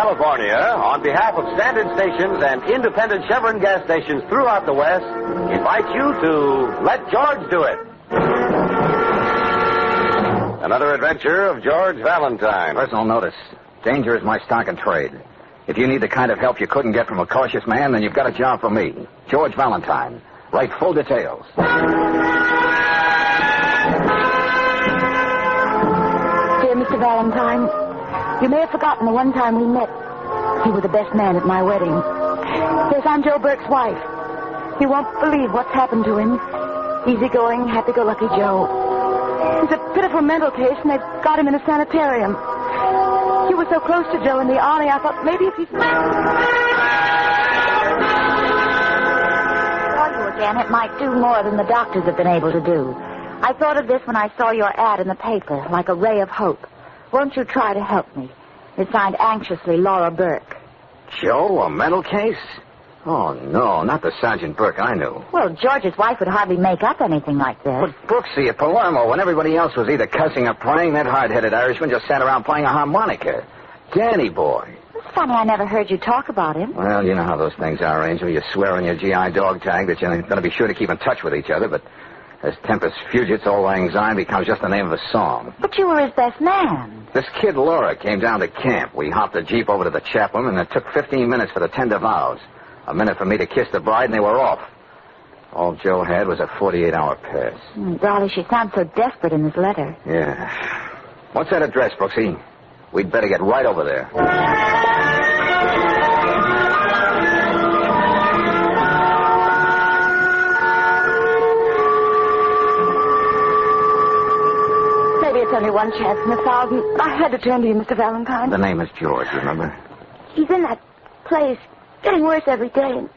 California, on behalf of standard stations and independent Chevron gas stations throughout the West, invite you to Let George Do It. Another adventure of George Valentine. Personal notice. Danger is my stock and trade. If you need the kind of help you couldn't get from a cautious man, then you've got a job for me. George Valentine. Write full details. Dear Mr. Valentine, you may have forgotten the one time we met. You were the best man at my wedding. Yes, I'm Joe Burke's wife. You won't believe what's happened to him. Easygoing, happy-go-lucky Joe. He's a pitiful mental case, and they've got him in a sanitarium. You were so close to Joe in the army, I thought maybe if you... Saw you again, it might do more than the doctors have been able to do. I thought of this when I saw your ad in the paper, like a ray of hope. Won't you try to help me? It's signed anxiously, Laura Burke. Joe, a mental case? Oh, no, not the Sergeant Burke I knew. Well, George's wife would hardly make up anything like this. But Brooksy at Palermo, when everybody else was either cussing or praying, that hard-headed Irishman just sat around playing a harmonica. Danny boy. It's funny I never heard you talk about him. Well, you know how those things are, Angel. You swear on your GI dog tag that you're going to be sure to keep in touch with each other, but as Tempest Fugit's Old Lang Syne becomes just the name of a song. But you were his best man. This kid Laura came down to camp. We hopped the Jeep over to the chaplain, and it took 15 minutes for the tender vows. A minute for me to kiss the bride, and they were off. All Joe had was a 48-hour pass. Dolly, she sounds so desperate in this letter. Yeah. What's that address, Brooksy? We'd better get right over there. Maybe it's only one chance in 1,000. I had to turn to you, Mr. Valentine. The name is George, remember? He's in that place, getting worse every day, and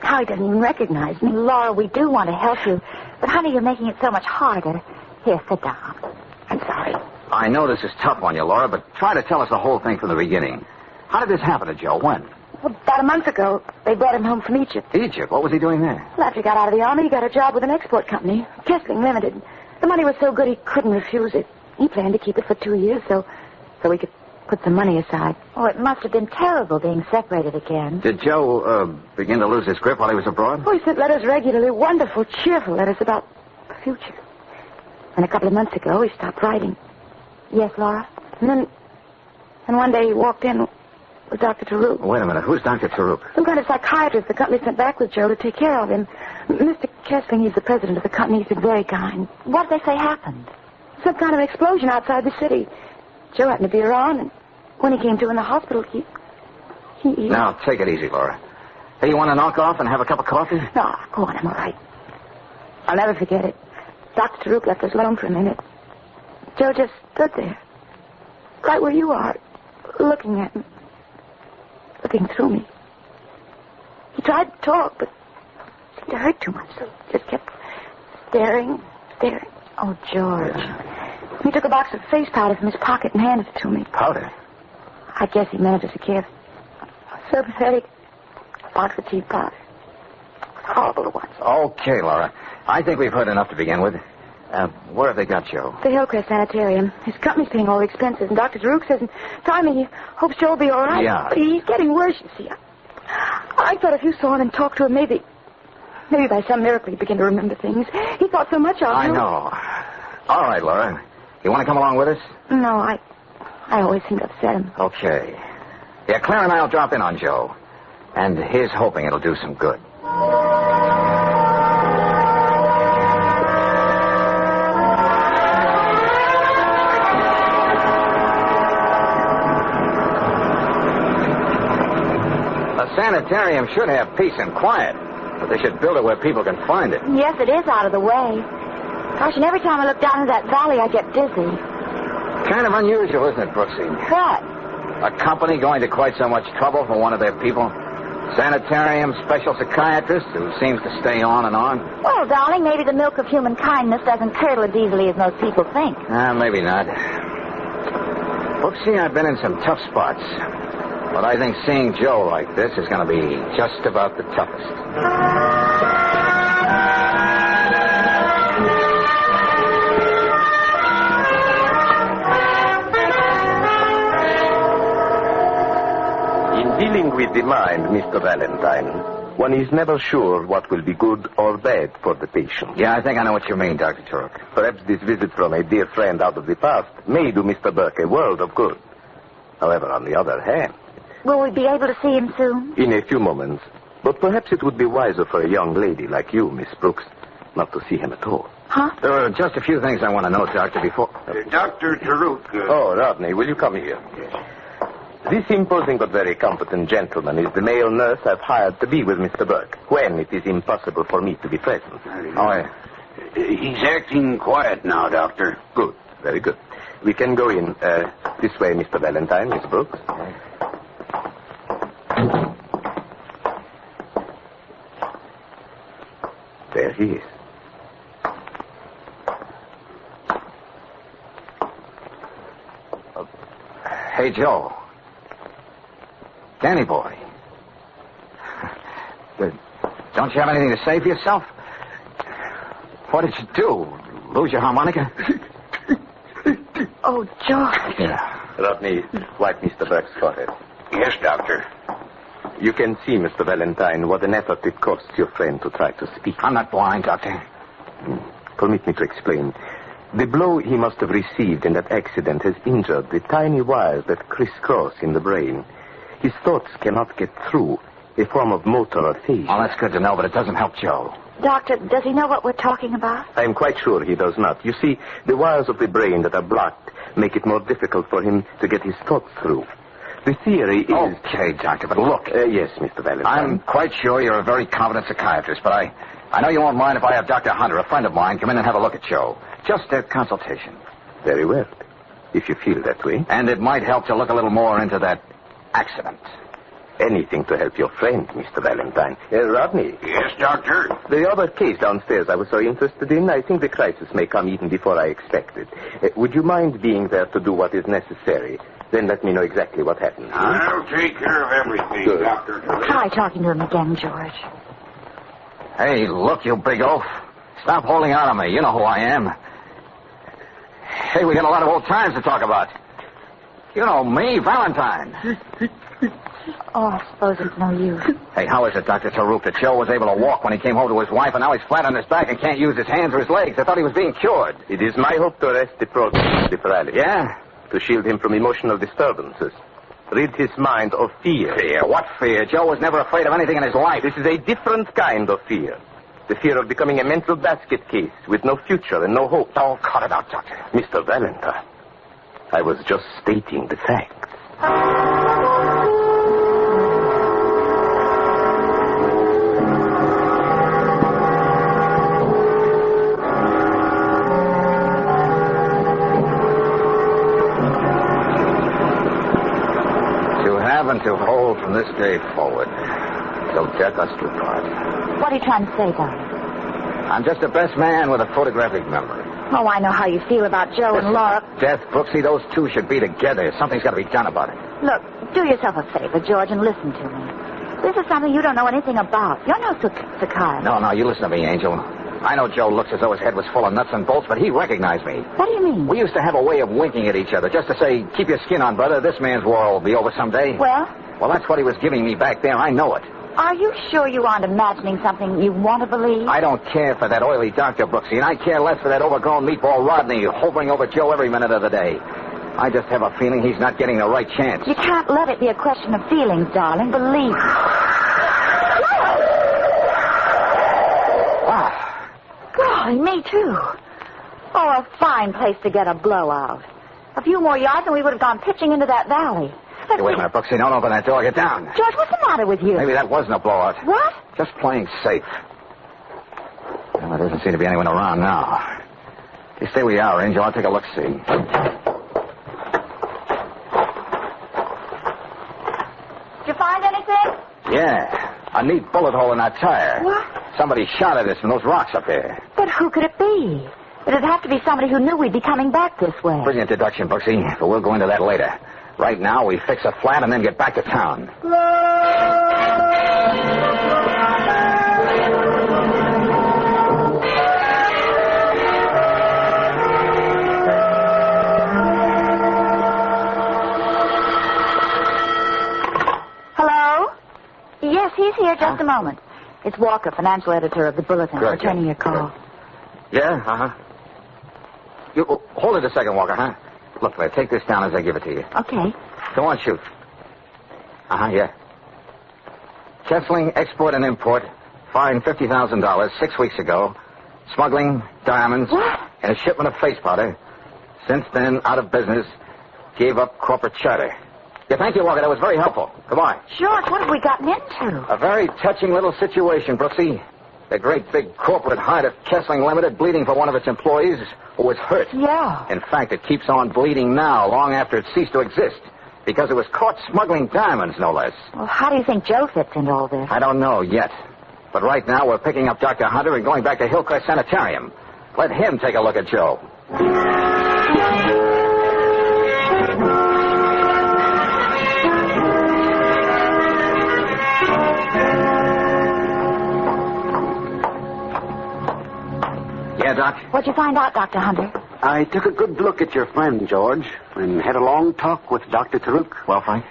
now he doesn't even recognize me. Laura, we do want to help you. But, honey, you're making it so much harder. Here, sit down. I'm sorry. I know this is tough on you, Laura, but try to tell us the whole thing from the beginning. How did this happen to Joe? When? Well, about a month ago, they brought him home from Egypt. Egypt? What was he doing there? Well, after he got out of the army, he got a job with an export company, Kessling Limited. The money was so good he couldn't refuse it. He planned to keep it for 2 years so he could put some money aside. Oh, it must have been terrible being separated again. Did Joe begin to lose his grip while he was abroad? Oh, he sent letters regularly, wonderful, cheerful letters about the future. And a couple of months ago, he stopped writing. Yes, Laura? And one day he walked in with Dr. Taruk. Wait a minute. Who's Dr. Taruk? Some kind of psychiatrist the company sent back with Joe to take care of him. Mr. Kessling, he's the president of the company. He's been very kind. What did they say happened? Some kind of explosion outside the city. Joe happened to be around, and when he came to in the hospital, he... Now, take it easy, Laura. Hey, you want to knock off and have a cup of coffee? No, go on, I'm all right. I'll never forget it. Dr. Taruk left us alone for a minute. Joe just stood there, right where you are, looking at me, looking through me. He tried to talk, but it seemed to hurt too much, so he just kept staring. Oh, George. He took a box of face powder from his pocket and handed it to me. Powder? I guess he meant it as a gift. So pathetic. A box of cheap powder. Horrible to watch. Okay, Laura. I think we've heard enough to begin with. Where have they got Joe? The Hillcrest Sanitarium. His company's paying all the expenses, and Dr. Taruk says in time he hopes Joe will be all right. Yeah. But he's getting worse, you see. I thought if you saw him and talked to him, maybe by some miracle he'd begin to remember things. He thought so much of you. I know. All right, Laura. You want to come along with us? No, I always seem to upset him. Okay. Yeah, Claire and I'll drop in on Joe. And here's hoping it'll do some good. A sanitarium should have peace and quiet, but they should build it where people can find it. Yes, it is out of the way. Gosh, and every time I look down into that valley, I get dizzy. Kind of unusual, isn't it, Brooksy? What? A company going to quite so much trouble for one of their people. Sanitarium special psychiatrist who seems to stay on and on. Well, darling, maybe the milk of human kindness doesn't curdle as easily as most people think. Maybe not. Brooksy, I've been in some tough spots. But I think seeing Joe like this is going to be just about the toughest. with the mind, Mr. Valentine. One is never sure what will be good or bad for the patient. Yeah, I think I know what you mean, Dr. Turok. Perhaps this visit from a dear friend out of the past may do Mr. Burke a world of good. However, on the other hand... Will we be able to see him soon? In a few moments. But perhaps it would be wiser for a young lady like you, Miss Brooks, not to see him at all. Huh? There are just a few things I want to know, Doctor, before... Dr. Taruk. Oh, Rodney, will you come here? This imposing but very competent gentleman is the male nurse I've hired to be with Mr. Burke, when it is impossible for me to be present. Oh, yeah. He's acting quiet now, Doctor. Good, very good. We can go in this way, Mr. Valentine, Miss Brooks. There he is. Hey, Joe. Danny boy. Don't you have anything to say for yourself? What did you do? Lose your harmonica? Oh, George. Yeah. Rodney, wipe Mr. Burke's forehead. Yes, Doctor. You can see, Mr. Valentine, what an effort it costs your friend to try to speak. I'm not blind, Doctor. Permit me to explain. The blow he must have received in that accident has injured the tiny wires that crisscross in the brain. His thoughts cannot get through a form of motor or phase. Oh, that's good to know, but it doesn't help Joe. Doctor, does he know what we're talking about? I am quite sure he does not. You see, the wires of the brain that are blocked make it more difficult for him to get his thoughts through. The theory is... Okay, Doctor, but look. Yes, Mr. Valentine. I'm quite sure you're a very competent psychiatrist, but I know you won't mind if I have Dr. Hunter, a friend of mine, come in and have a look at Joe. Just a consultation. Very well, if you feel that way. And it might help to look a little more into that accident. Anything to help your friend, Mr. Valentine. Rodney. Yes, Doctor. The other case downstairs I was so interested in, I think the crisis may come even before I expected. Would you mind being there to do what is necessary? Then let me know exactly what happens. I'll take care of everything, Good. Doctor. Try talking to him again, George. Hey, look, you big oaf. Stop holding out on me. You know who I am. Hey, we got a lot of old times to talk about. You know me, Valentine. Oh, I suppose it's no use. Hey, how is it, Dr. Taruk, that Joe was able to walk when he came home to his wife, and now he's flat on his back and can't use his hands or his legs? I thought he was being cured. It is my hope to arrest the process of the paralysis. Yeah? To shield him from emotional disturbances. Rid his mind of fear. Fear? What fear? Joe was never afraid of anything in his life. This is a different kind of fear. The fear of becoming a mental basket case with no future and no hope. Oh, cut it out, Doctor. Mr. Valentine, I was just stating the facts. And to hold from this day forward, till death us do part. What are you trying to say, darling? I'm just the best man with a photographic memory. Oh, I know how you feel about Joe and Laura. Death, Brooksy, those two should be together. Something's got to be done about it. Look, do yourself a favor, George, and listen to me. This is something you don't know anything about. You're no psychiatrist. No, you listen to me, Angel. I know Joe looks as though his head was full of nuts and bolts, but he recognized me. What do you mean? We used to have a way of winking at each other, just to say, keep your skin on, brother. This man's war will be over someday. Well, that's what he was giving me back there. I know it. are you sure you aren't imagining something you want to believe? I don't care for that oily Dr. Brooksy, and I care less for that overgrown meatball Rodney hovering over Joe every minute of the day. I just have a feeling he's not getting the right chance. You can't let it be a question of feelings, darling. Believe me. Wow. Golly, me too. Oh, a fine place to get a blowout. A few more yards and we would have gone pitching into that valley. Hey, wait a minute, Brooksy. Don't open that door. Get down. George, what's the matter with you? Maybe that wasn't a blowout. What? Just playing safe. Well, there doesn't seem to be anyone around now. You stay where you are, Angel. I'll take a look-see. Did you find anything? Yeah. A neat bullet hole in that tire. What? Somebody shot at us from those rocks up there. But who could it be? It'd have to be somebody who knew we'd be coming back this way. Brilliant deduction, Brooksy, but we'll go into that later. Right now, we fix a flat and then get back to town. Hello? here just a moment. It's Walker, financial editor of the Bulletin, Good, returning your call. good. Yeah, You, hold it a second, Walker, huh? Look, take this down as I give it to you. Okay. Go on, shoot. Yeah. Kessling, export and import, fined $50,000 6 weeks ago. Smuggling diamonds What? and a shipment of face powder. Since then, out of business. Gave up corporate charter. Yeah, thank you, Walker. That was very helpful. Goodbye. George, what have we gotten into? A very touching little situation, Brooksy. The great big corporate hired of Kessling Limited bleeding for one of its employees who was hurt. Yeah. In fact, it keeps on bleeding now, long after it ceased to exist. Because it was caught smuggling diamonds, no less. Well, how do you think Joe fits into all this? I don't know yet. But right now, we're picking up Dr. Hunter and going back to Hillcrest Sanitarium. Let him take a look at Joe. Yeah, Doc? What'd you find out, Dr. Hunter? I took a good look at your friend, George, and had a long talk with Dr. Taruk. Well, Frank?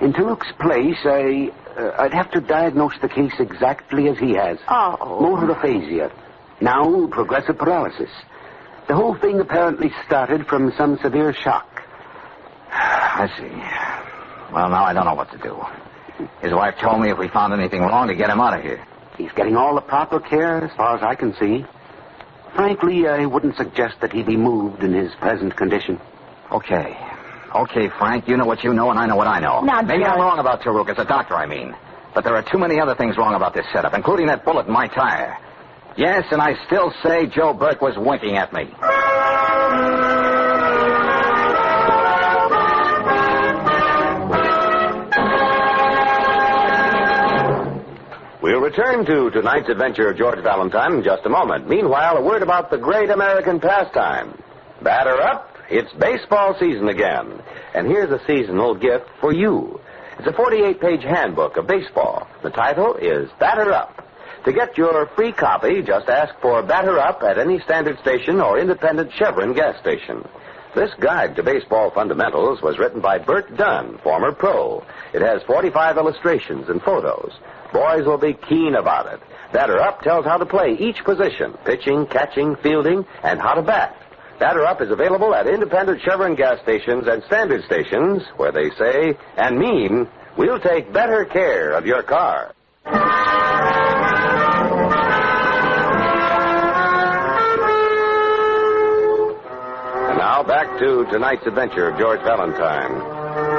In Taruk's place, I'd have to diagnose the case exactly as he has. Oh. Motor aphasia. Now, progressive paralysis. The whole thing apparently started from some severe shock. I see. Well, now I don't know what to do. His wife told me if we found anything wrong to get him out of here. He's getting all the proper care as far as I can see. Frankly, I wouldn't suggest that he be moved in his present condition. Okay. Okay, Frank, you know what you know and I know what I know. Now, Maybe George. I'm wrong about Taruk as a doctor, I mean. But there are too many other things wrong about this setup, including that bullet in my tire. Yes, and I still say Joe Burke was winking at me. We'll return to tonight's adventure of George Valentine in just a moment. Meanwhile, a word about the great American pastime. Batter up. It's baseball season again. And here's a seasonal gift for you. It's a 48-page handbook of baseball. The title is Batter Up. To get your free copy, just ask for Batter Up at any standard station or independent Chevron gas station. This guide to baseball fundamentals was written by Bert Dunn, former pro. It has 45 illustrations and photos. Boys will be keen about it. Batter Up tells how to play each position, pitching, catching, fielding, and how to bat. Batter Up is available at independent Chevron gas stations and standard stations where they say and mean, we'll take better care of your car. And now back to tonight's adventure of George Valentine.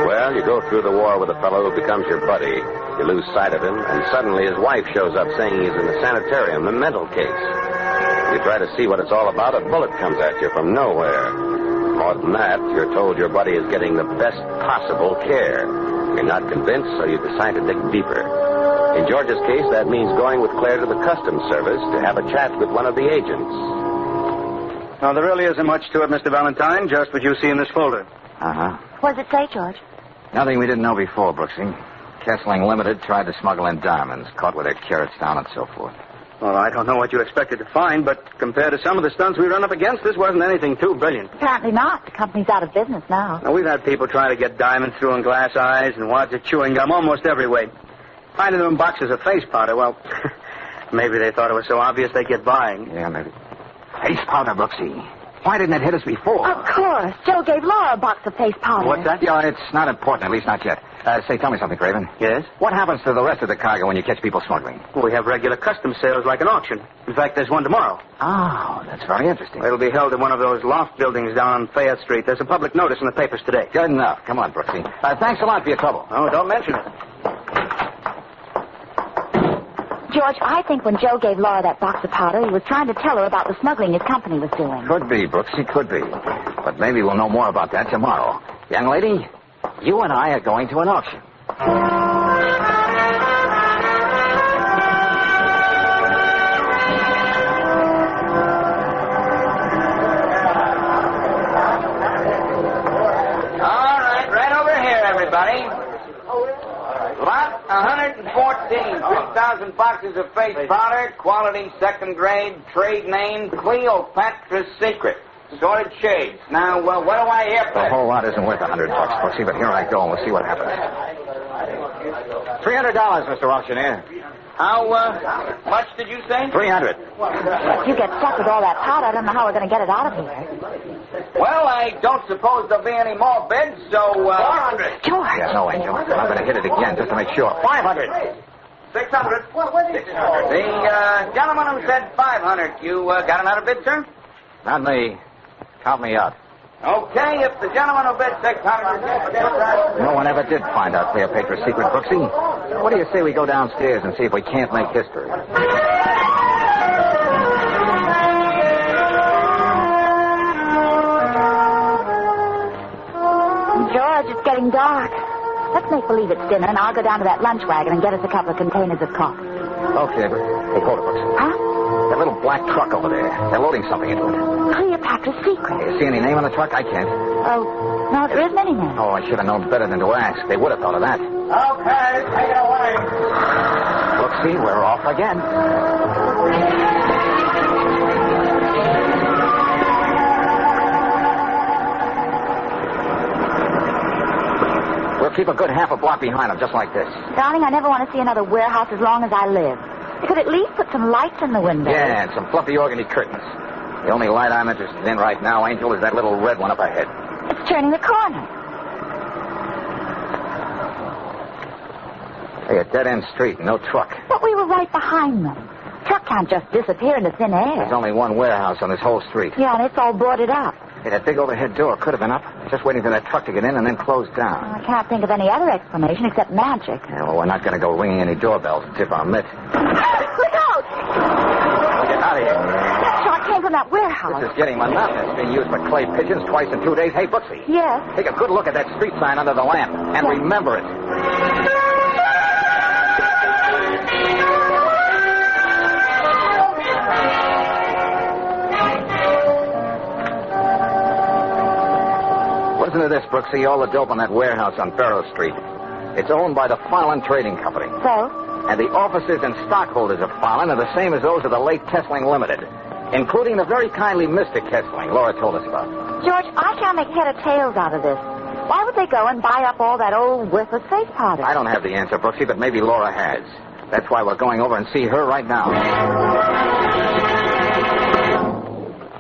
Well, you go through the war with a fellow who becomes your buddy. You lose sight of him, and suddenly his wife shows up saying he's in the sanitarium, a mental case. You try to see what it's all about, a bullet comes at you from nowhere. More than that, you're told your buddy is getting the best possible care. You're not convinced, so you decide to dig deeper. In George's case, that means going with Claire to the Customs Service to have a chat with one of the agents. Well, there really isn't much to it, Mr. Valentine, just what you see in this folder. Uh-huh. What does it say, George? Nothing we didn't know before, Brooksy. Kessling Limited tried to smuggle in diamonds, caught with their carrots down and so forth. Well, I don't know what you expected to find, but compared to some of the stunts we run up against, this wasn't anything too brilliant. Apparently not. The company's out of business now. Now, we've had people try to get diamonds through in glass eyes and wads of chewing gum almost every way. Finding them in boxes of face powder, well, maybe they thought it was so obvious they'd get by. Yeah, maybe. Face powder, Brooksy. Why didn't it hit us before? Of course. Joe gave Laura a box of face powder. What's that? Yeah, it's not important, at least not yet. Say, tell me something, Craven. Yes? What happens to the rest of the cargo when you catch people smuggling? Well, we have regular customs sales like an auction. In fact, there's one tomorrow. Oh, that's very interesting. It'll be held in one of those loft buildings down on Fayette Street. There's a public notice in the papers today. Good enough. Come on, Brooksy. Thanks a lot for your trouble. Oh, don't mention it. George, I think when Joe gave Laura that box of powder, he was trying to tell her about the smuggling his company was doing. Could be, Brooksy, could be. But maybe we'll know more about that tomorrow. Young lady, you and I are going to an auction. All right, right over here, everybody. Lot 114, 3,000 boxes of face powder, quality second grade, trade name Cleopatra's Secret. Sorted shades. Now, what do I hear for? The whole lot isn't worth $100, Brooksy, but here I go and we'll see what happens. $300, Mr. Auctioneer. How much did you say? 300. If you get stuck with all that powder, I don't know how we're going to get it out of here. Well, I don't suppose there'll be any more bids, so... 400. George. Yeah, no, Angel. I'm going to hit it again just to make sure. 500. 600. The gentleman who said 500, you got another bid, sir? Not me. Count me out. Okay, if the gentleman who bid 600... No one ever did find out Cleopatra's secret, Brooksy. What do you say we go downstairs and see if we can't make history? George, it's getting dark. Let's make believe it's dinner, and I'll go down to that lunch wagon and get us a couple of containers of coffee. Okay, but... Hey, hold it, Brooksy. Huh? That little black truck over there. They're loading something into it. Cleopatra's secret. You see any name on the truck? I can't. Oh, no, there isn't any name. Oh, I should have known better than to ask. They would have thought of that. Okay, take it away. Brooksy, we're off again. We'll keep a good half a block behind them, just like this. Darling, I never want to see another warehouse as long as I live. You could at least put some lights in the windows. Yeah, and some fluffy organdy curtains. The only light I'm interested in right now, Angel, is that little red one up ahead. It's turning the corner. Hey, a dead-end street, no truck. But we were right behind them. Truck can't just disappear into thin air. There's only one warehouse on this whole street. Yeah, and it's all boarded up. Hey, that big overhead door could have been up, just waiting for that truck to get in and then close down. I can't think of any other explanation except magic. Yeah, well, we're not going to go ringing any doorbells and tip our mitt. Look out! Get out of here. That shot came from that warehouse. This is getting monotonous, being used for clay pigeons twice in 2 days. Hey, Brooksy. Yes? Take a good look at that street sign under the lamp, and remember it. Listen to this, Brooksy. All the dope on that warehouse on Barrow Street. It's owned by the Fallon Trading Company. So? And the officers and stockholders of Fallon are the same as those of the late Kessling Limited, including the very kindly Mr. Kessling Laura told us about. George, I can't make head or tails out of this. Why would they go and buy up all that old worthless face powder? I don't have the answer, Brooksy, but maybe Laura has. That's why we're going over and see her right now.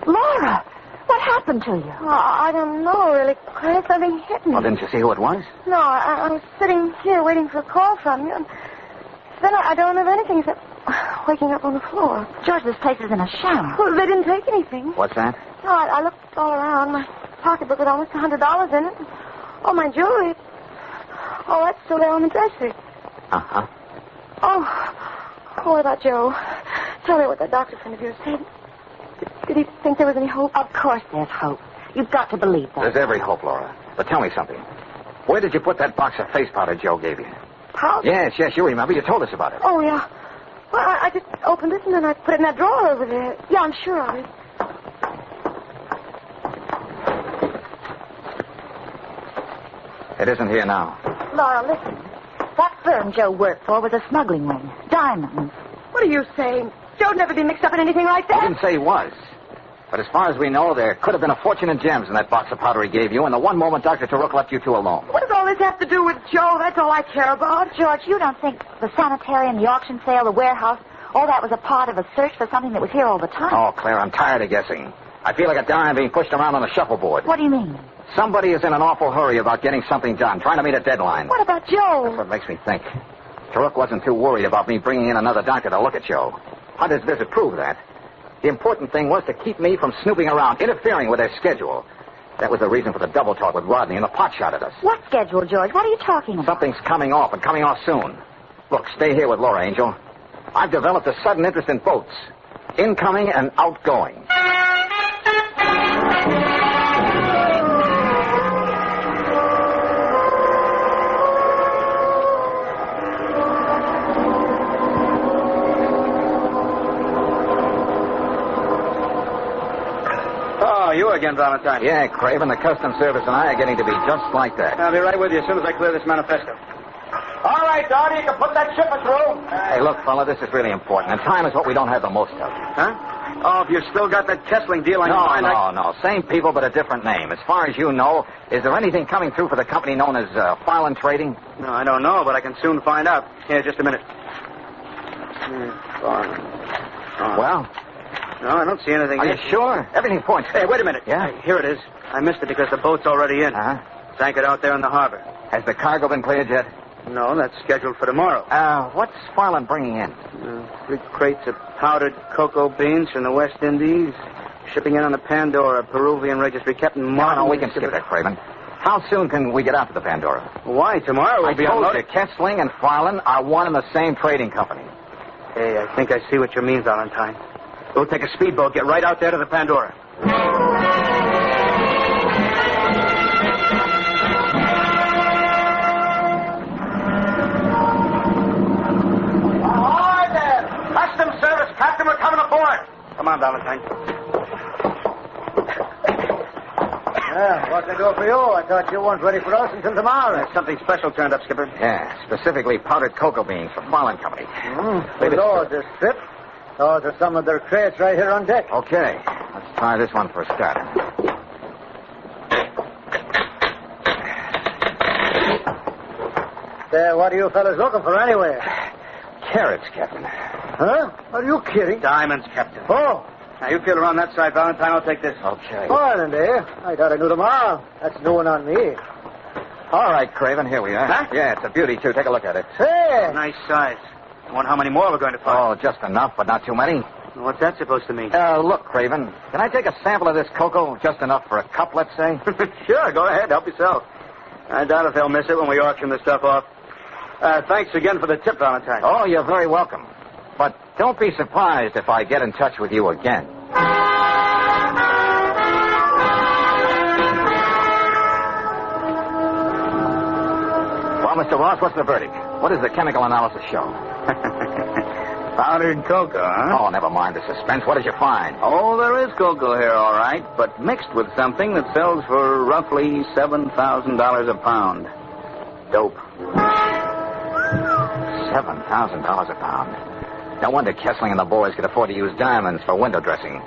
Laura! What happened to you? Oh, I don't know, really, Chris. Something hit me. Well, didn't you see who it was? No, I was sitting here waiting for a call from you, and then I don't have anything except waking up on the floor. George, this place is in a sham. Well, they didn't take anything. What's that? No, I looked all around. My pocketbook with almost $100 in it. Oh, my jewelry. Oh, that's still there on the dresser. Uh-huh. Oh, what about Joe? Tell me what that doctor friend of yours said. Did he think there was any hope? Of course there's hope. You've got to believe that. There's every hope, Laura. But tell me something. Where did you put that box of face powder Joe gave you? Powder? Yes, you remember. You told us about it. Oh, yeah. Well, I just opened this and then I put it in that drawer over there. Yeah, I'm sure of it. It isn't here now. Laura, listen. That firm Joe worked for was a smuggling ring. Diamonds. What are you saying? Joe'd never be mixed up in anything like I that. didn't say he was. But as far as we know, there could have been a fortune in gems in that box of powder he gave you, and the one moment Dr. Turok left you two alone. What does all this have to do with Joe? That's all I care about. George, you don't think the sanitarium, the auction sale, the warehouse, all that was a part of a search for something that was here all the time? Oh, Claire, I'm tired of guessing. I feel like a dime being pushed around on a shuffleboard. What do you mean? Somebody is in an awful hurry about getting something done, trying to meet a deadline. What about Joe? That's what makes me think. Turok wasn't too worried about me bringing in another doctor to look at Joe. Hunter's visit proved that. The important thing was to keep me from snooping around, interfering with their schedule. That was the reason for the double talk with Rodney and the pot shot at us. What schedule, George? What are you talking about? Something's coming off, and coming off soon. Look, stay here with Laura, Angel. I've developed a sudden interest in boats. Incoming and outgoing. Oh, you again, Valentine. Yeah, Craven, the Customs Service and I are getting to be just like that. I'll be right with you as soon as I clear this manifesto. All right, Darty, you can put that shipment through. Hey, look, fella, this is really important, and time is what we don't have the most of. Huh? Oh, if you've still got that Kessling deal on your mind... No. Same people, but a different name. As far as you know, is there anything coming through for the company known as Fallon Trading? No, I don't know, but I can soon find out. Here, just a minute. Well? No, I don't see anything. Are you sure? Everything points. Hey, wait a minute. Yeah? Here it is. I missed it because the boat's already in. Uh-huh. It's anchored out there in the harbor. Has the cargo been cleared yet? No, that's scheduled for tomorrow. What's Farland bringing in? 3 crates of powdered cocoa beans from the West Indies. Shipping in on the Pandora, Peruvian registry. Captain Martin. No, we can skip that, Craven. How soon can we get out to the Pandora? Why? Tomorrow we'll be told unloaded. you, Kessling and Farland are one and the same trading company. Hey, I think I see what you mean, Valentine. We'll take a speedboat, get right out there to the Pandora. Ahoy there! Customs service, Captain, we're coming aboard. Come on, Valentine. What can I do for you? I thought you weren't ready for us until tomorrow. Something special turned up, Skipper. Yeah, specifically powdered cocoa beans from Farland Company. Good Lord, this trip. Those are some of their crates right here on deck. Okay, let's try this one for a start. What are you fellas looking for anyway? Carrots, Captain. Huh? Are you kidding? Diamonds, Captain. Oh, Now, you feel around that side, Valentine. I'll take this. Okay. Ireland, eh? I thought I knew them all. That's new one on me. All right, Craven, here we are. Huh? Yeah, it's a beauty, too. Take a look at it. Hey! Nice size. I wonder how many more we're going to find. Oh, just enough, but not too many. What's that supposed to mean? Look, Craven, can I take a sample of this cocoa? Just enough for a cup, let's say? Sure, go ahead. Help yourself. I doubt if they'll miss it when we auction the stuff off. Thanks again for the tip, Valentine. Oh, you're very welcome. But don't be surprised if I get in touch with you again. Well, Mr. Ross, what's the verdict? What does the chemical analysis show? Powdered cocoa, huh? Oh, never mind the suspense. What did you find? Oh, there is cocoa here, all right, but mixed with something that sells for roughly $7,000 a pound. Dope. $7,000 a pound. No wonder Kessling and the boys could afford to use diamonds for window dressing.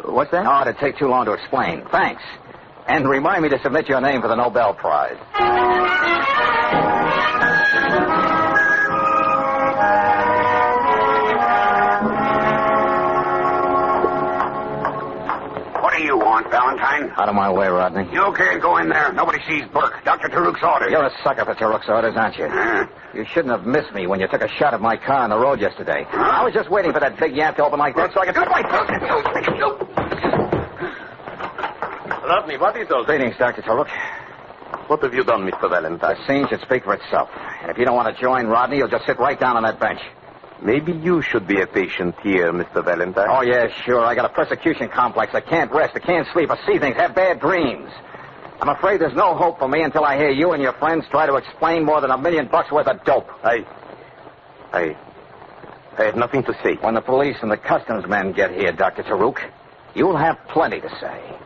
What's that? Oh, it'd take too long to explain. Thanks. And remind me to submit your name for the Nobel Prize. What do you want, Valentine? Out of my way, Rodney. You can't go in there. Nobody sees Burke. Dr. Taruk's orders. You're a sucker for Taruk's orders, aren't you? You shouldn't have missed me when you took a shot at my car on the road yesterday. I was just waiting for that big yap to open like that so I could... Rodney, what is all this? Greetings, Dr. Taruk. What have you done, Mr. Valentine? The scene should speak for itself. And if you don't want to join Rodney, you'll just sit right down on that bench. Maybe you should be a patient here, Mr. Valentine. Oh, yeah, sure. I got a persecution complex. I can't rest. I can't sleep. I see things, have bad dreams. I'm afraid there's no hope for me until I hear you and your friends try to explain more than $1 million worth of dope. I have nothing to say. When the police and the customs men get here, Dr. Taruk, you'll have plenty to say.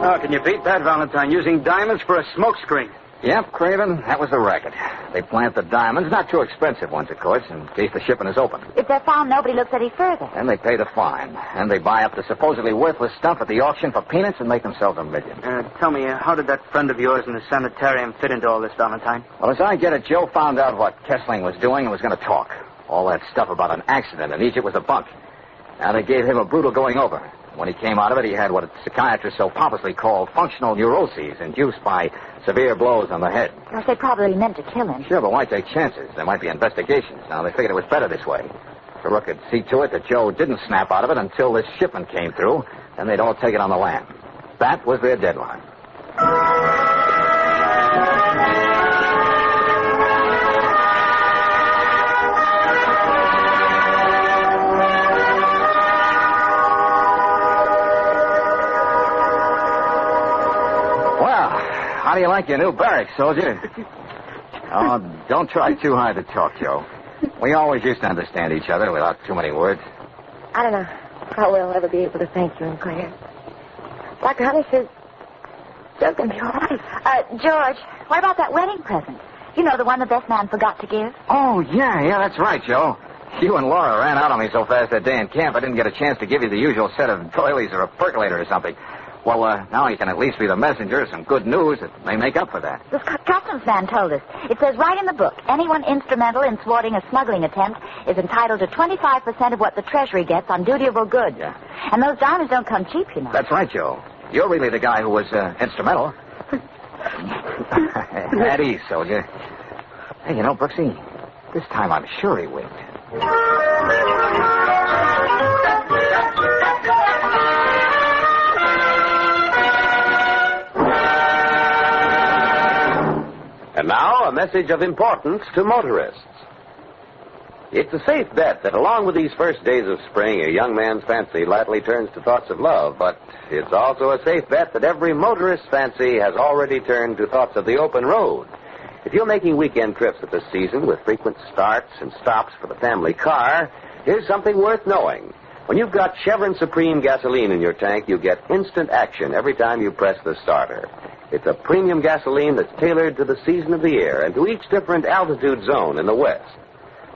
Oh, can you beat that, Valentine? Using diamonds for a smokescreen. Yep, Craven, that was the racket. They plant the diamonds, not too expensive ones, of course, in case the shipment is open. If they're found, nobody looks any further. Then they pay the fine. And they buy up the supposedly worthless stuff at the auction for peanuts and make themselves $1 million. Tell me, how did that friend of yours in the sanitarium fit into all this, Valentine? Well, as I get it, Joe found out what Kessling was doing and was going to talk. All that stuff about an accident in Egypt was a bunk. Now, they gave him a brutal going over. When he came out of it, he had what psychiatrists so pompously call functional neuroses induced by severe blows on the head. Of course, they probably meant to kill him. Sure, but why take chances? There might be investigations. Now, they figured it was better this way. Taruk could see to it that Joe didn't snap out of it until this shipment came through, and they'd all take it on the lam. That was their deadline. How do you like your new barracks, soldier? Oh, don't try too hard to talk, Joe. We always used to understand each other without too many words. I don't know how we'll ever be able to thank you, Claire. Dr. Honey says Joe's going to be all right. George, what about that wedding present? You know, the one the best man forgot to give? Oh, yeah, that's right, Joe. You and Laura ran out on me so fast that day in camp, I didn't get a chance to give you the usual set of doilies or a percolator or something. Well, now you can at least be the messenger of some good news that may make up for that. This customs man told us. It says right in the book, anyone instrumental in thwarting a smuggling attempt is entitled to 25% of what the Treasury gets on dutiable goods. Yeah. And those diamonds don't come cheap, you know. That's right, Joe. You're really the guy who was instrumental. At ease, soldier. Hey, you know, Brooksy, this time I'm sure he winked. And now, a message of importance to motorists. It's a safe bet that along with these first days of spring, a young man's fancy lightly turns to thoughts of love. But it's also a safe bet that every motorist's fancy has already turned to thoughts of the open road. If you're making weekend trips at this season with frequent starts and stops for the family car, here's something worth knowing. When you've got Chevron Supreme gasoline in your tank, you get instant action every time you press the starter. It's a premium gasoline that's tailored to the season of the year and to each different altitude zone in the West.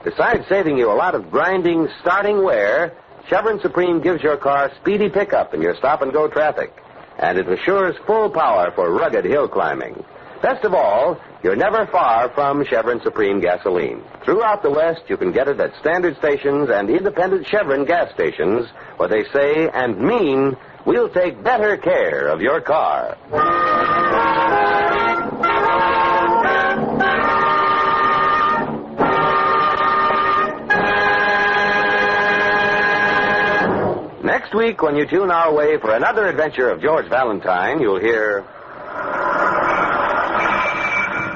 Besides saving you a lot of grinding, starting wear, Chevron Supreme gives your car speedy pickup in your stop-and-go traffic. And it assures full power for rugged hill climbing. Best of all, you're never far from Chevron Supreme gasoline. Throughout the West, you can get it at standard stations and independent Chevron gas stations, where they say and mean, we'll take better care of your car. Next week, when you tune our way for another adventure of George Valentine, you'll hear...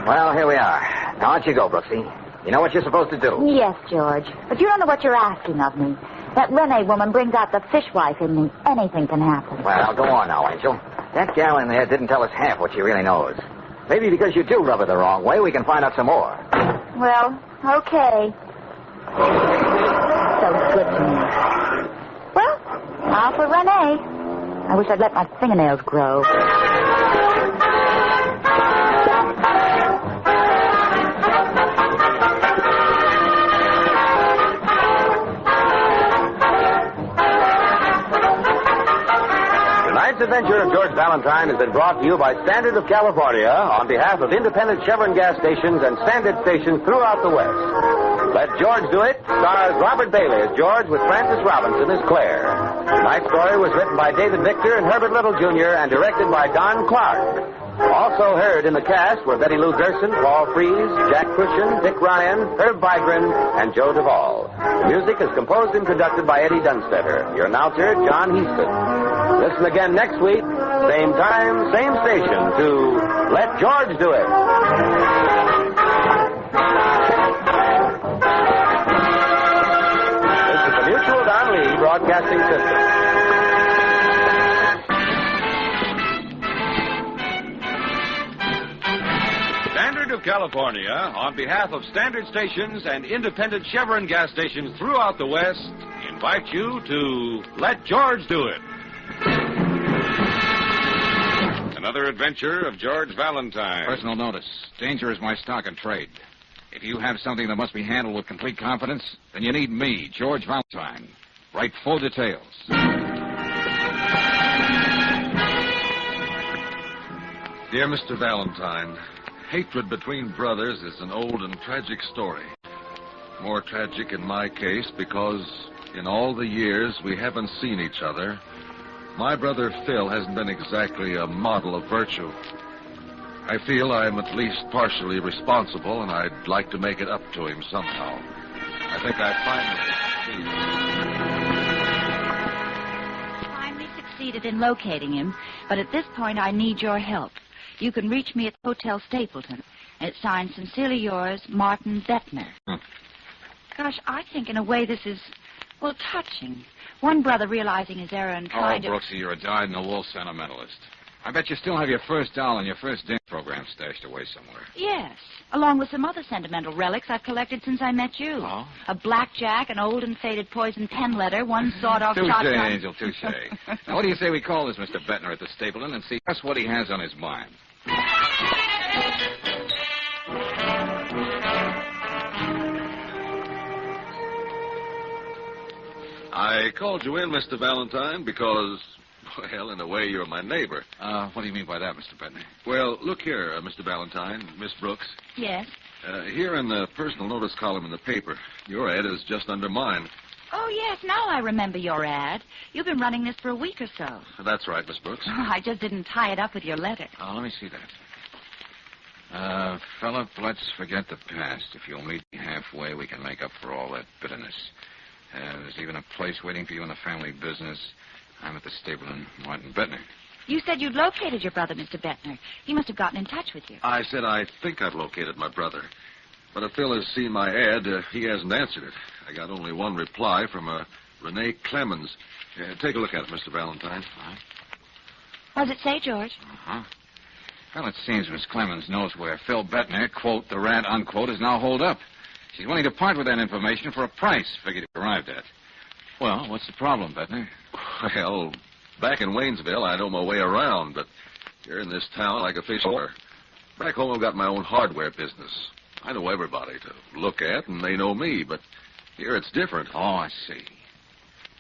Well, here we are. Now, out you go, Brooksy. You know what you're supposed to do. Yes, George. But you don't know what you're asking of me. That Renee woman brings out the fishwife in me. Anything can happen. Well, go on now, Angel. That gal in there didn't tell us half what she really knows. Maybe because you do rub her the wrong way, we can find out some more. Well, okay. So good to me. Well, now for Renee. I wish I'd let my fingernails grow. Tonight's adventure of George Valentine has been brought to you by Standard of California on behalf of independent Chevron gas stations and Standard stations throughout the West. Let George Do It stars Robert Bailey as George with Frances Robinson as Claire. Tonight's story was written by David Victor and Herbert Little, Jr. and directed by Don Clark. Also heard in the cast were Betty Lou Gerson, Paul Frees, Jack Cushion, Dick Ryan, Herb Vigran, and Joe Duvall. The music is composed and conducted by Eddie Dunstetter. Your announcer, John Heaston. Listen again next week, same time, same station, to Let George Do It. This is the Mutual Don Lee Broadcasting System. Standard of California, on behalf of Standard stations and independent Chevron gas stations throughout the West, invite you to Let George Do It. Another adventure of George Valentine. Personal notice. Danger is my stock and trade. If you have something that must be handled with complete confidence, then you need me, George Valentine. Write full details. Dear Mr. Valentine, hatred between brothers is an old and tragic story. More tragic in my case because in all the years we haven't seen each other, my brother Phil hasn't been exactly a model of virtue. I feel I'm at least partially responsible, and I'd like to make it up to him somehow. I think I finally succeeded in locating him, but at this point I need your help. You can reach me at Hotel Stapleton. It's signed Sincerely Yours, Martin Bettner. Gosh, I think in a way this is, well, touching. One brother realizing his error and trying to... Oh, Brooksy, you're a dyed-in-the-wool sentimentalist. I bet you still have your first doll and your first dance program stashed away somewhere. Yes, along with some other sentimental relics I've collected since I met you. Oh? A blackjack, an old and faded poison pen letter, one sawed-off shotgun. Touche, Angel, touche. Now, what do you say we call this Mr. Bettner at the Stapleton and see just what he has on his mind? I called you in, Mr. Valentine, because, Well, in a way, you're my neighbor. What do you mean by that, Mr. Bettner? Well, look here, Mr. Valentine, Miss Brooks. Yes? Here in the personal notice column in the paper, your ad is just under mine. Oh, yes, now I remember your ad. You've been running this for a week or so. That's right, Miss Brooks. Oh, I just didn't tie it up with your letter. Oh, let me see that. Philip, let's forget the past. If you'll meet me halfway, we can make up for all that bitterness. There's even a place waiting for you in the family business. I'm at the Stapleton, Martin Bettner. You said you'd located your brother, Mr. Bettner. He must have gotten in touch with you. I said I think I've located my brother. But if Phil has seen my ad, he hasn't answered it. I got only one reply from Renee Clemens. Take a look at it, Mr. Valentine. What does it say, George? Uh-huh. Well, it seems Miss Clemens knows where Phil Bettner, quote, the rat, unquote, is now holed up. She's willing to part with that information for a price figured he arrived at. Well, what's the problem, Bettner? Well, back in Waynesville, I know my way around, but here in this town, like a fish over. Back home, I've got my own hardware business. I know everybody to look at, and they know me, but here it's different. Oh, I see.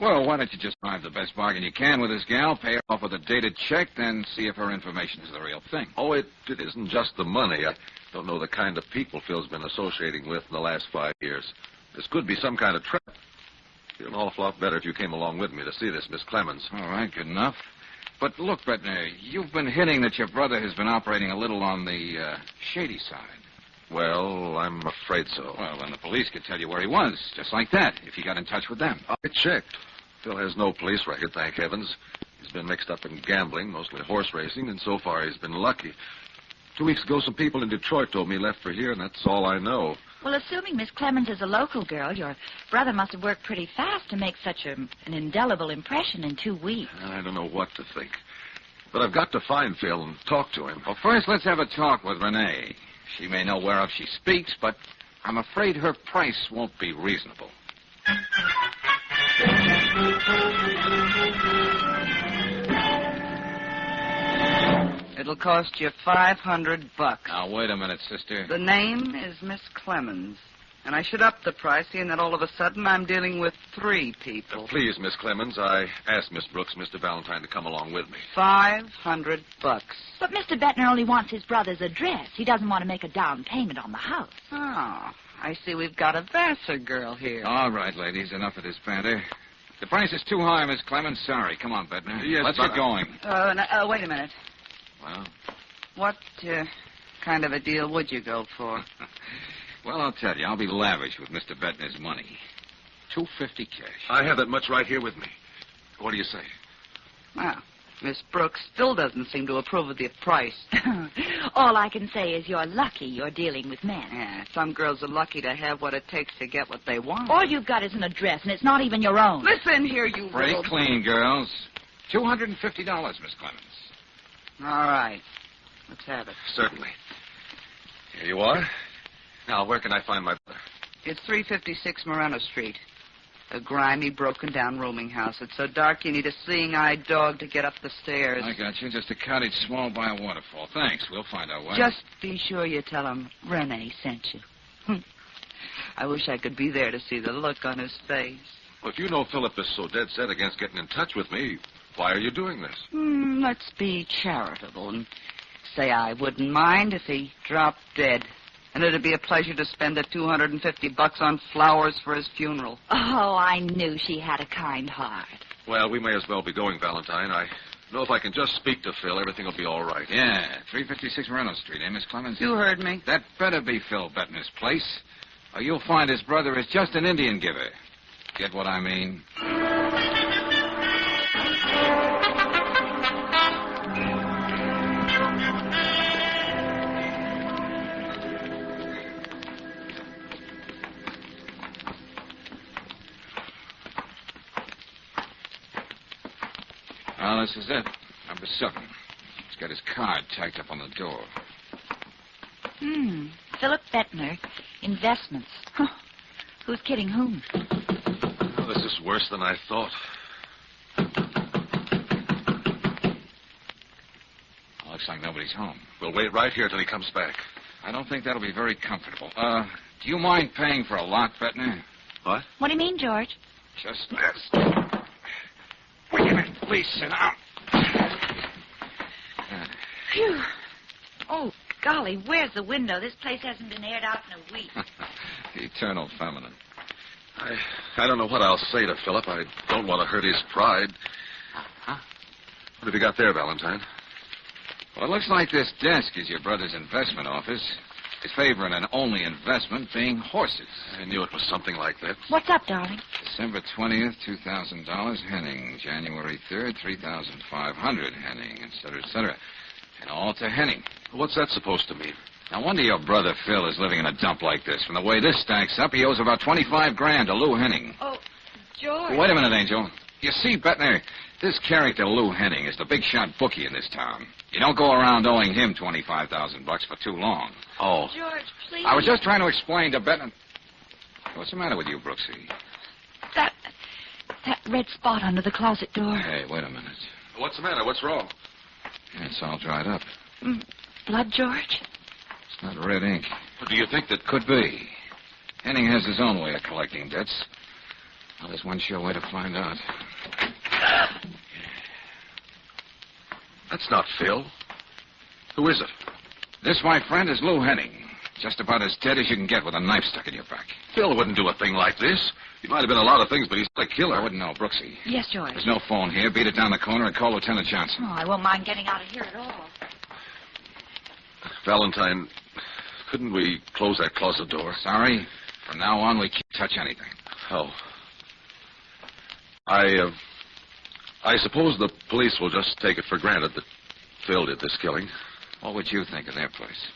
Well, why don't you just drive the best bargain you can with this gal, pay her off with a dated check, then see if her information is the real thing. Oh, it isn't just the money. I don't know the kind of people Phil's been associating with in the last 5 years. This could be some kind of trap. Feel an awful lot better if you came along with me to see this, Miss Clemens. All right, good enough. But look, Bettner, you've been hinting that your brother has been operating a little on the shady side. Well, I'm afraid so. Well, then the police could tell you where he was, just like that, if you got in touch with them. I checked. Phil has no police record, thank heavens. He's been mixed up in gambling, mostly horse racing, and so far he's been lucky. 2 weeks ago, some people in Detroit told me he left for here, and that's all I know. Well, assuming Miss Clemens is a local girl, your brother must have worked pretty fast to make such an indelible impression in 2 weeks. I don't know what to think. But I've got to find Phil and talk to him. Well, first, let's have a talk with Renee. She may know whereof she speaks, but I'm afraid her price won't be reasonable. It'll cost you $500. Now, wait a minute, sister. The name is Miss Clemens. And I should up the price, seeing that all of a sudden I'm dealing with 3 people. Please, Miss Clemens, I asked Miss Brooks, Mr. Valentine, to come along with me. $500. But Mr. Bettner only wants his brother's address. He doesn't want to make a down payment on the house. Oh, I see we've got a Vassar girl here. All right, ladies, enough of this banter. The price is too high, Miss Clemens. Sorry. Come on, Bettner. Yes, let's get going. Wait a minute. Well? What kind of a deal would you go for? Well, I'll tell you. I'll be lavish with Mr. Bettner's money. $250 cash. I have that much right here with me. What do you say? Well, Miss Brooks still doesn't seem to approve of the price. All I can say is you're lucky you're dealing with men. Yeah, some girls are lucky to have what it takes to get what they want. All you've got is an address, and it's not even your own. Listen here, you Break little... clean, girls. $250, Miss Clemens. All right. Let's have it. Certainly. Here you are. Now, where can I find my brother? It's 356 Moreno Street. A grimy, broken-down rooming house. It's so dark you need a seeing-eyed dog to get up the stairs. I got you. Just a cottage small by a waterfall. Thanks. We'll find our way. Just be sure you tell him Renee sent you. I wish I could be there to see the look on his face. Well, if you know Philip is so dead set against getting in touch with me, why are you doing this? Let's be charitable and say I wouldn't mind if he dropped dead. And it'd be a pleasure to spend the $250 on flowers for his funeral. Oh, I knew she had a kind heart. Well, we may as well be going, Valentine. I know if I can just speak to Phil, everything will be all right. Yeah, 356 Moreno Street, Miss Clemens? You heard me. That better be Phil Bettner's place, or you'll find his brother is just an Indian giver. Get what I mean? Well, this is it. Number 7. He's got his card tacked up on the door. Philip Bettner, investments. Huh. Who's kidding whom? Oh, this is worse than I thought. Looks like nobody's home. We'll wait right here till he comes back. I don't think that'll be very comfortable. Do you mind paying for a lock, Bettner? What? What do you mean, George? Just this. Wait a minute, please, sit down. Phew. Oh, golly, where's the window? This place hasn't been aired out in a week. Eternal feminine. I don't know what I'll say to Philip. I don't want to hurt his pride. Uh-huh. What have you got there, Valentine? Well, it looks like this desk is your brother's investment office. His favorite and only investment being horses. I knew it was something like that. What's up, darling? December 20th, $2,000, Henning. January 3rd, $3,500, Henning, et cetera, and all to Henning. What's that supposed to mean? No wonder your brother Phil is living in a dump like this. From the way this stacks up, he owes about $25,000 to Lou Henning. Oh, George. Wait a minute, Angel. You see, Bettner, this character Lou Henning is the big shot bookie in this town. You don't go around owing him $25,000 for too long. Oh. George, please. I was just trying to explain to Bettner. What's the matter with you, Brooksy? That red spot under the closet door. Hey, wait a minute. What's the matter? What's wrong? It's all dried up. Blood, George? It's not red ink. What do you think that... Could be. Henning has his own way of collecting debts. Well, there's one sure way to find out. That's not Phil. Who is it? This, my friend, is Lou Henning. Just about as dead as you can get with a knife stuck in your back. Phil wouldn't do a thing like this. He might have been a lot of things, but he's not a killer. I wouldn't know, Brooksy. Yes, George. There's no phone here. Beat it down the corner and call Lieutenant Johnson. Oh, I won't mind getting out of here at all. Valentine, couldn't we close that closet door? Sorry. From now on, we can't touch anything. Oh. I suppose the police will just take it for granted that Phil did this killing. What would you think of their place?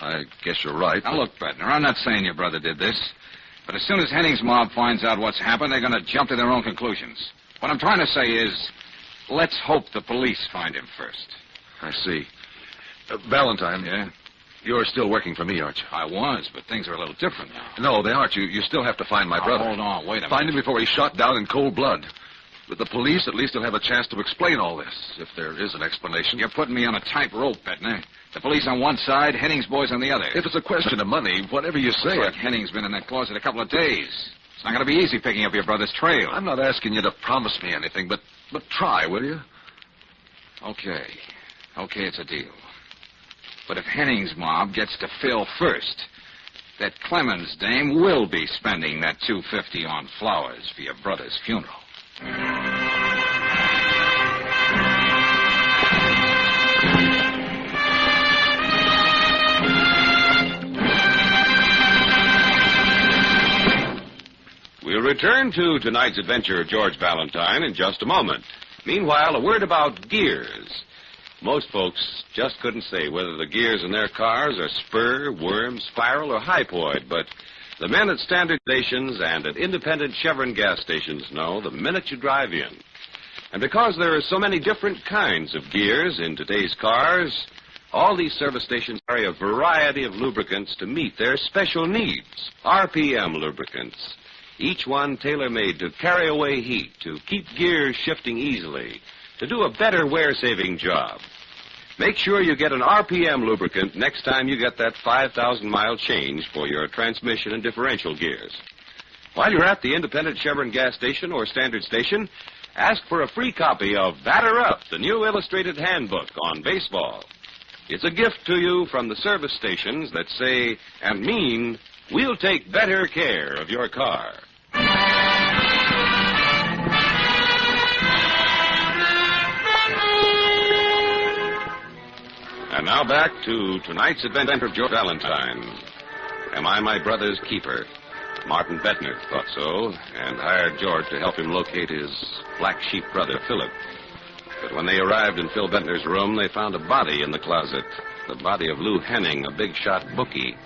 I guess you're right. Now, look, Bettner, I'm not saying your brother did this. But as soon as Henning's mob finds out what's happened, they're going to jump to their own conclusions. What I'm trying to say is, let's hope the police find him first. I see. Valentine. Yeah? You're still working for me, aren't you? I was, but things are a little different now. No, they aren't. You still have to find my brother. Hold on, wait a minute. Find him before he's shot down in cold blood. With the police, at least he'll have a chance to explain all this, if there is an explanation. You're putting me on a tight rope, Bettner. The police on one side, Henning's boys on the other. If it's a question of money, whatever you say... Looks like Henning's been in that closet a couple of days. It's not going to be easy picking up your brother's trail. I'm not asking you to promise me anything, but try, will you? Okay. Okay, it's a deal. But if Henning's mob gets to Phil first, that Clemens dame will be spending that $250 on flowers for your brother's funeral. We'll return to tonight's adventure of George Valentine in just a moment. Meanwhile, a word about gears. Most folks just couldn't say whether the gears in their cars are spur, worm, spiral, or hypoid, but the men at standard stations and at independent Chevron gas stations know the minute you drive in. And because there are so many different kinds of gears in today's cars, all these service stations carry a variety of lubricants to meet their special needs. RPM lubricants. Each one tailor-made to carry away heat, to keep gears shifting easily, to do a better wear-saving job. Make sure you get an RPM lubricant next time you get that 5,000-mile change for your transmission and differential gears. While you're at the independent Chevron gas station or standard station, ask for a free copy of Batter Up, the new illustrated handbook on baseball. It's a gift to you from the service stations that say and mean, we'll take better care of your car. And now back to tonight's adventure of George Valentine. Am I my brother's keeper? Martin Bettner thought so, and hired George to help him locate his black sheep brother, Philip. But when they arrived in Phil Bettner's room, they found a body in the closet. The body of Lou Henning, a big shot bookie.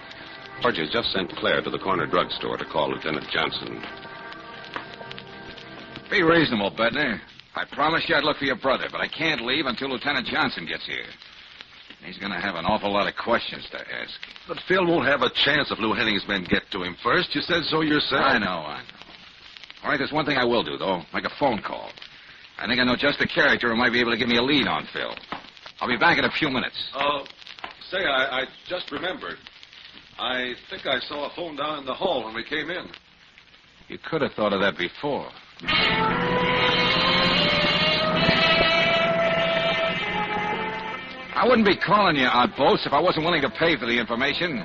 George has just sent Claire to the corner drugstore to call Lieutenant Johnson. Be reasonable, Bettner. I promised you I'd look for your brother, but I can't leave until Lieutenant Johnson gets here. He's going to have an awful lot of questions to ask. But Phil won't have a chance if Lou Henning's men get to him first. You said so yourself. I know. All right, there's one thing I will do, though. Make a phone call. I think I know just the character who might be able to give me a lead on Phil. I'll be back in a few minutes. Say, I just remembered. I think I saw a phone down in the hall when we came in. You could have thought of that before. I wouldn't be calling you outpost if I wasn't willing to pay for the information.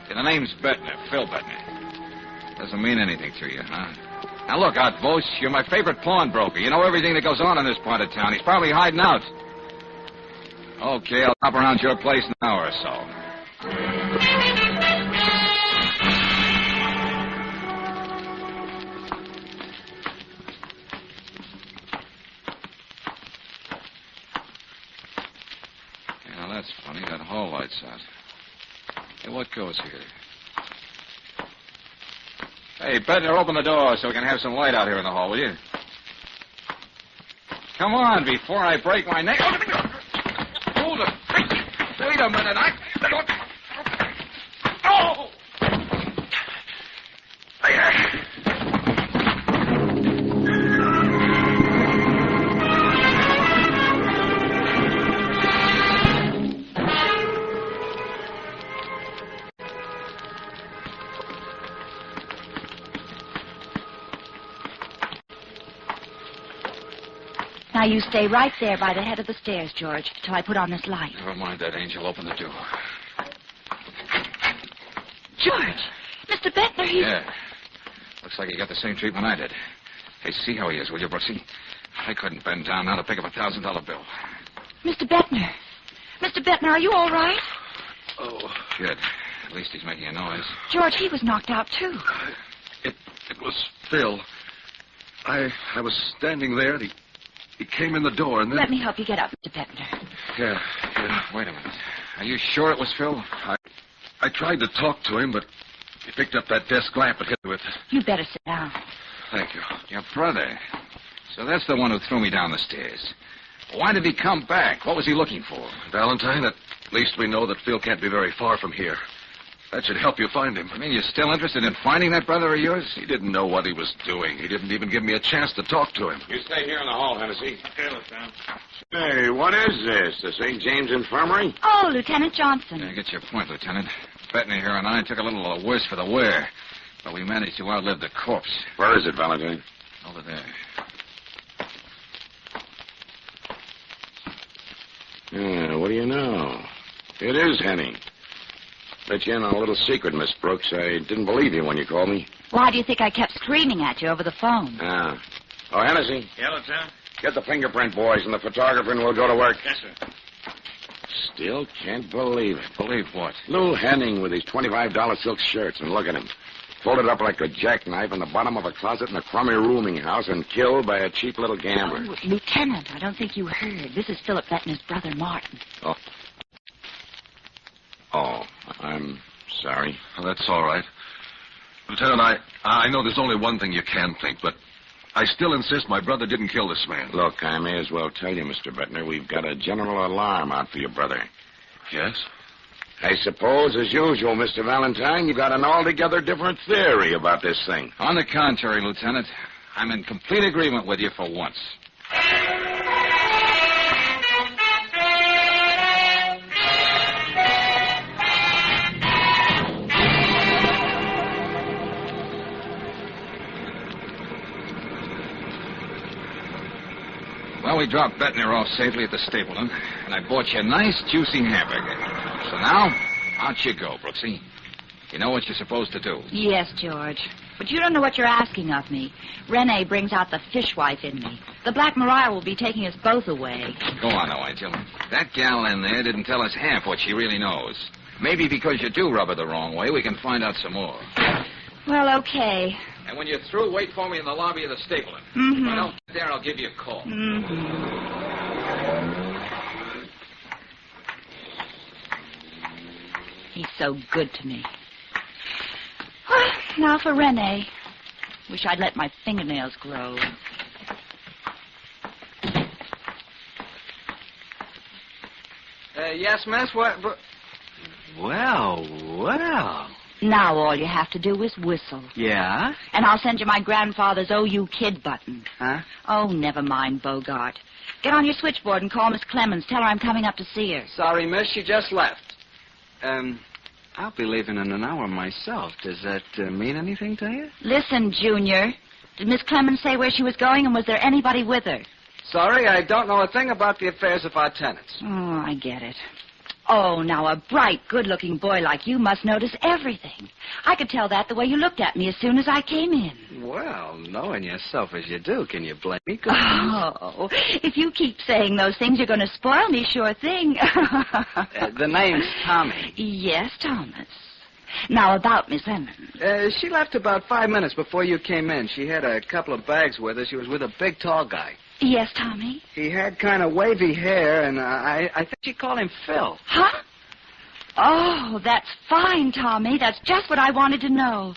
The name's Bettner, Phil Bettner. Doesn't mean anything to you, huh? Now, look, outpost, you're my favorite pawnbroker. You know everything that goes on in this part of town. He's probably hiding out. Okay, I'll hop around your place in an hour or so. Yeah, that's funny. That hall light's out. Hey, what goes here? Hey, Bettner, open the door so we can have some light out here in the hall, will you? Come on, before I break my neck. Hold it. Wait a minute. Oh! Now, you stay right there by the head of the stairs, George, till I put on this light. Never mind that, Angel. Open the door. George! Mr. Bettner, he's... Yeah. Looks like he got the same treatment I did. Hey, see how he is, will you, Brooksy? I couldn't bend down now to pick up a $1,000 bill. Mr. Bettner. Mr. Bettner, are you all right? Oh, good. At least he's making a noise. George, he was knocked out, too. It was Phil. I was standing there, and he came in the door, and then... Let me help you get up, Mr. Bettner. Yeah. Wait a minute. Are you sure it was Phil? I tried to talk to him, but he picked up that desk lamp and hit me with it. You better sit down. Thank you. Your brother. So that's the one who threw me down the stairs. Why did he come back? What was he looking for? Valentine, at least we know that Phil can't be very far from here. That should help you find him. I mean, you're still interested in finding that brother of yours? He didn't know what he was doing. He didn't even give me a chance to talk to him. You stay here in the hall, Hennessy. Okay, Lieutenant. Hey, what is this? The St. James Infirmary? Oh, Lieutenant Johnson. I get your point, Lieutenant. Bettner here and I took a little worse for the wear, but we managed to outlive the corpse. Where is it, Valentine? Over there. Yeah, what do you know? It is Henny. Let you in on a little secret, Miss Brooks. I didn't believe you when you called me. Why do you think I kept screaming at you over the phone? Ah. Oh, Hennessy. Yeah, Lieutenant? Get the fingerprint boys and the photographer and we'll go to work. Yes, sir. Still can't believe it. Believe what? Lou Henning with his $25 silk shirts, and look at him. Folded up like a jackknife in the bottom of a closet in a crummy rooming house and killed by a cheap little gambler. Oh, Lieutenant, I don't think you heard. This is Philip Bettner's brother, Martin. Oh, I'm sorry. Well, that's all right. Lieutenant, I know there's only one thing you can think, but I still insist my brother didn't kill this man. Look, I may as well tell you, Mr. Bettner, we've got a general alarm out for your brother. Yes? I suppose, as usual, Mr. Valentine, you got an altogether different theory about this thing. On the contrary, Lieutenant, I'm in complete agreement with you for once. Well, we dropped Bettner off safely at the Stapleton, and I bought you a nice, juicy hamburger. So now, out you go, Brooksy. You know what you're supposed to do. Yes, George. But you don't know what you're asking of me. Renee brings out the fishwife in me. The Black Maria will be taking us both away. Go on, now, Angel. That gal in there didn't tell us half what she really knows. Maybe because you do rub her the wrong way, we can find out some more. Well, okay. And when you're through, wait for me in the lobby of the Stapleton. Mm-hmm. If I don't get there, I'll give you a call. Mm-hmm. He's so good to me. Now for Renee. Wish I'd let my fingernails grow. Yes, miss? What? Well. Now all you have to do is whistle. Yeah? And I'll send you my grandfather's OU kid button. Huh? Oh, never mind, Bogart. Get on your switchboard and call Miss Clemens. Tell her I'm coming up to see her. Sorry, miss, she just left. I'll be leaving in an hour myself. Does that mean anything to you? Listen, Junior. Did Miss Clemens say where she was going, and was there anybody with her? Sorry, I don't know a thing about the affairs of our tenants. Oh, I get it. Oh, now a bright, good-looking boy like you must notice everything. I could tell that the way you looked at me as soon as I came in. Well, knowing yourself as you do, can you blame me? Oh, if you keep saying those things, you're going to spoil me, sure thing. The name's Tommy. Yes, Thomas. Now, about Miss Lemon. She left about 5 minutes before you came in. She had a couple of bags with her. She was with a big, tall guy. Yes, Tommy? He had kind of wavy hair, and I think she called him Phil. Huh? Oh, that's fine, Tommy. That's just what I wanted to know.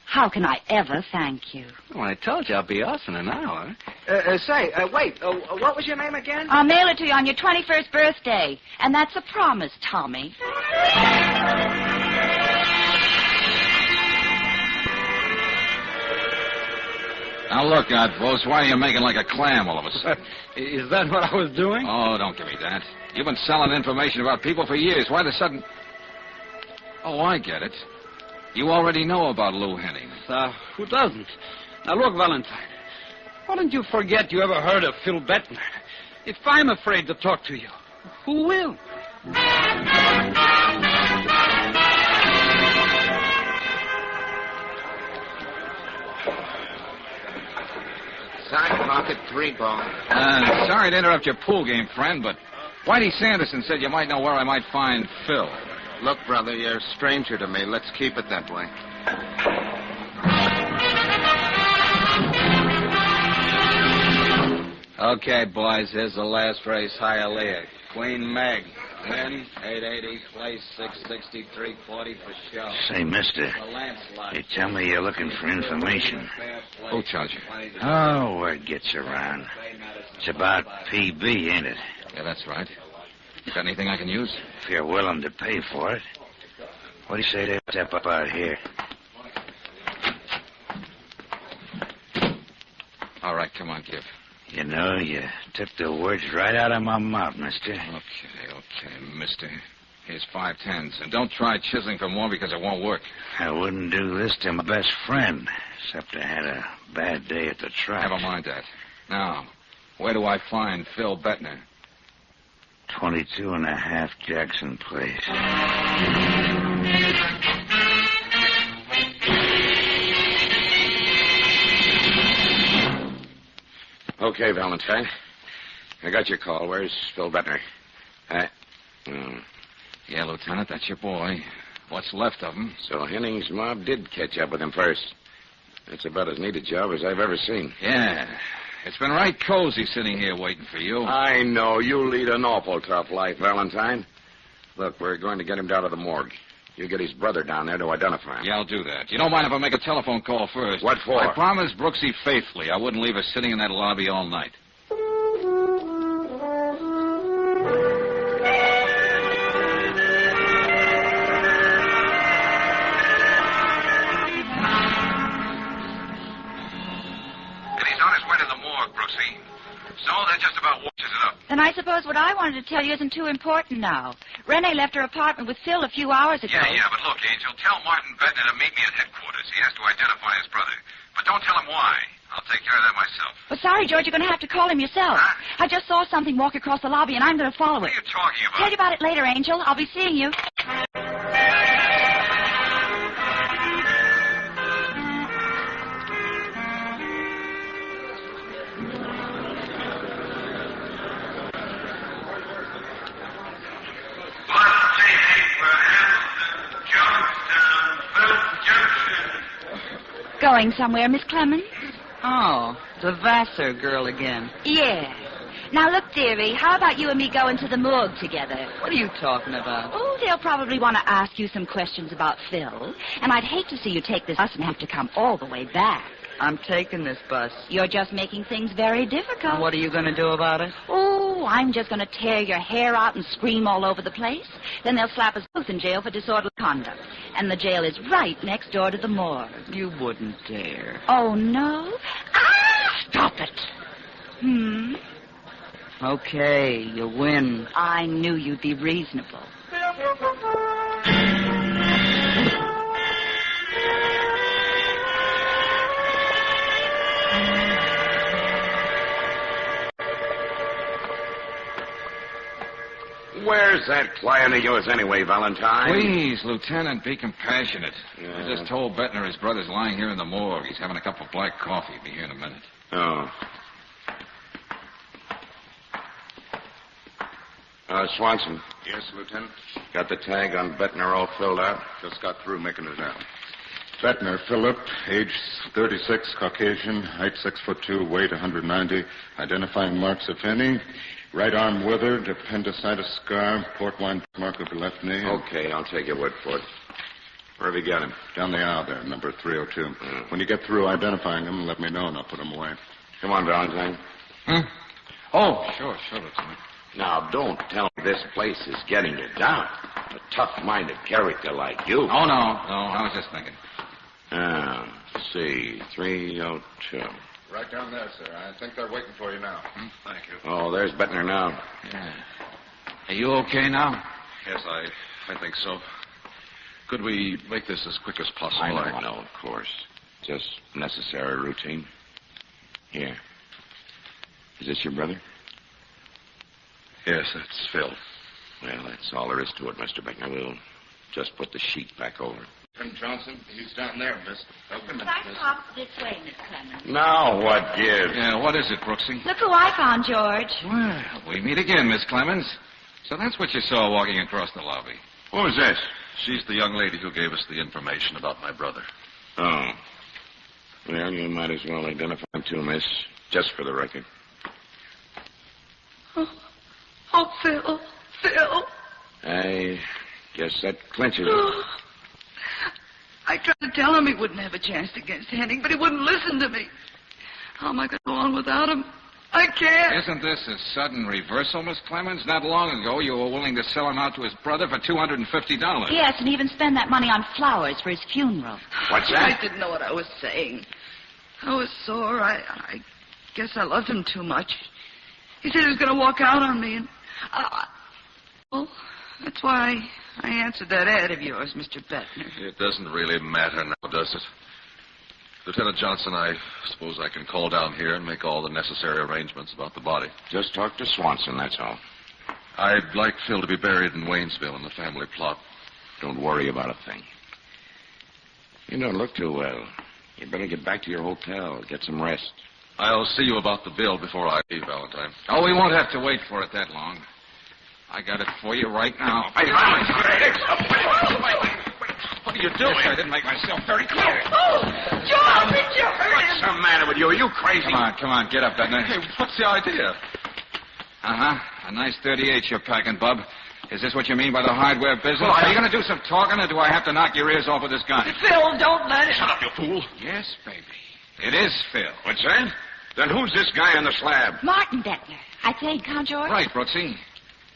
How can I ever thank you? Well, I told you I'll be off in an hour. Wait. What was your name again? I'll mail it to you on your 21st birthday. And that's a promise, Tommy. Now, look, Outpost, why are you making like a clam all of a sudden? Is that what I was doing? Oh, don't give me that. You've been selling information about people for years. Why the sudden... Oh, I get it. You already know about Lou Henning. Who doesn't? Now, look, Valentine. Why don't you forget you ever heard of Phil Bettner? If I'm afraid to talk to you, who will? Side pocket, 3-ball. Sorry to interrupt your pool game, friend, but Whitey Sanderson said you might know where I might find Phil. Look, brother, you're a stranger to me. Let's keep it that way. Okay, boys, here's the last race, Hialeah. Queen Meg. Win, 880, place 660, 340 for show. Say, mister, you tell me you're looking for information. Who tells you? Oh, word gets around. It's about PB, ain't it? Yeah, that's right. You got anything I can use? If you're willing to pay for it. What do you say to step up out here? All right, come on, Gib. You know, you took the words right out of my mouth, mister. Okay, mister. Here's 5 tens. And don't try chiseling for more because it won't work. I wouldn't do this to my best friend, except I had a bad day at the track. Never mind that. Now, where do I find Phil Bettner? 22.5 Jackson Place. Okay, Valentine. I got your call. Where's Phil Bettner? Yeah, Lieutenant, that's your boy. What's left of him. So Henning's mob did catch up with him first. That's about as neat a job as I've ever seen. Yeah. It's been right cozy sitting here waiting for you. I know. You lead an awful tough life, Valentine. Look, we're going to get him down to the morgue. You get his brother down there to identify him. Yeah, I'll do that. You don't mind if I make a telephone call first? What for? I promised Brooksy faithfully I wouldn't leave her sitting in that lobby all night. And he's on his way to the morgue, Brooksy. So that just about washes it up. Then I suppose what I wanted to tell you isn't too important now. Renee left her apartment with Phil a few hours ago. Yeah, but look, Angel, tell Martin Bettner to meet me at headquarters. He has to identify his brother. But don't tell him why. I'll take care of that myself. Well, sorry, George, you're going to have to call him yourself. Huh? I just saw something walk across the lobby, and I'm going to follow it. What are you talking about? Tell you about it later, Angel. I'll be seeing you. Going somewhere, Miss Clemens? Oh, the Vassar girl again. Yeah. Now, look, dearie, how about you and me going to the morgue together? What are you talking about? Oh, they'll probably want to ask you some questions about Phil. And I'd hate to see you take this bus and have to come all the way back. I'm taking this bus. You're just making things very difficult. And what are you going to do about it? Oh, I'm just going to tear your hair out and scream all over the place. Then they'll slap us both in jail for disorderly conduct. And the jail is right next door to the morgue. You wouldn't dare. Oh, no? Stop it. Okay, you win. I knew you'd be reasonable. where's that client of yours anyway, Valentine? Please, Lieutenant, be compassionate. Yeah. I just told Bettner his brother's lying here in the morgue. He's having a cup of black coffee. Be here in a minute. Oh. Swanson. Yes, Lieutenant? Got the tag on Bettner all filled out? Just got through making it out. Bettner, Philip, age 36, Caucasian, height 6'2", weight 190, identifying marks, if any. Right arm withered, appendicitis scar, port wine mark of the left knee. Okay, I'll take your word for it. Where have you got him? Down the aisle there, number 302. When you get through identifying him, let me know and I'll put him away. Come on, Valentine. Oh, sure, Lieutenant. Now, don't tell me this place is getting you down. A tough-minded character like you. Oh, no, I was just thinking. Let's see, 302. Right down there, sir. I think they're waiting for you now. Thank you. Oh, there's Bettner now. Yeah. Are you okay now? Yes, I think so. Could we make this as quick as possible? I know, of course. Just necessary routine. Here. Is this your brother? Yes, that's Phil. Well, that's all there is to it, Mr. Beckner. We'll just put the sheet back over. Johnson, he's down there, miss. Open it, miss. Hop this way, Miss Clemens. Now what gives? Yeah, what is it, Brooksy? Look who I found, George. Well, we meet again, Miss Clemens. So that's what you saw walking across the lobby. Who's this? She's the young lady who gave us the information about my brother. Oh. Well, you might as well identify him too, miss. Just for the record. Oh, Phil. I guess that clinches it. I tried to tell him he wouldn't have a chance against Henning, but he wouldn't listen to me. How am I going to go on without him? I can't. Isn't this a sudden reversal, Miss Clemens? Not long ago, you were willing to sell him out to his brother for $250. Yes, and even spend that money on flowers for his funeral. What's that? I didn't know what I was saying. I was sore. I guess I loved him too much. He said he was going to walk out on me, and well, that's why I answered that ad of yours, Mr. Bettner. It doesn't really matter now, does it? Lieutenant Johnson, I suppose I can call down here and make all the necessary arrangements about the body. Just talk to Swanson, that's all. I'd like Phil to be buried in Waynesville in the family plot. Don't worry about a thing. You don't look too well. You better get back to your hotel, get some rest. I'll see you about the bill before I leave, Valentine. Oh, we won't have to wait for it that long. I got it for you right now. What are you doing? I didn't make myself very clear. Oh, George, did you hurt him? What's the matter with you? Are you crazy? Come on, get up, Bettner. Hey, what's the idea? A nice 38 you're packing, bub. Is this what you mean by the hardware business? Are you going to do some talking, or do I have to knock your ears off with this gun? Phil, don't let it. Shut up, you fool. Yes, baby. It is Phil. What's that? Then who's this guy on the slab? Martin Bettner. I think, huh, George? Right, Brooksy.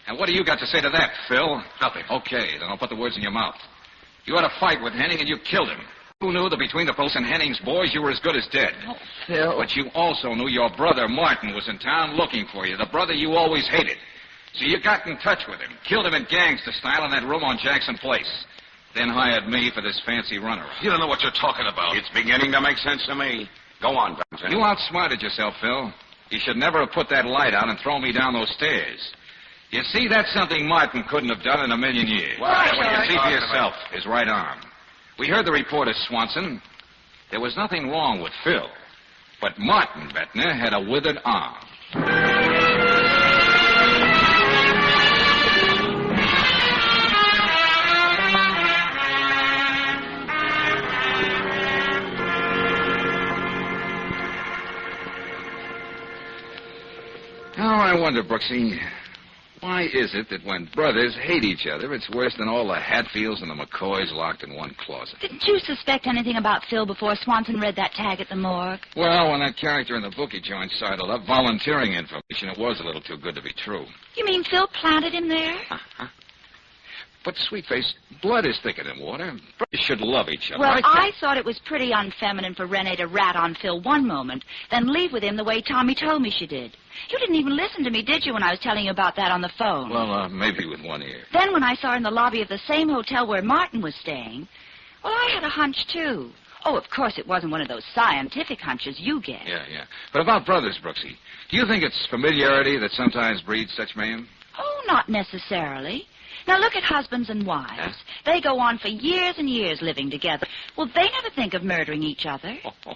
And what do you got to say to that, Phil? Nothing. Okay, then I'll put the words in your mouth. You had a fight with Henning, and you killed him. Who knew that between the post and Henning's boys, you were as good as dead? Oh, Phil. But you also knew your brother, Martin, was in town looking for you, the brother you always hated. So you got in touch with him, killed him in gangster style in that room on Jackson Place, then hired me for this fancy runaround. You don't know what you're talking about. It's beginning to make sense to me. Go on, Valentine. You outsmarted yourself, Phil. You should never have put that light out and thrown me down those stairs. You see, that's something Martin couldn't have done in a million years. Well, You can see for yourself, his right arm. We heard the report of Swanson. There was nothing wrong with Phil. But Martin Bettner had a withered arm. Now, I wonder, Brooksy, why is it that when brothers hate each other, it's worse than all the Hatfields and the McCoys locked in one closet? Didn't you suspect anything about Phil before Swanson read that tag at the morgue? Well, when that character in the book he joined sidled up, volunteering information, it was a little too good to be true. You mean Phil planted him there? But, Sweetface, blood is thicker than water. Brothers should love each other. Well, I thought it was pretty unfeminine for Renee to rat on Phil one moment, then leave with him the way Tommy told me she did. You didn't even listen to me, did you, when I was telling you about that on the phone? Well, maybe with one ear. Then when I saw her in the lobby of the same hotel where Martin was staying, well, I had a hunch, too. Oh, of course, it wasn't one of those scientific hunches you get. Yeah. But about brothers, Brooksy, do you think it's familiarity that sometimes breeds such mayhem? Oh, not necessarily. Now, look at husbands and wives. Huh? They go on for years and years living together. Well, they never think of murdering each other. Oh,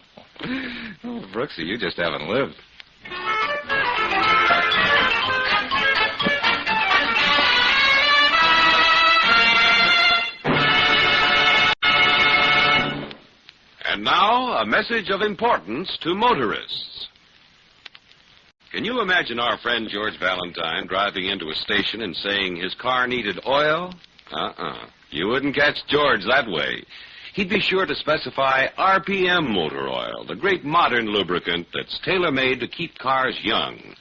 Brooksy, you just haven't lived. And now, a message of importance to motorists. Can you imagine our friend George Valentine driving into a station and saying his car needed oil? You wouldn't catch George that way. He'd be sure to specify RPM motor oil, the great modern lubricant that's tailor-made to keep cars young.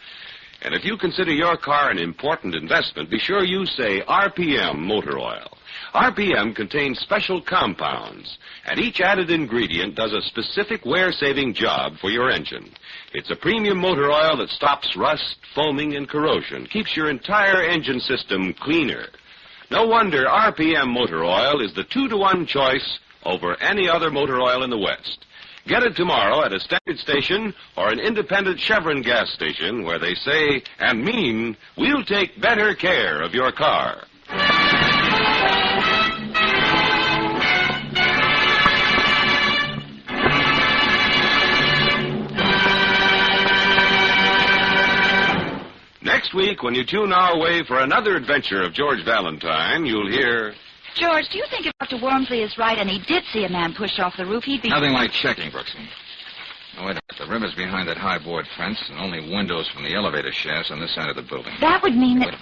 And if you consider your car an important investment, be sure you say RPM motor oil. RPM contains special compounds, and each added ingredient does a specific wear-saving job for your engine. It's a premium motor oil that stops rust, foaming, and corrosion, keeps your entire engine system cleaner. No wonder RPM motor oil is the 2-to-1 choice over any other motor oil in the West. Get it tomorrow at a Standard station or an independent Chevron gas station where they say and mean, we'll take better care of your car. Next week, when you tune our way for another adventure of George Valentine, you'll hear... George, do you think if Dr. Wormsley is right and he did see a man push off the roof, he'd be... Nothing like checking, Brooksy. Now, wait a minute. The river's behind that high board fence and only windows from the elevator shafts on this side of the building. That would mean that...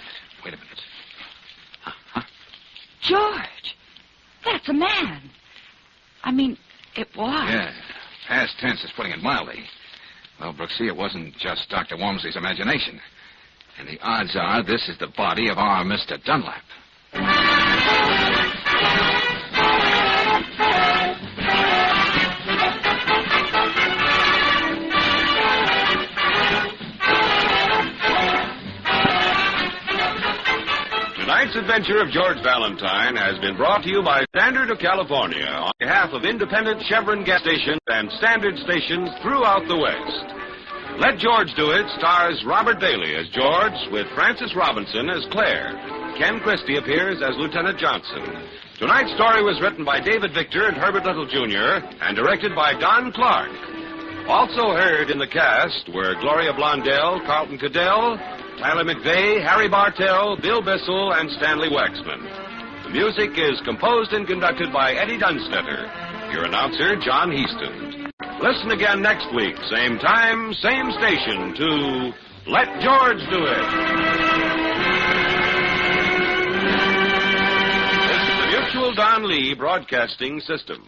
Wait a minute. Huh? George, that's a man. I mean, it was. Yeah. Past tense is putting it mildly. Well, Brooksy, it wasn't just Dr. Wormsley's imagination. And the odds are this is the body of our Mr. Dunlap. Tonight's adventure of George Valentine has been brought to you by Standard of California on behalf of independent Chevron gas stations and Standard stations throughout the West. Let George Do It stars Robert Bailey as George with Frances Robinson as Claire. Ken Christie appears as Lieutenant Johnson. Tonight's story was written by David Victor and Herbert Little, Jr. and directed by Don Clark. Also heard in the cast were Gloria Blondell, Carlton Cadell, Tyler McVeigh, Harry Bartell, Bill Bissell, and Stanley Waxman. The music is composed and conducted by Eddie Dunstetter. Your announcer, John Heaston. Listen again next week, same time, same station, to Let George Do It. This is the Mutual Don Lee Broadcasting System.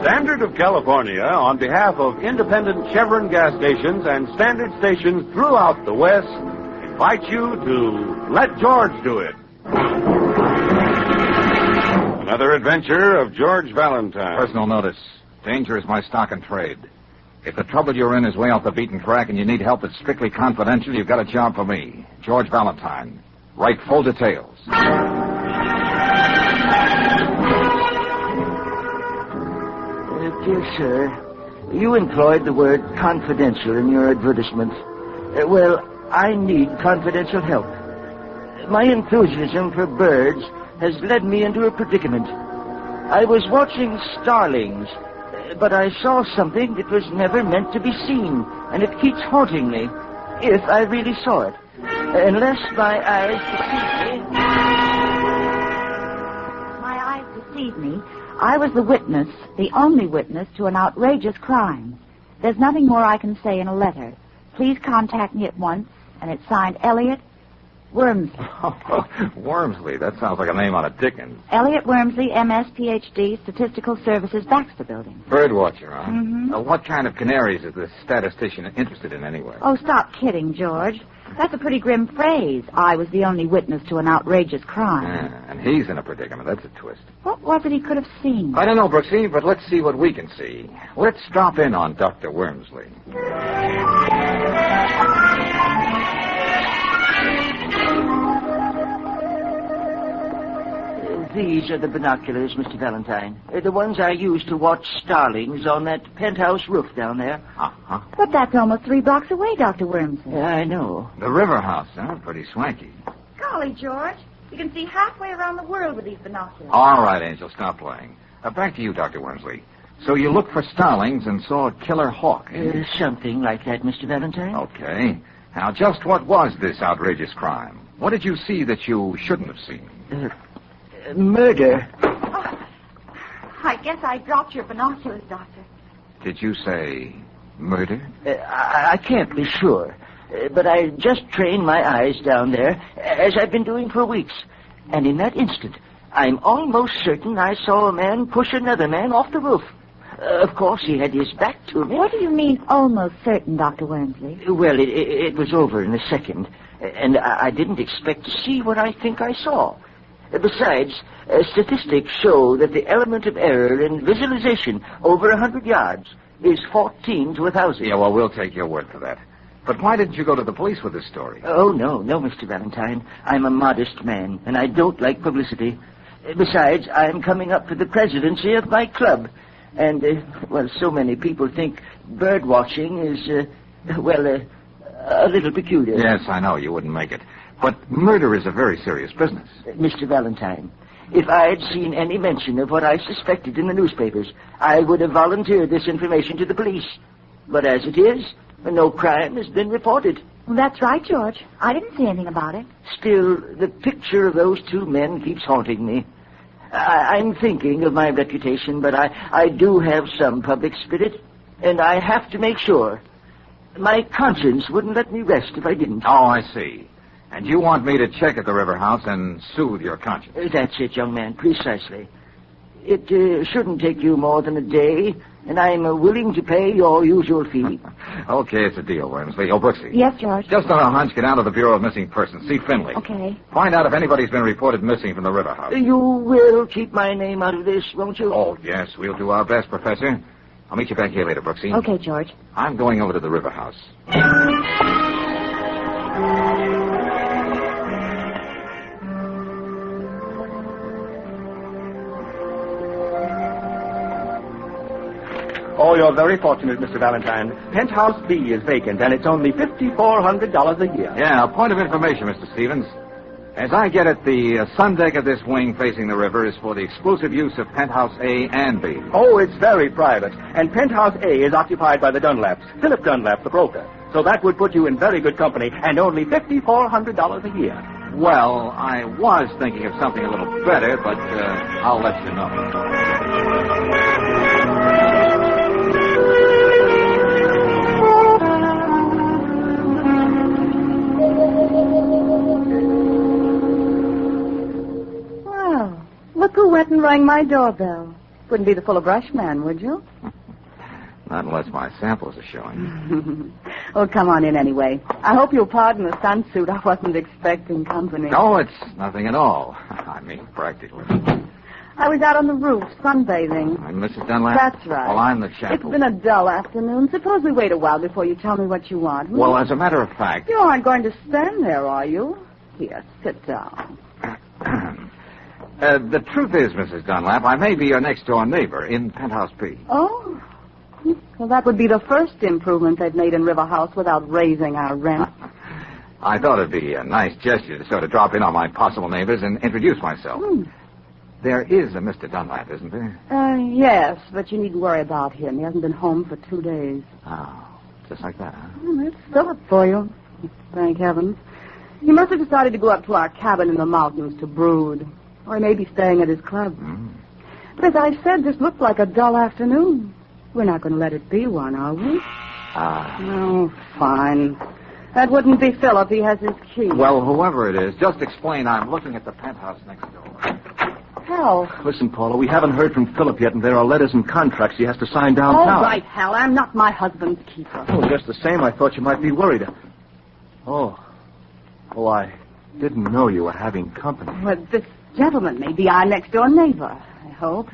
Standard of California, on behalf of independent Chevron gas stations and Standard stations throughout the West, invite you to Let George Do It. Another adventure of George Valentine. Personal notice. Danger is my stock and trade. If the trouble you're in is way off the beaten track and you need help that's strictly confidential, you've got a job for me. George Valentine. Write full details. Dear sir, you employed the word confidential in your advertisement. Well, I need confidential help. My enthusiasm for birds has led me into a predicament. I was watching starlings, but I saw something that was never meant to be seen, and it keeps haunting me, if I really saw it. Unless my eyes deceive me. My eyes deceive me. I was the witness, the only witness, to an outrageous crime. There's nothing more I can say in a letter. Please contact me at once, and it's signed Elliot Wormsley. Wormsley? That sounds like a name out of Dickens. Elliot Wormsley, MS, PhD, Statistical Services, Baxter Building. Birdwatcher, huh? Mm-hmm. What kind of canaries is this statistician interested in anyway? Oh, stop kidding, George. That's a pretty grim phrase. I was the only witness to an outrageous crime. Yeah, and he's in a predicament. That's a twist. What was it he could have seen? I don't know, Brooksy, but let's see what we can see. Let's drop in on Dr. Wormsley. These are the binoculars, Mr. Valentine. The ones I use to watch starlings on that penthouse roof down there. Uh-huh. But that's almost 3 blocks away, Dr. Wormsley. I know. The river house, huh? Pretty swanky. Golly, George. You can see halfway around the world with these binoculars. All right, Angel, stop playing. Back to you, Dr. Wormsley. So you looked for starlings and saw a killer hawk, eh? Something like that, Mr. Valentine. Okay. Now, just what was this outrageous crime? What did you see that you shouldn't have seen? Murder. Oh, I guess I dropped your binoculars, Doctor. Did you say murder? I can't be sure. But I just trained my eyes down there, as I've been doing for weeks. And in that instant, I'm almost certain I saw a man push another man off the roof. Of course, he had his back to me. What do you mean, almost certain, Dr. Wormsley? Well, it was over in a second, and I didn't expect to see what I think I saw. Besides, statistics show that the element of error in visualization over 100 yards is 14 to 1,000. Yeah, well, we'll take your word for that. But why didn't you go to the police with this story? Oh, no, Mr. Valentine. I'm a modest man, and I don't like publicity. Besides, I'm coming up for the presidency of my club. And, well, so many people think bird watching is, a little peculiar. Yes, I know. You wouldn't make it. But murder is a very serious business. Mr. Valentine, if I had seen any mention of what I suspected in the newspapers, I would have volunteered this information to the police. But as it is, no crime has been reported. Well, that's right, George. I didn't see anything about it. Still, the picture of those 2 men keeps haunting me. I'm thinking of my reputation, but I do have some public spirit, and I have to make sure. My conscience wouldn't let me rest if I didn't. Oh, I see. And you want me to check at the river house and soothe your conscience? That's it, young man, precisely. It shouldn't take you more than a day, and I'm willing to pay your usual fee. Okay, it's a deal, Wormsley. Oh, Brooksy. Yes, George? Just on a hunch, get down to the Bureau of Missing Persons. See Finley. Okay. Find out if anybody's been reported missing from the river house. You will keep my name out of this, won't you? Oh, yes, we'll do our best, Professor. I'll meet you back here later, Brooksy. Okay, George. I'm going over to the river house. Oh, you're very fortunate, Mr. Valentine. Penthouse B is vacant, and it's only $5,400 a year. Yeah, a point of information, Mr. Stevens. As I get it, the sun deck of this wing facing the river is for the exclusive use of Penthouse A and B. Oh, it's very private. And Penthouse A is occupied by the Dunlaps, Philip Dunlap, the broker. So that would put you in very good company, and only $5,400 a year. Well, I was thinking of something a little better, but I'll let you know. Well, look who went and rang my doorbell. Wouldn't be the full of brush man, would you? Not unless my samples are showing. Oh, come on in anyway. I hope you'll pardon the sunsuit. I wasn't expecting company. No, it's nothing at all. I mean, practically. I was out on the roof sunbathing. I'm Mrs. Dunlap? That's right. Well, I'm the chap. It's been a dull afternoon. Suppose we wait a while before you tell me what you want. Well, as a matter of fact... You aren't going to stand there, are you? Here, sit down. The truth is, Mrs. Dunlap, I may be your next-door neighbor in Penthouse B. Oh? Well, that would be the first improvement they've made in River House without raising our rent. I thought it'd be a nice gesture to sort of drop in on my possible neighbors and introduce myself. There is a Mr. Dunlap, isn't there? Yes, but you needn't worry about him. He hasn't been home for 2 days. Oh, just like that, huh? That's Philip for you. Thank heavens. He must have decided to go up to our cabin in the mountains to brood. Or he may be staying at his club. But as I said, this looked like a dull afternoon. We're not going to let it be one, are we? Oh, fine. That wouldn't be Philip. He has his key. Well, whoever it is, just explain I'm looking at the penthouse next door. Hal. Listen, Paula, we haven't heard from Philip yet, and there are letters and contracts he has to sign downtown. All right, Hal. I'm not my husband's keeper. Oh, just the same, I thought you might be worried. Oh, I didn't know you were having company. Well, this gentleman may be our next-door neighbor, I hope.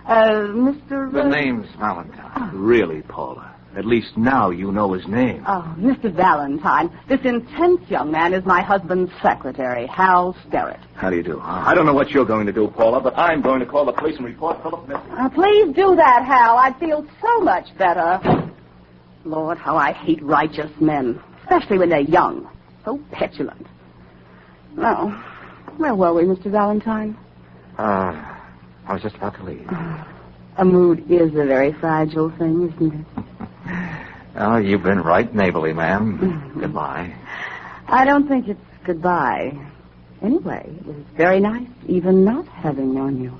Mr. The name's Valentine. Really, Paula? At least now you know his name. Oh, Mr. Valentine, this intense young man is my husband's secretary, Hal Sterrett. How do you do? I don't know what you're going to do, Paula, but I'm going to call the police and report Philip missing. Please do that, Hal. I'd feel so much better. Lord, how I hate righteous men, especially when they're young. So petulant. Now, where were we, Mr. Valentine? I was just about to leave. A mood is a very fragile thing, isn't it? Oh, you've been right neighborly, ma'am. Goodbye. I don't think it's goodbye. Anyway, it was very nice, even not having known you.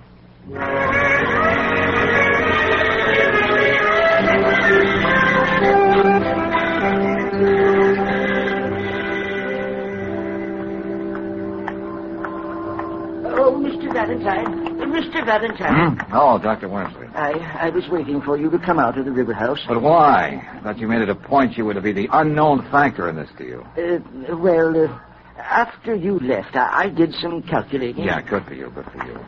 Oh, Mr. Valentine. Mr. Valentine. Oh, Dr. Wormsley. I was waiting for you to come out of the river house. But why? I thought you made it a point you were to be the unknown factor in this deal. After you left, I did some calculating. Yeah, good for you, good for you.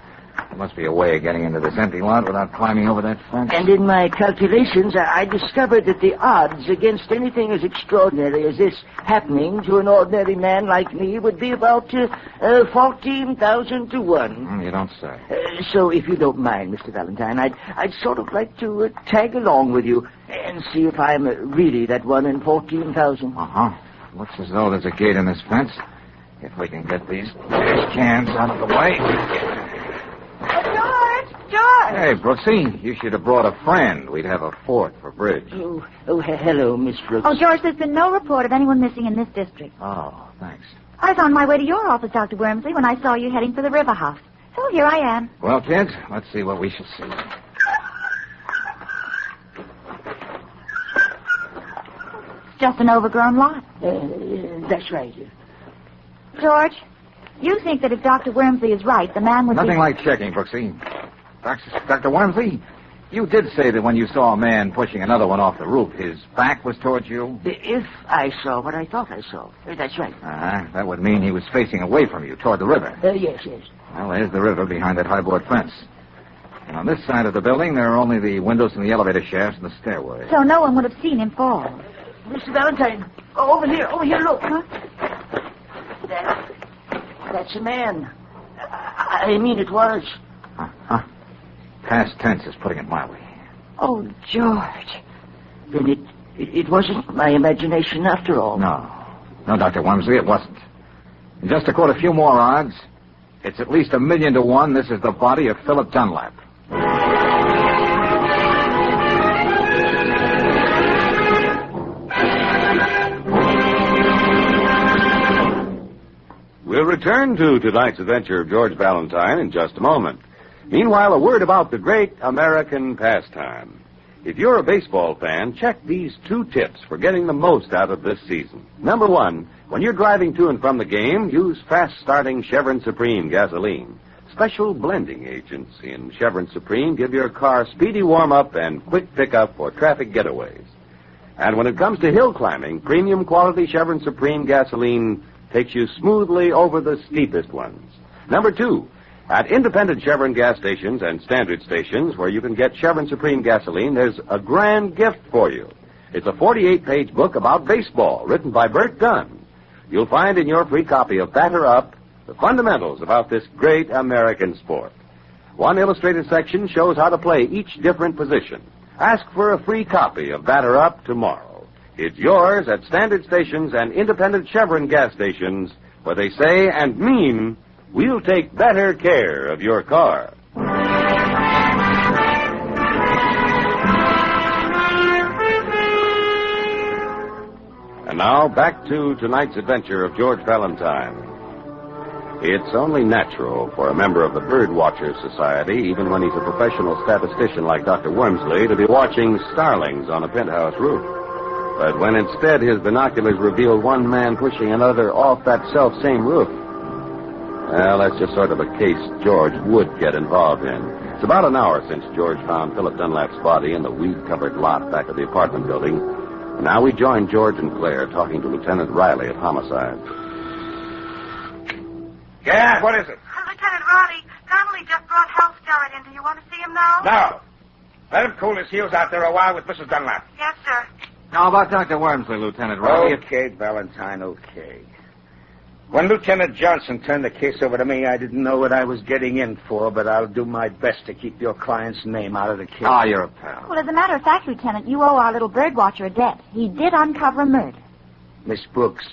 There must be a way of getting into this empty lot without climbing over that fence. And in my calculations, I discovered that the odds against anything as extraordinary as this happening to an ordinary man like me would be about 14,000 to 1. You don't say. So if you don't mind, Mr. Valentine, I'd sort of like to tag along with you and see if I'm really that 1 in 14,000. Uh-huh. Looks as though there's a gate in this fence. If we can get these cans out of the way. George! Hey, Brooksy, you should have brought a friend. We'd have a fort for bridge. Oh, hello, Miss Brooks. Oh, George, there's been no report of anyone missing in this district. Oh, thanks. I was on my way to your office, Dr. Wormsley, when I saw you heading for the river house. So here I am. Well, kids, let's see what we shall see. It's just an overgrown lot. That's right. George, you think that if Dr. Wormsley is right, the man would Nothing like checking, Brooksy. Dr. Wormsley, you did say that when you saw a man pushing another one off the roof, his back was towards you? If I saw what I thought I saw. That's right. That would mean he was facing away from you, toward the river. Yes. Well, there's the river behind that high board fence. And on this side of the building, there are only the windows and the elevator shafts and the stairway. So no one would have seen him fall. Mr. Valentine, over here, look. Huh? That's a man. I mean, it was. Huh? Past tense is putting it mildly. Oh, George. Then it wasn't my imagination after all. No, Dr. Wormsley, it wasn't. And just to quote a few more odds, it's at least 1,000,000 to 1 this is the body of Philip Dunlap. We'll return to tonight's adventure of George Valentine in just a moment. Meanwhile, a word about the great American pastime. If you're a baseball fan, check these 2 tips for getting the most out of this season. Number 1, when you're driving to and from the game, use fast-starting Chevron Supreme gasoline. Special blending agents in Chevron Supreme give your car speedy warm-up and quick pickup for traffic getaways. And when it comes to hill climbing, premium quality Chevron Supreme gasoline takes you smoothly over the steepest ones. Number 2, at independent Chevron gas stations and standard stations where you can get Chevron Supreme gasoline, there's a grand gift for you. It's a 48-page book about baseball written by Bert Gunn. You'll find in your free copy of Batter Up the fundamentals about this great American sport. One illustrated section shows how to play each different position. Ask for a free copy of Batter Up tomorrow. It's yours at standard stations and independent Chevron gas stations where they say and mean, we'll take better care of your car. And now, back to tonight's adventure of George Valentine. It's only natural for a member of the Bird Watchers Society, even when he's a professional statistician like Dr. Wormsley, to be watching starlings on a penthouse roof. But when instead his binoculars revealed one man pushing another off that self-same roof, well, that's just sort of a case George would get involved in. It's about an hour since George found Philip Dunlap's body in the weed-covered lot back of the apartment building. And now we join George and Claire talking to Lieutenant Riley at Homicide. Yeah, what is it? Lieutenant Roddy, Donnelly just brought Hal Sterrett in. Do you want to see him now? No. Let him cool his heels out there a while with Mrs. Dunlap. Yes, sir. How about Dr. Wormsley, Lieutenant Riley? Okay, Valentine, okay. When Lieutenant Johnson turned the case over to me, I didn't know what I was getting in for, but I'll do my best to keep your client's name out of the case. Ah, you're a pal. Well, as a matter of fact, Lieutenant, you owe our little bird watcher a debt. He did uncover a murder. Miss Brooks,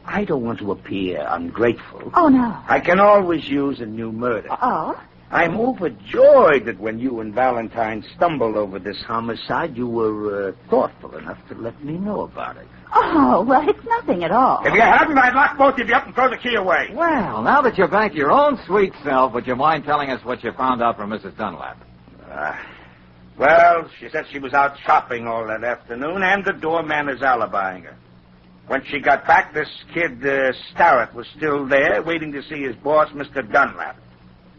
I don't want to appear ungrateful. Oh, no. I can always use a new murder. Oh? I'm overjoyed that when you and Valentine stumbled over this homicide, you were thoughtful enough to let me know about it. Oh, well, it's nothing at all. If you hadn't, I'd lock both of you up and throw the key away. Well, now that you're back to your own sweet self, would you mind telling us what you found out from Mrs. Dunlap? Well, she said she was out shopping all that afternoon, and the doorman is alibying her. When she got back, this kid, Starrett, was still there, waiting to see his boss, Mr. Dunlap.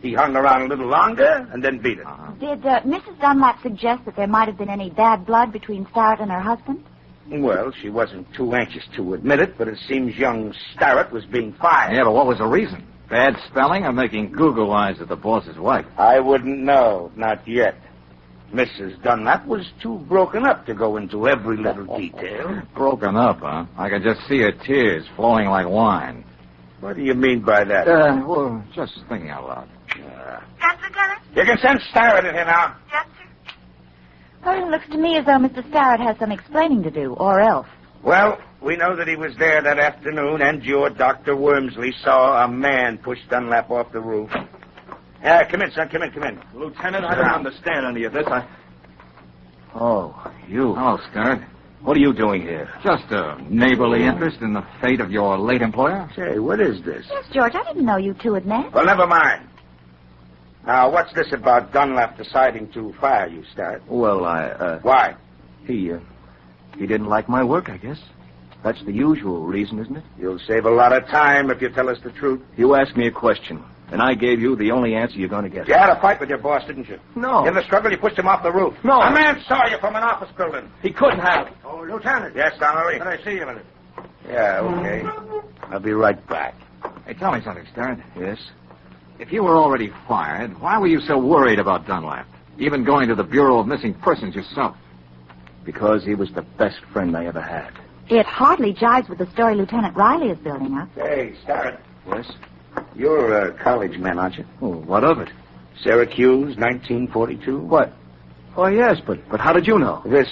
He hung around a little longer and then beat it. Did Mrs. Dunlap suggest that there might have been any bad blood between Starrett and her husband? Well, she wasn't too anxious to admit it, but it seems young Starrett was being fired. Yeah, but what was the reason? Bad spelling or making Google eyes at the boss's wife? I wouldn't know, not yet. Mrs. Dunlap was too broken up to go into every little detail. Broken up, huh? I could just see her tears flowing like wine. What do you mean by that? Well, just thinking out loud. Yes, Lieutenant? You can send Starrett in here now. Yes, sir. Well, it looks to me as though Mr. Starrett has some explaining to do, or else. Well, we know that he was there that afternoon, and your Dr. Wormsley saw a man push Dunlap off the roof. Come in, son. Come in. Lieutenant, I don't understand any of this. Oh, you. Hello, Starrett. What are you doing here? Just a neighborly interest in the fate of your late employer. Say, what is this? Yes, George, I didn't know you two had met. Well, never mind. Now, what's this about Dunlap deciding to fire you, Starrett? Well, Why? He didn't like my work, I guess. That's the usual reason, isn't it? You'll save a lot of time if you tell us the truth. You asked me a question, and I gave you the only answer you're going to get. You had a fight with your boss, didn't you? No. In the struggle, you pushed him off the roof. No. A man saw you from an office building. He couldn't have. Oh, Lieutenant. Yes, Donnelly. Can I see you a minute? Yeah, okay. I'll be right back. Hey, tell me something, Starrett. Yes? If you were already fired, why were you so worried about Dunlap? Even going to the Bureau of Missing Persons yourself? Because he was the best friend I ever had. It hardly jives with the story Lieutenant Riley is building up. Hey, Starrett. Yes? You're a college man, aren't you? Oh, what of it? Syracuse, 1942? What? Oh, yes, but how did you know? This,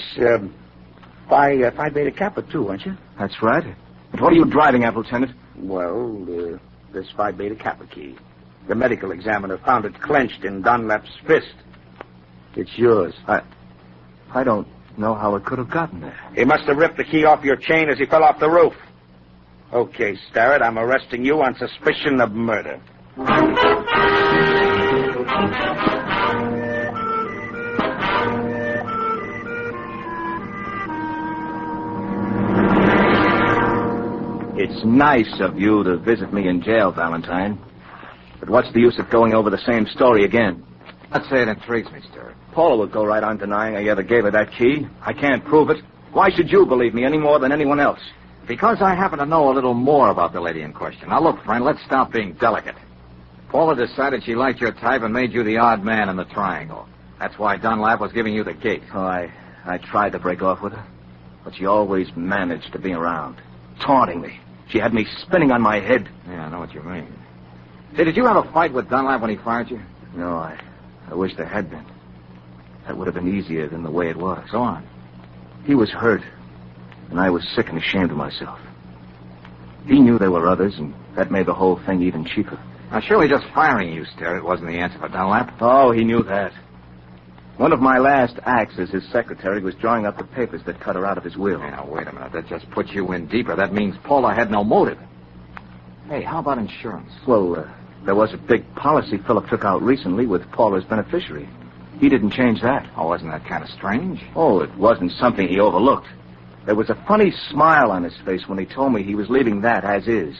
Phi Beta Kappa, too, aren't you? That's right. But what are you driving at, Lieutenant? Well, this Phi Beta Kappa key. The medical examiner found it clenched in Dunlap's fist. It's yours. I don't know how it could have gotten there. He must have ripped the key off your chain as he fell off the roof. Okay, Starrett, I'm arresting you on suspicion of murder. It's nice of you to visit me in jail, Valentine. But what's the use of going over the same story again? I'd say it intrigues me, Starrett. Paula would go right on denying I ever gave her that key. I can't prove it. Why should you believe me any more than anyone else? Because I happen to know a little more about the lady in question. Now, look, friend, let's stop being delicate. Paula decided she liked your type and made you the odd man in the triangle. That's why Dunlap was giving you the gate. Oh, I tried to break off with her, but she always managed to be around, taunting me. She had me spinning on my head. Yeah, I know what you mean. Say, did you have a fight with Dunlap when he fired you? No, I wish there had been. That would have been easier than the way it was. Go on. He was hurt, and I was sick and ashamed of myself. He knew there were others, and that made the whole thing even cheaper. Now, surely just firing you, Starrett, wasn't the answer for Dunlap. Oh, he knew that. One of my last acts as his secretary was drawing up the papers that cut her out of his will. Hey, now, wait a minute. That just puts you in deeper. That means Paula had no motive. Hey, how about insurance? Well, there was a big policy Philip took out recently with Paula's beneficiary. He didn't change that. Oh, wasn't that kind of strange? Oh, it wasn't something he overlooked. There was a funny smile on his face when he told me he was leaving that as is.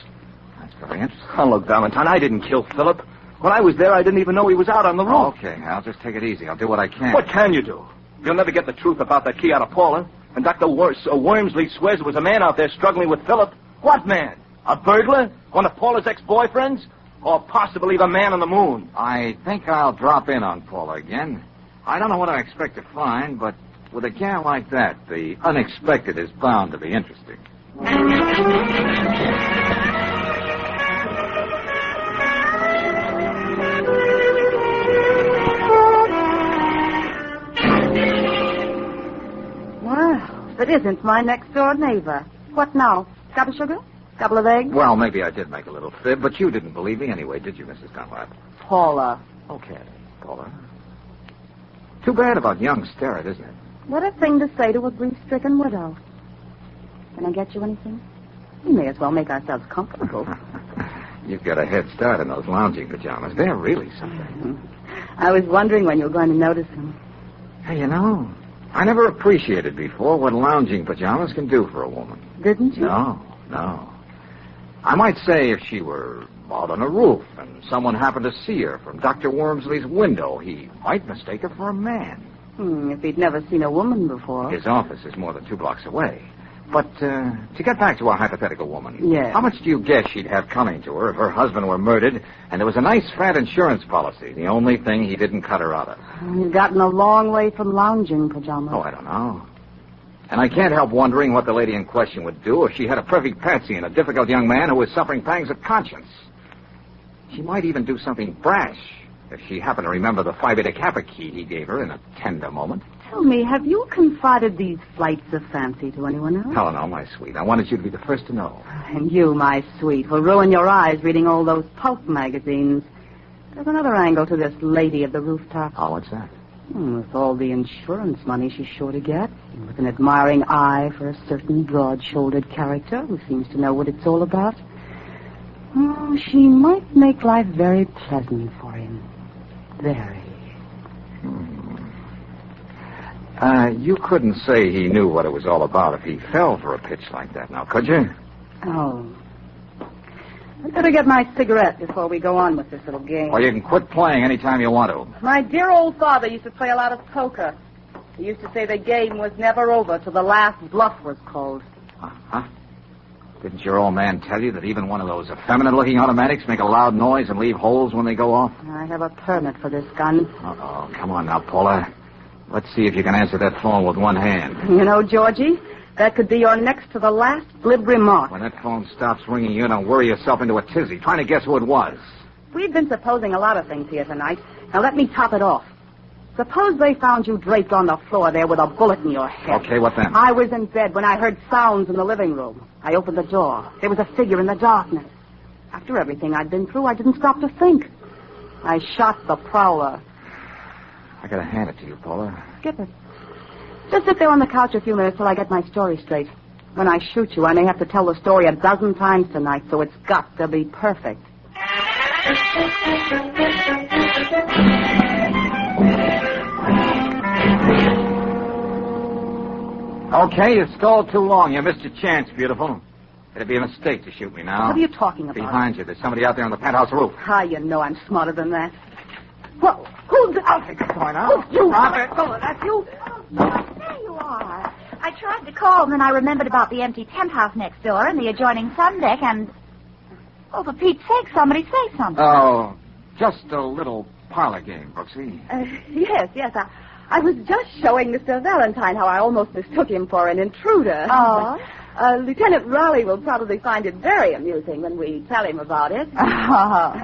That's very interesting. Oh, look, Valentine, I didn't kill Philip. When I was there, I didn't even know he was out on the roof. Oh, okay, I'll just take it easy. I'll do what I can. What can you do? You'll never get the truth about that key out of Paula. And Dr. Wormsley swears there was a man out there struggling with Philip. What man? A burglar? One of Paula's ex-boyfriends? Or possibly the man on the moon? I think I'll drop in on Paula again. I don't know what I expect to find, but with a gal like that, the unexpected is bound to be interesting. Well, if it isn't my next-door neighbor. What now? Cup of sugar? Couple of eggs? Well, maybe I did make a little fib, but you didn't believe me anyway, did you, Mrs. Dunlap? Paula. Okay, Paula. Too bad about young Sterrett, isn't it? What a thing to say to a grief-stricken widow. Can I get you anything? We may as well make ourselves comfortable. You've got a head start in those lounging pajamas. They're really something. I was wondering when you were going to notice them. Hey, you know, I never appreciated before what lounging pajamas can do for a woman. Didn't you? No. I might say if she were out on a roof and someone happened to see her from Dr. Wormsley's window, he might mistake her for a man. If he'd never seen a woman before. His office is more than 2 blocks away. But to get back to our hypothetical woman, yes. How much do you guess she'd have coming to her if her husband were murdered and there was a nice fat insurance policy, the only thing he didn't cut her out of? You've gotten a long way from lounging pajamas. Oh, I don't know. And I can't help wondering what the lady in question would do if she had a perfect patsy and a difficult young man who was suffering pangs of conscience. She might even do something brash if she happened to remember the Phi Beta Kappa key he gave her in a tender moment. Tell me, have you confided these flights of fancy to anyone else? Oh, no, my sweet. I wanted you to be the first to know. And you, my sweet, will ruin your eyes reading all those pulp magazines. There's another angle to this lady of the rooftop. Oh, what's that? With all the insurance money she's sure to get, with an admiring eye for a certain broad-shouldered character who seems to know what it's all about, she might make life very pleasant for him. Very. You couldn't say he knew what it was all about if he fell for a pitch like that, now, could you? Oh. I'd better get my cigarette before we go on with this little game. Or you can quit playing any time you want to. My dear old father used to play a lot of poker. He used to say the game was never over till the last bluff was called. Huh? Didn't your old man tell you that even one of those effeminate-looking automatics make a loud noise and leave holes when they go off? I have a permit for this gun. Uh-oh. Come on now, Paula. Let's see if you can answer that phone with one hand. You know, Georgie, that could be your next to the last glib remark. When that phone stops ringing, you don't worry yourself into a tizzy trying to guess who it was. We've been supposing a lot of things here tonight. Now let me top it off. Suppose they found you draped on the floor there with a bullet in your head. Okay, what then? I was in bed when I heard sounds in the living room. I opened the door. There was a figure in the darkness. After everything I'd been through, I didn't stop to think. I shot the prowler. I gotta hand it to you, Paula. Skip it. Just sit there on the couch a few minutes till I get my story straight. When I shoot you, I may have to tell the story 12 times tonight, so it's got to be perfect. Okay, you stalled too long. You missed your chance, beautiful. It'd be a mistake to shoot me now. What are you talking about? Behind you. There's somebody out there on the penthouse roof. You know I'm smarter than that. Well, who's... I'll take the point out. You, Drop it. That's you. There you are. I tried to call, and then I remembered about the empty penthouse next door and the adjoining sun deck, and... Oh, for Pete's sake, somebody say something. Oh, just a little parlor game, Brooksy. Yes. I was just showing Mr. Valentine how I almost mistook him for an intruder. Oh? Lieutenant Raleigh will probably find it very amusing when we tell him about it. Oh,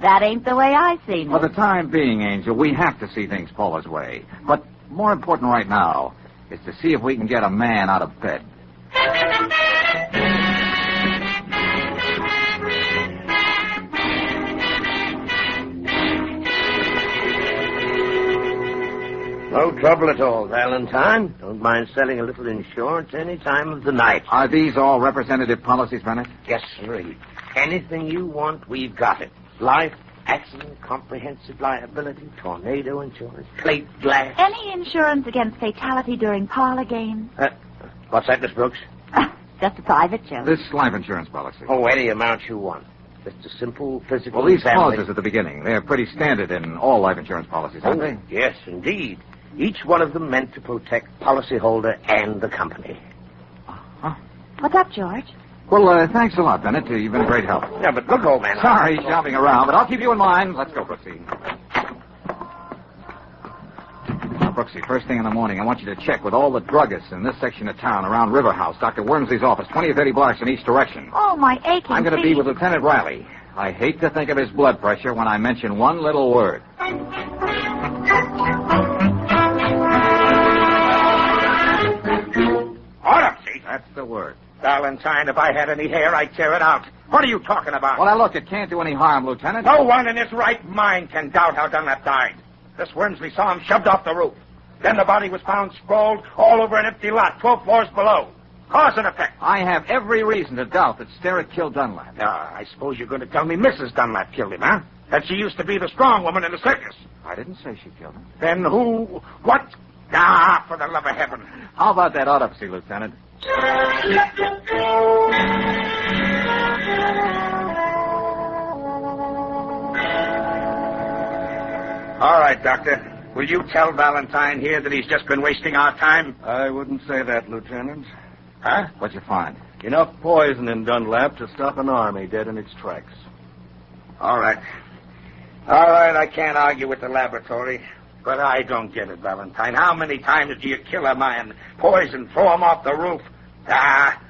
that ain't the way I see it. For the time being, Angel, we have to see things Paula's way. But more important right now is to see if we can get a man out of bed. No trouble at all, Valentine. Don't mind selling a little insurance any time of the night. Are these all representative policies, Bennett? Yes, sir. Anything you want, we've got it. Life, accident, comprehensive liability, tornado insurance, plate glass. Any insurance against fatality during parlor games? What's that, Miss Brooks? Just a private joke. This life insurance policy. Oh, any amount you want. Just a simple physical Well, these examination. clauses at the beginning, they're pretty standard in all life insurance policies, aren't they? Yes, indeed. Each one of them meant to protect policyholder and the company. What's up, George? Well, thanks a lot, Bennett. You've been a great help. Yeah, but look, old man. Sorry, shopping around, but I'll keep you in mind. Let's go, Brooksy. Brooksy, first thing in the morning, I want you to check with all the druggists in this section of town around River House, Dr. Wormsley's office, 20 or 30 blocks in each direction. Oh, my aching I'm going to be feet. with Lieutenant Riley. I hate to think of his blood pressure when I mention one little word. Autopsy? That's the word. Valentine, if I had any hair, I'd tear it out. What are you talking about? Well, now, look, it can't do any harm, Lieutenant. No one in his right mind can doubt how Dunlap died. This Wormsley saw him shoved off the roof. Then the body was found sprawled all over an empty lot, 12 floors below. Cause and effect. I have every reason to doubt that Sterrett killed Dunlap. I suppose you're going to tell me Mrs. Dunlap killed him, huh? That she used to be the strong woman in the circus. I didn't say she killed him. Then who? What? Ah, for the love of heaven. How about that autopsy, Lieutenant? All right, Doctor. Will you tell Valentine here that he's just been wasting our time? I wouldn't say that, Lieutenant. Huh? What'd you find? Enough poison in Dunlap to stop an army dead in its tracks. All right. All right, I can't argue with the laboratory. But I don't get it, Valentine. How many times do you kill a man, poison, throw him off the roof? Ah,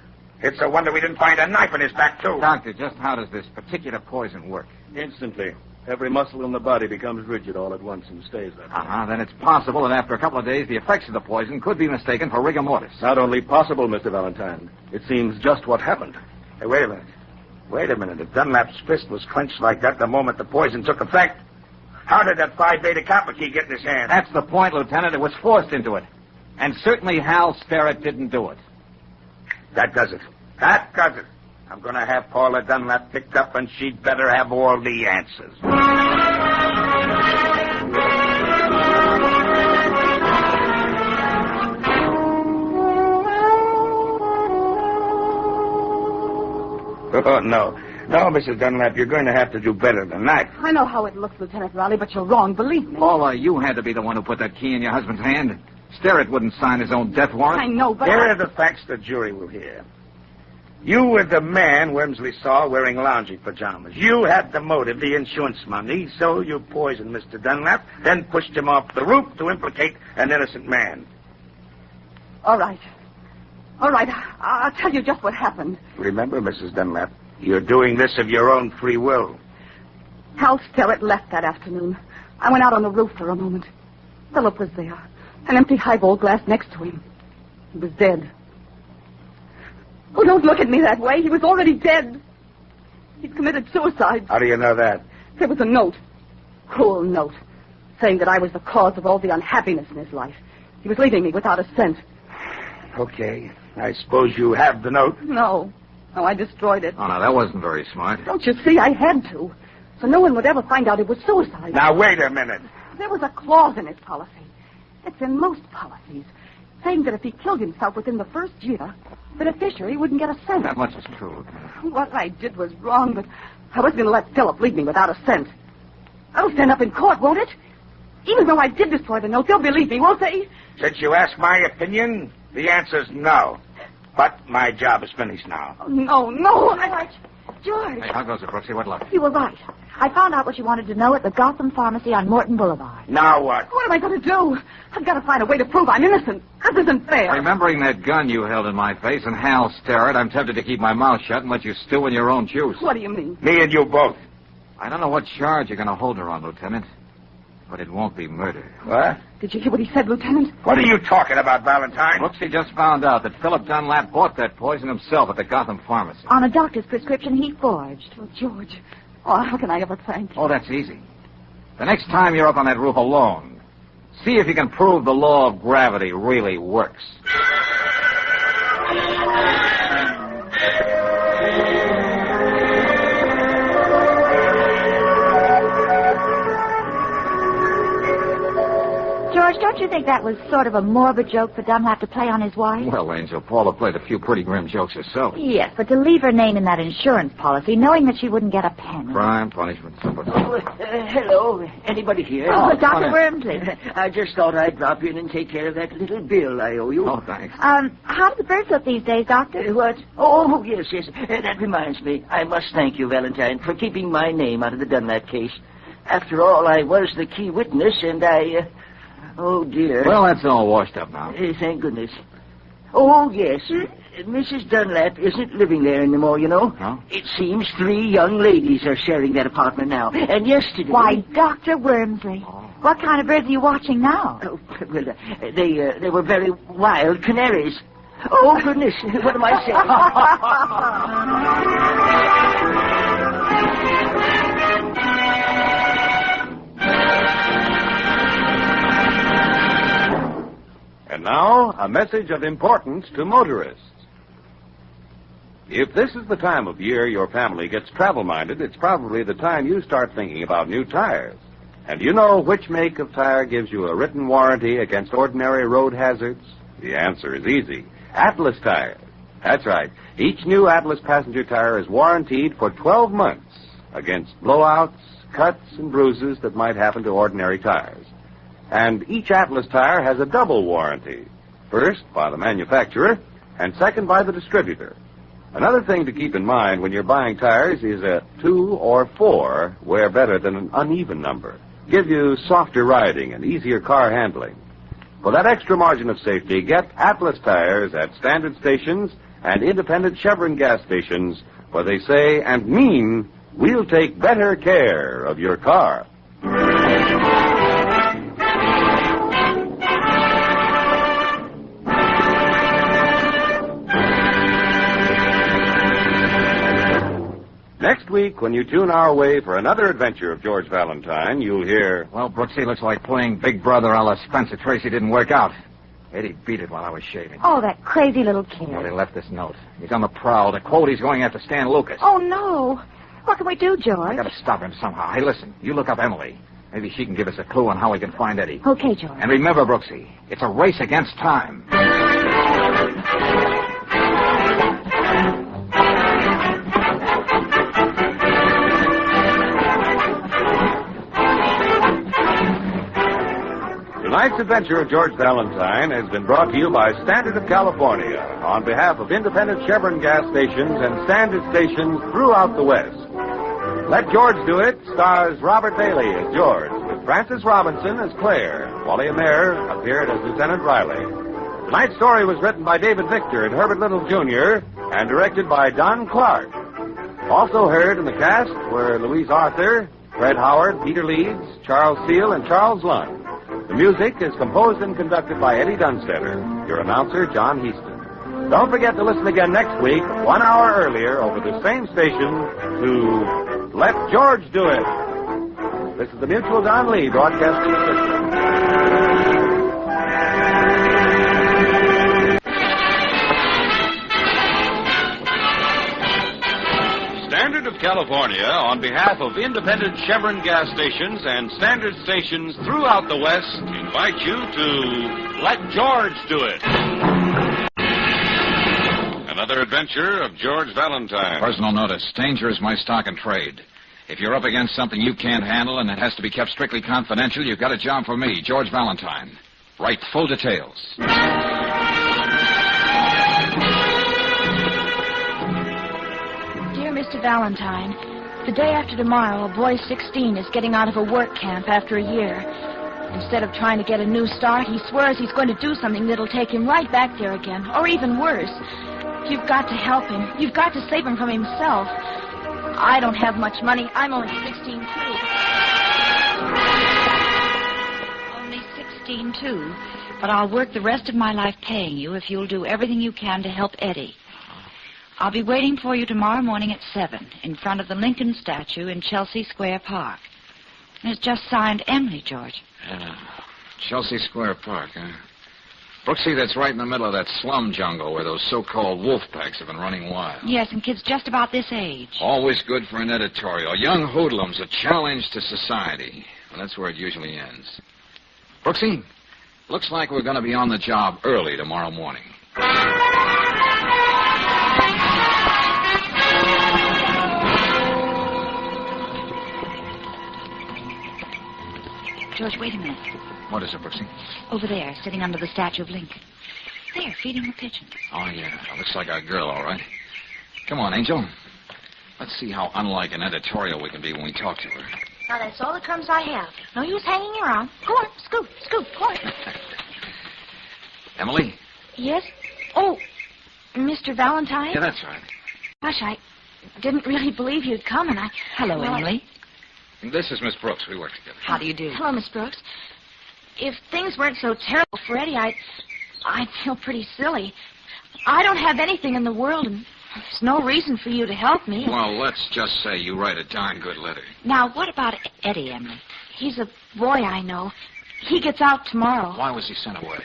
it's a wonder we didn't find a knife in his back, too. Doctor, just how does this particular poison work? Instantly. Every muscle in the body becomes rigid all at once and stays that way. Uh-huh. Then it's possible that after a couple of days, the effects of the poison could be mistaken for rigor mortis. Not only possible, Mr. Valentine. It seems just what happened. Hey, wait a minute. Wait a minute. If Dunlap's fist was clenched like that the moment the poison took effect, how did that Phi Beta Kappa key get in his hand? That's the point, Lieutenant. It was forced into it. And certainly Hal Sterrett didn't do it. That does it. That does it. I'm going to have Paula Dunlap picked up, and she'd better have all the answers. Oh, no. No, Mrs. Dunlap, you're going to have to do better than that. I know how it looks, Lieutenant Riley, but you're wrong, believe me. Paula, you had to be the one who put that key in your husband's hand. Sterrett wouldn't sign his own death warrant. I know, but Here are the facts the jury will hear. You were the man Wormsley saw wearing lounging pajamas. You had the motive, the insurance money, so you poisoned Mr. Dunlap, then pushed him off the roof to implicate an innocent man. All right. All right, I'll tell you just what happened. Remember, Mrs. Dunlap, you're doing this of your own free will. Hal Sterrett left that afternoon. I went out on the roof for a moment. Philip was there, an empty highball glass next to him. He was dead. Oh, don't look at me that way. He was already dead. He'd committed suicide. How do you know that? There was a note, cruel note, saying that I was the cause of all the unhappiness in his life. He was leaving me without a cent. Okay. I suppose you have the note. No, I destroyed it. Oh, no, that wasn't very smart. Don't you see? I had to. So no one would ever find out it was suicide. Now, wait a minute. There was a clause in his policy. It's in most policies, saying that if he killed himself within the first year, the beneficiary wouldn't get a cent. That much is true. What I did was wrong, but I wasn't going to let Philip leave me without a cent. That'll stand up in court, won't it? Even though I did destroy the note, they'll believe me, won't they? Since you asked my opinion, the answer's no. But my job is finished now. Oh, no. George. Hey, how goes it, Brooksy? What luck? You were right. I found out what you wanted to know at the Gotham Pharmacy on Morton Boulevard. Now what? What am I going to do? I've got to find a way to prove I'm innocent. This isn't fair. Remembering that gun you held in my face and Hal Sterrett, I'm tempted to keep my mouth shut and let you stew in your own juice. What do you mean? Me and you both. I don't know what charge you're going to hold her on, Lieutenant, but it won't be murder. What? Did you hear what he said, Lieutenant? What are you talking about, Valentine? Brooksy just found out that Philip Dunlap bought that poison himself at the Gotham Pharmacy. On a doctor's prescription he forged. Oh, George. Oh, how can I ever thank you? Oh, that's easy. The next time you're up on that roof alone, see if you can prove the law of gravity really works. George, don't you think that was sort of a morbid joke for Dunlap to play on his wife? Well, Angel, Paula played a few pretty grim jokes herself. Yes, but to leave her name in that insurance policy, knowing that she wouldn't get a penny. Crime, punishment, sympathy. Hello. Anybody here? Oh, Dr. Wormsley. I just thought I'd drop in and take care of that little bill I owe you. Oh, thanks. How do the birds look these days, Doctor? What? Oh, yes. That reminds me. I must thank you, Valentine, for keeping my name out of the Dunlap case. After all, I was the key witness, and Oh, dear. Well, that's all washed up now. Thank goodness. Oh, yes. Mrs. Dunlap isn't living there anymore, you know. No? It seems 3 young ladies are sharing that apartment now. And yesterday... Why, Dr. Wormsley, what kind of birds are you watching now? Oh, well, they were very wild canaries. Oh, goodness, what am I saying? And now, a message of importance to motorists. If this is the time of year your family gets travel-minded, it's probably the time you start thinking about new tires. And you know which make of tire gives you a written warranty against ordinary road hazards? The answer is easy. Atlas tires. That's right. Each new Atlas passenger tire is warranted for 12 months against blowouts, cuts, and bruises that might happen to ordinary tires. And each Atlas tire has a double warranty. First, by the manufacturer, and second, by the distributor. Another thing to keep in mind when you're buying tires is a 2 or 4 wear better than an uneven number. Give you softer riding and easier car handling. For that extra margin of safety, get Atlas tires at standard stations and independent Chevron gas stations, where they say and mean, we'll take better care of your car. Next week, when you tune our way for another adventure of George Valentine, you'll hear... Well, Brooksy, looks like playing Big Brother a la Spencer Tracy didn't work out. Eddie beat it while I was shaving. Oh, that crazy little kid. Well, he left this note. He's on the prowl. To quote, he's going after Stan Lucas. Oh, no. What can we do, George? I gotta stop him somehow. Hey, listen, you look up Emily. Maybe she can give us a clue on how we can find Eddie. Okay, George. And remember, Brooksy, it's a race against time. Tonight's adventure of George Valentine has been brought to you by Standard of California on behalf of independent Chevron gas stations and standard stations throughout the West. Let George Do It stars Robert Bailey as George, with Frances Robinson as Claire. Wally Amer appeared as Lieutenant Riley. Tonight's story was written by David Victor and Herbert Little, Jr., and directed by Don Clark. Also heard in the cast were Louise Arthur, Fred Howard, Peter Leeds, Charles Steele, and Charles Lund. The music is composed and conducted by Eddie Dunstetter. Your announcer, John Heaston. Don't forget to listen again next week, 1 hour earlier, over the same station, to Let George Do It. This is the Mutual Don Lee Broadcasting System. Standard of California, on behalf of independent Chevron gas stations and standard stations throughout the West, invite you to Let George Do It. Another adventure of George Valentine. Personal notice. Danger is my stock and trade. If you're up against something you can't handle and it has to be kept strictly confidential, you've got a job for me, George Valentine. Write full details. Dear Mr. Valentine, the day after tomorrow, a boy 16 is getting out of a work camp after a year. Instead of trying to get a new start, he swears he's going to do something that'll take him right back there again, or even worse. You've got to help him. You've got to save him from himself. I don't have much money. I'm only 16, too. Only 16, too. But I'll work the rest of my life paying you if you'll do everything you can to help Eddie. I'll be waiting for you tomorrow morning at 7 in front of the Lincoln statue in Chelsea Square Park. And it's just signed Emily, George. Chelsea Square Park, huh? Brooksy, that's right in the middle of that slum jungle where those so-called wolf packs have been running wild. Yes, and kids just about this age. Always good for an editorial. Young hoodlums, a challenge to society. Well, that's where it usually ends. Brooksy, looks like we're going to be on the job early tomorrow morning. George, wait a minute. What is it, Brooksy? Over there, sitting under the statue of Lincoln. There, feeding the pigeons. Oh, yeah. Looks like our girl, all right. Come on, Angel. Let's see how unlike an editorial we can be when we talk to her. Now, that's all the crumbs I have. No use hanging around. Go on, scoop, go on. Emily? Yes? Oh, Mr. Valentine? Yeah, that's right. Gosh, I didn't really believe you'd come, and I... Hello, Well, Emily. This is Miss Brooks. We work together. How do you do? Hello, Miss Brooks. If things weren't so terrible for Eddie, I'd feel pretty silly. I don't have anything in the world, and there's no reason for you to help me. Well, let's just say you write a darn good letter. Now, what about Eddie, Emily? He's a boy I know. He gets out tomorrow. Why was he sent away?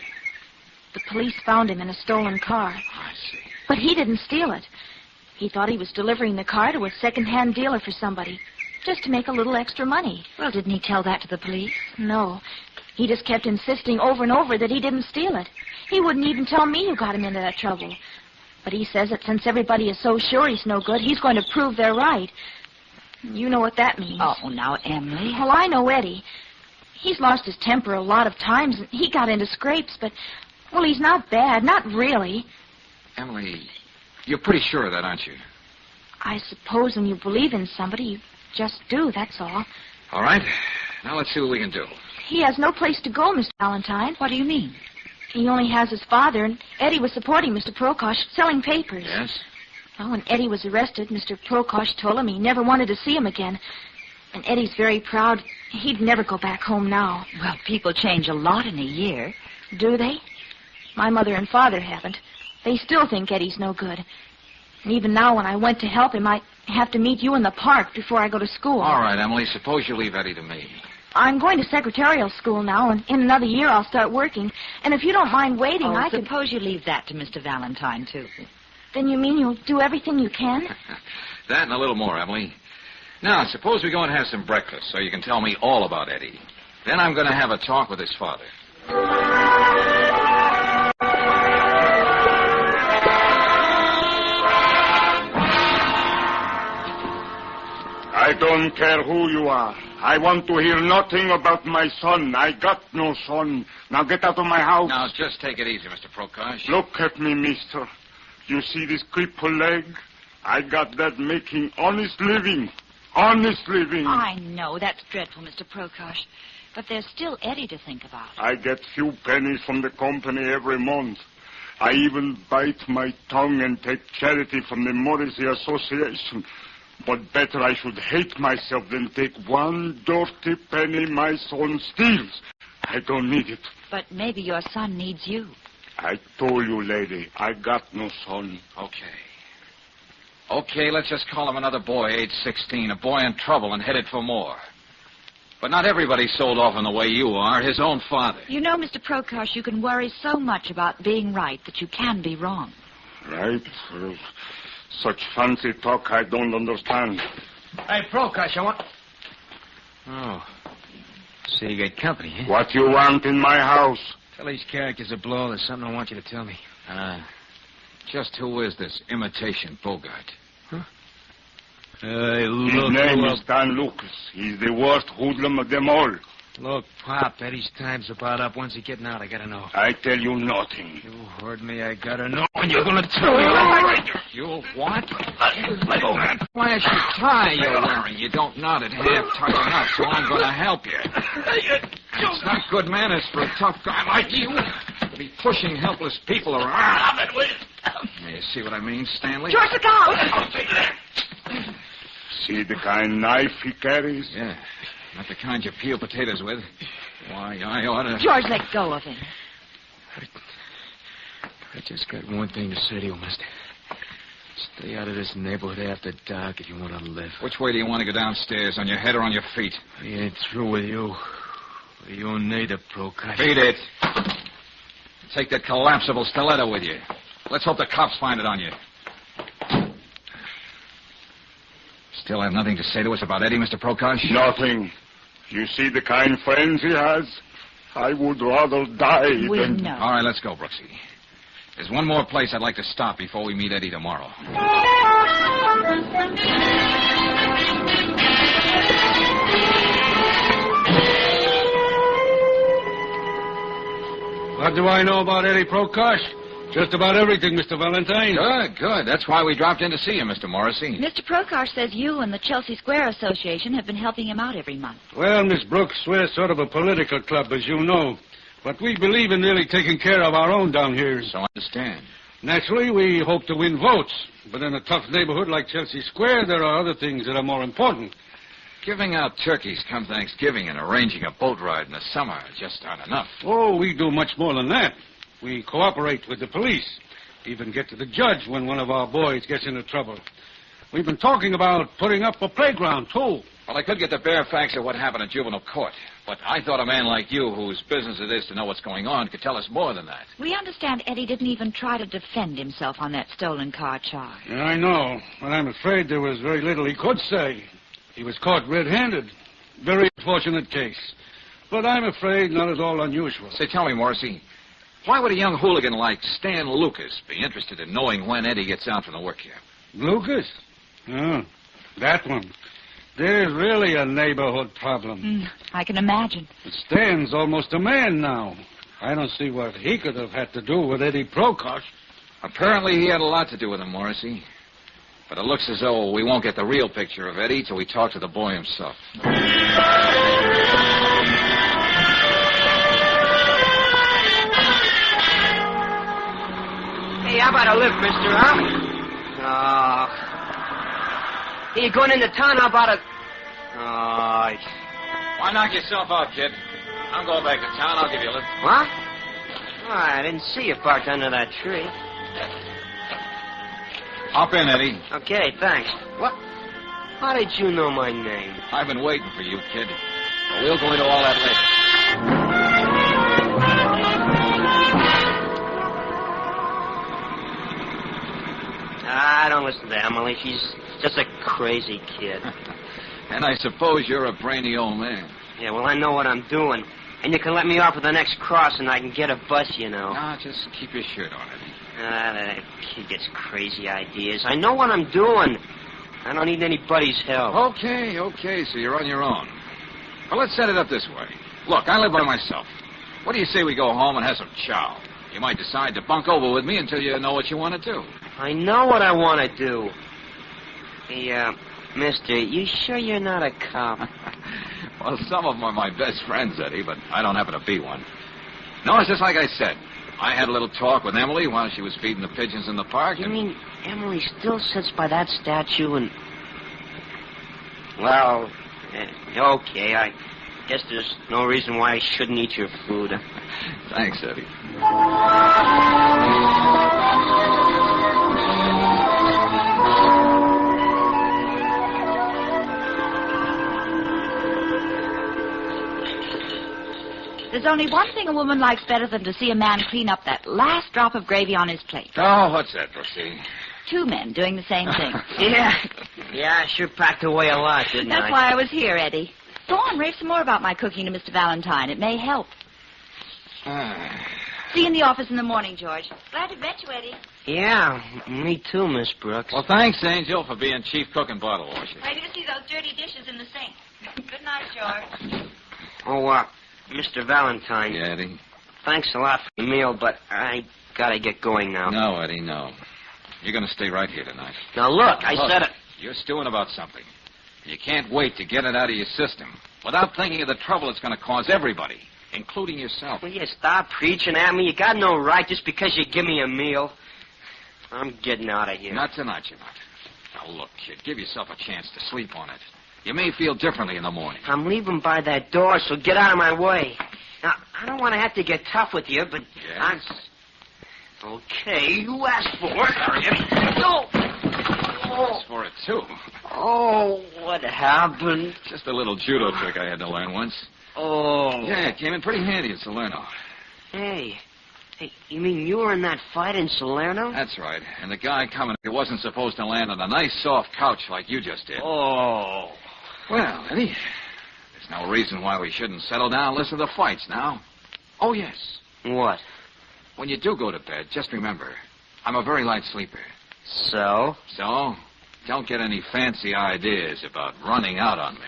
The police found him in a stolen car. I see. But he didn't steal it. He thought he was delivering the car to a second-hand dealer for somebody, just to make a little extra money. Well, didn't he tell that to the police? No. He just kept insisting over and over that he didn't steal it. He wouldn't even tell me who got him into that trouble. But he says that since everybody is so sure he's no good, he's going to prove they're right. You know what that means. Oh, now, Emily. Well, I know Eddie. He's lost his temper a lot of times, and he got into scrapes, but, well, he's not bad. Not really. Emily, you're pretty sure of that, aren't you? I suppose when you believe in somebody, you just do, that's all. All right. Now let's see what we can do. He has no place to go, Mr. Valentine. What do you mean? He only has his father, and Eddie was supporting Mr. Prokosh, selling papers. Yes? Well, when Eddie was arrested, Mr. Prokosh told him he never wanted to see him again. And Eddie's very proud. He'd never go back home now. Well, people change a lot in a year. Do they? My mother and father haven't. They still think Eddie's no good. And even now, when I went to help him, I have to meet you in the park before I go to school. All right, Emily, suppose you leave Eddie to me. I'm going to secretarial school now, and in another year I'll start working. And if you don't mind waiting, I could... suppose you leave that to Mr. Valentine, too. Then you mean you'll do everything you can? That and a little more, Emily. Now, suppose we go and have some breakfast so you can tell me all about Eddie. Then I'm going to have a talk with his father. I don't care who you are. I want to hear nothing about my son. I got no son. Now get out of my house. Now, just take it easy, Mr. Prokosh. Look at me, mister. You see this crippled leg? I got that making honest living. Honest living. I know. That's dreadful, Mr. Prokosh. But there's still Eddie to think about. I get few pennies from the company every month. I even bite my tongue and take charity from the Morrissey Association. But better I should hate myself than take one dirty penny my son steals. I don't need it. But maybe your son needs you. I told you, lady, I got no son. Okay, let's just call him another boy, age 16, a boy in trouble and headed for more. But not everybody's sold off in the way you are, his own father. You know, Mr. Prokosh, you can worry so much about being right that you can be wrong. Right? Well, such fancy talk I don't understand. Hey, Prokosh, I want... Oh. So you got company, huh? What you want in my house? Tell these characters a blow. There's something I want you to tell me. Just who is this imitation Bogart? His name is Dan Lucas. He's the worst hoodlum of them all. Look, Pop, Eddie's time's about up. When's he getting out? I gotta know. I tell you nothing. You heard me. I gotta know. And you're gonna tell me. You what? Let go, man. Flash the tie you're wearing. You don't knot it half tight enough, so I'm gonna help you. It's not good manners for a tough guy like you to be pushing helpless people around. You see what I mean, Stanley? George, look out! See the kind knife he carries? Yeah. Not the kind you peel potatoes with. Why, I ought to... George, let go of him. I just got one thing to say to you, mister. Stay out of this neighborhood after dark if you want to live. Which way do you want to go downstairs, on your head or on your feet? I ain't through with you. You need a Prokosh. Beat it. Take that collapsible stiletto with you. Let's hope the cops find it on you. Still have nothing to say to us about Eddie, Mr. Prokosh? Nothing. You see the kind friends he has? I would rather die than... know. All right, let's go, Brooksy. There's one more place I'd like to stop before we meet Eddie tomorrow. What do I know about Eddie Prokosh? Just about everything, Mr. Valentine. Good, good. That's why we dropped in to see you, Mr. Morrissey. Mr. Prokosh says you and the Chelsea Square Association have been helping him out every month. Well, Miss Brooks, we're sort of a political club, as you know. But we believe in really taking care of our own down here. So I understand. Naturally, we hope to win votes. But in a tough neighborhood like Chelsea Square, there are other things that are more important. Giving out turkeys come Thanksgiving and arranging a boat ride in the summer just aren't enough. Oh, we do much more than that. We cooperate with the police. Even get to the judge when one of our boys gets into trouble. We've been talking about putting up a playground, too. Well, I could get the bare facts of what happened at juvenile court. But I thought a man like you, whose business it is to know what's going on, could tell us more than that. We understand Eddie didn't even try to defend himself on that stolen car charge. Yeah, I know. But I'm afraid there was very little he could say. He was caught red-handed. Very unfortunate case. But I'm afraid not at all unusual. Say, tell me, Morrissey, why would a young hooligan like Stan Lucas be interested in knowing when Eddie gets out from the work here? Lucas? Oh, that one. There's really a neighborhood problem. I can imagine. But Stan's almost a man now. I don't see what he could have had to do with Eddie Prokosh. Apparently he had a lot to do with him, Morrissey. But it looks as though we won't get the real picture of Eddie till we talk to the boy himself. Hey, how about a lift, mister, huh? Oh. Hey, you going into town? How about a... Oh. Why knock yourself out, kid? I'm going back to town. I'll give you a lift. What? Oh, I didn't see you parked under that tree. Hop in, Eddie. Okay, thanks. What? How did you know my name? I've been waiting for you, kid. But we'll go into all that later. I don't listen to Emily. She's just a crazy kid. And I suppose you're a brainy old man. Yeah, well, I know what I'm doing. And you can let me off at the next cross and I can get a bus, you know. Nah, just keep your shirt on, Eddie. That kid gets crazy ideas. I know what I'm doing. I don't need anybody's help. Okay, so you're on your own. Well, let's set it up this way. Look, I live by myself. What do you say we go home and have some chow? You might decide to bunk over with me until you know what you want to do. I know what I want to do. Hey, mister, you sure you're not a cop? Well, some of them are my best friends, Eddie, but I don't happen to be one. No, it's just like I said. I had a little talk with Emily while she was feeding the pigeons in the park. You mean Emily still sits by that statue and... Well, okay, I guess there's no reason why I shouldn't eat your food. Thanks, Eddie. There's only one thing a woman likes better than to see a man clean up that last drop of gravy on his plate. Oh, what's that, Brooksy? Two men doing the same thing. Yeah, I sure packed away a lot, didn't I? That's why I was here, Eddie. Go on, rave some more about my cooking to Mr. Valentine. It may help. See you in the office in the morning, George. Glad to met you, Eddie. Yeah, me too, Miss Brooks. Well, thanks, Angel, for being chief cook and bottle washer. Ready to see those dirty dishes in the sink. Good night, George. Oh, Mr. Valentine. Yeah, Eddie? Thanks a lot for the meal, but I gotta get going now. No, Eddie, no. You're gonna stay right here tonight. Now, look, I said it. You're stewing about something. You can't wait to get it out of your system without thinking of the trouble it's gonna cause everybody, including yourself. Will you stop preaching at me? You got no right just because you give me a meal. I'm getting out of here. Not tonight, you're not. Now, look, kid, give yourself a chance to sleep on it. You may feel differently in the morning. I'm leaving by that door, so get out of my way. Now, I don't want to have to get tough with you, but... Yes? Okay, you asked for it. No! Asked for it, too. Oh, what happened? Just a little judo trick I had to learn once. Oh. Yeah, it came in pretty handy in Salerno. Hey, you mean you were in that fight in Salerno? That's right. And the guy coming, he wasn't supposed to land on a nice soft couch like you just did. Oh. Well, Eddie, there's no reason why we shouldn't settle down and listen to the fights now. Oh, yes. What? When you do go to bed, just remember, I'm a very light sleeper. So? So, don't get any fancy ideas about running out on me.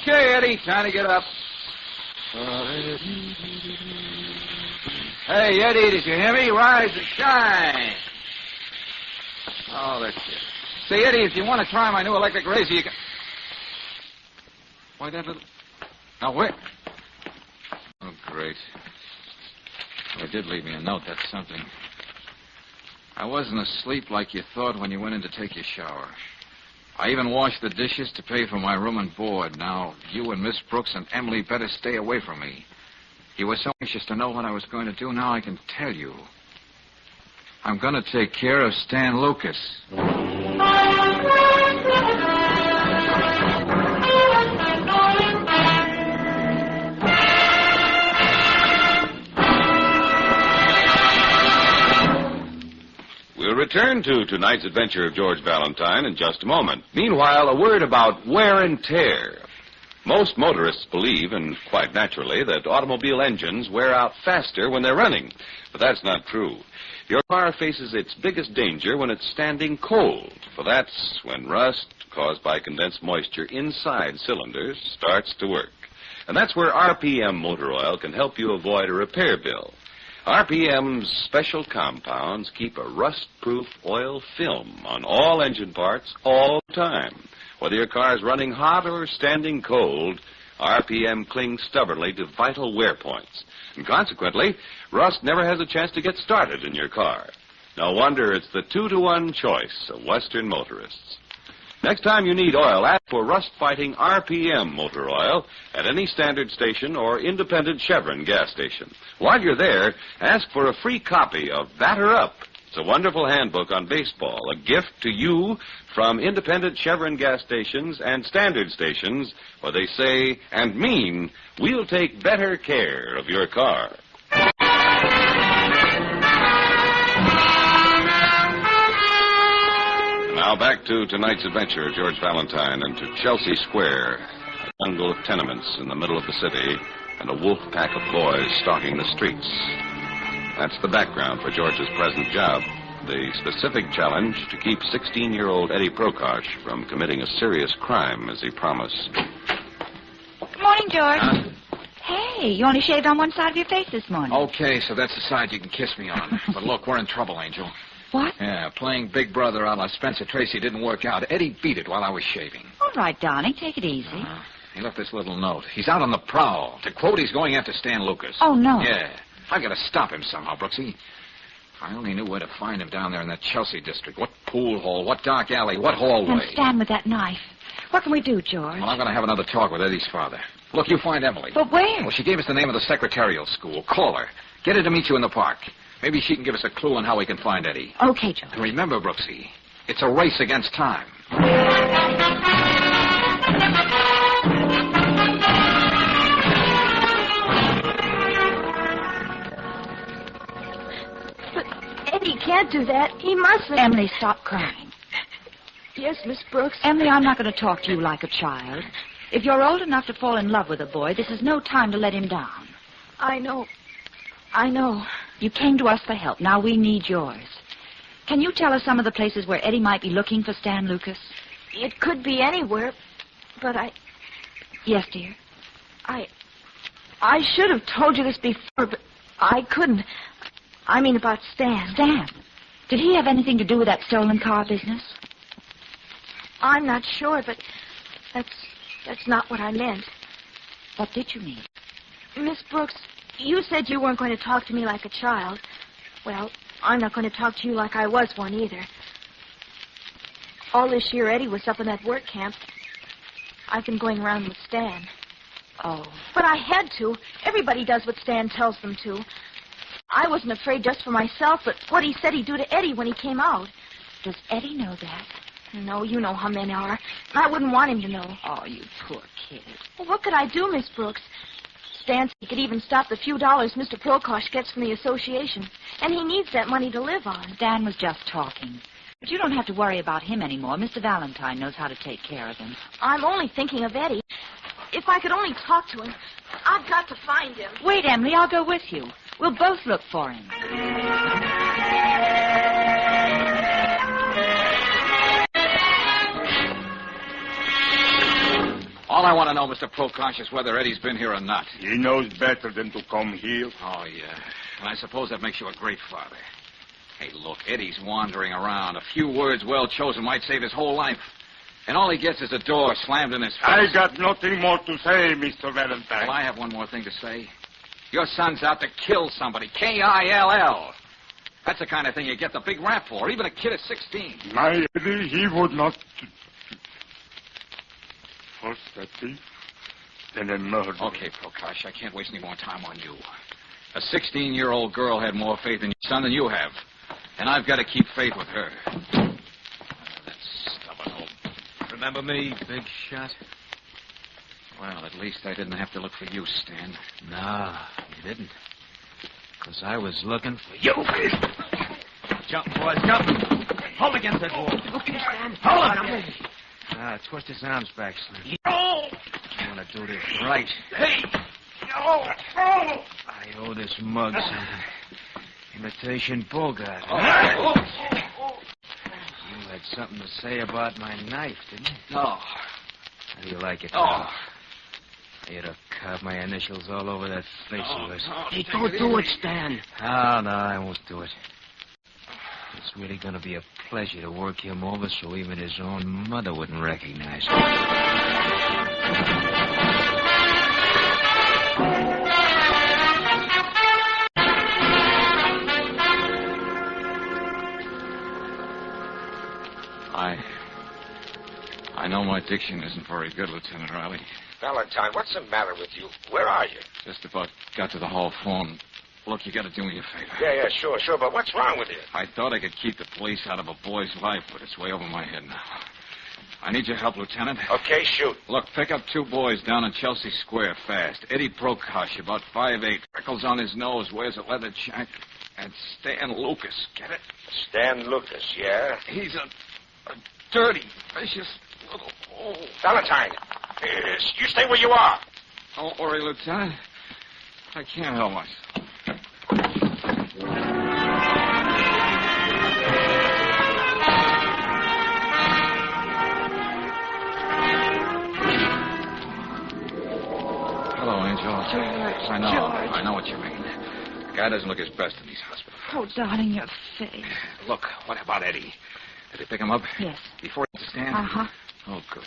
Okay, Eddie, time to get up. Hey, Eddie, did you hear me? Rise and shine. Oh, that's it. Say, Eddie, if you want to try my new electric razor, you can... Why, that little... Now, where? Oh, great. Well, they did leave me a note. That's something. I wasn't asleep like you thought when you went in to take your shower. I even washed the dishes to pay for my room and board. Now, you and Miss Brooks and Emily better stay away from me. You were so anxious to know what I was going to do. Now I can tell you. I'm going to take care of Stan Lucas. We'll return to tonight's adventure of George Valentine in just a moment. Meanwhile, a word about wear and tear. Most motorists believe, and quite naturally, that automobile engines wear out faster when they're running. But that's not true. Your car faces its biggest danger when it's standing cold, for that's when rust caused by condensed moisture inside cylinders starts to work. And that's where RPM motor oil can help you avoid a repair bill. RPM's special compounds keep a rust-proof oil film on all engine parts all the time. Whether your car's running hot or standing cold, RPM clings stubbornly to vital wear points. And consequently, rust never has a chance to get started in your car. No wonder it's the 2-to-1 choice of Western motorists. Next time you need oil, ask for rust-fighting RPM motor oil at any standard station or independent Chevron gas station. While you're there, ask for a free copy of Batter Up. It's a wonderful handbook on baseball, a gift to you from independent Chevron gas stations and standard stations where they say and mean, we'll take better care of your car. Now back to tonight's adventure of George Valentine and to Chelsea Square, a jungle of tenements in the middle of the city and a wolf pack of boys stalking the streets. That's the background for George's present job. The specific challenge to keep 16-year-old Eddie Prokosh from committing a serious crime as he promised. Good morning, George. Hey, you only shaved on one side of your face this morning. Okay, so that's the side you can kiss me on. But look, we're in trouble, Angel. What? Yeah, playing Big Brother a la Spencer Tracy didn't work out. Eddie beat it while I was shaving. All right, darling, take it easy. He left this little note. He's out on the prowl. To quote, he's going after Stan Lucas. Oh, no. Yeah. I've got to stop him somehow, Brooksy. If I only knew where to find him down there in that Chelsea district. What pool hall, what dark alley, what hallway. And Stan with that knife. What can we do, George? Well, I'm going to have another talk with Eddie's father. Look, you find Emily. But where? Well, she gave us the name of the secretarial school. Call her. Get her to meet you in the park. Maybe she can give us a clue on how we can find Eddie. Okay, George. And remember, Brooksy, it's a race against time. But Eddie can't do that. He mustn't. Emily, stop crying. Yes, Miss Brooks. Emily, I'm not going to talk to you like a child. If you're old enough to fall in love with a boy, this is no time to let him down. I know. You came to us for help. Now we need yours. Can you tell us some of the places where Eddie might be looking for Stan Lucas? It could be anywhere, but Yes, dear. I should have told you this before, but I couldn't. I mean about Stan. Stan? Did he have anything to do with that stolen car business? I'm not sure, but that's not what I meant. What did you mean? Miss Brooks, you said you weren't going to talk to me like a child. Well, I'm not going to talk to you like I was one either. All this year, Eddie was up in that work camp. I've been going around with Stan. Oh. But I had to. Everybody does what Stan tells them to. I wasn't afraid just for myself, but what he said he'd do to Eddie when he came out. Does Eddie know that? No, you know how men are. And I wouldn't want him to know. Oh, you poor kid. Well, what could I do, Miss Brooks? Stan said he could even stop the few dollars Mr. Prokosh gets from the association. And he needs that money to live on. Stan was just talking. But you don't have to worry about him anymore. Mr. Valentine knows how to take care of him. I'm only thinking of Eddie. If I could only talk to him. I've got to find him. Wait, Emily, I'll go with you. We'll both look for him. All I want to know, Mr. Prokosh, is whether Eddie's been here or not. He knows better than to come here. Oh, yeah. And I suppose that makes you a great father. Hey, look, Eddie's wandering around. A few words well chosen might save his whole life. And all he gets is a door slammed in his face. I got nothing more to say, Mr. Valentine. Well, I have one more thing to say. Your son's out to kill somebody. Kill. That's the kind of thing you get the big rap for, even a kid of 16. My Eddie, he would not. First a thief, then a murderer. Okay, Prokosh, I can't waste any more time on you. A 16-year-old girl had more faith in your son than you have. And I've got to keep faith with her. That stubborn old... Remember me, big shot? Well, at least I didn't have to look for you, Stan. No, you didn't. Because I was looking for you. Jump, boys, jump. Hold against that wall. Okay, Stan. Hold on, it. I'm ready. Twist his arms back, Slim. No! I want to do this right. Hey! No! I owe this mug something. Imitation Bogart. Oh. You had something to say about my knife, didn't you? No. How do you like it? Oh. Now? You'd have carved my initials all over that face of yours. Hey, don't do it, Stan. No, I won't do it. It's really going to be a pleasure to work him over so even his own mother wouldn't recognize him. I know my diction isn't very good, Lieutenant Riley. Valentine, what's the matter with you? Where are you? Just about got to the hall phone. Look, you got to do me a favor. Yeah, sure. But what's wrong with you? I thought I could keep the police out of a boy's life, but it's way over my head now. I need your help, Lieutenant. Okay, shoot. Look, pick up 2 boys down in Chelsea Square fast. Eddie Prokosh, about 5'8", freckles on his nose, wears a leather jacket, and Stan Lucas. Get it? Stan Lucas, yeah? He's a dirty, vicious little... Oh. Valentine, you stay where you are. Don't worry, Lieutenant. I can't help myself. Hello, Angel. George, I know. George. I know what you mean. The guy doesn't look his best in these hospitals. Oh, darling, your face. Look, what about Eddie? Did they pick him up? Yes. Before he stand? Uh-huh. Oh, good.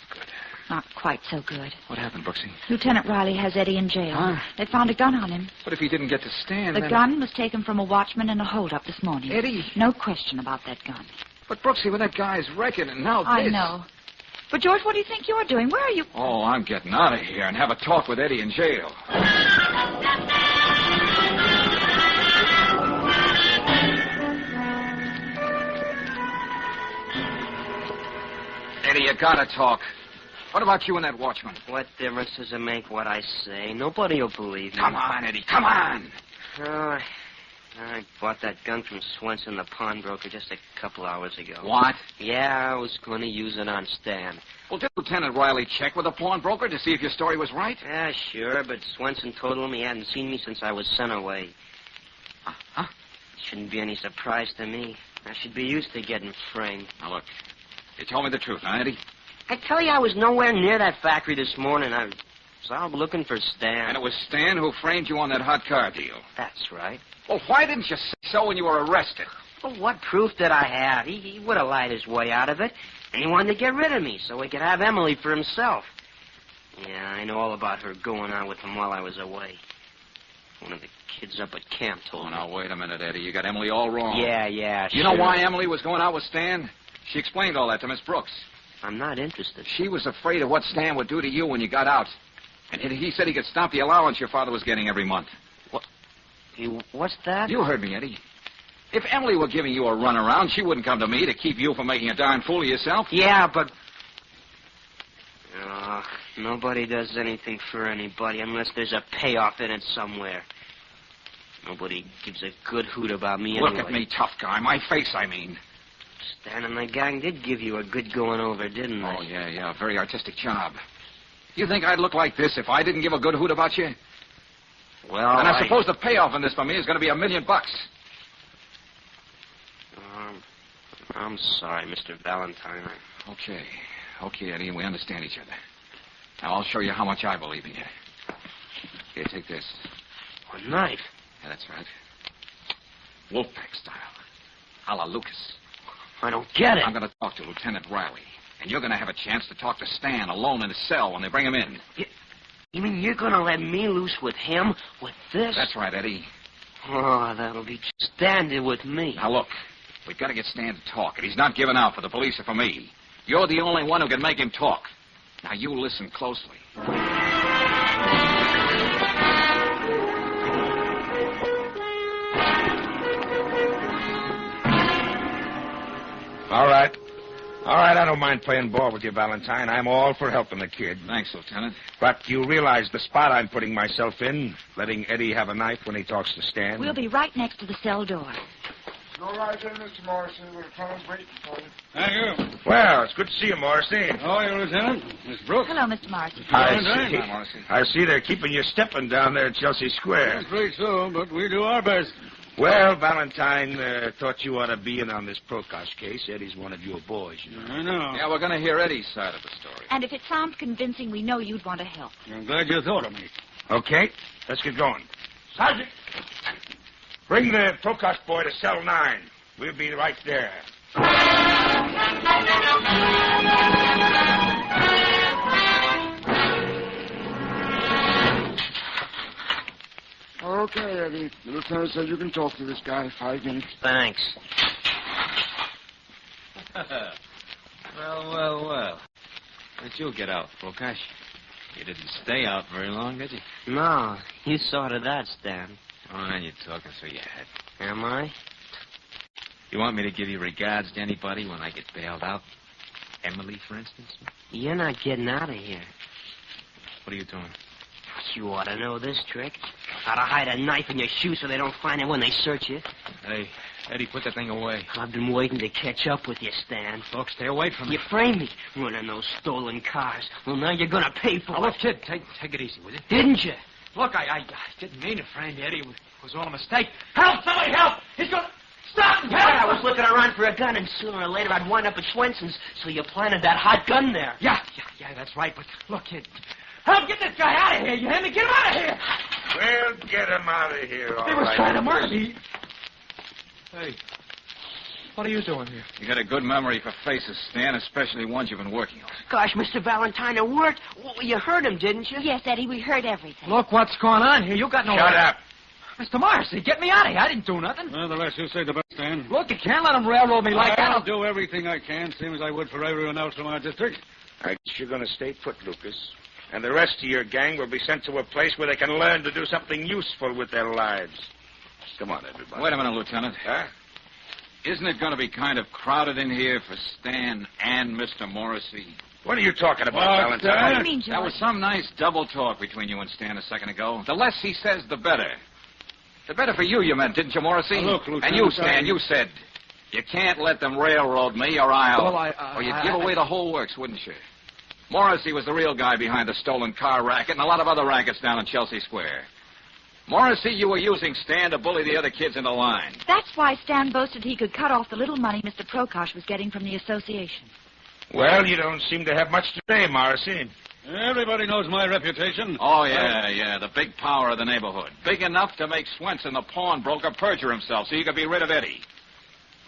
Not quite so good. What happened, Brooksy? Lieutenant Riley has Eddie in jail. Huh? They found a gun on him. But if he didn't get to stand, The then... gun was taken from a watchman in a holdup this morning. Eddie? No question about that gun. But, Brooksy, when that guy's wrecking and now this... I know. But, George, what do you think you're doing? Where are you? Oh, I'm getting out of here and have a talk with Eddie in jail. Eddie, you gotta talk. What about you and that watchman? What difference does it make what I say? Nobody will believe me. Come on, Eddie, come on. Oh, I bought that gun from Swenson, the pawnbroker, just a couple hours ago. What? Yeah, I was going to use it on Stan. Well, did Lieutenant Riley check with the pawnbroker to see if your story was right? Yeah, sure, but Swenson told him he hadn't seen me since I was sent away. Huh? Shouldn't be any surprise to me. I should be used to getting framed. Now, look, you told me the truth, huh, Eddie? I tell you, I was nowhere near that factory this morning. I was out looking for Stan. And it was Stan who framed you on that hot car deal. That's right. Well, why didn't you say so when you were arrested? Well, what proof did I have? He would have lied his way out of it. And he wanted to get rid of me so he could have Emily for himself. Yeah, I know all about her going on with him while I was away. One of the kids up at camp told me. Now, wait a minute, Eddie. You got Emily all wrong. Yeah, You know why Emily was going out with Stan? She explained all that to Miss Brooks. I'm not interested. She was afraid of what Stan would do to you when you got out. And he said he could stop the allowance your father was getting every month. What's that? You heard me, Eddie. If Emily were giving you a runaround, she wouldn't come to me to keep you from making a darn fool of yourself. Yeah, but... Oh, nobody does anything for anybody unless there's a payoff in it somewhere. Nobody gives a good hoot about me anyway. Look at me, tough guy. My face, I mean. Stan and the gang did give you a good going over, didn't they? Oh, yeah. A very artistic job. You think I'd look like this if I didn't give a good hoot about you? Well, and I suppose the payoff on this for me is going to be $1 million. I'm sorry, Mr. Valentine. Okay, Eddie, we understand each other. Now, I'll show you how much I believe in you. Here, take this. A knife? Yeah, that's right. Wolfpack style. A la Lucas. I don't get it. I'm going to talk to Lieutenant Riley. And you're going to have a chance to talk to Stan alone in his cell when they bring him in. You mean you're going to let me loose with him? With this? That's right, Eddie. Oh, that'll be standard with me. Now, look. We've got to get Stan to talk. And he's not giving out for the police or for me. You're the only one who can make him talk. Now, you listen closely. All right. All right, I don't mind playing ball with you, Valentine. I'm all for helping the kid. Thanks, Lieutenant. But you realize the spot I'm putting myself in, letting Eddie have a knife when he talks to Stan? We'll be right next to the cell door. Go right in, Mr. Morrissey. Lieutenant's waiting for you. Thank you. Well, it's good to see you, Morrissey. How are you, Lieutenant? Miss Brooks? Hello, Mr. Morrissey. I see they're keeping you stepping down there at Chelsea Square. I'm afraid so, but we do our best. Well, Valentine thought you ought to be in on this Prokosh case. Eddie's one of your boys, you know. I know. Yeah, we're going to hear Eddie's side of the story. And if it sounds convincing, we know you'd want to help. I'm glad you thought of me. Okay, let's get going. Sergeant, bring the Prokosh boy to cell 9. We'll be right there. Okay, Eddie. The lieutenant says you can talk to this guy 5 minutes. Thanks. Well. But you'll get out, Prokosh. You didn't stay out very long, did you? No, you saw to that, Stan. Oh, and you're talking through your head. Am I? You want me to give you regards to anybody when I get bailed out? Emily, for instance? You're not getting out of here. What are you doing? You ought to know this trick. How to hide a knife in your shoe so they don't find it when they search you. Hey, Eddie, put that thing away. I've been waiting to catch up with you, Stan. Look, stay away from me. You framed me running those stolen cars. Well, now you're going to pay for it. Look, kid, take it easy, will you? Didn't you? Look, I didn't mean to frame you, Eddie. It was all a mistake. Help! Somebody help! He's going to... Stop! Help! Yeah, I was looking around for a gun, and sooner or later I'd wind up at Swenson's, so you planted that hot gun there. Yeah, that's right. But look, kid... Help, get this guy out of here. You hear me? Get him out of here. Well, get him out of here, all They was right. trying to murder me. Hey, what are you doing here? You got a good memory for faces, Stan, especially ones you've been working on. Gosh, Mr. Valentine, it worked. Well, you heard him, didn't you? Yes, Eddie, we heard everything. Look what's going on here. You got no... Shut up. Mr. Morrissey, get me out of here. I didn't do nothing. Well, the less you say, the better, Stan. Look, you can't let them railroad me like that. I'll do everything I can, same as I would for everyone else from our district. I guess you're going to stay put, Lucas. And the rest of your gang will be sent to a place where they can learn to do something useful with their lives. Come on, everybody. Wait a minute, Lieutenant. Huh? Isn't it going to be kind of crowded in here for Stan and Mr. Morrissey? What are you talking about, Valentine? What do you mean, George? That was some nice double talk between you and Stan a second ago. The less he says, the better. The better for you, you meant, didn't you, Morrissey? Look, Lieutenant, and you, Stan, you said, you can't let them railroad me or I'll... Well, or you'd give away the whole works, wouldn't you? Morrissey was the real guy behind the stolen car racket and a lot of other rackets down in Chelsea Square. Morrissey, you were using Stan to bully the other kids into line. That's why Stan boasted he could cut off the little money Mr. Prokosh was getting from the association. Well, you don't seem to have much to say, Morrissey. Everybody knows my reputation. Oh, yeah, the big power of the neighborhood. Big enough to make Swenson, the pawnbroker, perjure himself so you could be rid of Eddie.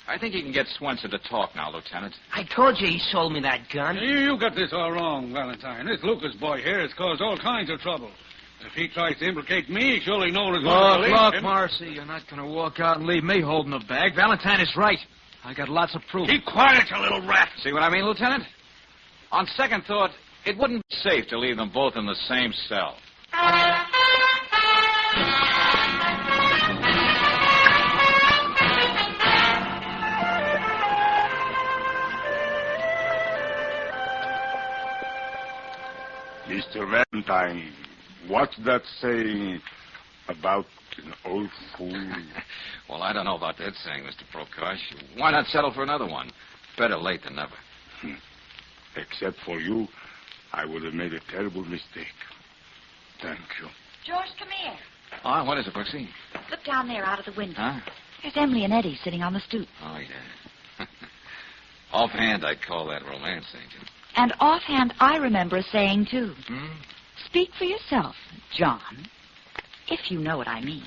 I think you can get Swenson to talk now, Lieutenant. I told you he sold me that gun. You got this all wrong, Valentine. This Lucas boy here has caused all kinds of trouble. If he tries to implicate me, surely no one is going to believe him. Morrissey, you're not going to walk out and leave me holding the bag. Valentine is right. I got lots of proof. Keep quiet, you little rat. See what I mean, Lieutenant? On second thought, it wouldn't be safe to leave them both in the same cell. Mr. Valentine, what's that saying about an old fool? Well, I don't know about that saying, Mr. Prokosh. Why not settle for another one? Better late than never. Except for you, I would have made a terrible mistake. Thank you. George, come here. Oh, what is it, Brooksy? Look down there out of the window. Huh? There's Emily and Eddie sitting on the stoop. Oh, yeah. Offhand, I'd call that romance, ain't it? And offhand, I remember a saying, too. Speak for yourself, John, if you know what I mean.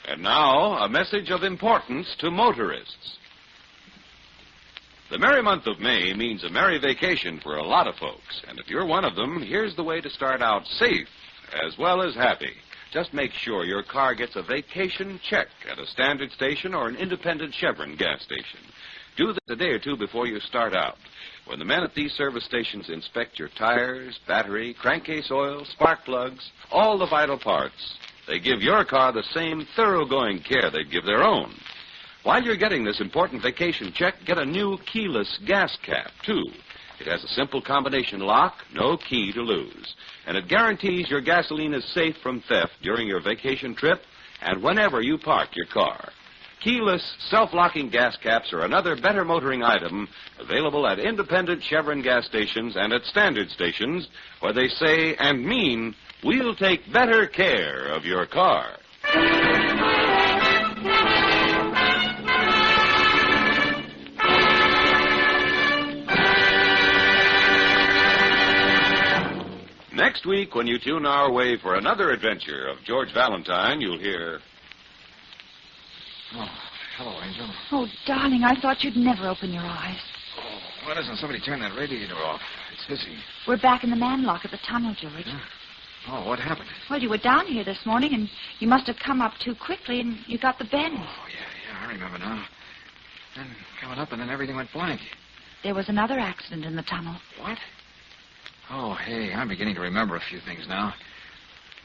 And now, a message of importance to motorists. The merry month of May means a merry vacation for a lot of folks. And if you're one of them, here's the way to start out safe as well as happy. Just make sure your car gets a vacation check at a standard station or an independent Chevron gas station. Do this a day or two before you start out. When the men at these service stations inspect your tires, battery, crankcase oil, spark plugs, all the vital parts, they give your car the same thoroughgoing care they'd give their own. While you're getting this important vacation check, get a new keyless gas cap, too. It has a simple combination lock, no key to lose. And it guarantees your gasoline is safe from theft during your vacation trip and whenever you park your car. Keyless, self-locking gas caps are another better motoring item available at independent Chevron gas stations and at standard stations where they say and mean, we'll take better care of your car. Next week, when you tune our way for another adventure of George Valentine, you'll hear... Oh, hello, Angel. Oh, darling, I thought you'd never open your eyes. Oh, why doesn't somebody turn that radiator off? It's hissing. We're back in the manlock at the tunnel, George. Oh, what happened? Well, you were down here this morning, and you must have come up too quickly, and you got the bend. Oh, yeah, I remember now. Then coming up, and then everything went blank. There was another accident in the tunnel. What? Oh, hey, I'm beginning to remember a few things now.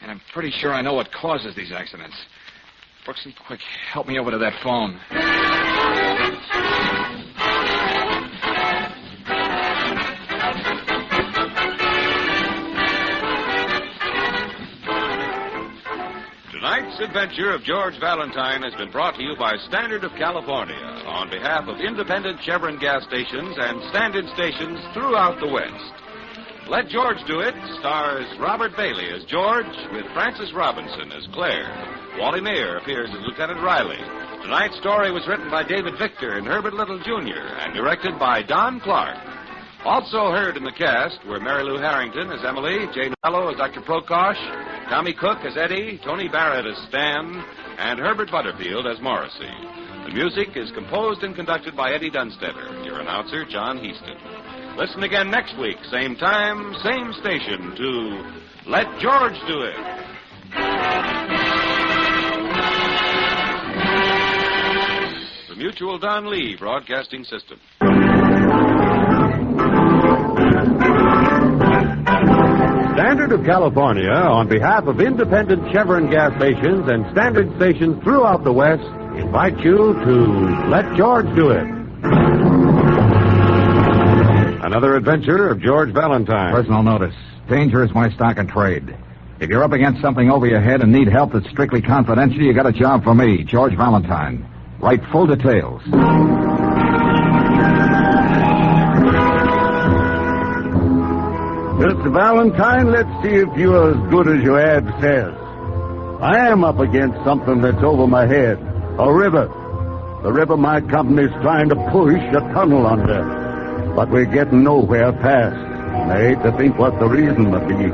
And I'm pretty sure I know what causes these accidents. Brooksy, quick, help me over to that phone. Tonight's adventure of George Valentine has been brought to you by Standard of California on behalf of independent Chevron gas stations and standard stations throughout the West. Let George Do It stars Robert Bailey as George with Frances Robinson as Claire. Wally Mayer appears as Lieutenant Riley. Tonight's story was written by David Victor and Herbert Little, Jr. and directed by Don Clark. Also heard in the cast were Mary Lou Harrington as Emily, Jane Mello as Dr. Prokosh, Tommy Cook as Eddie, Tony Barrett as Stan, and Herbert Butterfield as Morrissey. The music is composed and conducted by Eddie Dunstetter. Your announcer, John Heaston. Listen again next week, same time, same station, to Let George Do It. The Mutual Don Lee Broadcasting System. Standard of California, on behalf of independent Chevron gas stations and standard stations throughout the West, invite you to Let George Do It. Another adventure of George Valentine. Personal notice. Danger is my stock and trade. If you're up against something over your head and need help that's strictly confidential, you got a job for me, George Valentine. Write full details. Mr. Valentine, let's see if you're as good as your ad says. I am up against something that's over my head. A river. The river my company's trying to push a tunnel under. But we're getting nowhere past. I hate to think what the reason might be.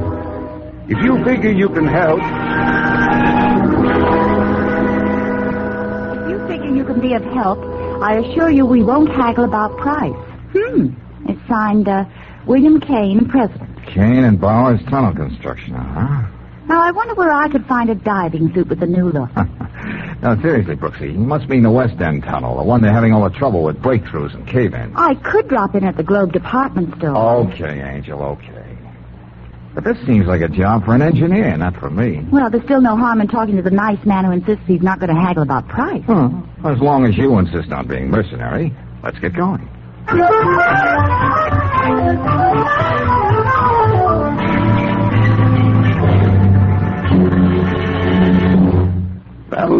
If you figure you can help... If you figure you can be of help, I assure you we won't haggle about price. It's signed, William Kane, President. Kane and Bowers Tunnel Construction, huh? Now, I wonder where I could find a diving suit with a new look. Now, seriously, Brooksy, you must mean the West End Tunnel, the one they're having all the trouble with breakthroughs and cave-ins. I could drop in at the Globe department store. Okay, Angel, okay. But this seems like a job for an engineer, not for me. Well, there's still no harm in talking to the nice man who insists he's not going to haggle about price. As long as you insist on being mercenary, let's get going.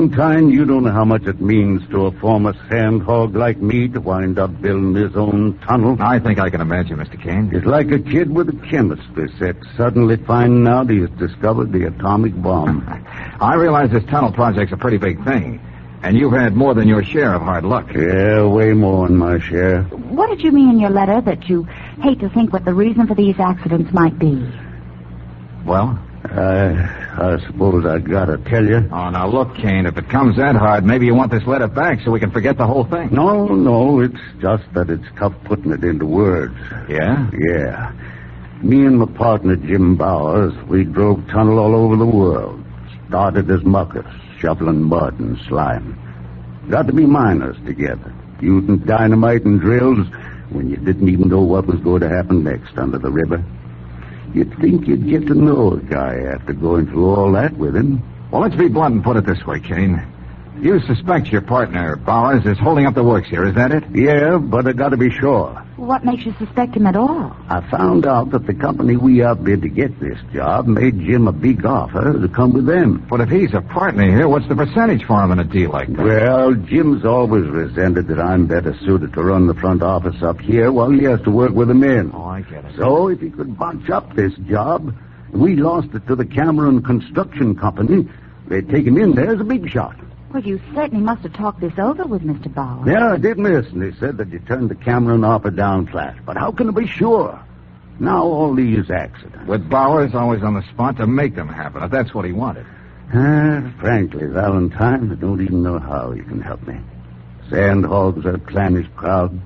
Valentine, you don't know how much it means to a former sandhog like me to wind up building his own tunnel. I think I can imagine, Mr. Kane. It's like a kid with a chemistry set suddenly finding out he has discovered the atomic bomb. I realize this tunnel project's a pretty big thing, and you've had more than your share of hard luck. Yeah, way more than my share. What did you mean in your letter that you hate to think what the reason for these accidents might be? Well? I suppose I gotta tell you. Oh, now look, Kane, if it comes that hard, maybe you want this letter back so we can forget the whole thing. No, it's just that it's tough putting it into words. Yeah? Yeah. Me and my partner, Jim Bowers, we drove tunnel all over the world. Started as muckers, shoveling mud and slime. Got to be miners together, using dynamite and drills when you didn't even know what was going to happen next under the river. You'd think you'd get to know a guy after going through all that with him. Well, let's be blunt and put it this way, Kane. You suspect your partner, Bowers, is holding up the works here, is that it? Yeah, but I gotta be sure. What makes you suspect him at all? I found out that the company we outbid to get this job made Jim a big offer to come with them. But if he's a partner here, what's the percentage for him in a deal like that? Well, Jim's always resented that I'm better suited to run the front office up here while he has to work with the men. Oh, I get it. So if he could bunch up this job, we lost it to the Cameron Construction Company, they'd take him in there as a big shot. Well, you certainly must have talked this over with Mr. Bowers. Yeah, I did, miss, and he said that you turned the Cameron offer down flat. But how can I be sure? Now all these accidents. With Bowers always on the spot to make them happen, if that's what he wanted. Frankly, Valentine, I don't even know how you can help me. Sandhogs are a clannish crowd.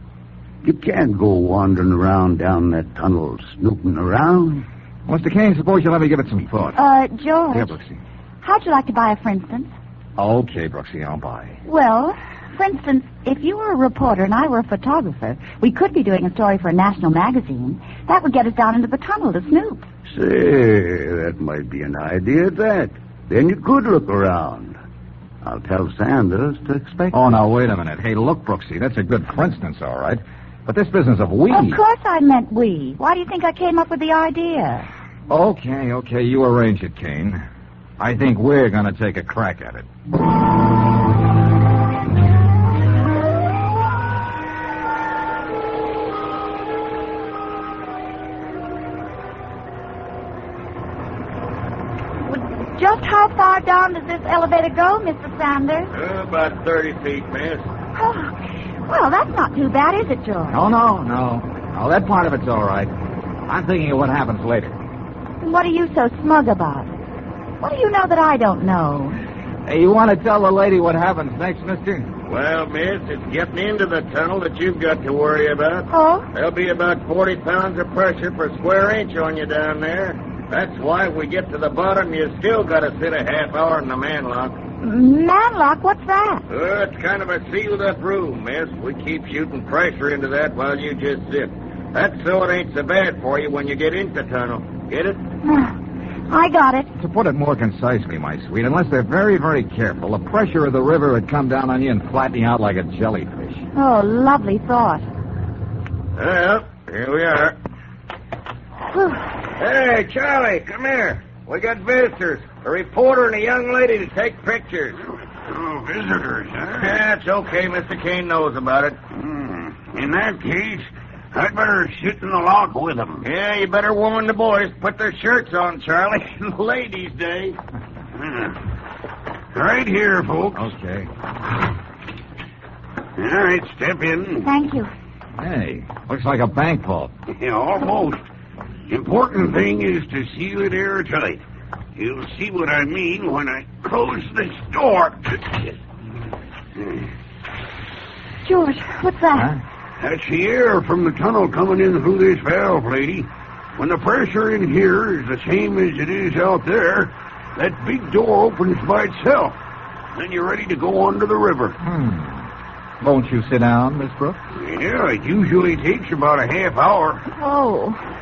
You can't go wandering around down that tunnel snooping around. Mr. Kane, suppose you let me give it some thought. George. Yeah, Brooksy. How'd you like to buy a for instance? Okay, Brooksy, I'll buy. Well, for instance, if you were a reporter and I were a photographer, we could be doing a story for a national magazine. That would get us down into the tunnel to snoop. Say, that might be an idea, that. Then you could look around. I'll tell Sanders to expect... Oh, now, wait a minute. Hey, look, Brooksy, that's a good for instance, all right. But this business of we... Of course I meant we. Why do you think I came up with the idea? Okay, you arrange it, Kane. I think we're going to take a crack at it. Just how far down does this elevator go, Mr. Sanders? About 30 feet, miss. Oh, well, that's not too bad, is it, George? No, that part of it's all right. I'm thinking of what happens later. What are you so smug about? What do you know that I don't know? Hey, you want to tell the lady what happens next, mister? Well, miss, it's getting into the tunnel that you've got to worry about. Oh? There'll be about 40 pounds of pressure per square inch on you down there. That's why if we get to the bottom, you still got to sit a half hour in the manlock. Manlock? What's that? It's kind of a sealed-up room, miss. We keep shooting pressure into that while you just sit. That's so it ain't so bad for you when you get into the tunnel. Get it? I got it. To put it more concisely, my sweet, unless they're very, very careful, the pressure of the river would come down on you and flatten you out like a jellyfish. Oh, lovely thought. Well, here we are. Hey, Charlie, come here. We got visitors. A reporter and a young lady to take pictures. Oh, visitors, huh? Yeah, it's okay. Mr. Kane knows about it. In that case, I'd better sit in the lock with them. Yeah, you better warn the boys. Put their shirts on, Charlie. Ladies' Day. Right here, folks. Okay. All right, step in. Thank you. Hey, looks like a bank vault. Yeah, almost. Important thing is to seal it airtight. You'll see what I mean when I close this door. George, what's that? Huh? That's the air from the tunnel coming in through this valve, lady. When the pressure in here is the same as it is out there, that big door opens by itself. Then you're ready to go under the river. Won't you sit down, Miss Brooks? Yeah, it usually takes about a half hour. Oh.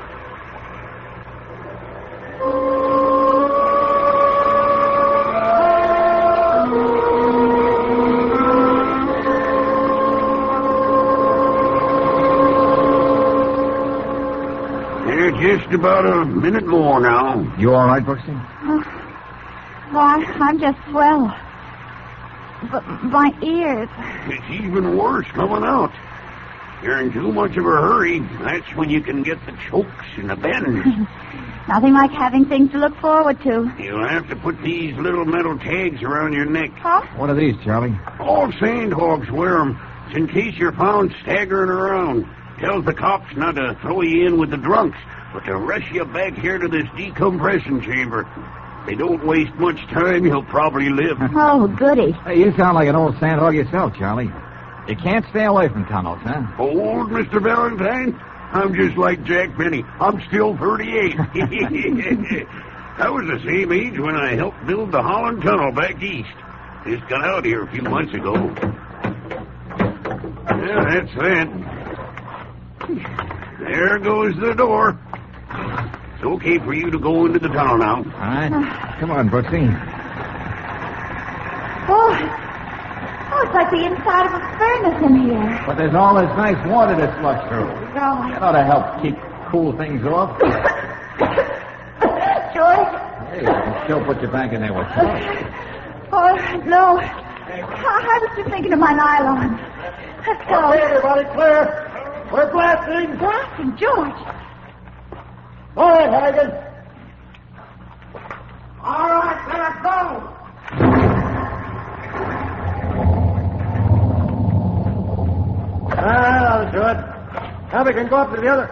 Just about a minute more now. You all right, Brooksy? Why, I'm just swell. But my ears. It's even worse coming out. You're in too much of a hurry. That's when you can get the chokes and the bends. Nothing like having things to look forward to. You'll have to put these little metal tags around your neck. Huh? What are these, Charlie? All sandhogs wear 'em. It's in case you're found staggering around. Tells the cops not to throw you in with the drunks, but to rush you back here to this decompression chamber. If they don't waste much time, you'll probably live. Oh, goody. Hey, you sound like an old sandhog yourself, Charlie. You can't stay away from tunnels, huh? Old Mr. Valentine? I'm just like Jack Benny. I'm still 38. I was the same age when I helped build the Holland Tunnel back east. Just got out here a few months ago. Yeah, that's that. There goes the door. It's okay for you to go into the tunnel now. All right. Come on, Brooksy. Oh, it's like the inside of a furnace in here. But there's all this nice water to slush through. God. That ought to help keep cool things off. George? Hey, you can still put your back in there with Charlie. Oh, no. I was just thinking of my nylon. Let's go. Okay, everybody, clear. We're blasting. Blasting, George. All right, Hagen. All right, let us go. That'll do it. Now we can go up to the other.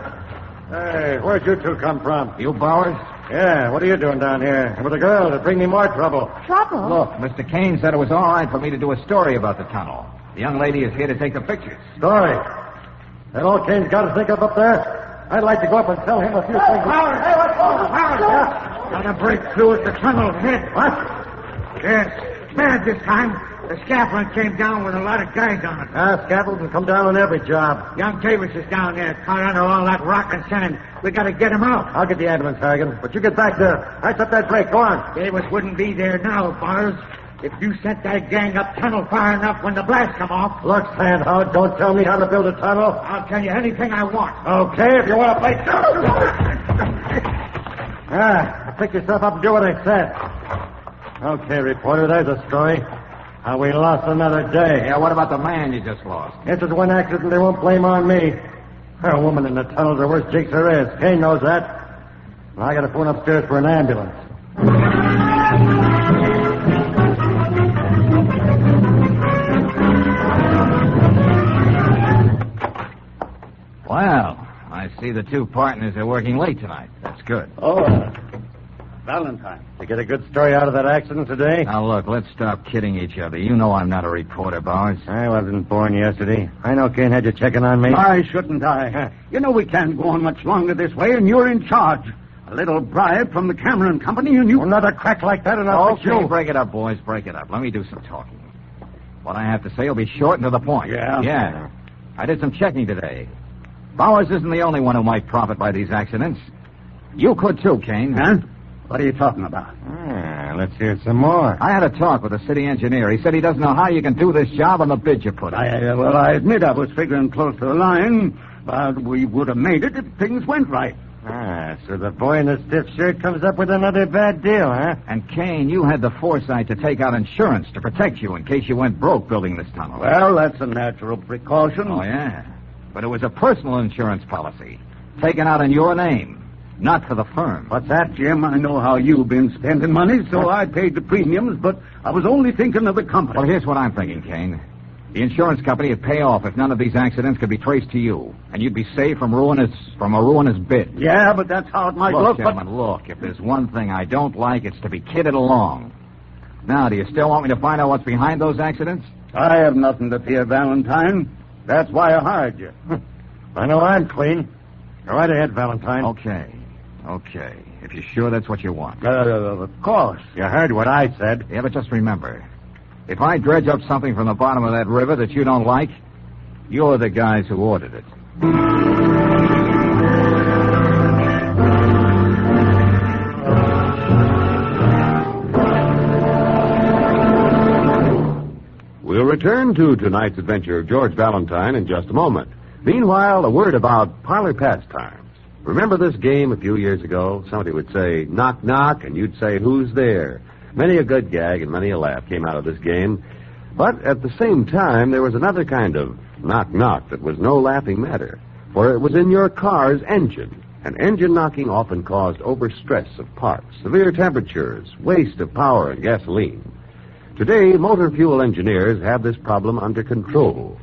Hey, where'd you two come from? You Bowers? Yeah, what are you doing down here? With a girl to bring me more trouble. Trouble? Look, Mr. Kane said it was all right for me to do a story about the tunnel. The young lady is here to take the pictures. Story? That old Kane's got us think up there? I'd like to go up and tell him a few things. Howard, hey, what's going on? Howard, Gotta break through at the tunnel head. What? Yes, bad this time. The scaffolding came down with a lot of guys on it. Scaffolds will come down on every job. Young Davis is down there, caught under all that rock and sand. We gotta get him out. I'll get the ambulance, Hagen. But you get back there. Ice up that break. Go on. Davis wouldn't be there now, Bars. If you sent that gang up tunnel far enough when the blast come off. Look, Sandhog, don't tell me how to build a tunnel. I'll tell you anything I want. Okay, if you want to play... pick yourself up and do what I said. Okay, reporter, there's a story. How we lost another day. Yeah, what about the man you just lost? This is one accident they won't blame on me. A woman in the tunnel's the worst jinx there is. Kane knows that. Well, I got to phone upstairs for an ambulance. Well, I see the two partners are working late tonight. That's good. Oh, Valentine. You get a good story out of that accident today? Now, look, let's stop kidding each other. You know I'm not a reporter, Bowers. I wasn't born yesterday. I know Kane had you checking on me. Why shouldn't I? You know we can't go on much longer this way, and you're in charge. A little bribe from the Cameron Company, and you... Well, not a crack like that, and I'll fix you. Break it up, boys. Break it up. Let me do some talking. What I have to say will be short and to the point. Yeah? Yeah. I did some checking today. Bowers isn't the only one who might profit by these accidents. You could too, Kane. Huh? What are you talking about? Let's hear some more. I had a talk with the city engineer. He said he doesn't know how you can do this job on the bid you put in. I admit I was figuring close to the line, but we would have made it if things went right. So the boy in the stiff shirt comes up with another bad deal, huh? And, Kane, you had the foresight to take out insurance to protect you in case you went broke building this tunnel. Well, that's a natural precaution. Oh, yeah. But it was a personal insurance policy, taken out in your name. Not for the firm. What's that, Jim? I know how you've been spending money, so I paid the premiums, but I was only thinking of the company. Well, here's what I'm thinking, Kane. The insurance company would pay off if none of these accidents could be traced to you, and you'd be saved from a ruinous bid. Yeah, but that's how it might look. Gentlemen, look, if there's one thing I don't like, it's to be kidded along. Now, do you still want me to find out what's behind those accidents? I have nothing to fear, Valentine. That's why I hired you. I know I'm clean. Go right ahead, Valentine. Okay. If you're sure that's what you want. Of course. You heard what I said. Yeah, but just remember, if I dredge up something from the bottom of that river that you don't like, you're the guys who ordered it. We'll return to tonight's adventure of George Valentine in just a moment. Meanwhile, a word about parlor pastimes. Remember this game a few years ago? Somebody would say, knock, knock, and you'd say, who's there? Many a good gag and many a laugh came out of this game. But at the same time, there was another kind of knock-knock that was no laughing matter, for it was in your car's engine. And engine knocking often caused overstress of parts, severe temperatures, waste of power and gasoline. Today, motor fuel engineers have this problem under control.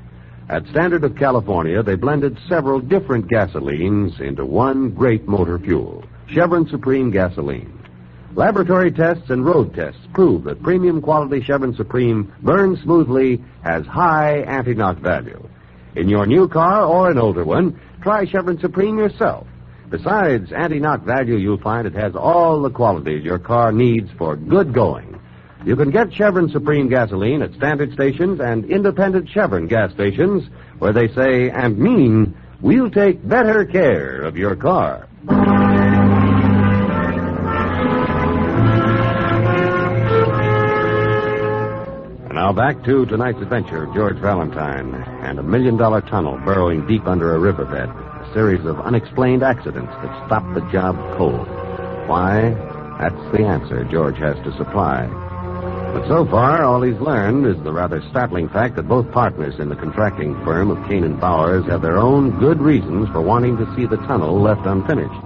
At Standard of California, they blended several different gasolines into one great motor fuel, Chevron Supreme gasoline. Laboratory tests and road tests prove that premium quality Chevron Supreme burns smoothly, has high anti-knock value. In your new car or an older one, try Chevron Supreme yourself. Besides anti-knock value, you'll find it has all the qualities your car needs for good going. You can get Chevron Supreme gasoline at standard stations and independent Chevron gas stations where they say and mean, we'll take better care of your car. Now back to tonight's adventure of George Valentine and a $1 million tunnel burrowing deep under a riverbed. A series of unexplained accidents that stopped the job cold. Why? That's the answer George has to supply. But so far, all he's learned is the rather startling fact that both partners in the contracting firm of Kane & Bowers have their own good reasons for wanting to see the tunnel left unfinished.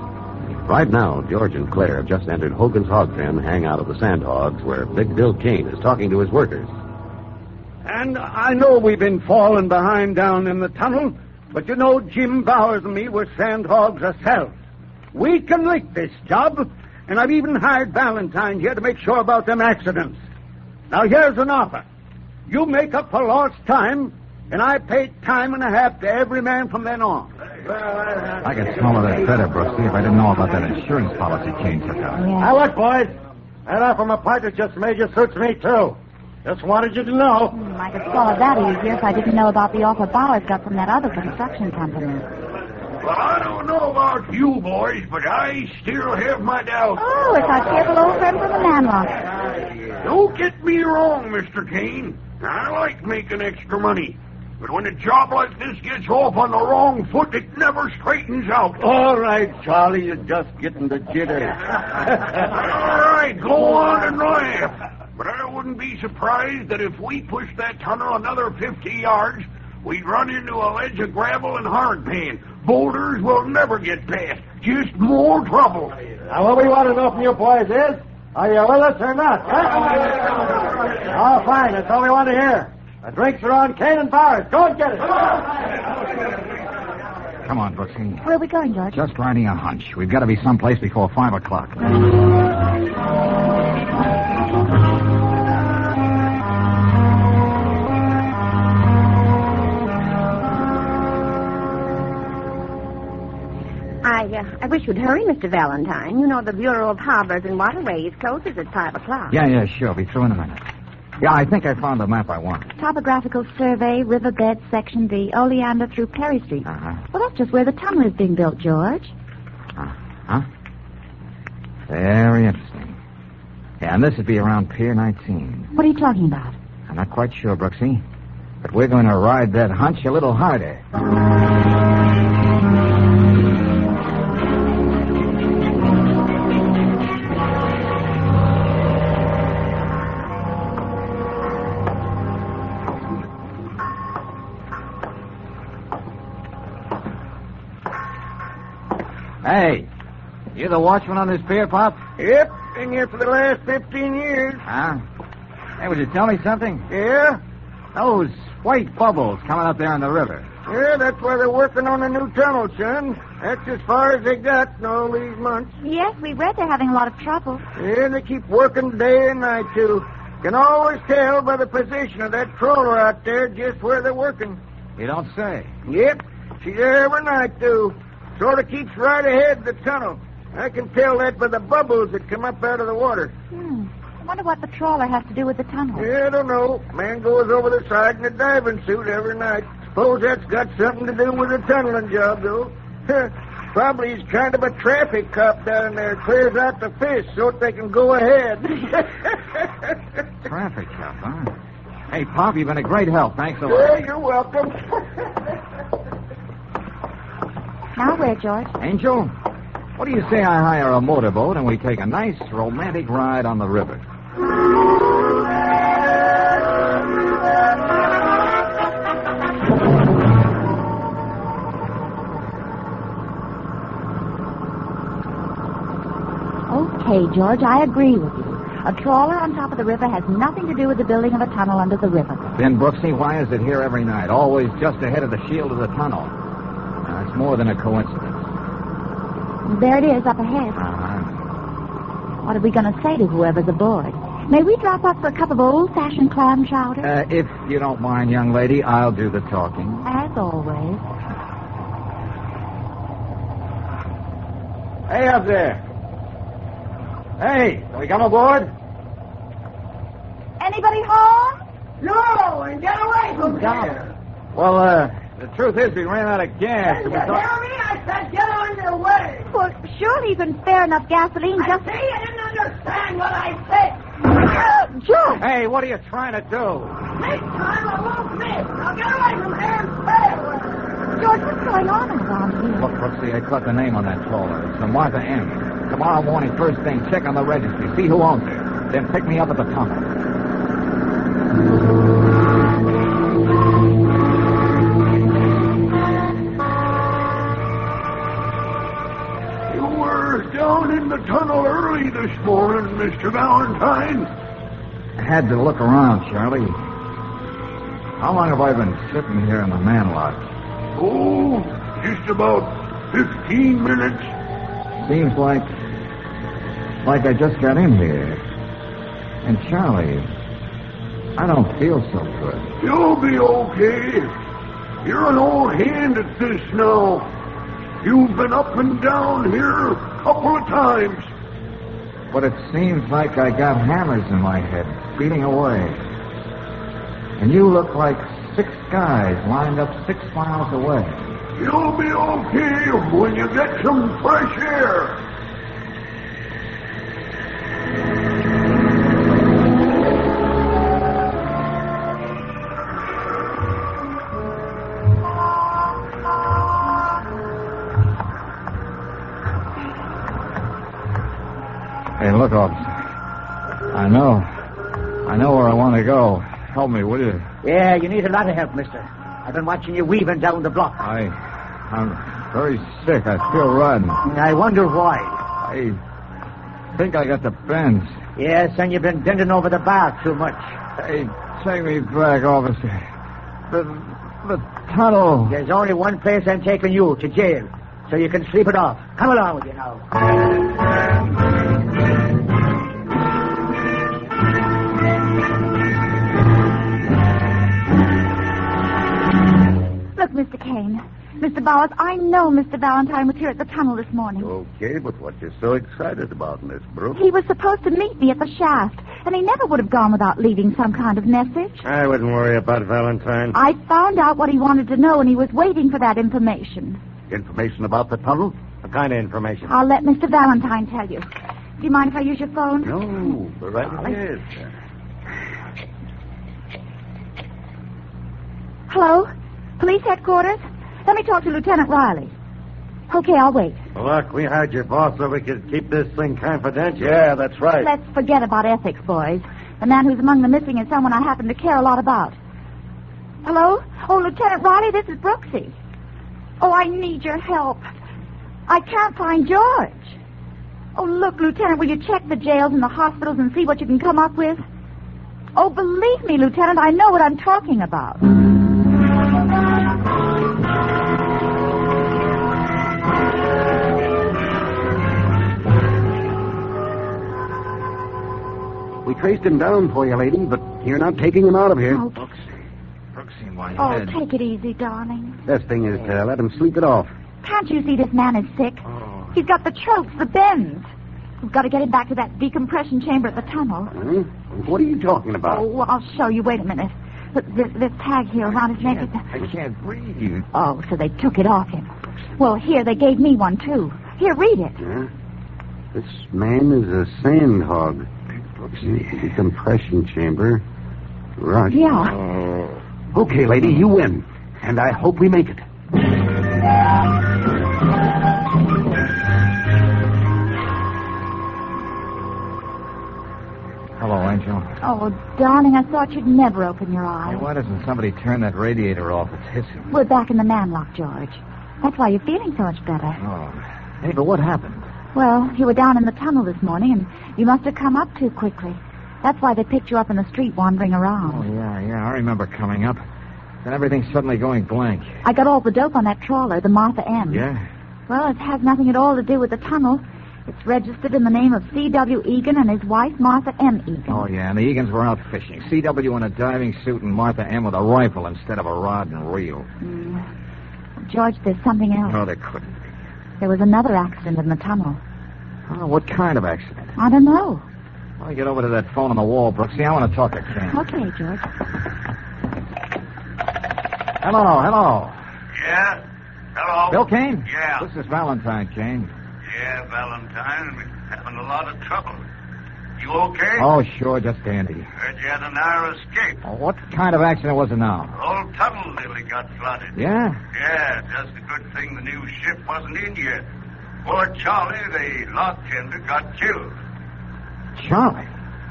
Right now, George and Claire have just entered Hogan's Hog Pen, hangout of the Sandhogs, where Big Bill Kane is talking to his workers. And I know we've been falling behind down in the tunnel, but you know Jim Bowers and me were sandhogs ourselves. We can lick this job, and I've even hired Valentine here to make sure about them accidents. Now, here's an offer. You make up for lost time, and I pay time and a half to every man from then on. I could swallow that better, Brooksy, if I didn't know about that insurance policy Kane took out. Yeah. Now, look, boys. That offer my partner just made you suits me, too. Just wanted you to know. I could swallow that easier if I didn't know about the offer Bowers got from that other construction company. Well, I don't know about you boys, but I still have my doubts. Oh, it's our cheerful old friend from the Manlock. Don't get me wrong, Mr. Kane. I like making extra money. But when a job like this gets off on the wrong foot, it never straightens out. All right, Charlie, you're just getting the jitters. All right, go on and laugh. But I wouldn't be surprised that if we pushed that tunnel another 50 yards, we'd run into a ledge of gravel and hardpan. Boulders will never get past. Just more trouble. Now, what we want to know from you boys is, are you with us or not? Oh, fine. That's all we want to hear. The drinks are on Kane and Bowers. Go and get it. Come on, Brooksy. Where are we going, George? Just riding a hunch. We've got to be someplace before 5 o'clock. I wish you'd hurry, Mr. Valentine. You know the Bureau of Harbors and Waterways closes at 5 o'clock. Yeah, sure. Be through in a minute. Yeah, I think I found the map I want. Topographical survey, riverbed, section D, Oleander through Perry Street. Well, that's just where the tunnel is being built, George. Very interesting. Yeah, and this would be around Pier 19. What are you talking about? I'm not quite sure, Brooksy. But we're going to ride that hunch a little harder. Hey, you the watchman on this pier, Pop? Yep, been here for the last 15 years. Huh? Hey, would you tell me something? Yeah? Those white bubbles coming up there in the river. Yeah, that's why they're working on a new tunnel, son. That's as far as they got in all these months. Yes, we read they're having a lot of trouble. Yeah, they keep working day and night, too. Can always tell by the position of that trawler out there just where they're working. You don't say. Yep, she's there every night, too. Sort of keeps right ahead of the tunnel. I can tell that by the bubbles that come up out of the water. I wonder what the trawler has to do with the tunnel. Yeah, I don't know. Man goes over the side in a diving suit every night. Suppose that's got something to do with the tunneling job, though. Probably he's kind of a traffic cop down there. Clears out the fish so that they can go ahead. Traffic cop, huh? Hey, Pop, you've been a great help. Thanks a lot. Yeah, you're welcome. Now where, George? Angel, what do you say I hire a motorboat and we take a nice romantic ride on the river? Okay, George, I agree with you. A trawler on top of the river has nothing to do with the building of a tunnel under the river. Then, Brooksy, why is it here every night? Always just ahead of the shield of the tunnel. Now, it's more than a coincidence. There it is up ahead. What are we going to say to whoever's aboard? May we drop up for a cup of old-fashioned clam chowder? If you don't mind, young lady, I'll do the talking. As always. Hey, up there. Hey, can we come aboard? Anybody home? No, and get away from here. Well, the truth is we ran out of gas. Did you hear me? I said get on your way. Well, surely you can spare enough gasoline just... See, you didn't understand what I said. George! Hey, what are you trying to do? Next time I won't miss. Now get away from here and stay away. George, what's going on around here? Look, Brooksy, I caught the name on that trawler. It's the Martha M. Tomorrow morning, first thing, check on the registry. See who owns it. Then pick me up at the tunnel. You were down in the tunnel early this morning, Mr. Valentine. I had to look around, Charlie. How long have I been sitting here in the manlock? Oh, just about 15 minutes. Seems like I just got in here. And Charlie, I don't feel so good. You'll be okay. You're an old hand at this now. You've been up and down here a couple of times. But it seems like I got hammers in my head, beating away. And you look like 6 guys lined up 6 miles away. You'll be okay when you get some fresh air. Hey, look, officer. I know where I want to go. Help me, will you? Yeah, you need a lot of help, mister. I've been watching you weaving down the block. I'm very sick. I feel rotten. I wonder why. I think I got the bends. Yes, and you've been bending over the bar too much. Hey, take me back, officer. The tunnel. There's only one place I'm taking you, to jail, so you can sleep it off. Come along with you now. Look, Mr. Kane, Mr. Bowers, I know Mr. Valentine was here at the tunnel this morning. Okay, but what you so excited about, Miss Brooks? He was supposed to meet me at the shaft, and he never would have gone without leaving some kind of message. I wouldn't worry about Valentine. I found out what he wanted to know, and he was waiting for that information. Information about the tunnel? What kind of information? I'll let Mr. Valentine tell you. Do you mind if I use your phone? No, but right ahead. Hello? Police headquarters? Let me talk to Lieutenant Riley. Okay, I'll wait. Look, we hired your boss so we could keep this thing confidential. Yeah, that's right. Let's forget about ethics, boys. The man who's among the missing is someone I happen to care a lot about. Hello? Oh, Lieutenant Riley, this is Brooksy. Oh, I need your help. I can't find George. Oh, look, Lieutenant, will you check the jails and the hospitals and see what you can come up with? Oh, believe me, Lieutenant, I know what I'm talking about. We traced him down for you, lady, but you're not taking him out of here. Oh, Brooksy, my oh, head. take it easy, darling. Best thing is to let him sleep it off. Can't you see this man is sick? He's got the chokes, the bends. We've got to get him back to that decompression chamber at the tunnel. Huh? What are you talking about? Oh, I'll show you. Wait a minute. Look, this tag here around his neck. I can't breathe. Oh, so they took it off him. Well, here, they gave me one, too. Here, read it. Huh? This man is a sand hog. Decompression chamber. Rush. Yeah. Okay, lady, you win. And I hope we make it. Hello, Angel. Oh, darling, I thought you'd never open your Hey, eyes. why doesn't somebody turn that radiator off? It's hissing. We're back in the manlock, George. That's why you're feeling so much better. Oh. Hey, but what happened? Well, you were down in the tunnel this morning, and you must have come up too quickly. That's why they picked you up in the street wandering around. Oh, yeah, I remember coming up. Then everything suddenly going blank. I got all the dope on that trawler, the Martha M. Yeah? Well, it has nothing at all to do with the tunnel. It's registered in the name of C.W. Egan and his wife, Martha M. Egan. Oh, yeah, and the Egans were out fishing. C.W. in a diving suit and Martha M. with a rifle instead of a rod and reel. George, there's something else. No, there couldn't be. There was another accident in the tunnel. Oh, what kind of accident? I don't know. Well, get over to that phone on the wall, Brooksy. I want to talk to Ken. Okay, George. Hello. Yeah? Hello? Bill Kane? Yeah. This is Valentine, Kane. Yeah, Valentine. We're having a lot of trouble. You okay? Oh, sure, just dandy. Heard you had a narrow escape. Oh, what kind of accident was it now? The whole tunnel nearly got flooded. Yeah? Yeah, just a good thing the new ship wasn't in yet. Poor Charlie, the lock tender, got killed. Charlie?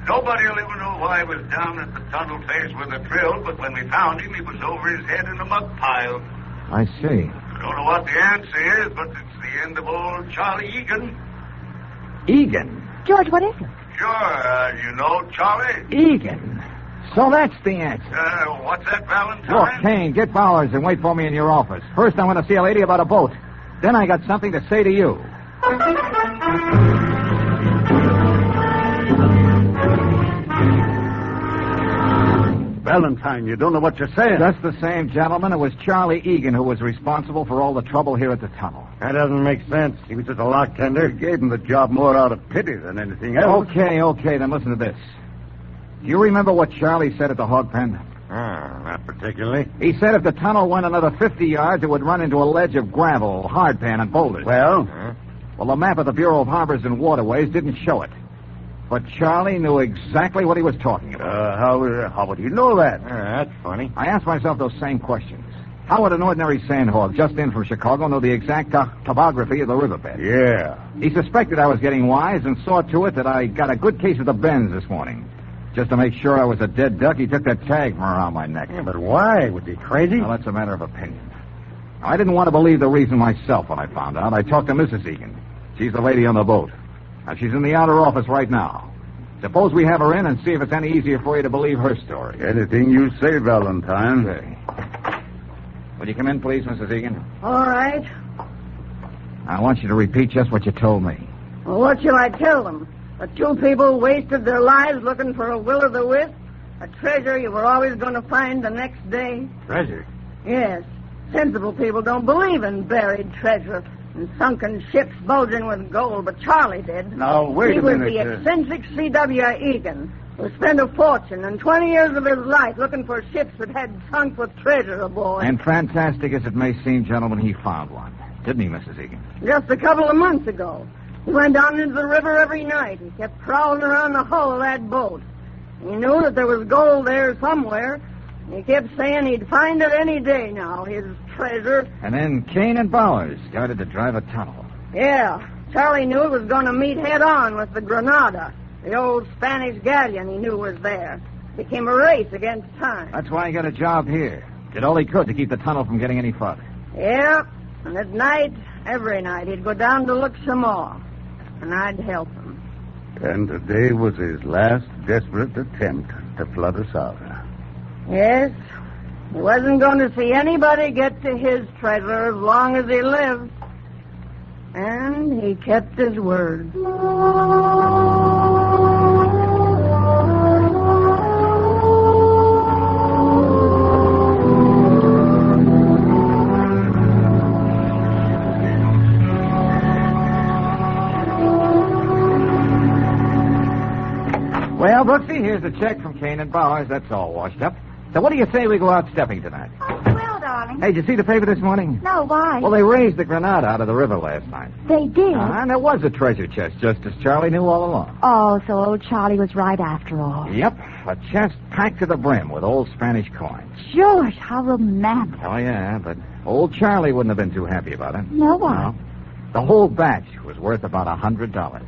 Nobody will ever know why he was down at the tunnel face with a drill, but when we found him, he was over his head in a mud pile. I see. I don't know what the answer is, but it's the end of old Charlie Egan. Egan? George, what is it? Sure, you know Charlie? Egan. So that's the answer. What's that, Valentine? Look, Kane, get Bowers and wait for me in your office. First, I want to see a lady about a boat. Then I got something to say to you. Valentine, you don't know what you're saying. Just the same, gentlemen. It was Charlie Egan who was responsible for all the trouble here at the tunnel. That doesn't make sense. He was just a lock tender. He gave him the job more out of pity than anything else. Okay, then listen to this. Do you remember what Charlie said at the hog pen? Not particularly. He said if the tunnel went another 50 yards, it would run into a ledge of gravel, hardpan, and boulders. Well? Well, the map of the Bureau of Harbors and Waterways didn't show it. But Charlie knew exactly what he was talking about. How would he know that? That's funny. I asked myself those same questions. How would an ordinary sandhog just in from Chicago know the exact topography of the riverbed? Yeah. He suspected I was getting wise and saw to it that I got a good case of the bends this morning. Just to make sure I was a dead duck, he took that tag from around my neck. Yeah, but why? Was he crazy? Well, that's a matter of opinion. I didn't want to believe the reason myself when I found out. I talked to Mrs. Egan. She's the lady on the boat. Now, she's in the outer office right now. Suppose we have her in and see if it's any easier for you to believe her story. Anything you say, Valentine. Okay. Will you come in, please, Mrs. Egan? All right. I want you to repeat just what you told me. Well, what shall I tell them? That two people wasted their lives looking for a will-o'-the-wisp? A treasure you were always going to find the next day? Treasure? Yes. Sensible people don't believe in buried treasure and sunken ships bulging with gold, but Charlie did. Now, wait a minute. He was the eccentric C.W. Egan, who spent a fortune and 20 years of his life looking for ships that had sunk with treasure aboard. And fantastic as it may seem, gentlemen, he found one. Didn't he, Mrs. Egan? Just a couple of months ago. He went down into the river every night. He kept prowling around the hull of that boat. He knew that there was gold there somewhere. He kept saying he'd find it any day now, his treasure. And then Kane and Bowers started to drive a tunnel. Yeah. Charlie knew it was going to meet head-on with the Granada, the old Spanish galleon he knew was there. It became a race against time. That's why he got a job here. Did all he could to keep the tunnel from getting any farther. Yeah. And at night, every night, he'd go down to look some more. And I'd help him. And today was his last desperate attempt to flood us out. Yes. He wasn't going to see anybody get to his treasure as long as he lived. And he kept his word. Well, Brooksy, here's the check from Kane and Bowers. That's all washed up. So what do you say we go out stepping tonight? Oh, well, darling. Hey, did you see the paper this morning? No, why? Well, they raised the Granada out of the river last night. They did? And there was a treasure chest, just as Charlie knew all along. Oh, so old Charlie was right after all. Yep, a chest packed to the brim with old Spanish coins. George, how romantic. Oh, yeah, but old Charlie wouldn't have been too happy about it. No, why? No. The whole batch was worth about $100.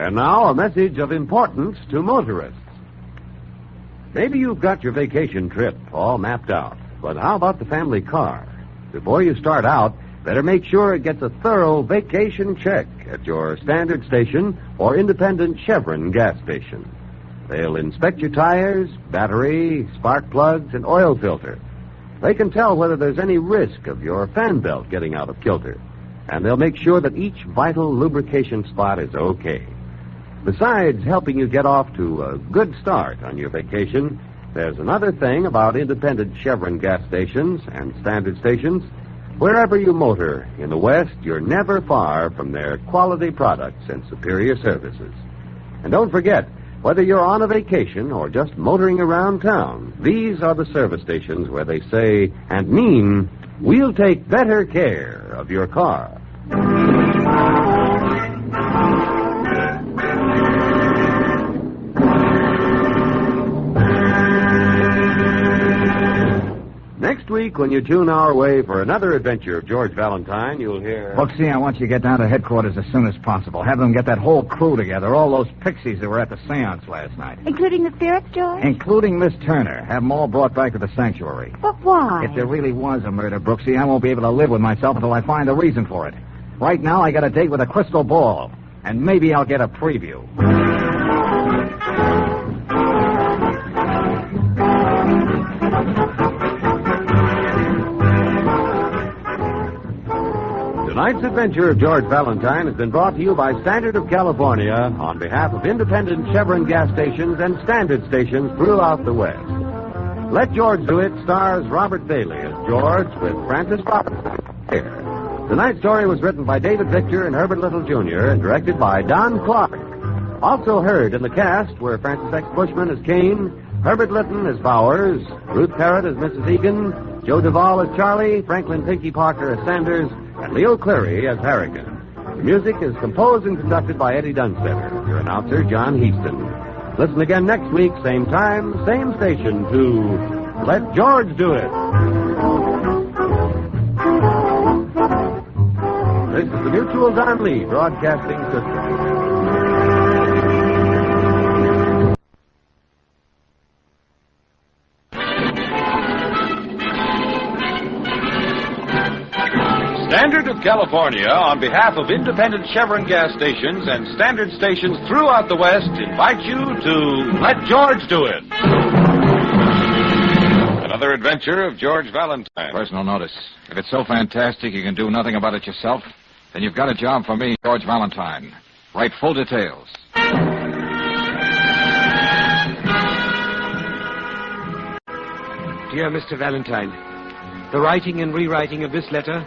And now a message of importance to motorists. Maybe you've got your vacation trip all mapped out, but how about the family car? Before you start out, better make sure it gets a thorough vacation check at your standard station or independent Chevron gas station. They'll inspect your tires, battery, spark plugs, and oil filter. They can tell whether there's any risk of your fan belt getting out of kilter. And they'll make sure that each vital lubrication spot is okay. Besides helping you get off to a good start on your vacation, there's another thing about independent Chevron gas stations and standard stations. Wherever you motor in the West, you're never far from their quality products and superior services. And don't forget, whether you're on a vacation or just motoring around town, these are the service stations where they say and mean, we'll take better care of your car. Next week, when you tune our way for another adventure of George Valentine, you'll hear... Brooksy, I want you to get down to headquarters as soon as possible. Have them get that whole crew together, all those pixies that were at the seance last night. Including the spirits, George? Including Miss Turner. Have them all brought back to the sanctuary. But why? If there really was a murder, Brooksy, I won't be able to live with myself until I find a reason for it. Right now, I got a date with a crystal ball, and maybe I'll get a preview. Tonight's adventure of George Valentine has been brought to you by Standard of California on behalf of independent Chevron gas stations and standard stations throughout the West. Let George Do It stars Robert Bailey as George with Francis Robinson here. Tonight's story was written by David Victor and Herbert Little Jr. and directed by Don Clark. Also heard in the cast were Francis X. Bushman as Kane, Herbert Litton as Bowers, Ruth Parrott as Mrs. Egan, Joe Duvall as Charlie, Franklin Pinky Parker as Sanders, and Leo Cleary as Harrigan. The music is composed and conducted by Eddie Dunstetter. Your announcer, John Heaston. Listen again next week, same time, same station, to Let George Do It. This is the Mutual Don Lee Broadcasting System. Standard of California, on behalf of independent Chevron gas stations and standard stations throughout the West, invite you to Let George Do It. Another adventure of George Valentine. Personal notice. If it's so fantastic you can do nothing about it yourself, then you've got a job for me, George Valentine. Write full details. Dear Mr. Valentine, the writing and rewriting of this letter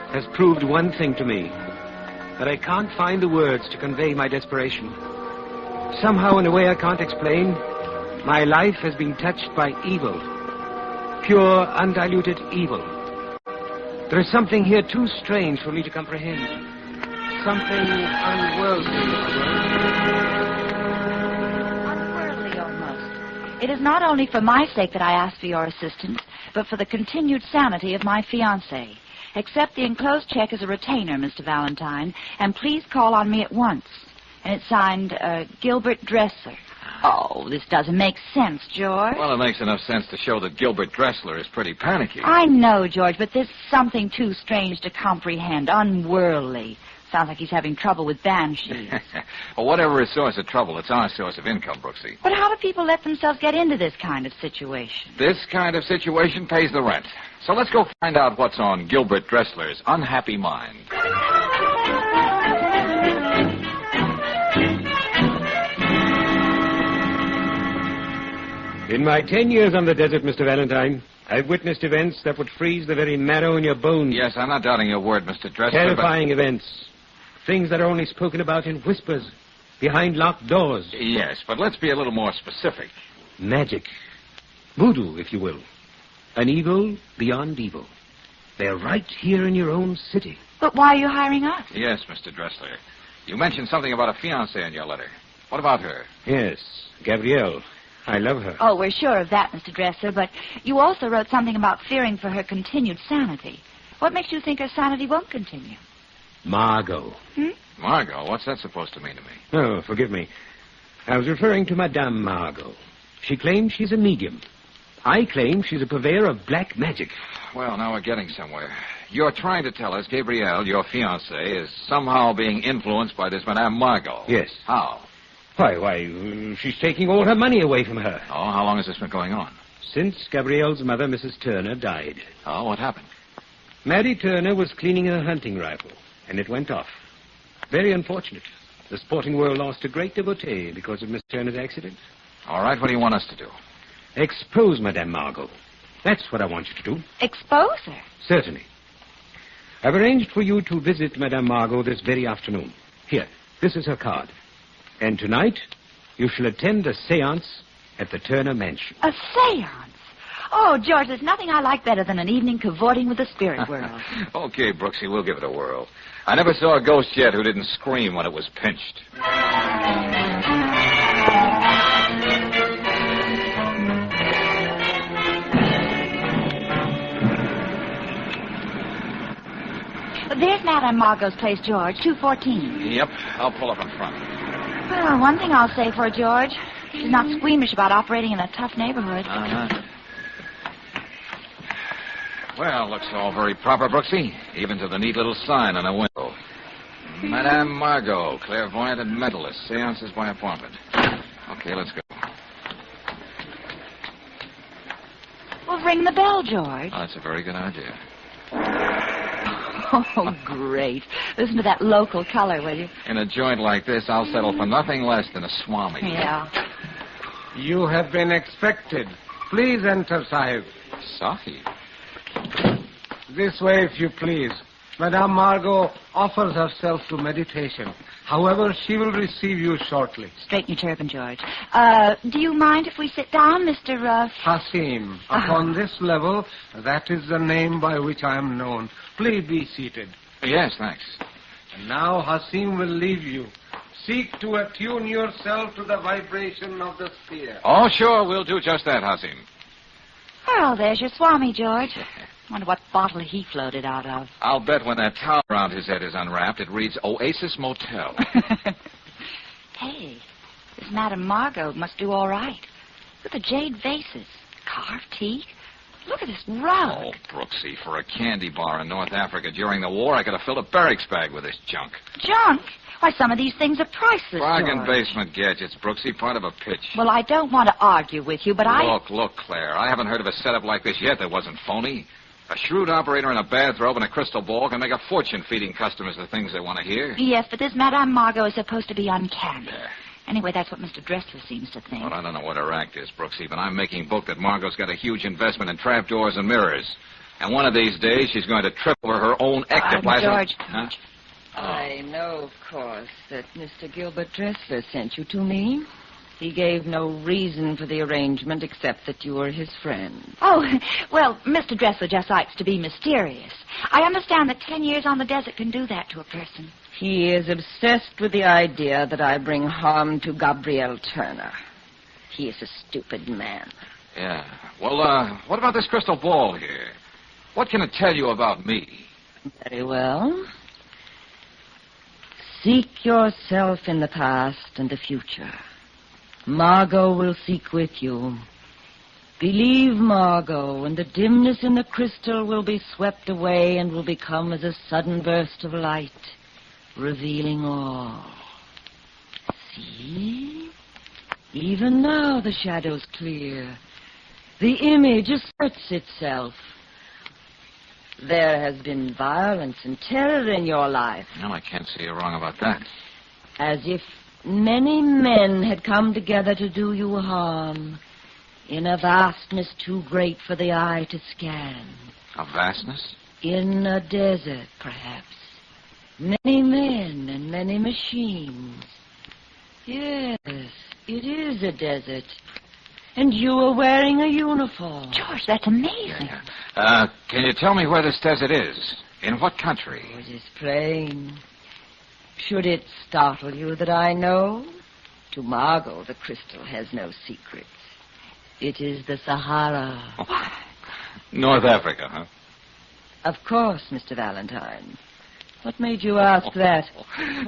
has proved one thing to me, that I can't find the words to convey my desperation. Somehow, in a way I can't explain, my life has been touched by evil. Pure, undiluted evil. There is something here too strange for me to comprehend. Something unworldly. Unworldly, almost. It is not only for my sake that I ask for your assistance, but for the continued sanity of my fiancé. Accept the enclosed check as a retainer, Mr. Valentine, and please call on me at once. And it's signed, Gilbert Dressler. Oh, this doesn't make sense, George. Well, it makes enough sense to show that Gilbert Dressler is pretty panicky. I know, George, but there's something too strange to comprehend. Unworldly. Sounds like he's having trouble with banshees. Well, whatever his source of trouble, it's our source of income, Brooksy. But how do people let themselves get into this kind of situation? This kind of situation pays the rent. So let's go find out what's on Gilbert Dressler's unhappy mind. In my 10 years on the desert, Mr. Valentine, I've witnessed events that would freeze the very marrow in your bones. Yes, I'm not doubting your word, Mr. Dressler. Terrifying events. Things that are only spoken about in whispers, behind locked doors. Yes, but let's be a little more specific. Magic. Voodoo, if you will. An evil beyond evil. They're right here in your own city. But why are you hiring us? Yes, Mr. Dressler. You mentioned something about a fiancée in your letter. What about her? Yes, Gabrielle. I love her. Oh, we're sure of that, Mr. Dressler, but you also wrote something about fearing for her continued sanity. What makes you think her sanity won't continue? Margot. Margot? What's that supposed to mean to me? Oh, forgive me. I was referring to Madame Margot. She claims she's a medium. I claim she's a purveyor of black magic. Well, now we're getting somewhere. You're trying to tell us Gabrielle, your fiancée, is somehow being influenced by this Madame Margot. Yes. How? Why, she's taking all her money away from her. Oh, how long has this been going on? Since Gabrielle's mother, Mrs. Turner, died. Oh, what happened? Mary Turner was cleaning her hunting rifle, and it went off. Very unfortunate. The sporting world lost a great devotee because of Miss Turner's accident. All right, what do you want us to do? Expose Madame Margot. That's what I want you to do. Expose her? Certainly. I've arranged for you to visit Madame Margot this very afternoon. Here, this is her card. And tonight, you shall attend a séance at the Turner Mansion. A séance? Oh, George, there's nothing I like better than an evening cavorting with the spirit world. Okay, Brooksy, we'll give it a whirl. I never saw a ghost yet who didn't scream when it was pinched. There's Madame Margot's place, George, 214. Yep, I'll pull up in front. Well, one thing I'll say for her, George. She's not squeamish about operating in a tough neighborhood. Uh-huh. Well, looks all very proper, Brooksy, even to the neat little sign on the window. Madame Margot, clairvoyant and mentalist, seances by appointment. Okay, let's go. Well, ring the bell, George. Oh, that's a very good idea. Oh, great. Listen to that local color, will you? In a joint like this, I'll settle for nothing less than a swami. Yeah. You have been expected. Please enter, Sahib. Sahib? This way, if you please. Madame Margot offers herself to meditation. However, she will receive you shortly. Straighten your turban, George. Do you mind if we sit down, Mr. Hasim. Upon this level, that is the name by which I am known. Please be seated. Yes, thanks. And now Hasim will leave you. Seek to attune yourself to the vibration of the sphere. Oh, sure, we'll do just that, Hasim. Well, there's your Swami, George. Wonder what bottle he floated out of. I'll bet when that towel around his head is unwrapped, it reads Oasis Motel. Hey, this Madame Margot must do all right. Look at the jade vases, carved teak. Look at this rug. Oh, Brooksy, for a candy bar in North Africa during the war, I could have filled a barracks bag with this junk. Junk? Why, some of these things are priceless, Bargain George. basement gadgets, Brooksy, part of a pitch. Well, I don't want to argue with you, but Look, Claire, I haven't heard of a setup like this yet that wasn't phony. A shrewd operator in a bathrobe and a crystal ball can make a fortune feeding customers the things they want to hear. Yes, but this Madame Margot is supposed to be uncanny. Yeah. Anyway, that's what Mr. Dressler seems to think. Well, I don't know what her act is, Brooksy, but I'm making book that Margot's got a huge investment in trapdoors and mirrors. And one of these days, she's going to trip over her own ectoplasm. George. Huh? Oh. I know, of course, that Mr. Gilbert Dressler sent you to me. He gave no reason for the arrangement except that you were his friend. Oh, well, Mr. Dressler just likes to be mysterious. I understand that 10 years on the desert can do that to a person. He is obsessed with the idea that I bring harm to Gabrielle Turner. He is a stupid man. Yeah. Well, what about this crystal ball here? What can it tell you about me? Very well. Seek yourself in the past and the future. Margot will seek with you. Believe Margot, and the dimness in the crystal will be swept away and will become as a sudden burst of light, revealing all. See? Even now the shadow's clear. The image asserts itself. There has been violence and terror in your life. Well, I can't see you're wrong about that. As if many men had come together to do you harm in a vastness too great for the eye to scan. A vastness? In a desert, perhaps. Many men and many machines. Yes, it is a desert. And you are wearing a uniform. George, that's amazing. Can you tell me where this desert is? In what country? Oh, it is plain. Should it startle you that I know? To Margot, the crystal has no secrets. It is the Sahara. Oh. North Africa, huh? Of course, Mr. Valentine. What made you ask that?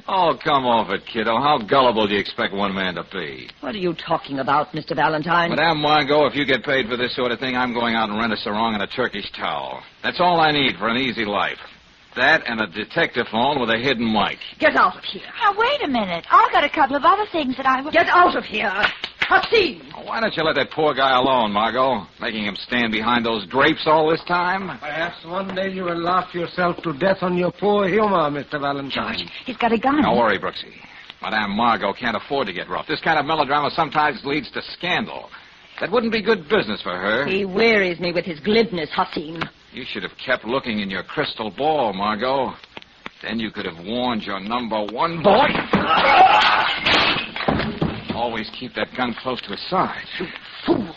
Oh, come off it, kiddo. How gullible do you expect one man to be? What are you talking about, Mr. Valentine? Madame Margot, if you get paid for this sort of thing, I'm going out and rent a sarong and a Turkish towel. That's all I need for an easy life. That and a detective phone with a hidden mic. Get out of here. Now, wait a minute. I've got a couple of other things that I would... Get out of here. Hasim! Why don't you let that poor guy alone, Margot? Making him stand behind those drapes all this time? Perhaps one day you will laugh yourself to death on your poor humor, Mr. Valentine. George, he's got a gun. Don't worry, Brooksy. Madame Margot can't afford to get rough. This kind of melodrama sometimes leads to scandal. That wouldn't be good business for her. He wearies me with his glibness, Hasim. You should have kept looking in your crystal ball, Margot. Then you could have warned your number one boy. Always keep that gun close to his side. You fool.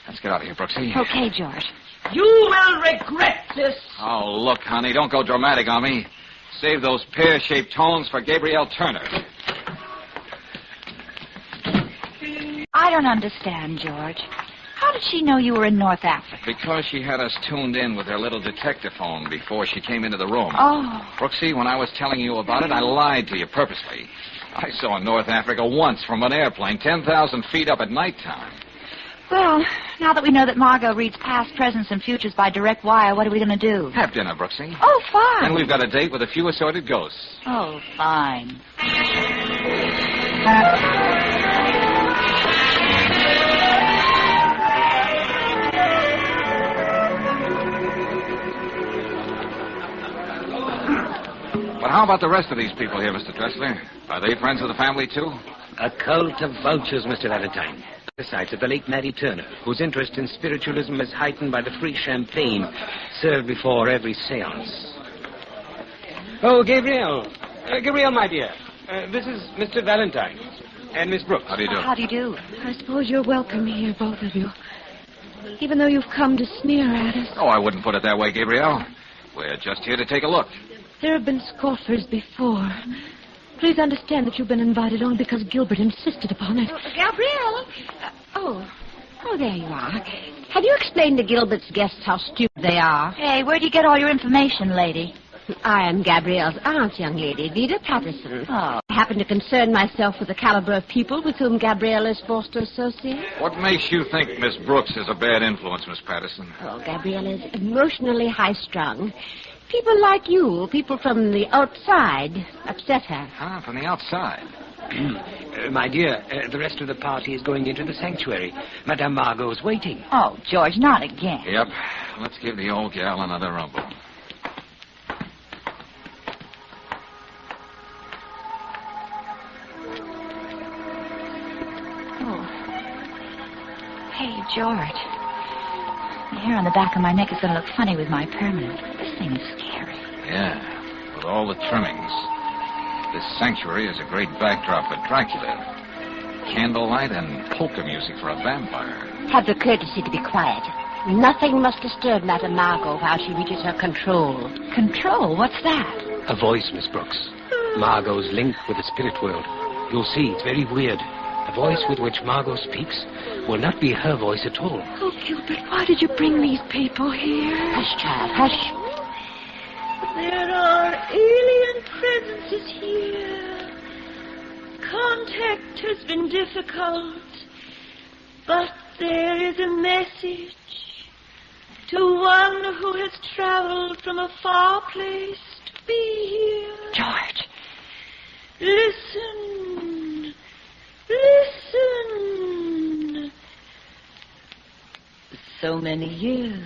Let's get out of here, Brooksy. Okay, George. You will regret this. Oh, look, honey, don't go dramatic on me. Save those pear-shaped tones for Gabrielle Turner. I don't understand, George. How did she know you were in North Africa? Because she had us tuned in with her little detective phone before she came into the room. Oh. Brooksy, when I was telling you about it, I lied to you purposely. I saw North Africa once from an airplane, 10,000 feet up at nighttime. Well, now that we know that Margot reads past, presents, and futures by direct wire, what are we going to do? Have dinner, Brooksy. Oh, fine. And we've got a date with a few assorted ghosts. Oh, fine. But how about the rest of these people here, Mr. Dressler? Are they friends of the family, too? A cult of vultures, Mr. Valentine. Besides of the late Mary Turner, whose interest in spiritualism is heightened by the free champagne served before every seance. Oh, Gabrielle. Gabrielle, my dear. This is Mr. Valentine. And Miss Brooks. How do you do? How do you do? I suppose you're welcome here, both of you. Even though you've come to sneer at us. Oh, I wouldn't put it that way, Gabrielle. We're just here to take a look. There have been scoffers before. Please understand that you've been invited only because Gilbert insisted upon it. Gabrielle? Oh, there you are. Have you explained to Gilbert's guests how stupid they are? Hey, where'd you get all your information, lady? I am Gabrielle's aunt, young lady, Vida Patterson. Oh. I happen to concern myself with the caliber of people with whom Gabrielle is forced to associate. What makes you think Miss Brooks is a bad influence, Miss Patterson? Oh, Gabrielle is emotionally high-strung. People like you, people from the outside, upset her. Ah, from the outside. My dear, the rest of the party is going into the sanctuary. Madame Margot's waiting. Oh, George, not again. Yep. Let's give the old gal another rumble. Hey, George. The hair on the back of my neck is going to look funny with my permanent. This thing is scary. Yeah, with all the trimmings. This sanctuary is a great backdrop for Dracula. Candlelight and polka music for a vampire. Have the courtesy to be quiet. Nothing must disturb Madame Margot while she reaches her control. Control? What's that? A voice, Miss Brooks. Margot's link with the spirit world. You'll see, it's very weird. The voice with which Margot speaks will not be her voice at all. Oh, Gilbert, why did you bring these people here? Hush, child, hush. There are alien presences here. Contact has been difficult, but there is a message to one who has traveled from a far place to be here. George. Listen. Listen. So many years.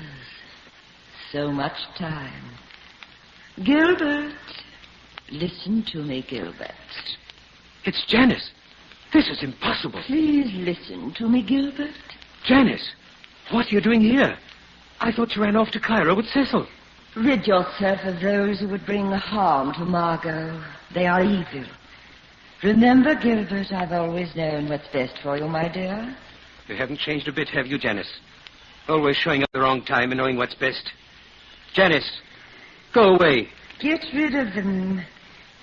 So much time. Gilbert. Listen to me, Gilbert. It's Janice. This is impossible. Please listen to me, Gilbert. Janice, what are you doing here? I thought you ran off to Cairo with Cecil. Rid yourself of those who would bring harm to Margot. They are evil. Remember, Gilbert, I've always known what's best for you, my dear. You haven't changed a bit, have you, Janice? Always showing up at the wrong time and knowing what's best. Janice, go away. Get rid of them.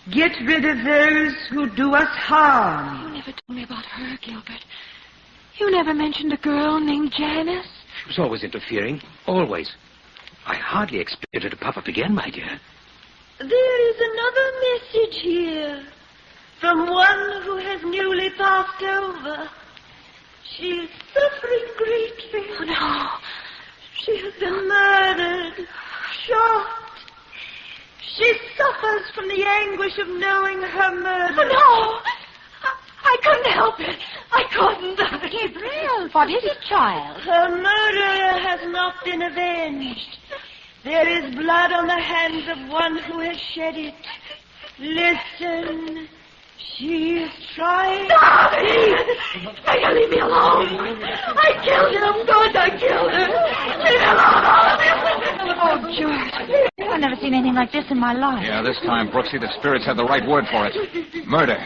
Get rid of those who do us harm. You never told me about her, Gilbert. You never mentioned a girl named Janice. She was always interfering. Always. I hardly expected her to pop up again, my dear. There is another message here from one who has newly passed over. She is suffering greatly. Oh, no. She has been murdered, shot. She suffers from the anguish of knowing her murder. Oh, no. I couldn't help it. I couldn't. Gabriel, what is it, child? Her murderer has not been avenged. There is blood on the hands of one who has shed it. Listen. She is trying. Now leave me alone. I killed her. Of course I killed her. Leave me alone, all of you. Oh, George. I've never seen anything like this in my life. Yeah, this time, Brooksy, the spirits had the right word for it. Murder.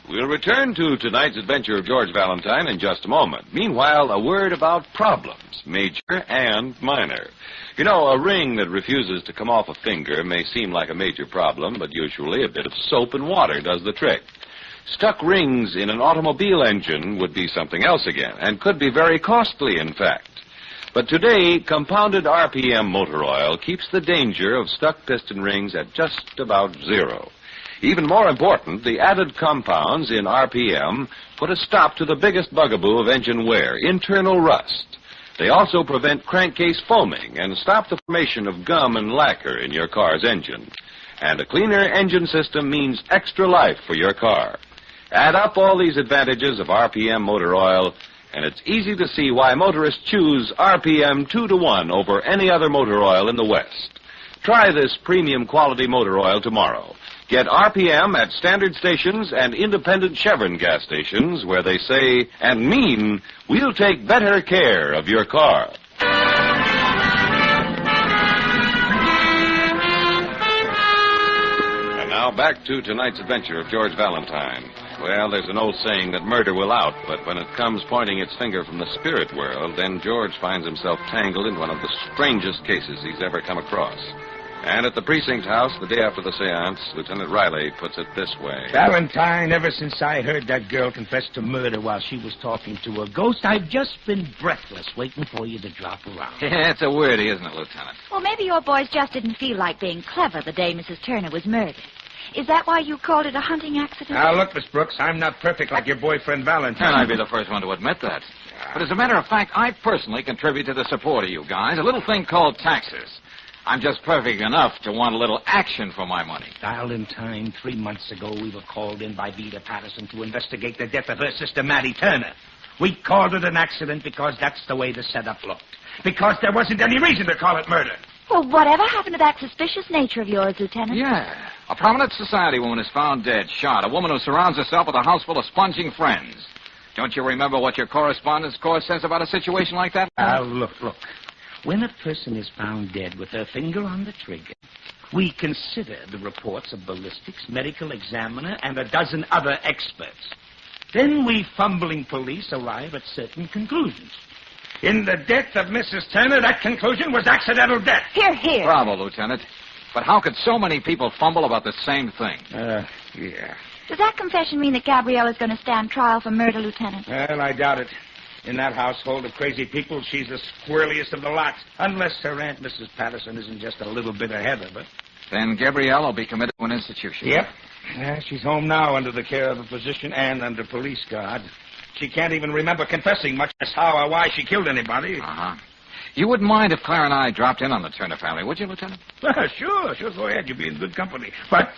We'll return to tonight's adventure of George Valentine in just a moment. Meanwhile, a word about problems, major and minor. You know, a ring that refuses to come off a finger may seem like a major problem, but usually a bit of soap and water does the trick. Stuck rings in an automobile engine would be something else again, and could be very costly, in fact. But today, compounded RPM motor oil keeps the danger of stuck piston rings at just about zero. Even more important, the added compounds in RPM put a stop to the biggest bugaboo of engine wear, internal rust. They also prevent crankcase foaming and stop the formation of gum and lacquer in your car's engine. And a cleaner engine system means extra life for your car. Add up all these advantages of RPM motor oil, and it's easy to see why motorists choose RPM 2-to-1 over any other motor oil in the West. Try this premium quality motor oil tomorrow. Get RPM at standard stations and independent Chevron gas stations where they say and mean, we'll take better care of your car. And now back to tonight's adventure of George Valentine. Well, there's an old saying that murder will out, but when it comes pointing its finger from the spirit world, then George finds himself tangled in one of the strangest cases he's ever come across. And at the precinct house, the day after the seance, Lieutenant Riley puts it this way. Valentine, ever since I heard that girl confess to murder while she was talking to a ghost, I've just been breathless waiting for you to drop around. Yeah, it's a wordy, isn't it, Lieutenant? Well, maybe your boys just didn't feel like being clever the day Mrs. Turner was murdered. Is that why you called it a hunting accident? Now, look, Miss Brooks, I'm not perfect like your boyfriend Valentine. And I'd be the first one to admit that. But as a matter of fact, I personally contribute to the support of you guys, a little thing called taxes. I'm just perfect enough to want a little action for my money. Valentine, 3 months ago, we were called in by Vida Patterson to investigate the death of her sister, Mattie Turner. We called it an accident because that's the way the setup looked. Because there wasn't any reason to call it murder. Well, whatever happened to that suspicious nature of yours, Lieutenant? Yeah. A prominent society woman is found dead, shot. A woman who surrounds herself with a house full of sponging friends. Don't you remember what your correspondence course says about a situation like that? Look. When a person is found dead with her finger on the trigger, we consider the reports of ballistics, medical examiner, and a dozen other experts. Then we fumbling police arrive at certain conclusions. In the death of Mrs. Turner, that conclusion was accidental death. Hear, hear. Bravo, Lieutenant. But how could so many people fumble about the same thing? Yeah. Does that confession mean that Gabrielle is going to stand trial for murder, Lieutenant? Well, I doubt it. In that household of crazy people, she's the squirreliest of the lot. Unless her Aunt Mrs. Patterson isn't just a little bit ahead of her. Then Gabrielle will be committed to an institution. Yep. She's home now under the care of a physician and under police guard. She can't even remember confessing, much less how or why she killed anybody. Uh-huh. You wouldn't mind if Claire and I dropped in on the Turner family, would you, Lieutenant? Sure, go ahead. You'll be in good company. But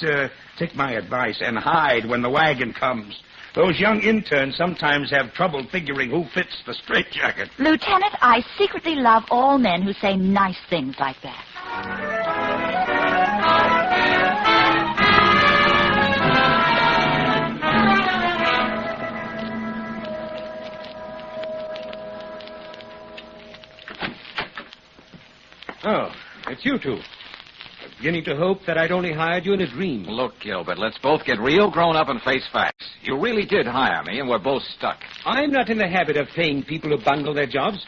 take my advice and hide when the wagon comes. Those young interns sometimes have trouble figuring who fits the straitjacket. Lieutenant, I secretly love all men who say nice things like that. Oh, it's you two. I'm beginning to hope that I'd only hired you in a dream. Look, Gilbert, let's both get real grown up and face facts. You really did hire me, and we're both stuck. I'm not in the habit of paying people who bungle their jobs.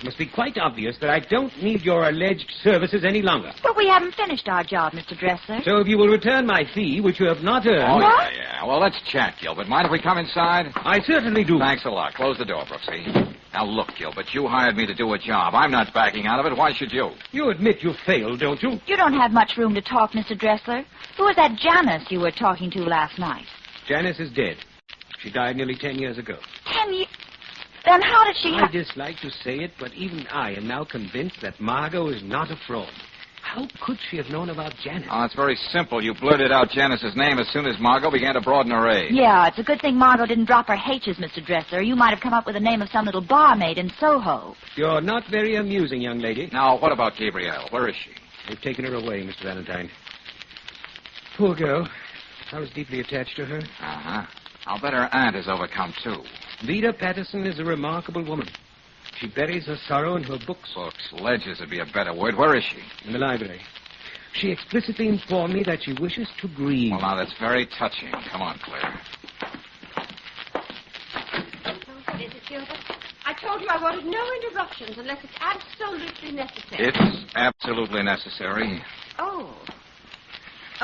It must be quite obvious that I don't need your alleged services any longer. But we haven't finished our job, Mr. Dresser. So if you will return my fee, which you have not earned... Oh, yeah. Well, let's chat, Gilbert. Mind if we come inside? I certainly do. Thanks a lot. Close the door, Brooksy. Now, look, Gilbert, you hired me to do a job. I'm not backing out of it. Why should you? You admit you failed, don't you? You don't have much room to talk, Mr. Dressler. Who was that Janice you were talking to last night? Janice is dead. She died nearly 10 years ago. 10 years? Then how did she... I dislike to say it, but even I am now convinced that Margot is not a fraud. How could she have known about Janice? Oh, it's very simple. You blurted out Janice's name as soon as Margot began to broaden her age. Yeah, it's a good thing Margot didn't drop her H's, Mr. Dresser. You might have come up with the name of some little barmaid in Soho. You're not very amusing, young lady. Now, what about Gabrielle? Where is she? They've taken her away, Mr. Valentine. Poor girl. I was deeply attached to her. Uh-huh. I'll bet her aunt is overcome, too. Vida Patterson is a remarkable woman. She buries her sorrow in her books. Books. Ledgers would be a better word. Where is she? In the library. She explicitly informed me that she wishes to grieve. Well, now, that's very touching. Come on, Claire. What is it, Gilbert? I told you I wanted no interruptions unless it's absolutely necessary. It's absolutely necessary.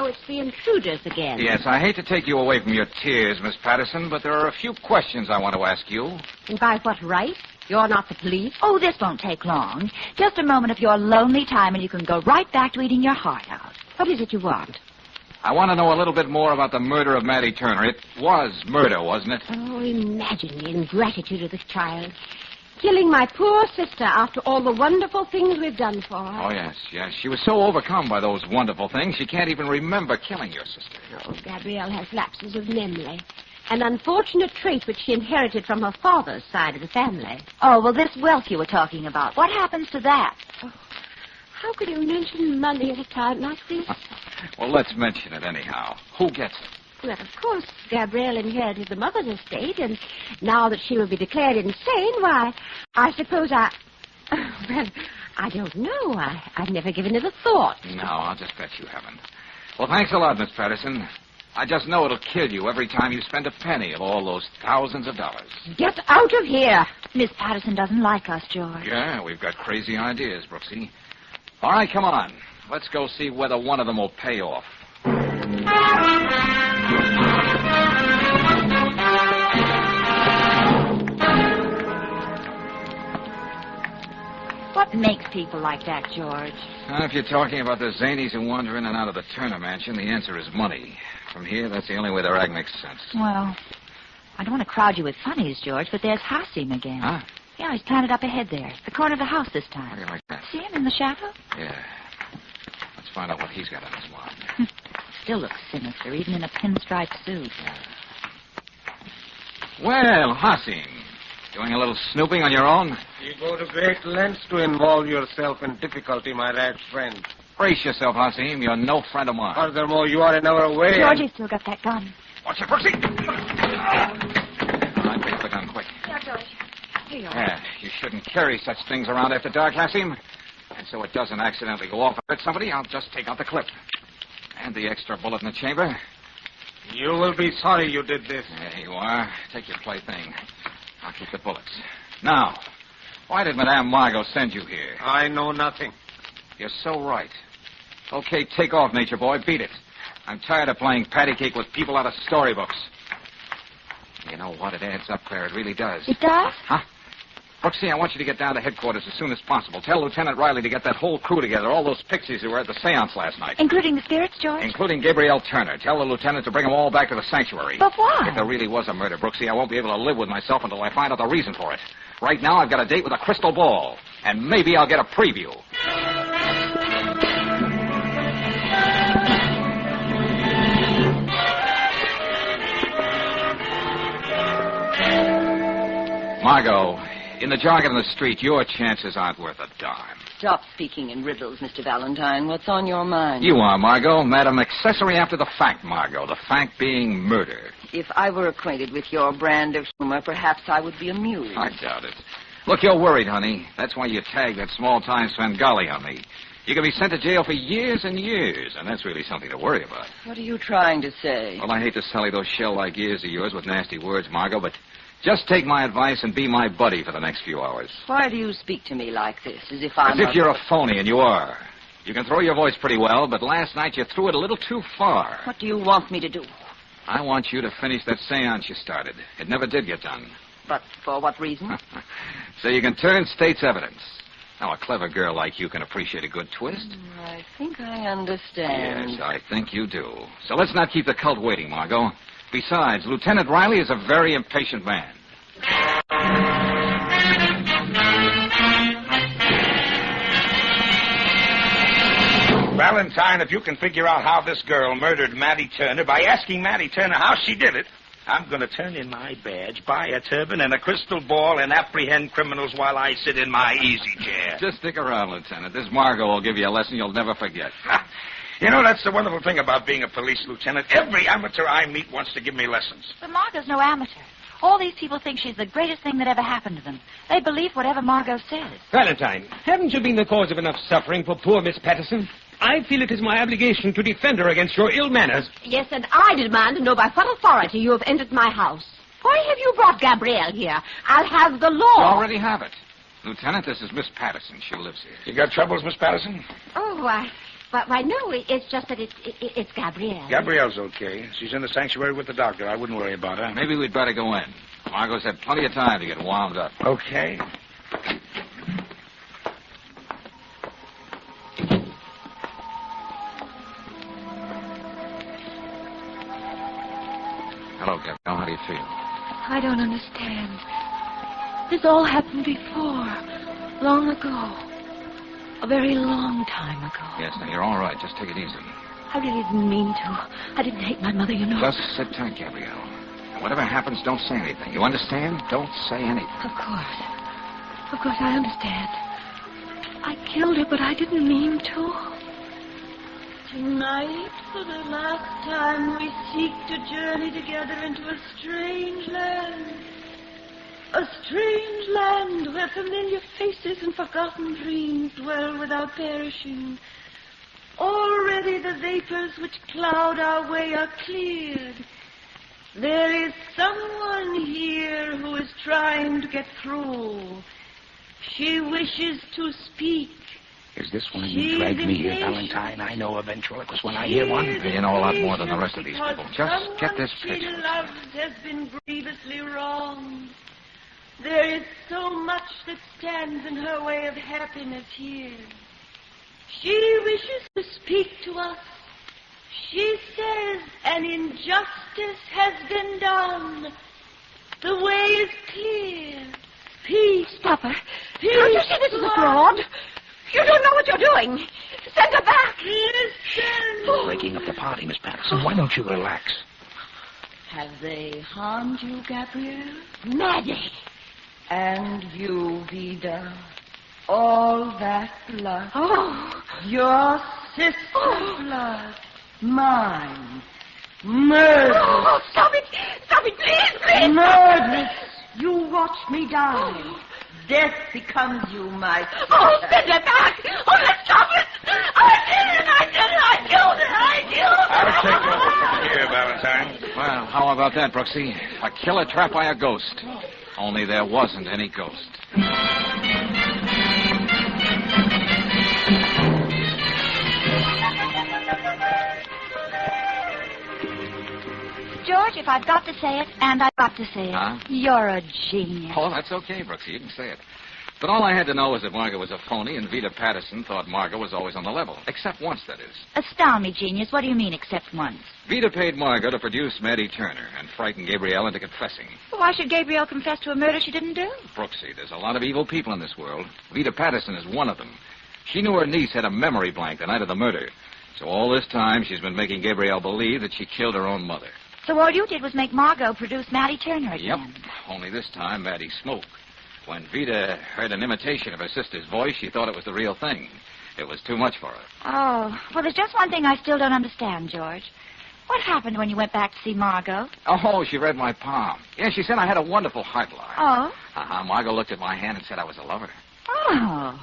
Oh, it's the intruders again. Yes, I hate to take you away from your tears, Miss Patterson, but there are a few questions I want to ask you. And by what right? You're not the police. Oh, this won't take long. Just a moment of your lonely time, and you can go right back to eating your heart out. What is it you want? I want to know a little bit more about the murder of Mattie Turner. It was murder, wasn't it? Oh, imagine the ingratitude of this child. Killing my poor sister after all the wonderful things we've done for her. Oh, yes. She was so overcome by those wonderful things, she can't even remember killing your sister. Oh, Gabrielle has lapses of memory. An unfortunate trait which she inherited from her father's side of the family. Oh, well, this wealth you were talking about, what happens to that? Oh, how could you mention money at a time like this? Well, let's mention it anyhow. Who gets it? Well, of course, Gabrielle inherited the mother's estate, and now that she will be declared insane, why, I suppose well, I don't know. I've never given it a thought. No, I'll just bet you haven't. Well, thanks a lot, Miss Patterson. I just know it'll kill you every time you spend a penny of all those thousands of dollars. Get out of here! Miss Patterson doesn't like us, George. Yeah, we've got crazy ideas, Brooksy. All right, come on. Let's go see whether one of them will pay off. What makes people like that, George? If you're talking about the zanies who wander in and out of the Turner mansion, the answer is money. From here, that's the only way their act makes sense. Well, I don't want to crowd you with funnies, George, but there's Hasim again. Huh? Yeah, he's planted up ahead there. The corner of the house this time. How do you like that? See him in the shadow? Yeah. Let's find out what he's got on his mind. Still looks sinister, even in a pinstripe suit. Well, Hasim, doing a little snooping on your own? You go to great lengths to involve yourself in difficulty, my rash friend. Brace yourself, Hasim. You're no friend of mine. Furthermore, you are in our way. George, he's still got that gun. Watch it, Brooksy. All right, pick up the gun quick. Yeah, George. Here you are. Yeah, you shouldn't carry such things around after dark, Hasim. And so it doesn't accidentally go off and hurt somebody, I'll just take out the clip. And the extra bullet in the chamber. You will be sorry you did this. There you are. Take your plaything. I'll keep the bullets. Now, why did Madame Margot send you here? I know nothing. You're so right. Okay, take off, Nature Boy. Beat it. I'm tired of playing patty cake with people out of storybooks. You know what? It adds up, Claire. It really does. It does? Huh? Brooksy, I want you to get down to headquarters as soon as possible. Tell Lieutenant Riley to get that whole crew together, all those pixies who were at the seance last night. Including the spirits, George? Including Gabrielle Turner. Tell the lieutenant to bring them all back to the sanctuary. But why? If there really was a murder, Brooksy, I won't be able to live with myself until I find out the reason for it. Right now, I've got a date with a crystal ball. And maybe I'll get a preview. Margot, in the jargon of the street, your chances aren't worth a dime. Stop speaking in riddles, Mr. Valentine. What's on your mind? You are, Margot. Madam Accessory after the fact, Margot. The fact being murder. If I were acquainted with your brand of humor, perhaps I would be amused. I doubt it. Look, you're worried, honey. That's why you tagged that small-time Svengali on me. You could be sent to jail for years and years, and that's really something to worry about. What are you trying to say? Well, I hate to sully those shell-like ears of yours with nasty words, Margot, but Just take my advice and be my buddy for the next few hours. Why do you speak to me like this, as if I'm... As if you're a phony, and you are. You can throw your voice pretty well, but last night you threw it a little too far. What do you want me to do? I want you to finish that seance you started. It never did get done. But for what reason? So you can turn state's evidence. Now, a clever girl like you can appreciate a good twist. I think I understand. Yes, I think you do. So let's not keep the cult waiting, Margot. Besides, Lieutenant Riley is a very impatient man. Valentine, if you can figure out how this girl murdered Mattie Turner by asking Mattie Turner how she did it, I'm going to turn in my badge, buy a turban and a crystal ball, and apprehend criminals while I sit in my easy chair. Just stick around, Lieutenant. This Margot will give you a lesson you'll never forget. You know, that's the wonderful thing about being a police lieutenant. Every amateur I meet wants to give me lessons. But Margot's no amateur. All these people think she's the greatest thing that ever happened to them. They believe whatever Margot says. Valentine, haven't you been the cause of enough suffering for poor Miss Patterson? I feel it is my obligation to defend her against your ill manners. Yes, and I demand to know by what authority you have entered my house. Why have you brought Gabrielle here? I'll have the law. You already have it. Lieutenant, this is Miss Patterson. She lives here. You got troubles, Miss Patterson? Oh, why, no, it's just that it's Gabrielle. Gabrielle's okay. She's in the sanctuary with the doctor. I wouldn't worry about her. Maybe we'd better go in. Margot's had plenty of time to get wound up. Okay. Hello, Gabrielle. How do you feel? I don't understand. This all happened before. Long ago. A very long time ago. Yes, now you're all right. Just take it easy. I really didn't mean to. I didn't hate my mother, you know. Just sit tight, Gabrielle. And whatever happens, don't say anything. You understand? Don't say anything. Of course. Of course, I understand. I killed her, but I didn't mean to. Tonight, for the last time, we seek to journey together into a strange land. A strange land where familiar faces and forgotten dreams dwell without perishing. Already the vapors which cloud our way are cleared. There is someone here who is trying to get through. She wishes to speak. Is this why you dragged me here, Valentine? I know a ventriloquist when I hear one. You know a lot more than the rest of these people. Just get this She picture. loves has been grievously wronged. There is so much that stands in her way of happiness here. She wishes to speak to us. She says an injustice has been done. The way is clear. Peace. Stop her. Peace. Can't you see this is a fraud? You don't know what you're doing. Send her back. Listen. You're breaking up the party, Miss Patterson. Why don't you relax? Have they harmed you, Gabrielle? Maddie. And you, Vida? All that blood? Oh. Your sister's blood? Mine? Murderous? Oh, stop it. Stop it, please, please. Murderous. You watch me die. Death becomes you, my sister. Oh, send her back. Oh, let's stop it. I did it. I killed it. I killed it. I'll take you here, Valentine. Well, how about that, Brooksy? A killer trapped by a ghost. Only there wasn't any ghost. George, if I've got to say it, and I've got to say it, Huh? you're a genius. Oh, that's okay, Brooksy. You can say it. But all I had to know was that Margot was a phony, and Vida Patterson thought Margot was always on the level. Except once, that is. Astound me, genius. What do you mean, except once? Vida paid Margot to produce Mattie Turner and frighten Gabrielle into confessing. Well, why should Gabrielle confess to a murder she didn't do? Brooksy, there's a lot of evil people in this world. Vida Patterson is one of them. She knew her niece had a memory blank the night of the murder. So all this time, she's been making Gabrielle believe that she killed her own mother. So all you did was make Margot produce Mattie Turner again. Yep. Only this time, Mattie smoked. When Vida heard an imitation of her sister's voice, she thought it was the real thing. It was too much for her. Oh, well, there's just one thing I still don't understand, George. What happened when you went back to see Margot? Oh, she read my palm. Yeah, she said I had a wonderful heart line. Oh? Margot looked at my hand and said I was a lover. Oh.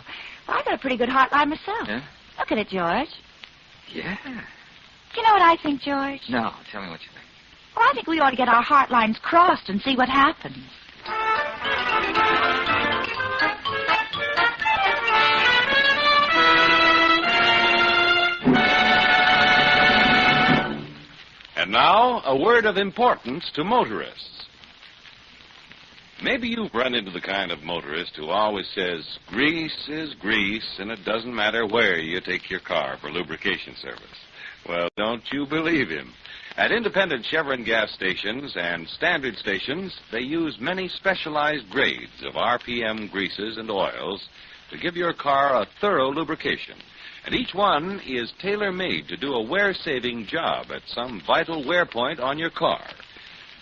Well, I got a pretty good heart line myself. Yeah? Look at it, George. Yeah. Do you know what I think, George? No, tell me what you think. Well, I think we ought to get our heart lines crossed and see what happens. now, a word of importance to motorists. Maybe you've run into the kind of motorist who always says, grease is grease, and it doesn't matter where you take your car for lubrication service. Well, don't you believe him. At independent Chevron gas stations and standard stations, they use many specialized grades of RPM greases and oils to give your car a thorough lubrication. And each one is tailor-made to do a wear-saving job at some vital wear point on your car.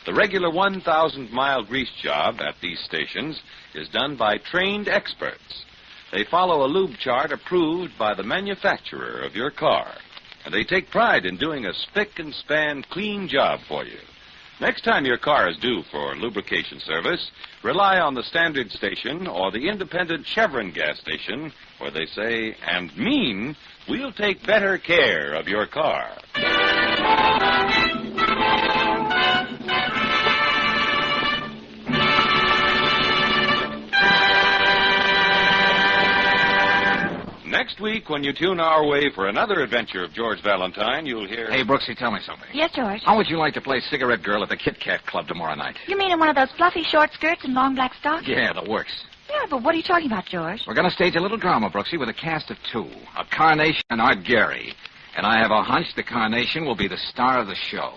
The regular 1,000-mile grease job at these stations is done by trained experts. They follow a lube chart approved by the manufacturer of your car, and they take pride in doing a spick-and-span clean job for you. Next time your car is due for lubrication service, rely on the standard station or the independent Chevron gas station, where they say and mean, we'll take better care of your car. Next week, when you tune our way for another adventure of George Valentine, you'll hear... Hey, Brooksy, tell me something. Yes, George. How would you like to play Cigarette Girl at the Kit Kat Club tomorrow night? You mean in one of those fluffy short skirts and long black stockings? Yeah, the works. Yeah, but what are you talking about, George? We're going to stage a little drama, Brooksy, with a cast of two. A Carnation and Art Gary. And I have a hunch the Carnation will be the star of the show.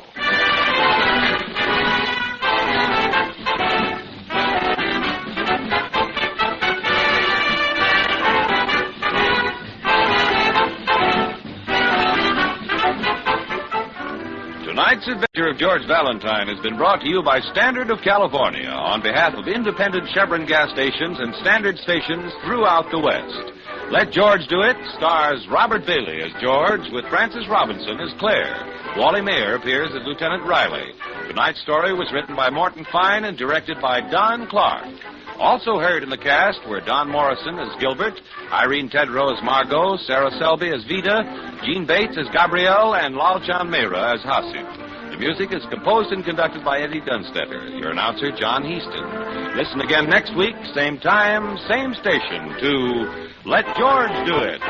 Tonight's adventure of George Valentine has been brought to you by Standard of California on behalf of independent Chevron gas stations and standard stations throughout the West. Let George Do It stars Robert Bailey as George with Frances Robinson as Claire. Wally Mayer appears as Lieutenant Riley. Tonight's story was written by Morton Fine and directed by Don Clark. Also heard in the cast were Don Morrison as Gilbert, Irene Tedrow as Margot, Sarah Selby as Vida, Gene Bates as Gabrielle, and Lal John Mehra as Hasib. The music is composed and conducted by Eddie Dunstetter. Your announcer, John Heaston. Listen again next week, same time, same station, to Let George Do It.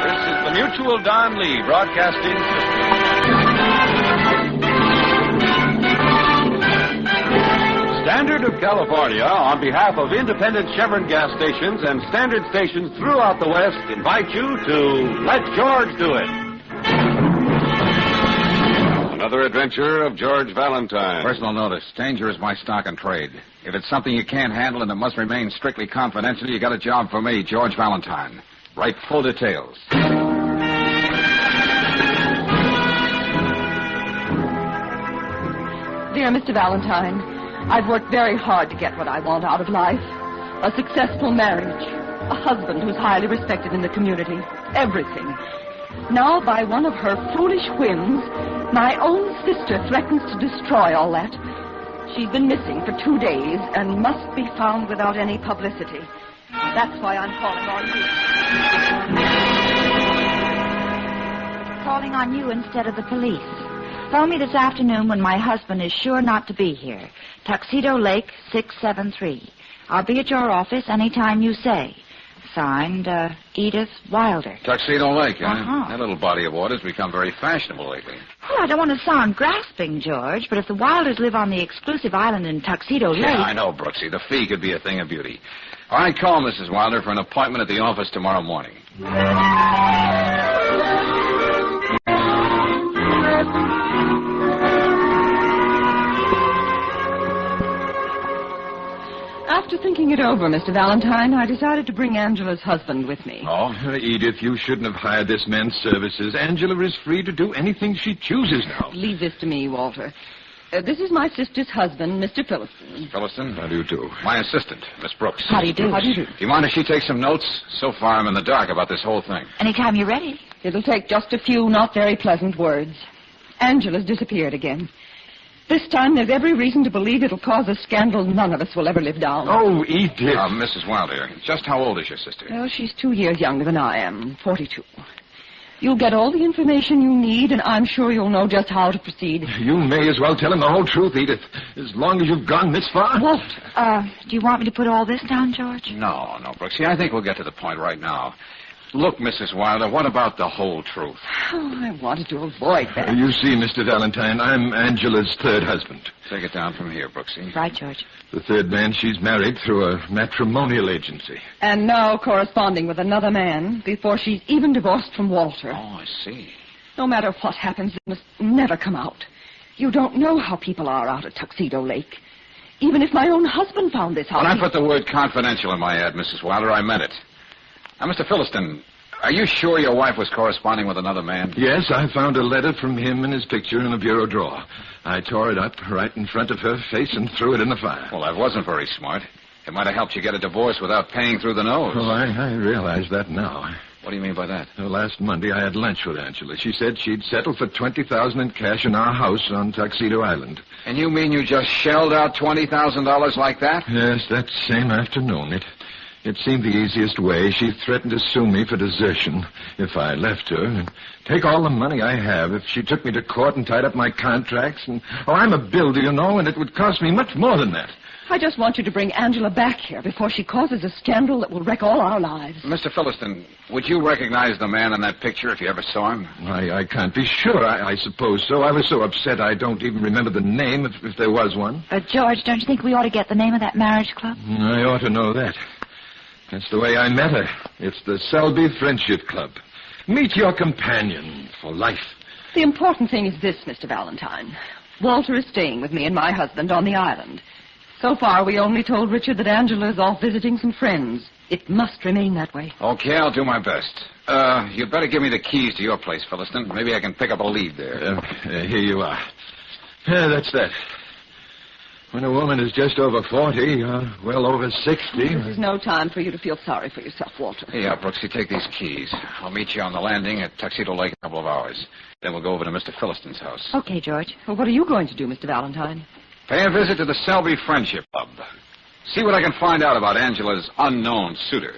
This is the Mutual Don Lee Broadcasting System. Standard of California, on behalf of independent Chevron gas stations and standard stations throughout the West, invite you to Let George Do It. Another adventure of George Valentine. Personal notice. Danger is my stock and trade. If it's something you can't handle and it must remain strictly confidential, you got a job for me, George Valentine. Write full details. Dear Mr. Valentine, I've worked very hard to get what I want out of life. A successful marriage. A husband who's highly respected in the community. Everything. Now, by one of her foolish whims, my own sister threatens to destroy all that. She's been missing for 2 days and must be found without any publicity. That's why I'm calling on you. Calling on you instead of the police. Phone me this afternoon when my husband is sure not to be here. Tuxedo Lake, 673. I'll be at your office any time you say. Signed, Edith Wilder. Tuxedo Lake, huh? Uh-huh. That little body of water's become very fashionable lately. Well, I don't want to sound grasping, George, but if the Wilders live on the exclusive island in Tuxedo Lake... Yeah, I know, Brooksy. The fee could be a thing of beauty. All right, call Mrs. Wilder for an appointment at the office tomorrow morning. After thinking it over, Mr. Valentine, I decided to bring Angela's husband with me. Oh, Edith, you shouldn't have hired this man's services. Angela is free to do anything she chooses now. Leave this to me, Walter. This is my sister's husband, Mr. Philliston. Philliston? How do you do? My assistant, Miss Brooks. How do you do? How do you do? Do you mind if she takes some notes? So far, I'm in the dark about this whole thing. Anytime you're ready. It'll take just a few not very pleasant words. Angela's disappeared again. This time, there's every reason to believe it'll cause a scandal none of us will ever live down. Oh, Edith. Mrs. Wilder, just how old is your sister? Well, she's 2 years younger than I am, 42. You'll get all the information you need, and I'm sure you'll know just how to proceed. You may as well tell him the whole truth, Edith, as long as you've gone this far. Do you want me to put all this down, George? No, Brooksy. I think we'll get to the point right now. Look, Mrs. Wilder, what about the whole truth? Oh, I wanted to avoid that. You see, Mr. Valentine, I'm Angela's third husband. Take it down from here, Brooksy. Right, George. The third man she's married through a matrimonial agency. And now corresponding with another man before she's even divorced from Walter. Oh, I see. No matter what happens, it must never come out. You don't know how people are out at Tuxedo Lake. Even if my own husband found this out... When I put the word confidential in my ad, Mrs. Wilder, I meant it. Now, Mr. Philliston, are you sure your wife was corresponding with another man? Yes, I found a letter from him and his picture in a bureau drawer. I tore it up right in front of her face and threw it in the fire. Well, that wasn't very smart. It might have helped you get a divorce without paying through the nose. Oh, I realize that now. What do you mean by that? Last Monday, I had lunch with Angela. She said she'd settle for $20,000 in cash in our house on Tuxedo Island. And you mean you just shelled out $20,000 like that? Yes, that same afternoon. It seemed the easiest way. She threatened to sue me for desertion if I left her and take all the money I have if she took me to court and tied up my contracts. I'm a builder, you know, and it would cost me much more than that. I just want you to bring Angela back here before she causes a scandal that will wreck all our lives. Mr. Philliston, would you recognize the man in that picture if you ever saw him? I can't be sure. I suppose so. I was so upset I don't even remember the name if there was one. George, don't you think we ought to get the name of that marriage club? I ought to know that. That's the way I met her. It's the Selby Friendship Club. Meet your companion for life. The important thing is this, Mr. Valentine. Walter is staying with me and my husband on the island. So far, we only told Richard that Angela is off visiting some friends. It must remain that way. Okay, I'll do my best. You'd better give me the keys to your place, Philliston. Maybe I can pick up a lead there. Here you are. That's that. When a woman is just over 40, well over 60... This is no time for you to feel sorry for yourself, Walter. Yeah, Brooksy, take these keys. I'll meet you on the landing at Tuxedo Lake in a couple of hours. Then we'll go over to Mr. Philliston's house. Okay, George. Well, what are you going to do, Mr. Valentine? Pay a visit to the Selby Friendship Club. See what I can find out about Angela's unknown suitor.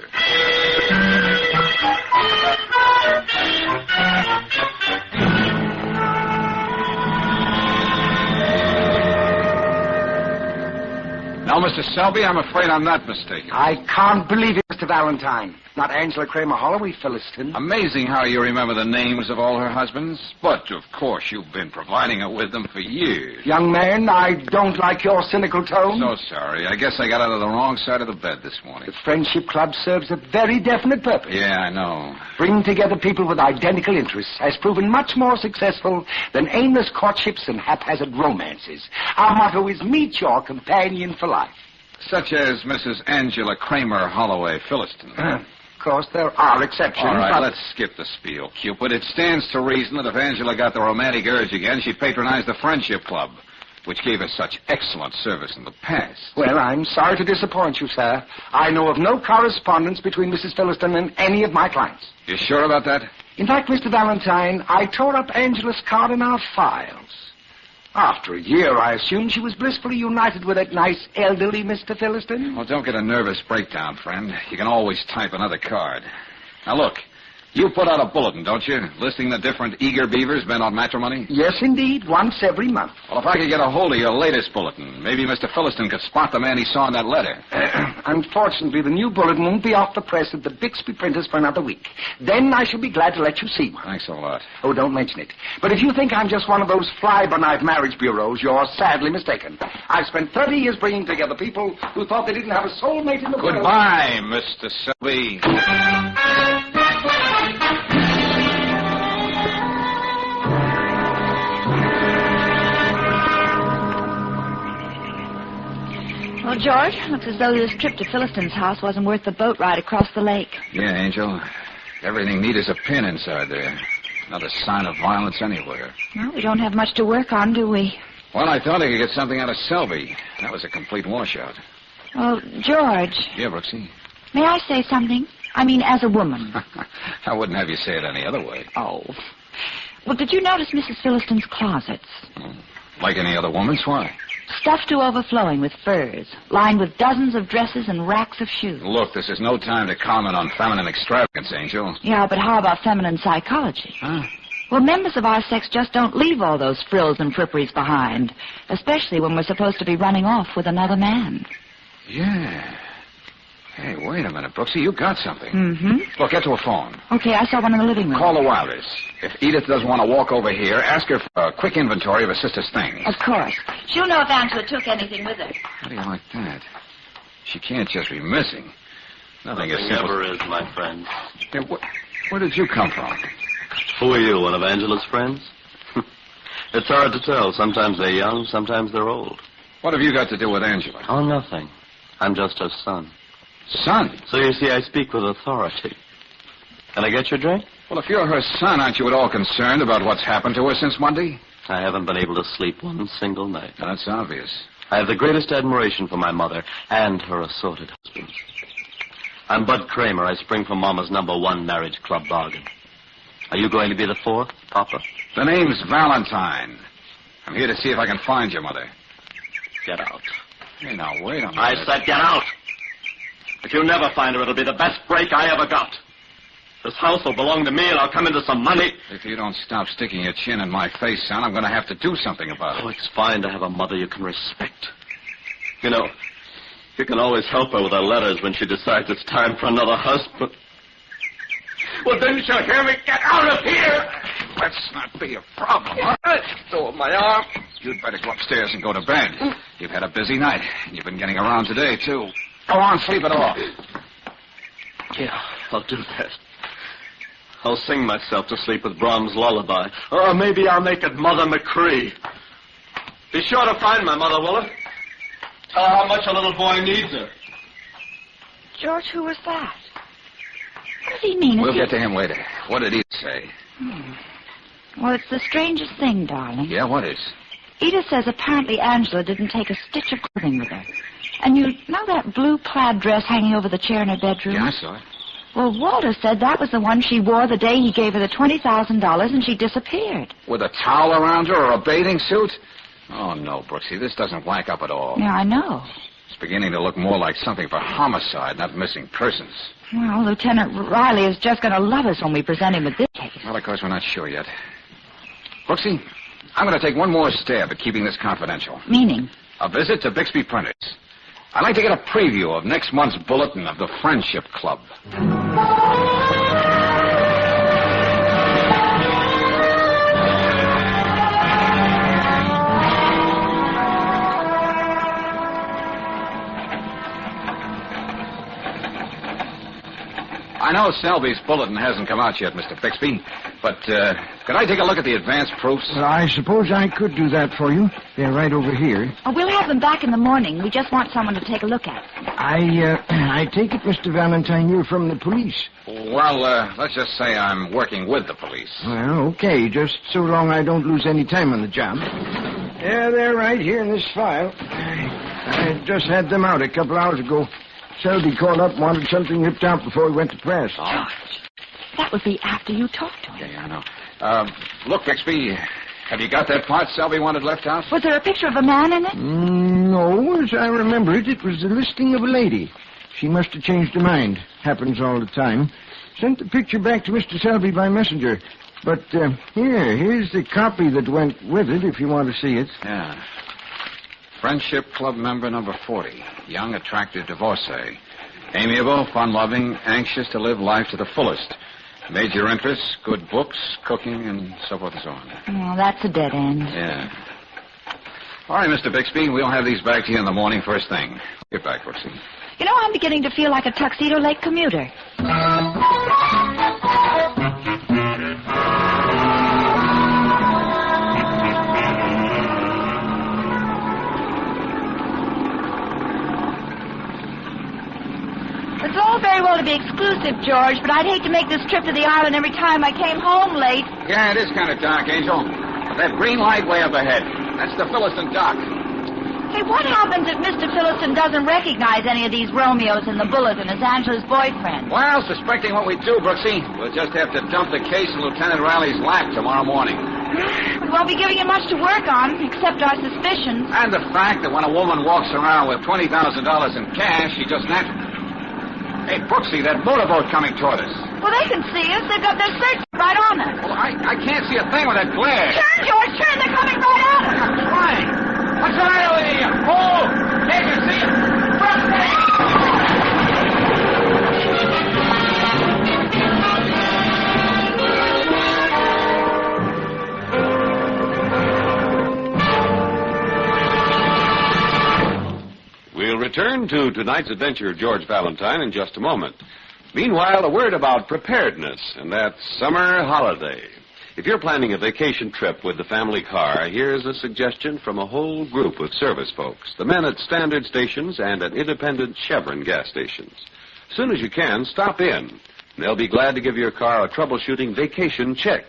Now, Mr. Selby, I'm afraid I'm not mistaken. I can't believe it, Mr. Valentine. Not Angela Kramer Holloway, Philliston. Amazing how you remember the names of all her husbands. But, of course, you've been providing her with them for years. Young man, I don't like your cynical tone. So sorry. I guess I got out of the wrong side of the bed this morning. The Friendship Club serves a very definite purpose. Yeah, I know. Bringing together people with identical interests has proven much more successful than aimless courtships and haphazard romances. Our motto is meet your companion for life. Such as Mrs. Angela Kramer Holloway Philliston. Of course, there are exceptions. All right, but... let's skip the spiel, Cupid. It stands to reason that if Angela got the romantic urge again, she'd patronize the Friendship Club, which gave us such excellent service in the past. Well, I'm sorry to disappoint you, sir. I know of no correspondence between Mrs. Philliston and any of my clients. You sure about that? In fact, Mr. Valentine, I tore up Angela's card in our files. After a year, I assumed she was blissfully united with that nice elderly Mr. Philliston. Well, don't get a nervous breakdown, friend. You can always type another card. Now, look, you put out a bulletin, don't you, listing the different eager beavers bent on matrimony? Yes, indeed, once every month. Well, if I could get a hold of your latest bulletin, maybe Mr. Philliston could spot the man he saw in that letter. Unfortunately, the new bulletin won't be off the press at the Bixby printers for another week. Then I shall be glad to let you see one. Thanks a lot. Oh, don't mention it. But if you think I'm just one of those fly-by-night marriage bureaus, you're sadly mistaken. I've spent 30 years bringing together people who thought they didn't have a soulmate in the world. Goodbye, Mr. Selby. Well, George, looks as though this trip to Philliston's house wasn't worth the boat ride across the lake. Yeah, Angel. Everything neat as a pin inside there. Not a sign of violence anywhere. Well, we don't have much to work on, do we? Well, I thought I could get something out of Selby. That was a complete washout. Well, George. Yeah, Brooksy? May I say something? I mean, as a woman. I wouldn't have you say it any other way. Oh. Well, did you notice Mrs. Philliston's closets? Like any other woman's? Why? Stuffed to overflowing with furs, lined with dozens of dresses and racks of shoes. Look, this is no time to comment on feminine extravagance, Angel. Yeah, but how about feminine psychology? Huh? Well, members of our sex just don't leave all those frills and fripperies behind, especially when we're supposed to be running off with another man. Yeah. Hey, wait a minute, Brooksy. You got something. Mm-hmm. Look, get to a phone. Okay, I saw one in the living room. Call the Wilders. If Edith doesn't want to walk over here, ask her for a quick inventory of her sister's things. Of course. She'll know if Angela took anything with her. How do you like that? She can't just be missing. Nothing ever is, my friend. Hey, where did you come from? Who are you, one of Angela's friends? It's hard to tell. Sometimes they're young, sometimes they're old. What have you got to do with Angela? Oh, nothing. I'm just her son. Son? So you see, I speak with authority. Can I get your drink? Well, if you're her son, aren't you at all concerned about what's happened to her since Monday? I haven't been able to sleep one single night. That's obvious. I have the greatest admiration for my mother and her assorted husbands. I'm Bud Kramer. I spring from Mama's #1 marriage club bargain. Are you going to be the fourth, Papa? The name's Valentine. I'm here to see if I can find your mother. Get out. Hey, now, wait a minute. I said get out. If you never find her, it'll be the best break I ever got. This house will belong to me, and I'll come into some money. If you don't stop sticking your chin in my face, son, I'm going to have to do something about it. Oh, it's fine to have a mother you can respect. You know, you can always help her with her letters when she decides it's time for another husband. Well, didn't you hear me? Get out of here! Let's not be a problem. All right. Go with my arm. You'd better go upstairs and go to bed. You've had a busy night. You've been getting around today, too. Go on, sleep it off. Yeah, I'll do that. I'll sing myself to sleep with Brahms' lullaby. Or maybe I'll make it Mother McCree. Be sure to find my mother, will you? Tell her how much a little boy needs her. George, who was that? What does he mean? We'll get to him later. What did he say? Well, it's the strangest thing, darling. Yeah, what is? Edith says apparently Angela didn't take a stitch of clothing with her. And you know that blue plaid dress hanging over the chair in her bedroom? Yeah, I saw it. Well, Walter said that was the one she wore the day he gave her the $20,000 and she disappeared. With a towel around her or a bathing suit? Oh, no, Brooksy, this doesn't whack up at all. Yeah, I know. It's beginning to look more like something for homicide, not missing persons. Well, Lieutenant Riley is just going to love us when we present him with this case. Well, of course, we're not sure yet. Brooksy, I'm going to take one more stab at keeping this confidential. Meaning? A visit to Bixby Printers. I'd like to get a preview of next month's bulletin of the Friendship Club. I know Selby's bulletin hasn't come out yet, Mr. Bixby, but could I take a look at the advance proofs? Well, I suppose I could do that for you. They're right over here. Oh, we'll have them back in the morning. We just want someone to take a look at. I take it, Mr. Valentine, you're from the police. Well, let's just say I'm working with the police. Well, okay, just so long I don't lose any time on the job. Yeah, they're right here in this file. I just had them out a couple hours ago. Selby called up and wanted something ripped out before he went to press. George, that would be after you talked to him. Yeah, I know. Look, Bixby, have you got that part Selby wanted left out? Was there a picture of a man in it? No, as I remember it, it was the listing of a lady. She must have changed her mind. Happens all the time. Sent the picture back to Mr. Selby by messenger. But here's the copy that went with it, if you want to see it. Yeah. Friendship Club member number 40. Young, attractive divorcee. Amiable, fun-loving, anxious to live life to the fullest. Major interests, good books, cooking, and so forth and so on. Oh, that's a dead end. Yeah. All right, Mr. Bixby, we'll have these back to you in the morning first thing. Get back, Brooksy. You know, I'm beginning to feel like a Tuxedo Lake commuter. It's all very well to be exclusive, George, but I'd hate to make this trip to the island every time I came home late. Yeah, it is kind of dark, Angel. That green light way up ahead. That's the Philistine dock. Hey, what happens if Mr. Philistine doesn't recognize any of these Romeos in the bulletin as Angela's boyfriend? Well, suspecting what we do, Brooksy, we'll just have to dump the case in Lieutenant Riley's lap tomorrow morning. We won't be giving him much to work on, except our suspicions. And the fact that when a woman walks around with $20,000 in cash, she just naturally... Hey, Brooksy, that motorboat coming toward us. Well, they can see us. They've got their search right on us. Well, I can't see a thing with that glare. Turn, George, turn. They're coming right at us. I'm trying. What's the matter with you? Oh, can't you see it? Brooksy! return to tonight's adventure of George Valentine in just a moment. Meanwhile, a word about preparedness and that summer holiday. If you're planning a vacation trip with the family car, here's a suggestion from a whole group of service folks, the men at standard stations and at independent Chevron gas stations. As soon as you can, stop in. They'll be glad to give your car a troubleshooting vacation check.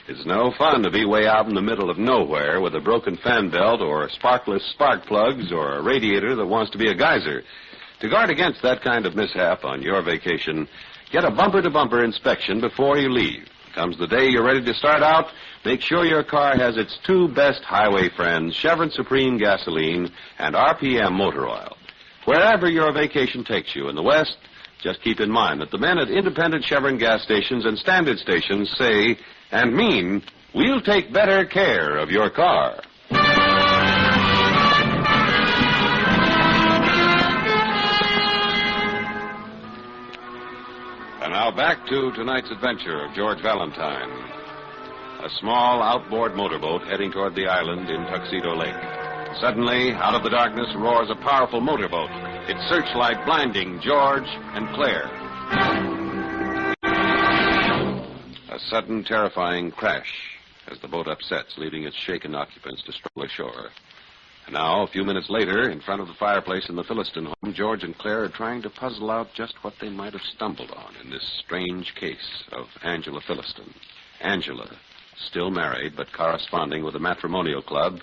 It's no fun to be way out in the middle of nowhere with a broken fan belt or sparkless spark plugs or a radiator that wants to be a geyser. To guard against that kind of mishap on your vacation, get a bumper-to-bumper inspection before you leave. Comes the day you're ready to start out, make sure your car has its two best highway friends, Chevron Supreme Gasoline and RPM Motor Oil. Wherever your vacation takes you in the West, just keep in mind that the men at independent Chevron gas stations and standard stations say and mean, we'll take better care of your car. And now back to tonight's adventure of George Valentine. A small outboard motorboat heading toward the island in Tuxedo Lake. Suddenly, out of the darkness roars a powerful motorboat, its searchlight blinding George and Claire. A sudden, terrifying crash as the boat upsets, leaving its shaken occupants to struggle ashore. And now, a few minutes later, in front of the fireplace in the Philliston home, George and Claire are trying to puzzle out just what they might have stumbled on in this strange case of Angela Philliston. Angela, still married but corresponding with a matrimonial club,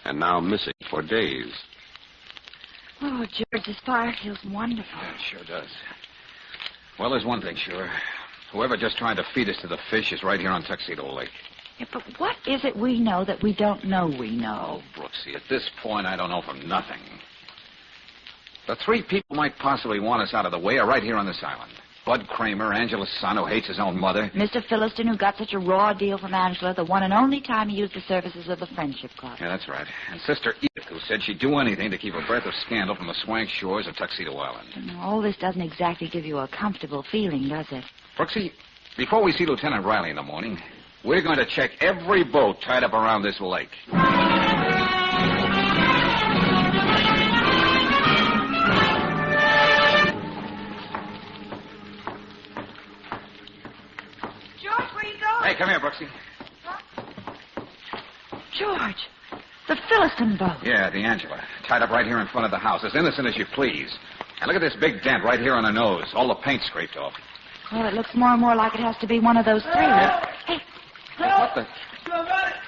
and now missing for days. Oh, George, this fire feels wonderful. Yeah, it sure does. Well, there's one thing sure. Whoever just tried to feed us to the fish is right here on Tuxedo Lake. Yeah, but what is it we know that we don't know we know? Oh, Brooksy, at this point, I don't know from nothing. The three people might possibly want us out of the way are right here on this island. Bud Kramer, Angela's son, who hates his own mother. Mr. Philliston, who got such a raw deal from Angela the one and only time he used the services of the Friendship Club. Yeah, that's right. And Sister Edith, who said she'd do anything to keep a breath of scandal from the swank shores of Tuxedo Island. All this doesn't exactly give you a comfortable feeling, does it? Brooksy, before we see Lieutenant Riley in the morning, we're going to check every boat tied up around this lake. George, where you going? Hey, come here, Brooksy. George, the Philliston boat. Yeah, the Angela. Tied up right here in front of the house, as innocent as you please. And look at this big dent right here on her nose. All the paint scraped off. Well, it looks more and more like it has to be one of those three. Hey, what the?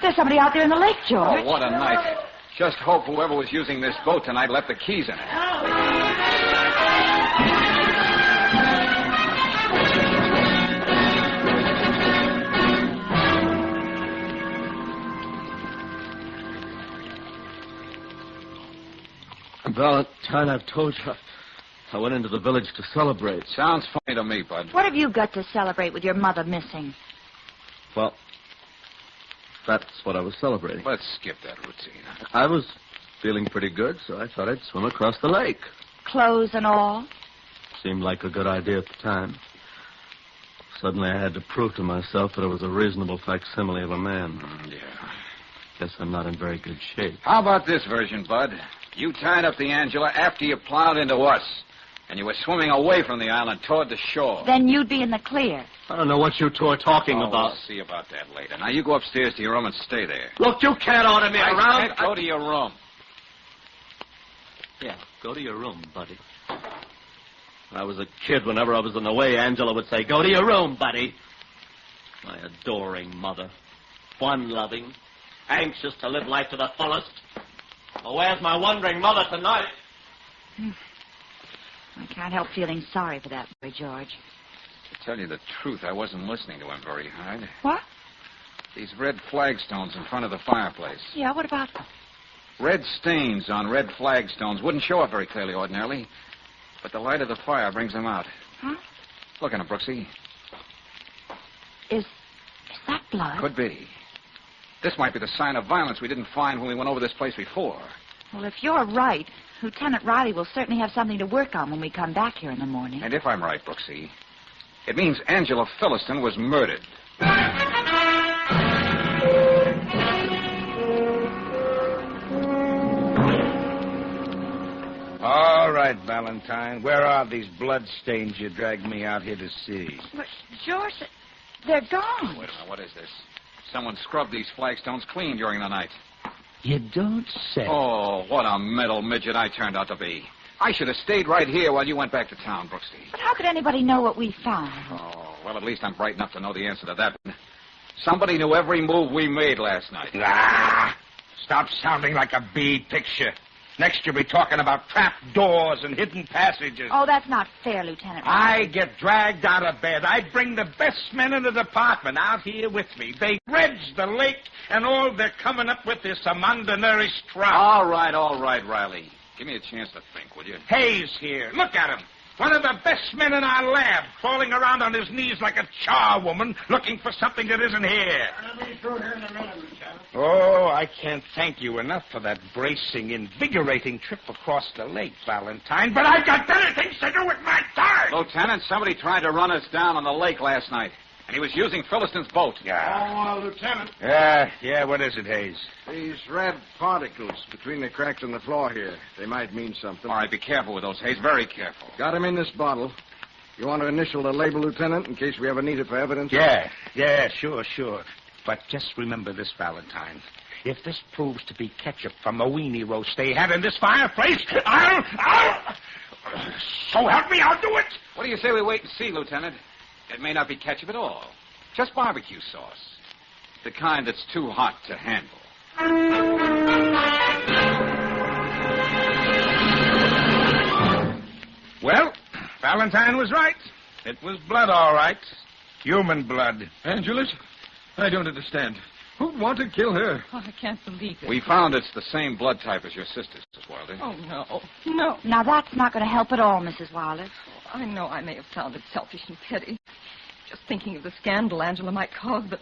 there's somebody out there in the lake, George. Oh, what a night. Just hope whoever was using this boat tonight left the keys in it. Valentine, I've told you, I went into the village to celebrate. Sounds funny to me, Bud. What have you got to celebrate with your mother missing? Well, that's what I was celebrating. Let's skip that routine. I was feeling pretty good, so I thought I'd swim across the lake. Clothes and all? Seemed like a good idea at the time. Suddenly I had to prove to myself that I was a reasonable facsimile of a man. Yeah. Guess I'm not in very good shape. How about this version, Bud? You tied up the Angela after you plowed into us. And you were swimming away from the island toward the shore. Then you'd be in the clear. I don't know what you two are talking about. We'll see about that later. Now, you go upstairs to your room and stay there. Look, you can't order me around. I can't go to your room. Yeah, go to your room, buddy. When I was a kid, whenever I was in the way, Angela would say, go to your room, buddy. My adoring mother. Fun-loving. Anxious to live life to the fullest. Well, where's my wondering mother tonight? I can't help feeling sorry for that boy, George. To tell you the truth, I wasn't listening to him very hard. What? These red flagstones in front of the fireplace. Yeah, what about them? Red stains on red flagstones wouldn't show up very clearly ordinarily, but the light of the fire brings them out. Huh? Look at them, Brooksy. Is that blood? Could be. This might be the sign of violence we didn't find when we went over this place before. Well, if you're right, Lieutenant Riley will certainly have something to work on when we come back here in the morning. And if I'm right, Brooksy, it means Angela Philliston was murdered. All right, right, Valentine. Where are these bloodstains you dragged me out here to see? But, George, they're gone. Wait a minute, what is this? Someone scrubbed these flagstones clean during the night. You don't say. Oh, what a metal midget I turned out to be. I should have stayed right here while you went back to town, Brooksy. But how could anybody know what we found? Oh, well, at least I'm bright enough to know the answer to that. Somebody knew every move we made last night. Ah! Stop sounding like a bead picture. Next you'll be talking about trap doors and hidden passages. Oh, that's not fair, Lieutenant. I get dragged out of bed. I bring the best men in the department out here with me. They dredge the lake, and all they're coming up with is some undernourished trout. All right, Riley. Give me a chance to think, will you? Hayes here. Look at him. One of the best men in our lab, crawling around on his knees like a charwoman, looking for something that isn't here. I'll be through here in a minute, Lieutenant. Oh, I can't thank you enough for that bracing, invigorating trip across the lake, Valentine, but I've got better things to do with my time. Lieutenant, somebody tried to run us down on the lake last night, and he was using Phillinson's boat. Lieutenant. Yeah, what is it, Hayes? These red particles between the cracks in the floor here. They might mean something. All right, be careful with those, Hayes. Very careful. Got them in this bottle. You want to initial the label, Lieutenant, in case we ever need it for evidence? Yeah, sure. But just remember this, Valentine. If this proves to be ketchup from a weenie roast they had in this fireplace, I'll... So help me, I'll do it! What do you say we wait and see, Lieutenant? It may not be ketchup at all. Just barbecue sauce. The kind that's too hot to handle. Well, Valentine was right. It was blood, all right. Human blood. Angelus? I don't understand. Who'd want to kill her? Oh, I can't believe it. We found it's the same blood type as your sister's, Mrs. Wilder. Oh, no. No. Now, that's not going to help at all, Mrs. Wilder. I know I may have sounded selfish and petty, just thinking of the scandal Angela might cause, but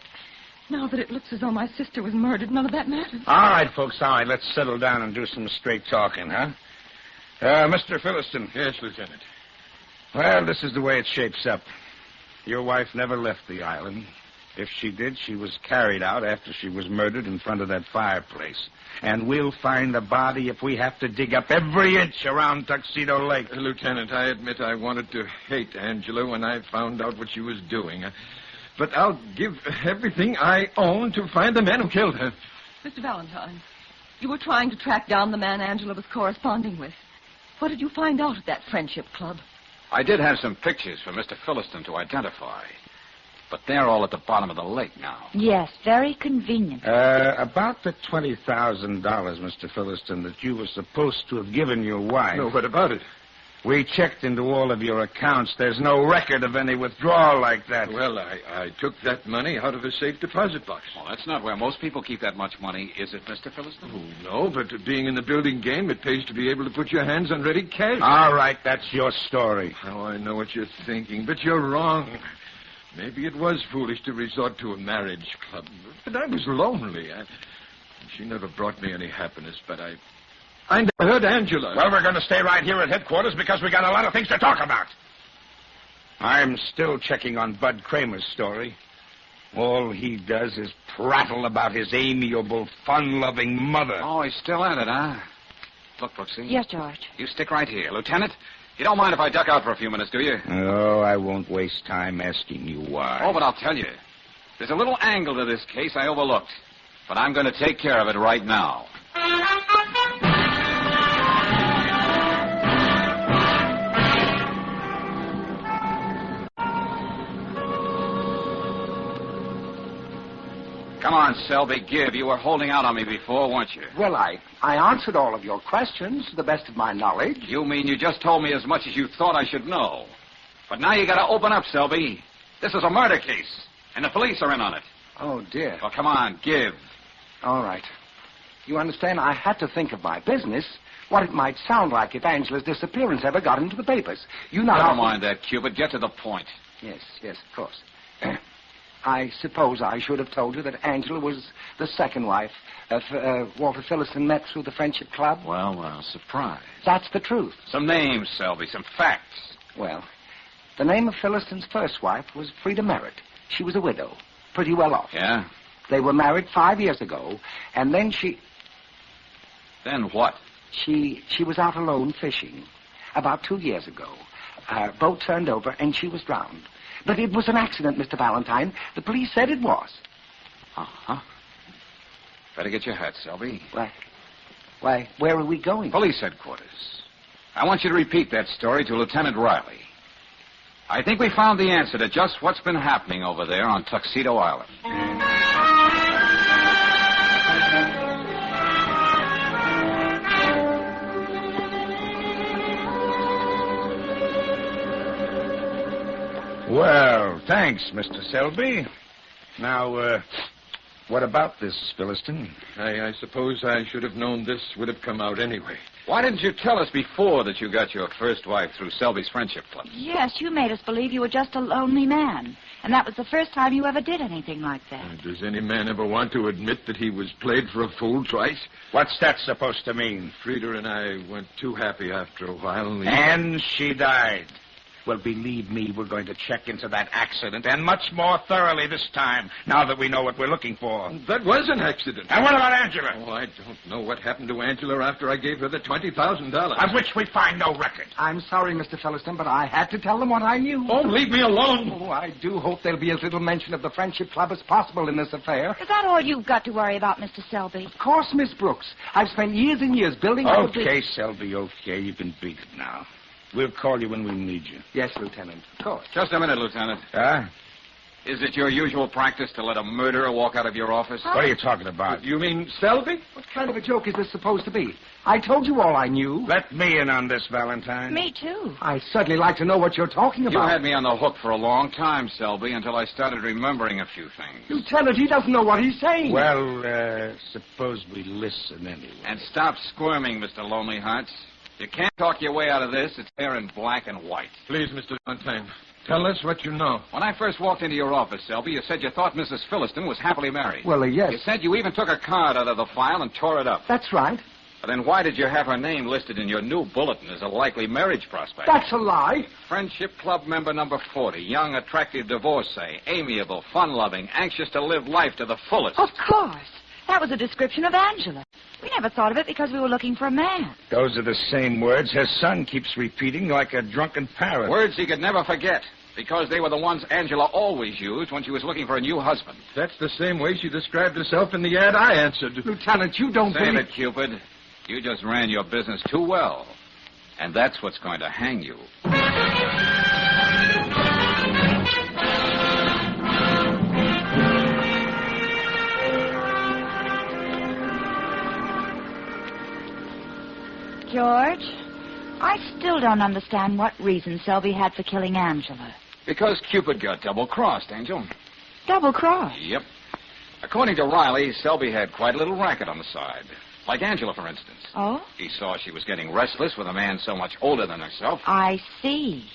now that it looks as though my sister was murdered, none of that matters. All right, folks, all right. Let's settle down and do some straight talking, huh? Mr. Philliston. Yes, Lieutenant. Well, this is the way it shapes up. Your wife never left the island. If she did, she was carried out after she was murdered in front of that fireplace. And we'll find the body if we have to dig up every inch around Tuxedo Lake. Lieutenant, I admit I wanted to hate Angela when I found out what she was doing. But I'll give everything I own to find the man who killed her. Mr. Valentine, you were trying to track down the man Angela was corresponding with. What did you find out at that friendship club? I did have some pictures for Mr. Philliston to identify. But they're all at the bottom of the lake now. Yes, very convenient. About the $20,000, Mr. Philliston, that you were supposed to have given your wife. No, what about it? We checked into all of your accounts. There's no record of any withdrawal like that. Well, I took that money out of a safe deposit box. Well, that's not where most people keep that much money, is it, Mr. Philliston? Oh, no, but being in the building game, it pays to be able to put your hands on ready cash. All right, that's your story. Oh, I know what you're thinking, but you're wrong. Maybe it was foolish to resort to a marriage club, but I was lonely. She never brought me any happiness, but I never hurt Angela. Well, we're going to stay right here at headquarters because we got a lot of things to talk about. I'm still checking on Bud Kramer's story. All he does is prattle about his amiable, fun-loving mother. Oh, he's still at it, huh? Look, Brooksy. Yes, George. You stick right here. Lieutenant, you don't mind if I duck out for a few minutes, do you? Oh, I won't waste time asking you why. Oh, but I'll tell you. There's a little angle to this case I overlooked. But I'm going to take care of it right now. Come on, Selby, give. You were holding out on me before, weren't you? Well, I answered all of your questions to the best of my knowledge. You mean you just told me as much as you thought I should know. But now you got to open up, Selby. This is a murder case, and the police are in on it. Oh, dear. Well, come on, give. All right. You understand, I had to think of my business, what it might sound like if Angela's disappearance ever got into the papers. You know... Never mind that, Cupid. Get to the point. Yes, of course. I suppose I should have told you that Angela was the second wife of Walter Philliston met through the Friendship Club. Well, surprise. That's the truth. Some names, Selby, some facts. Well, the name of Philliston's first wife was Frida Merritt. She was a widow, pretty well off. Yeah? They were married 5 years ago, and then she... Then what? She was out alone fishing. about 2 years ago. Our boat turned over and she was drowned. But it was an accident, Mr. Valentine. The police said it was. Uh-huh. Better get your hat, Selby. Why, where are we going? Police headquarters. I want you to repeat that story to Lieutenant Riley. I think we found the answer to just what's been happening over there on Tuxedo Island. Well, thanks, Mr. Selby. Now, what about this, Philistine? I suppose I should have known this would have come out anyway. Why didn't you tell us before that you got your first wife through Selby's Friendship Club? Yes, you made us believe you were just a lonely man. And that was the first time you ever did anything like that. Does any man ever want to admit that he was played for a fool twice? What's that supposed to mean? Frida and I weren't too happy after a while. And she died. Well, believe me, we're going to check into that accident, and much more thoroughly this time, now that we know what we're looking for. That was an accident. And what about Angela? Oh, I don't know what happened to Angela after I gave her the $20,000. Of which we find no record. I'm sorry, Mr. Philistine, but I had to tell them what I knew. Oh, leave me alone. Oh, I do hope there'll be as little mention of the Friendship Club as possible in this affair. Is that all you've got to worry about, Mr. Selby? Of course, Miss Brooks. I've spent years and years building... Okay, Selby, okay. You can beat it now. We'll call you when we need you. Yes, Lieutenant. Of course. Just a minute, Lieutenant. Is it your usual practice to let a murderer walk out of your office? What are you talking about? You mean Selby? What kind of a joke is this supposed to be? I told you all I knew. Let me in on this, Valentine. Me, too. I'd certainly like to know what you're talking about. You had me on the hook for a long time, Selby, until I started remembering a few things. Lieutenant, he doesn't know what he's saying. Well, suppose we listen anyway. And stop squirming, Mr. Lonely Hearts. You can't talk your way out of this. It's there in black and white. Please, Mr. Valentine, tell us what you know. When I first walked into your office, Selby, you said you thought Mrs. Philistine was happily married. Well, yes. You said you even took a card out of the file and tore it up. That's right. But then why did you have her name listed in your new bulletin as a likely marriage prospect? That's a lie. Friendship Club member number 40, young, attractive divorcee, amiable, fun-loving, anxious to live life to the fullest. Of course. That was a description of Angela. We never thought of it because we were looking for a man. Those are the same words her son keeps repeating like a drunken parrot. Words he could never forget, because they were the ones Angela always used when she was looking for a new husband. That's the same way she described herself in the ad I answered. Lieutenant, you don't Save it, Cupid. You just ran your business too well. And that's what's going to hang you. George, I still don't understand what reason Selby had for killing Angela. Because Cupid got double-crossed, Angel. Double-crossed? Yep. According to Riley, Selby had quite a little racket on the side. Like Angela, for instance. Oh? He saw she was getting restless with a man so much older than herself. I see.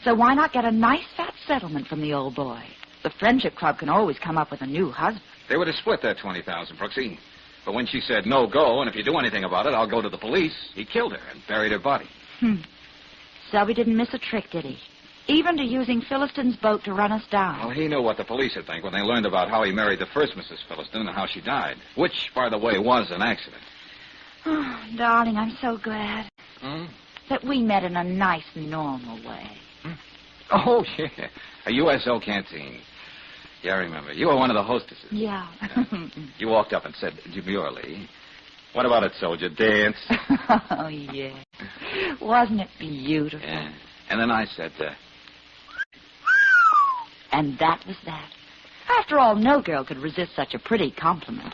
So why not get a nice fat settlement from the old boy? The Friendship Club can always come up with a new husband. They would have split that $20,000, Brooksy. But when she said, no, go, and if you do anything about it, I'll go to the police, he killed her and buried her body. Selby didn't miss a trick, did he? Even to using Philistine's boat to run us down. Well, he knew what the police would think when they learned about how he married the first Mrs. Philistine and how she died. Which, by the way, was an accident. Oh, darling, I'm so glad. That we met in a nice, normal way. Oh, yeah. A USO canteen. Yeah, I remember. You were one of the hostesses. Yeah. You walked up and said demurely, "What about it, soldier? Dance?" Oh, yeah. Wasn't it beautiful? Yeah. And then I said, And that was that. After all, no girl could resist such a pretty compliment.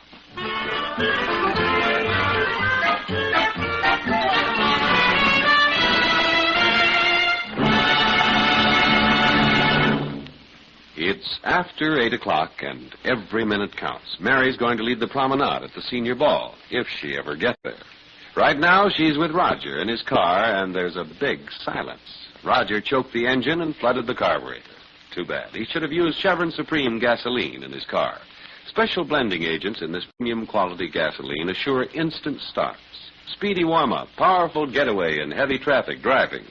It's after 8 o'clock, and every minute counts. Mary's going to lead the promenade at the senior ball, if she ever gets there. Right now, she's with Roger in his car, and there's a big silence. Roger choked the engine and flooded the carburetor. Too bad. He should have used Chevron Supreme gasoline in his car. Special blending agents in this premium quality gasoline assure instant starts, speedy warm-up, powerful getaway in heavy traffic driving,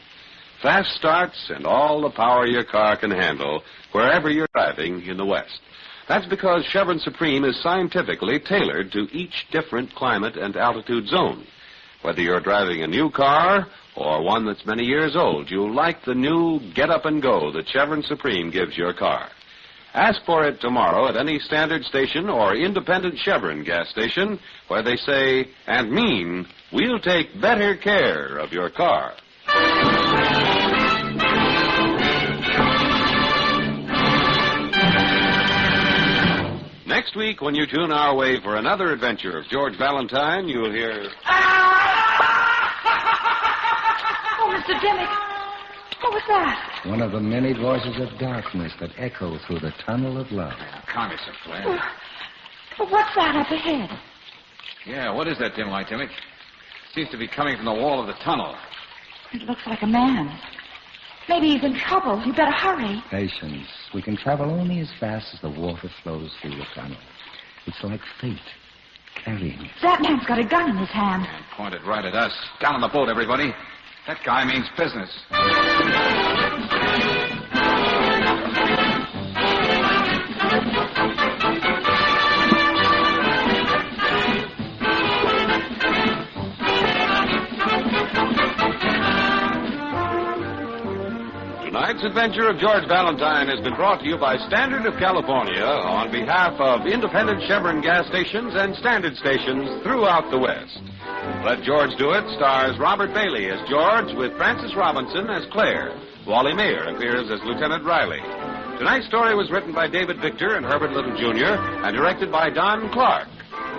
fast starts, and all the power your car can handle wherever you're driving in the West. That's because Chevron Supreme is scientifically tailored to each different climate and altitude zone. Whether you're driving a new car or one that's many years old, you'll like the new Get Up and Go that Chevron Supreme gives your car. Ask for it tomorrow at any standard station or independent Chevron gas station where they say and mean, we'll take better care of your car. Next week, when you tune our way for another adventure of George Valentine, you'll hear... Oh, Mr. Dimmick. What was that? One of the many voices of darkness that echo through the tunnel of love. Calm yourself, Claire. Well, what's that up ahead? Yeah, what is that dim light, Dimmick? Seems to be coming from the wall of the tunnel. It looks like a man. Maybe he's in trouble. You better hurry. Patience. We can travel only as fast as the water flows through the tunnel. It's like fate carrying us. That man's got a gun in his hand. And pointed right at us. Down on the boat, everybody. That guy means business. Tonight's adventure of George Valentine has been brought to you by Standard of California on behalf of independent Chevron gas stations and standard stations throughout the West. Let George Do It stars Robert Bailey as George with Frances Robinson as Claire. Wally Mayer appears as Lieutenant Riley. Tonight's story was written by David Victor and Herbert Little, Jr. and directed by Don Clark.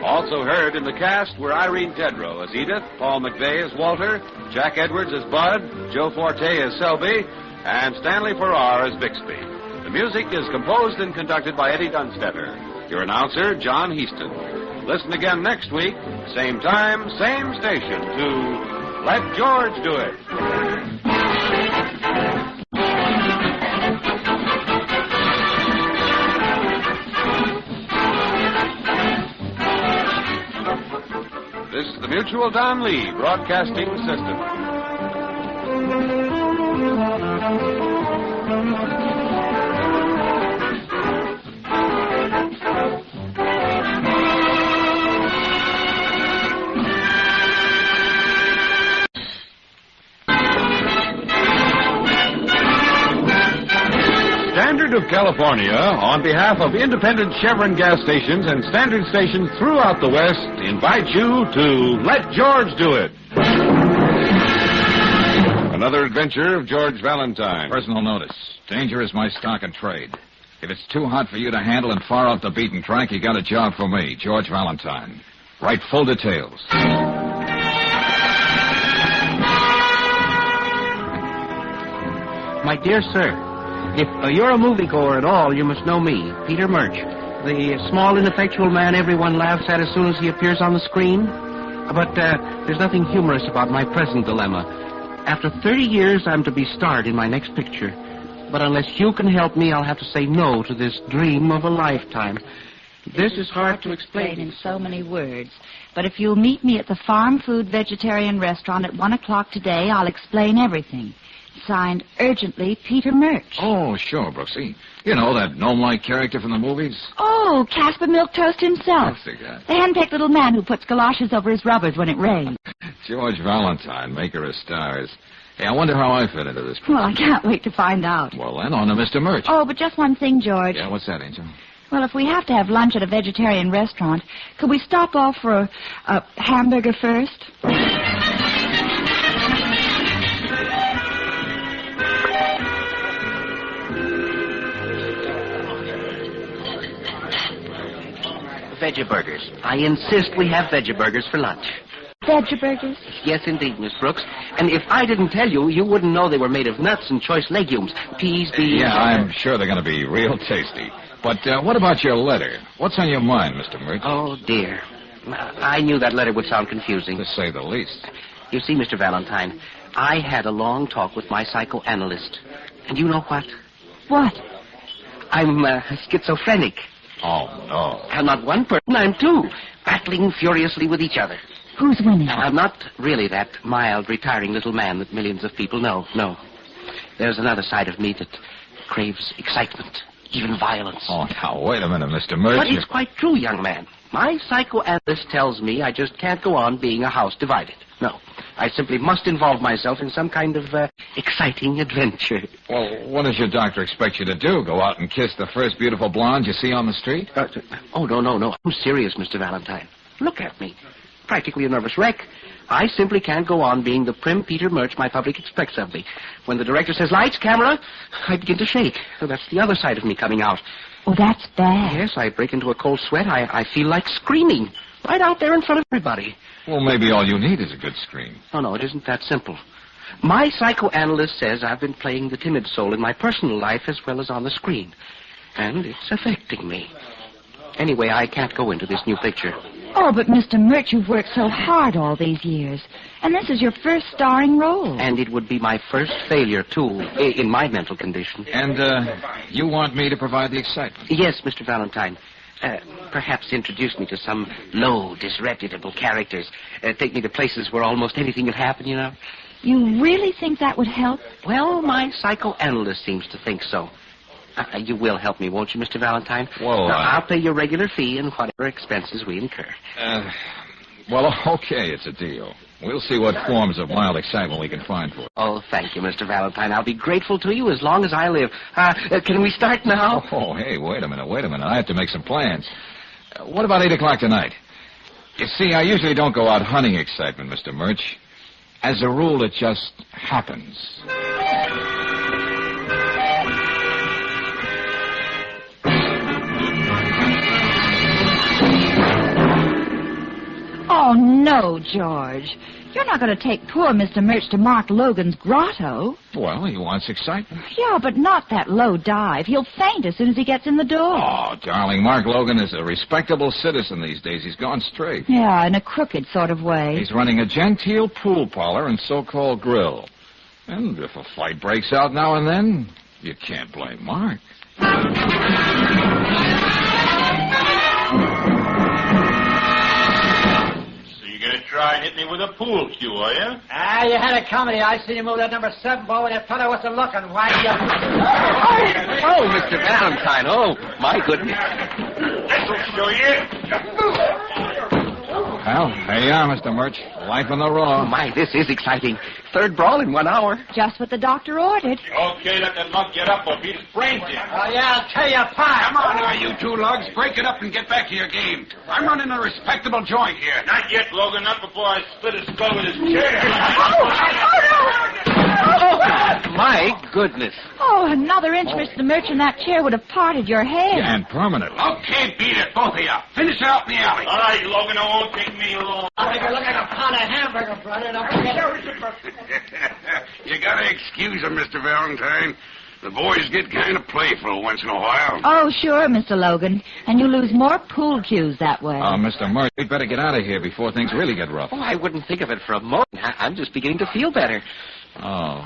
Also heard in the cast were Irene Tedrow as Edith, Paul McVeigh as Walter, Jack Edwards as Bud, Joe Forte as Selby, and Stanley Farrar as Bixby. The music is composed and conducted by Eddie Dunstetter. Your announcer, John Heaston. Listen again next week, same time, same station, to Let George Do It. This is the Mutual Don Lee Broadcasting System. Standard of California, on behalf of independent Chevron gas stations and standard stations throughout the West, invites you to Let George Do It. Another adventure of George Valentine. Personal notice. Danger is my stock and trade. If it's too hot for you to handle and far off the beaten track, you got a job for me, George Valentine. Write full details. My dear sir, if you're a moviegoer at all, you must know me, Peter Murch, the small, ineffectual man everyone laughs at as soon as he appears on the screen. But there's nothing humorous about my present dilemma. After 30 years, I'm to be starred in my next picture. But unless you can help me, I'll have to say no to this dream of a lifetime. This is hard to explain in so many words. But if you'll meet me at the Farm Food Vegetarian Restaurant at 1 o'clock today, I'll explain everything. Signed, urgently, Peter Murch. Oh, sure, Brooksy. You know, that gnome-like character from the movies? Oh, Casper Milquetoast himself. That's the guy. The hand-picked little man who puts galoshes over his rubbers when it rains. George Valentine, maker of stars. Hey, I wonder how I fit into this. Well, I can't wait to find out. Well, then, on to Mr. Murch. Oh, but just one thing, George. Yeah, what's that, Angel? Well, if we have to have lunch at a vegetarian restaurant, could we stop off for a hamburger first? Veggie-burgers. I insist we have veggie-burgers for lunch. Veggie-burgers? Yes, indeed, Miss Brooks. And if I didn't tell you, you wouldn't know they were made of nuts and choice legumes. Peas, beans... Yeah, I'm sure they're going to be real tasty. But what about your letter? What's on your mind, Mr. Murch? Oh, dear. I knew that letter would sound confusing. To say the least. You see, Mr. Valentine, I had a long talk with my psychoanalyst. And you know what? What? I'm schizophrenic. Oh, no. I'm not one person, I'm two, battling furiously with each other. Who's winning? Now, I'm not really that mild, retiring little man that millions of people know. No. There's another side of me that craves excitement, even violence. Oh, now, wait a minute, Mr. Murch. But it's quite true, young man. My psychoanalyst tells me I just can't go on being a house divided. No, I simply must involve myself in some kind of exciting adventure. Well, what does your doctor expect you to do? Go out and kiss the first beautiful blonde you see on the street? No. I'm serious, Mr. Valentine. Look at me. Practically a nervous wreck. I simply can't go on being the prim Peter Murch my public expects of me. When the director says, lights, camera, I begin to shake. So that's the other side of me coming out. Oh, that's bad. Yes, I break into a cold sweat. I feel like screaming. Right out there in front of everybody. Well, maybe all you need is a good scream. No, it isn't that simple. My psychoanalyst says I've been playing the timid soul in my personal life as well as on the screen. And it's affecting me. Anyway, I can't go into this new picture. Oh, but Mr. Murch, you've worked so hard all these years. And this is your first starring role. And it would be my first failure, too, in my mental condition. And, you want me to provide the excitement? Yes, Mr. Valentine. Perhaps introduce me to some low, disreputable characters. Take me to places where almost anything can happen, you know. You really think that would help? Well, my psychoanalyst seems to think so. You will help me, won't you, Mr. Valentine? Well, I'll pay your regular fee and whatever expenses we incur. Well, okay, it's a deal. We'll see what forms of mild excitement we can find for it. Oh, thank you, Mr. Valentine. I'll be grateful to you as long as I live. Can we start now? Oh, hey, wait a minute. I have to make some plans. What about 8 o'clock tonight? You see, I usually don't go out hunting excitement, Mr. Murch. As a rule, it just happens. Oh, no, George. You're not going to take poor Mr. Murch to Mark Logan's grotto. Well, he wants excitement. Yeah, but not that low dive. He'll faint as soon as he gets in the door. Oh, darling, Mark Logan is a respectable citizen these days. He's gone straight. Yeah, in a crooked sort of way. He's running a genteel pool parlor and so-called grill. And if a fight breaks out now and then, you can't blame Mark. Try and hit me with a pool cue, are you? You had a comedy. I seen you move that number 7 ball when that fella wasn't looking. Why you... Oh, Mr. Valentine. Oh, my goodness. This'll show you. Well, there you are, Mr. Murch. Life on the raw. Oh, my, this is exciting. 3rd brawl in 1 hour. Just what the doctor ordered. Okay, let that lug get up or beat his brains in. Oh, yeah, I'll tell you apart. Come on now, you 2 lugs. Break it up and get back to your game. I'm running a respectable joint here. Not yet, Logan. Not before I split his skull with his chair. Oh, my goodness. Oh, another inch, Mr. Murch, and that chair would have parted your head. Yeah, and permanently. Okay, beat it, both of you. Finish it out in the alley. All right, Logan, it won't take me long. I'll make her look like a pound of hamburger, brother. Don't forget You gotta excuse him, Mr. Valentine. The boys get kind of playful once in a while. Oh, sure, Mr. Logan. And you lose more pool cues that way. Oh, Mr. Murch, we'd better get out of here before things really get rough. Oh, I wouldn't think of it for a moment. I'm just beginning to feel better. Oh.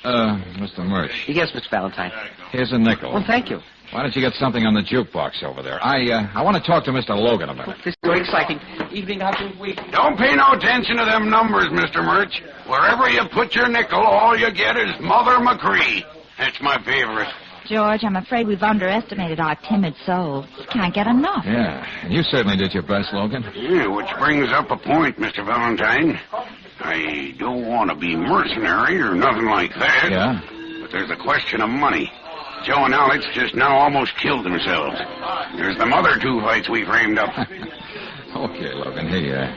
Mr. Murch. Yes, Mr. Valentine. Here's a nickel. Well, thank you. Why don't you get something on the jukebox over there? I want to talk to Mr. Logan a minute. This is so exciting. Evening after week. Don't pay no attention to them numbers, Mr. Murch. Wherever you put your nickel, all you get is Mother McCree. That's my favorite. George, I'm afraid we've underestimated our timid souls. Can't get enough. Yeah, and you certainly did your best, Logan. Yeah, which brings up a point, Mr. Valentine. I don't want to be mercenary or nothing like that. Yeah? But there's a question of money. Joe and Alex just now almost killed themselves. There's them other 2 fights we framed up. Okay, Logan, here.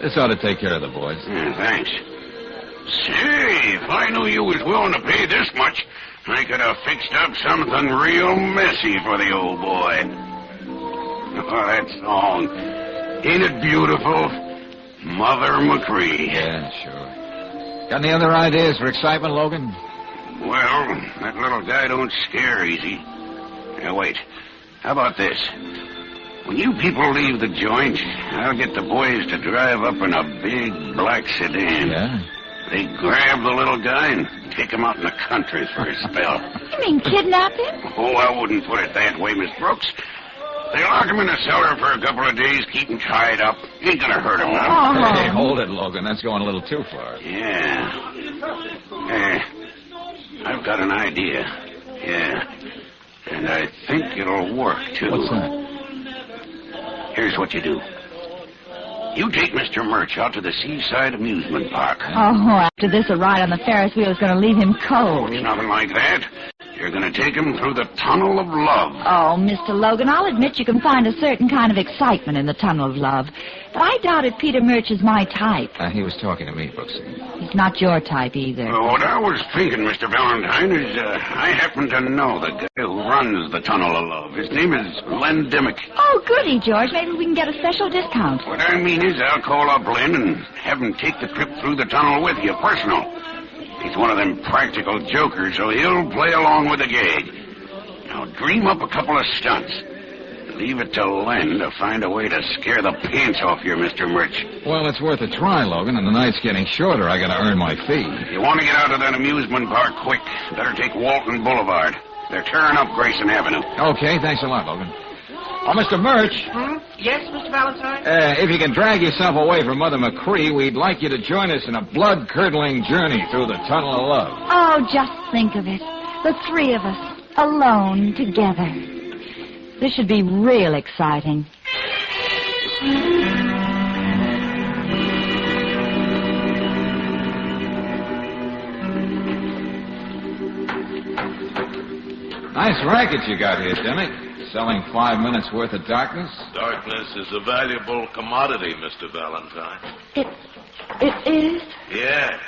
This ought to take care of the boys. Yeah, thanks. Say, if I knew you was willing to pay this much, I could have fixed up something real messy for the old boy. Oh, that song. Ain't it beautiful? Mother McCree. Yeah, sure. Got any other ideas for excitement, Logan? Well, that little guy don't scare easy. Now, wait. How about this? When you people leave the joint, I'll get the boys to drive up in a big black sedan. Yeah? They grab the little guy and take him out in the country for a spell. You mean kidnap him? Oh, I wouldn't put it that way, Miss Brooks. They lock him in a cellar for a couple of days, keep him tied up. Ain't gonna hurt him, huh? Hey, hold it, Logan. That's going a little too far. Yeah. I've got an idea. Yeah. And I think it'll work, too. What's that? Here's what you do. You take Mr. Murch out to the Seaside Amusement Park. Oh, after this, a ride on the Ferris wheel is going to leave him cold. It's nothing like that. You're going to take him through the Tunnel of Love. Oh, Mr. Logan, I'll admit you can find a certain kind of excitement in the Tunnel of Love. But I doubt if Peter Murch is my type. He was talking to me, Brooksy. He's not your type either. What I was thinking, Mr. Valentine, is I happen to know the guy who runs the Tunnel of Love. His name is Len Dimmick. Oh, goody, George. Maybe we can get a special discount. What I mean is I'll call up Len and have him take the trip through the tunnel with you, personal. He's one of them practical jokers, so he'll play along with the gag. Now, dream up a couple of stunts. Leave it to Len to find a way to scare the pants off you, Mr. Murch. Well, it's worth a try, Logan, and the night's getting shorter. I gotta earn my fee. If you want to get out of that amusement park quick, better take Walton Boulevard. They're tearing up Grayson Avenue. Okay, thanks a lot, Logan. Oh, Mr. Murch. Yes, Mr. Valentine? If you can drag yourself away from Mother McCree, we'd like you to join us in a blood-curdling journey through the Tunnel of Love. Oh, just think of it. The three of us, alone, together. This should be real exciting. Nice racket you got here, Dimmick. Selling 5 minutes worth of darkness? Darkness is a valuable commodity, Mr. Valentine. It is? Yeah,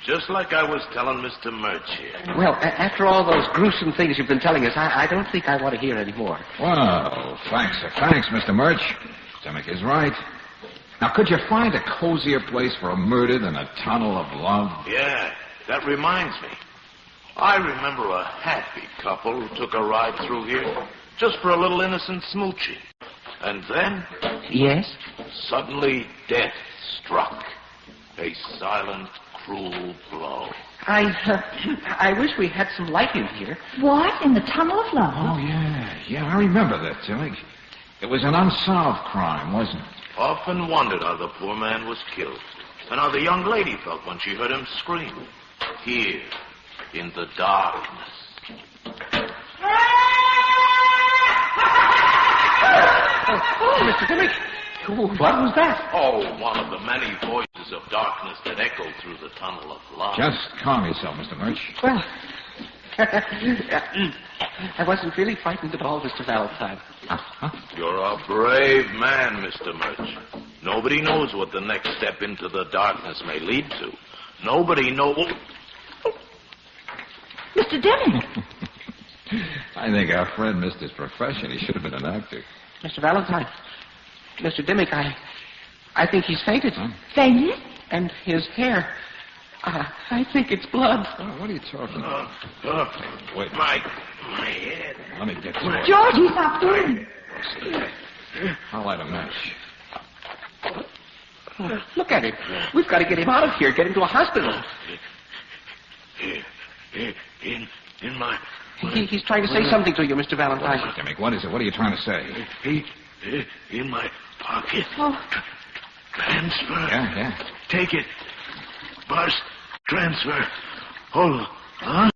just like I was telling Mr. Murch here. Well, after all those gruesome things you've been telling us, I don't think I want to hear any more. Well, thanks, Mr. Murch. Dimmick is right. Now, could you find a cozier place for a murder than a Tunnel of Love? Yeah, that reminds me. I remember a happy couple who took a ride through here just for a little innocent smooching. And then... Yes? Suddenly, death struck. A silent, cruel blow. I wish we had some light in here. What? In the Tunnel of Love? Oh, yeah, I remember that, Dimmick. It was an unsolved crime, wasn't it? Often wondered how the poor man was killed, and how the young lady felt when she heard him scream. Here, in the darkness. Oh, Mr. Dimmick, what was that? Oh, one of the many voices of darkness that echoed through the Tunnel of Love. Just calm yourself, Mr. Murch. Well, I wasn't really frightened at all, Mr. Valentine. You're a brave man, Mr. Murch. Nobody knows what the next step into the darkness may lead to. Nobody knows... Mr. Dimmick! I think our friend missed his profession. He should have been an actor. Mr. Valentine, Mr. Dimmick, I think he's fainted. Huh? Fainted? And his hair, I think it's blood. Oh, what are you talking about? Wait. My head. Let me get to it. George, he's not moving. I'll light a match. Look at him. We've got to get him out of here, get him to a hospital. In my... He's trying to say something to you, Mr. Valentine. Dimmick, what is it? What are you trying to say? In my pocket. Oh. Transfer. Yeah. Take it. Bus. Transfer. Hold on. Huh?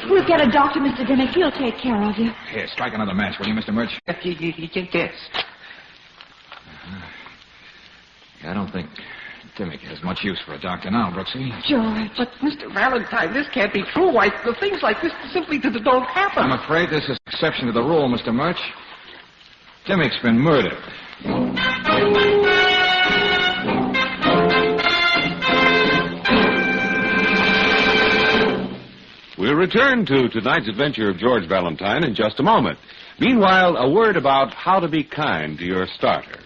We'll get a doctor, Mr. Dimmick. He'll take care of you. Here, strike another match, will you, Mr. Murch? Yes. I don't think Dimmick has much use for a doctor now, Brooksy. George. But, Mr. Valentine, this can't be true. Why, the things like this simply don't happen. I'm afraid this is an exception to the rule, Mr. Murch. Dimmick's been murdered. We'll return to tonight's adventure of George Valentine in just a moment. Meanwhile, a word about how to be kind to your starter.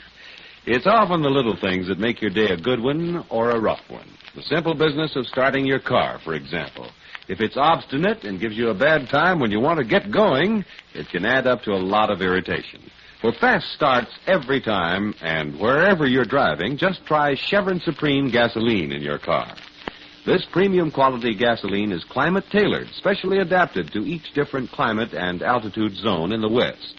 It's often the little things that make your day a good one or a rough one. The simple business of starting your car, for example. If it's obstinate and gives you a bad time when you want to get going, it can add up to a lot of irritation. For fast starts every time, and wherever you're driving, just try Chevron Supreme gasoline in your car. This premium quality gasoline is climate tailored, specially adapted to each different climate and altitude zone in the West.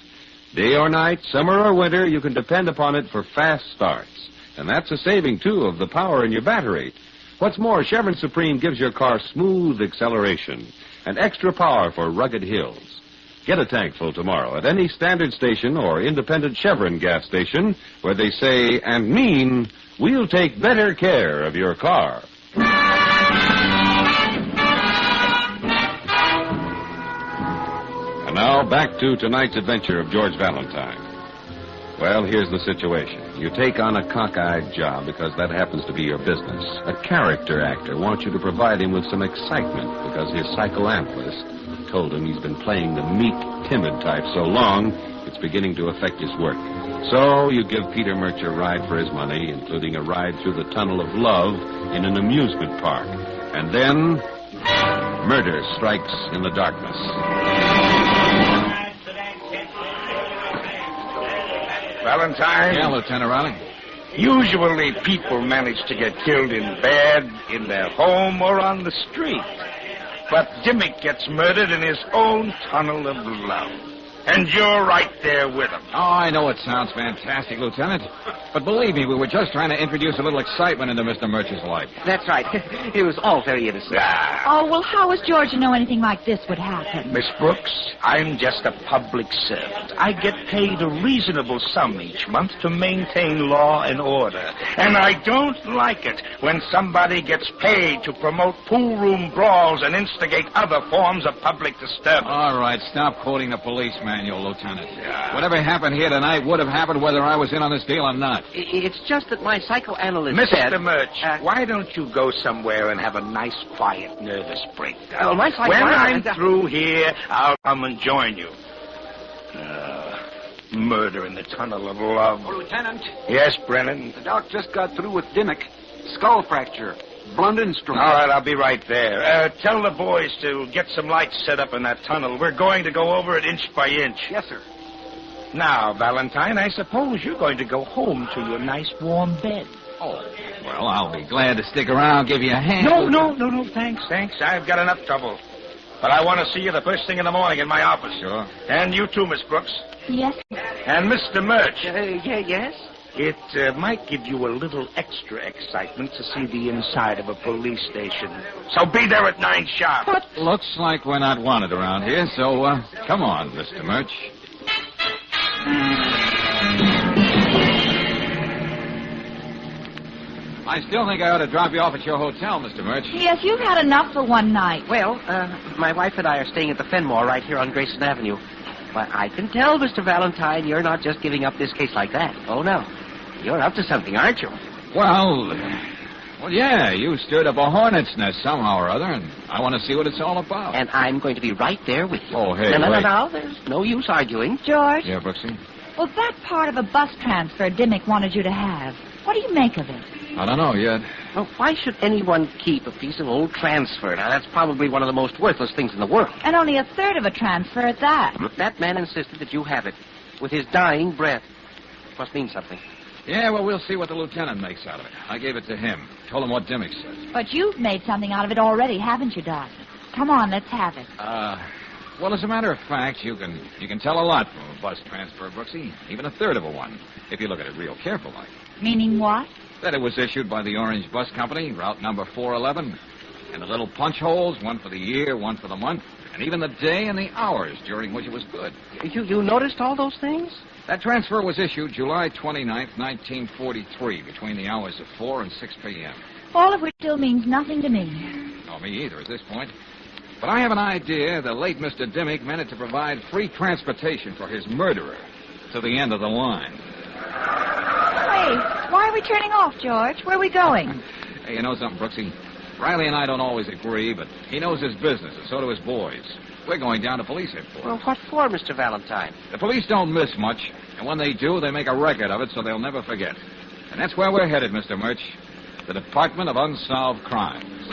Day or night, summer or winter, you can depend upon it for fast starts. And that's a saving, too, of the power in your battery. What's more, Chevron Supreme gives your car smooth acceleration and extra power for rugged hills. Get a tank full tomorrow at any standard station or independent Chevron gas station where they say and mean, we'll take better care of your car. And now back to tonight's adventure of George Valentine. Well, here's the situation. You take on a cockeyed job because that happens to be your business. A character actor wants you to provide him with some excitement because his psychoanalyst told him he's been playing the meek, timid type so long, it's beginning to affect his work. So you give Peter Murch a ride for his money, including a ride through the tunnel of love in an amusement park. And then, murder strikes in the darkness. Valentine? Yeah, Lieutenant Riley? Usually people manage to get killed in bed, in their home, or on the street. But Dimmick gets murdered in his own tunnel of love. And you're right there with him. Oh, I know it sounds fantastic, Lieutenant. But believe me, we were just trying to introduce a little excitement into Mr. Murch's life. That's right. It was all very innocent. Oh, well, how was George to know anything like this would happen? Miss Brooks, I'm just a public servant. I get paid a reasonable sum each month to maintain law and order. And I don't like it when somebody gets paid to promote pool room brawls and instigate other forms of public disturbance. All right, stop quoting the police manual, Lieutenant. Whatever happened here tonight would have happened whether I was in on this deal or not. It's just that my psychoanalyst Mr. Murch, why don't you go somewhere and have a nice, quiet, nervous breakdown? My When I'm through here, I'll come and join you. Murder in the tunnel of love. Oh, Lieutenant. Yes, Brennan? The doc just got through with Dimmick. Skull fracture. Blunt instrument. All right, I'll be right there. Tell the boys to get some lights set up in that tunnel. We're going to go over it inch by inch. Yes, sir. Now, Valentine, I suppose you're going to go home to your nice warm bed. Oh, well, I'll be glad to stick around, give you a hand. No, thanks. I've got enough trouble. But I want to see you the first thing in the morning in my office. Sure. And you too, Miss Brooks. Yes. And Mr. Murch. Yes? It might give you a little extra excitement to see the inside of a police station. So be there at 9 sharp. But looks like we're not wanted around here, so come on, Mr. Murch. I still think I ought to drop you off at your hotel, Mr. Murch. Yes, you've had enough for one night. Well, my wife and I are staying at the Fenmore right here on Grayson Avenue. But I can tell, Mr. Valentine, you're not just giving up this case like that. Oh, no. You're up to something, aren't you? Well, yeah, you stirred up a hornet's nest somehow or other, and I want to see what it's all about. And I'm going to be right there with you. Oh, hey, No, there's no use arguing. George? Yeah, Brooksy? Well, that part of a bus transfer Dimmick wanted you to have, what do you make of it? I don't know yet. Well, why should anyone keep a piece of old transfer? Now, that's probably one of the most worthless things in the world. And only a third of a transfer at that. That man insisted that you have it, with his dying breath. Must mean something. Yeah, well, we'll see what the lieutenant makes out of it. I gave it to him. Told him what Dimmick said. But you've made something out of it already, haven't you, Doc? Come on, let's have it. Well, as a matter of fact, you can tell a lot from a bus transfer, Brooksy. Even a third of a one, if you look at it real careful like. Meaning what? That it was issued by the Orange Bus Company, route number 411. And the little punch holes, one for the year, one for the month, and even the day and the hours during which it was good. You noticed all those things? That transfer was issued July 29th, 1943, between the hours of 4 and 6 p.m. All of which still means nothing to me. No, me either at this point. But I have an idea the late Mr. Dimmick meant it to provide free transportation for his murderer to the end of the line. Hey, why are we turning off, George? Where are we going? Hey, you know something, Brooksy? Riley and I don't always agree, but he knows his business, and so do his boys. We're going down to police headquarters. Well, what for, Mr. Valentine? The police don't miss much, and when they do, they make a record of it so they'll never forget. And that's where we're headed, Mr. Murch. The Department of Unsolved Crimes.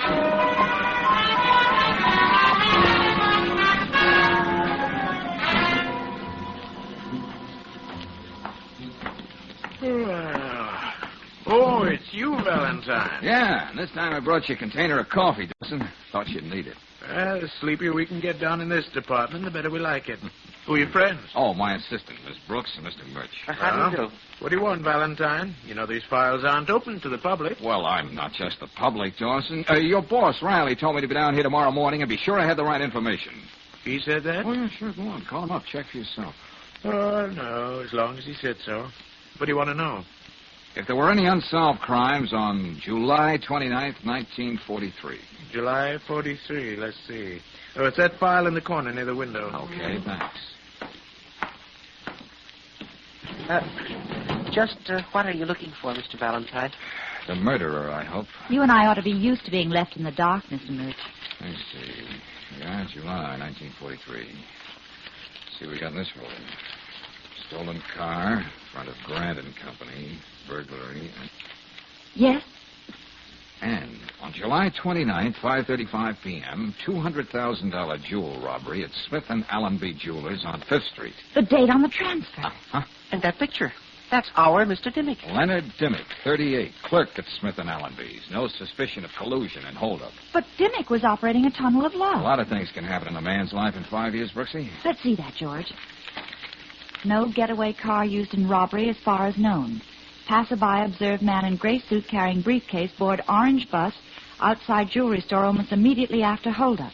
Oh, it's you, Valentine. Yeah, and this time I brought you a container of coffee, Dawson. Thought you'd need it. The sleepier we can get down in this department, the better we like it. Who are your friends? Oh, my assistant, Miss Brooks and Mr. Murch. How do you do? What do you want, Valentine? You know these files aren't open to the public. Well, I'm not just the public, Dawson. Your boss, Riley, told me to be down here tomorrow morning and be sure I had the right information. He said that? Oh, yeah, sure. Go on. Call him up. Check for yourself. Oh, no, as long as he said so. What do you want to know? If there were any unsolved crimes on July 29th, 1943. July 43, let's see. Oh, it's that file in the corner near the window. Okay, thanks. What are you looking for, Mr. Valentine? The murderer, I hope. You and I ought to be used to being left in the dark, Mr. Murch. Let's see. Yeah, July 1943. See what we got in this folder. Stolen car, front of Grant and Company, burglary. Yes? And on July 29th, 5:35 p.m., $200,000 jewel robbery at Smith and Allenby Jewelers on 5th Street. The date on the transfer. Uh-huh. And that picture. That's our Mr. Dimmick. Leonard Dimmick, 38, clerk at Smith and Allenby's. No suspicion of collusion and holdup. But Dimmick was operating a tunnel of A love. lot of things can happen in a man's life in 5 years, Brooksy. Let's see that, George. No getaway car used in robbery as far as known. Passerby observed man in gray suit carrying briefcase board orange bus outside jewelry store almost immediately after holdup.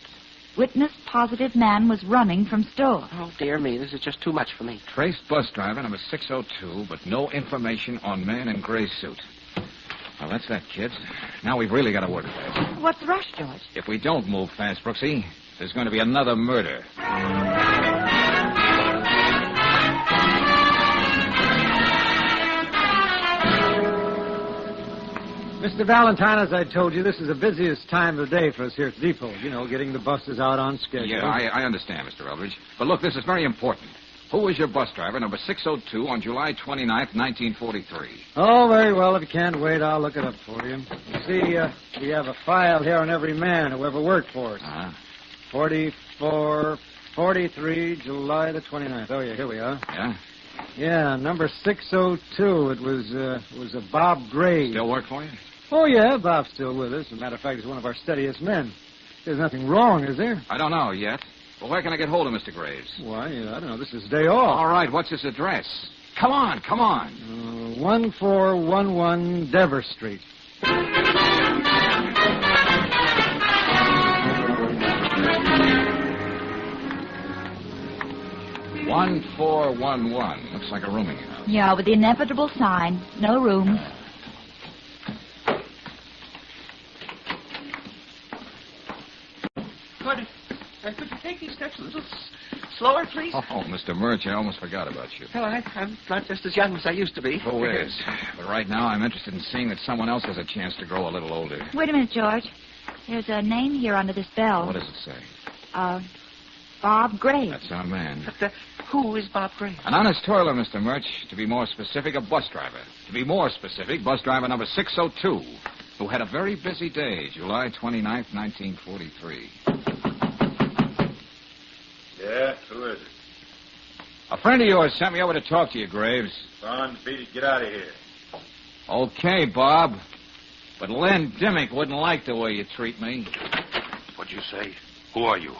Witness positive man was running from store. Oh, dear me. This is just too much for me. Traced bus driver number 602, but no information on man in gray suit. Well, that's that, kids. Now we've really got to work fast. What's the rush, George? If we don't move fast, Brooksy, there's going to be another murder. Mr. Valentine, as I told you, this is the busiest time of the day for us here at the depot. You know, getting the buses out on schedule. Yeah, I understand, Mr. Eldridge. But look, this is very important. Who was your bus driver, number 602, on July 29th, 1943? Oh, very well. If you can't wait, I'll look it up for you. You see, we have a file here on every man who ever worked for us. 44, 43, July the 29th. Oh, yeah, here we are. Yeah? Yeah, number 602. It was a Bob Gray. Still work for you? Oh, yeah, Bob's still with us. As a matter of fact, he's one of our steadiest men. There's nothing wrong, is there? I don't know yet. Well, where can I get hold of Mr. Graves? Why, I don't know. This is his day off. All right, what's his address? Come on. 1411 Dever Street. 1411. Looks like a rooming house. Yeah, with the inevitable sign. No rooms. Could you take these steps a little slower, please? Oh, Mr. Murch, I almost forgot about you. Well, I'm not just as young as I used to be. Who is? But right now, I'm interested in seeing that someone else has a chance to grow a little older. Wait a minute, George. There's a name here under this bell. What does it say? Bob Gray. That's our man. But who is Bob Gray? An honest toiler, Mr. Murch. To be more specific, a bus driver. To be more specific, bus driver number 602, who had a very busy day, July 29th, 1943. Yeah, who is it? A friend of yours sent me over to talk to you, Graves. Son, beat it. Get out of here. Okay, Bob. But Len Dimmick wouldn't like the way you treat me. What'd you say? Who are you?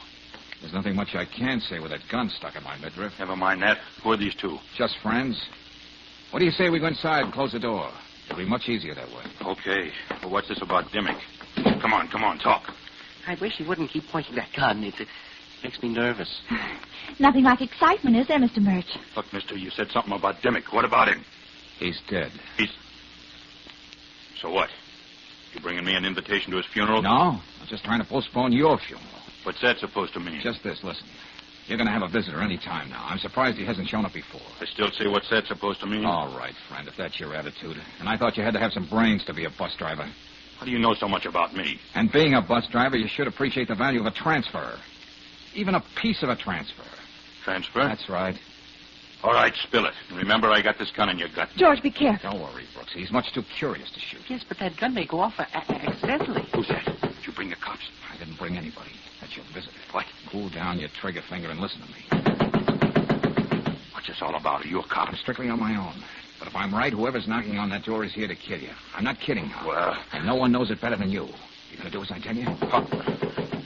There's nothing much I can say with that gun stuck in my midriff. Never mind that. Who are these two? Just friends. What do you say we go inside and close the door? It'll be much easier that way. Okay. But what's this about Dimmick? Come on, talk. I wish he wouldn't keep pointing that gun. It makes me nervous. Nothing like excitement, is there, Mr. Murch? Look, mister, you said something about Dimmick. What about him? He's dead. So what? You bringing me an invitation to his funeral? No, I'm just trying to postpone your funeral. What's that supposed to mean? Just this, listen. You're going to have a visitor any time now. I'm surprised he hasn't shown up before. I still say what's that supposed to mean? All right, friend, if that's your attitude. And I thought you had to have some brains to be a bus driver. How do you know so much about me? And being a bus driver, you should appreciate the value of a transfer. Even a piece of a transfer. Transfer? That's right. All right, spill it. And remember, I got this gun in your gut. George, be careful. Don't worry, Brooks. He's much too curious to shoot. Yes, but that gun may go off accidentally. Who's that? Did you bring the cops? I didn't bring anybody. That's your visitor. What? Cool down your trigger finger and listen to me. What's this all about? Are you a cop? I'm strictly on my own. But if I'm right, whoever's knocking on that door is here to kill you. I'm not kidding now. Well... And no one knows it better than you. You gonna do as I tell you?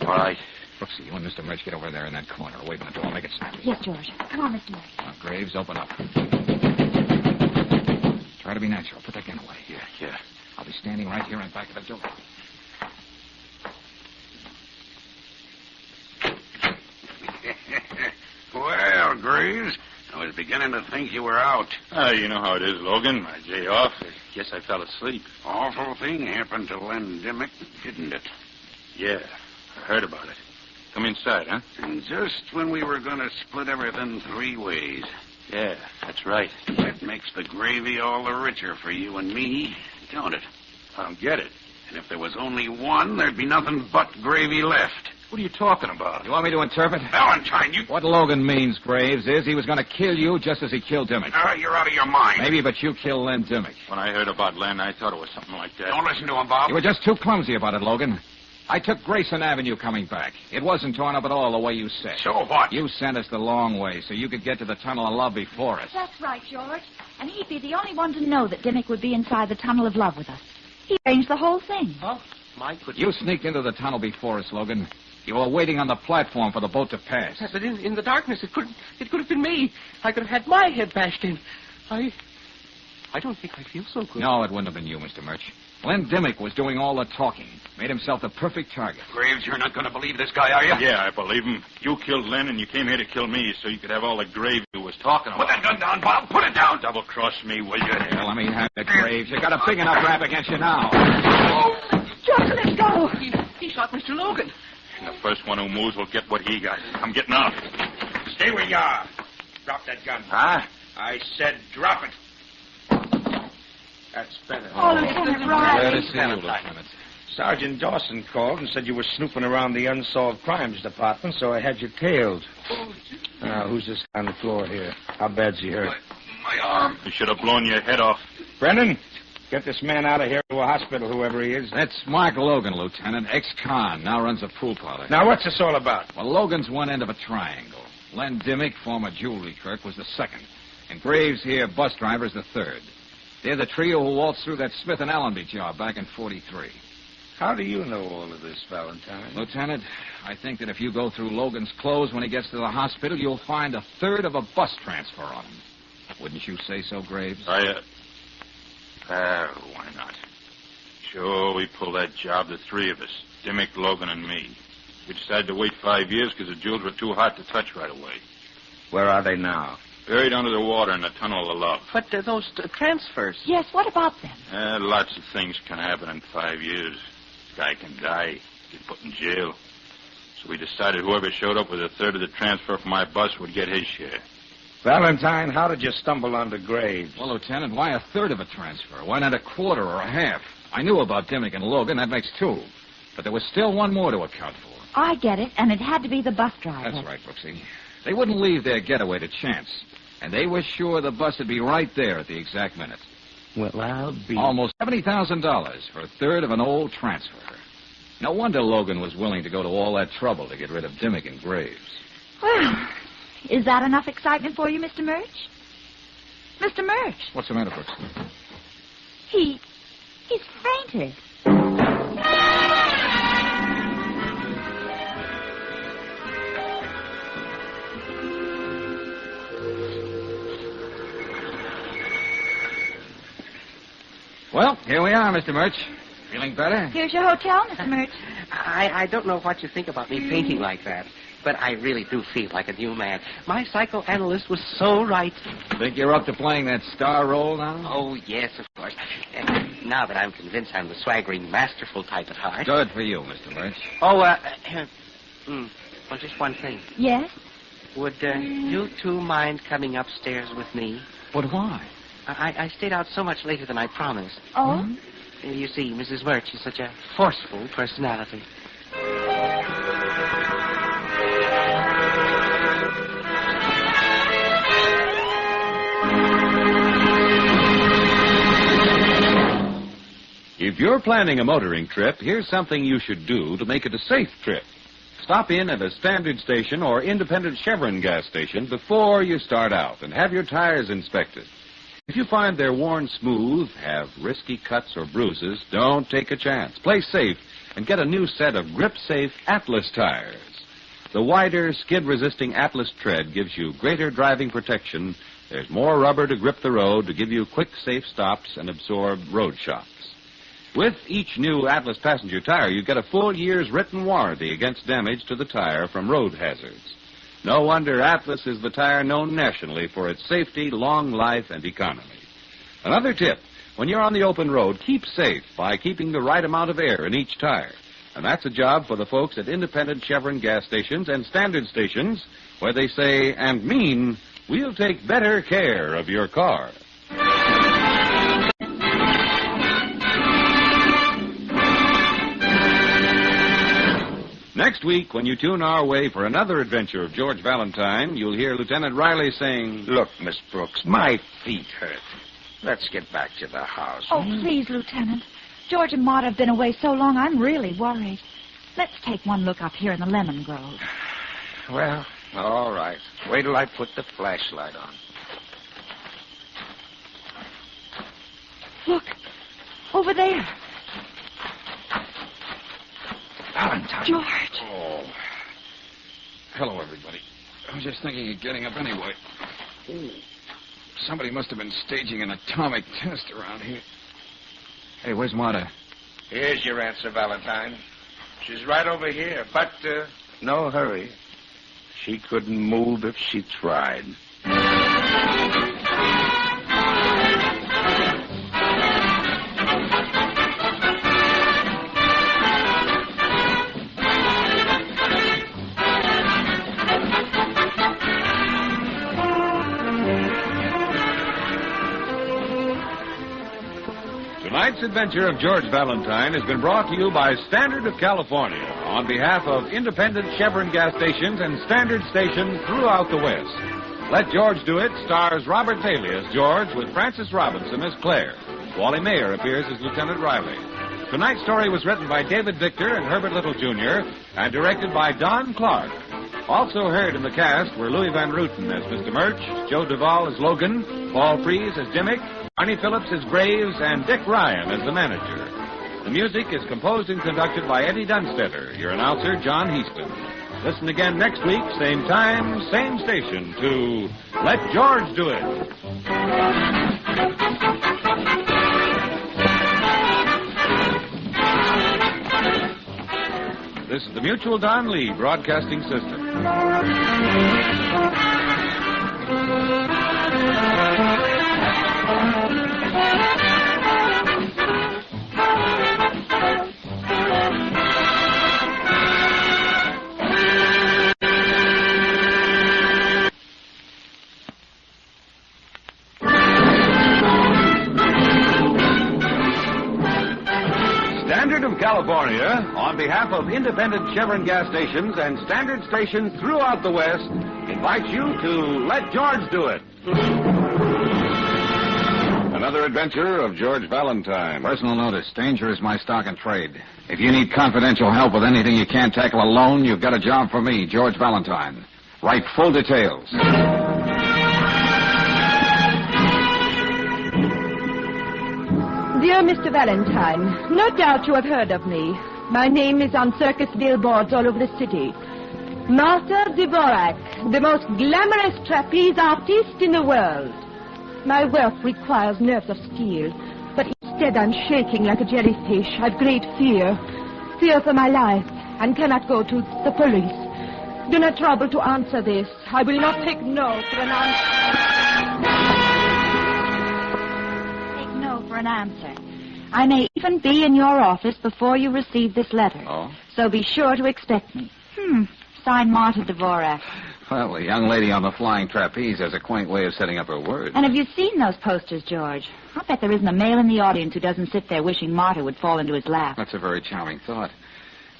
All right. Brooksy, you and Mr. Murch get over there in that corner. Away from the door. Make it snappy. Yes, George. Come on, Mr. Murch. Now, Graves, open up. Try to be natural. Put that gun away. Yeah. I'll be standing right here in back of the door. Graves. I was beginning to think you were out. You know how it is, Logan. My day off. I guess I fell asleep. Awful thing happened to Len Dimmick, didn't it? Yeah, I heard about it. Come inside, huh? And just when we were going to split everything 3 ways. Yeah, that's right. That makes the gravy all the richer for you and me, don't it? I don't get it. And if there was only one, there'd be nothing but gravy left. What are you talking about? You want me to interpret? Valentine, you... What Logan means, Graves, is he was going to kill you just as he killed Dimmick. You're out of your mind. Maybe, but you killed Len Dimmick. When I heard about Len, I thought it was something like that. Don't listen to him, Bob. You were just too clumsy about it, Logan. I took Grayson Avenue coming back. It wasn't torn up at all the way you said. So what? You sent us the long way so you could get to the Tunnel of Love before us. That's right, George. And he'd be the only one to know that Dimmick would be inside the Tunnel of Love with us. He arranged the whole thing. Oh, my goodness. You sneaked into the tunnel before us, Logan. You were waiting on the platform for the boat to pass. Yes, but in the darkness, it could have been me. I could have had my head bashed in. I don't think I feel so good. No, it wouldn't have been you, Mr. Murch. Len Dimmick was doing all the talking. Made himself the perfect target. Graves, you're not going to believe this guy, are you? Yeah, I believe him. You killed Len, and you came here to kill me so you could have all the gravy you was talking about. Put that gun down, Bob. Put it down. Double-cross me, will you? Well, let me have it, Graves. You got a big enough rap against you now. George, let's go. He shot Mr. Logan. And the first one who moves will get what he got. I'm getting out. Stay where you are. Drop that gun. Huh? I said drop it. That's better. Oh, Lieutenant Riley. Lieutenant. Sergeant Dawson called and said you were snooping around the Unsolved Crimes Department, so I had you tailed. Now, who's this on the floor here? How bad's he hurt? My arm. You should have blown your head off. Brennan, get this man out of here to a hospital, whoever he is. That's Mark Logan, Lieutenant. Ex-con. Now runs a pool parlor. Now, what's this all about? Well, Logan's one end of a triangle. Len Dimmick, former jewelry clerk, was the second. And Graves here, bus driver, is the third. They're the trio who waltzed through that Smith and Allenby job back in 43. How do you know all of this, Valentine? Lieutenant, I think that if you go through Logan's clothes when he gets to the hospital, you'll find a third of a bus transfer on him. Wouldn't you say so, Graves? Why not? Sure, we pulled that job, the 3 of us. Dimmick, Logan, and me. We decided to wait 5 years because the jewels were too hot to touch right away. Where are they now? Buried under the water in the Tunnel of Love. But those transfers... Yes, what about them? Lots of things can happen in 5 years. Guy can die, get put in jail. So we decided whoever showed up with a third of the transfer from my bus would get his share. Valentine, how did you stumble onto Graves? Well, Lieutenant, why a third of a transfer? Why not a quarter or a half? I knew about Dimmick and Logan. That makes 2. But there was still one more to account for. I get it, and it had to be the bus driver. That's right, Brooksy. They wouldn't leave their getaway to chance. And they were sure the bus would be right there at the exact minute. Well, I'll be... Almost $70,000 for a third of an old transfer. No wonder Logan was willing to go to all that trouble to get rid of Dimmick and Graves. Well, is that enough excitement for you, Mr. Murch? Mr. Murch. What's the matter, Brooksy? He's fainted. Well, here we are, Mr. Murch. Feeling better? Here's your hotel, Mr. Murch. I don't know what you think about me fainting like that, but I really do feel like a new man. My psychoanalyst was so right. Think you're up to playing that star role now? Oh, yes, of course. Now that I'm convinced I'm the swaggering, masterful type at heart. Good for you, Mr. Murch. Oh, well, just one thing. Yes? Would you two mind coming upstairs with me? But why? I stayed out so much later than I promised. Oh? You see, Mrs. Murch is such a forceful personality. If you're planning a motoring trip, here's something you should do to make it a safe trip. Stop in at a standard station or independent Chevron gas station before you start out and have your tires inspected. If you find they're worn smooth, have risky cuts or bruises, don't take a chance. Play safe and get a new set of grip-safe Atlas tires. The wider, skid-resisting Atlas tread gives you greater driving protection. There's more rubber to grip the road to give you quick, safe stops and absorb road shocks. With each new Atlas passenger tire, you get a full year's written warranty against damage to the tire from road hazards. No wonder Atlas is the tire known nationally for its safety, long life, and economy. Another tip, when you're on the open road, keep safe by keeping the right amount of air in each tire. And that's a job for the folks at independent Chevron gas stations and standard stations, where they say and mean, we'll take better care of your car. Next week, when you tune our way for another adventure of George Valentine, you'll hear Lieutenant Riley saying, "Look, Miss Brooks, my feet hurt. Let's get back to the house." Oh, please, Lieutenant. George and Maud have been away so long, I'm really worried. Let's take one look up here in the lemon grove. Well, all right. Wait till I put the flashlight on. Look, over there. Valentine. George. Oh. Hello, everybody. I was just thinking of getting up anyway. Ooh. Somebody must have been staging an atomic test around here. Hey, where's Marta? Here's your answer, Valentine. She's right over here, but no hurry. She couldn't move if she tried. Tonight's adventure of George Valentine has been brought to you by Standard of California on behalf of independent Chevron gas stations and standard stations throughout the West. Let George Do It stars Robert Bailey as George with Frances Robinson as Claire. Wally Mayer appears as Lieutenant Riley. Tonight's story was written by David Victor and Herbert Little, Jr. and directed by Don Clark. Also heard in the cast were Louis Van Ruten as Mr. Murch, Joe Duvall as Logan, Paul Frees as Dimmick, Arnie Phillips as Graves, and Dick Ryan as the manager. The music is composed and conducted by Eddie Dunstetter, your announcer, John Heaston. Listen again next week, same time, same station, to Let George Do It. This is the Mutual Don Lee Broadcasting System. Standard of California, on behalf of independent Chevron gas stations and standard stations throughout the West, invites you to Let George Do It. Another adventure of George Valentine. Personal notice. Danger is my stock and trade. If you need confidential help with anything you can't tackle alone, you've got a job for me, George Valentine. Write full details. Dear Mr. Valentine, no doubt you have heard of me. My name is on circus billboards all over the city. Martha Dvorak, the most glamorous trapeze artist in the world. My work requires nerves of steel, but instead I'm shaking like a jellyfish. I've great fear. Fear for my life, and cannot go to the police. Do not trouble to answer this. I will not take no for an answer. I may even be in your office before you receive this letter. Oh? So be sure to expect me. Signed Martha Dvorak. Well, the young lady on the flying trapeze has a quaint way of setting up her words. And have you seen those posters, George? I bet there isn't a male in the audience who doesn't sit there wishing Martha would fall into his lap. That's a very charming thought.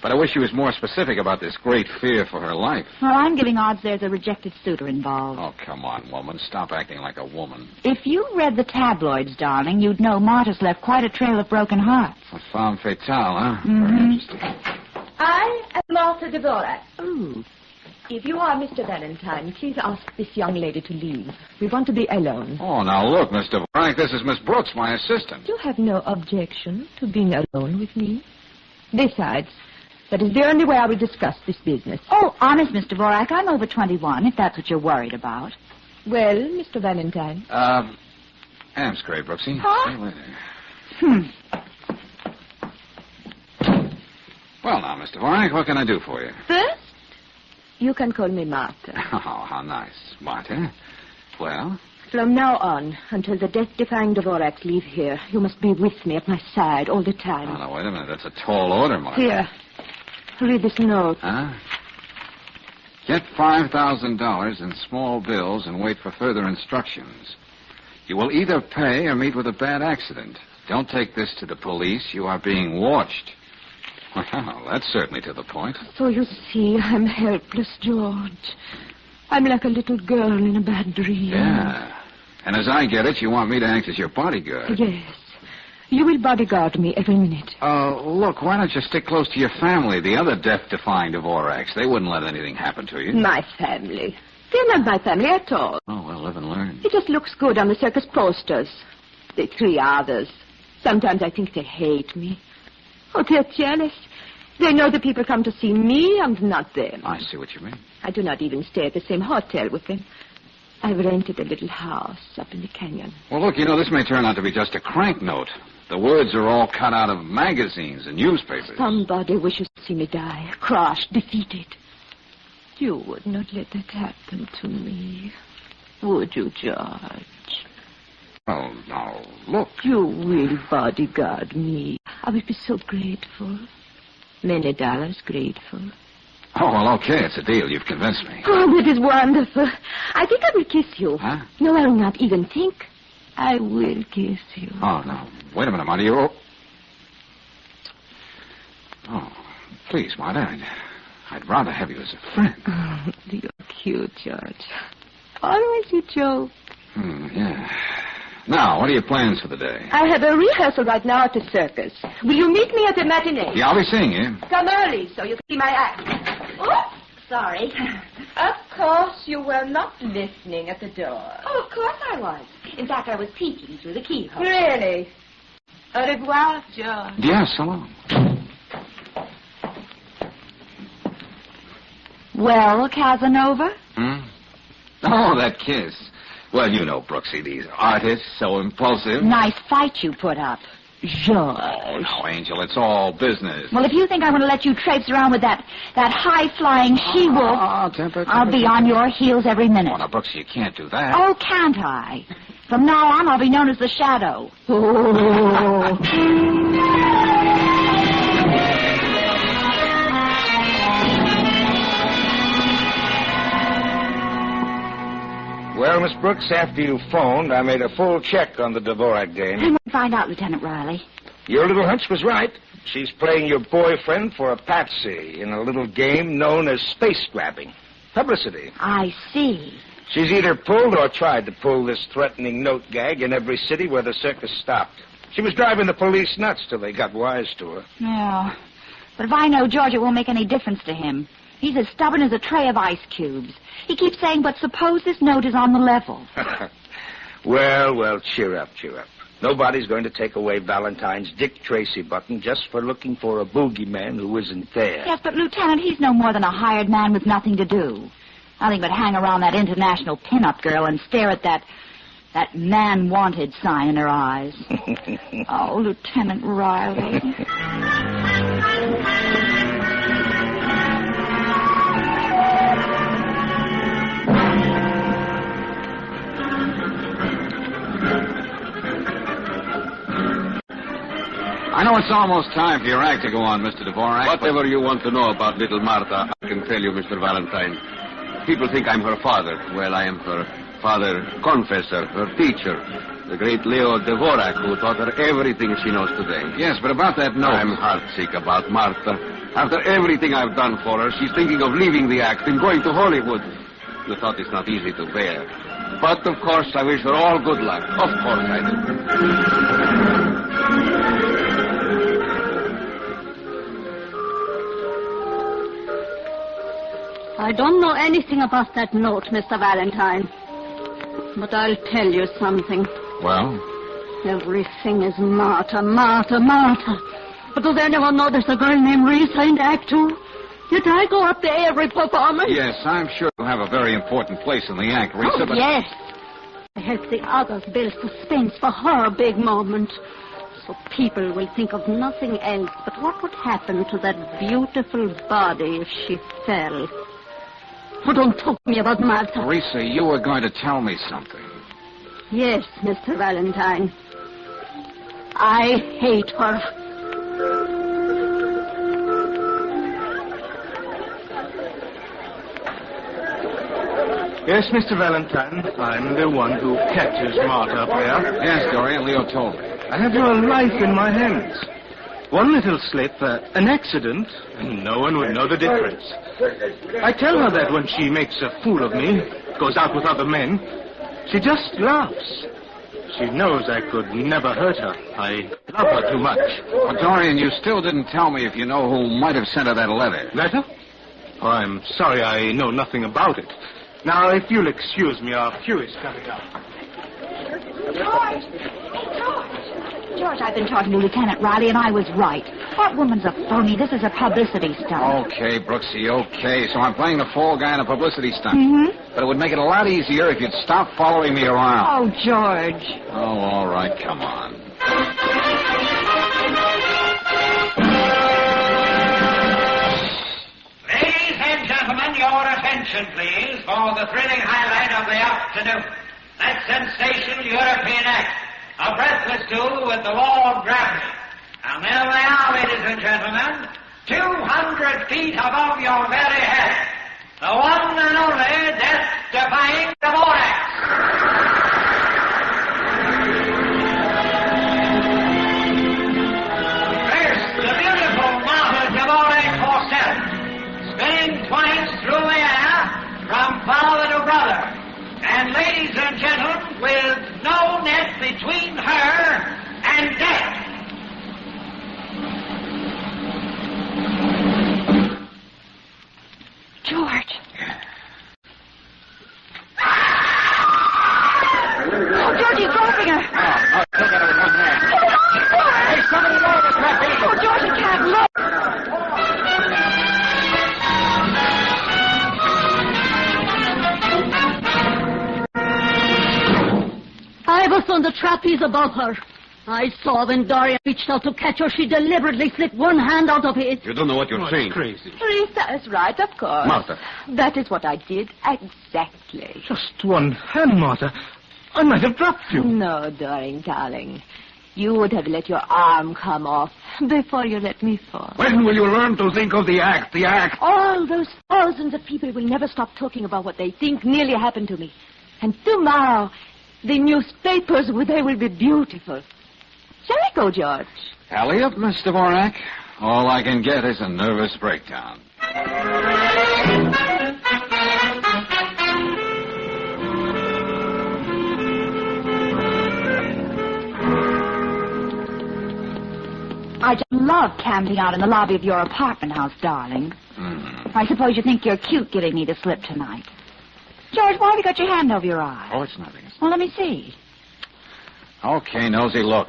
But I wish she was more specific about this great fear for her life. Well, I'm giving odds there's a rejected suitor involved. Oh, come on, woman. Stop acting like a woman. If you read the tabloids, darling, you'd know Martha's left quite a trail of broken hearts. A femme fatale, huh? Mm-hmm. Very interesting. I am Martha Dvorak. If you are Mr. Valentine, please ask this young lady to leave. We want to be alone. Oh, now look, Mr. Frank, this is Miss Brooks, my assistant. You have no objection to being alone with me? Besides, that is the only way I will discuss this business. Oh, honest, Mr. Dvorak, I'm over 21, if that's what you're worried about. Well, Mr. Valentine. Amscray, Brooksy. Huh? Well, now, Mr. Warwick, what can I do for you? First, You can call me Martha. Oh, how nice. Martha. Well? From now on, until the death-defying Dvoraks leave here, you must be with me at my side all the time. Oh, no, wait a minute. That's a tall order, Martha. Here. Read this note. Huh? Get $5,000 in small bills and wait for further instructions. You will either pay or meet with a bad accident. Don't take this to the police. You are being watched. Well, that's certainly to the point. So you see, I'm helpless, George. I'm like a little girl in a bad dream. Yeah. And as I get it, you want me to act as your bodyguard. Yes. You will bodyguard me every minute. Look, why don't you stick close to your family, the other death-defying Dvoraks? They wouldn't let anything happen to you. My family. They're not my family at all. Oh, well, live and learn. It just looks good on the circus posters. The three others. Sometimes I think they hate me. Oh, they're jealous. They know the people come to see me and not them. I see what you mean. I do not even stay at the same hotel with them. I've rented a little house up in the canyon. Well, look, this may turn out to be just a crank note. The words are all cut out of magazines and newspapers. Somebody wishes to see me die, crushed, defeated. You would not let that happen to me, would you, George? Oh, no, look. You will bodyguard me. I will be so grateful. Many dollars grateful. Oh, well, okay, it's a deal. You've convinced me. Oh, that is wonderful. I think I will kiss you. Huh? No, I will not even think. I will kiss you. Oh, no. Wait a minute, Marty. Oh, please, Marty. I'd rather have you as a friend. Oh, you're cute, George. Always you joke. Yeah. Now, what are your plans for the day? I have a rehearsal right now at the circus. Will you meet me at the matinee? Yeah, I'll be seeing you. Come early so you can see my act. Oh, sorry. Of course, you were not listening at the door. Oh, of course I was. In fact, I was peeking through the keyhole. Really? Au revoir, George. Yes, so long. Well, Casanova? Oh, that kiss. Well, you know, Brooksy, these artists, so impulsive. Nice fight you put up. George. Oh, no, Angel, it's all business. Well, if you think I'm going to let you traipse around with that high-flying she-wolf, temper. I'll be on your heels every minute. Oh, now, Brooksy, you can't do that. Oh, can't I? From now on, I'll be known as the Shadow. Oh. Well, Miss Brooks, after you phoned, I made a full check on the Dvorak dame. And find out, Lieutenant Riley. Your little hunch was right. She's playing your boyfriend for a patsy in a little game known as space grabbing. Publicity. I see. She's either pulled or tried to pull this threatening note gag in every city where the circus stopped. She was driving the police nuts till they got wise to her. Yeah. But if I know George, it won't make any difference to him. He's as stubborn as a tray of ice cubes. He keeps saying, but suppose this note is on the level. Well, cheer up. Nobody's going to take away Valentine's Dick Tracy button just for looking for a boogeyman who isn't there. Yes, but, Lieutenant, he's no more than a hired man with nothing to do. Nothing but hang around that international pin-up girl and stare at that man-wanted sign in her eyes. Oh, Lieutenant Riley. I know it's almost time for your act to go on, Mr. Dvorak. Whatever you want to know about little Martha, I can tell you, Mr. Valentine. People think I'm her father. Well, I am her father confessor, her teacher, the great Leo Dvorak, who taught her everything she knows today. Yes, but about that note... I'm heartsick about Martha. After everything I've done for her, she's thinking of leaving the act and going to Hollywood. The thought is not easy to bear. But, of course, I wish her all good luck. Of course I do. I don't know anything about that note, Mr. Valentine. But I'll tell you something. Well? Everything is Martha. But does anyone know there's a girl named Risa in Act 2? Did I go up there every performance? Yes, I'm sure you'll have a very important place in the act, Risa, but... Yes. I help the others build suspense for her big moment. So people will think of nothing else but what would happen to that beautiful body if she fell. Oh, don't talk to me about Martha. Teresa, you were going to tell me something. Yes, Mr. Valentine. I hate her. Yes, Mr. Valentine. I'm the one who catches Martha up there. Yes, Dorian, Leo told me. I have your life in my hands. One little slip, an accident, and no one would know the difference. I tell her that when she makes a fool of me, goes out with other men, she just laughs. She knows I could never hurt her. I love her too much. Well, Dorian, you still didn't tell me if you know who might have sent her that letter. Letter? Oh, I'm sorry I know nothing about it. Now, if you'll excuse me, our cue is coming up. George, I've been talking to Lieutenant Riley, and I was right. That woman's a phony. This is a publicity stunt. Okay, Brooksy, okay. So I'm playing the fall guy in a publicity stunt. Mm-hmm. But it would make it a lot easier if you'd stop following me around. Oh, George. Oh, all right, come on. Ladies and gentlemen, your attention, please, for the thrilling highlight of the afternoon. That sensational European act, a breathless duel with the law of gravity. And there they are, ladies and gentlemen, 200 feet above your very head. The one and only death-defying Dvorak. First, the beautiful Martha Dvorak herself, spinning twice through the air from father to brother. And ladies and gentlemen, with no net between her and death. George. Oh, George, he's dropping her. Oh, look at her with one hand. Hey, somebody lower the trapeze. Oh, George, he can't look. I was on the trapeze above her. I saw when Dorian reached out to catch her, she deliberately slipped one hand out of it. You don't know what you're saying. Crazy. Teresa is right, of course. Martha. That is what I did, exactly. Just one hand, Martha. I might have dropped you. No, darling. You would have let your arm come off before you let me fall. When will you learn to think of the act? All those thousands of people will never stop talking about what they think nearly happened to me. And tomorrow, the newspapers, they will be beautiful. Shall we go, George? Alley up, Mr. Dvorak. All I can get is a nervous breakdown. I just love camping out in the lobby of your apartment house, darling. I suppose you think you're cute giving me the slip tonight. George, why have you got your hand over your eye? Oh, it's nothing. Well, let me see. Okay, Nosy, look.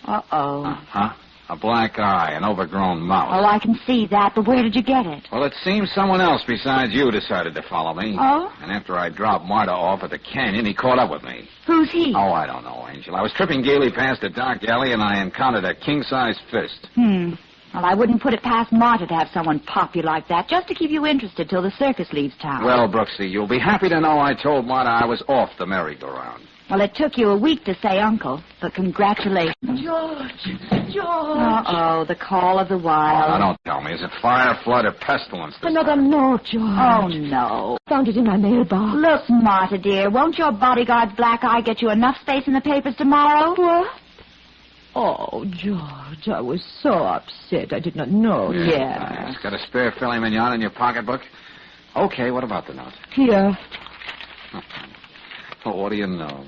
Uh-oh. Uh-huh. A black eye, an overgrown mouth. Oh, I can see that, but where did you get it? Well, it seems someone else besides you decided to follow me. Oh? And after I dropped Marta off at the canyon, he caught up with me. Who's he? Oh, I don't know, Angel. I was tripping gaily past a dark alley, and I encountered a king-size fist. Well, I wouldn't put it past Marta to have someone pop you like that, just to keep you interested till the circus leaves town. Well, Brooksy, you'll be happy to know I told Marta I was off the merry-go-round. Well, it took you a week to say uncle, but congratulations. George! Uh-oh, the call of the wild. Oh, now, don't tell me. Is it fire, flood, or pestilence? Another note, George. Oh, no. Found it in my mailbox. Look, Marta, dear, won't your bodyguard's black eye get you enough space in the papers tomorrow? What? Oh, George, I was so upset. I did not know. Yes. Got a spare filet mignon in your pocketbook? Okay, what about the note? Here. Oh, what do you know?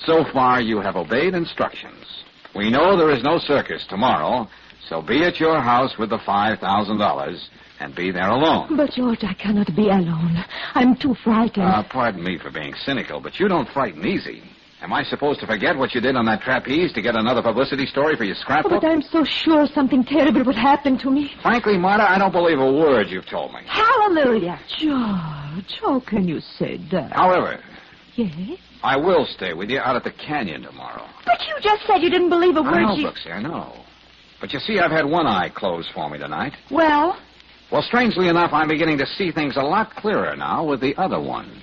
So far, you have obeyed instructions. We know there is no circus tomorrow, so be at your house with the $5,000 and be there alone. But, George, I cannot be alone. I'm too frightened. Pardon me for being cynical, but you don't frighten easy. Am I supposed to forget what you did on that trapeze to get another publicity story for your scrapbook? But I'm so sure something terrible would happen to me. Frankly, Marta, I don't believe a word you've told me. Hallelujah. George, how can you say that? However, Yes? I will stay with you out at the canyon tomorrow. But you just said you didn't believe a word I know, she... Brooksy, I know. But you see, I've had one eye closed for me tonight. Well? Well, strangely enough, I'm beginning to see things a lot clearer now with the other one.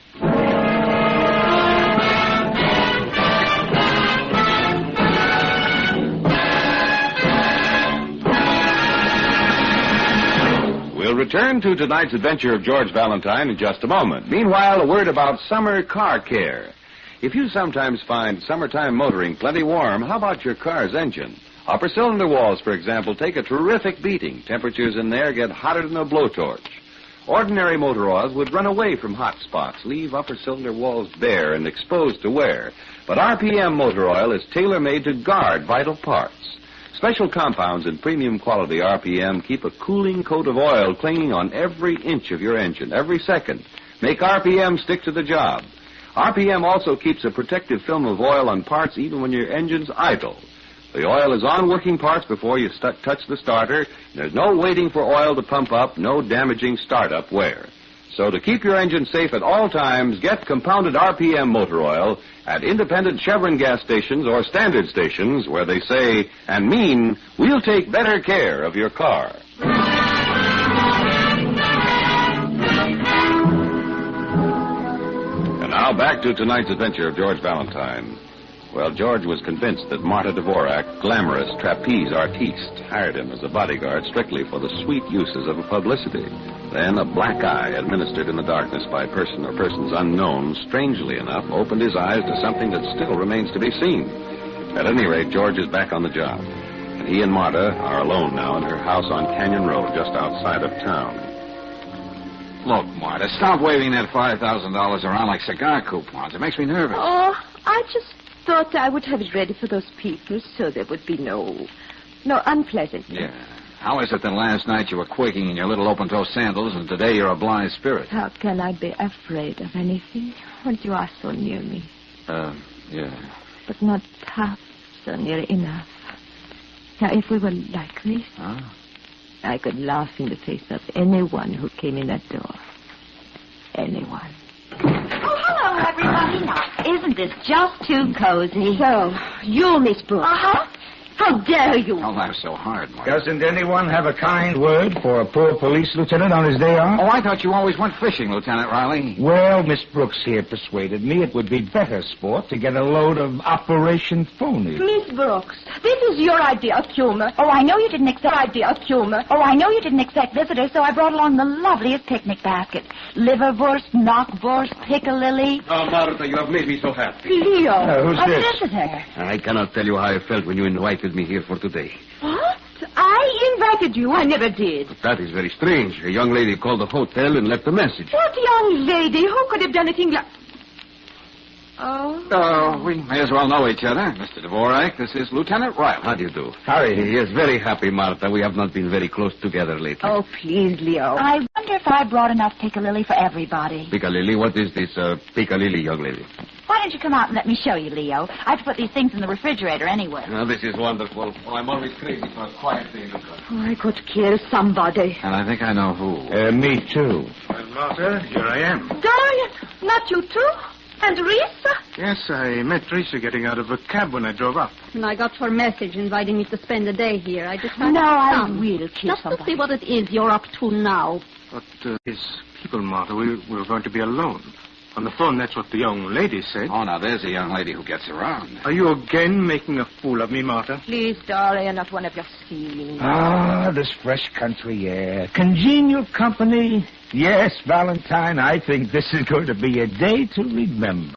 We'll return to tonight's adventure of George Valentine in just a moment. Meanwhile, a word about summer car care. If you sometimes find summertime motoring plenty warm, how about your car's engine? Upper cylinder walls, for example, take a terrific beating. Temperatures in there get hotter than a blowtorch. Ordinary motor oils would run away from hot spots, leave upper cylinder walls bare and exposed to wear. But RPM motor oil is tailor-made to guard vital parts. Special compounds in premium quality RPM keep a cooling coat of oil clinging on every inch of your engine, every second. Make RPM stick to the job. RPM also keeps a protective film of oil on parts even when your engine's idle. The oil is on working parts before you touch the starter. There's no waiting for oil to pump up, no damaging startup wear. So to keep your engine safe at all times, get compounded RPM motor oil at independent Chevron gas stations or standard stations where they say and mean, we'll take better care of your car. And now back to tonight's adventure of George Valentine. Well, George was convinced that Marta Dvorak, glamorous trapeze artiste, hired him as a bodyguard strictly for the sweet uses of publicity. Then a black eye, administered in the darkness by a person or persons unknown, strangely enough, opened his eyes to something that still remains to be seen. At any rate, George is back on the job. And he and Marta are alone now in her house on Canyon Road, just outside of town. Look, Marta, stop waving that $5,000 around like cigar coupons. It makes me nervous. Oh, I just thought I would have it ready for those people so there would be no unpleasantness. Yeah. How is it that last night you were quaking in your little open-toe sandals and today you're a blithe spirit? How can I be afraid of anything when you are so near me? Yeah. But not half so near enough. Now, if we were like this, I could laugh in the face of anyone who came in that door. Anyone. Oh, hello, everybody. Now, isn't this just too cozy? So, you, Miss Brooks. Uh-huh. How dare you? Don't laugh so hard, Marta. Doesn't anyone have a kind word for a poor police lieutenant on his day off? Oh, I thought you always went fishing, Lieutenant Riley. Well, Miss Brooks here persuaded me it would be better sport to get a load of Operation Phony. Miss Brooks, this is your idea of humor. Oh, I know you didn't expect idea of humor. Oh, I know you didn't expect visitors, so I brought along the loveliest picnic basket. Liverwurst, knockwurst, piccalilli. Oh, Martha, you have made me so happy. Leo, who's a this? visitor. I cannot tell you how I felt when you invited me here for today. What? I invited you. I never did. But that is very strange. A young lady called the hotel and left a message. What young lady? Who could have done anything like... Oh, we may as well know each other. Mr. Dvorak, this is Lieutenant Riley. How do you do? Harry, yes, very happy, Martha. We have not been very close together lately. Oh, please, Leo. I wonder if I brought enough piccalilli for everybody. Piccalilli? What is this piccalilli, young lady? Why don't you come out and let me show you, Leo? I have to put these things in the refrigerator anyway. Oh, this is wonderful. Oh, I'm always crazy for a quiet day in the car. Oh, I could kill somebody. And I think I know who. Me too. Well, Martha, here I am. Dorian, not you too? And Risa? Yes, I met Teresa getting out of a cab when I drove up. And I got your message inviting me to spend the day here. I decided No, I come. will kill Just somebody. to see what it is you're up to now. But his people, Martha, we were going to be alone. On the phone, that's what the young lady said. Oh, now there's a young lady who gets around. Are you again making a fool of me, Martha? Please, Dorian, not one of your scenes. Ah, this fresh country air. Congenial company. Yes, Valentine, I think this is going to be a day to remember.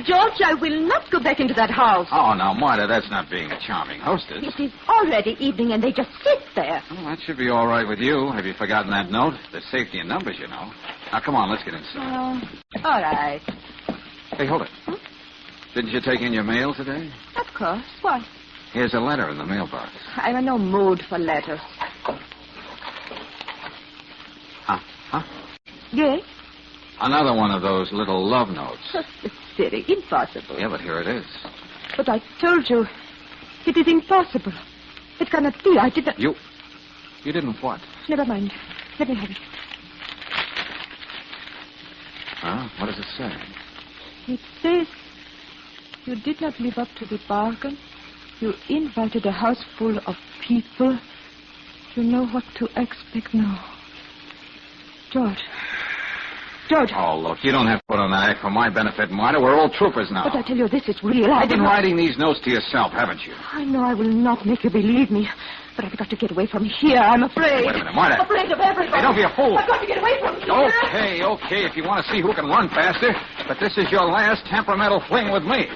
George, I will not go back into that house. Oh, now, Marta, that's not being a charming hostess. It is already evening and they just sit there. Well, that should be all right with you. Have you forgotten that note? There's safety in numbers, you know. Now, come on, let's get inside. All right. Hey, hold it. Didn't you take in your mail today? Of course. What? Here's a letter in the mailbox. I'm in no mood for letters. Huh? Yes? Another one of those little love notes. It's silly. Impossible. Yeah, but here it is. But I told you, It is impossible. It cannot be. I did not... You didn't what? Never mind. Let me have it. Huh? What does it say? It says you did not live up to the bargain. You invited a house full of people. You know what to expect now. George. Oh, look, you don't have to put on that act for my benefit, Marta. We're all troopers now. But I tell you, this is real. You've been writing these notes to yourself, haven't you? I know I will not make you believe me, but I've got to get away from here. I'm afraid. Wait a minute, Marta. Afraid of everybody. Hey, don't be a fool. I've got to get away from here. Okay, if you want to see who can run faster. But this is your last temperamental fling with me.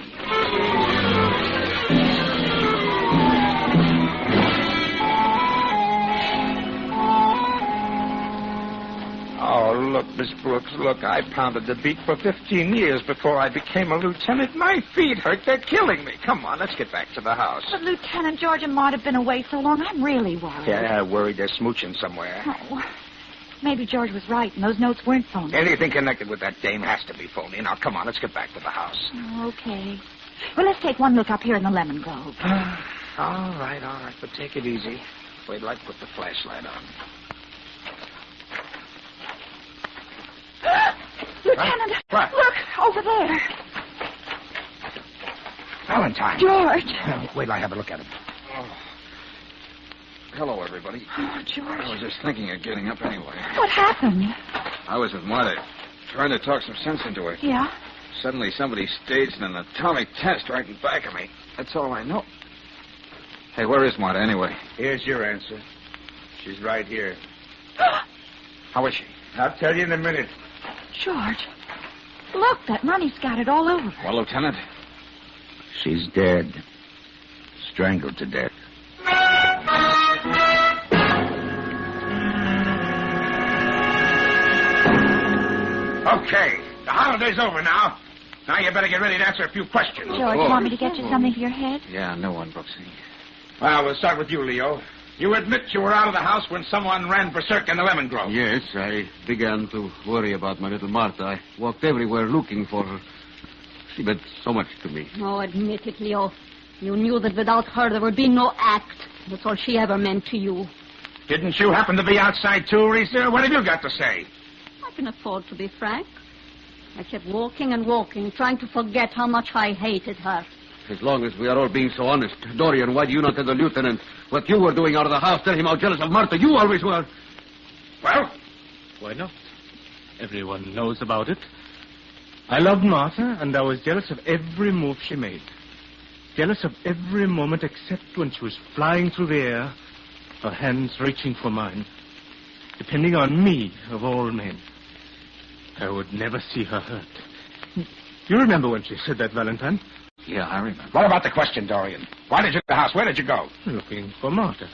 Oh, look, Miss Brooks, look, I pounded the beat for 15 years before I became a lieutenant. My feet hurt. They're killing me. Come on, let's get back to the house. But Lieutenant, George and Maud have been away so long, I'm really worried. Yeah, worried they're smooching somewhere. Oh, maybe George was right, and those notes weren't phony. Anything connected with that dame has to be phony. Now, come on, let's get back to the house. Oh, okay. Well, let's take one look up here in the lemon grove. All right, but take it easy. Wait till I put the flashlight on. Lieutenant, What? look, over there. Valentine. George. Wait till I have a look at him. Hello, everybody. Oh, George. I was just thinking of getting up anyway. What happened? I was with Marta, trying to talk some sense into her. Yeah? Suddenly, somebody staged an atomic test right in back of me. That's all I know. Hey, where is Marta, anyway? Here's your answer. She's right here. How is she? I'll tell you in a minute. George, look, that money scattered all over. Well, Lieutenant? She's dead. Strangled to death. Okay, the holiday's over now. Now you better get ready to answer a few questions. George, you want me to get you something for your head? Yeah, no one, Brooksy. Well, we'll start with you, Leo. You admit you were out of the house when someone ran berserk in the lemon grove. Yes, I began to worry about my little Martha. I walked everywhere looking for her. She meant so much to me. Oh, admit it, Leo. You knew that without her there would be no act. That's all she ever meant to you. Didn't you happen to be outside too, Risa? What have you got to say? I can afford to be frank. I kept walking and walking, trying to forget how much I hated her. As long as we are all being so honest. Dorian, why do you not tell the lieutenant what you were doing out of the house? Tell him how jealous of Martha you always were. Well? Why not? Everyone knows about it. I loved Martha, and I was jealous of every move she made. Jealous of every moment except when she was flying through the air, her hands reaching for mine, depending on me of all men. I would never see her hurt. You remember when she said that, Valentine? Yeah, I remember. What about the question, Dorian? Why did you leave the house? Where did you go? Looking for Martha.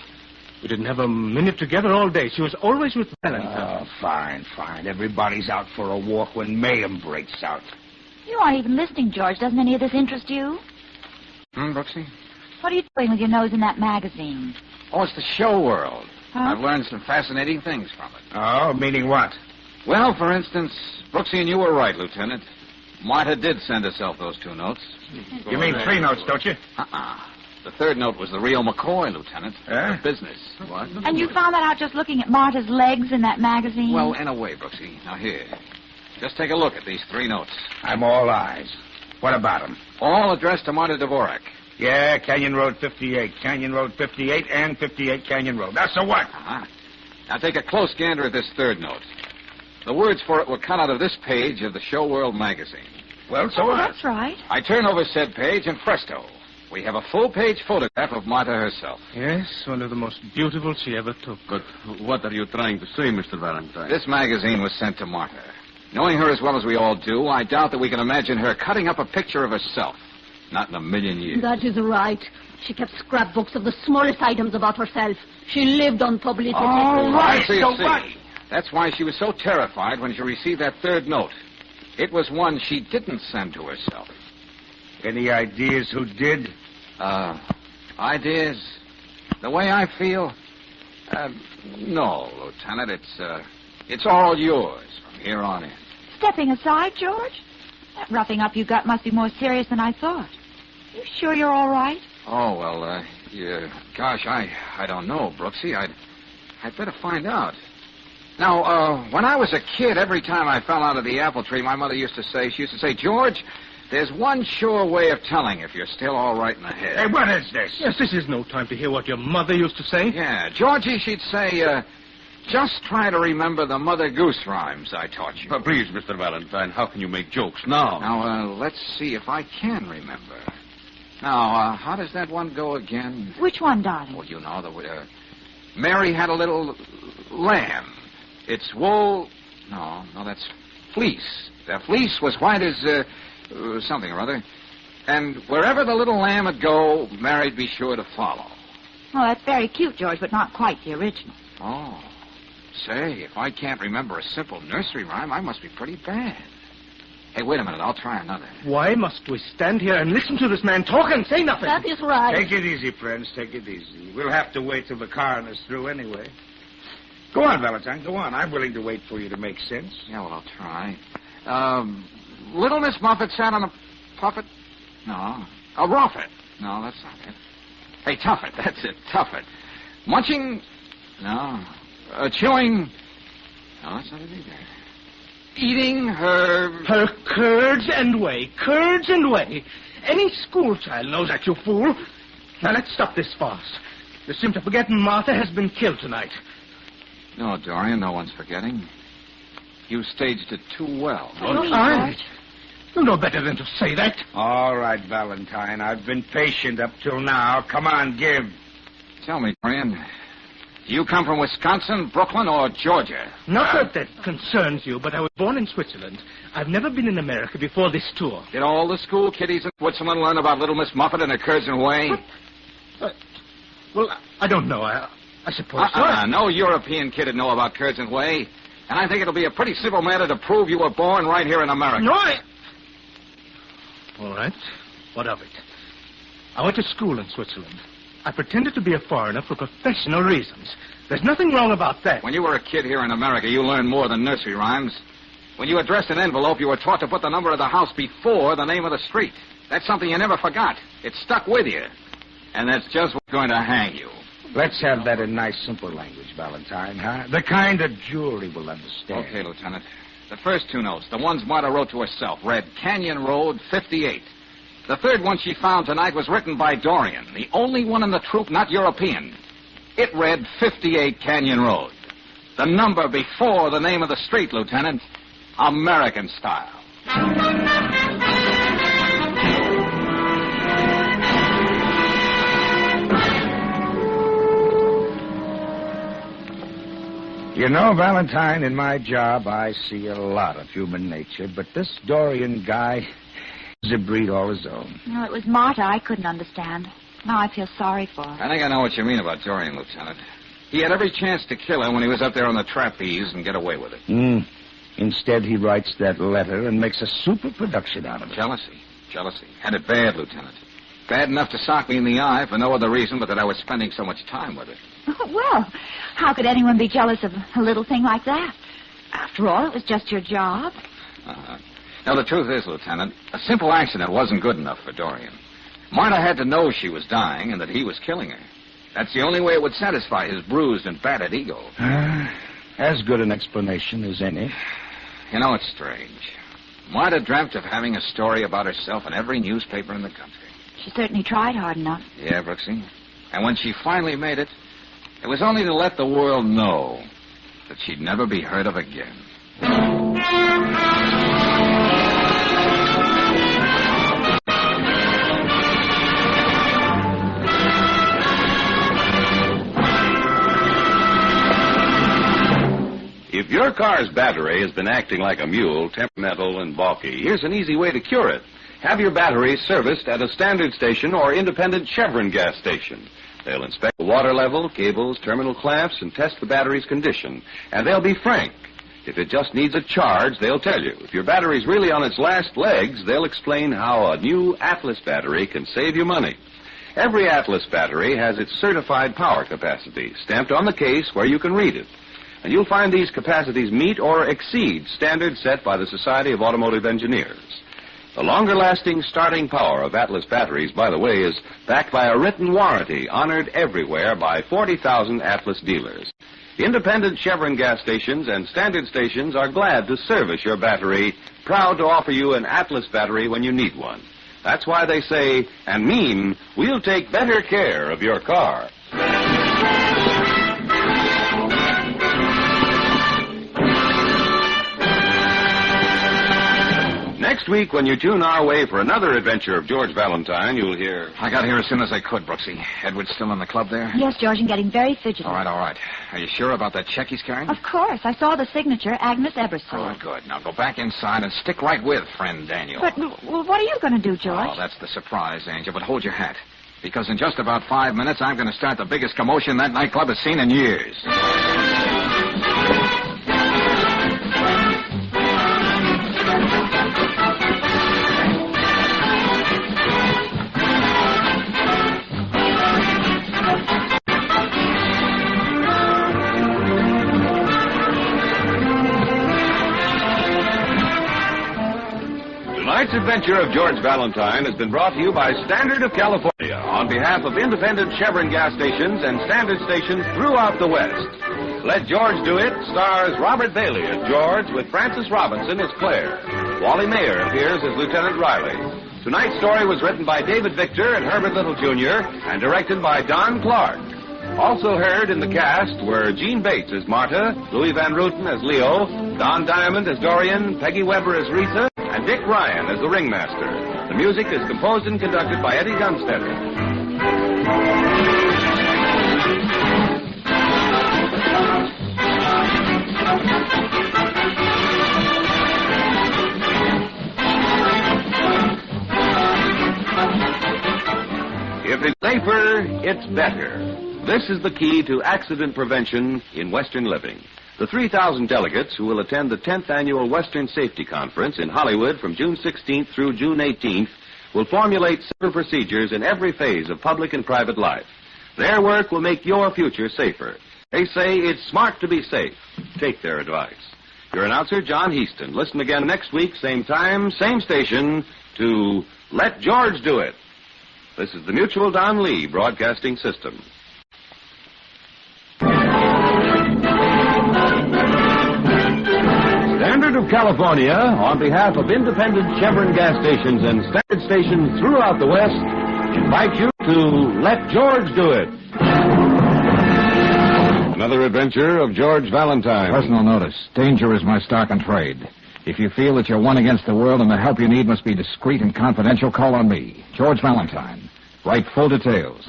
We didn't have a minute together all day. She was always with Valentine. Oh, fine. Everybody's out for a walk when mayhem breaks out. You aren't even listening, George. Doesn't any of this interest you? Brooksy? What are you doing with your nose in that magazine? Oh, it's the show world. Huh? I've learned some fascinating things from it. Oh, meaning what? Well, for instance, Brooksy and you were right, Lieutenant. Martha did send herself those 2 notes. You mean 3 notes, don't you? The 3rd note was the real McCoy, Lieutenant. Eh? Business. What? And you found that out just looking at Martha's legs in that magazine? Well, in a way, Brooksy. Now, here. Just take a look at these 3 notes. I'm all eyes. What about them? All addressed to Marta Dvorak. Yeah, Canyon Road 58. Canyon Road 58 and 58 Canyon Road. That's a what? Now, take a close gander at this 3rd note. The words for it were cut out of this page of the Show World magazine. Well, so Oh, that's right. I turn over said page, and presto, we have a full-page photograph of Martha herself. Yes, one of the most beautiful she ever took. But what are you trying to say, Mr. Valentine? This magazine was sent to Martha. Knowing her as well as we all do, I doubt that we can imagine her cutting up a picture of herself. Not in a million years. That is right. She kept scrapbooks of the smallest items about herself. She lived on publicity. All right, So you so see, what? that's why she was so terrified when she received that 3rd note. It was one she didn't send to herself. Any ideas who did? Ideas? The way I feel? No, Lieutenant. It's all yours from here on in. Stepping aside, George? That roughing up you got must be more serious than I thought. You sure you're all right? Oh, well, gosh, I don't know, Brooksy. I'd better find out. Now, when I was a kid, every time I fell out of the apple tree, my mother used to say, George, there's one sure way of telling if you're still all right in the head. Hey, what is this? Yes, this is no time to hear what your mother used to say. Yeah, Georgie, she'd say, just try to remember the Mother Goose rhymes I taught you. Please, Mr. Valentine, how can you make jokes now? Now, let's see if I can remember. Now, how does that one go again? Which one, darling? Well, you know, Mary had a little lamb. Its wool... No, that's fleece. The fleece was white as something or other. And wherever the little lamb would go, Mary'd be sure to follow. Oh, that's very cute, George, but not quite the original. Oh. Say, if I can't remember a simple nursery rhyme, I must be pretty bad. Hey, wait a minute. I'll try another. Why must we stand here and listen to this man talk and say nothing? That is right. Take it easy, friends. Take it easy. We'll have to wait till the coroner's through anyway. Go on, Valentine. Go on. I'm willing to wait for you to make sense. Yeah, well, I'll try. Little Miss Muffet sat on a puffet. No. A roffet. No, that's not it. Hey, Tuffet. That's it. Tuffet. Munching. No. Chewing. No, that's not it either. Eating her... Her curds and whey. Curds and whey. Any schoolchild knows that, you fool. Now, let's stop this farce. You seem to forget Martha has been killed tonight. No, Dorian, no one's forgetting. You staged it too well. You know better than to say that. All right, Valentine. I've been patient up till now. Come on, give. Tell me, Dorian, do you come from Wisconsin, Brooklyn, or Georgia? Not that concerns you, but I was born in Switzerland. I've never been in America before this tour. Did all the school kiddies in Switzerland learn about Little Miss Muffet and her curds and whey? Well, I don't know. I suppose so. No European kid would know about curds and whey. And I think it'll be a pretty simple matter to prove you were born right here in America. No, All right. What of it? I went to school in Switzerland. I pretended to be a foreigner for professional reasons. There's nothing wrong about that. When you were a kid here in America, you learned more than nursery rhymes. When you addressed an envelope, you were taught to put the number of the house before the name of the street. That's something you never forgot. It stuck with you. And that's just what's going to hang you. Let's have that in nice, simple language, Valentine, huh? The kind that Julie will understand. Okay, Lieutenant. The first two notes, the ones Marta wrote to herself, read Canyon Road 58. The third one she found tonight was written by Dorian, the only one in the troop not European. It read 58 Canyon Road. The number before the name of the street, Lieutenant. American style. You know, Valentine, in my job, I see a lot of human nature, but this Dorian guy is a breed all his own. No, it was Marta I couldn't understand. Now I feel sorry for her. I think I know what you mean about Dorian, Lieutenant. He had every chance to kill her when he was up there on the trapeze and get away with it. Instead, he writes that letter and makes a super production out of it. Jealousy. Had it bad, Lieutenant. Bad enough to sock me in the eye for no other reason but that I was spending so much time with it. Well, how could anyone be jealous of a little thing like that? After all, it was just your job. Now, the truth is, Lieutenant, a simple accident wasn't good enough for Dorian. Marta had to know she was dying and that he was killing her. That's the only way it would satisfy his bruised and battered ego. As good an explanation as any. You know, it's strange. Marta dreamt of having a story about herself in every newspaper in the country. She certainly tried hard enough. Yeah, Brooksy. And when she finally made it, it was only to let the world know that she'd never be heard of again. If your car's battery has been acting like a mule, temperamental and balky, here's an easy way to cure it. Have your battery serviced at a standard station or independent Chevron gas station. They'll inspect the water level, cables, terminal clamps, and test the battery's condition. And they'll be frank. If it just needs a charge, they'll tell you. If your battery's really on its last legs, they'll explain how a new Atlas battery can save you money. Every Atlas battery has its certified power capacity, stamped on the case where you can read it. And you'll find these capacities meet or exceed standards set by the Society of Automotive Engineers. The longer-lasting starting power of Atlas batteries, by the way, is backed by a written warranty honored everywhere by 40,000 Atlas dealers. Independent Chevron gas stations and standard stations are glad to service your battery, proud to offer you an Atlas battery when you need one. That's why they say and mean, we'll take better care of your car. Next week, when you tune our way for another adventure of George Valentine, you'll hear... I got here as soon as I could, Brooksy. Edward's still in the club there? Yes, George, and getting very fidgety. All right. Are you sure about that check he's carrying? Of course. I saw the signature, Agnes Ebersole. Oh, good. Now go back inside and stick right with friend Daniel. But, well, what are you going to do, George? Oh, that's the surprise, Angel. But hold your hat. Because in just about 5 minutes, I'm going to start the biggest commotion that nightclub has seen in years. Tonight's adventure of George Valentine has been brought to you by Standard of California on behalf of independent Chevron gas stations and standard stations throughout the West. Let George Do It stars Robert Bailey as George with Frances Robinson as Claire. Wally Mayer appears as Lieutenant Riley. Tonight's story was written by David Victor and Herbert Little, Jr. and directed by Don Clark. Also heard in the cast were Gene Bates as Marta, Louis Van Ruten as Leo, Don Diamond as Dorian, Peggy Weber as Rita, and Dick Ryan as the ringmaster. The music is composed and conducted by Eddie Dunstetter. If it's safer, it's better. This is the key to accident prevention in Western living. The 3,000 delegates who will attend the 10th Annual Western Safety Conference in Hollywood from June 16th through June 18th will formulate several procedures in every phase of public and private life. Their work will make your future safer. They say it's smart to be safe. Take their advice. Your announcer, John Heaston. Listen again next week, same time, same station, to Let George Do It. This is the Mutual Don Lee Broadcasting System. Standard of California, on behalf of independent Chevron gas stations and standard stations throughout the West, invite you to Let George Do It. Another adventure of George Valentine. Personal notice. Danger is my stock and trade. If you feel that you're one against the world and the help you need must be discreet and confidential, call on me, George Valentine. Write full details.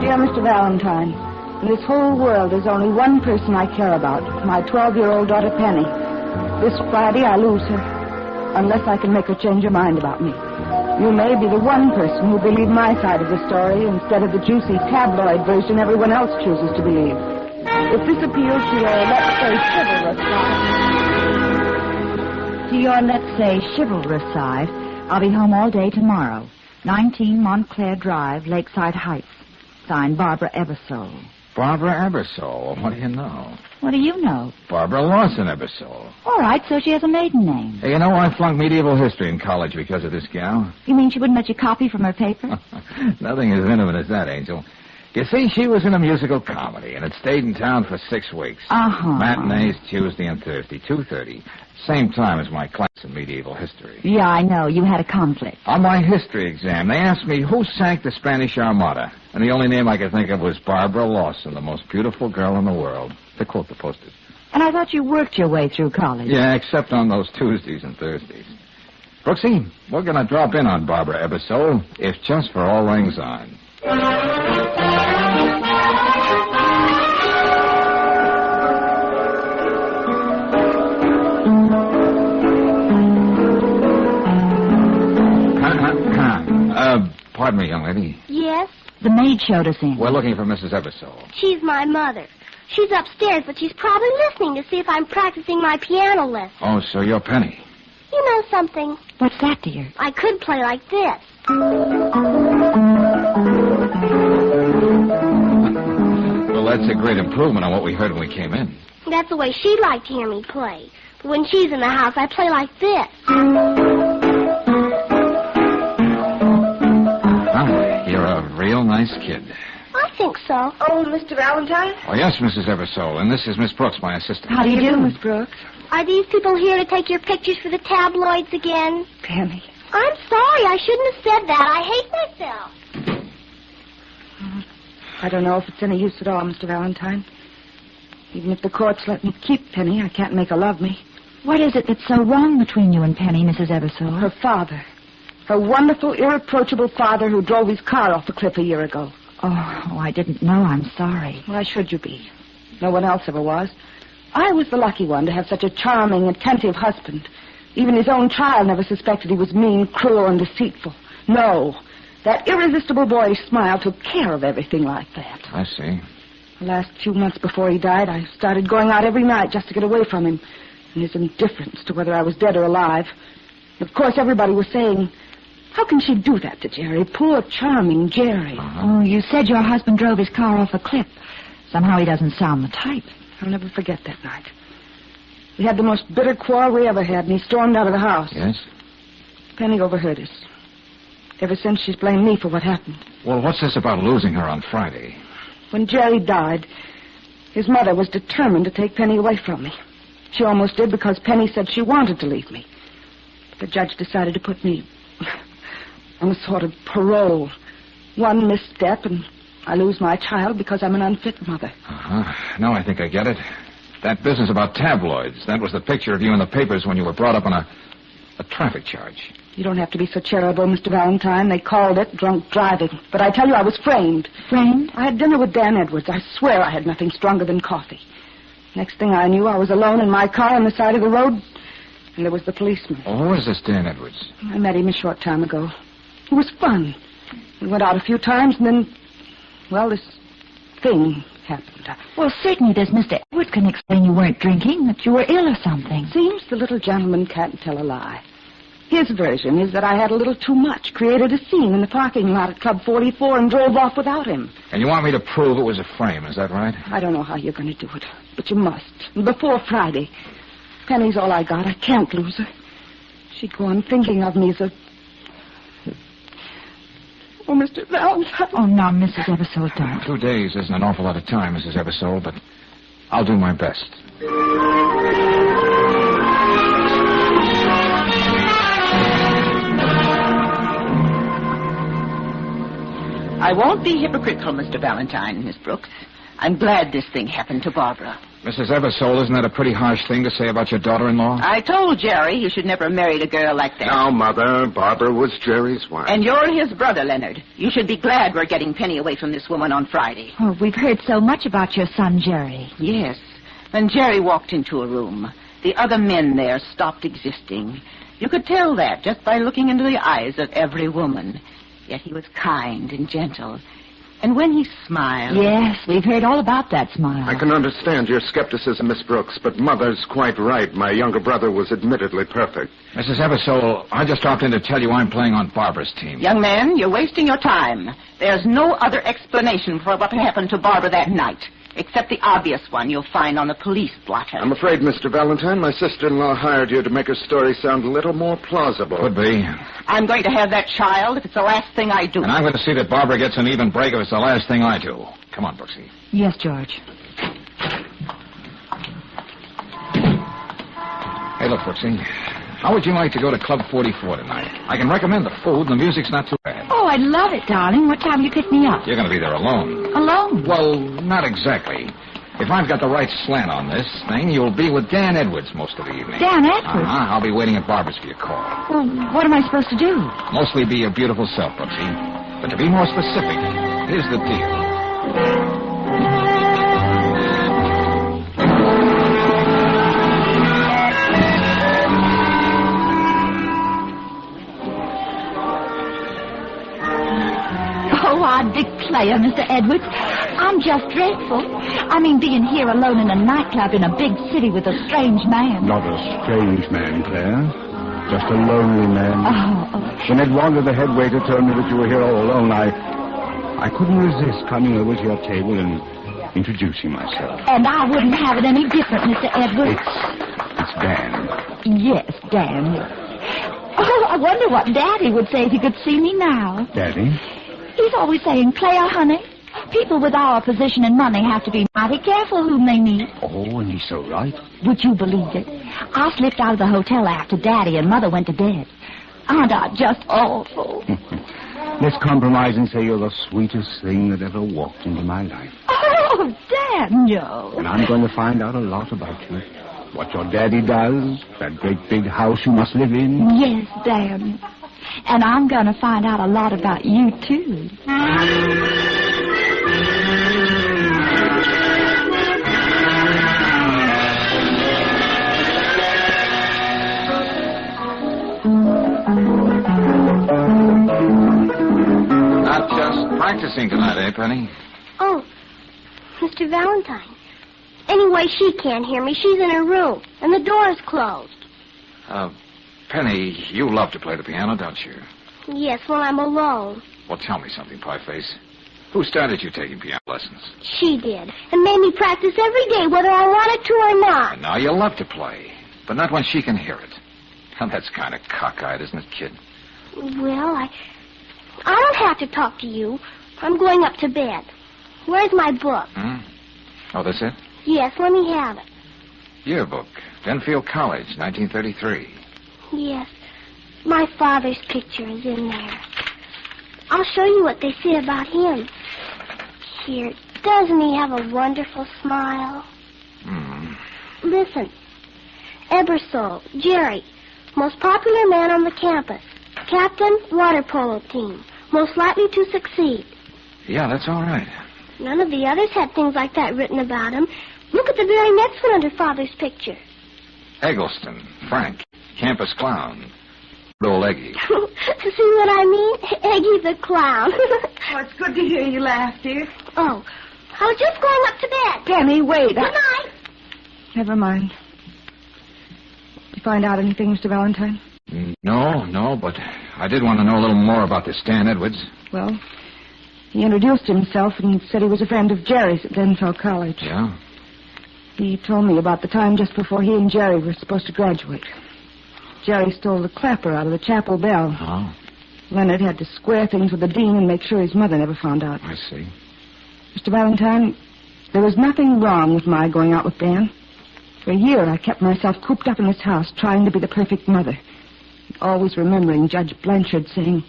Dear Mr. Valentine, in this whole world there's only one person I care about, my 12-year-old daughter Penny. This Friday I lose her, unless I can make her change her mind about me. You may be the one person who'll believe my side of the story instead of the juicy tabloid version everyone else chooses to believe. If this appeals to your, let's say, chivalrous side... To your, let's say, chivalrous side, I'll be home all day tomorrow. 19 Montclair Drive, Lakeside Heights. Signed, Barbara Ebersole. Barbara Ebersole? What do you know? What do you know? Barbara Lawson Ebersole. All right, so she has a maiden name. Hey, you know, I flunked medieval history in college because of this gal. You mean she wouldn't let you copy from her paper? Nothing as intimate as that, Angel. You see, she was in a musical comedy, and had stayed in town for 6 weeks. Uh-huh. Matinees Tuesday and Thursday, 2:30. Same time as my class in medieval history. Yeah, I know. You had a conflict. On my history exam, they asked me who sank the Spanish Armada, and the only name I could think of was Barbara Lawson, the most beautiful girl in the world, to quote the posters. And I thought you worked your way through college. Yeah, except on those Tuesdays and Thursdays. Brooksy, we're going to drop in on Barbara Ebersole, if just for All Rings On. Pardon me, young lady. Yes? The maid showed us in. We're looking for Mrs. Ebersole. She's my mother. She's upstairs, but she's probably listening to see if I'm practicing my piano lesson. Oh, so you're Penny. You know something? What's that, dear? I could play like this. Well, that's a great improvement on what we heard when we came in. That's the way she'd like to hear me play. But when she's in the house, I play like this. Oh, you're a real nice kid. I think so. Oh, Mr. Valentine? Oh, yes, Mrs. Eversole, and this is Miss Brooks, my assistant. How do you do, Miss Brooks? Are these people here to take your pictures for the tabloids again? Penny. I'm sorry. I shouldn't have said that. I hate myself. I don't know if it's any use at all, Mr. Valentine. Even if the courts let me keep Penny, I can't make her love me. What is it that's so wrong between you and Penny, Mrs. Eversole? Her father. Her wonderful, irreproachable father who drove his car off the cliff a year ago. Oh, I didn't know. I'm sorry. Why should you be? No one else ever was. I was the lucky one to have such a charming, attentive husband. Even his own child never suspected he was mean, cruel, and deceitful. No. That irresistible boyish smile took care of everything like that. I see. The last few months before he died, I started going out every night just to get away from him and his indifference to whether I was dead or alive. And of course, everybody was saying, how can she do that to Jerry? Poor, charming Jerry. Oh, you said your husband drove his car off a cliff. Somehow he doesn't sound the type. I'll never forget that night. We had the most bitter quarrel we ever had, and he stormed out of the house. Yes? Penny overheard us. Ever since, she's blamed me for what happened. Well, what's this about losing her on Friday? When Jerry died, his mother was determined to take Penny away from me. She almost did because Penny said she wanted to leave me. But the judge decided to put me on a sort of parole. One misstep, and I lose my child because I'm an unfit mother. Uh-huh. Now I think I get it. That business about tabloids, that was the picture of you in the papers when you were brought up on a traffic charge. You don't have to be so charitable, Mr. Valentine. They called it drunk driving. But I tell you, I was framed. Framed? I had dinner with Dan Edwards. I swear I had nothing stronger than coffee. Next thing I knew, I was alone in my car on the side of the road, and there was the policeman. Oh, who is this Dan Edwards? I met him a short time ago. It was fun. We went out a few times, and then, well, this thing happened. Well, certainly this Mr. Edwards can explain you weren't drinking, that you were ill or something. Seems the little gentleman can't tell a lie. His version is that I had a little too much, created a scene in the parking lot at Club 44 and drove off without him. And you want me to prove it was a frame, is that right? I don't know how you're going to do it, but you must. Before Friday. Penny's all I got. I can't lose her. She'd go on thinking of me as a... Oh, Mr. Valentine. Oh, now, Mrs. Eversole, don't. 2 days isn't an awful lot of time, Mrs. Eversole, but I'll do my best. I won't be hypocritical, Mr. Valentine, Miss Brooks. I'm glad this thing happened to Barbara. Mrs. Eversole, isn't that a pretty harsh thing to say about your daughter-in-law? I told Jerry he should never have married a girl like that. Now, Mother, Barbara was Jerry's wife. And you're his brother, Leonard. You should be glad we're getting Penny away from this woman on Friday. Oh, we've heard so much about your son, Jerry. Yes. When Jerry walked into a room, the other men there stopped existing. You could tell that just by looking into the eyes of every woman. Yet he was kind and gentle. And when he smiled... Yes, we've heard all about that smile. I can understand your skepticism, Miss Brooks, but Mother's quite right. My younger brother was admittedly perfect. Mrs. Eversole, I just dropped in to tell you I'm playing on Barbara's team. Young man, you're wasting your time. There's no other explanation for what happened to Barbara that night, except the obvious one you'll find on the police blotter. I'm afraid, Mr. Valentine, my sister-in-law hired you to make her story sound a little more plausible. Could be. I'm going to have that child if it's the last thing I do. And I'm going to see that Barbara gets an even break if it's the last thing I do. Come on, Brooksy. Yes, George. Hey, look, Brooksy. How would you like to go to Club 44 tonight? I can recommend the food, and the music's not too bad. Oh, I'd love it, darling. What time do you pick me up? You're going to be there alone. Alone? Well, not exactly. If I've got the right slant on this thing, you'll be with Dan Edwards most of the evening. Dan Edwards? Uh-huh. I'll be waiting at Barbara's for your call. Well, what am I supposed to do? Mostly be your beautiful self, Brooksy. But to be more specific, here's the deal. Oh, I declare, Mr. Edwards, I'm just dreadful. I mean, being here alone in a nightclub in a big city with a strange man. Not a strange man, Claire. Just a lonely man. Oh. When Edwanda, the head waiter, told me that you were here all alone, I couldn't resist coming over to your table and introducing myself. And I wouldn't have it any different, Mr. Edwards. It's Dan. Yes, Dan. Oh, I wonder what Daddy would say if he could see me now. Daddy? He's always saying, Claire, honey, people with our position and money have to be mighty careful whom they meet. Oh, and he's so right. Would you believe it? I slipped out of the hotel after Daddy and Mother went to bed. Aren't I just awful? Let's compromise and say you're the sweetest thing that ever walked into my life. Oh, Daniel. And I'm going to find out a lot about you. What your daddy does, that great big house you must live in. Yes, Dan. And I'm going to find out a lot about you, too. Not just practicing tonight, eh, Penny? Oh, Mr. Valentine. Anyway, she can't hear me. She's in her room, and the door's closed. Penny, you love to play the piano, don't you? Yes, when I'm alone. Well, tell me something, Pieface. Who started you taking piano lessons? She did, and made me practice every day, whether I wanted to or not. And now you love to play, but not when she can hear it. And that's kind of cockeyed, isn't it, kid? Well, I don't have to talk to you. I'm going up to bed. Where's my book? Oh, that's it? Yes, let me have it. Yearbook, Denfield College, 1933. Yes, my father's picture is in there. I'll show you what they say about him. Here, doesn't he have a wonderful smile? Listen. Ebersole, Jerry, most popular man on the campus. Captain, water polo team. Most likely to succeed. Yeah, that's all right. None of the others had things like that written about him. Look at the very next one under Father's picture. Eggleston, Frank, campus clown. Old Eggy. See what I mean? Eggy the clown. Oh, it's good to hear you laugh, dear. Oh, I was just going up to bed. Penny, wait. Good night. Never mind. Did you find out anything, Mr. Valentine? No, but I did want to know a little more about this Dan Edwards. Well, he introduced himself and said he was a friend of Jerry's at Denfield College. Yeah? He told me about the time just before he and Jerry were supposed to graduate. Jerry stole the clapper out of the chapel bell. Oh. Leonard had to square things with the dean and make sure his mother never found out. I see. Mr. Valentine, there was nothing wrong with my going out with Dan. For a year, I kept myself cooped up in this house, trying to be the perfect mother. Always remembering Judge Blanchard saying,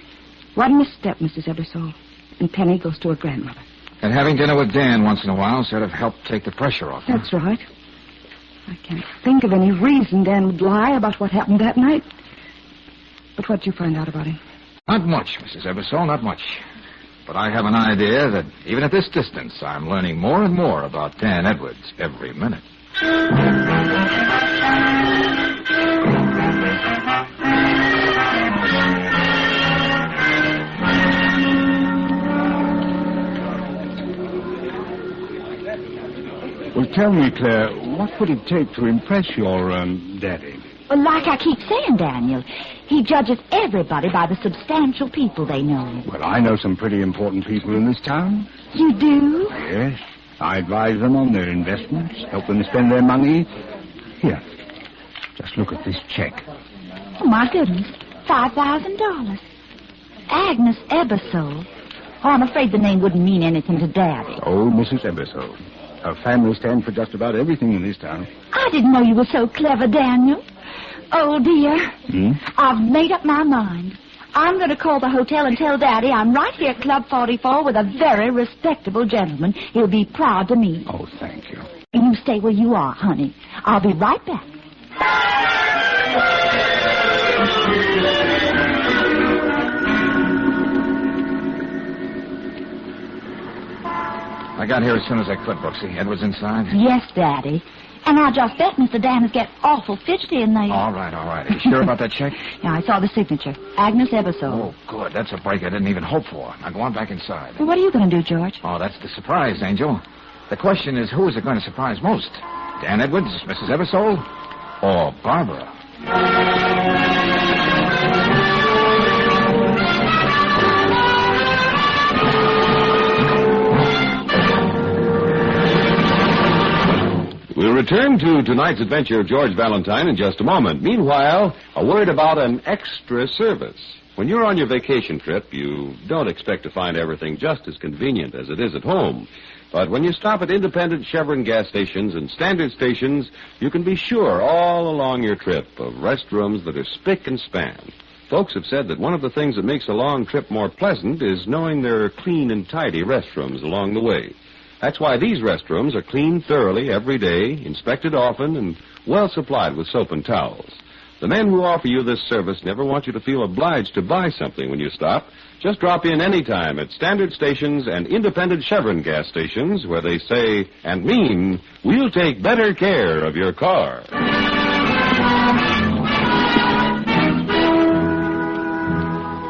"One misstep, Mrs. Ebersole, and Penny goes to her grandmother." And having dinner with Dan once in a while sort of helped take the pressure off. That's right. I can't think of any reason Dan would lie about what happened that night. But what'd you find out about him? Not much, Mrs. Ebersole, not much. But I have an idea that even at this distance, I'm learning more and more about Dan Edwards every minute. Well, tell me, Claire, what would it take to impress your daddy? Well, like I keep saying, Daniel, he judges everybody by the substantial people they know. Well, I know some pretty important people in this town. You do? Yes. I advise them on their investments, help them spend their money. Here, just look at this check. Oh, my goodness. $5,000. Agnes Ebersole. Oh, I'm afraid the name wouldn't mean anything to Daddy. Oh, Mrs. Ebersole. Her family stand for just about everything in this town. I didn't know you were so clever, Daniel. Oh, dear. I've made up my mind. I'm going to call the hotel and tell Daddy I'm right here at Club 44 with a very respectable gentleman he'll be proud to meet. Oh, thank you. And you stay where you are, honey. I'll be right back. I got here as soon as I could, Brooksy. Edwards inside? Yes, Daddy. And I just bet Mr. Dan is getting awful fidgety in there. All right. Are you sure about that check? Yeah, I saw the signature. Agnes Ebersole. Oh, good. That's a break I didn't even hope for. Now go on back inside. Well, what are you going to do, George? Oh, that's the surprise, Angel. The question is, who is it going to surprise most? Dan Edwards, Mrs. Ebersole, or Barbara? We'll return to tonight's adventure of George Valentine in just a moment. Meanwhile, a word about an extra service. When you're on your vacation trip, you don't expect to find everything just as convenient as it is at home. But when you stop at independent Chevron gas stations and standard stations, you can be sure all along your trip of restrooms that are spick and span. Folks have said that one of the things that makes a long trip more pleasant is knowing there are clean and tidy restrooms along the way. That's why these restrooms are cleaned thoroughly every day, inspected often, and well supplied with soap and towels. The men who offer you this service never want you to feel obliged to buy something when you stop. Just drop in any time at standard stations and independent Chevron gas stations where they say and mean, we'll take better care of your car.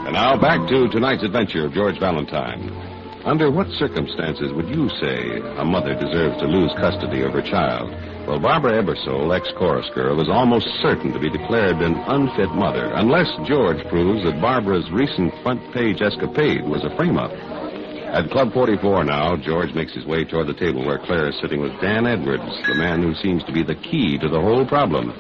And now back to tonight's adventure of George Valentine. Under what circumstances would you say a mother deserves to lose custody of her child? Well, Barbara Ebersole, ex-chorus girl, is almost certain to be declared an unfit mother, unless George proves that Barbara's recent front-page escapade was a frame-up. At Club 44 now, George makes his way toward the table where Claire is sitting with Dan Edwards, the man who seems to be the key to the whole problem.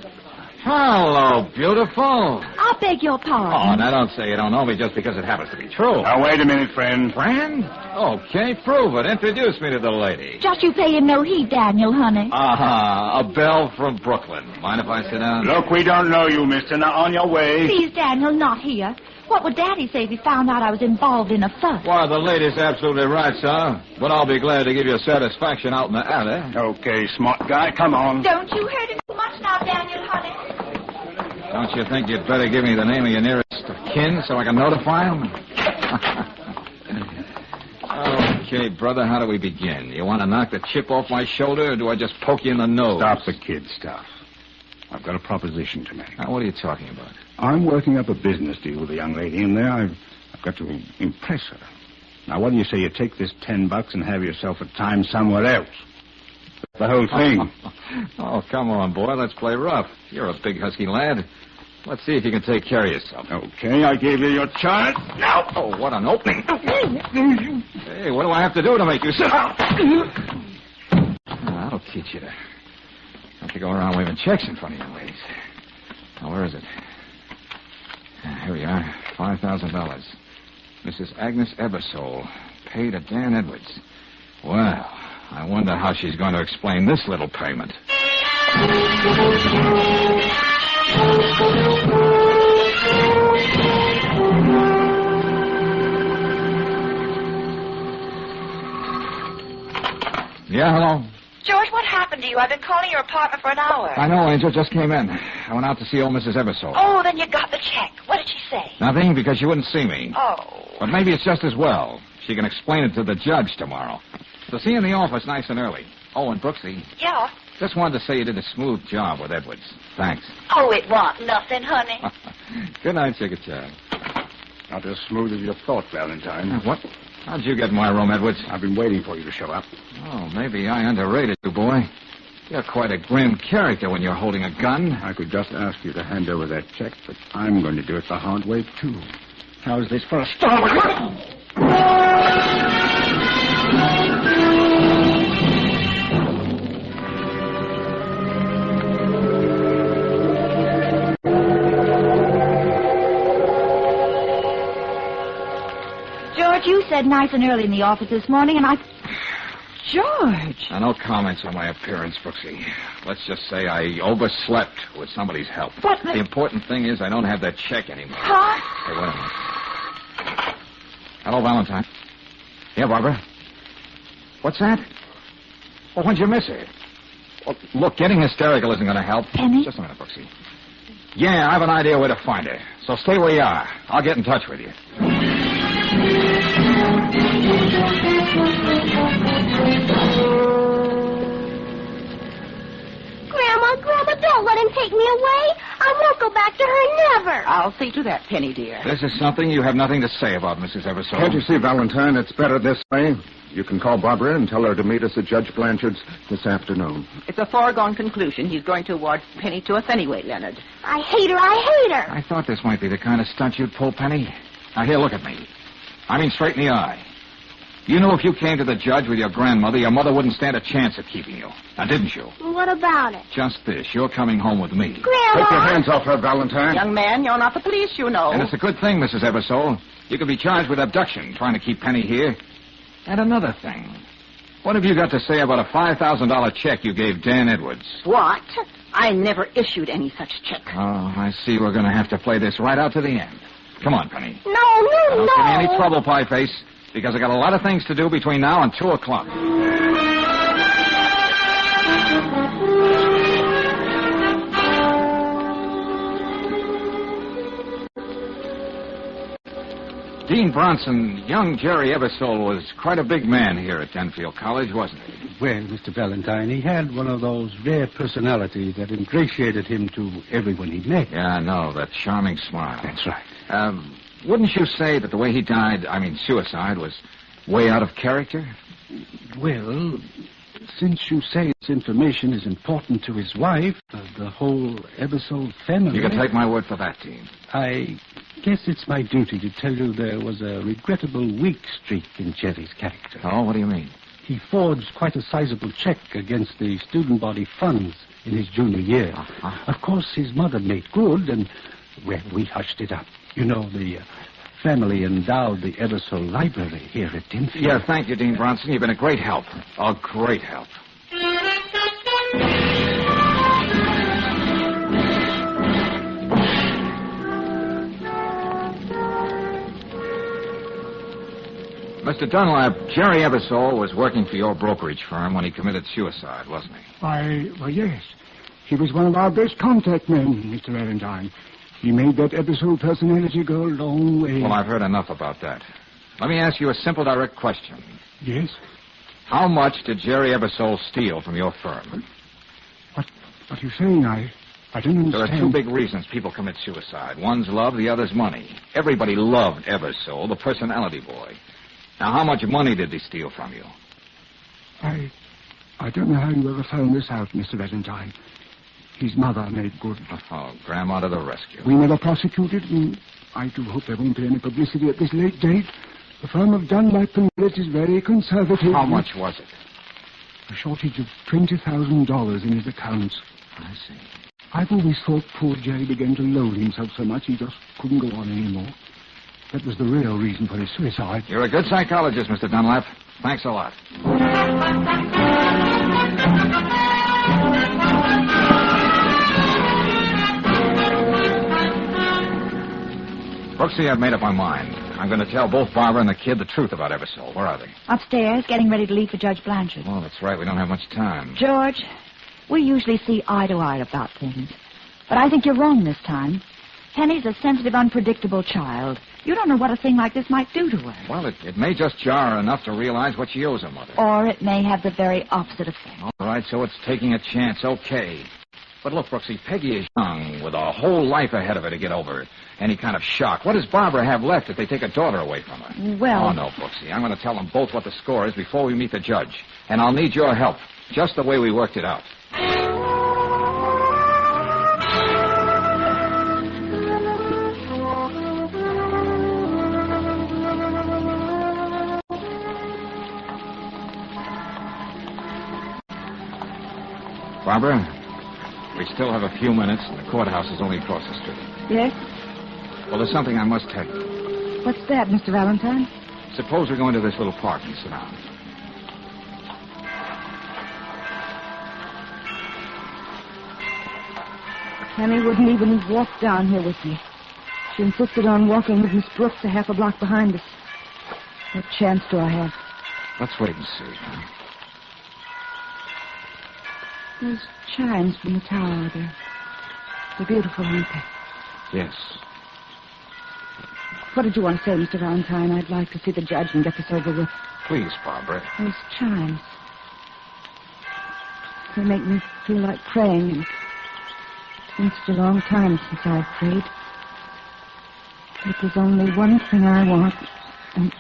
Hello, beautiful. I beg your pardon. Oh, now don't say you don't know me just because it happens to be true. Now, wait a minute, friend. Friend? Okay, prove it. Introduce me to the lady. Just you pay him no heed, Daniel, honey. A belle from Brooklyn. Mind if I sit down? Look, we don't know you, mister. Now, on your way. Please, Daniel, not here. What would Daddy say if he found out I was involved in a fuss? Why, the lady's absolutely right, sir. But I'll be glad to give you satisfaction out in the alley. Okay, smart guy, come on. Don't you hurt him too much now, Daniel, honey. Don't you think you'd better give me the name of your nearest of kin so I can notify him? Okay, brother, how do we begin? You want to knock the chip off my shoulder, or do I just poke you in the nose? Stop the kid stuff. I've got a proposition to make. Now, what are you talking about? I'm working up a business deal with a young lady in there. I've got to impress her. Now, what do you say you take this $10 and have yourself a time somewhere else? That's the whole thing. Oh, come on, boy. Let's play rough. You're a big, husky lad. Let's see if you can take care of yourself. Okay, I gave you your chance. Now. Oh, what an opening. Hey, what do I have to do to make you sit? I'll teach you to not to go around waving checks in front of you ladies. Now, where is it? Here we are. $5,000. Mrs. Agnes Ebersole, paid to Dan Edwards. Well, I wonder how she's going to explain this little payment. Yeah, hello? George, what happened to you? I've been calling your apartment for an hour. I know, Angel. Just came in. I went out to see old Mrs. Ebersole. Oh, then you got the check. What did she say? Nothing, because she wouldn't see me. Oh. But maybe it's just as well. She can explain it to the judge tomorrow. So see you in the office nice and early. Oh, and Brooksy. Yeah? Just wanted to say you did a smooth job with Edwards. Thanks. Oh, it wasn't nothing, honey. Good night, sugar child. Not as smooth as you thought, Valentine. What? How'd you get in my room, Edwards? I've been waiting for you to show up. Oh, maybe I underrated you, boy. You're quite a grim character when you're holding a gun. I could just ask you to hand over that check, but I'm going to do it the hard way, too. How's this for a start? George, you said nice and early in the office this morning, and I... George! Now, no comments on my appearance, Brooksy. Let's just say I overslept with somebody's help. What? The important thing is I don't have that check anymore. Huh? Hey, wait a minute. Hello, Valentine. Yeah, Barbara? What's that? Well, when'd you miss her? Well, look, getting hysterical isn't going to help. Penny? Just a minute, Brooksy. Yeah, I have an idea where to find her. So stay where you are. I'll get in touch with you. Grandma, don't let him take me away. I won't go back to her, never. I'll see to that, Penny, dear. This is something you have nothing to say about, Mrs. Ebersole. Can't you see, Valentine, it's better this way? You can call Barbara and tell her to meet us at Judge Blanchard's this afternoon. It's a foregone conclusion. He's going to award Penny to us anyway, Leonard. I hate her. I thought this might be the kind of stunt you'd pull, Penny. Now, here, look at me. I mean, straight in the eye. You knew if you came to the judge with your grandmother, your mother wouldn't stand a chance of keeping you. Now, didn't you? What about it? Just this. You're coming home with me. Grandma! Take your hands off her, Valentine. Young man, you're not the police, you know. And it's a good thing, Mrs. Eversole. You could be charged with abduction, trying to keep Penny here. And another thing. What have you got to say about a $5,000 check you gave Dan Edwards? What? I never issued any such check. Oh, I see we're going to have to play this right out to the end. Come on, Penny. No. Don't give me any trouble, Pie Face, because I got a lot of things to do between now and 2 o'clock. Dean Bronson, young Jerry Eversole was quite a big man here at Denfield College, wasn't he? Well, Mr. Valentine, he had one of those rare personalities that ingratiated him to everyone he met. Yeah, I know, that charming smile. That's right. Wouldn't you say that the way he died, suicide, was way out of character? Well, since you say this information is important to his wife, the whole Eversole family... You can take my word for that, Dean. I guess it's my duty to tell you there was a regrettable weak streak in Jerry's character. Oh, what do you mean? He forged quite a sizable check against the student body funds in his junior year. Of course, his mother made good, and, well, we hushed it up. You know, the family endowed the Eversole Library here at Denfield. Yeah, thank you, Dean Bronson. You've been a great help. A great help. Mr. Dunlap, Jerry Eversole was working for your brokerage firm when he committed suicide, wasn't he? Well, yes. He was one of our best contact men, Mr. Valentine. He made that Eversole personality go a long way. Well, I've heard enough about that. Let me ask you a simple, direct question. Yes? How much did Jerry Eversole steal from your firm? What are you saying? I don't understand. There are two big reasons people commit suicide. One's love, the other's money. Everybody loved Eversole, the personality boy. Now, how much money did he steal from you? I don't know how you ever found this out, Mr. Valentine. His mother made good. Oh, Grandma to the rescue. We never prosecuted, and I do hope there won't be any publicity at this late date. The firm of Dunlap and Willett is very conservative. How much was it? A shortage of $20,000 in his accounts. I see. I've always thought poor Jerry began to loathe himself so much he just couldn't go on anymore. That was the real reason for his suicide. You're a good psychologist, Mr. Dunlap. Thanks a lot. Brooksy, I've made up my mind. I'm going to tell both Barbara and the kid the truth about Eversole. Where are they? Upstairs, getting ready to leave for Judge Blanchard. Oh, that's right. We don't have much time. George, we usually see eye to eye about things. But I think you're wrong this time. Penny's a sensitive, unpredictable child. You don't know what a thing like this might do to her. Well, it may just jar her enough to realize what she owes her mother. Or it may have the very opposite effect. All right, so it's taking a chance, okay. But look, Brooksy, Peggy is young, with a whole life ahead of her to get over any kind of shock. What does Barbara have left if they take a daughter away from her? Well... Oh, no, Brooksy. I'm going to tell them both what the score is before we meet the judge. And I'll need your help, just the way we worked it out. Barbara, we still have a few minutes, and the courthouse is only across the street. Yes? Well, there's something I must tell you. What's that, Mr. Valentine? Suppose we go into this little park and sit down. Penny wouldn't even walk down here with me. She insisted on walking with Miss Brooks a half a block behind us. What chance do I have? Let's wait and see, huh? Those chimes from the tower, they're beautiful, aren't they? Yes. What did you want to say, Mr. Valentine? I'd like to see the judge and get this over with. Please, Barbara. Those chimes. They make me feel like praying, and it's been such a long time since I've prayed. But there's only one thing I want, and...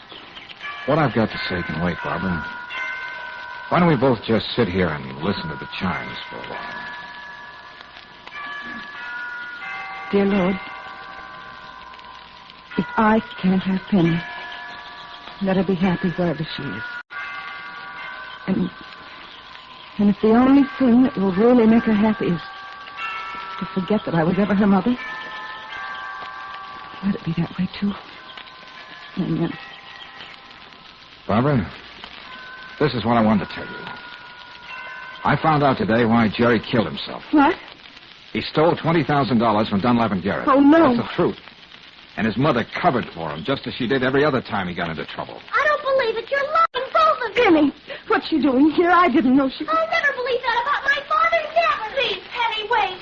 What I've got to say can wait, Barbara. Why don't we both just sit here and listen to the chimes for a while? Dear Lord, if I can't have Penny, Let her be happy wherever she is. And if the only thing that will really make her happy is to forget that I was ever her mother, let it be that way, too. Amen. Barbara, this is what I wanted to tell you. I found out today why Jerry killed himself. What? He stole $20,000 from Dunlap and Garrett. Oh, no. That's the truth. And his mother covered for him, just as she did every other time he got into trouble. I don't believe it. You're lying, both of you. Penny, what's she doing here? I didn't know she... I'll never believe that about my father, never. Please, Penny, wait.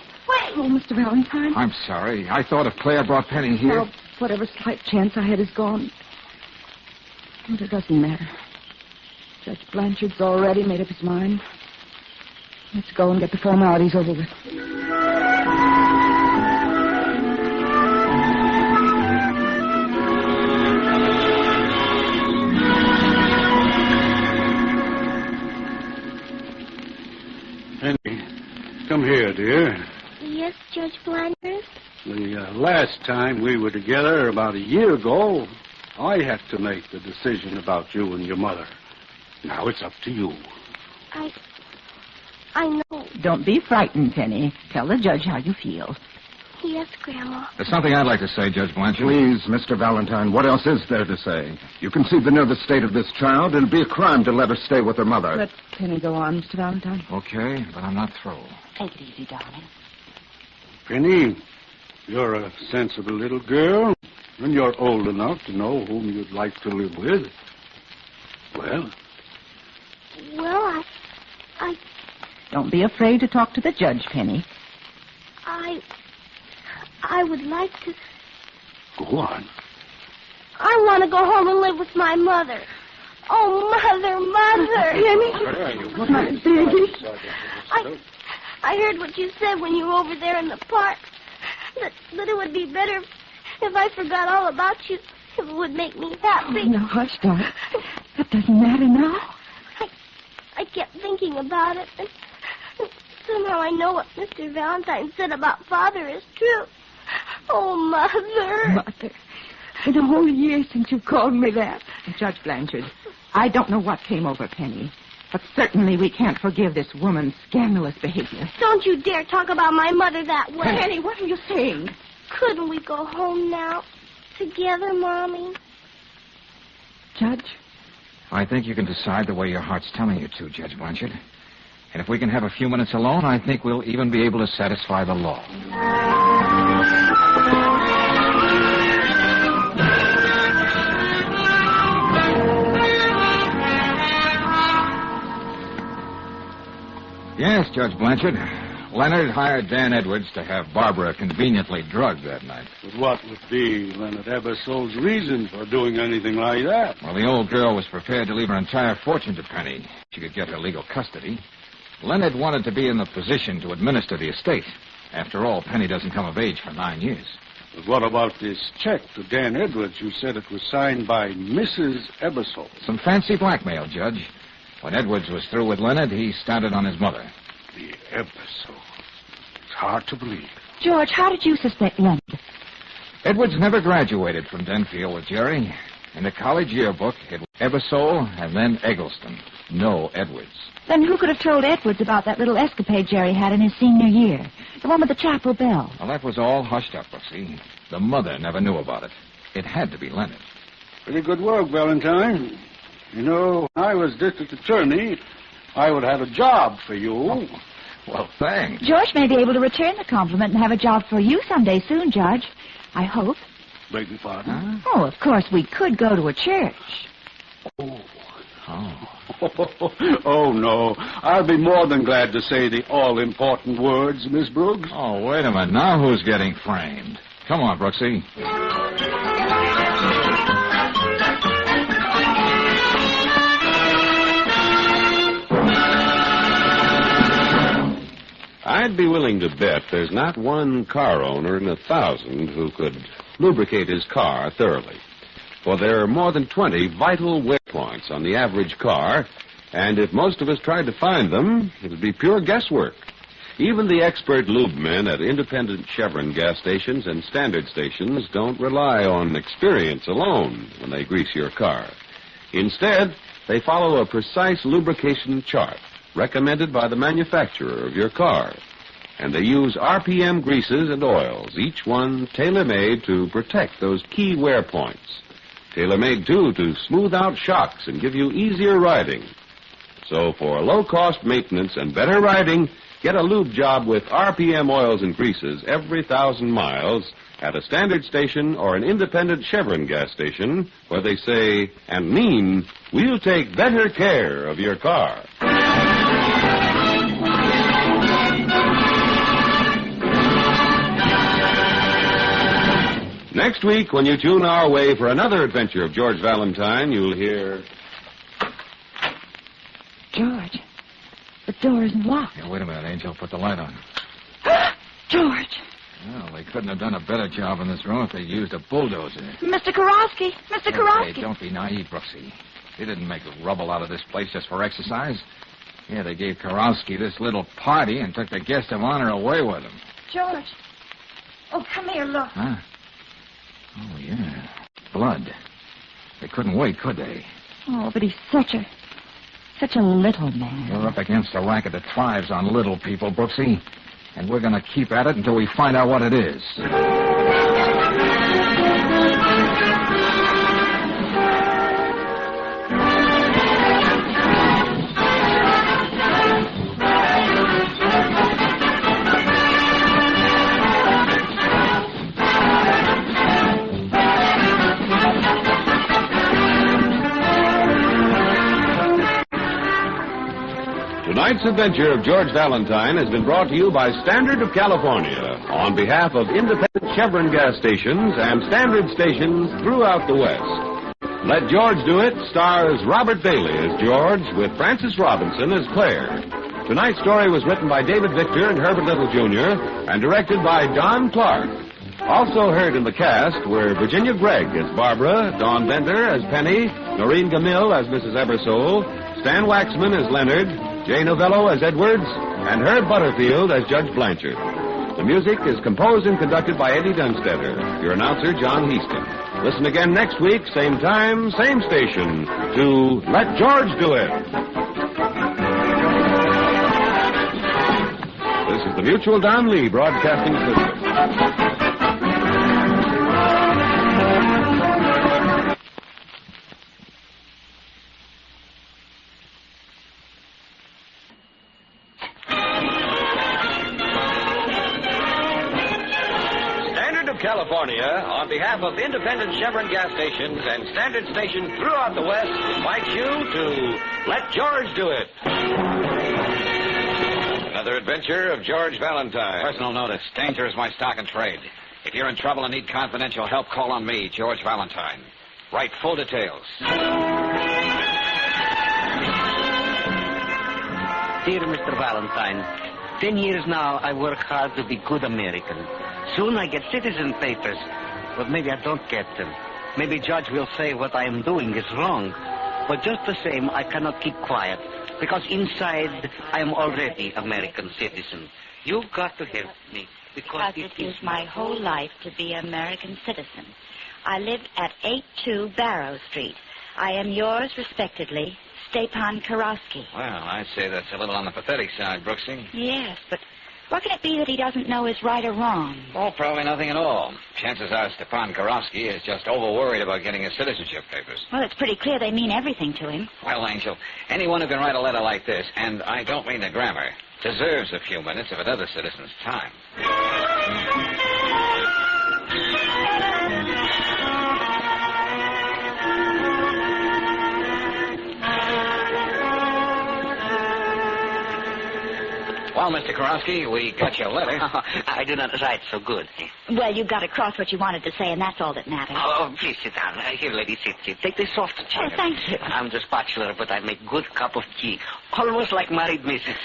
Oh, Mr. Valentine. I'm sorry. I thought if Claire brought Penny here... Well, whatever slight chance I had is gone. But it doesn't matter. Judge Blanchard's already made up his mind. Let's go and get the formalities over with. Penny, come here, dear. Yes, Judge Blanchard? The last time we were together, about a year ago, I had to make the decision about you and your mother. Now it's up to you. I know. Don't be frightened, Penny. Tell the judge how you feel. Yes, Grandma. There's something I'd like to say, Judge Blanchard. Please, Mr. Valentine, what else is there to say? You can see the nervous state of this child. It'd be a crime to let her stay with her mother. Let Penny go on, Mr. Valentine. Okay, but I'm not through. Take it easy, darling. Penny, you're a sensible little girl, and you're old enough to know whom you'd like to live with. Well? Well, I... Don't be afraid to talk to the judge, Penny. I would like to... Go on. I want to go home and live with my mother. Oh, Mother. Penny. My baby. I heard what you said when you were over there in the park. That it would be better if I forgot all about you. If it would make me happy. Oh, no, hush, darling. That doesn't matter now. I kept thinking about it, and somehow I know what Mr. Valentine said about Father is true. Oh, Mother. Mother. In a whole year since you called me that. Judge Blanchard, I don't know what came over Penny, but certainly we can't forgive this woman's scandalous behavior. Don't you dare talk about my mother that way. Penny, what are you saying? Couldn't we go home now? Together, Mommy? Judge? I think you can decide the way your heart's telling you to, Judge Blanchard. And if we can have a few minutes alone, I think we'll even be able to satisfy the law. Yes, Judge Blanchard. Leonard hired Dan Edwards to have Barbara conveniently drugged that night. But what would be Leonard Ebersole's reason for doing anything like that? Well, the old girl was prepared to leave her entire fortune to Penny. She could get her legal custody. Leonard wanted to be in the position to administer the estate. After all, Penny doesn't come of age for 9 years. But what about this check to Dan Edwards? You said it was signed by Mrs. Ebersole. Some fancy blackmail, Judge. When Edwards was through with Leonard, he started on his mother. The Ebersole. It's hard to believe. George, how did you suspect Leonard? Edwards never graduated from Denfield with Jerry. In the college yearbook, it was Ebersole and then Eggleston. No Edwards. Then who could have told Edwards about that little escapade Jerry had in his senior year? The one with the chapel bell. Well, that was all hushed up, see. The mother never knew about it. It had to be Leonard. Pretty good work, Valentine. You know, when I was district attorney, I would have a job for you. Oh, well, thanks. George may be able to return the compliment and have a job for you someday soon, Judge. I hope. Beg your pardon? Oh, of course, we could go to a church. Oh, no. I'll be more than glad to say the all-important words, Miss Brooks. Oh, wait a minute. Now who's getting framed? Come on, Brooksy. I'd be willing to bet there's not one car owner in 1,000 who could lubricate his car thoroughly. For there are more than 20 vital waypoints on the average car, and if most of us tried to find them, it would be pure guesswork. Even the expert lube men at independent Chevron gas stations and standard stations don't rely on experience alone when they grease your car. Instead, they follow a precise lubrication chart recommended by the manufacturer of your car. And they use RPM greases and oils, each one tailor-made to protect those key wear points. Tailor-made, too, to smooth out shocks and give you easier riding. So for low-cost maintenance and better riding, get a lube job with RPM oils and greases every 1,000 miles at a standard station or an independent Chevron gas station where they say and mean, we'll take better care of your car. Next week, when you tune our way for another adventure of George Valentine, you'll hear... George, the door isn't locked. Yeah, wait a minute, Angel. Put the light on. George! Well, they couldn't have done a better job in this room if they'd used a bulldozer. Mr. Karofsky! Mr. Karofsky! Hey, don't be naive, Brooksy. They didn't make rubble out of this place just for exercise. Yeah, they gave Karofsky this little party and took the guest of honor away with them. George! Oh, come here, look. Huh? Oh, yeah. Blood. They couldn't wait, could they? Oh, but he's such a little man. You're up against a racket that thrives on little people, Brooksy. And we're going to keep at it until we find out what it is. Tonight's adventure of George Valentine has been brought to you by Standard of California on behalf of independent Chevron gas stations and standard stations throughout the West. Let George Do It stars Robert Bailey as George with Frances Robinson as Claire. Tonight's story was written by David Victor and Herbert Little, Jr. and directed by Don Clark. Also heard in the cast were Virginia Gregg as Barbara, Dawn Bender as Penny, Noreen Gamil as Mrs. Ebersole, Stan Waxman as Leonard, Jay Novello as Edwards, and Herb Butterfield as Judge Blanchard. The music is composed and conducted by Eddie Dunstetter. Your announcer, John Heaston. Listen again next week, same time, same station, to Let George Do It. This is the Mutual Don Lee Broadcasting System. California, on behalf of independent Chevron gas stations and standard stations throughout the West, invites you to Let George Do It. Another adventure of George Valentine. Personal notice. Danger is my stock and trade. If you're in trouble and need confidential help, call on me, George Valentine. Write full details. Dear Mr. Valentine, 10 years now I work hard to be good American. Soon I get citizen papers, but maybe I don't get them. Maybe Judge will say what I am doing is wrong. But just the same, I cannot keep quiet, because inside I am already American citizen. You've got to help me, because it is my whole life to be an American citizen. I live at 82 Barrow Street. I am yours respectedly, Stepan Karofsky. Well, I'd say that's a little on the pathetic side, Brooksy. Yes, but what can it be that he doesn't know is right or wrong? Oh, probably nothing at all. Chances are Stepan Karofsky is just over-worried about getting his citizenship papers. Well, it's pretty clear they mean everything to him. Well, Angel, anyone who can write a letter like this, and I don't mean the grammar, deserves a few minutes of another citizen's time. Well, Mr. Karofsky, we got your letter. I do not write so good. Well, you got across what you wanted to say, and that's all that matters. Oh, please sit down. Here, lady, sit. Take the soft chair. Oh, thank you. I'm the spatula, but I make good cup of tea. Almost like married missus.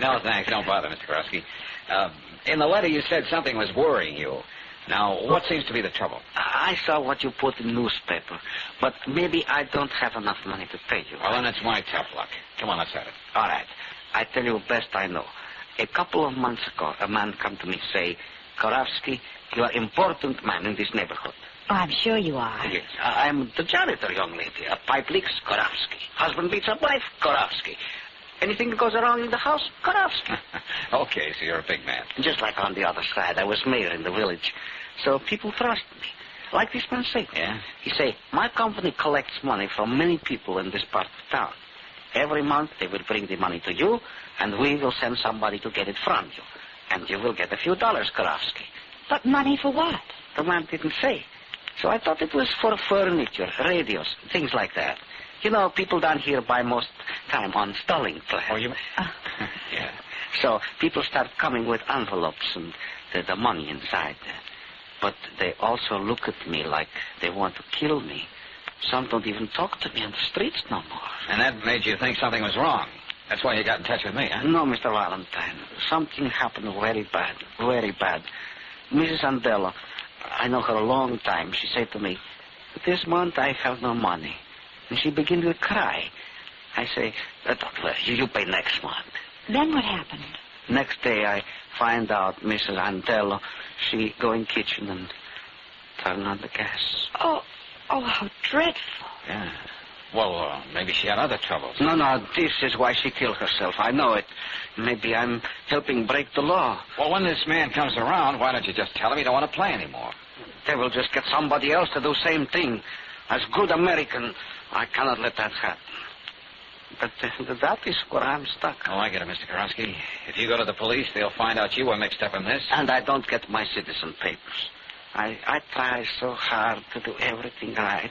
No, thanks. Don't bother, Mr. Karofsky. In the letter, you said something was worrying you. Now, what seems to be the trouble? I saw what you put in newspaper, but maybe I don't have enough money to pay you. Well, then it's my tough luck. Come on, let's have it. All right. I tell you best I know. A couple of months ago, a man come to me say, Korovsky, you are important man in this neighborhood. Oh, I'm sure you are. Yes, I'm the janitor, young lady. A pipe leaks, Korovsky. Husband beats up wife, Korovsky. Anything that goes wrong in the house, Korovsky. Okay, so you're a big man. Just like on the other side, I was mayor in the village. So people trust me. Like this man say. Yeah? He say, my company collects money from many people in this part of town. Every month they will bring the money to you, and we will send somebody to get it from you. And you will get a few dollars, Korovsky. But money for what? The man didn't say. So I thought it was for furniture, radios, things like that. You know, people down here buy most time on stalling plans. Oh, you... Yeah. So people start coming with envelopes and the money inside. But they also look at me like they want to kill me. Some don't even talk to me on the streets no more. And that made you think something was wrong. That's why you got in touch with me, huh? No, Mr. Valentine. Something happened very bad, very bad. Mrs. Andelo, I know her a long time. She said to me, this month I have no money. And she began to cry. I say, don't worry, you pay next month. Then what happened? Next day I find out Mrs. Andelo, she go in kitchen and turn on the gas. Oh, how dreadful. Yeah. Well, maybe she had other troubles. No, this is why she killed herself. I know it. Maybe I'm helping break the law. Well, when this man comes around, why don't you just tell him you don't want to play anymore? They will just get somebody else to do same thing. As good American, I cannot let that happen. But that is where I'm stuck. Oh, I get it, Mr. Korovsky. If you go to the police, they'll find out you were mixed up in this. And I don't get my citizen papers. I try so hard to do everything right.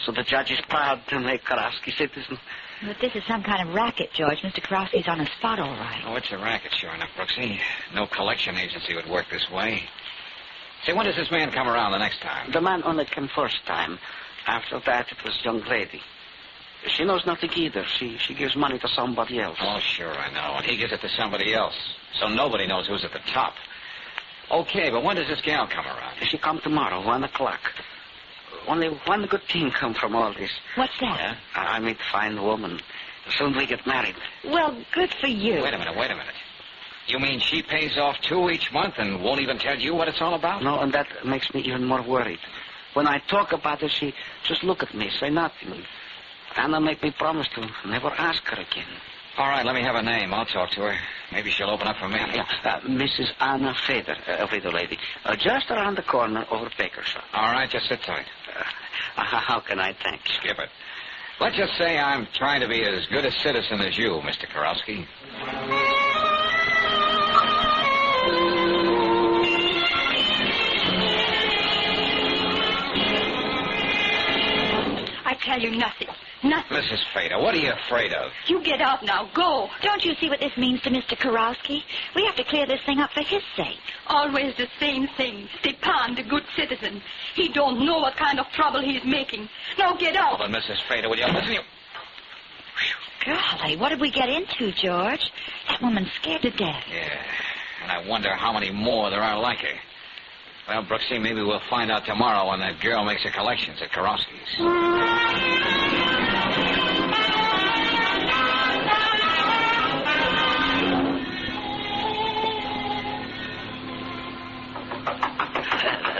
So the judge is proud to make Korovsky citizen. But this is some kind of racket, George. Mr. Korovsky's on the spot, all right. Oh, it's a racket, sure enough, Brooksy. No collection agency would work this way. Say, when does this man come around the next time? The man only came first time. After that, it was young lady. She knows nothing either. She gives money to somebody else. Oh, sure, I know. And he gives it to somebody else. So nobody knows who's at the top. Okay, but when does this gal come around? She come tomorrow, 1 o'clock. Only one good thing come from all this. What's that? Yeah? I meet fine woman. Soon we get married. Well, good for you. Wait a minute. You mean she pays off $2 each month and won't even tell you what it's all about? No, and that makes me even more worried. When I talk about it, she just look at me, say nothing. Anna make me promise to never ask her again. All right, let me have a name. I'll talk to her. Maybe she'll open up for me. Yeah, Mrs. Anna Feder, a widow lady. Just around the corner over Baker's shop. All right, just sit tight. How can I thank you? Skip it. Let's just say I'm trying to be as good a citizen as you, Mr. Korovsky. I tell you nothing. Nothing. Mrs. Feder, what are you afraid of? You get out now. Go. Don't you see what this means to Mr. Korovsky? We have to clear this thing up for his sake. Always the same thing. Stepan, the good citizen. He don't know what kind of trouble he's making. Now get out. Oh, but Mrs. Feder, will you listen? Golly, what did we get into, George? That woman's scared to death. Yeah, and I wonder how many more there are like her. Well, Brooksy, maybe we'll find out tomorrow when that girl makes her collections at Korovsky's.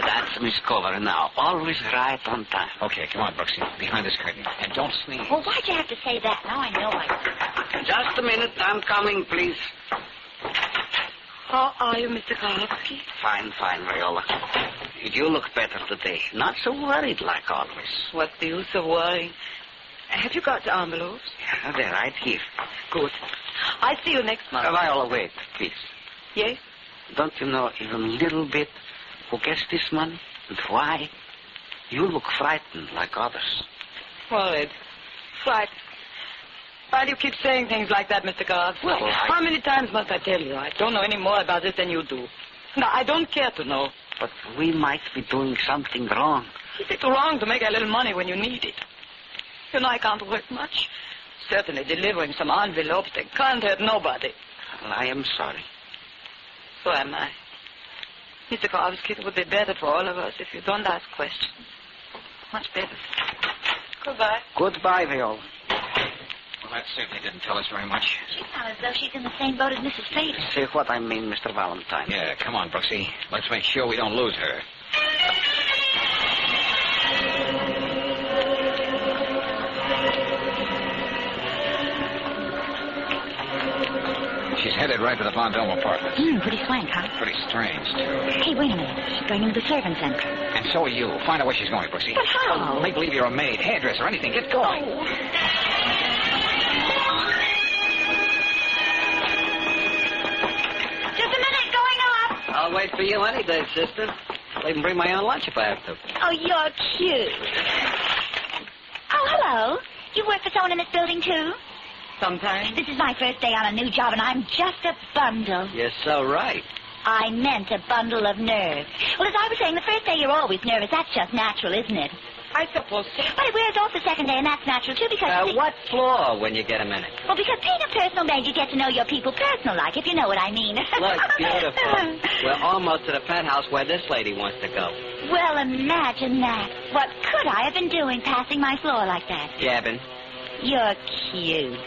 That's Miss Cover now. Always right on time. Okay, come on, Brooksy. Behind this curtain. And don't sneeze. Well, why'd you have to say that? Now I know I... Just a minute. I'm coming, please. How are you, Mr. Korovsky? Fine, Viola. You look better today. Not so worried like always. What's the use of worrying? Have you got the envelopes? Yeah, they're right here. Good. I'll see you next month. Viola, wait, please. Yes? Don't you know even a little bit who gets this money and why? You look frightened like others. Worried. Frightened. Why do you keep saying things like that, Mr. Korovsky? Well, How many times must I tell you? I don't know any more about this than you do. No, I don't care to know. But we might be doing something wrong. Is it wrong to make a little money when you need it? You know, I can't work much. Certainly delivering some envelopes, they can't hurt nobody. Well, I am sorry. So am I. Mr. Korovsky, it would be better for all of us if you don't ask questions. Much better. Goodbye. Goodbye, Viola. Well, that certainly didn't tell us very much. She sounds as though she's in the same boat as Mrs. Fate. See what I mean, Mr. Valentine. Yeah, come on, Brooksy. Let's make sure we don't lose her. She's headed right to the Blondome apartments. Pretty swank, huh? Pretty strange, too. Hey, wait a minute. She's going into the servants' entrance. And so are you. Find out where she's going, Brooksy. But how? Well, make believe you're a maid, hairdresser, anything. Get going. Oh. Just a minute, going up. I'll wait for you any day, sister. I'll even bring my own lunch if I have to. Oh, you're cute. Oh, hello. You work for someone in this building, too? Sometimes. This is my first day on a new job, and I'm just a bundle. You're so right. I meant a bundle of nerves. Well, as I was saying, the first day you're always nervous. That's just natural, isn't it? I suppose so. But it wears off the second day, and that's natural, too, because... What floor when you get a minute? Well, because being a personal maid, you get to know your people personal-like, if you know what I mean. Look, beautiful. We're almost to the penthouse where this lady wants to go. Well, imagine that. What could I have been doing passing my floor like that? Gabbing. You're cute.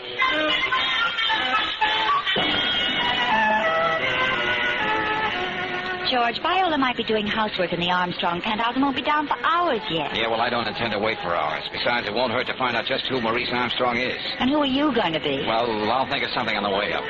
George, Viola might be doing housework in the Armstrong penthouse and won't be down for hours yet. Yeah, well, I don't intend to wait for hours. Besides, it won't hurt to find out just who Maurice Armstrong is. And who are you going to be? Well, I'll think of something on the way up.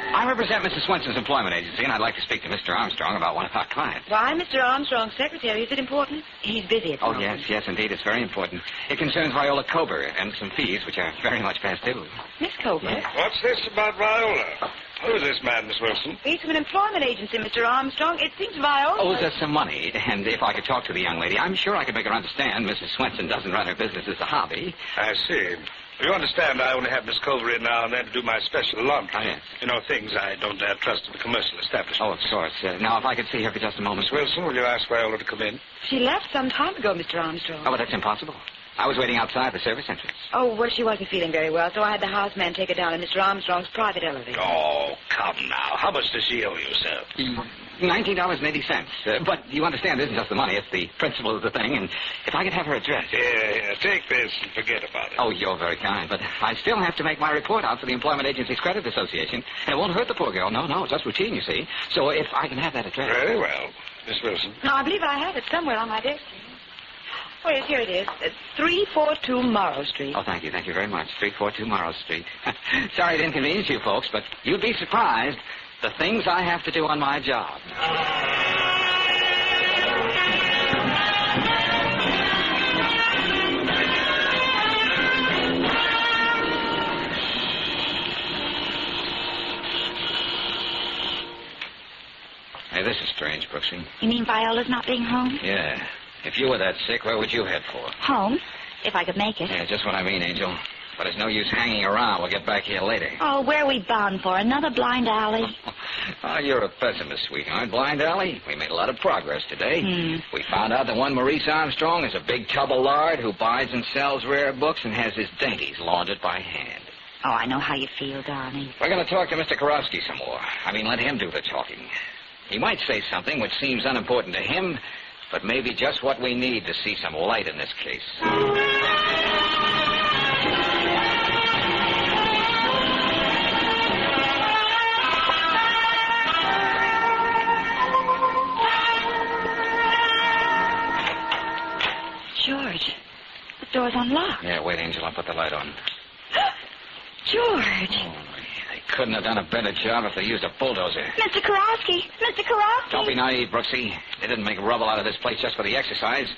I represent Mrs. Swenson's employment agency, and I'd like to speak to Mr. Armstrong about one of our clients. Why, Mr. Armstrong's secretary. Is it important? He's busy at the moment. Yes, indeed. It's very important. It concerns Viola Cober and some fees, which are very much past due. Miss Cober? What's this about Viola? Who is this man, Miss Wilson? He's from an employment agency, Mr. Armstrong. It seems Viola... Owes us some money, and if I could talk to the young lady, I'm sure I could make her understand Mrs. Swenson doesn't run her business as a hobby. I see. You understand I only have Miss Culver in now and then to do my special lunch. Oh, yes. You know, things I don't dare trust to the commercial establishment. Oh, of course. Now, if I could see her for just a moment. Miss Wilson, will you ask Viola to come in? She left some time ago, Mr. Armstrong. Oh, but that's impossible. I was waiting outside the service entrance. Oh, well, she wasn't feeling very well, so I had the houseman take her down in Mr. Armstrong's private elevator. Oh, come now. How much does she owe you, sir? $19.80. But you understand, this isn't just the money. It's the principle of the thing. And if I could have her address... Yeah, take this and forget about it. Oh, you're very kind. But I still have to make my report out for the Employment Agency's Credit Association. And it won't hurt the poor girl. No, it's just routine, you see. So if I can have that address... Very well. Miss Wilson. No, I believe I have it somewhere on my desk. Oh, yes, here it is. 342 Morrow Street. Oh, thank you very much. 342 Morrow Street. Sorry to inconvenience you folks, but you'd be surprised the things I have to do on my job. Hey, this is strange, Brooksy. You mean Viola's not being home? Yeah. If you were that sick, where would you head for? Home? If I could make it. Yeah, just what I mean, Angel. But there's no use hanging around. We'll get back here later. Oh, where are we bound for? Another blind alley? Oh, you're a pessimist, sweetheart. Blind alley? We made a lot of progress today. We found out that one Maurice Armstrong is a big tub of lard who buys and sells rare books and has his dainties laundered by hand. Oh, I know how you feel, darling. We're going to talk to Mr. Karofsky some more. Let him do the talking. He might say something which seems unimportant to him, but maybe just what we need to see some light in this case. George, the door's unlocked. Yeah, wait, Angel. I'll put the light on. George! Oh, they couldn't have done a better job if they used a bulldozer. Mr. Karofsky! Mr. Karofsky! Don't be naive, Brooksy. They didn't make rubble out of this place just for the exercise.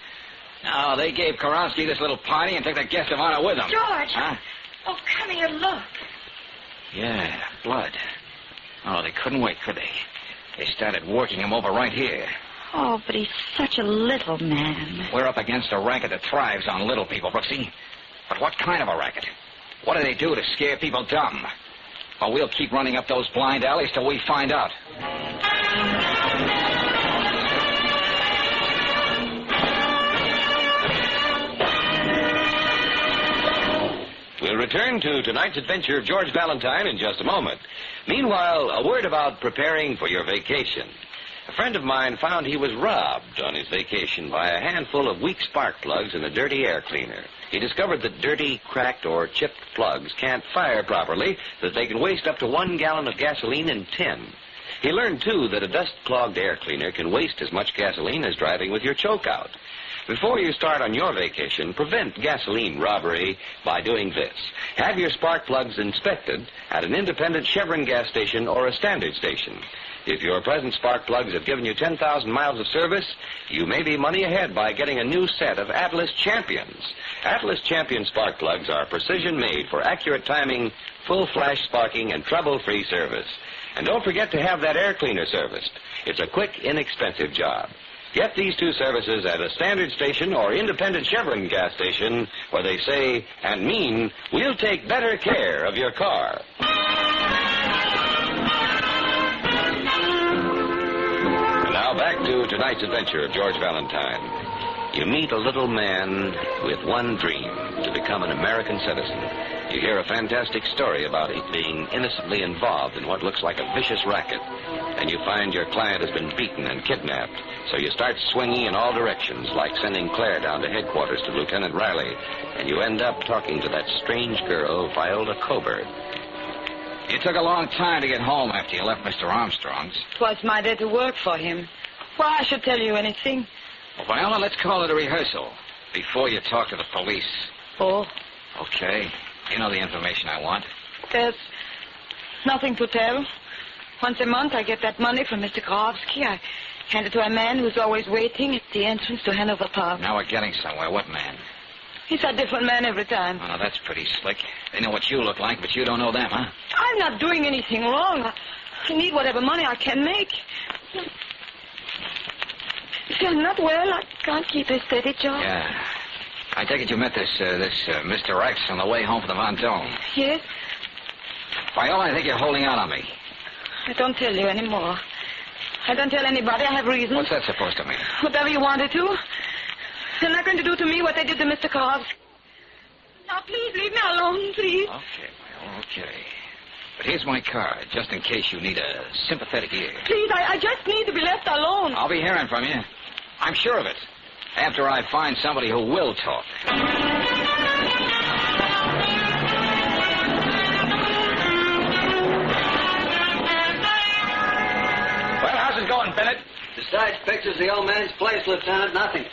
No, they gave Karofsky this little party and took the guest of honor with them. George! Huh? Oh, come here, look. Yeah, blood. Oh, they couldn't wait, could they? They started working him over right here. Oh, but he's such a little man. We're up against a racket that thrives on little people, Brooksy. But what kind of a racket? What do they do to scare people dumb? Well, we'll keep running up those blind alleys till we find out. We'll return to tonight's adventure of George Valentine in just a moment. Meanwhile, a word about preparing for your vacation. A friend of mine found he was robbed on his vacation by a handful of weak spark plugs in a dirty air cleaner. He discovered that dirty, cracked, or chipped plugs can't fire properly, that they can waste up to 1 gallon of gasoline in 10. He learned, too, that a dust-clogged air cleaner can waste as much gasoline as driving with your choke out. Before you start on your vacation, prevent gasoline robbery by doing this. Have your spark plugs inspected at an independent Chevron gas station or a standard station. If your present spark plugs have given you 10,000 miles of service, you may be money ahead by getting a new set of Atlas Champions. Atlas Champion spark plugs are precision-made for accurate timing, full flash sparking, and trouble-free service. And don't forget to have that air cleaner serviced. It's a quick, inexpensive job. Get these two services at a standard station or independent Chevron gas station where they say and mean, we'll take better care of your car. And now back to tonight's adventure of George Valentine. You meet a little man with one dream, to become an American citizen. You hear a fantastic story about it being innocently involved in what looks like a vicious racket. And you find your client has been beaten and kidnapped. So you start swinging in all directions, like sending Claire down to headquarters to Lieutenant Riley. And you end up talking to that strange girl, Viola Coburn. You took a long time to get home after you left Mr. Armstrong's. 'Twas my day to work for him. Why I should tell you anything? Well, Viola, let's call it a rehearsal before you talk to the police. Oh, Okay. You know the information I want. there's nothing to tell. Once a month I get that money from Mr. Kowalski. I hand it to a man who's always waiting at the entrance to Hanover Park. Now we're getting somewhere. What man? He's a different man every time. Oh, now that's pretty slick. They know what you look like, but you don't know them, huh? I'm not doing anything wrong. I need whatever money I can make. If you're not well, I can't keep a steady job. Yeah. I take it you met this Mr. X on the way home from the Vendome. Yes? Viola, I think you're holding out on me. I don't tell you anymore. I don't tell anybody. I have reasons. What's that supposed to mean? Whatever you wanted to. They're not going to do to me what they did to Mr. Kowalski. Now, please leave me alone, please. Okay, Viola, okay. But here's my card, just in case you need a sympathetic ear. Please, I just need to be left alone. I'll be hearing from you. I'm sure of it. After I find somebody who will talk. Well, how's it going, Bennett? Besides pictures of the old man's place, Lieutenant, nothing.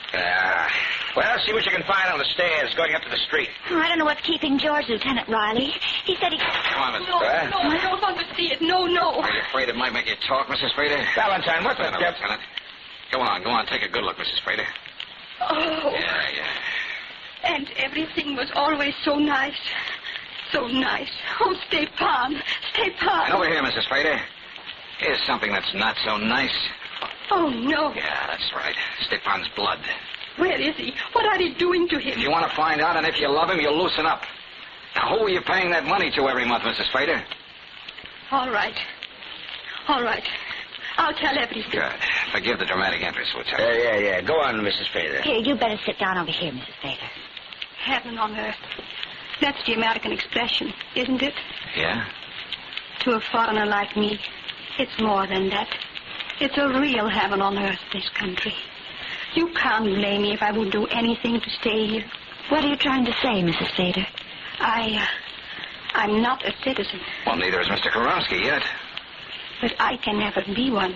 Well, see what you can find on the stairs going up to the street. Oh, I don't know what's keeping George, Lieutenant Riley. He said he... Come on, Mrs. No, Frater. no, I don't want to see it. No, no. Are you afraid it might make you talk, Mrs. Frater? Valentine, what the... Lieutenant. Go on. Take a good look, Mrs. Frater. Oh. Yeah. And everything was always so nice. So nice. Oh, Stepan. And over here, Mrs. Frater. Here's something that's not so nice. Oh, no. Yeah, that's right. Stepan's blood. Where is he? What are they doing to him? If you want to find out, and if you love him, you'll loosen up. Now, who are you paying that money to every month, Mrs. Frater? All right. I'll tell everything. Good. Forgive the dramatic interest, Lieutenant. Yeah. Go on, Mrs. Frater. Here, you better sit down over here, Mrs. Vader. Heaven on earth. That's the American expression, isn't it? Yeah? To a foreigner like me, it's more than that. It's a real heaven on earth, this country. You can't blame me if I would do anything to stay here. What are you trying to say, Mrs. Vader? I'm not a citizen. Well, neither is Mr. Karowski yet. But I can never be one.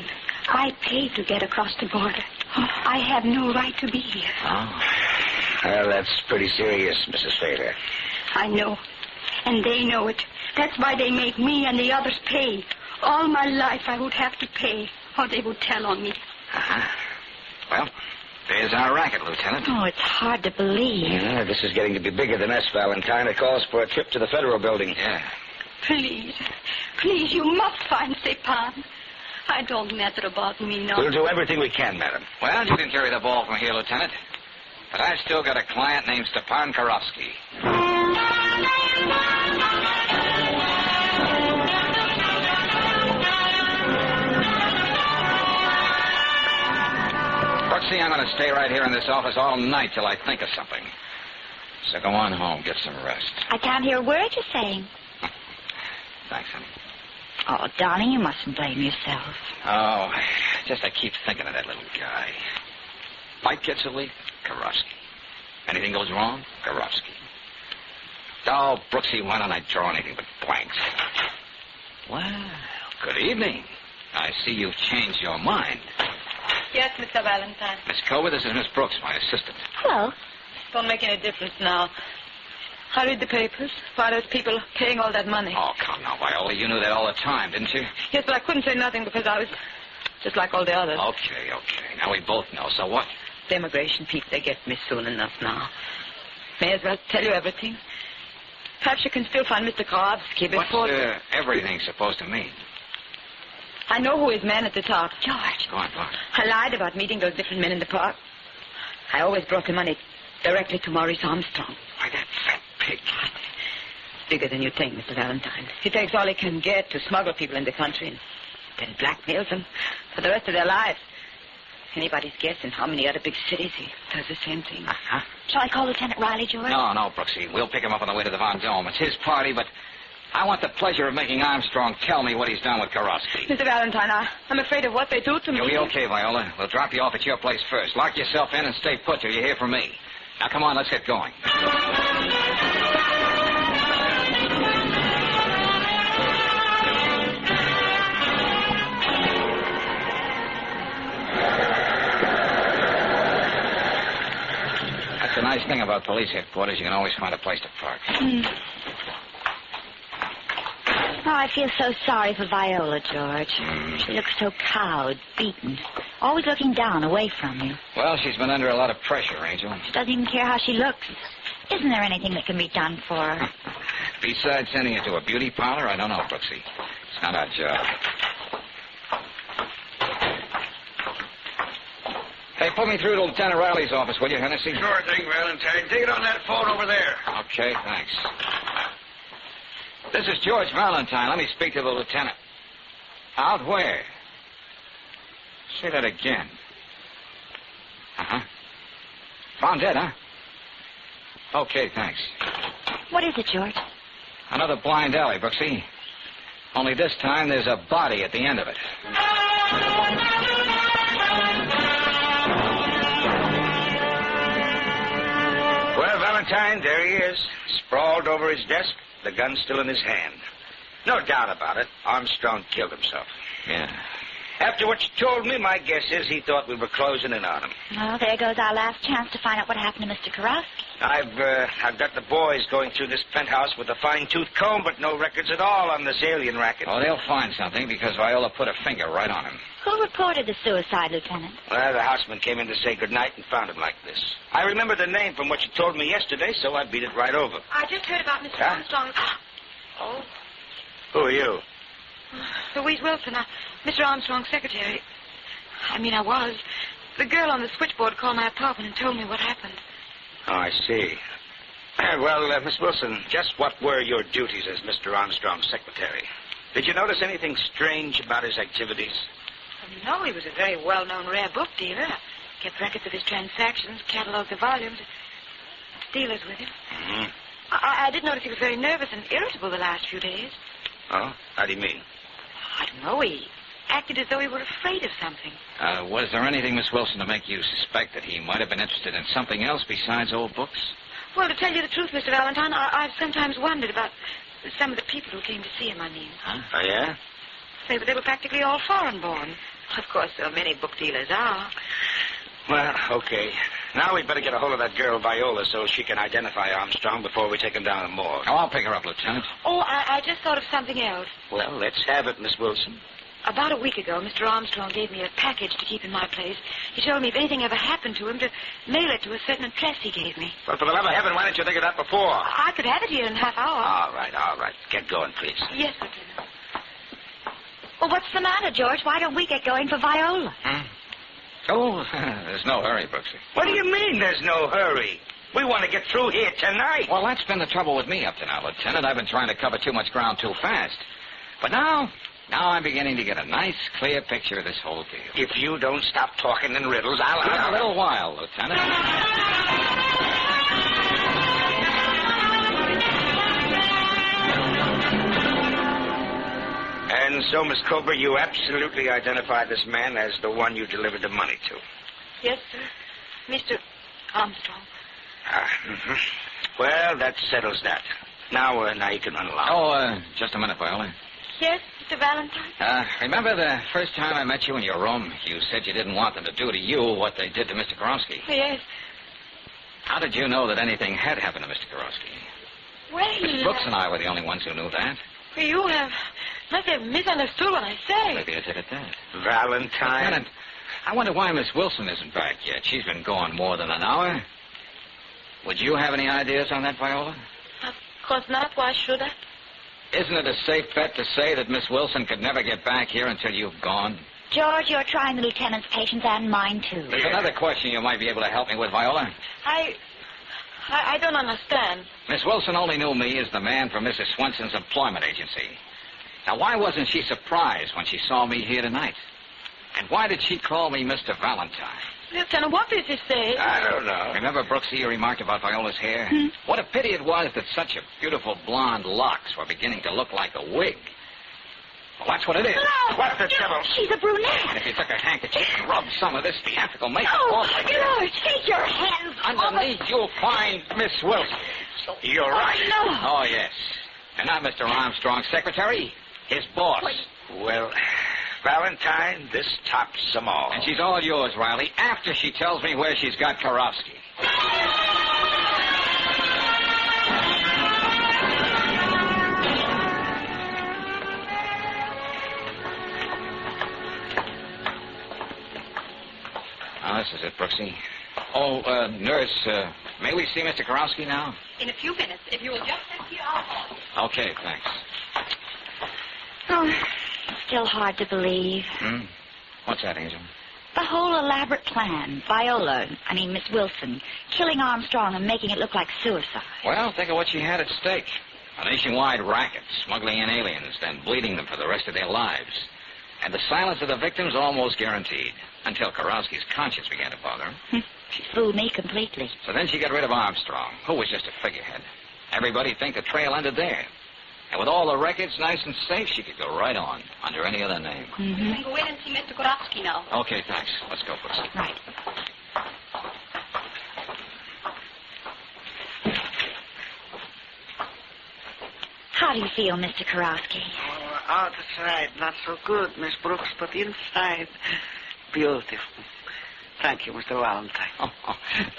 I paid to get across the border. I have no right to be here. Oh. Well, that's pretty serious, Mrs. Frater. I know. And they know it. That's why they make me and the others pay. All my life I would have to pay, or they would tell on me. Uh-huh. Well, there's our racket, Lieutenant. Oh, it's hard to believe. Yeah, this is getting to be bigger than us, Valentine. It calls for a trip to the Federal Building. Yeah. Please, you must find Stepan. I don't matter about me now. We'll do everything we can, madam. Well, you can carry the ball from here, Lieutenant. But I've still got a client named Stepan Karowski. See, I'm going to stay right here in this office all night till I think of something. So go on home, get some rest. I can't hear a word you're saying. Thanks, honey. Oh, darling, you mustn't blame yourself. Oh, just I keep thinking of that little guy. Fight gets a leak, Karofsky. Anything goes wrong, Karofsky. Oh, Brooksy, why don't I draw anything but blanks? Well, good evening. I see you've changed your mind. Yes, Mr. Valentine. Miss Covert, this is Miss Brooks, my assistant. Hello. Don't make any difference now. I read the papers. Why those people paying all that money. Oh, come now, Viola. You knew that all the time, didn't you? Yes, but I couldn't say nothing because I was just like all the others. Okay. Now we both know. So what? The immigration people, they get me soon enough now. May as well tell you everything. Perhaps you can still find Mr. Karofsky before... What's everything supposed to mean? I know who his man at the top. George. Go on. I lied about meeting those different men in the park. I always brought the money directly to Maurice Armstrong. Why, that fat pig. Bigger than you think, Mr. Valentine. He takes all he can get to smuggle people in the country and then blackmails them for the rest of their lives. Anybody's guess in how many other big cities he does the same thing. Uh-huh. Shall I call Lieutenant Riley, George? No, Brooksy. We'll pick him up on the way to the Von Dome. It's his party, but I want the pleasure of making Armstrong tell me what he's done with Karofsky. Mr. Valentine, I'm afraid of what they do to me. You'll be okay, Viola. We'll drop you off at your place first. Lock yourself in and stay put till you hear from me. Now, come on, let's get going. That's the nice thing about police headquarters. You can always find a place to park. Oh, I feel so sorry for Viola, George. She looks so cowed, beaten, always looking down, away from you. Well, she's been under a lot of pressure, Angel. She doesn't even care how she looks. Isn't there anything that can be done for her? Besides sending her to a beauty parlor, I don't know, Brooksy. It's not our job. Hey, put me through to Lieutenant Riley's office, will you, Hennessy? Sure thing, Valentine. Take it on that phone over there. Okay, thanks. This is George Valentine. Let me speak to the lieutenant. Out where? Say that again. Uh-huh. Found dead, huh? Okay, thanks. What is it, George? Another blind alley, Brooksy. Only this time there's a body at the end of it. Well, Valentine, there he is, sprawled over his desk, the gun still in his hand. No doubt about it, Armstrong killed himself. Yeah. After what you told me, my guess is he thought we were closing in on him. Well, there goes our last chance to find out what happened to Mr. Karofsky. I've got the boys going through this penthouse with a fine-tooth comb, but no records at all on this alien racket. Oh, they'll find something because Viola put a finger right on him. Who reported the suicide, Lieutenant? Well, the houseman came in to say goodnight and found him like this. I remember the name from what you told me yesterday, so I beat it right over. I just heard about Mr. Armstrong. Oh. Who are you? Louise Wilson, Mr. Armstrong's secretary. I was. The girl on the switchboard called my apartment and told me what happened. Oh, I see. Well, Miss Wilson, just what were your duties as Mr. Armstrong's secretary? Did you notice anything strange about his activities? No, he was a very well-known rare book dealer. Kept records of his transactions, cataloged the volumes, dealers with him. Mm-hmm. I did notice he was very nervous and irritable the last few days. Oh? How do you mean? I don't know. He acted as though he were afraid of something. Was there anything, Miss Wilson, to make you suspect that he might have been interested in something else besides old books? Well, to tell you the truth, Mr. Valentine, I've sometimes wondered about some of the people who came to see him, Huh? Oh, yeah? They were practically all foreign-born. Of course, so many book dealers are. Well, okay. Now we'd better get a hold of that girl, Viola, so she can identify Armstrong before we take him down the morgue. Oh, I'll pick her up, Lieutenant. Oh, I just thought of something else. Well, let's have it, Miss Wilson. About a week ago, Mr. Armstrong gave me a package to keep in my place. He told me if anything ever happened to him, to mail it to a certain address he gave me. Well, for the love of heaven, why didn't you think of that before? I could have it here in a half hour. All right. Get going, please. Yes, Lieutenant. Well, what's the matter, George? Why don't we get going for Viola? Oh, there's no hurry, Brooksy. What do you mean there's no hurry? We want to get through here tonight. Well, that's been the trouble with me up to now, Lieutenant. I've been trying to cover too much ground too fast. But now I'm beginning to get a nice, clear picture of this whole deal. If you don't stop talking in riddles, I'll... In a little while, Lieutenant. And so, Miss Cobra, you absolutely identify this man as the one you delivered the money to. Yes, sir. Mr. Armstrong. Well, that settles that. Now you can run along. Oh, just a minute, Viola. Yes, Mr. Valentine? Remember the first time I met you in your room? You said you didn't want them to do to you what they did to Mr. Karofsky. Yes. How did you know that anything had happened to Mr. Karofsky? Well... Miss Brooks and I were the only ones who knew that. You must have misunderstood what I said. Maybe I did at that. Valentine? Lieutenant, I wonder why Miss Wilson isn't back yet. She's been gone more than an hour. Would you have any ideas on that, Viola? Of course not. Why should I? Isn't it a safe bet to say that Miss Wilson could never get back here until you've gone? George, you're trying the lieutenant's patience and mine, too. There's another question you might be able to help me with, Viola. I don't understand. Miss Wilson only knew me as the man from Mrs. Swenson's employment agency. Now, why wasn't she surprised when she saw me here tonight? And why did she call me Mr. Valentine? Lieutenant, what did you say? I don't know. Remember, Brooksy, you remarked about Viola's hair? What a pity it was that such a beautiful blonde locks were beginning to look like a wig. Well, that's what it is. No! What the devil? She's a brunette. And if you took her handkerchief and rubbed some of this theatrical makeup Oh, off like George, take your hands underneath, you'll find Miss Wilson. You're right. No. Oh, yes. And I'm Mr. Armstrong's secretary, his boss. Well, Valentine, this tops them all. And she's all yours, Riley, after she tells me where she's got Karofsky. Oh, this is it, Brooksy. Oh, nurse, may we see Mr. Karofsky now? In a few minutes. If you will just sit here, I'll call. Okay, thanks. Oh, still hard to believe. What's that, Angel? The whole elaborate plan. Miss Wilson, killing Armstrong and making it look like suicide. Well, think of what she had at stake. A nationwide racket, smuggling in aliens, then bleeding them for the rest of their lives. And the silence of the victims almost guaranteed, until Karofsky's conscience began to bother him. She fooled me completely. So then she got rid of Armstrong, who was just a figurehead. Everybody'd think the trail ended there. And with all the records nice and safe, she could go right on, under any other name. You can go in and see Mr. Karofsky now. Okay, thanks. Let's go, Brooksy. Right. How do you feel, Mr. Karofsky? Oh, outside, not so good, Miss Brooks, but inside, beautiful. Thank you, Mr. Valentine. Oh,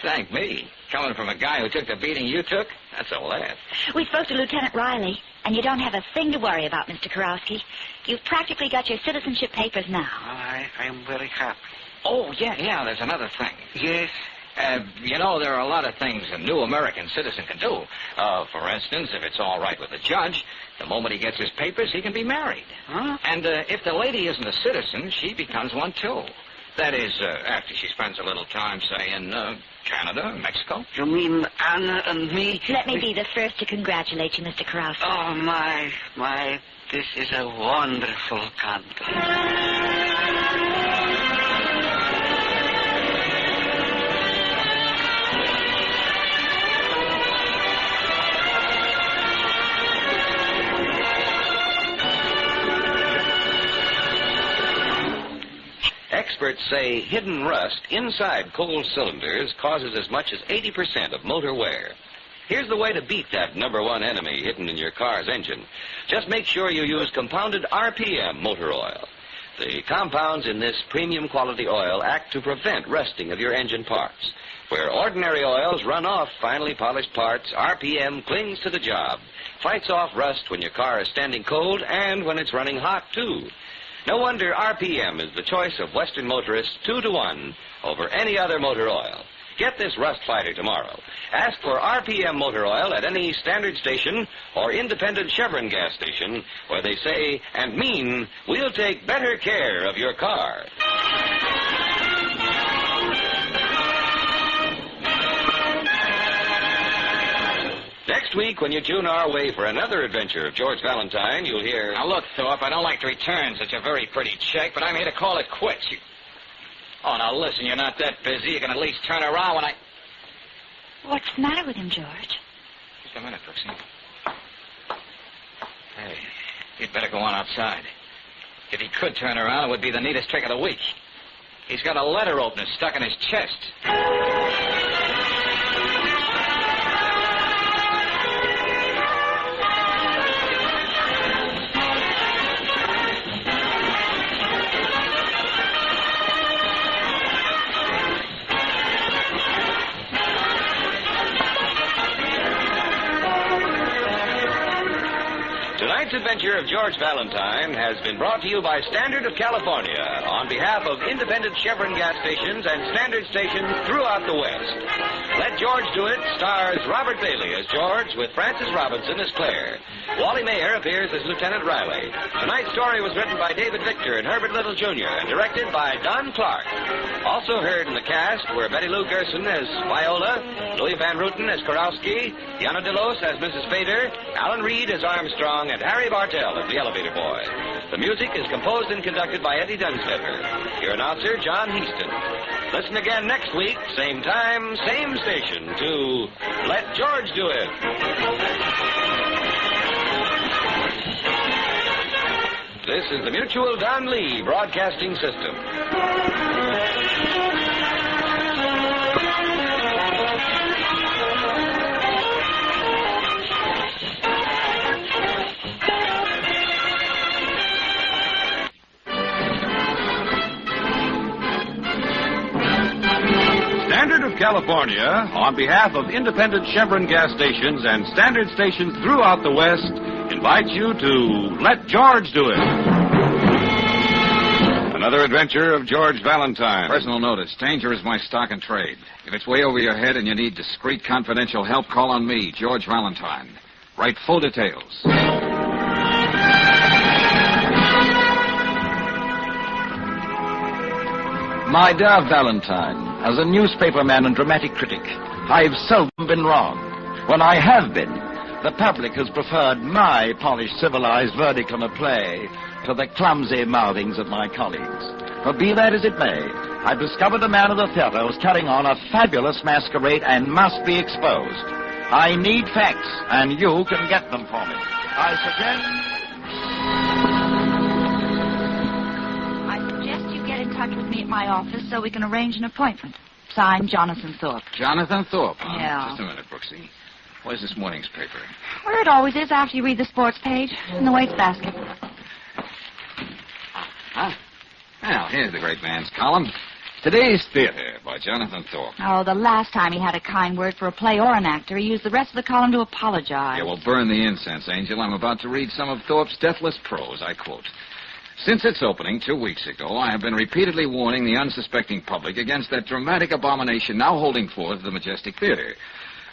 thank me. Coming from a guy who took the beating you took? That's a laugh. We spoke to Lieutenant Riley, and you don't have a thing to worry about, Mr. Karofsky. You've practically got your citizenship papers now. I am very happy. Oh, yeah, there's another thing. Yes? There are a lot of things a new American citizen can do. For instance, if it's all right with the judge, the moment he gets his papers, he can be married. Huh? And if the lady isn't a citizen, she becomes one, too. That is, after she spends a little time, say, in Canada, Mexico. You mean Anna and me? Let me be the first to congratulate you, Mr. Karofsky. Oh, my, this is a wonderful country. Experts say hidden rust inside coal cylinders causes as much as 80% of motor wear. Here's the way to beat that number one enemy hidden in your car's engine. Just make sure you use compounded RPM motor oil. The compounds in this premium quality oil act to prevent rusting of your engine parts. Where ordinary oils run off finely polished parts, RPM clings to the job, fights off rust when your car is standing cold and when it's running hot, too. No wonder RPM is the choice of Western motorists 2-to-1 over any other motor oil. Get this rust fighter tomorrow. Ask for RPM motor oil at any standard station or independent Chevron gas station where they say and mean, we'll take better care of your car. Next week, when you tune our way for another adventure of George Valentine, you'll hear... Now, look, Thorpe, I don't like to return such a very pretty check, but I'm here to call it quits. Oh, now, listen, you're not that busy. You can at least turn around when I... What's the matter with him, George? Just a minute, Brooksy. Hey, you'd better go on outside. If he could turn around, it would be the neatest trick of the week. He's got a letter opener stuck in his chest. Tonight's adventure of George Valentine has been brought to you by Standard of California on behalf of independent Chevron gas stations and Standard stations throughout the West. Let George Do It stars Robert Bailey as George with Frances Robinson as Claire. Wally Mayer appears as Lieutenant Riley. Tonight's story was written by David Victor and Herbert Little Jr. and directed by Don Clark. Also heard in the cast were Betty Lou Gerson as Viola, Louis Van Ruten as Kurowski, Yana DeLos as Mrs. Fader, Alan Reed as Armstrong, and Harry Bartell as the elevator boy. The music is composed and conducted by Eddie Dunstetter. Your announcer, John Heaston. Listen again next week, same time, same station, to Let George Do It. This is the Mutual Don Lee Broadcasting System. Standard of California, on behalf of independent Chevron gas stations and Standard stations throughout the West, invites you to Let George Do It. Another adventure of George Valentine. Personal notice. Danger is my stock and trade. If it's way over your head and you need discreet, confidential help, call on me, George Valentine. Write full details. My dear Valentine, as a newspaperman and dramatic critic, I've seldom been wrong. When I have been, the public has preferred my polished, civilized verdict on a play to the clumsy mouthings of my colleagues. But be that as it may, I've discovered a man of the theater who's carrying on a fabulous masquerade and must be exposed. I need facts, and you can get them for me. I suggest you get in touch with me at my office so we can arrange an appointment. Signed, Jonathan Thorpe. Jonathan Thorpe, huh? Yeah. Just a minute, Brooksy. Where's this morning's paper? Where it always is after you read the sports page, in the wastebasket. Huh? Well, here's the great man's column. Today's Theater by Jonathan Thorpe. Oh, the last time he had a kind word for a play or an actor, he used the rest of the column to apologize. Yeah, well, burn the incense, Angel. I'm about to read some of Thorpe's deathless prose. I quote. Since its opening 2 weeks ago, I have been repeatedly warning the unsuspecting public against that dramatic abomination now holding forth at the Majestic Theater.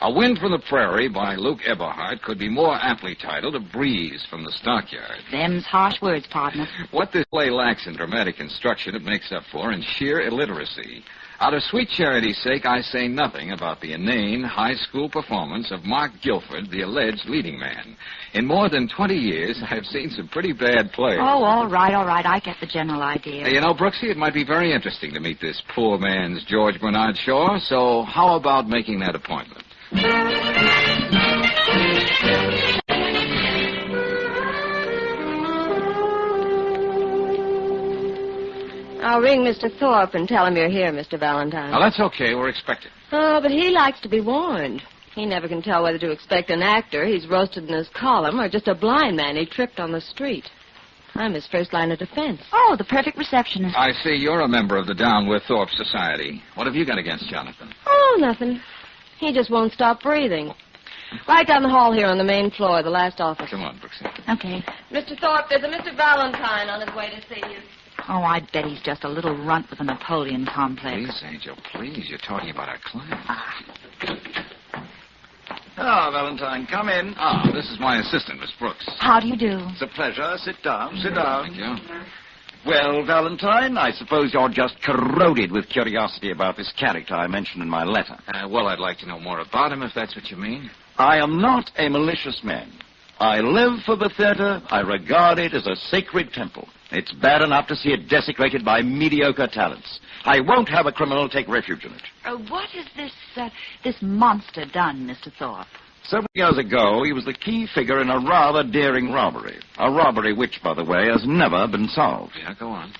A Wind from the Prairie by Luke Eberhardt could be more aptly titled A Breeze from the Stockyard. Them's harsh words, partner. What this play lacks in dramatic instruction, it makes up for in sheer illiteracy. Out of sweet charity's sake, I say nothing about the inane high school performance of Mark Guilford, the alleged leading man. In more than 20 years, I've seen some pretty bad plays. Oh, all right. I get the general idea. You know, Brooksy, it might be very interesting to meet this poor man's George Bernard Shaw, so how about making that appointment? I'll ring Mr. Thorpe and tell him you're here, Mr. Valentine. Now, that's okay. We're expecting. Oh, but he likes to be warned. He never can tell whether to expect an actor he's roasted in his column or just a blind man he tripped on the street. I'm his first line of defense. Oh, the perfect receptionist. I see you're a member of the Down with Thorpe Society. What have you got against Jonathan? Oh, nothing. He just won't stop breathing. Right down the hall here on the main floor, the last office. Come on, Brooksy. Okay. Mr. Thorpe, there's a Mr. Valentine on his way to see you. Oh, I bet he's just a little runt with a Napoleon complex. Please, Angel, please. You're talking about our client. Valentine, come in. This is my assistant, Miss Brooks. How do you do? It's a pleasure. Sit down. Sit down. Thank you. Well, Valentine, I suppose you're just corroded with curiosity about this character I mentioned in my letter. Well, I'd like to know more about him, if that's what you mean. I am not a malicious man. I live for the theater. I regard it as a sacred temple. It's bad enough to see it desecrated by mediocre talents. I won't have a criminal take refuge in it. What has this monster done, Mr. Thorpe? Several years ago, he was the key figure in a rather daring robbery. A robbery which, by the way, has never been solved. Yeah, go on.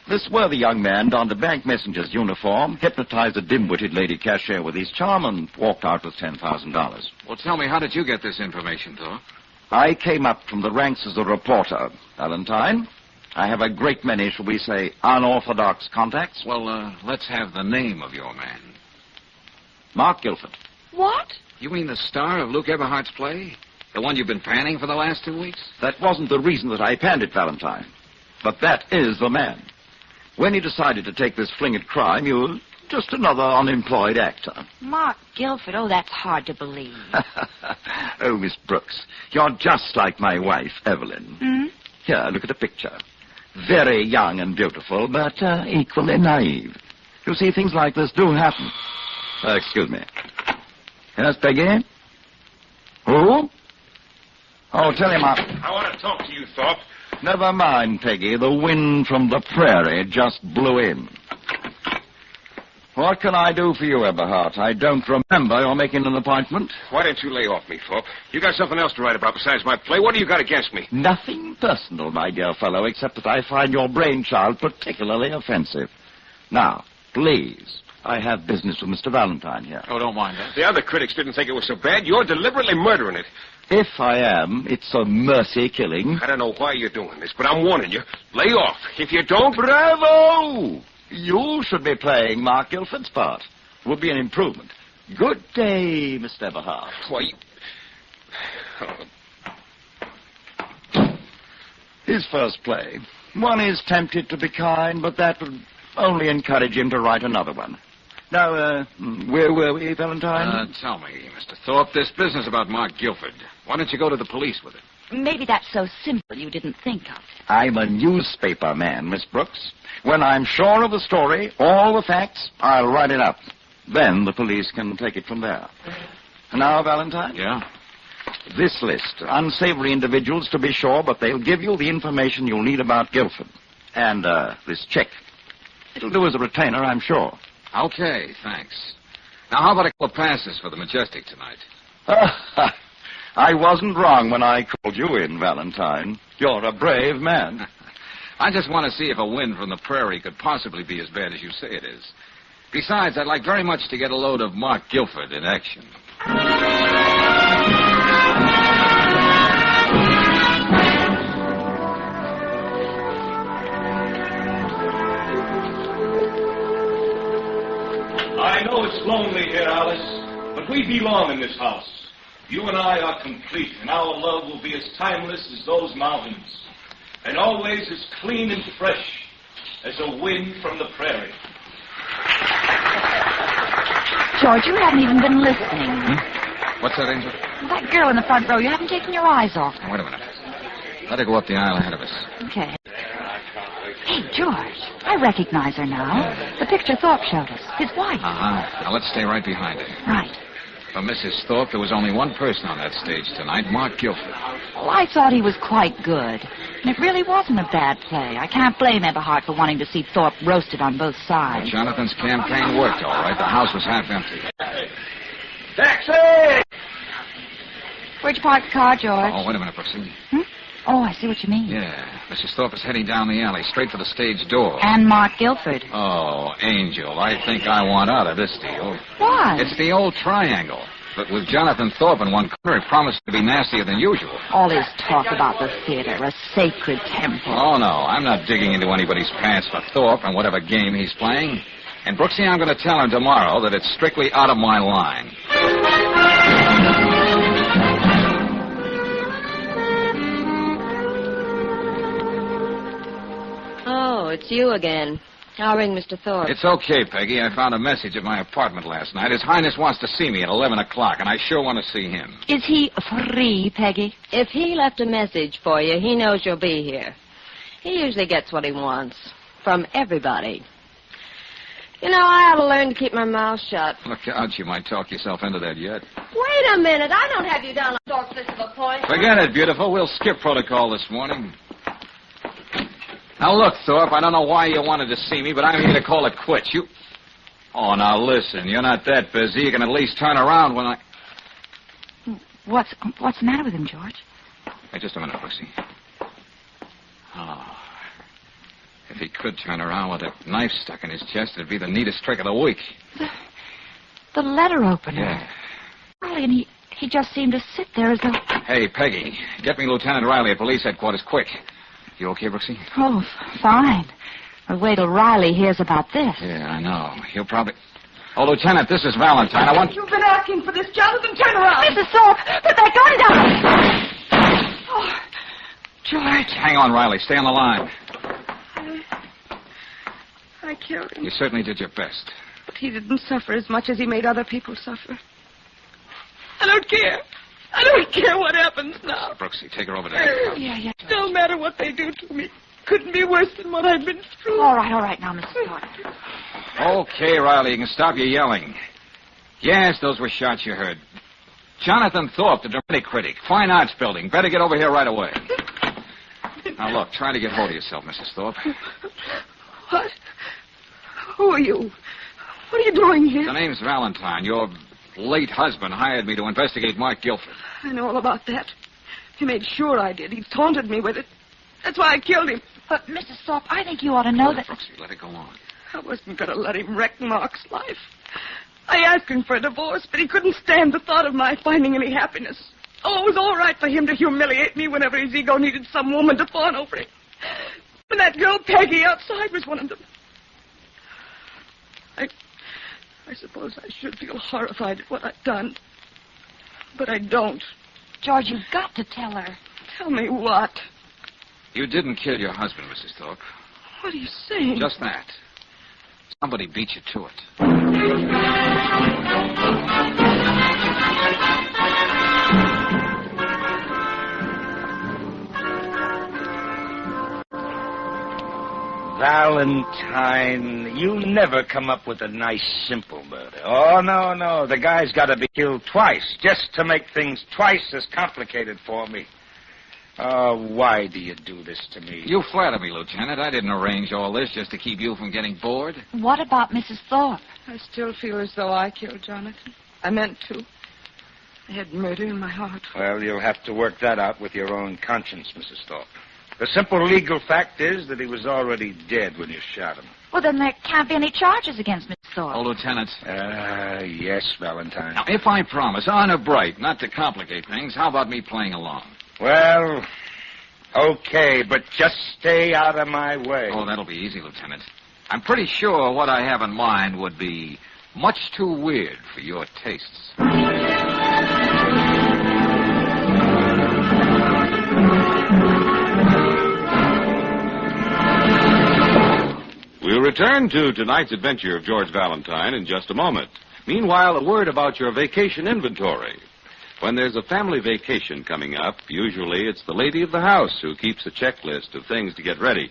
This worthy young man donned a bank messenger's uniform, hypnotized a dim-witted lady cashier with his charm, and walked out with $10,000. Well, tell me, how did you get this information, Thorpe? I came up from the ranks as a reporter, Valentine. I have a great many, shall we say, unorthodox contacts. Well, let's have the name of your man. Mark Guilford. What? You mean the star of Luke Eberhardt's play? The one you've been panning for the last 2 weeks? That wasn't the reason that I panned it, Valentine. But that is the man. When he decided to take this fling at crime, he was just another unemployed actor. Mark Guilford, oh, that's hard to believe. Oh, Miss Brooks, you're just like my wife, Evelyn. Hmm? Here, look at the picture. Very young and beautiful, but equally naive. You see, things like this do happen. Excuse me. Yes, Peggy? Who? Oh, tell him up. I want to talk to you, Thorpe. Never mind, Peggy. The wind from the prairie just blew in. What can I do for you, Eberhardt? I don't remember your making an appointment. Why don't you lay off me, Thorpe? You got something else to write about besides my play. What do you got against me? Nothing personal, my dear fellow, except that I find your brainchild particularly offensive. Now, please, I have business with Mr. Valentine here. Oh, don't mind that. The other critics didn't think it was so bad. You're deliberately murdering it. If I am, it's a mercy killing. I don't know why you're doing this, but I'm warning you. Lay off. If you don't... Bravo! You should be playing Mark Guilford's part. It would be an improvement. Good day, Mr. Eberhard. Why, you... His first play. One is tempted to be kind, but that would only encourage him to write another one. Now, where were we, Valentine? Tell me, Mr. Thorpe, this business about Mark Guilford. Why don't you go to the police with it? Maybe that's so simple you didn't think of. I'm a newspaper man, Miss Brooks. When I'm sure of the story, all the facts, I'll write it up. Then the police can take it from there. Now, Valentine? Yeah? This list. Unsavory individuals, to be sure, but they'll give you the information you'll need about Guilford. And, this check. It'll do as a retainer, I'm sure. Okay, thanks. Now, how about a couple of passes for the Majestic tonight? I wasn't wrong when I called you in, Valentine. You're a brave man. I just want to see if a wind from the prairie could possibly be as bad as you say it is. Besides, I'd like very much to get a load of Mark Guilford in action. I know it's lonely here, Alice, but we belong in this house. You and I are complete, and our love will be as timeless as those mountains, and always as clean and fresh as a wind from the prairie. George, you haven't even been listening. What's that, Angel? That girl in the front row, you haven't taken your eyes off her. Wait a minute. Let her go up the aisle ahead of us. Okay. Hey, George, I recognize her now. The picture Thorpe showed us. His wife. Uh-huh. Now, let's stay right behind her. Right. For Mrs. Thorpe, there was only one person on that stage tonight, Mark Guilford. Well, I thought he was quite good. And it really wasn't a bad play. I can't blame Eberhardt for wanting to see Thorpe roasted on both sides. Well, Jonathan's campaign worked, all right. The house was half empty. Taxi! Where'd you park the car, George? Oh, wait a minute, Brooksy. Oh, I see what you mean. Yeah. Mrs. Thorpe is heading down the alley, straight for the stage door. And Mark Guilford. Oh, Angel, I think I want out of this deal. Why? It's the old triangle. But with Jonathan Thorpe in one corner, it promised to be nastier than usual. All his talk about the theater, a sacred temple. Oh, no, I'm not digging into anybody's pants for Thorpe and whatever game he's playing. And, Brooksy, I'm going to tell him tomorrow that it's strictly out of my line. Oh, it's you again. I'll ring Mr. Thorpe. It's okay, Peggy. I found a message at my apartment last night. His Highness wants to see me at 11 o'clock, and I sure want to see him. Is he free, Peggy? If he left a message for you, he knows you'll be here. He usually gets what he wants. From everybody. You know, I ought to learn to keep my mouth shut. Look out, you might talk yourself into that yet. Wait a minute. I don't have you down on Thorpe's list of appointments. Forget it, beautiful. We'll skip protocol this morning. Now, look, Thorpe, I don't know why you wanted to see me, but I'm here to call it quits. You... Oh, now, listen, you're not that busy. You can at least turn around when I... What's the matter with him, George? Hey, just a minute, Brooksy. Oh. If he could turn around with a knife stuck in his chest, it'd be the neatest trick of the week. The letter opener. Yeah. Riley, and he just seemed to sit there as though... Hey, Peggy, get me Lieutenant Riley at police headquarters, quick. You okay, Brooksy? Oh, fine. But wait till Riley hears about this. Yeah, I know. He'll probably... Oh, Lieutenant, this is Valentine. I want... You've been asking for this, Jonathan. Turn around. Mrs. Thorpe, put that gun down. Oh, George. Hang on, Riley. Stay on the line. I killed him. You certainly did your best. But he didn't suffer as much as he made other people suffer. I don't care. I don't care what happens now. Brooksy, take her over there. Yeah. No matter what they do to me. Couldn't be worse than what I've been through. All right now, Mrs. Thorpe. Okay, Riley, you can stop your yelling. Yes, those were shots you heard. Jonathan Thorpe, the dramatic critic. Fine Arts Building. Better get over here right away. Now, look, try to get hold of yourself, Mrs. Thorpe. What? Who are you? What are you doing here? The name's Valentine. Your late husband hired me to investigate Mark Guilford. I know all about that. He made sure I did. He taunted me with it. That's why I killed him. But, Mrs. Thorpe, I think you ought to know that... Brooksy, let it go on. I wasn't going to let him wreck Mark's life. I asked him for a divorce, but he couldn't stand the thought of my finding any happiness. Oh, it was all right for him to humiliate me whenever his ego needed some woman to fawn over him. And that girl Peggy outside was one of them. I suppose I should feel horrified at what I've done. But I don't. George, you've got to tell her. Tell me what? You didn't kill your husband, Mrs. Thorpe. What are you saying? Just that. Somebody beat you to it. Valentine, you never come up with a nice, simple murder. Oh, no. The guy's got to be killed twice, just to make things twice as complicated for me. Oh, why do you do this to me? You flatter me, Lieutenant. I didn't arrange all this just to keep you from getting bored. What about Mrs. Thorpe? I still feel as though I killed Jonathan. I meant to. I had murder in my heart. Well, you'll have to work that out with your own conscience, Mrs. Thorpe. The simple legal fact is that he was already dead when you shot him. Well, then there can't be any charges against Mrs. Thorpe. Oh, Lieutenant. Yes, Valentine. Now, if I promise, honor bright, not to complicate things, how about me playing along? Well, okay, but just stay out of my way. Oh, that'll be easy, Lieutenant. I'm pretty sure what I have in mind would be much too weird for your tastes. We'll return to tonight's adventure of George Valentine in just a moment. Meanwhile, a word about your vacation inventory. When there's a family vacation coming up, usually it's the lady of the house who keeps a checklist of things to get ready.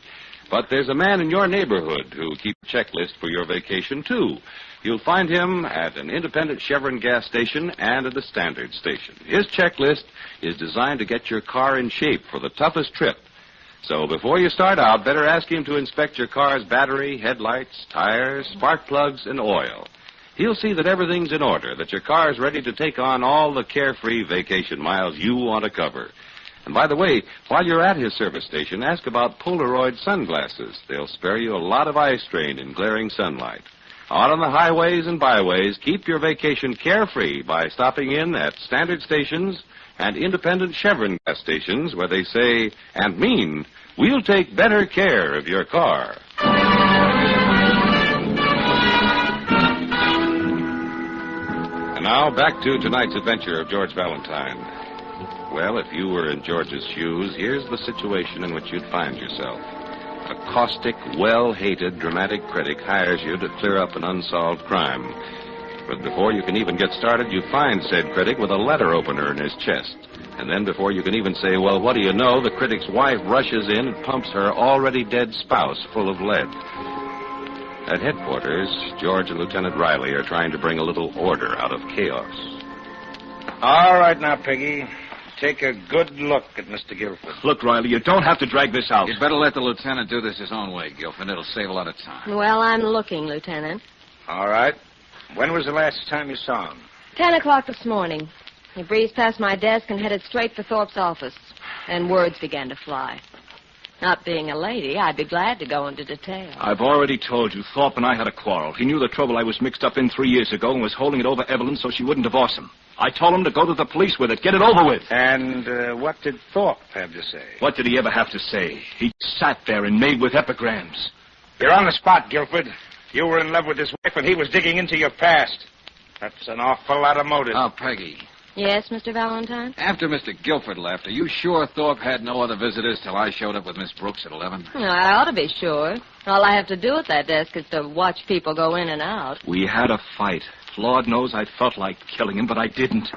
But there's a man in your neighborhood who keeps a checklist for your vacation, too. You'll find him at an independent Chevron gas station and at a Standard station. His checklist is designed to get your car in shape for the toughest trip. So before you start out, better ask him to inspect your car's battery, headlights, tires, spark plugs, and oil. He'll see that everything's in order, that your car's ready to take on all the carefree vacation miles you want to cover. And by the way, while you're at his service station, ask about Polaroid sunglasses. They'll spare you a lot of eye strain in glaring sunlight. Out on the highways and byways, keep your vacation carefree by stopping in at Standard stations and independent Chevron gas stations where they say and mean, we'll take better care of your car. And now, back to tonight's adventure of George Valentine. Well, if you were in George's shoes, here's the situation in which you'd find yourself. A caustic, well-hated dramatic critic hires you to clear up an unsolved crime. But before you can even get started, you find said critic with a letter opener in his chest. And then before you can even say, well, what do you know, the critic's wife rushes in and pumps her already dead spouse full of lead. At headquarters, George and Lieutenant Riley are trying to bring a little order out of chaos. All right now, Peggy. Take a good look at Mr. Guilford. Look, Riley, you don't have to drag this out. You'd better let the lieutenant do this his own way, Guilford. It'll save a lot of time. Well, I'm looking, Lieutenant. All right. When was the last time you saw him? 10 o'clock this morning. He breezed past my desk and headed straight for Thorpe's office. And words began to fly. Not being a lady, I'd be glad to go into detail. I've already told you, Thorpe and I had a quarrel. He knew the trouble I was mixed up in 3 years ago and was holding it over Evelyn so she wouldn't divorce him. I told him to go to the police with it. Get it over with. And what did Thorpe have to say? What did he ever have to say? He sat there and made with epigrams. You're on the spot, Guilford. You were in love with his wife and he was digging into your past. That's an awful lot of motive. Oh, Peggy. Yes, Mr. Valentine? After Mr. Guilford left, are you sure Thorpe had no other visitors till I showed up with Miss Brooks at 11? I ought to be sure. All I have to do at that desk is to watch people go in and out. We had a fight. Lord knows I felt like killing him, but I didn't.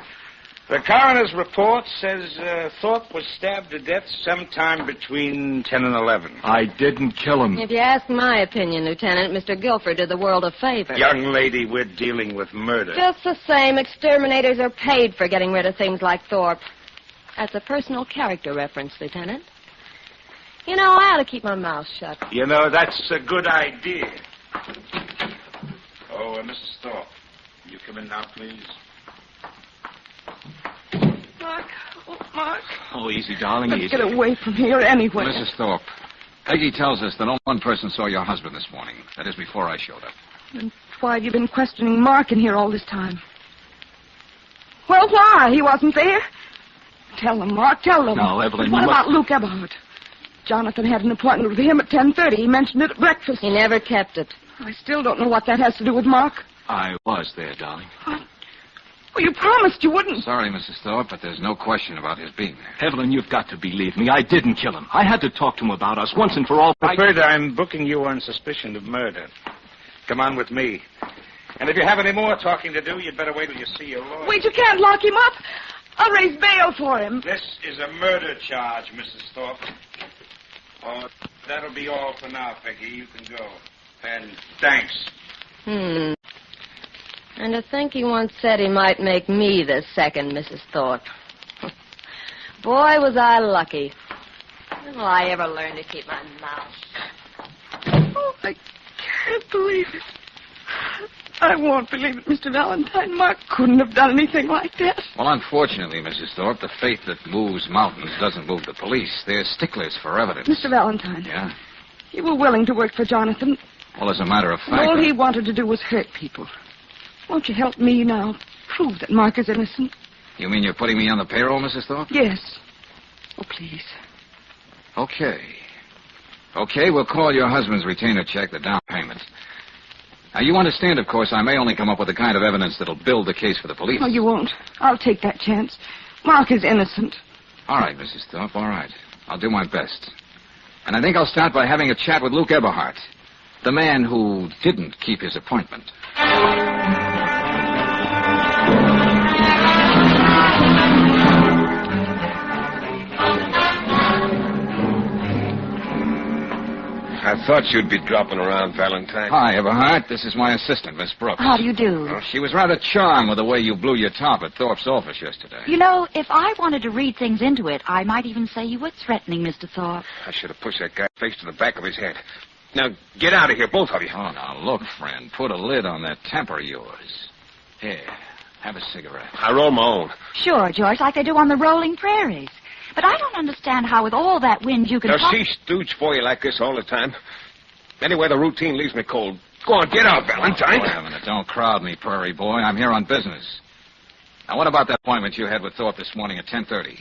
The coroner's report says Thorpe was stabbed to death sometime between 10 and 11. I didn't kill him. If you ask my opinion, Lieutenant, Mr. Guilford did the world a favor. Young lady, we're dealing with murder. Just the same, exterminators are paid for getting rid of things like Thorpe. That's a personal character reference, Lieutenant. You know, I ought to keep my mouth shut. You know, that's a good idea. Oh, Mrs. Thorpe, will you come in now, please? Mark. Oh, Mark. Oh, easy, darling, Let's easy. get away from here anyway. Mrs. Thorpe, Peggy tells us that only one person saw your husband this morning. That is before I showed up. And why have you been questioning Mark in here all this time? Well, why? He wasn't there. Tell them, Mark, tell them. No, Evelyn, What you about Luke Eberhardt? Jonathan had an appointment with him at 10:30. He mentioned it at breakfast. He never kept it. I still don't know what that has to do with Mark. I was there, darling. Well, you promised you wouldn't. Sorry, Mrs. Thorpe, but there's no question about his being there. Evelyn, you've got to believe me. I didn't kill him. I had to talk to him about us once and for all. I'm afraid I'm booking you on suspicion of murder. Come on with me. And if you have any more talking to do, you'd better wait till you see your lawyer. Wait, you can't lock him up. I'll raise bail for him. This is a murder charge, Mrs. Thorpe. Oh, that'll be all for now, Peggy. You can go. And thanks. And to think he once said he might make me the second Mrs. Thorpe. Boy, was I lucky. When will I ever learn to keep my mouth shut? Oh, I can't believe it. I won't believe it, Mr. Valentine. Mark couldn't have done anything like that. Well, unfortunately, Mrs. Thorpe, the faith that moves mountains doesn't move the police. They're sticklers for evidence. Mr. Valentine. Yeah? You were willing to work for Jonathan. Well, as a matter of fact... All he wanted to do was hurt people. Won't you help me now? Prove that Mark is innocent. You mean you're putting me on the payroll, Mrs. Thorpe? Yes. Oh, please. Okay. Okay, we'll call your husband's retainer check the down payment. Now, you understand, of course, I may only come up with the kind of evidence that'll build the case for the police. Oh, you won't. I'll take that chance. Mark is innocent. All right, Mrs. Thorpe, all right. I'll do my best. And I think I'll start by having a chat with Luke Eberhardt, the man who didn't keep his appointment. I thought you'd be dropping around, Valentine. Hi, Eberhardt. This is my assistant, Miss Brooks. How do you do? Well, she was rather charmed with the way you blew your top at Thorpe's office yesterday. You know, if I wanted to read things into it, I might even say you were threatening Mr. Thorpe. I should have pushed that guy's face to the back of his head. Now, get out of here, both of you. Oh, now, look, friend. Put a lid on that temper of yours. Here, have a cigarette. I roll my own. Sure, George, like they do on the rolling prairies. But I don't understand how with all that wind you can... Now, she stooge for you like this all the time. Anyway, the routine leaves me cold. Go on, get out, Valentine. Wait a minute. Don't crowd me, Prairie Boy. I'm here on business. Now, what about that appointment you had with Thorpe this morning at 10:30?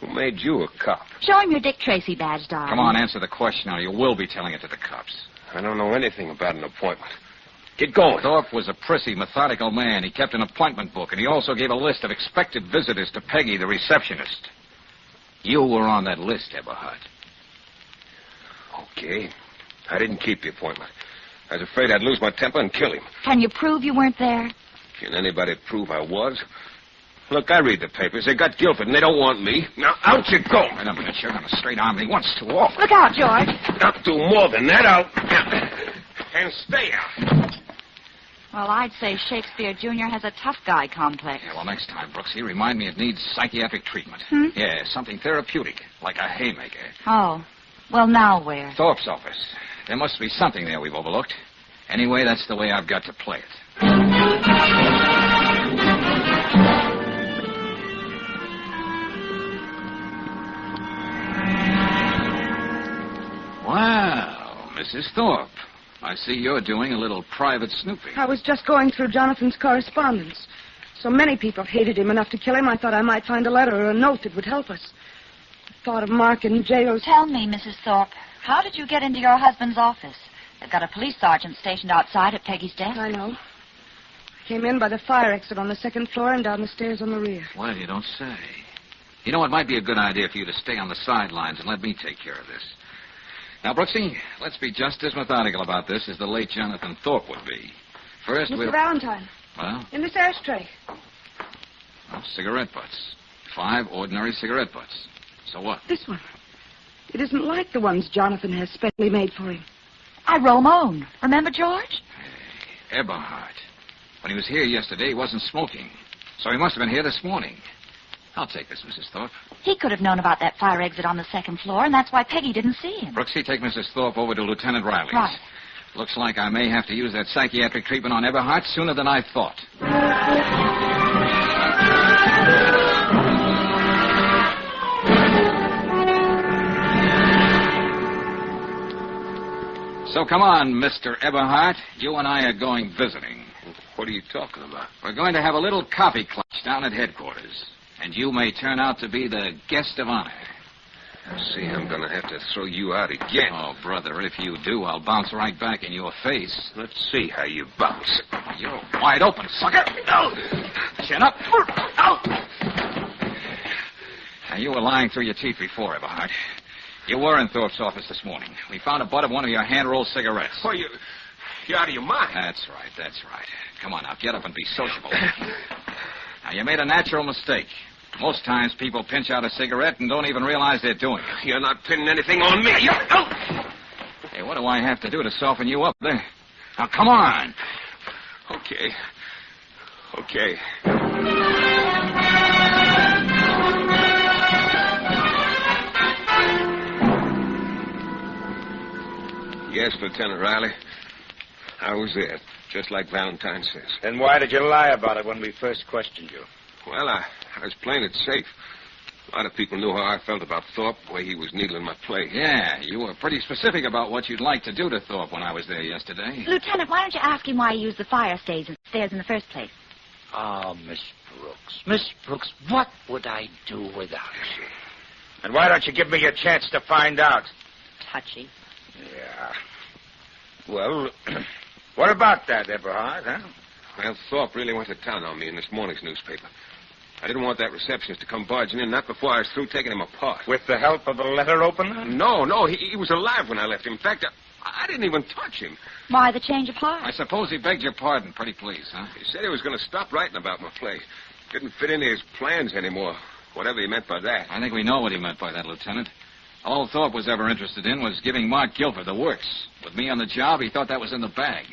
Who made you a cop? Show him your Dick Tracy badge, darling. Come on, answer the question, or you will be telling it to the cops. I don't know anything about an appointment. Get going. Thorpe was a prissy, methodical man. He kept an appointment book, and he also gave a list of expected visitors to Peggy, the receptionist. You were on that list, Eberhardt. Okay. I didn't keep the appointment. I was afraid I'd lose my temper and kill him. Can you prove you weren't there? Can anybody prove I was? Look, I read the papers. They got Guilford, and they don't want me. Now, out you go. Wait a minute. You're going to straight arm me once too often. Look out, George. I'll do more than that. And stay out. Well, I'd say Shakespeare Jr. has a tough guy complex. Yeah, well, next time, Brooksy, remind me it needs psychiatric treatment. Yeah, something therapeutic, like a haymaker. Oh. Well, now where? Thorpe's office. There must be something there we've overlooked. Anyway, that's the way I've got to play it. Mrs. Thorpe, I see you're doing a little private snooping. I was just going through Jonathan's correspondence. So many people hated him enough to kill him, I thought I might find a letter or a note that would help us. The thought of Mark in jail... Tell me, Mrs. Thorpe, how did you get into your husband's office? They've got a police sergeant stationed outside at Peggy's desk. I know. I came in by the fire exit on the second floor and down the stairs on the rear. Well, you don't say. You know, it might be a good idea for you to stay on the sidelines and let me take care of this. Now, Brooksy, let's be just as methodical about this as the late Jonathan Thorpe would be. First, Mr. Valentine. Well? In this ashtray. Well, cigarette butts. 5 ordinary cigarette butts. So what? This one. It isn't like the ones Jonathan has specially made for him. I Ramon. Remember, George? Hey, Eberhard. When he was here yesterday, he wasn't smoking. So he must have been here this morning. I'll take this, Mrs. Thorpe. He could have known about that fire exit on the second floor, and that's why Peggy didn't see him. Brooksy, take Mrs. Thorpe over to Lieutenant Riley's. Right. Looks like I may have to use that psychiatric treatment on Eberhard sooner than I thought. So come on, Mr. Eberhard. You and I are going visiting. What are you talking about? We're going to have a little coffee clutch down at headquarters. And you may turn out to be the guest of honor. See, I'm going to have to throw you out again. Oh, brother, if you do, I'll bounce right back in your face. Let's see how you bounce. You're wide open, sucker. Chin up. Now, you were lying through your teeth before, Eberhard. You were in Thorpe's office this morning. We found a butt of one of your hand-rolled cigarettes. Oh, you're out of your mind. That's right. Come on now, get up and be sociable. Now, you made a natural mistake. Most times people pinch out a cigarette and don't even realize they're doing it. You're not pinning anything on me. Hey, what do I have to do to soften you up there? Now, come on. Okay. Yes, Lieutenant Riley. I was there, just like Valentine says. Then why did you lie about it when we first questioned you? Well, I was playing it safe. A lot of people knew how I felt about Thorpe, the way he was needling my play. Yeah, you were pretty specific about what you'd like to do to Thorpe when I was there yesterday. Lieutenant, why don't you ask him why he used the fire stairs in the first place? Oh, Miss Brooks, what would I do without you? And why don't you give me a chance to find out? Touchy. Yeah. Well, what about that, Eberhard, huh? Well, Thorpe really went to town on me in this morning's newspaper. I didn't want that receptionist to come barging in, not before I was through taking him apart. With the help of a letter opener? No, he was alive when I left him. In fact, I didn't even touch him. Why the change of heart? I suppose he begged your pardon, pretty please, huh? He said he was going to stop writing about my play. Didn't fit into his plans anymore, whatever he meant by that. I think we know what he meant by that, Lieutenant. All Thorpe was ever interested in was giving Mark Guilford the works. With me on the job, he thought that was in the bag.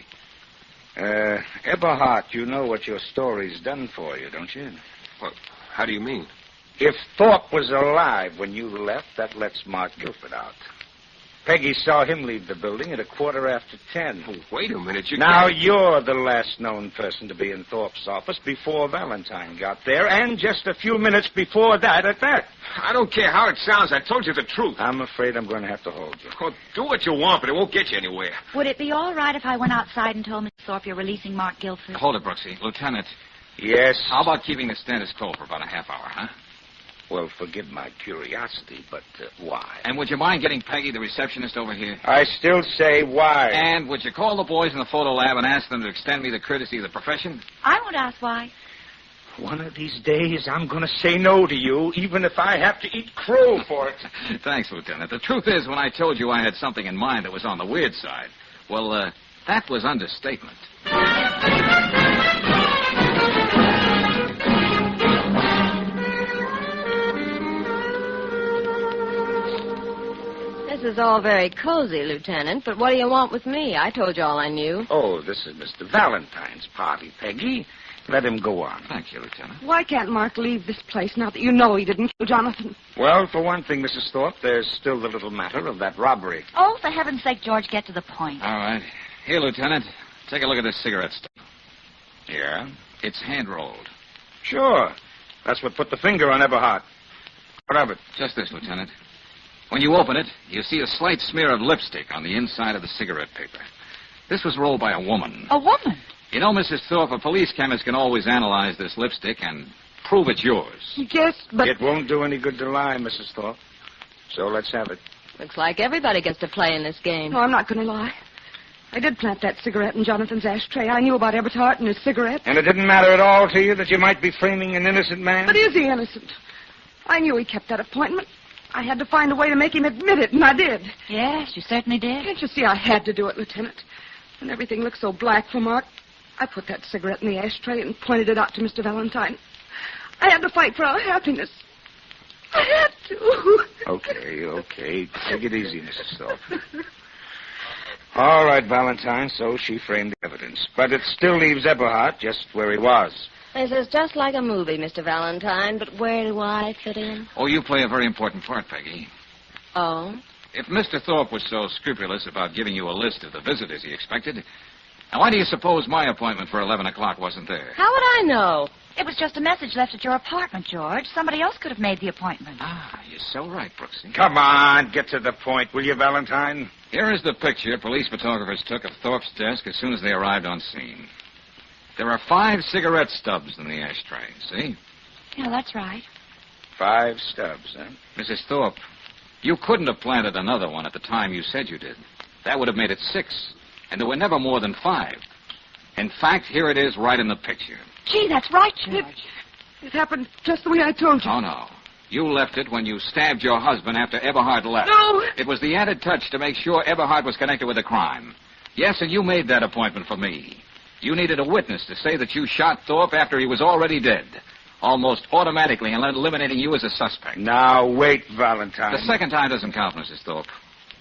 Eberhard, you know what your story's done for you, don't you? Well, how do you mean? If Thorpe was alive when you left, that lets Mark Guilford out. Peggy saw him leave the building at 10:15. Oh, wait a minute, Now you're the last known person to be in Thorpe's office before Valentine got there, and just a few minutes before that at that. I don't care how it sounds. I told you the truth. I'm afraid I'm going to have to hold you. Oh, do what you want, but it won't get you anywhere. Would it be all right if I went outside and told Miss Thorpe you're releasing Mark Guilford? Hold it, Brooksy. Lieutenant. Yes? How about keeping the status quo for about a half hour, huh? Well, forgive my curiosity, but why? And would you mind getting Peggy, the receptionist, over here? I still say why. And would you call the boys in the photo lab and ask them to extend me the courtesy of the profession? I won't ask why. One of these days, I'm going to say no to you, even if I have to eat crow for it. Thanks, Lieutenant. The truth is, when I told you I had something in mind that was on the weird side, well, that was understatement. This is all very cozy, Lieutenant, but what do you want with me? I told you all I knew. Oh, this is Mr. Valentine's party, Peggy. Let him go on. Thank you, Lieutenant. Why can't Mark leave this place now that you know he didn't kill Jonathan? Well, for one thing, Mrs. Thorpe, there's still the little matter of that robbery. Oh, for heaven's sake, George, get to the point. All right. Here, Lieutenant, take a look at this cigarette stuff. Yeah? It's hand-rolled. Sure. That's what put the finger on Eberhard. What of it? Just this, Lieutenant. When you open it, you see a slight smear of lipstick on the inside of the cigarette paper. This was rolled by a woman. A woman? You know, Mrs. Thorpe, a police chemist can always analyze this lipstick and prove it's yours. Yes, but... It won't do any good to lie, Mrs. Thorpe. So let's have it. Looks like everybody gets to play in this game. No, I'm not going to lie. I did plant that cigarette in Jonathan's ashtray. I knew about Everett Hart and his cigarette. And it didn't matter at all to you that you might be framing an innocent man? But is he innocent? I knew he kept that appointment. I had to find a way to make him admit it, and I did. Yes, you certainly did. Can't you see I had to do it, Lieutenant? When everything looked so black for Mark, I put that cigarette in the ashtray and pointed it out to Mr. Valentine. I had to fight for our happiness. I had to. Okay. Take it easy, Mrs. Thorpe. All right, Valentine, so she framed the evidence. But it still leaves Eberhard just where he was. This is just like a movie, Mr. Valentine, but where do I fit in? Oh, you play a very important part, Peggy. Oh? If Mr. Thorpe was so scrupulous about giving you a list of the visitors he expected, now why do you suppose my appointment for 11 o'clock wasn't there? How would I know? It was just a message left at your apartment, George. Somebody else could have made the appointment. Ah, you're so right, Brooksy. Come on, get to the point, will you, Valentine? Here is the picture police photographers took of Thorpe's desk as soon as they arrived on scene. There are 5 cigarette stubs in the ashtray, see? Yeah, that's right. 5 stubs, huh? Mrs. Thorpe, you couldn't have planted another one at the time you said you did. That would have made it 6, and there were never more than 5. In fact, here it is right in the picture. Gee, that's right, George. It happened just the way I told you. Oh, no. You left it when you stabbed your husband after Eberhard left. No! It was the added touch to make sure Eberhard was connected with the crime. Yes, and you made that appointment for me. You needed a witness to say that you shot Thorpe after he was already dead, almost automatically eliminating you as a suspect. Now, wait, Valentine. The second time doesn't count, Mrs. Thorpe,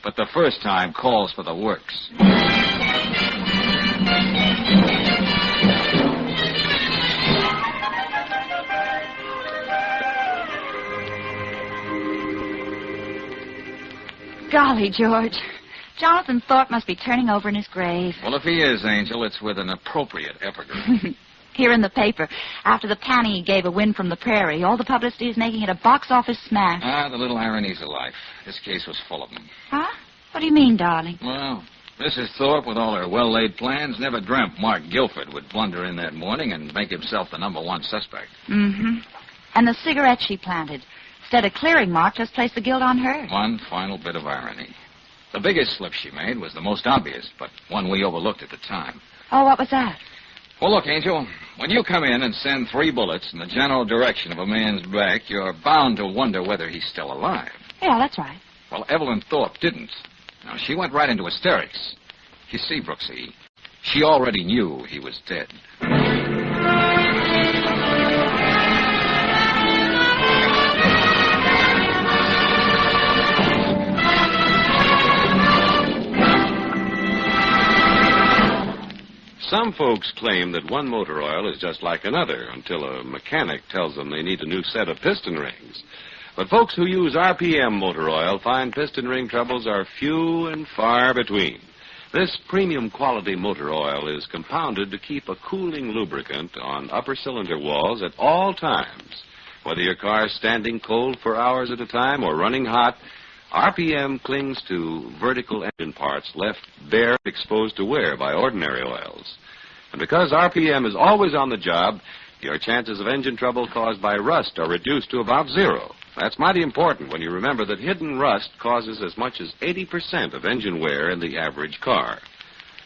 but the first time calls for the works. Golly, George. Jonathan Thorpe must be turning over in his grave. Well, if he is, Angel, it's with an appropriate epigram. Here in the paper, after the panny he gave a win from the prairie, all the publicity is making it a box office smash. Ah, the little ironies of life. This case was full of them. Huh? What do you mean, darling? Well, Mrs. Thorpe, with all her well-laid plans, never dreamt Mark Guilford would blunder in that morning and make himself the #1 suspect. Mm-hmm. And the cigarette she planted. Instead of clearing Mark, just placed the guilt on her. One final bit of irony. The biggest slip she made was the most obvious, but one we overlooked at the time. Oh, what was that? Well, look, Angel, when you come in and send 3 bullets in the general direction of a man's back, you're bound to wonder whether he's still alive. Yeah, that's right. Well, Evelyn Thorpe didn't. Now, she went right into hysterics. You see, Brooksy, she already knew he was dead. Some folks claim that one motor oil is just like another until a mechanic tells them they need a new set of piston rings. But folks who use RPM motor oil find piston ring troubles are few and far between. This premium quality motor oil is compounded to keep a cooling lubricant on upper cylinder walls at all times. Whether your car is standing cold for hours at a time or running hot, RPM clings to vertical engine parts left bare, exposed to wear by ordinary oils. And because RPM is always on the job, your chances of engine trouble caused by rust are reduced to about 0. That's mighty important when you remember that hidden rust causes as much as 80% of engine wear in the average car.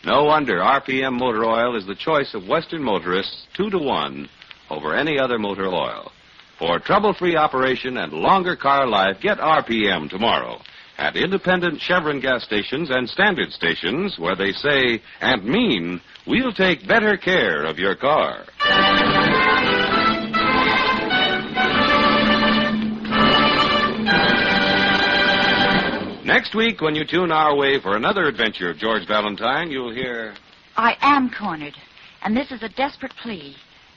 No wonder RPM motor oil is the choice of Western motorists 2-to-1 over any other motor oil. For trouble-free operation and longer car life, get RPM tomorrow at independent Chevron gas stations and standard stations where they say and mean, we'll take better care of your car. Next week, when you tune our way for another adventure of George Valentine, you'll hear... I am cornered, and this is a desperate plea.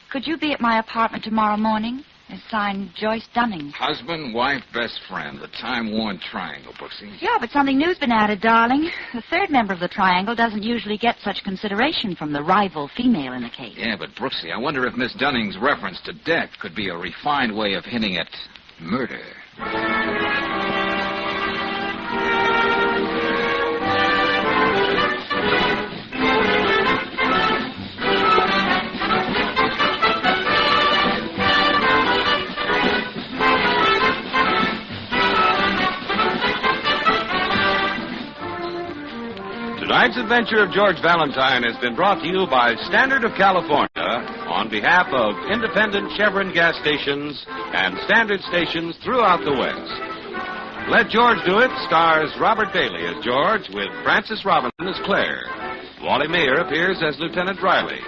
Could you be at my apartment tomorrow morning? It's signed Joyce Dunning. Husband, wife, best friend, the time-worn triangle, Brooksy. Yeah, but something new's been added, darling. The third member of the triangle doesn't usually get such consideration from the rival female in the case. Yeah, but Brooksy, I wonder if Miss Dunning's reference to death could be a refined way of hinting at murder. Adventure of George Valentine has been brought to you by Standard of California on behalf of independent Chevron gas stations and Standard stations throughout the West. Let George Do It stars Robert Bailey as George with Frances Robinson as Claire. Wally Mayer appears as Lieutenant Riley.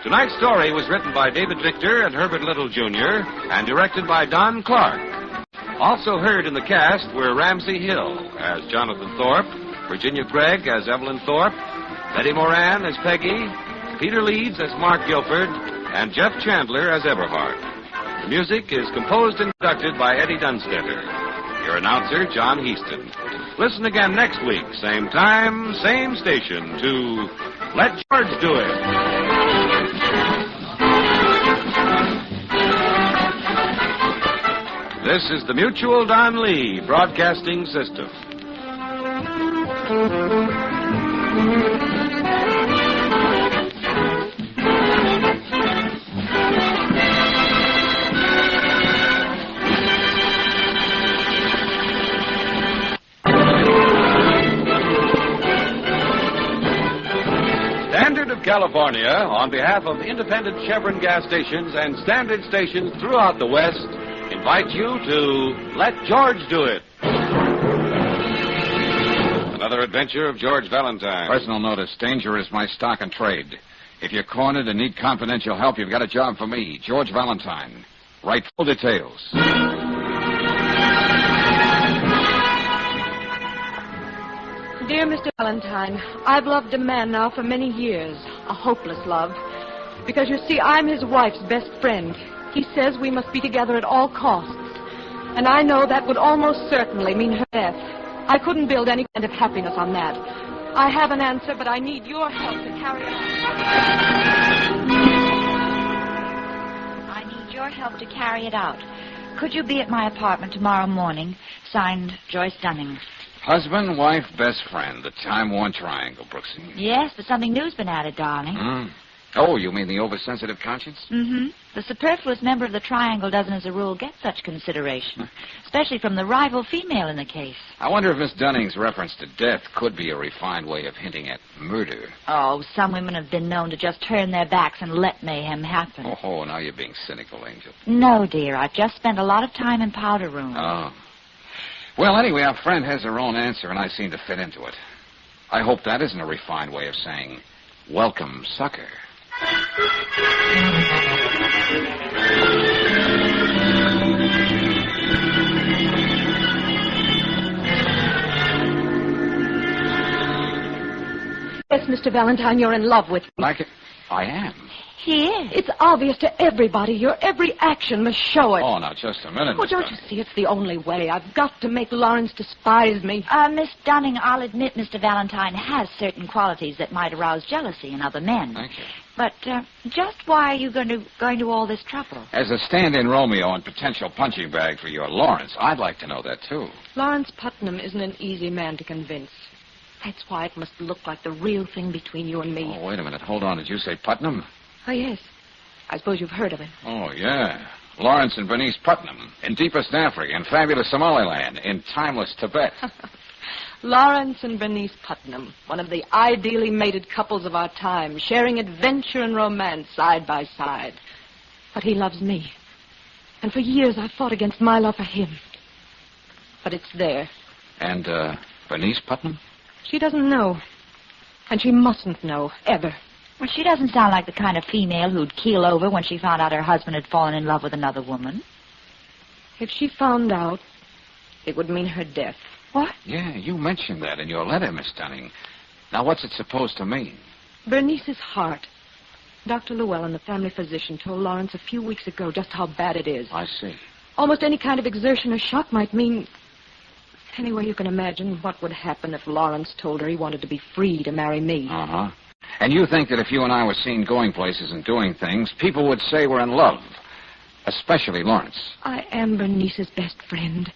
Tonight's story was written by David Victor and Herbert Little, Jr. and directed by Don Clark. Also heard in the cast were Ramsey Hill as Jonathan Thorpe, Virginia Gregg as Evelyn Thorpe, Betty Moran as Peggy, Peter Leeds as Mark Guilford, and Jeff Chandler as Eberhard. The music is composed and conducted by Eddie Dunstetter. Your announcer, John Heaston. Listen again next week, same time, same station, to Let George Do It. This is the Mutual Don Lee Broadcasting System. Standard of California, on behalf of independent Chevron gas stations and Standard stations throughout the West, invite you to Let George Do It. Another adventure of George Valentine. Personal notice. Danger is my stock and trade. If you're cornered and need confidential help, you've got a job for me, George Valentine. Write full details. Dear Mr. Valentine, I've loved a man now for many years, a hopeless love. Because, you see, I'm his wife's best friend. He says we must be together at all costs. And I know that would almost certainly mean her death. I couldn't build any kind of happiness on that. I have an answer, but I need your help to carry it out. I need your help to carry it out. Could you be at my apartment tomorrow morning? Signed, Joyce Dunning. Husband, wife, best friend. The time-worn triangle, Brooksy. Yes, but something new's been added, darling. Oh, you mean the oversensitive conscience? Mm-hmm. The superfluous member of the triangle doesn't, as a rule, get such consideration, especially from the rival female in the case. I wonder if Miss Dunning's reference to death could be a refined way of hinting at murder. Oh, some women have been known to just turn their backs and let mayhem happen. Oh, now you're being cynical, Angel. No, dear. I've just spent a lot of time in powder room. Oh. Well, anyway, our friend has her own answer, and I seem to fit into it. I hope that isn't a refined way of saying, welcome, sucker. Yes, Mr. Valentine, you're in love with me. Like it? I am. He is. It's obvious to everybody. Your every action must show it. Oh, now, just a minute, Oh, Miss don't Dunning. you see? It's the only way. I've got to make Lawrence despise me. Miss Dunning, I'll admit Mr. Valentine has certain qualities that might arouse jealousy in other men. Thank you. But just why are you going to all this trouble? As a stand-in Romeo and potential punching bag for your Lawrence, I'd like to know that, too. Lawrence Putnam isn't an easy man to convince. That's why it must look like the real thing between you and me. Oh, wait a minute. Hold on. Did you say Putnam? Oh, yes. I suppose you've heard of him. Oh, yeah. Lawrence and Bernice Putnam. In deepest Africa, in fabulous Somaliland, in timeless Tibet. Lawrence and Bernice Putnam, one of the ideally mated couples of our time, sharing adventure and romance side by side. But he loves me. And for years I've fought against my love for him. But it's there. And, Bernice Putnam? She doesn't know. And she mustn't know, ever. Well, she doesn't sound like the kind of female who'd keel over when she found out her husband had fallen in love with another woman. If she found out, it would mean her death. What? Yeah, you mentioned that in your letter, Miss Dunning. Now, what's it supposed to mean? Bernice's heart. Dr. Llewellyn, the family physician, told Lawrence a few weeks ago just how bad it is. I see. Almost any kind of exertion or shock might mean... Anyway, you can imagine what would happen if Lawrence told her he wanted to be free to marry me. Uh-huh. And you think that if you and I were seen going places and doing things, people would say we're in love. Especially Lawrence. I am Bernice's best friend.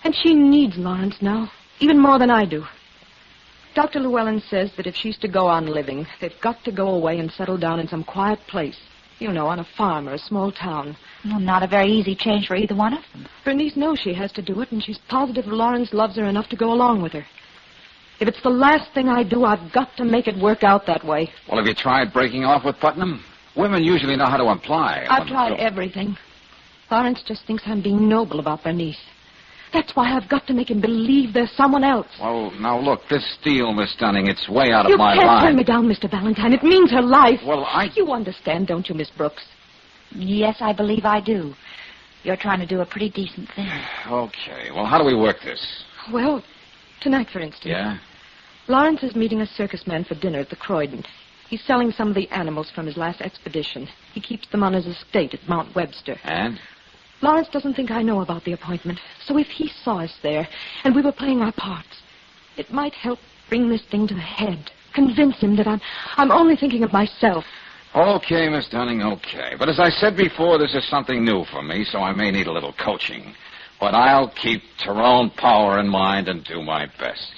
And she needs Lawrence now, even more than I do. Dr. Llewellyn says that if she's to go on living, they've got to go away and settle down in some quiet place. You know, on a farm or a small town. Well, not a very easy change for either one of them. Bernice knows she has to do it, and she's positive Lawrence loves her enough to go along with her. If it's the last thing I do, I've got to make it work out that way. Well, have you tried breaking off with Putnam? Women usually know how to imply. I've tried everything. Lawrence just thinks I'm being noble about Bernice. That's why I've got to make him believe there's someone else. Well, now look, this deal, Miss Dunning, it's way out of my You can't line. turn me down, Mr. Valentine. It means her life. Well, You understand, don't you, Miss Brooks? Yes, I believe I do. You're trying to do a pretty decent thing. Okay, well, how do we work this? Well, tonight, for instance. Yeah? Lawrence is meeting a circus man for dinner at the Croydon. He's selling some of the animals from his last expedition. He keeps them on his estate at Mount Webster. And? Lawrence doesn't think I know about the appointment. So if he saw us there and we were playing our parts, it might help bring this thing to the head. Convince him that I'm only thinking of myself. Okay, Miss Dunning, okay. But as I said before, this is something new for me, so I may need a little coaching. But I'll keep Tyrone Power in mind and do my best.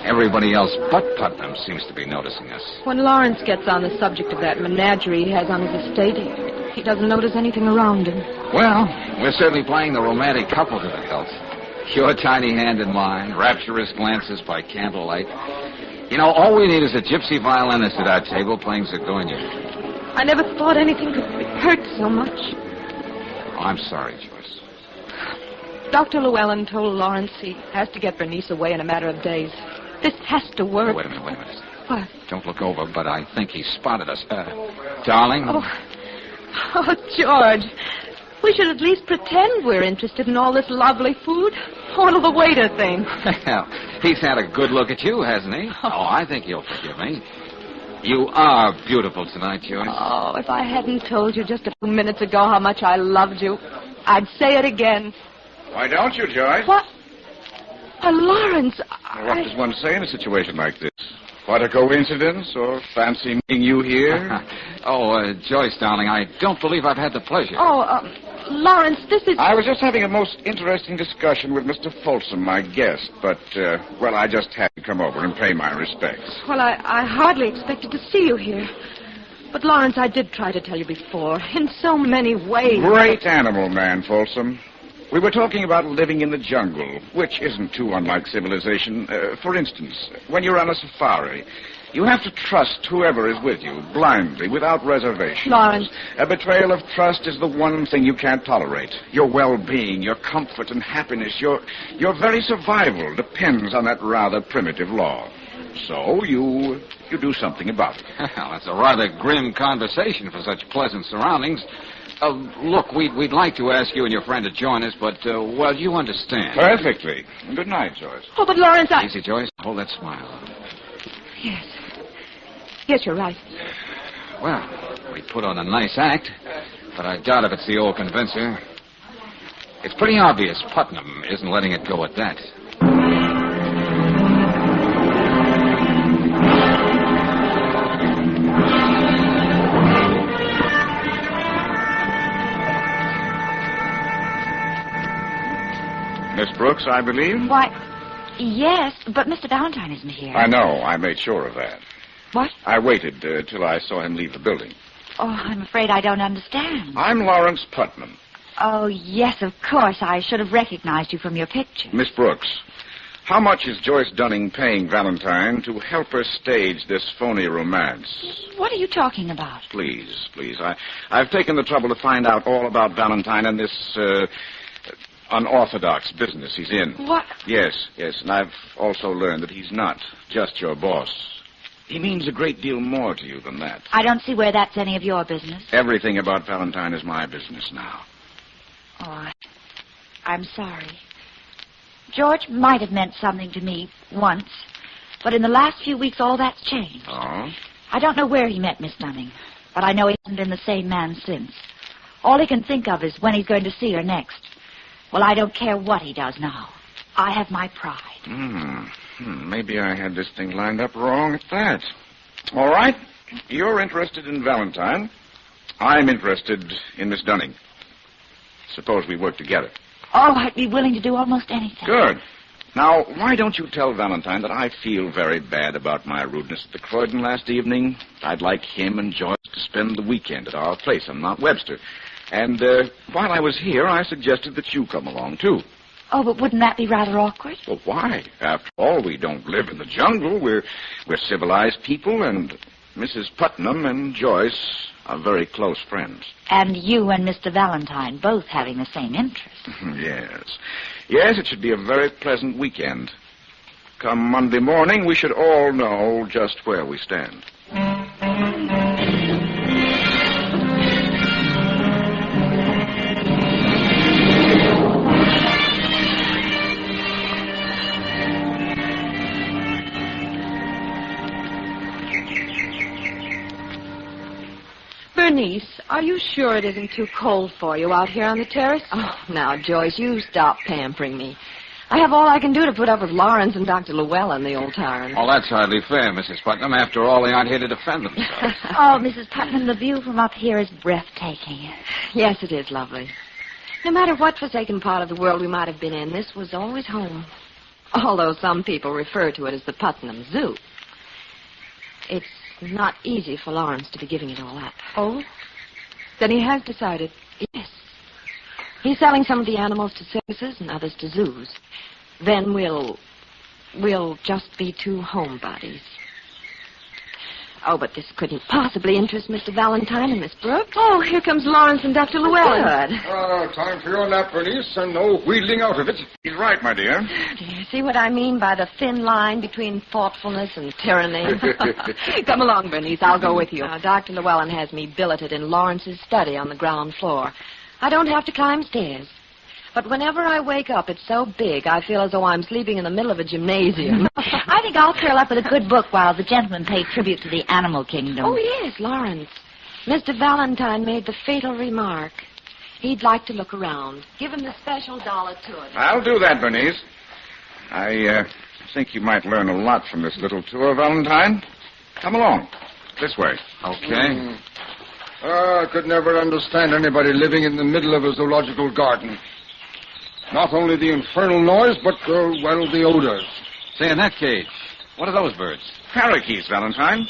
Everybody else but Putnam seems to be noticing us. When Lawrence gets on the subject of that menagerie he has on his estate, he doesn't notice anything around him. Well, we're certainly playing the romantic couple to the hilt. Your tiny hand in mine, rapturous glances by candlelight. You know, all we need is a gypsy violinist at our table playing Zagonia. I never thought anything could hurt so much. Oh, I'm sorry, Joyce. Dr. Llewellyn told Lawrence he has to get Bernice away in a matter of days. This has to work. Wait a minute. What? Don't look over, but I think he spotted us. Darling? Oh, George. We should at least pretend we're interested in all this lovely food. What'll the waiter think? Well, he's had a good look at you, hasn't he? Oh, I think he'll forgive me. You are beautiful tonight, Joyce. Oh, if I hadn't told you just a few minutes ago how much I loved you, I'd say it again. Why don't you, Joyce? What? Lawrence, What does one say in a situation like this? What a coincidence, or fancy meeting you here? Joyce, darling, I don't believe I've had the pleasure. Lawrence, this is... I was just having a most interesting discussion with Mr. Folsom, my guest, but, I just had to come over and pay my respects. Well, I hardly expected to see you here. But, Lawrence, I did try to tell you before, in so many ways. Great animal man, Folsom. We were talking about living in the jungle, which isn't too unlike civilization. For instance, when you're on a safari, you have to trust whoever is with you, blindly, without reservation. Lawrence. A betrayal of trust is the one thing you can't tolerate. Your well-being, your comfort and happiness, your very survival depends on that rather primitive law. So you do something about it. Well, that's a rather grim conversation for such pleasant surroundings. Look, we'd like to ask you and your friend to join us, but, you understand. Perfectly. Good night, Joyce. Oh, but Lawrence, Easy, Joyce. Hold that smile. Yes. Yes, you're right. Well, we put on a nice act, but I doubt if it's the old convincer. It's pretty obvious Putnam isn't letting it go at that. Miss Brooks, I believe? Why, yes, but Mr. Valentine isn't here. I know. I made sure of that. What? I waited till I saw him leave the building. Oh, I'm afraid I don't understand. I'm Lawrence Putnam. Oh, yes, of course. I should have recognized you from your picture. Miss Brooks, how much is Joyce Dunning paying Valentine to help her stage this phony romance? What are you talking about? Please. I've taken the trouble to find out all about Valentine and this, unorthodox business he's in. What? Yes, and I've also learned that he's not just your boss. He means a great deal more to you than that. I don't see where that's any of your business. Everything about Valentine is my business now. Oh, I'm sorry. George might have meant something to me once, but in the last few weeks all that's changed. Oh? I don't know where he met Miss Dunning, but I know he hasn't been the same man since. All he can think of is when he's going to see her next. Well, I don't care what he does now. I have my pride. Maybe I had this thing lined up wrong at that. All right. You're interested in Valentine. I'm interested in Miss Dunning. Suppose we work together. Oh, I'd be willing to do almost anything. Good. Now, why don't you tell Valentine that I feel very bad about my rudeness at the Croydon last evening? I'd like him and Joyce to spend the weekend at our place on Mount Webster. And while I was here, I suggested that you come along, too. Oh, but wouldn't that be rather awkward? Well, why? After all, we don't live in the jungle. We're civilized people, and Mrs. Putnam and Joyce are very close friends. And you and Mr. Valentine both having the same interests. Yes. Yes, it should be a very pleasant weekend. Come Monday morning, we should all know just where we stand. Bernice, are you sure it isn't too cold for you out here on the terrace? Oh, now, Joyce, you stop pampering me. I have all I can do to put up with Lawrence and Dr. Llewellyn, the old tyrant. Well, that's hardly fair, Mrs. Putnam. After all, they aren't here to defend themselves. Oh, Mrs. Putnam, the view from up here is breathtaking. Yes, it is lovely. No matter what forsaken part of the world we might have been in, this was always home. Although some people refer to it as the Putnam Zoo. It's not easy for Lawrence to be giving it all up. Oh? Then he has decided. Yes. He's selling some of the animals to circuses and others to zoos. Then we'll just be two homebodies. Oh, but this couldn't possibly interest Mr. Valentine and Miss Brooks. Oh, here comes Lawrence and Dr. Llewellyn. Good. Time for your nap, Bernice, and no wheedling out of it. He's right, my dear. Do you see what I mean by the thin line between thoughtfulness and tyranny? Come along, Bernice. I'll go with you. Now, Dr. Llewellyn has me billeted in Lawrence's study on the ground floor. I don't have to climb stairs. But whenever I wake up, it's so big, I feel as though I'm sleeping in the middle of a gymnasium. I think I'll curl up with a good book while the gentlemen pay tribute to the animal kingdom. Oh, yes, Lawrence. Mr. Valentine made the fatal remark. He'd like to look around. Give him the special $1 tour. I'll do that, Bernice. I think you might learn a lot from this little tour, Valentine. Come along. This way. Okay. I could never understand anybody living in the middle of a zoological garden. Not only the infernal noise, but, the odors. Say, in that cage, what are those birds? Parakeets, Valentine.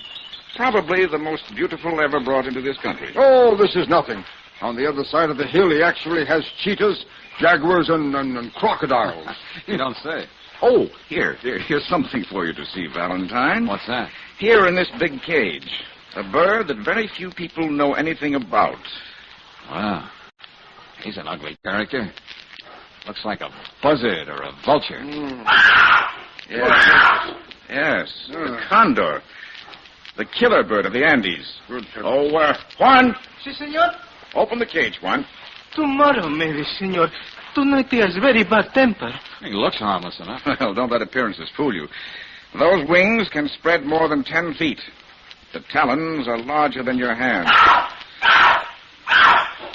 Probably the most beautiful ever brought into this country. Oh, this is nothing. On the other side of the hill, he actually has cheetahs, jaguars, and crocodiles. You don't say. Oh, here's something for you to see, Valentine. What's that? Here in this big cage, a bird that very few people know anything about. Wow. He's an ugly character. Looks like a buzzard or a vulture. Yes. The condor. The killer bird of the Andes. Oh, Juan. Si, senor. Open the cage, Juan. Tomorrow, maybe, senor. Tonight he has very bad temper. He looks harmless enough. Well, don't let appearances fool you. Those wings can spread more than 10 feet. The talons are larger than your hand.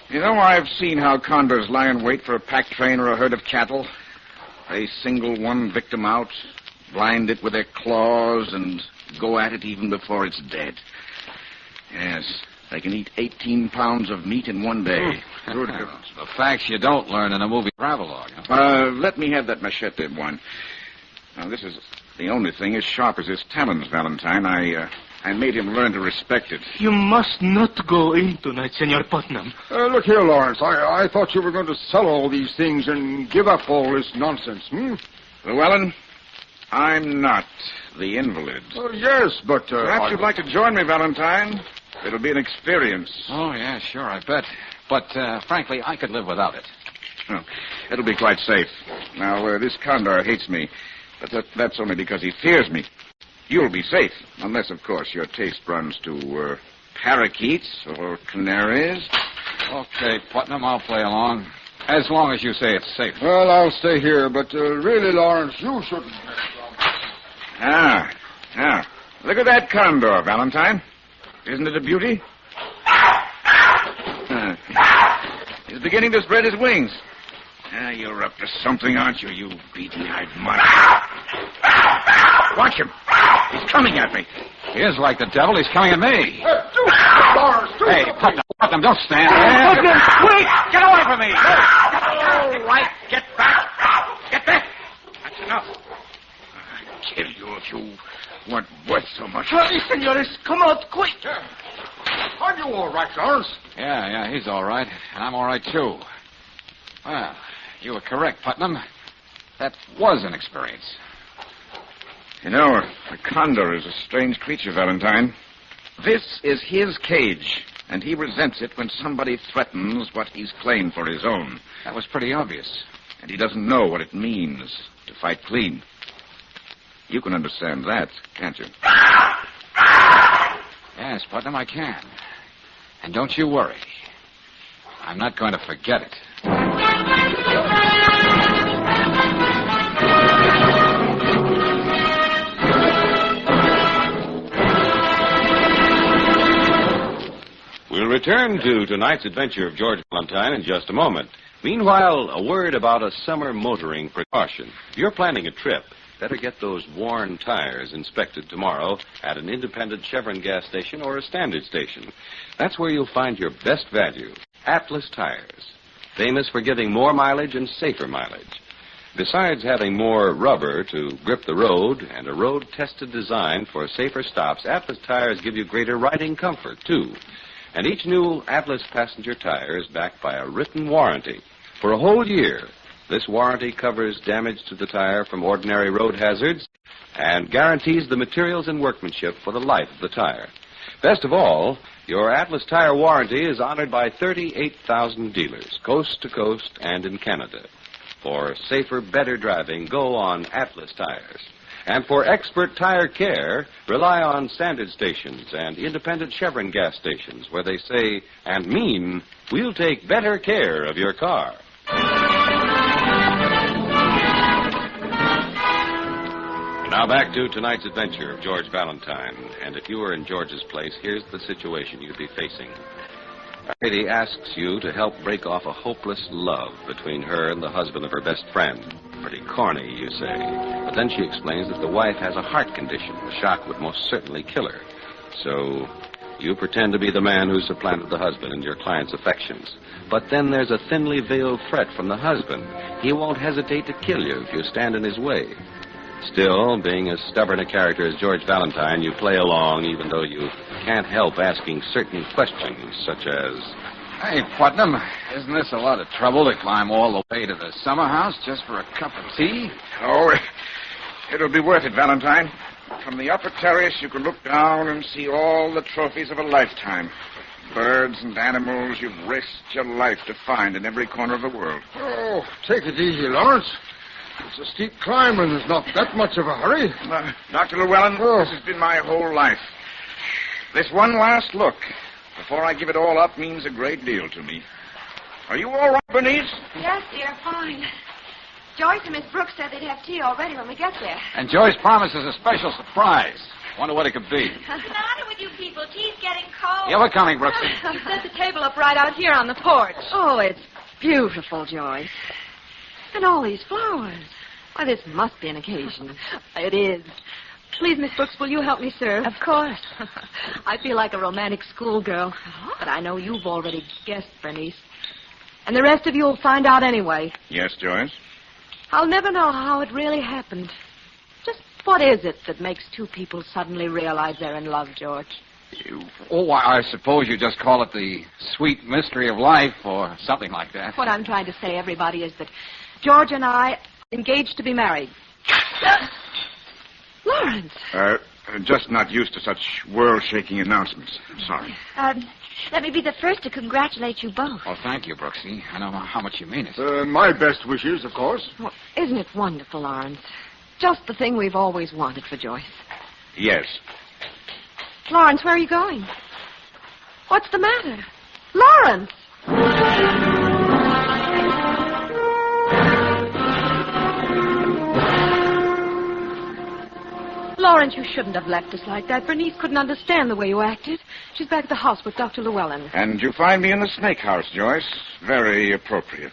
You know, I've seen how condors lie in wait for a pack train or a herd of cattle. They single one victim out, blind it with their claws, and go at it even before it's dead. Yes, they can eat 18 pounds of meat in one day. Good heavens. The facts you don't learn in a movie travelogue. Huh? Let me have that machete, one. Now, this is the only thing as sharp as his talons, Valentine. I made him learn to respect it. You must not go in tonight, Senor Putnam. Look here, Lawrence. I thought you were going to sell all these things and give up all this nonsense, Llewellyn, I'm not the invalid. Yes, but... Perhaps you'd like to join me, Valentine. It'll be an experience. Oh, yeah, sure, I bet. But, frankly, I could live without it. Oh, it'll be quite safe. Now, this condor hates me, but that's only because he fears me. You'll be safe, unless, of course, your taste runs to parakeets or canaries. Okay, Putnam, I'll play along. As long as you say it's safe. Well, I'll stay here, but really, Lawrence, you shouldn't. Look at that condor, Valentine. Isn't it a beauty? He's beginning to spread his wings. You're up to something, aren't you, you beady-eyed mutt? Watch him. He's coming at me. He is like the devil. He's coming at me. Lawrence, Hey, Putnam, don't stand there. Putnam, wait! Get away from me. All right, get back. Get back. That's enough. I'd kill you if you weren't worth so much. Hurry, senores. Come out, quick. Are you all right, Lawrence? Yeah, he's all right. And I'm all right, too. Well, you were correct, Putnam. That was an experience. You know, the condor is a strange creature, Valentine. This is his cage, and he resents it when somebody threatens what he's claimed for his own. That was pretty obvious. And he doesn't know what it means to fight clean. You can understand that, can't you? Yes, Putnam, I can. And don't you worry. I'm not going to forget it. We'll return to tonight's adventure of George Valentine in just a moment. Meanwhile, a word about a summer motoring precaution. If you're planning a trip, better get those worn tires inspected tomorrow at an independent Chevron gas station or a standard station. That's where you'll find your best value. Atlas tires, famous for giving more mileage and safer mileage. Besides having more rubber to grip the road and a road-tested design for safer stops, Atlas tires give you greater riding comfort, too. And each new Atlas passenger tire is backed by a written warranty. For a whole year, this warranty covers damage to the tire from ordinary road hazards and guarantees the materials and workmanship for the life of the tire. Best of all, your Atlas tire warranty is honored by 38,000 dealers, coast to coast and in Canada. For safer, better driving, go on Atlas tires. And for expert tire care, rely on standard stations and independent Chevron gas stations where they say and mean, we'll take better care of your car. Now back to tonight's adventure of George Valentine. And if you were in George's place, here's the situation you'd be facing. A lady asks you to help break off a hopeless love between her and the husband of her best friend. Pretty corny, you say. But then she explains that the wife has a heart condition. The shock would most certainly kill her. So you pretend to be the man who supplanted the husband in your client's affections. But then there's a thinly veiled threat from the husband. He won't hesitate to kill you if you stand in his way. Still, being as stubborn a character as George Valentine, you play along even though you can't help asking certain questions, such as... Hey, Putnam, isn't this a lot of trouble to climb all the way to the summer house just for a cup of tea? Oh, it'll be worth it, Valentine. From the upper terrace, you can look down and see all the trophies of a lifetime. Birds and animals you've risked your life to find in every corner of the world. Oh, take it easy, Lawrence. It's a steep climb, and there's not that much of a hurry. Dr. Llewellyn, This has been my whole life. This one last look before I give it all up means a great deal to me. Are you all right, Bernice? Yes, dear, fine. Joyce and Miss Brooks said they'd have tea already when we get there. And Joyce promises a special surprise. Wonder what it could be. What's the matter with you people? Tea's getting cold. Yeah, we're coming, Brooksy. We set the table up right out here on the porch. Oh, it's beautiful, Joyce. And all these flowers. Why, this must be an occasion. It is. Please, Miss Brooks, will you help me serve? Of course. I feel like a romantic schoolgirl. But I know you've already guessed, Bernice. And the rest of you will find out anyway. Yes, Joyce? I'll never know how it really happened. Just what is it that makes two people suddenly realize they're in love, George? I suppose you just call it the sweet mystery of life or something like that. What I'm trying to say, everybody, is that George and I are engaged to be married. Lawrence! Just not used to such world-shaking announcements. I'm sorry. Let me be the first to congratulate you both. Oh, thank you, Brooksy. I know how much you mean it. My best wishes, of course. Well, isn't it wonderful, Lawrence? Just the thing we've always wanted for Joyce. Yes. Lawrence, where are you going? What's the matter? Lawrence! Lawrence, you shouldn't have left us like that. Bernice couldn't understand the way you acted. She's back at the house with Dr. Llewellyn. And you find me in the snake house, Joyce. Very appropriate.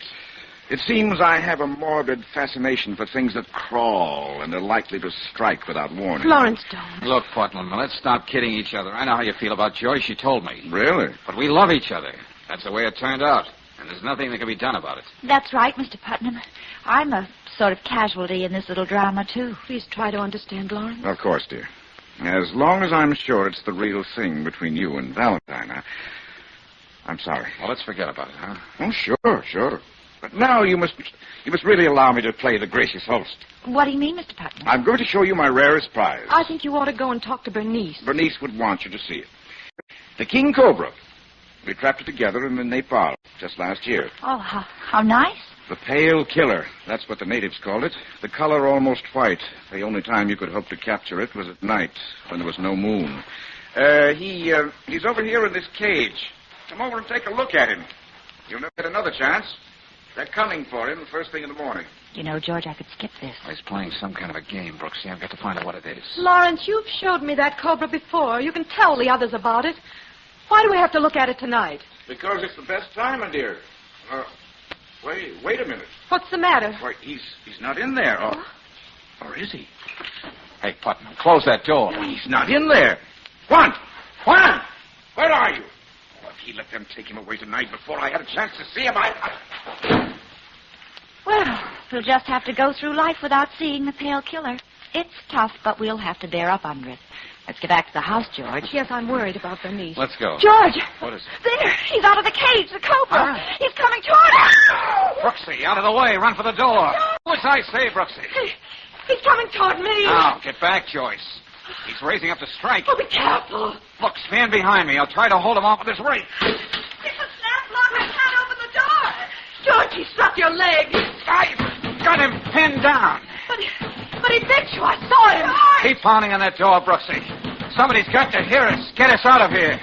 It seems I have a morbid fascination for things that crawl and are likely to strike without warning. Lawrence, don't. Look, Putnam, let's stop kidding each other. I know how you feel about Joyce. She told me. Really? But we love each other. That's the way it turned out. And there's nothing that can be done about it. That's right, Mr. Putnam. I'm a sort of casualty in this little drama, too. Please try to understand, Lawrence. Of course, dear. As long as I'm sure it's the real thing between you and Valentine, I'm sorry. Well, let's forget about it, huh? Oh, sure. But now you must really allow me to play the gracious host. What do you mean, Mr. Putnam? I'm going to show you my rarest prize. I think you ought to go and talk to Bernice. Bernice would want you to see it. The king cobra. We trapped it together in the Nepal just last year. Oh, how nice. The pale killer. That's what the natives called it. The color almost white. The only time you could hope to capture it was at night, when there was no moon. He's over here in this cage. Come over and take a look at him. You'll never get another chance. They're coming for him the first thing in the morning. You know, George, I could skip this. He's playing some kind of a game, Brooksy. I've got to find out what it is. Lawrence, you've showed me that cobra before. You can tell the others about it. Why do we have to look at it tonight? Because it's the best time, my dear. Wait a minute. What's the matter? Why, he's not in there. Or is he? Hey, Putnam, close that door. He's not in there. Juan! Where are you? Oh, if he let them take him away tonight before I had a chance to see him, Well, we'll just have to go through life without seeing the pale killer. It's tough, but we'll have to bear up under it. Let's get back to the house, George. Yes, I'm worried about Bernice. Let's go. George! What is it? There! He's out of the cage, the cobra! Huh? He's coming toward us! Brooksy, out of the way. Run for the door. What's I say, Brooksy? He's coming toward me! Now, get back, Joyce. He's raising up to strike. Oh, be careful! Look, stand behind me. I'll try to hold him off with this rake. It's a snap lock. I can't open the door. George, he struck your leg. I've got him pinned down. But he bit you. I saw him. Keep pounding on that door, Brooksy. Somebody's got to hear us. Get us out of here.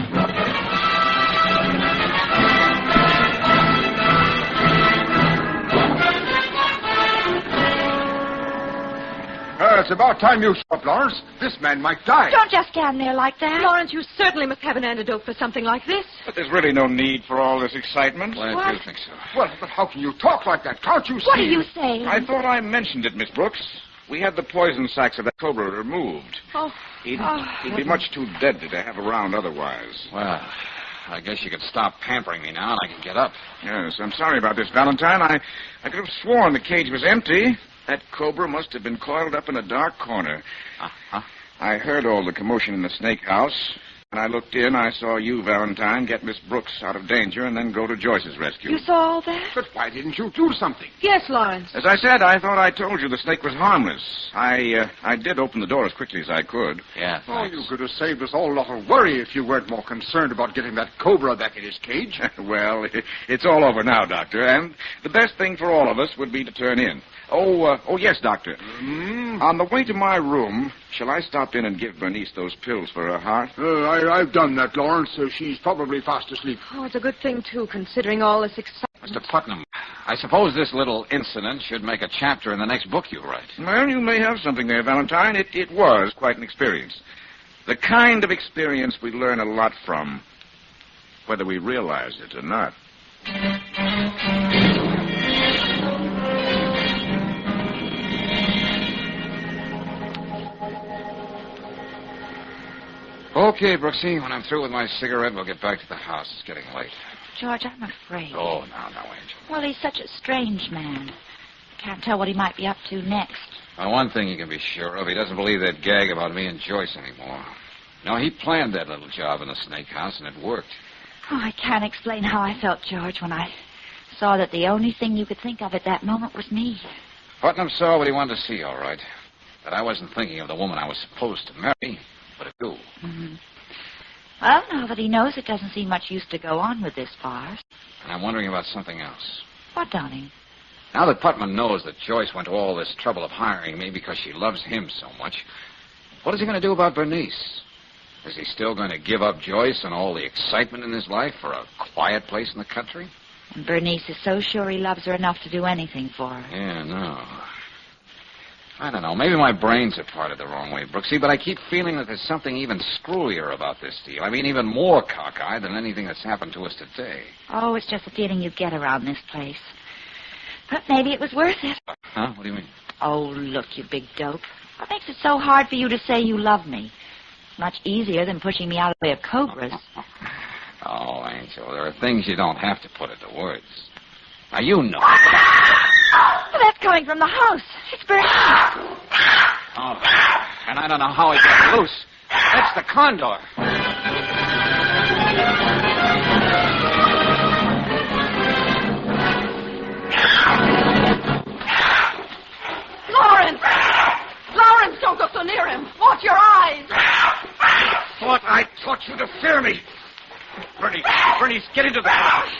It's about time you stopped, Lawrence. This man might die. Don't just stand there like that. Lawrence, you certainly must have an antidote for something like this. But there's really no need for all this excitement. Glad What? you think so. Well, but how can you talk like that? Can't you see? What are you saying? I thought I mentioned it, Miss Brooks. We had the poison sacs of that cobra removed. Oh. He'd be much too deadly to have around otherwise. Well, I guess you could stop pampering me now and I can get up. Yes, I'm sorry about this, Valentine. I could have sworn the cage was empty. That cobra must have been coiled up in a dark corner. Uh-huh. I heard all the commotion in the snake house. When I looked in, I saw you, Valentine, get Miss Brooks out of danger and then go to Joyce's rescue. You saw all that? But why didn't you do something? Yes, Lawrence. As I said, I thought I told you the snake was harmless. I did open the door as quickly as I could. Yeah, Oh, thanks. you could have saved us all a lot of worry if you weren't more concerned about getting that cobra back in his cage. Well, it's all over now, Doctor, and the best thing for all of us would be to turn in. Oh, yes, Doctor. On the way to my room, shall I stop in and give Bernice those pills for her heart? I've done that, Lawrence. She's probably fast asleep. Oh, it's a good thing, too, considering all this excitement. Mr. Putnam, I suppose this little incident should make a chapter in the next book you write. Well, you may have something there, Valentine. It was quite an experience. The kind of experience we learn a lot from, whether we realize it or not. Okay, Brooksy, when I'm through with my cigarette, we'll get back to the house. It's getting late. George, I'm afraid. Oh, no, Angel. Well, he's such a strange man. Can't tell what he might be up to next. Well, one thing you can be sure of, he doesn't believe that gag about me and Joyce anymore. No, he planned that little job in the snake house, and it worked. Oh, I can't explain how I felt, George, when I saw that the only thing you could think of at that moment was me. Putnam saw what he wanted to see, all right. But I wasn't thinking of the woman I was supposed to marry, but of you. Mm-hmm. Well, now that he knows, it doesn't seem much use to go on with this farce. And I'm wondering about something else. What, darling? Now that Putnam knows that Joyce went to all this trouble of hiring me because she loves him so much, what is he going to do about Bernice? Is he still going to give up Joyce and all the excitement in his life for a quiet place in the country? And Bernice is so sure he loves her enough to do anything for her. Yeah, no. I don't know. Maybe my brains are parted the wrong way, Brooksy, but I keep feeling that there's something even screwier about this deal. I mean, even more cockeyed than anything that's happened to us today. Oh, it's just a feeling you get around this place. But maybe it was worth it. Huh? What do you mean? Oh, look, you big dope. What makes it so hard for you to say you love me? Much easier than pushing me out of the way of cobras. Oh, Angel, there are things you don't have to put into words. Now, you know. Well, that's coming from the house. It's Bernice. Oh, and I don't know how he got loose. That's the condor. Lawrence, don't go so near him. Watch your eyes. Thought I taught you to fear me. Bernice, get into the house.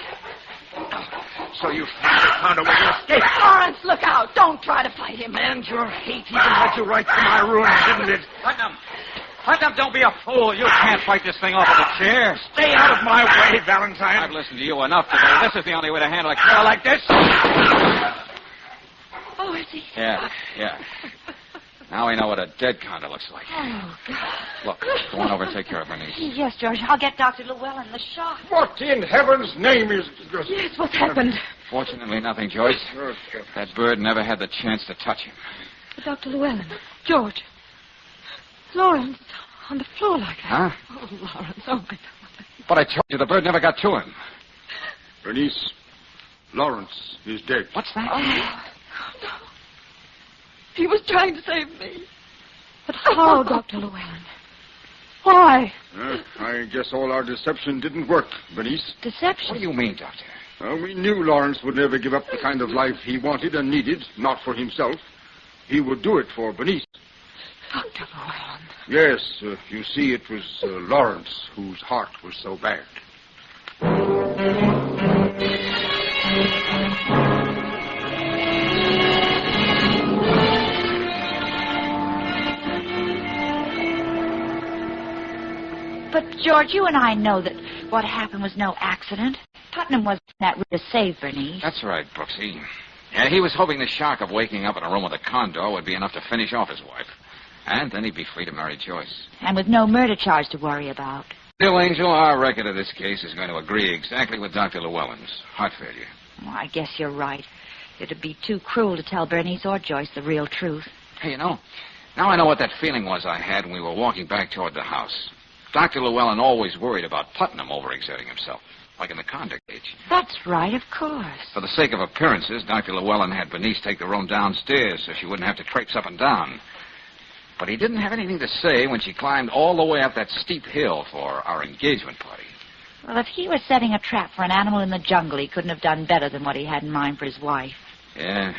So you found the condo where you escaped. Lawrence, look out. Don't try to fight him. And your hate even led you right to my room, didn't it? Putnam, don't be a fool. You can't fight this thing off of the chair. Stay out of my way, Valentine. I've listened to you enough today. This is the only way to handle a girl like this. Oh, is he? Yeah. Now we know what a dead condor looks like. Oh, God. Look, go on over and take care of Bernice. Yes, George. I'll get Dr. Llewellyn the shot. What in heaven's name is... Yes, what's happened? Fortunately, nothing, Joyce. That bird never had the chance to touch him. Dr. Llewellyn. George. Lawrence, on the floor like that. Huh? Oh, Lawrence, oh, my God. But I told you the bird never got to him. Bernice, Lawrence is dead. What's that? Oh, no. He was trying to save me. But how, Dr. Llewellyn? Why? I guess all our deception didn't work, Bernice. Deception? What do you mean, Doctor? We knew Lawrence would never give up the kind of life he wanted and needed, not for himself. He would do it for Bernice. Dr. Llewellyn. Yes, you see, it was Lawrence whose heart was so bad. But, George, you and I know that what happened was no accident. Putnam wasn't that rude to save Bernice. That's right, Brooksy. And he was hoping the shock of waking up in a room with a condor would be enough to finish off his wife. And then he'd be free to marry Joyce. And with no murder charge to worry about. Still, Angel, our record of this case is going to agree exactly with Dr. Llewellyn's. Heart failure. Well, I guess you're right. It'd be too cruel to tell Bernice or Joyce the real truth. Hey, you know, now I know what that feeling was I had when we were walking back toward the house. Dr. Llewellyn always worried about Putnam overexerting himself, like in the convict cage. That's right, of course. For the sake of appearances, Dr. Llewellyn had Bernice take the room downstairs so she wouldn't have to traipse up and down. But he didn't have anything to say when she climbed all the way up that steep hill for our engagement party. Well, if he was setting a trap for an animal in the jungle, he couldn't have done better than what he had in mind for his wife. Yeah.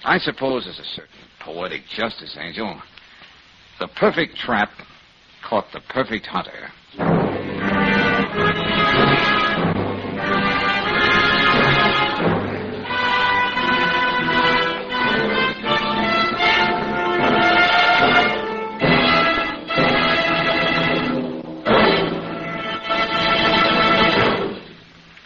I suppose there's a certain poetic justice, Angel. The perfect trap caught the perfect hunter.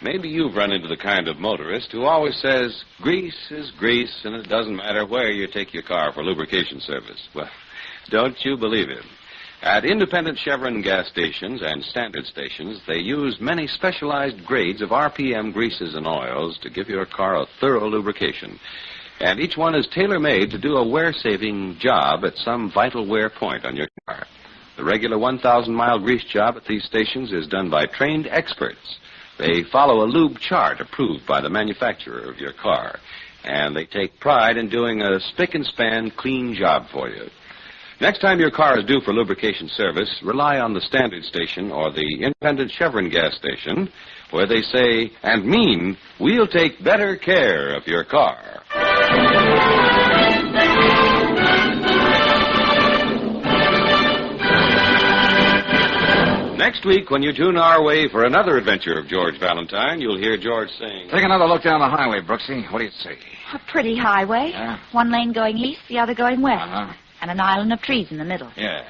Maybe you've run into the kind of motorist who always says, grease is grease, and it doesn't matter where you take your car for lubrication service. Well, don't you believe him. At independent Chevron gas stations and standard stations, they use many specialized grades of RPM greases and oils to give your car a thorough lubrication. And each one is tailor-made to do a wear-saving job at some vital wear point on your car. The regular 1,000-mile grease job at these stations is done by trained experts. They follow a lube chart approved by the manufacturer of your car, and they take pride in doing a spick-and-span clean job for you. Next time your car is due for lubrication service, rely on the standard station or the independent Chevron gas station, where they say and mean, we'll take better care of your car. Next week, when you tune our way for another adventure of George Valentine, you'll hear George saying... Take another look down the highway, Brooksy. What do you say? A pretty highway. Yeah. One lane going east, the other going west. Uh-huh. And an island of trees in the middle. Yeah.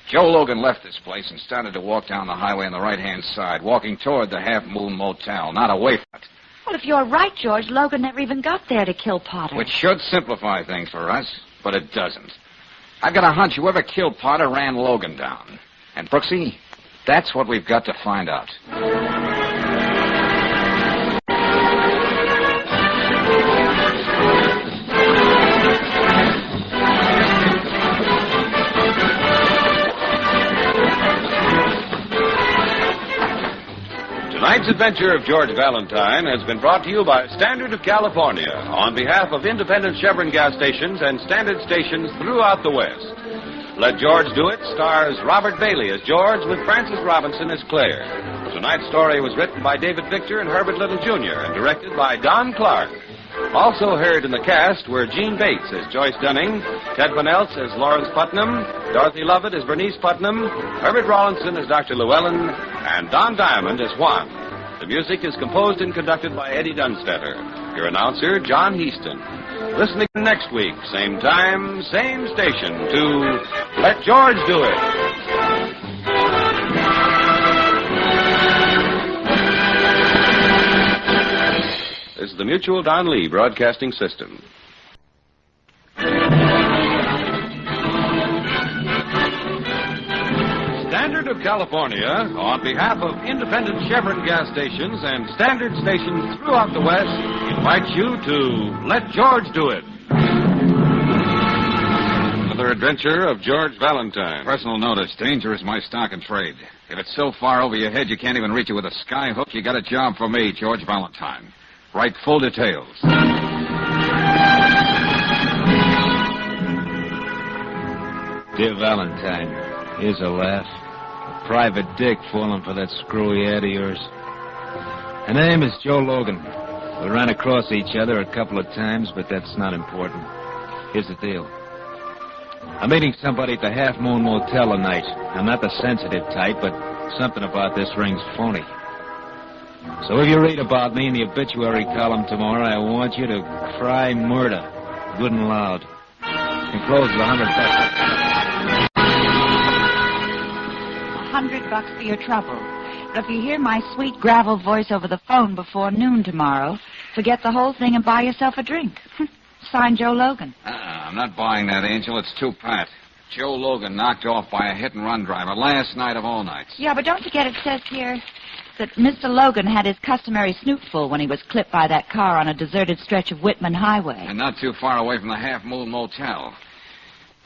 Joe Logan left this place and started to walk down the highway on the right-hand side, walking toward the Half Moon Motel, not away from it. Well, if you're right, George, Logan never even got there to kill Potter. Which should simplify things for us, but it doesn't. I've got a hunch whoever killed Potter ran Logan down. And, Brooksy, that's what we've got to find out. Tonight's adventure of George Valentine has been brought to you by Standard of California on behalf of independent Chevron gas stations and Standard stations throughout the West. Let George Do It stars Robert Bailey as George with Francis Robinson as Claire. Tonight's story was written by David Victor and Herbert Little Jr. and directed by Don Clark. Also heard in the cast were Gene Bates as Joyce Dunning, Ted Vanelts as Lawrence Putnam, Dorothy Lovett as Bernice Putnam, Herbert Rawlinson as Dr. Llewellyn, and Don Diamond as Juan. The music is composed and conducted by Eddie Dunstetter. Your announcer, John Heaston. Listen again next week, same time, same station, to Let George Do It. This is the Mutual Don Lee Broadcasting System. Standard of California, on behalf of independent Chevron gas stations and Standard stations throughout the West, invites you to Let George Do It. Another adventure of George Valentine. Personal notice, danger is my stock and trade. If it's so far over your head you can't even reach it with a sky hook, you got a job for me, George Valentine. Write full details. Dear Valentine, here's a laugh. A private dick falling for that screwy ad of yours. Her name is Joe Logan. We ran across each other a couple of times, but that's not important. Here's the deal. I'm meeting somebody at the Half Moon Motel tonight. I'm not the sensitive type, but something about this ring's phony. So if you read about me in the obituary column tomorrow, I want you to cry murder, good and loud. Enclosed with $100. $100 for your trouble. But if you hear my sweet gravel voice over the phone before noon tomorrow, forget the whole thing and buy yourself a drink. Signed, Joe Logan. I'm not buying that, Angel. It's too pat. Joe Logan knocked off by a hit-and-run driver last night of all nights. Yeah, but don't forget it says here that Mr. Logan had his customary snootful when he was clipped by that car on a deserted stretch of Whitman Highway. And not too far away from the Half Moon Motel.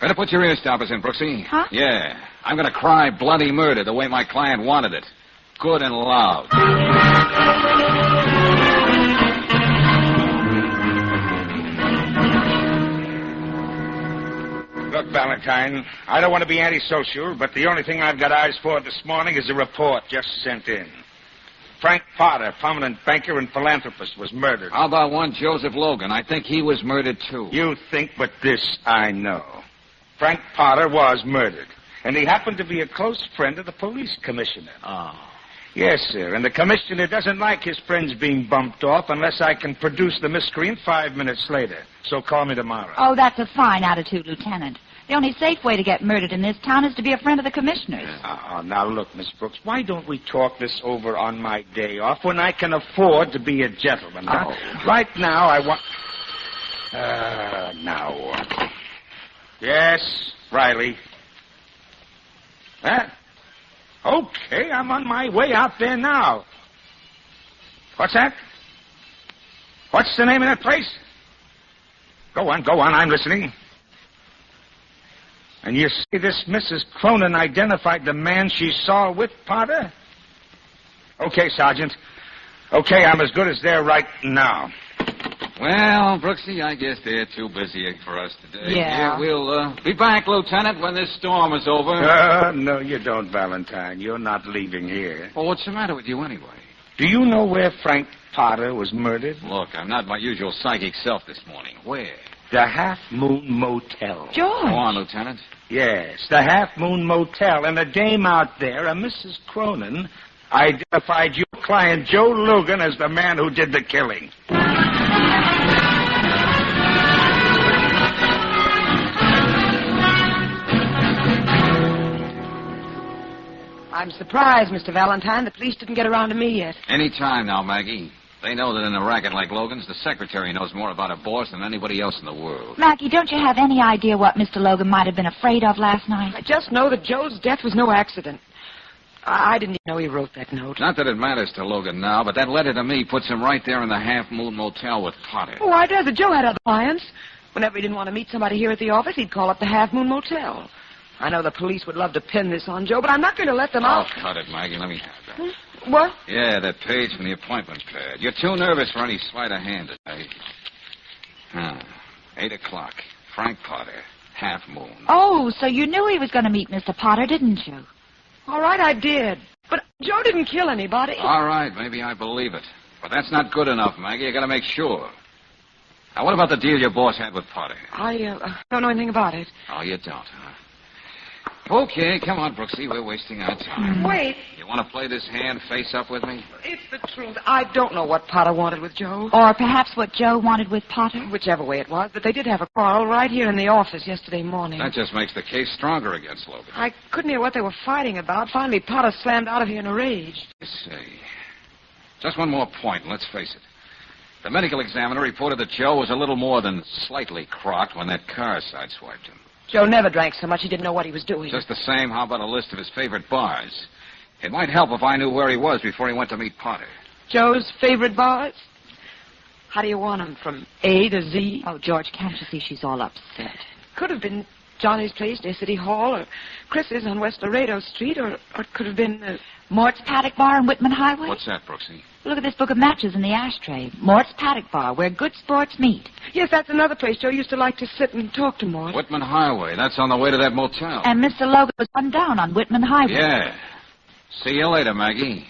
Better put your ear stoppers in, Brooksy. Huh? Yeah. I'm going to cry bloody murder the way my client wanted it. Good and loud. Look, Valentine, I don't want to be antisocial, but the only thing I've got eyes for this morning is a report just sent in. Frank Potter, prominent banker and philanthropist, was murdered. How about one Joseph Logan? I think he was murdered, too. You think, but this I know. Frank Potter was murdered, and he happened to be a close friend of the police commissioner. Oh. Yes, sir, and the commissioner doesn't like his friends being bumped off unless I can produce the miscreant 5 minutes later. So call me tomorrow. Oh, that's a fine attitude, Lieutenant. The only safe way to get murdered in this town is to be a friend of the commissioner's. Now, look, Miss Brooks, why don't we talk this over on my day off when I can afford to be a gentleman? Huh? Right now, I want... now what? Yes, Riley. Huh? Okay, I'm on my way out there now. What's that? What's the name of that place? Go on, I'm listening. And you say this Mrs. Cronin identified the man she saw with Potter? Okay, Sergeant. Okay, I'm as good as there right now. Well, Brooksy, I guess they're too busy for us today. Yeah. We'll be back, Lieutenant, when this storm is over. No, you don't, Valentine. You're not leaving here. Well, what's the matter with you anyway? Do you know where Frank Potter was murdered? Look, I'm not my usual psychic self this morning. Where? The Half Moon Motel. George. Go on, Lieutenant. Yes, the Half Moon Motel. And a dame out there, a Mrs. Cronin, identified your client, Joe Logan, as the man who did the killing. I'm surprised, Mr. Valentine. The police didn't get around to me yet. Any time now, Maggie. They know that in a racket like Logan's, the secretary knows more about a boss than anybody else in the world. Maggie, don't you have any idea what Mr. Logan might have been afraid of last night? I just know that Joe's death was no accident. I didn't even know he wrote that note. Not that it matters to Logan now, but that letter to me puts him right there in the Half Moon Motel with Potter. Oh, why does it? Joe had other clients. Whenever he didn't want to meet somebody here at the office, he'd call up the Half Moon Motel. I know the police would love to pin this on Joe, but I'm not going to let them out. Oh, cut it, Maggie. Let me have that. What? Yeah, that page from the appointment pad. You're too nervous for any sleight of hand today. 8 o'clock. Frank Potter. Half moon. Oh, so you knew he was going to meet Mr. Potter, didn't you? All right, I did. But Joe didn't kill anybody. All right, maybe I believe it. But that's not good enough, Maggie. You got to make sure. Now, what about the deal your boss had with Potter? I don't know anything about it. Oh, you don't, huh? Okay, come on, Brooksy. We're wasting our time. Wait. You want to play this hand face up with me? It's the truth. I don't know what Potter wanted with Joe. Or perhaps what Joe wanted with Potter? Whichever way it was, but they did have a quarrel right here in the office yesterday morning. That just makes the case stronger against Logan. I couldn't hear what they were fighting about. Finally, Potter slammed out of here in a rage. Let's see. Just one more point, and let's face it. The medical examiner reported that Joe was a little more than slightly crocked when that car sideswiped him. Joe never drank so much he didn't know what he was doing. Just the same, how about a list of his favorite bars? It might help if I knew where he was before he went to meet Potter. Joe's favorite bars? How do you want them, from A to Z? Oh, George, can't you see she's all upset? Could have been Johnny's place near City Hall, or Chris's on West Laredo Street, or it could have been... Mort's Paddock Bar on Whitman Highway? What's that, Brooksy? Look at this book of matches in the ashtray. Mort's Paddock Bar, where good sports meet. Yes, that's another place. Joe used to like to sit and talk to Mort. Whitman Highway. That's on the way to that motel. And Mr. Logan was run down on Whitman Highway. Yeah. See you later, Maggie.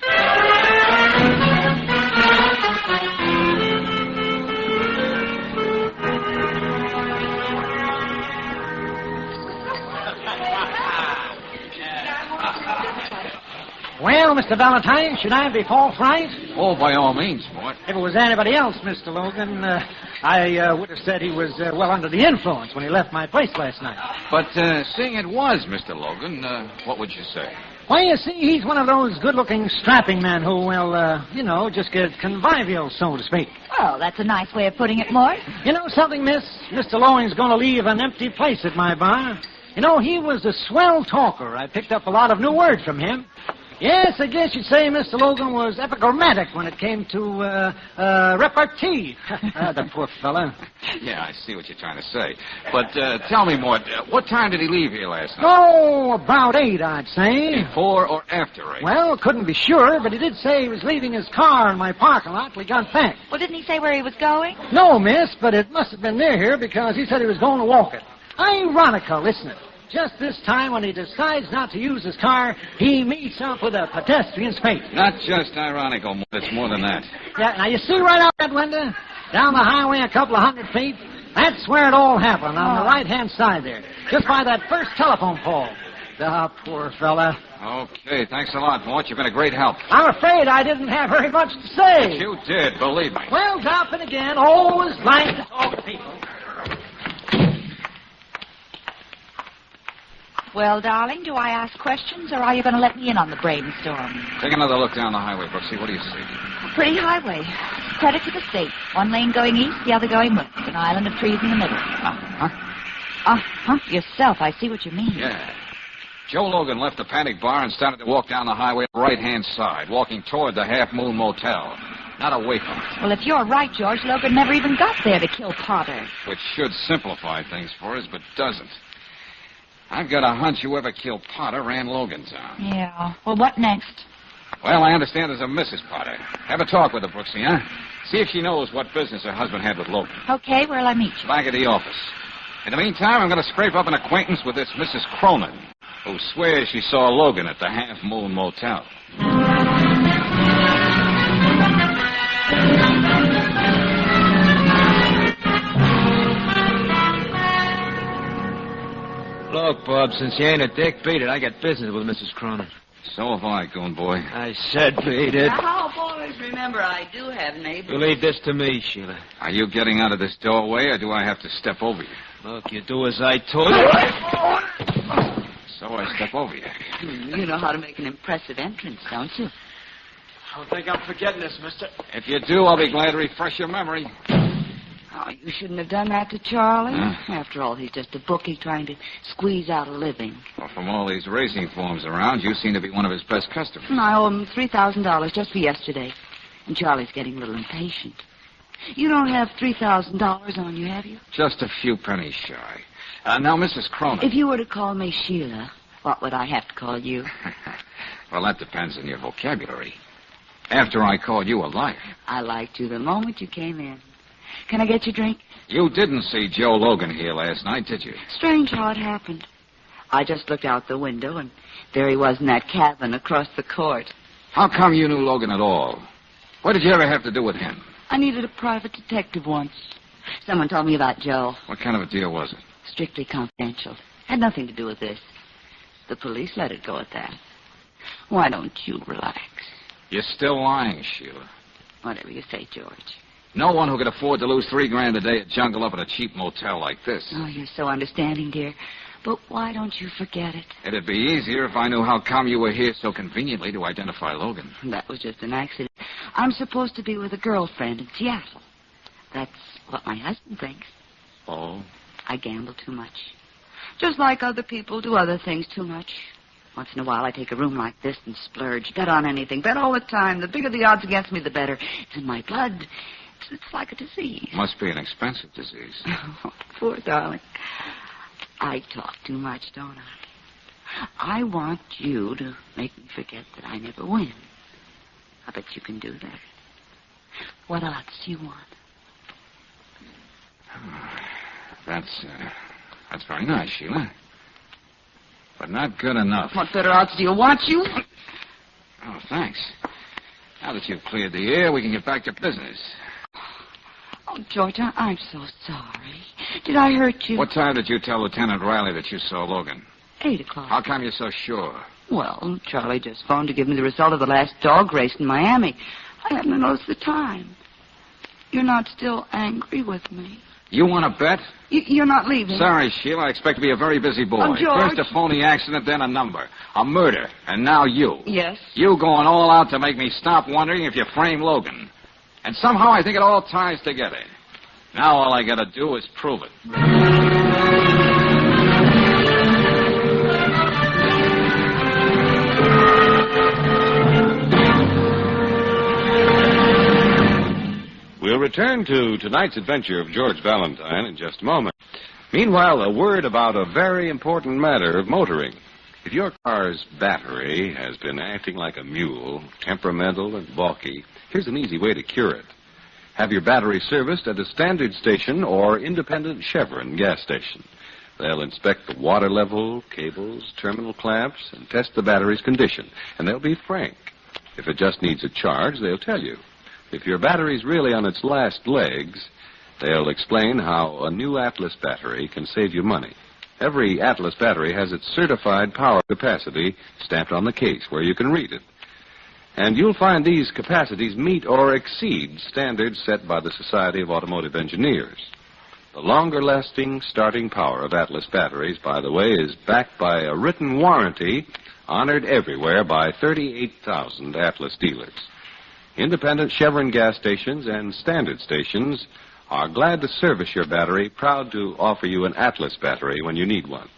Well, Mr. Valentine, should I be forthright? Oh, by all means, Mort. If it was anybody else, Mr. Logan, I would have said he was well under the influence when he left my place last night. But seeing it was Mr. Logan, what would you say? Well, you see, he's one of those good-looking, strapping men who, well, just get convivial, so to speak. Well, that's a nice way of putting it, Mort. You know something, miss? Mr. Logan's going to leave an empty place at my bar. You know, he was a swell talker. I picked up a lot of new words from him. Yes, I guess you'd say Mr. Logan was epigrammatic when it came to repartee. The poor fella. Yeah, I see what you're trying to say. But tell me, Mort, what time did he leave here last night? Oh, about 8, I'd say. Before or after 8? Well, couldn't be sure, but he did say he was leaving his car in my parking lot till he got back. Well, didn't he say where he was going? No, miss, but it must have been near here because he said he was going to walk it. Ironical, isn't it? Just this time, when he decides not to use his car, he meets up with a pedestrian's fate. Not just ironical, Mort. It's more than that. Yeah, now you see right out that window? Down the highway a couple of 100 feet? That's where it all happened, on the right-hand side there. Just by that first telephone pole. Ah, poor fella. Okay, thanks a lot, Mort. You've been a great help. I'm afraid I didn't have very much to say. But you did, believe me. Well, drop it again. Always like to talk to people. Well, darling, do I ask questions, or are you going to let me in on the brainstorm? Take another look down the highway, Brooksy. What do you see? A pretty highway. Credit to the state. One lane going east, the other going west. An island of trees in the middle. Yourself. I see what you mean. Yeah. Joe Logan left the Panic Bar and started to walk down the highway on the right-hand side, walking toward the Half Moon Motel, not away from it. Well, if you're right, George, Logan never even got there to kill Potter. Which should simplify things for us, but doesn't. I've got a hunch whoever killed Potter ran Logan down. Yeah. Well, what next? Well, I understand there's a Mrs. Potter. Have a talk with her, Brooksy, huh? See if she knows what business her husband had with Logan. Okay, where'll I meet you? Back at the office. In the meantime, I'm going to scrape up an acquaintance with this Mrs. Cronin, who swears she saw Logan at the Half Moon Motel. Look, Bob, since you ain't a dick, beat it. I got business with Mrs. Cronin. So have I, goon boy. I said beat it. Now, boys, remember, I do have neighbors. You leave this to me, Sheila. Are you getting out of this doorway, or do I have to step over you? Look, you do as I told you. So I step over you. You know how to make an impressive entrance, don't you? I don't think I'm forgetting this, mister. If you do, I'll be glad to refresh your memory. Oh, you shouldn't have done that to Charlie. Huh? After all, he's just a bookie trying to squeeze out a living. Well, from all these racing forms around, you seem to be one of his best customers. I owe him $3,000 just for yesterday. And Charlie's getting a little impatient. You don't have $3,000 on you, have you? Just a few pennies shy. Now, Mrs. Cronin. If you were to call me Sheila, what would I have to call you? Well, that depends on your vocabulary. After I called you a liar. I liked you the moment you came in. Can I get you a drink? You didn't see Joe Logan here last night, did you? Strange how it happened. I just looked out the window, and there he was in that cabin across the court. How come you knew Logan at all? What did you ever have to do with him? I needed a private detective once. Someone told me about Joe. What kind of a deal was it? Strictly confidential. Had nothing to do with this. The police let it go at that. Why don't you relax? You're still lying, Sheila. Whatever you say, George. No one who could afford to lose $3,000 a day at jungle up at a cheap motel like this. Oh, you're so understanding, dear. But why don't you forget it? It'd be easier if I knew how come you were here so conveniently to identify Logan. That was just an accident. I'm supposed to be with a girlfriend in Seattle. That's what my husband thinks. Oh? I gamble too much. Just like other people do other things too much. Once in a while, I take a room like this and splurge. Bet on anything. Bet all the time. The bigger the odds against me, the better. It's in my blood. It's like a disease. Must be an expensive disease. Oh, poor darling. I talk too much, don't I? I want you to make me forget that I never win. I bet you can do that. What odds do you want? That's very nice, Sheila. But not good enough. What better odds do you want, you? Oh, thanks. Now that you've cleared the air, we can get back to business. Oh, George, I'm so sorry. Did I hurt you? What time did you tell Lieutenant Riley that you saw Logan? 8 o'clock. How come you're so sure? Well, Charlie just phoned to give me the result of the last dog race in Miami. I haven't noticed the time. You're not still angry with me? You want to bet? You're not leaving? Sorry, Sheila. I expect to be a very busy boy. Oh, George. First a phony accident, then a number. A murder. And now you. Yes? You going all out to make me stop wondering if you frame Logan. And somehow I think it all ties together. Now all I got to do is prove it. We'll return to tonight's adventure of George Valentine in just a moment. Meanwhile, a word about a very important matter of motoring. If your car's battery has been acting like a mule, temperamental and balky, here's an easy way to cure it. Have your battery serviced at a standard station or independent Chevron gas station. They'll inspect the water level, cables, terminal clamps, and test the battery's condition. And they'll be frank. If it just needs a charge, they'll tell you. If your battery's really on its last legs, they'll explain how a new Atlas battery can save you money. Every Atlas battery has its certified power capacity stamped on the case where you can read it. And you'll find these capacities meet or exceed standards set by the Society of Automotive Engineers. The longer-lasting starting power of Atlas batteries, by the way, is backed by a written warranty honored everywhere by 38,000 Atlas dealers. Independent Chevron gas stations and standard stations are glad to service your battery, proud to offer you an Atlas battery when you need one.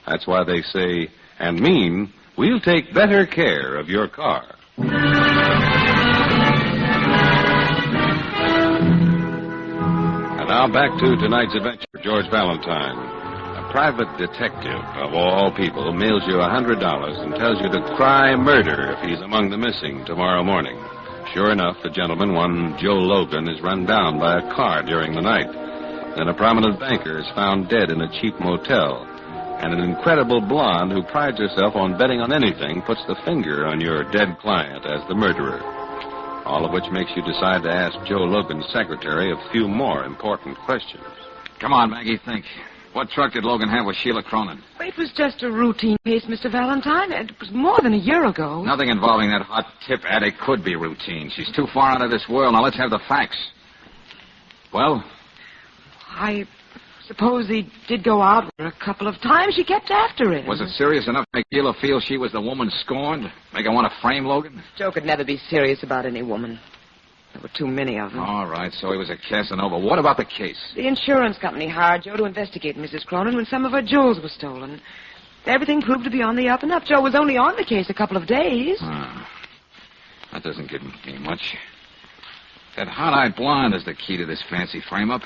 That's why they say and mean, we'll take better care of your car. And now back to tonight's adventure. George Valentine, a private detective of all people, mails you $100 and tells you to cry murder if he's among the missing tomorrow morning. Sure enough, the gentleman, one Joe Logan, is run down by a car during the night. Then a prominent banker is found dead in a cheap motel. And an incredible blonde who prides herself on betting on anything puts the finger on your dead client as the murderer. All of which makes you decide to ask Joe Logan's secretary a few more important questions. Come on, Maggie, think. What truck did Logan have with Sheila Cronin? It was just a routine case, Mr. Valentine. It was more than a year ago. Nothing involving that hot tip addict could be routine. She's too far out of this world. Now, let's have the facts. Well? I suppose he did go out a couple of times. She kept after him. Was it serious enough to make Sheila feel she was the woman scorned? Make her want to frame Logan? Joe could never be serious about any woman. There were too many of them. All right, so he was a Casanova. What about the case? The insurance company hired Joe to investigate Mrs. Cronin when some of her jewels were stolen. Everything proved to be on the up and up. Joe was only on the case a couple of days. That doesn't give me much. That hot-eyed blonde is the key to this fancy frame-up.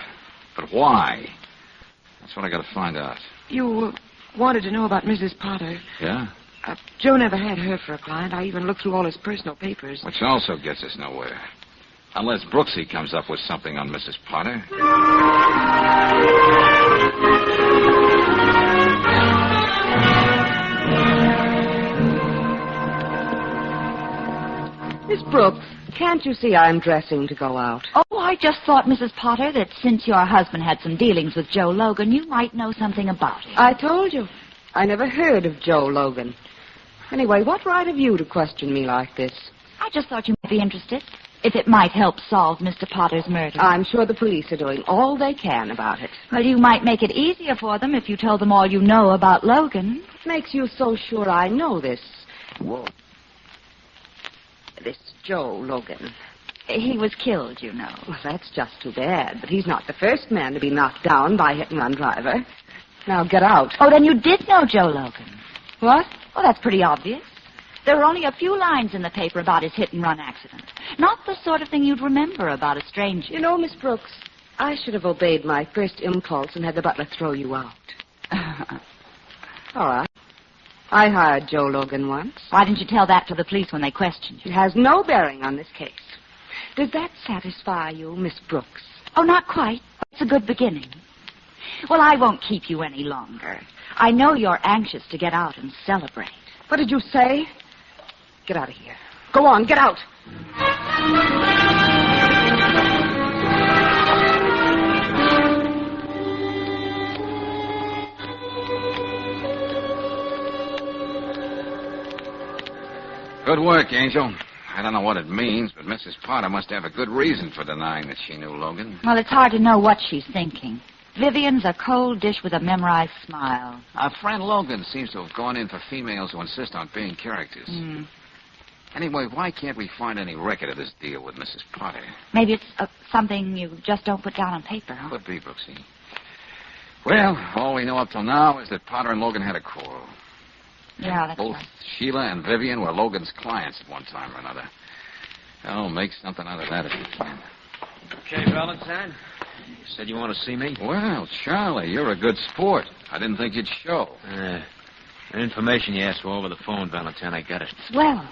But why? That's what I got to find out. You wanted to know about Mrs. Potter. Yeah? Joe never had her for a client. I even looked through all his personal papers. Which also gets us nowhere. Unless Brooksy comes up with something on Mrs. Potter. Miss Brooks, can't you see I'm dressing to go out? Oh, I just thought, Mrs. Potter, that since your husband had some dealings with Joe Logan, you might know something about him. I told you. I never heard of Joe Logan. Anyway, what right have you to question me like this? I just thought you might be interested, if it might help solve Mr. Potter's murder. I'm sure the police are doing all they can about it. Well, you might make it easier for them if you told them all you know about Logan. What makes you so sure I know this? Whoa. This Joe Logan. He was killed, you know. Well, that's just too bad, but he's not the first man to be knocked down by a hit-and-run driver. Now, get out. Oh, then you did know Joe Logan. What? Well, that's pretty obvious. There were only a few lines in the paper about his hit-and-run accident. Not the sort of thing you'd remember about a stranger. You know, Miss Brooks, I should have obeyed my first impulse and had the butler throw you out. All right. I hired Joe Logan once. Why didn't you tell that to the police when they questioned you? It has no bearing on this case. Does that satisfy you, Miss Brooks? Oh, not quite. It's a good beginning. Well, I won't keep you any longer. I know you're anxious to get out and celebrate. What did you say? Get out of here. Go on, get out. Good work, Angel. I don't know what it means, but Mrs. Potter must have a good reason for denying that she knew Logan. Well, it's hard to know what she's thinking. Vivian's a cold dish with a memorized smile. Our friend Logan seems to have gone in for females who insist on being characters. Anyway, why can't we find any record of this deal with Mrs. Potter? Maybe it's something you just don't put down on paper, huh? Could be, Brooksy. Well, all we know up till now is that Potter and Logan had a quarrel. Yeah, that's Both right. Sheila and Vivian were Logan's clients at one time or another. Oh, make something out of that if you can. Okay, Valentine. You said you want to see me? Well, Charlie, you're a good sport. I didn't think you'd show. The information you asked for over the phone, Valentine, I got it. Swell.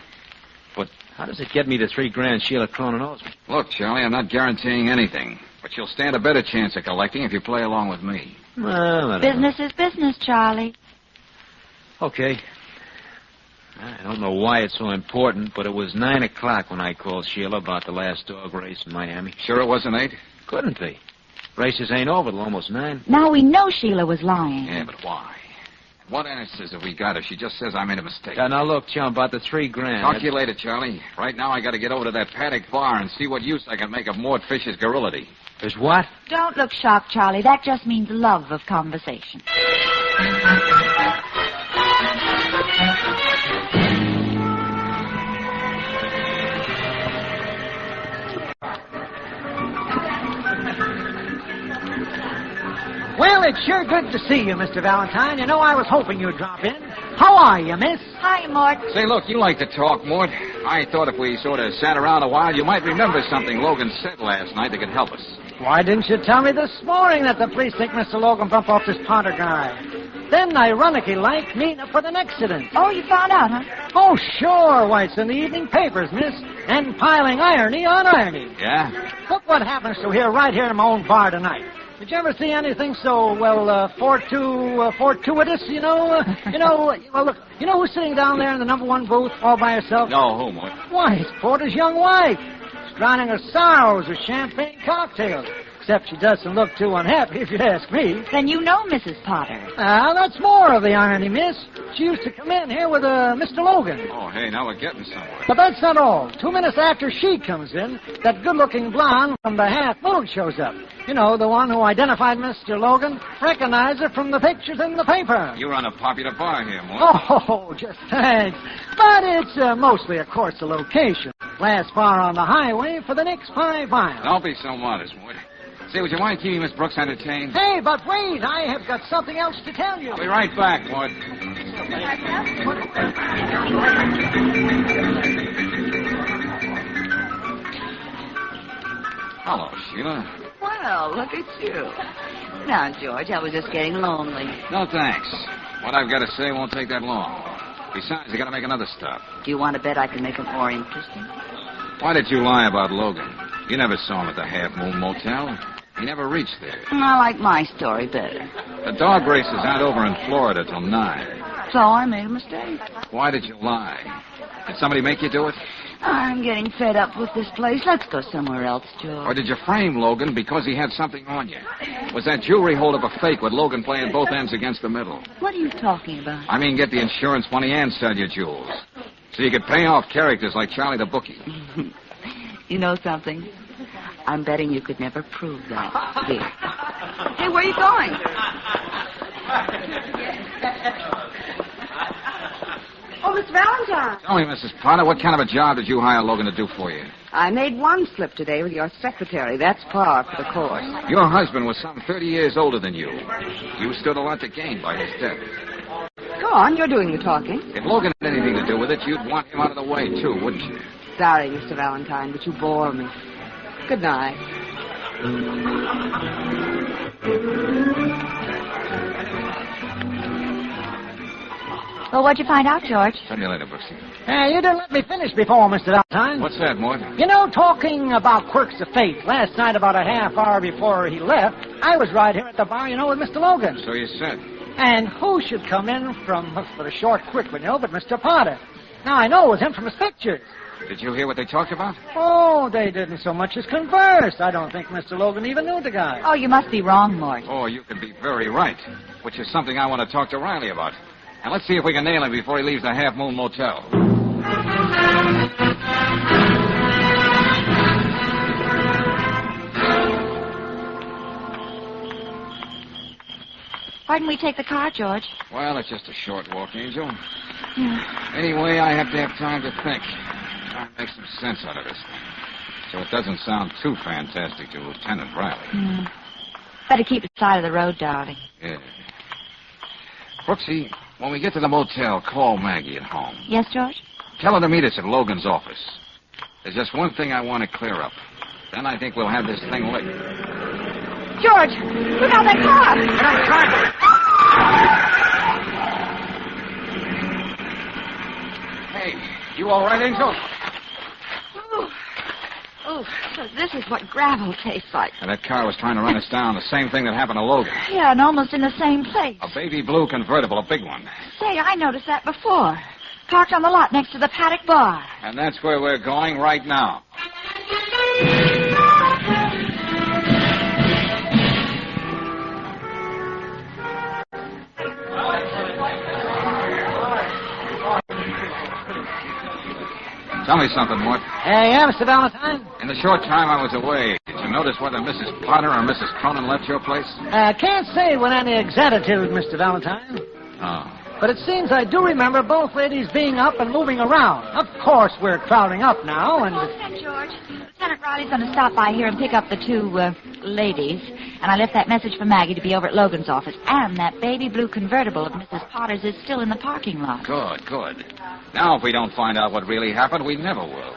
But how does it get me the $3,000 Sheila Cronin owes me? Look, Charlie, I'm not guaranteeing anything. But you'll stand a better chance of collecting if you play along with me. Well, Business is business, Charlie. Okay. I don't know why it's so important, but it was 9 o'clock when I called Sheila about the last dog race in Miami. Sure it wasn't 8? Couldn't be. Races ain't over till almost 9. Now we know Sheila was lying. Yeah, but why? What answers have we got if she just says I made a mistake? Now look, chum, about the $3,000. Talk to you later, Charlie. Right now I got to get over to that paddock bar and see what use I can make of Mort Fisher's garrulity. There's what? Don't look shocked, Charlie. That just means love of conversation. Well, it's sure good to see you, Mr. Valentine. You know, I was hoping you'd drop in. How are you, miss? Hi, Mort. Say, look, you like to talk, Mort. I thought if we sort of sat around a while, you might remember something Logan said last night that could help us. Why didn't you tell me this morning that the police think Mr. Logan bumped off this Potter guy? Then, ironically like, meeting up with an accident. Oh, you found out, huh? Oh, sure. Why, it's in the evening papers, miss. And piling irony on irony. Yeah? Look what happens to here, right here in my own bar tonight. Did you ever see anything so, fortuitous, you know? Well, look, you know who's sitting down there in the number 1 booth all by herself? No, who, Mort? Why, it's Porter's young wife. She's drowning her sorrows with champagne cocktails. Except she doesn't look too unhappy, if you ask me. Then you know Mrs. Potter. That's more of the irony, miss. She used to come in here with Mr. Logan. Oh, hey, now we're getting somewhere. But that's not all. 2 minutes after she comes in, that good-looking blonde from the Half Moon shows up. You know, the one who identified Mr. Logan, recognized her from the pictures in the paper. You run a popular bar here, Mort. Oh, just thanks. But it's mostly, of course, a location. Last bar on the highway for the next 5 miles. Don't be so modest, Mort. Say, would you mind keeping Miss Brooks entertained? Hey, but wait, I have got something else to tell you. I'll be right back, Mort. Hello, Sheila. Well, look at you. Now, George, I was just getting lonely. No, thanks. What I've got to say won't take that long. Besides, you got to make another stop. Do you want to bet I can make it more interesting? Why did you lie about Logan? You never saw him at the Half Moon Motel. He never reached there. I like my story better. The dog races aren't over in Florida till 9. So I made a mistake. Why did you lie? Did somebody make you do it? I'm getting fed up with this place. Let's go somewhere else, George. Or did you frame Logan because he had something on you? Was that jewelry holdup a fake with Logan playing both ends against the middle? What are you talking about? I mean, get the insurance money and sell your jewels. So you could pay off characters like Charlie the Bookie. You know something? I'm betting you could never prove that. Here. Hey, where are you going? Oh, Miss Valentine. Tell me, Mrs. Potter, what kind of a job did you hire Logan to do for you? I made one slip today with your secretary. That's par for the course. Your husband was some 30 years older than you. You stood a lot to gain by his death. Go on, you're doing the talking. If Logan had anything to do with it, you'd want him out of the way, too, wouldn't you? Sorry, Mr. Valentine, but you bore me. Good night. Well, what'd you find out, George? Tell you later, Brooksy. You didn't let me finish before, Mr. Valentine. What's that, Mort? You know, talking about quirks of fate, last night about a half hour before he left, I was right here at the bar, with Mr. Logan. So you said. And who should come in for the short quick window but Mr. Potter? Now, I know it was him from his pictures. Did you hear what they talked about? Oh, they didn't so much as converse. I don't think Mr. Logan even knew the guy. Oh, you must be wrong, Mort. Oh, you could be very right, which is something I want to talk to Riley about. And let's see if we can nail him before he leaves the Half Moon Motel. Why didn't we take the car, George? Well, it's just a short walk, Angel. Yeah. Anyway, I have to have time to think. Try and make some sense out of this thing. So it doesn't sound too fantastic to Lieutenant Riley. Better keep it side of the road, darling. Yeah. Brooksy, when we get to the motel, call Maggie at home. Yes, George? Tell her to meet us at Logan's office. There's just one thing I want to clear up. Then I think we'll have this thing licked. George, look out that car. Get on the driver. Hey, you all right, Angel? Oh, so this is what gravel tastes like. And that car was trying to run us down. The same thing that happened to Logan. Yeah, and almost in the same place. A baby blue convertible, a big one. Say, I noticed that before. Parked on the lot next to the Paddock Bar. And that's where we're going right now. Tell me something, Mort. Yeah, Mr. Valentine? In the short time I was away, did you notice whether Mrs. Potter or Mrs. Cronin left your place? Can't say with any exactitude, Mr. Valentine. Oh. But it seems I do remember both ladies being up and moving around. Of course, we're crowding up now, and... All set, George. Lieutenant Riley's going to stop by here and pick up the two, ladies. And I left that message for Maggie to be over at Logan's office. And that baby blue convertible of Mrs. Potter's is still in the parking lot. Good, good. Now, if we don't find out what really happened, we never will.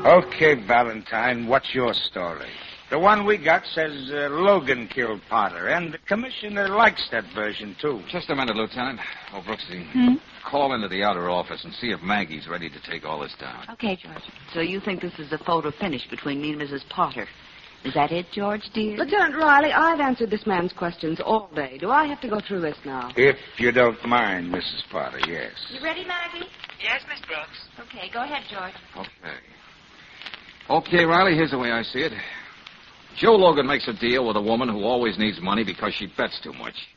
Okay, Valentine, what's your story? The one we got says Logan killed Potter, and the commissioner likes that version, too. Just a minute, Lieutenant. Oh, Brooksy. Call into the outer office and see if Maggie's ready to take all this down. Okay, George. So you think this is a photo finish between me and Mrs. Potter? Is that it, George, dear? Lieutenant Riley, I've answered this man's questions all day. Do I have to go through this now? If you don't mind, Mrs. Potter, yes. You ready, Maggie? Yes, Miss Brooks. Okay, go ahead, George. Okay, Riley, here's the way I see it. Joe Logan makes a deal with a woman who always needs money because she bets too much.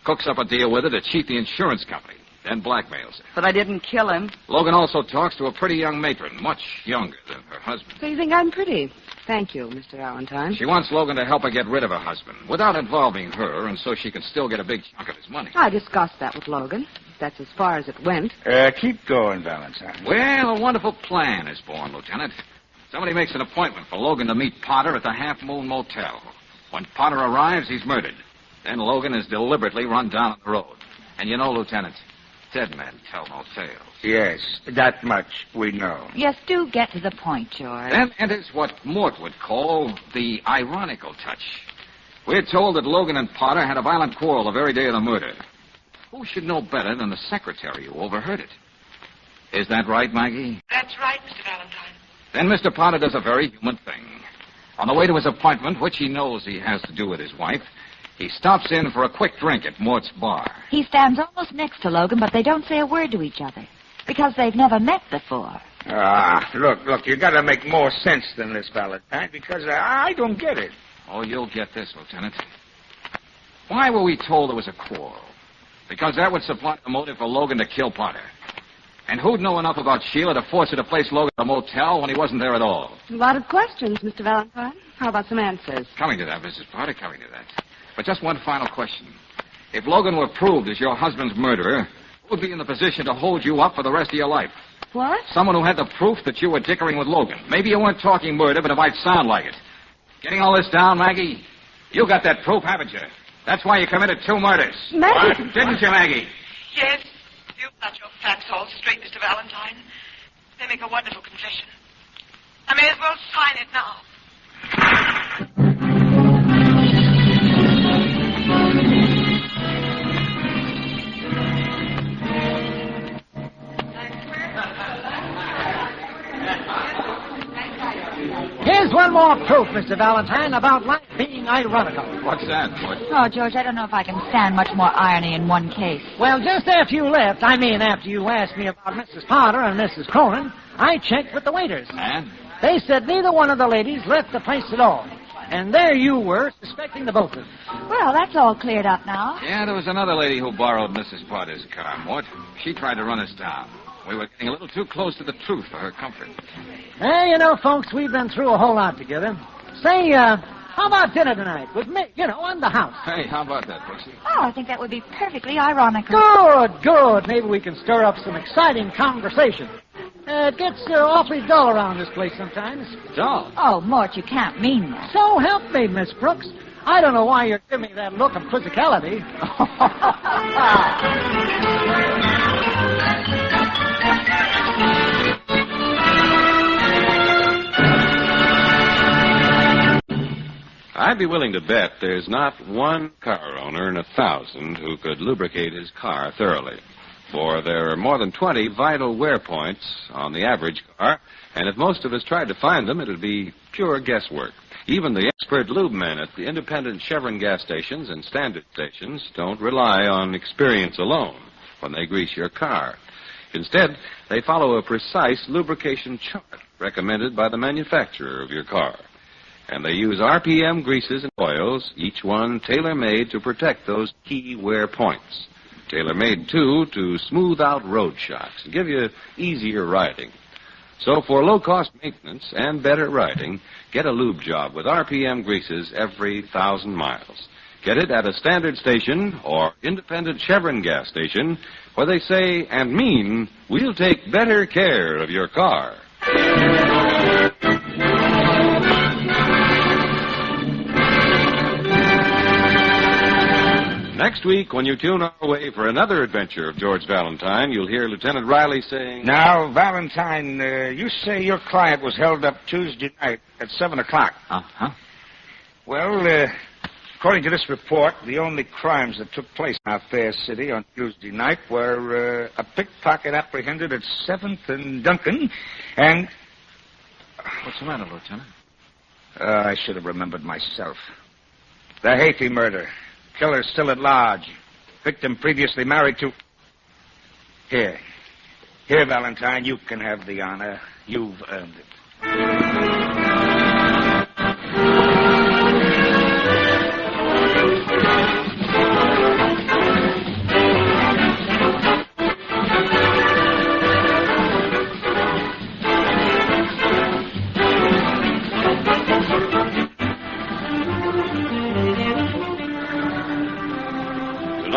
Cooks up a deal with her to cheat the insurance company, then blackmails her. But I didn't kill him. Logan also talks to a pretty young matron, much younger than her husband. So you think I'm pretty? Thank you, Mr. Valentine. She wants Logan to help her get rid of her husband without involving her, and so she can still get a big chunk of his money. I discussed that with Logan. That's as far as it went. Keep going, Valentine. Well, a wonderful plan is born, Lieutenant. Somebody makes an appointment for Logan to meet Potter at the Half Moon Motel. When Potter arrives, he's murdered. Then Logan is deliberately run down on the road. And you know, Lieutenant, dead men tell no tales. Yes, that much we know. Yes, do get to the point, George. Then enters what Mort would call the ironical touch. We're told that Logan and Potter had a violent quarrel the very day of the murder. Who should know better than the secretary who overheard it? Is that right, Maggie? That's right, Mr. Valentine. Then Mr. Potter does a very human thing. On the way to his appointment, which he knows he has to do with his wife, he stops in for a quick drink at Mort's bar. He stands almost next to Logan, but they don't say a word to each other. Because they've never met before. Look, you gotta make more sense than this, Valentine, because I don't get it. Oh, you'll get this, Lieutenant. Why were we told there was a quarrel? Because that would supply the motive for Logan to kill Potter. And who'd know enough about Sheila to force her to place Logan at a motel when he wasn't there at all? A lot of questions, Mr. Valentine. How about some answers? Coming to that, Mrs. Potter, coming to that. But just one final question. If Logan were proved as your husband's murderer, who would be in the position to hold you up for the rest of your life? What? Someone who had the proof that you were dickering with Logan. Maybe you weren't talking murder, but it might sound like it. Getting all this down, Maggie? You got that proof, haven't you? That's why you committed 2 murders. Maggie! What? Didn't you, Maggie? Yes, you've got your facts all straight, Mr. Valentine. They make a wonderful confession. I may as well sign it now. Here's one more proof, Mr. Valentine, about life being ironical. What's that? What? Oh, George, I don't know if I can stand much more irony in one case. Well, just after you left, after you asked me about Mrs. Potter and Mrs. Cronin, I checked with the waiters. And? They said neither one of the ladies left the place at all. And there you were, suspecting the both of them. Well, that's all cleared up now. Yeah, there was another lady who borrowed Mrs. Potter's car, Mort. She tried to run us down. We were getting a little too close to the truth for her comfort. Hey, folks, we've been through a whole lot together. Say, how about dinner tonight with me, on the house? Hey, how about that, Brooksy? Oh, I think that would be perfectly ironical. Good. Maybe we can stir up some exciting conversation. It gets awfully dull around this place sometimes. Dull? Oh, Mort, you can't mean that. So help me, Miss Brooks. I don't know why you're giving me that look of quizzicality. I'd be willing to bet there's not one car owner in 1,000 who could lubricate his car thoroughly. For there are more than 20 vital wear points on the average car, and if most of us tried to find them, it would be pure guesswork. Even the expert lube men at the independent Chevron gas stations and standard stations don't rely on experience alone when they grease your car. Instead, they follow a precise lubrication chart recommended by the manufacturer of your car. And they use RPM greases and oils, each one tailor-made to protect those key wear points. Tailor-made, too, to smooth out road shocks and give you easier riding. So for low-cost maintenance and better riding, get a lube job with RPM greases every 1,000 miles. Get it at a standard station or independent Chevron gas station where they say and mean, we'll take better care of your car. Next week, when you tune our way for another adventure of George Valentine, you'll hear Lieutenant Riley saying... Now, Valentine, you say your client was held up Tuesday night at 7 o'clock. Uh-huh. Well, according to this report, the only crimes that took place in our fair city on Tuesday night were a pickpocket apprehended at 7th and Duncan, and... What's the matter, Lieutenant? I should have remembered myself. The Hathey murder. Killer still at large. Victim previously married to... Here, Valentine, you can have the honor. You've earned it.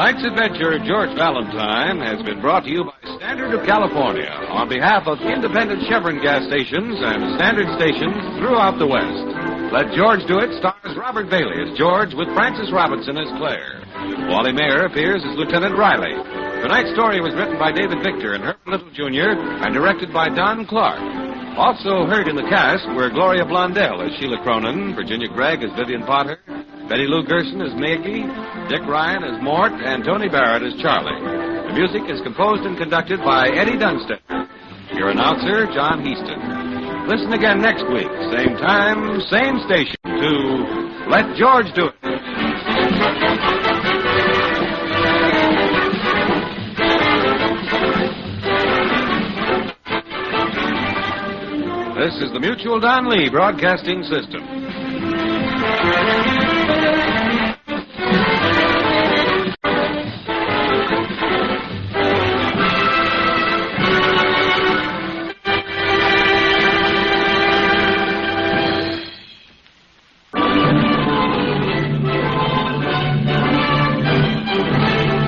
Tonight's adventure of George Valentine has been brought to you by Standard of California on behalf of independent Chevron gas stations and standard stations throughout the West. Let George Do It stars Robert Bailey as George with Frances Robinson as Claire. Wally Mayer appears as Lieutenant Riley. Tonight's story was written by David Victor and Herbert Little, Jr. and directed by Don Clark. Also heard in the cast were Gloria Blondell as Sheila Cronin, Virginia Gregg as Vivian Potter, Betty Lou Gerson as Maggie, Dick Ryan as Mort, and Tony Barrett as Charlie. The music is composed and conducted by Eddie Dunstetter. Your announcer, John Heaston. Listen again next week, same time, same station, to Let George Do It. This is the Mutual Don Lee Broadcasting System.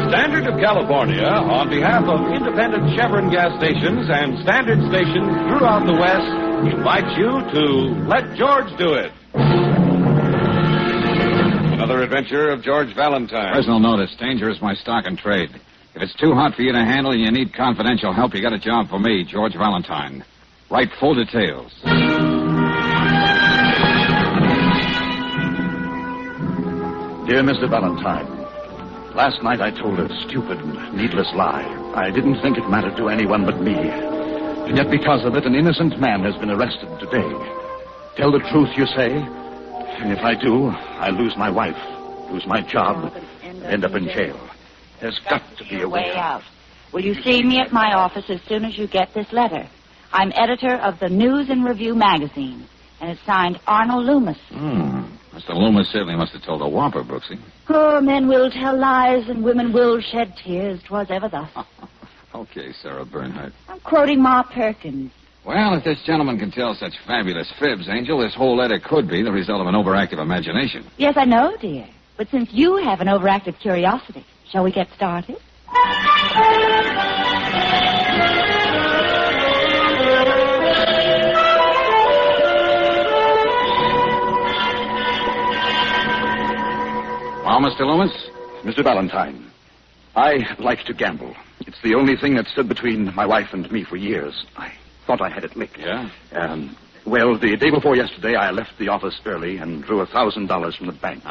Standard of California, on behalf of independent Chevron gas stations and standard stations throughout the West, invites you to Let George Do It. Another adventure of George Valentine. Personal notice. Danger is my stock and trade. If it's too hot for you to handle and you need confidential help, you got a job for me, George Valentine. Write full details. Dear Mr. Valentine, last night I told a stupid and needless lie. I didn't think it mattered to anyone but me. And yet because of it, an innocent man has been arrested today. Tell the truth, you say? And if I do, I lose my wife, lose my job, and end up in jail. There's got to be a way out. Will you see me at my office as soon as you get this letter? I'm editor of the News and Review magazine, and it's signed Arnold Loomis. Mr. Loomis certainly must have told a whopper, Brooksy. Oh, men will tell lies and women will shed tears. 'Twas ever thus. Okay, Sarah Bernhardt. I'm quoting Ma Perkins. Well, if this gentleman can tell such fabulous fibs, Angel, this whole letter could be the result of an overactive imagination. Yes, I know, dear. But since you have an overactive curiosity, shall we get started? Well, Mr. Loomis? Mr. Valentine, I like to gamble. It's the only thing that stood between my wife and me for years. I thought I had it licked. Yeah? Well, the day before yesterday, I left the office early and drew $1,000 from the bank.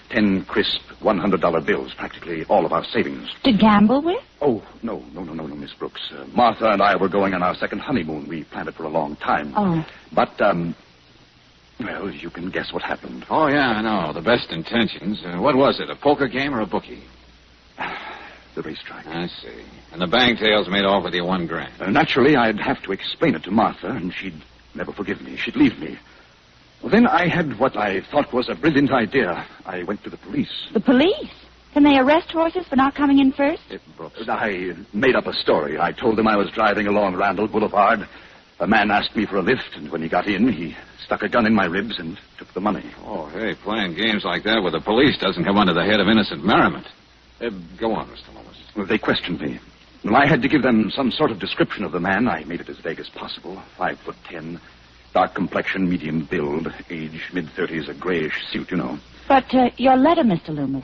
10 crisp $100 bills, practically all of our savings. To gamble with? Oh, no, Miss Brooks. Martha and I were going on our second honeymoon. We planned it for a long time. Oh. But, well, you can guess what happened. Oh, yeah, I know. The best intentions. What was it, a poker game or a bookie? The racetrack. I see. And the bank tails made off with you $1,000. Naturally, I'd have to explain it to Martha, and she'd never forgive me. She'd leave me. Well, then I had what I thought was a brilliant idea. I went to the police. The police? Can they arrest horses for not coming in first? I made up a story. I told them I was driving along Randall Boulevard. A man asked me for a lift, and when he got in, he stuck a gun in my ribs and took the money. Oh, hey, playing games like that with the police doesn't come under the head of innocent merriment. Go on, Mr. Loomis. Well, they questioned me. Well, I had to give them some sort of description of the man. I made it as vague as possible. 5'10", dark complexion, medium build, age mid-30s, a grayish suit, you know. But your letter, Mr. Loomis.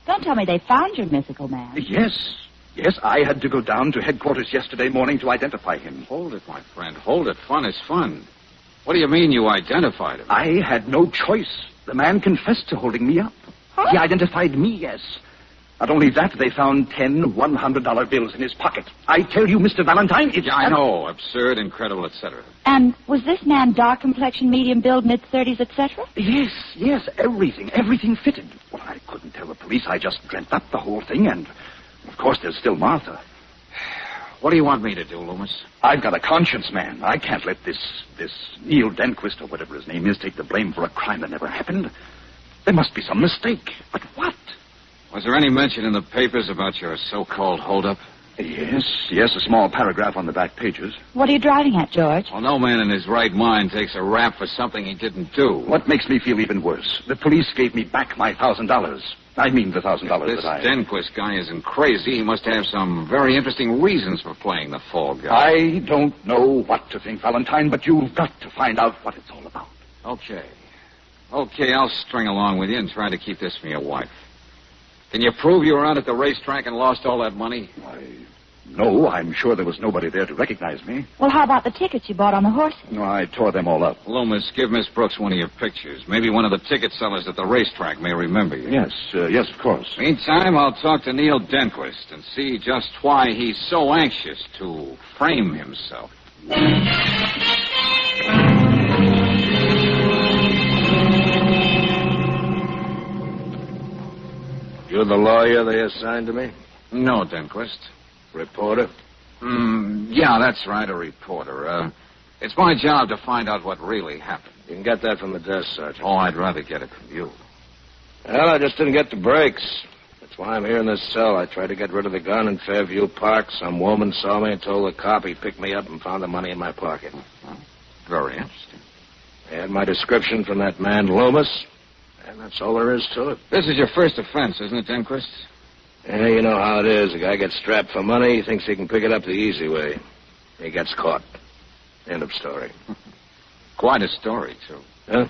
Don't tell me they found your mythical man. Yes, I had to go down to headquarters yesterday morning to identify him. Hold it, my friend. Hold it. Fun is fun. What do you mean you identified him? I had no choice. The man confessed to holding me up. Huh? He identified me, yes. Not only that, they found 10 $100 bills in his pocket. I tell you, Mr. Valentine, it's... Yeah, I know. Absurd, incredible, etc. And was this man dark complexion, medium build, mid-30s, etc.? Yes, everything fitted. Well, I couldn't tell the police. I just dreamt up the whole thing, and, of course, there's still Martha. What do you want me to do, Loomis? I've got a conscience, man. I can't let this Neil Denquist, or whatever his name is, take the blame for a crime that never happened. There must be some mistake. But what? Was there any mention in the papers about your so-called holdup? Yes, a small paragraph on the back pages. What are you driving at, George? Well, no man in his right mind takes a rap for something he didn't do. What makes me feel even worse? The police gave me back my $1,000. I mean the $1,000 that I... This Denquist guy isn't crazy. He must have some very interesting reasons for playing the fall guy. I don't know what to think, Valentine, but you've got to find out what it's all about. Okay, I'll string along with you and try to keep this from your wife. Can you prove you were out at the racetrack and lost all that money? No, I'm sure there was nobody there to recognize me. Well, how about the tickets you bought on the horses? No, I tore them all up. Loomis, give Miss Brooks one of your pictures. Maybe one of the ticket sellers at the racetrack may remember you. Yes, of course. Meantime, I'll talk to Neil Denquist and see just why he's so anxious to frame himself. You're the lawyer they assigned to me? No, Denquist. Reporter? Yeah, that's right, a reporter. It's my job to find out what really happened. You can get that from the desk, Sergeant. Oh, I'd rather get it from you. Well, I just didn't get the breaks. That's why I'm here in this cell. I tried to get rid of the gun in Fairview Park. Some woman saw me and told the cop he picked me up and found the money in my pocket. Very interesting. I had my description from that man, Loomis, and that's all there is to it. This is your first offense, isn't it, Denquist? Yeah, you know how it is. A guy gets strapped for money, he thinks he can pick it up the easy way. He gets caught. End of story. Quite a story, too. Huh?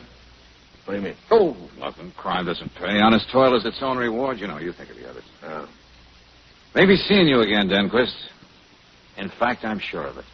What do you mean? Oh, nothing. Crime doesn't pay. Honest toil is its own reward. You know, you think of the others. Oh. Maybe seeing you again, Denquist. In fact, I'm sure of it.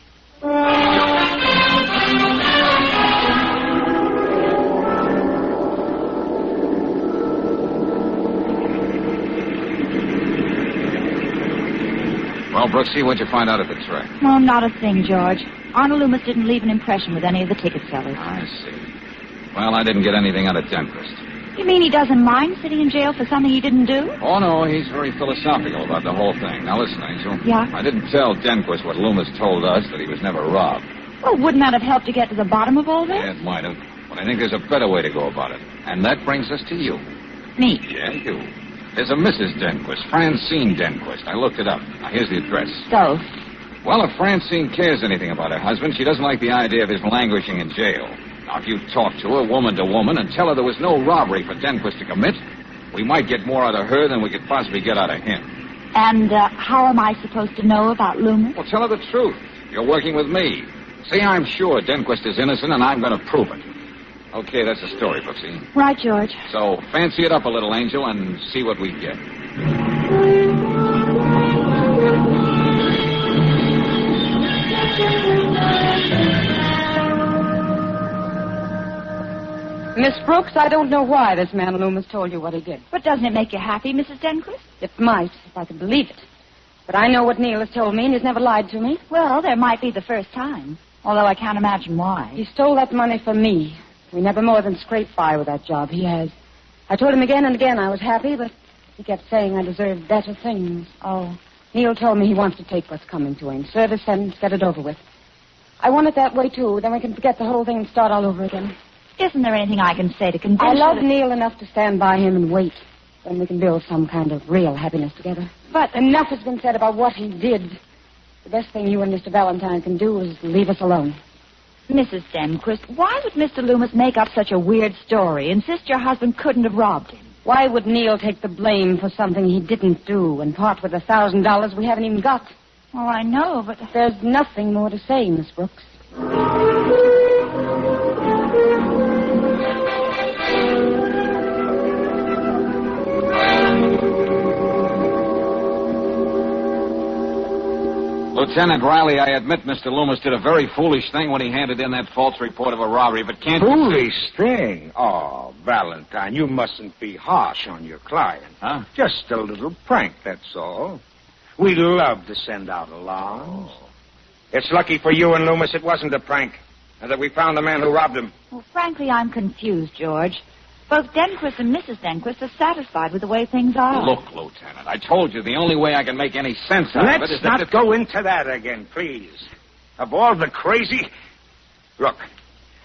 Well, Brooksy, what'd you find out at the track? Oh, not a thing, George. Arnold Loomis didn't leave an impression with any of the ticket sellers. I see. Well, I didn't get anything out of Denquist. You mean he doesn't mind sitting in jail for something he didn't do? Oh, no, he's very philosophical about the whole thing. Now, listen, Angel. Yeah? I didn't tell Denquist what Loomis told us, that he was never robbed. Well, wouldn't that have helped to get to the bottom of all this? Yeah, it might have. But I think there's a better way to go about it. And that brings us to you. Me? Yeah, you. There's a Mrs. Denquist, Francine Denquist. I looked it up. Now, here's the address. So? Well, if Francine cares anything about her husband, she doesn't like the idea of his languishing in jail. Now, if you talk to her, woman to woman, and tell her there was no robbery for Denquist to commit, we might get more out of her than we could possibly get out of him. And how am I supposed to know about Loomis? Well, tell her the truth. You're working with me. See, I'm sure Denquist is innocent, and I'm going to prove it. Okay, that's the story, Brooksy. Right, George. So fancy it up a little, Angel, and see what we get. Miss Brooks, I don't know why this man Loomis told you what he did. But doesn't it make you happy, Mrs. Denquist? It might, if I could believe it. But I know what Neil has told me, and he's never lied to me. Well, there might be the first time. Although I can't imagine why. He stole that money from me. We never more than scraped by with that job. He has. I told him again and again I was happy, but he kept saying I deserved better things. Oh. Neil told me he wants to take what's coming to him. Serve his sentence, get it over with. I want it that way, too. Then we can forget the whole thing and start all over again. Isn't there anything I can say to convince I you love that... Neil enough to stand by him and wait. Then we can build some kind of real happiness together. But enough has been said about what he did. The best thing you and Mr. Valentine can do is leave us alone. Mrs. Denquist, why would Mr. Loomis make up such a weird story, insist your husband couldn't have robbed him? Why would Neil take the blame for something he didn't do and part with $1,000 we haven't even got? Oh, I know, but... There's nothing more to say, Miss Brooks. Lieutenant Riley, I admit Mr. Loomis did a very foolish thing when he handed in that false report of a robbery, but can't... Foolish thing? Oh, Valentine, you mustn't be harsh on your client. Huh? Just a little prank, that's all. We love to send out alarms. Oh. It's lucky for you and Loomis it wasn't a prank, and that we found the man who robbed him. Well, frankly, I'm confused, George. Both Denquist and Mrs. Denquist are satisfied with the way things are. Look, Lieutenant, I told you the only way I can make any sense out of it is Let's not go into that again, please. Of all the crazy... Look,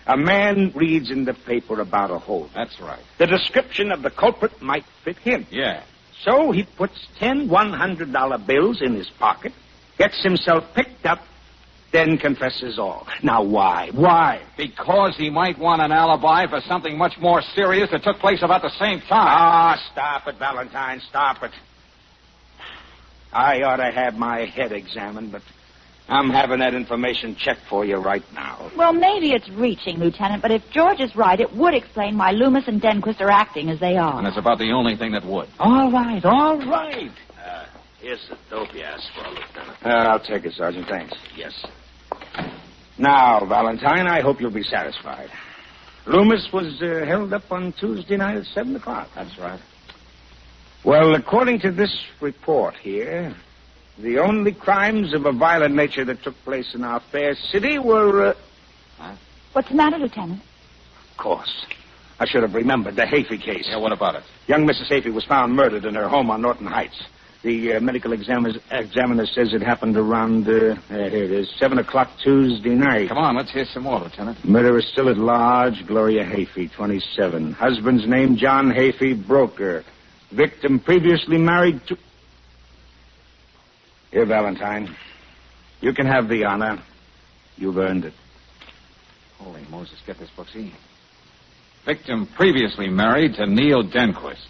a man reads in the paper about a hold. That's right. The description of the culprit might fit him. Yeah. So he puts 10 $100 bills in his pocket, gets himself picked up, then confesses all. Now, why? Why? Because he might want an alibi for something much more serious that took place about the same time. Ah, stop it, Valentine, stop it. I ought to have my head examined, but I'm having that information checked for you right now. Well, maybe it's reaching, Lieutenant, but if George is right, it would explain why Loomis and Denquist are acting as they are. And it's about the only thing that would. All right, all right. Here's the dope you asked for, Lieutenant. I'll take it, Sergeant. Thanks. Yes. Now, Valentine, I hope you'll be satisfied. Loomis was held up on Tuesday night at 7 o'clock. That's right. Well, according to this report here, the only crimes of a violent nature that took place in our fair city were... What's the matter, Lieutenant? Of course. I should have remembered the Hafey case. Yeah, what about it? Young Mrs. Hafey was found murdered in her home on Norton Heights. The medical examiner says it happened around, here it is, 7 o'clock Tuesday night. Come on, let's hear some more, Lieutenant. Murderer still at large, Gloria Hafey, 27. Husband's name, John Hafey, broker. Victim previously married to... Here, Valentine. You can have the honor. You've earned it. Holy Moses, get this book, see? Victim previously married to Neil Denquist.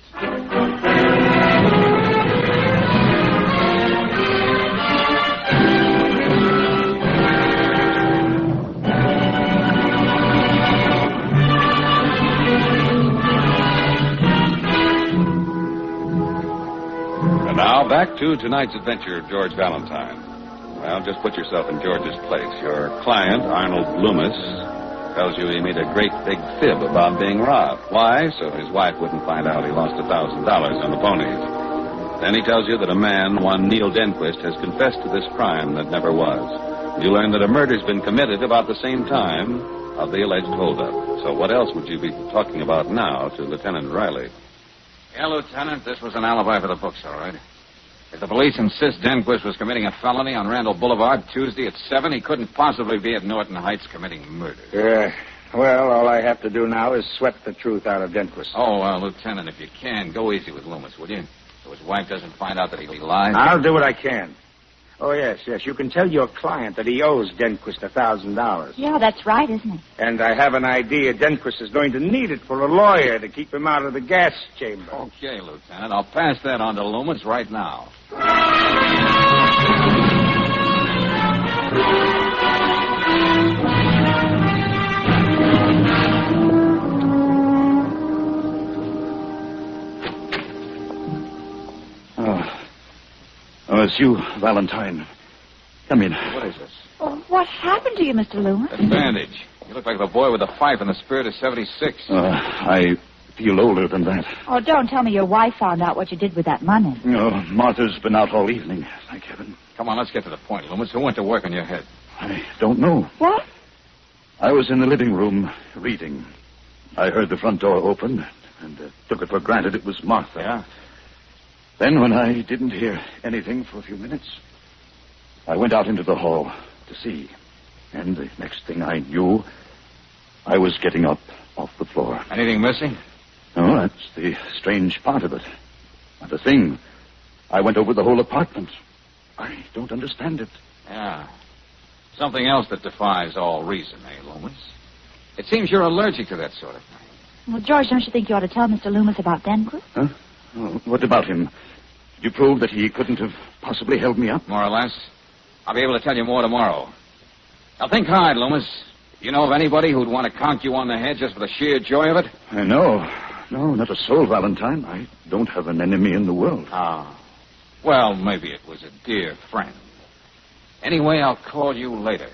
And now, back to tonight's adventure of George Valentine. Well, just put yourself in George's place. Your client, Arnold Loomis, tells you he made a great big fib about being robbed. Why? So his wife wouldn't find out he lost $1,000 on the ponies. Then he tells you that a man, one Neil Denquist, has confessed to this crime that never was. You learn that a murder's been committed about the same time of the alleged holdup. So what else would you be talking about now to Lieutenant Riley? Yeah, Lieutenant, this was an alibi for the books, all right. If the police insist Denquist was committing a felony on Randall Boulevard Tuesday at 7, he couldn't possibly be at Norton Heights committing murder. Well, all I have to do now is sweat the truth out of Denquist. Oh, Lieutenant, if you can, go easy with Loomis, would you? So his wife doesn't find out that he lied. I'll do what I can. Oh, yes. You can tell your client that he owes Denquist $1,000. Yeah, that's right, isn't it? And I have an idea Denquist is going to need it for a lawyer to keep him out of the gas chamber. Okay, Lieutenant. I'll pass that on to Loomis right now. Oh, it's you, Valentine. Come in. What is this? Oh, what happened to you, Mr. Loomis? A bandage. You look like the boy with the fife in the spirit of 76. I feel older than that. Oh, don't tell me your wife found out what you did with that money. No, Martha's been out all evening, thank heaven. Come on, let's get to the point, Loomis. Who went to work on your head? I don't know. What? I was in the living room reading. I heard the front door open and took it for granted it was Martha. Yeah? Then, when I didn't hear anything for a few minutes, I went out into the hall to see. And the next thing I knew, I was getting up off the floor. Anything missing? No, that's the strange part of it. Not a thing. I went over the whole apartment. I don't understand it. Yeah. Something else that defies all reason, eh, Loomis? It seems you're allergic to that sort of thing. Well, George, don't you think you ought to tell Mr. Loomis about Denquist? Huh? Oh, what about him? Did you prove that he couldn't have possibly held me up? More or less. I'll be able to tell you more tomorrow. Now, think hard, Loomis. Do you know of anybody who'd want to conk you on the head just for the sheer joy of it? No, not a soul, Valentine. I don't have an enemy in the world. Ah. Well, maybe it was a dear friend. Anyway, I'll call you later.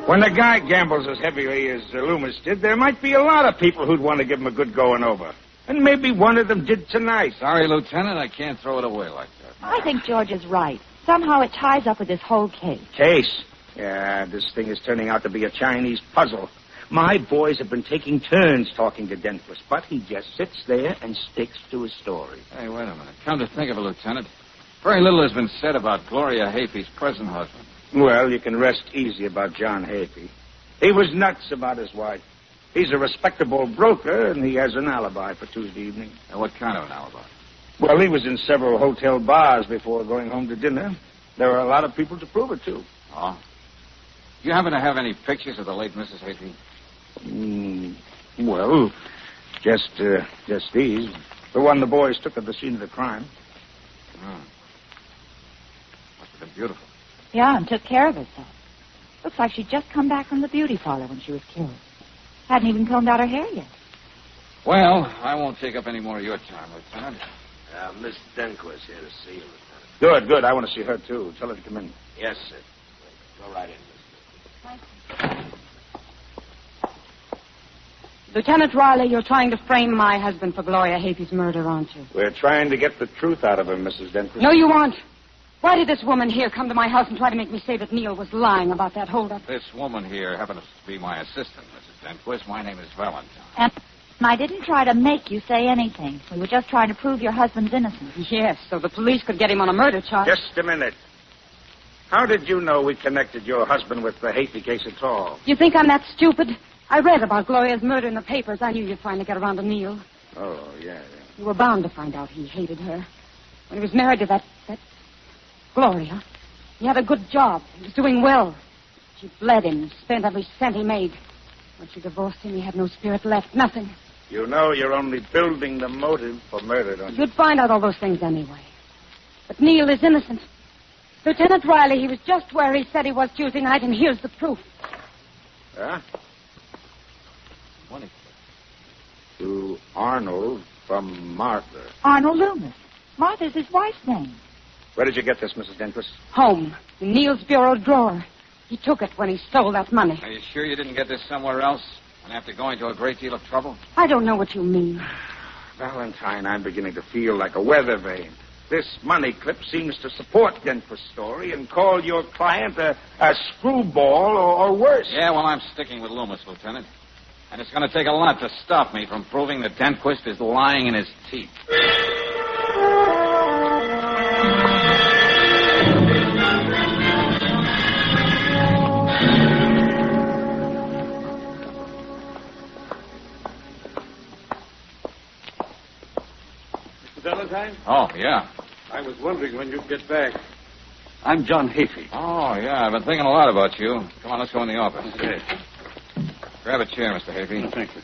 When a guy gambles as heavily as Loomis did, there might be a lot of people who'd want to give him a good going over. And maybe one of them did tonight. Sorry, Lieutenant, I can't throw it away like that. I think George is right. Somehow it ties up with this whole case. Case? Yeah, this thing is turning out to be a Chinese puzzle. My boys have been taking turns talking to Denquist, but he just sits there and sticks to his story. Hey, wait a minute. Come to think of it, Lieutenant, very little has been said about Gloria Hafey's present husband. Well, you can rest easy about John Hafey. He was nuts about his wife. He's a respectable broker, and he has an alibi for Tuesday evening. Now, what kind of an alibi? Well, he was in several hotel bars before going home to dinner. There were a lot of people to prove it to. Oh? Do you happen to have any pictures of the late Mrs. Hafey? Well, Just these. The one the boys took at the scene of the crime. Oh. Must have been beautiful. Yeah, and took care of herself. Looks like she'd just come back from the beauty parlor when she was killed. Hadn't even combed out her hair yet. Well, I won't take up any more of your time, Lieutenant. Miss Denquist here to see you, Lieutenant. Good. I want to see her, too. Tell her to come in. Yes, sir. Go right in, Miss. Lieutenant Riley, you're trying to frame my husband for Gloria Hafey's murder, aren't you? We're trying to get the truth out of him, Mrs. Denquist. No, you aren't. Why did this woman here come to my house and try to make me say that Neil was lying about that holdup? This woman here happens to be my assistant, Mrs. Denquist. My name is Valentine. And I didn't try to make you say anything. We were just trying to prove your husband's innocent. Yes, so the police could get him on a murder charge. Just a minute. How did you know we connected your husband with the Hafey case at all? You think I'm that stupid? I read about Gloria's murder in the papers. I knew you'd finally get around to Neil. Oh, yeah. You were bound to find out he hated her. When he was married to that Gloria, he had a good job. He was doing well. She bled him and spent every cent he made. When she divorced him, he had no spirit left, nothing. You know you're only building the motive for murder, don't you? You'd find out all those things anyway. But Neil is innocent. Lieutenant Riley, he was just where he said he was Tuesday night, and here's the proof. Huh? Money. To Arnold from Martha. Arnold Loomis. Martha's his wife's name. Where did you get this, Mrs. Denquist? Home, in Neil's bureau drawer. He took it when he stole that money. Are you sure you didn't get this somewhere else? And after going to a great deal of trouble? I don't know what you mean. Valentine, I'm beginning to feel like a weather vane. This money clip seems to support Denquist's story and call your client a screwball or worse. Yeah, well, I'm sticking with Loomis, Lieutenant. And it's going to take a lot to stop me from proving that Denquist is lying in his teeth. Mr. Valentine? Oh, yeah. I was wondering when you'd get back. I'm John Hafey. Oh, yeah, I've been thinking a lot about you. Come on, let's go in the office. Okay. Grab a chair, Mr. Hafey. Thank you.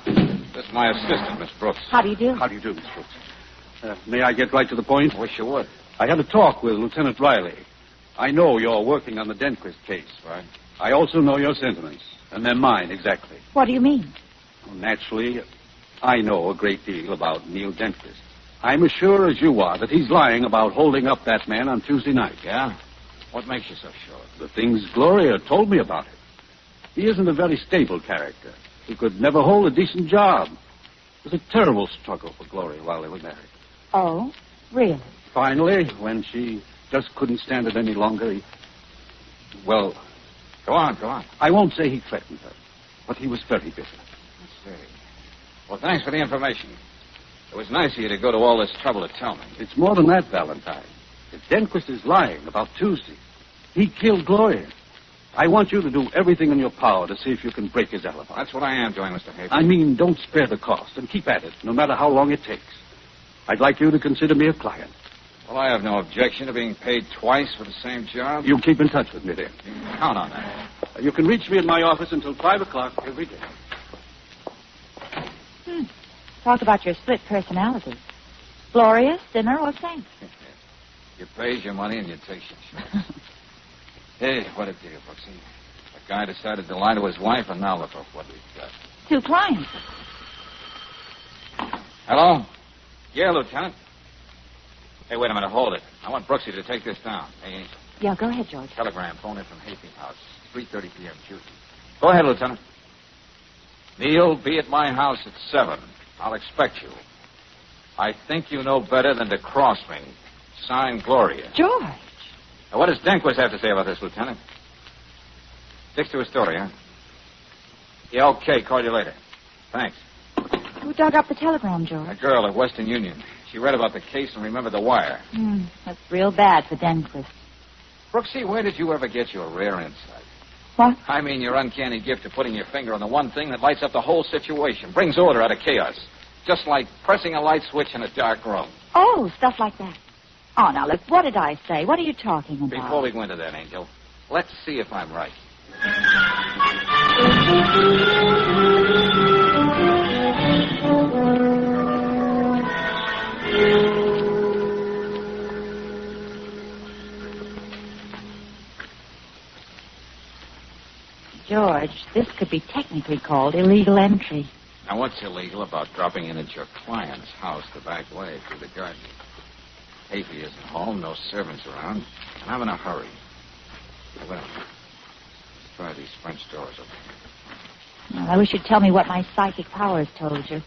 This is my assistant, Miss Brooks. How do you do? How do you do, Miss Brooks? May I get right to the point? Wish you would. I had a talk with Lieutenant Riley. I know you're working on the Denquist case. Right. I also know your sentiments, and they're mine exactly. What do you mean? Well, naturally, I know a great deal about Neil Denquist. I'm as sure as you are that he's lying about holding up that man on Tuesday night. Yeah? What makes you so sure? The things Gloria told me about it. He isn't a very stable character. He could never hold a decent job. It was a terrible struggle for Gloria while they were married. Oh, really? Finally, when she just couldn't stand it any longer, well... Go on. I won't say he threatened her, but he was very bitter. Let's see. Well, thanks for the information. It was nice of you to go to all this trouble to tell me. It's more than that, Valentine. If Denquist is lying about Tuesday, he killed Gloria. I want you to do everything in your power to see if you can break his alibi. That's what I am doing, Mr. Hafey. I mean, don't spare the cost and keep at it, no matter how long it takes. I'd like you to consider me a client. Well, I have no objection to being paid twice for the same job. You keep in touch with me, then. You can count on that. You can reach me at my office until 5 o'clock every day. Talk about your split personalities. Glorious, sinner, or saint? You pays your money and you takes your share. Hey, what a deal, Brooksy. The guy decided to lie to his wife, and now look what we've got. 2 clients. Hello? Yeah, Lieutenant. Hey, wait a minute. Hold it. I want Brooksy to take this down. Hey, Angel. Yeah, go ahead, George. Telegram. Phone in from Hastings House. 3:30 p.m. Tuesday. Go ahead, Lieutenant. Neil, be at my house at 7. I'll expect you. I think you know better than to cross me. Signed, Gloria. George. Now, what does Denquist have to say about this, Lieutenant? Sticks to his story, huh? Yeah, okay. Call you later. Thanks. Who dug up the telegram, George? A girl at Western Union. She read about the case and remembered the wire. That's real bad for Denquist. Brooksy, where did you ever get your rare insight? What? I mean your uncanny gift of putting your finger on the one thing that lights up the whole situation, brings order out of chaos. Just like pressing a light switch in a dark room. Oh, stuff like that. Oh, now, look, what did I say? What are you talking about? Before we go into that, Angel, let's see if I'm right. George, this could be technically called illegal entry. Now, what's illegal about dropping in at your client's house the back way through the garden? Hafey isn't home, no servants around, and I'm in a hurry. Well, let's try these French doors over here. Well, I wish you'd tell me what my psychic powers told you.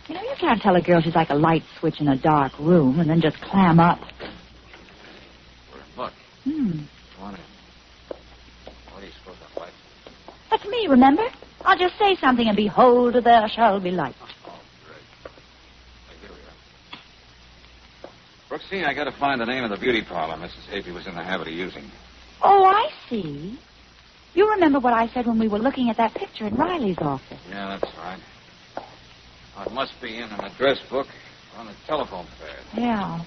You know, you can't tell a girl she's like a light switch in a dark room and then just clam up. Look. Hmm. Come on in. What do you suppose I'm like? That's me, remember? I'll just say something and behold, there shall be light. Brooksy, I got to find the name of the beauty parlor Mrs. Hafey was in the habit of using. Oh, I see. You remember what I said when we were looking at that picture in Riley's office. Yeah, that's right. Oh, it must be in an address book or on the telephone pad. Yeah.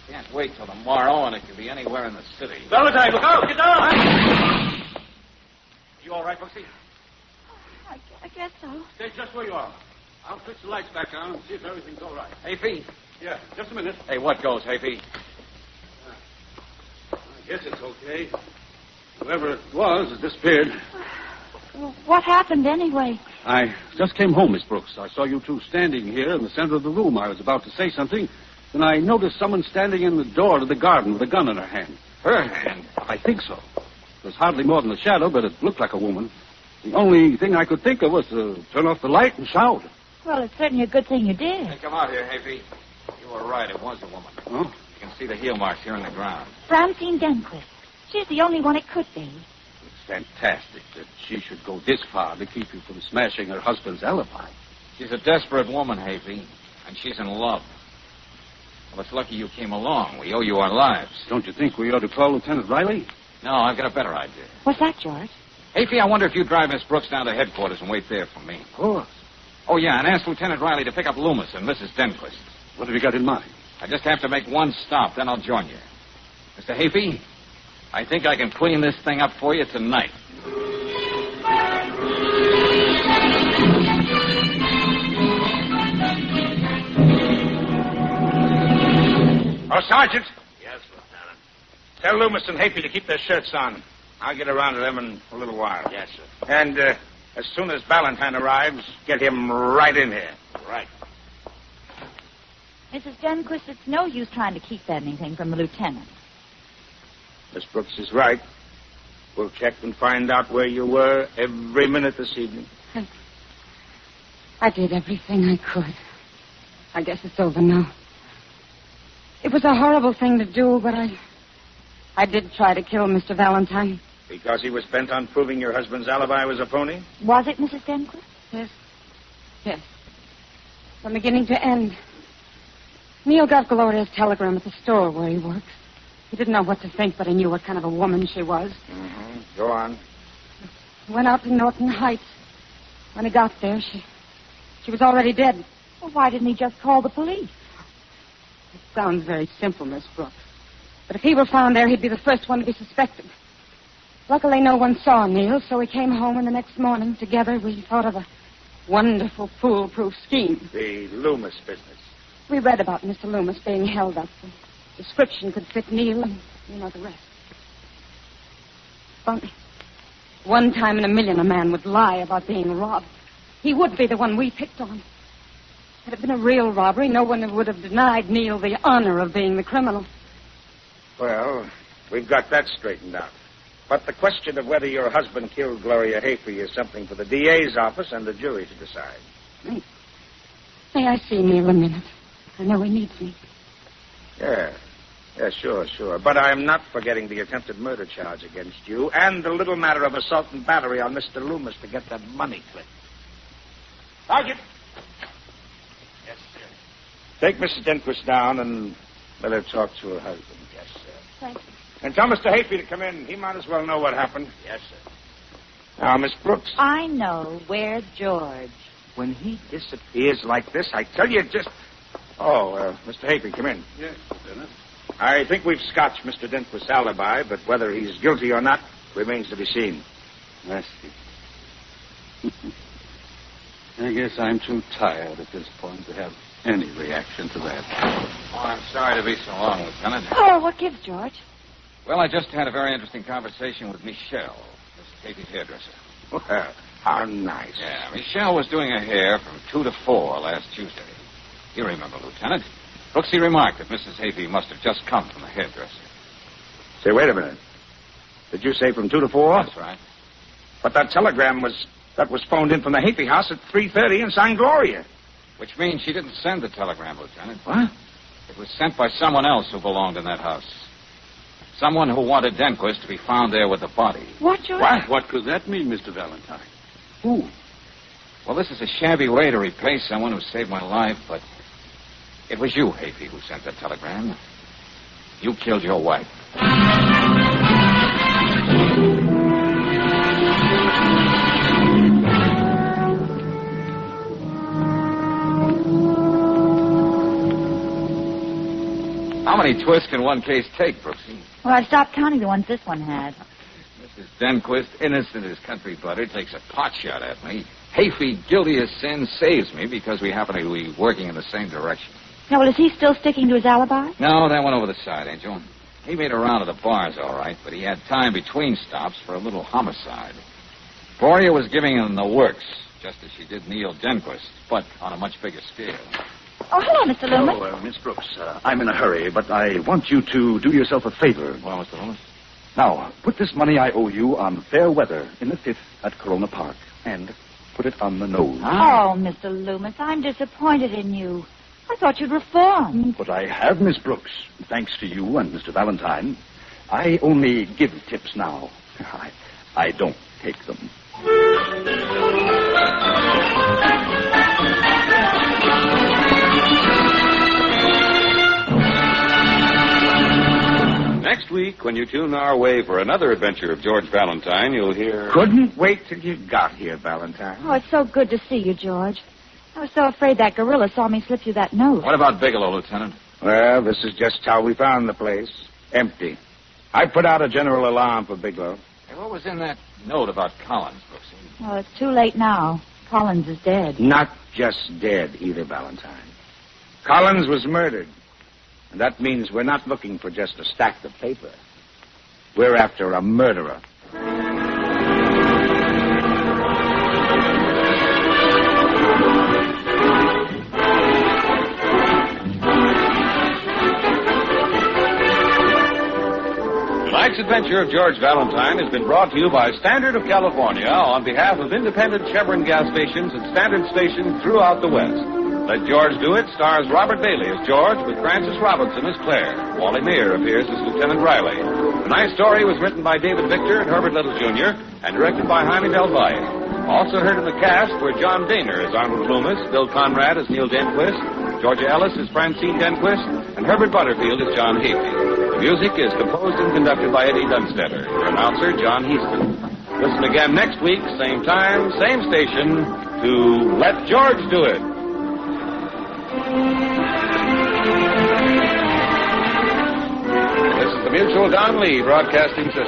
Can't wait till tomorrow, and it could be anywhere in the city. Valentine, look out! Get down! You all right, Brooksy? I guess so. Stay just where you are. I'll switch the lights back on and see if everything's all right. Hafey? Yeah, just a minute. Hey, what goes, Hafey? I guess it's okay. Whoever it was has disappeared. Well, what happened anyway? I just came home, Miss Brooks. I saw you two standing here in the center of the room. I was about to say something. Then I noticed someone standing in the door to the garden with a gun in her hand. Her hand? I think so. It was hardly more than a shadow, but it looked like a woman. The only thing I could think of was to turn off the light and shout. Well, it's certainly a good thing you did. Hey, come out here, Hafey. You were right. It was a woman. Huh? You can see the heel marks here in the ground. Francine Denquist. She's the only one it could be. It's fantastic that she should go this far to keep you from smashing her husband's alibi. She's a desperate woman, Hafey, and she's in love. Well, it's lucky you came along. We owe you our lives. Don't you think we ought to call Lieutenant Riley? No, I've got a better idea. What's that, George? Hafey, I wonder if you'd drive Miss Brooks down to headquarters and wait there for me. Of course. Oh, yeah, and ask Lieutenant Riley to pick up Loomis and Mrs. Denquist. What have you got in mind? I just have to make one stop, then I'll join you. Mr. Hafey, I think I can clean this thing up for you tonight. Oh, Sergeant. Yes, Lieutenant. Tell Loomis and Hafey to keep their shirts on. I'll get around to them in a little while. Yes, sir. And as soon as Valentine arrives, get him right in here. Right. Mrs. Denquist, it's no use trying to keep anything from the lieutenant. Miss Brooks is right. We'll check and find out where you were every minute this evening. I did everything I could. I guess it's over now. It was a horrible thing to do, but I did try to kill Mr. Valentine. Because he was bent on proving your husband's alibi was a phony? Was it, Mrs. Denquist? Yes. Yes. From beginning to end. Neil got Gloria's telegram at the store where he works. He didn't know what to think, but he knew what kind of a woman she was. Mm-hmm. Go on. He went out to Norton Heights. When he got there, she was already dead. Well, why didn't he just call the police? It sounds very simple, Miss Brooks. But if he were found there, he'd be the first one to be suspected. Luckily, no one saw Neil, so we came home, and the next morning, together, we thought of a wonderful, foolproof scheme. The Loomis business. We read about Mr. Loomis being held up. The description could fit Neil, and you know the rest. Funny. One time in a million, a man would lie about being robbed. He would be the one we picked on. Had it been a real robbery, no one would have denied Neil the honor of being the criminal. Well, we've got that straightened out. But the question of whether your husband killed Gloria Hafey is something for the DA's office and the jury to decide. May I see Neil a minute? I know he needs me. Yeah, sure. But I'm not forgetting the attempted murder charge against you and the little matter of assault and battery on Mr. Loomis to get that money clip. Sergeant! Yes, sir. Take Mrs. Denquist down and let her talk to her husband. Yes, sir. Thank you. And tell Mr. Hafey to come in. He might as well know what happened. Yes, sir. Now, Miss Brooks. I know. Where's George? When he disappears like this, I tell you just... Oh, Mr. Hafey, come in. Yes, Lieutenant. I think we've scotched Mr. Denquist's alibi, but whether he's guilty or not remains to be seen. I see. I guess I'm too tired at this point to have any reaction to that. Oh, I'm sorry to be so long, Lieutenant. Oh, what gives, George? Well, I just had a very interesting conversation with Michelle, Mrs. Katie's hairdresser. Well, how nice. Yeah, Michelle was doing her hair from 2 to 4 last Tuesday. You remember, Lieutenant. Brooksy remarked that Mrs. Havey must have just come from the hairdresser. Say, wait a minute. Did you say from 2 to 4? That's right. But that telegram was phoned in from the Havey house at 3:30 and signed Gloria. Which means she didn't send the telegram, Lieutenant. What? It was sent by someone else who belonged in that house. Someone who wanted Denquist to be found there with the body. What, George? What could that mean, Mr. Valentine? Who? Well, this is a shabby way to repay someone who saved my life, but it was you, Havey, who sent that telegram. You killed your wife. How many twists can one case take, Brooksy? Well, I stopped counting the ones this one had. Mrs. Denquist, innocent as country butter, takes a pot shot at me. Havey, guilty as sin, saves me because we happen to be working in the same direction. Now, well, is he still sticking to his alibi? No, that went over the side, Angel. He made a round of the bars, all right, but he had time between stops for a little homicide. Gloria was giving him the works, just as she did Neil Denquist, but on a much bigger scale. Oh, hello, Mr. Loomis. Oh, Miss Brooks, I'm in a hurry, but I want you to do yourself a favor. Well, Mr. Loomis? Now, put this money I owe you on fair weather in the 5th at Corona Park, and put it on the nose. Oh, Mr. Loomis, I'm disappointed in you. I thought you'd reform. But I have, Miss Brooks. Thanks to you and Mr. Valentine. I only give tips now. I don't take them. Next week, when you tune our way for another adventure of George Valentine, you'll hear... Couldn't wait till you got here, Valentine. Oh, it's so good to see you, George. I was so afraid that gorilla saw me slip you that note. What about Bigelow, Lieutenant? Well, this is just how we found the place. Empty. I put out a general alarm for Bigelow. Hey, what was in that note about Collins, Brooksy? Well, it's too late now. Collins is dead. Not just dead either, Valentine. Collins was murdered. And that means we're not looking for just a stack of paper. We're after a murderer. Tonight's adventure of George Valentine has been brought to you by Standard of California on behalf of independent Chevron gas stations and Standard stations throughout the West. Let George Do It stars Robert Bailey as George with Frances Robinson as Claire. Wally Mayer appears as Lieutenant Riley. Tonight's story was written by David Victor and Herbert Little, Jr. and directed by Jaime Del Valle. Also heard in the cast were John Daner as Arnold Loomis, Bill Conrad as Neil Denquist, Georgia Ellis as Francine Denquist, and Herbert Butterfield as John Havey. The music is composed and conducted by Eddie Dunstetter. Your announcer, John Heaston. Listen again next week, same time, same station, to Let George Do It. This is the Mutual Don Lee Broadcasting System.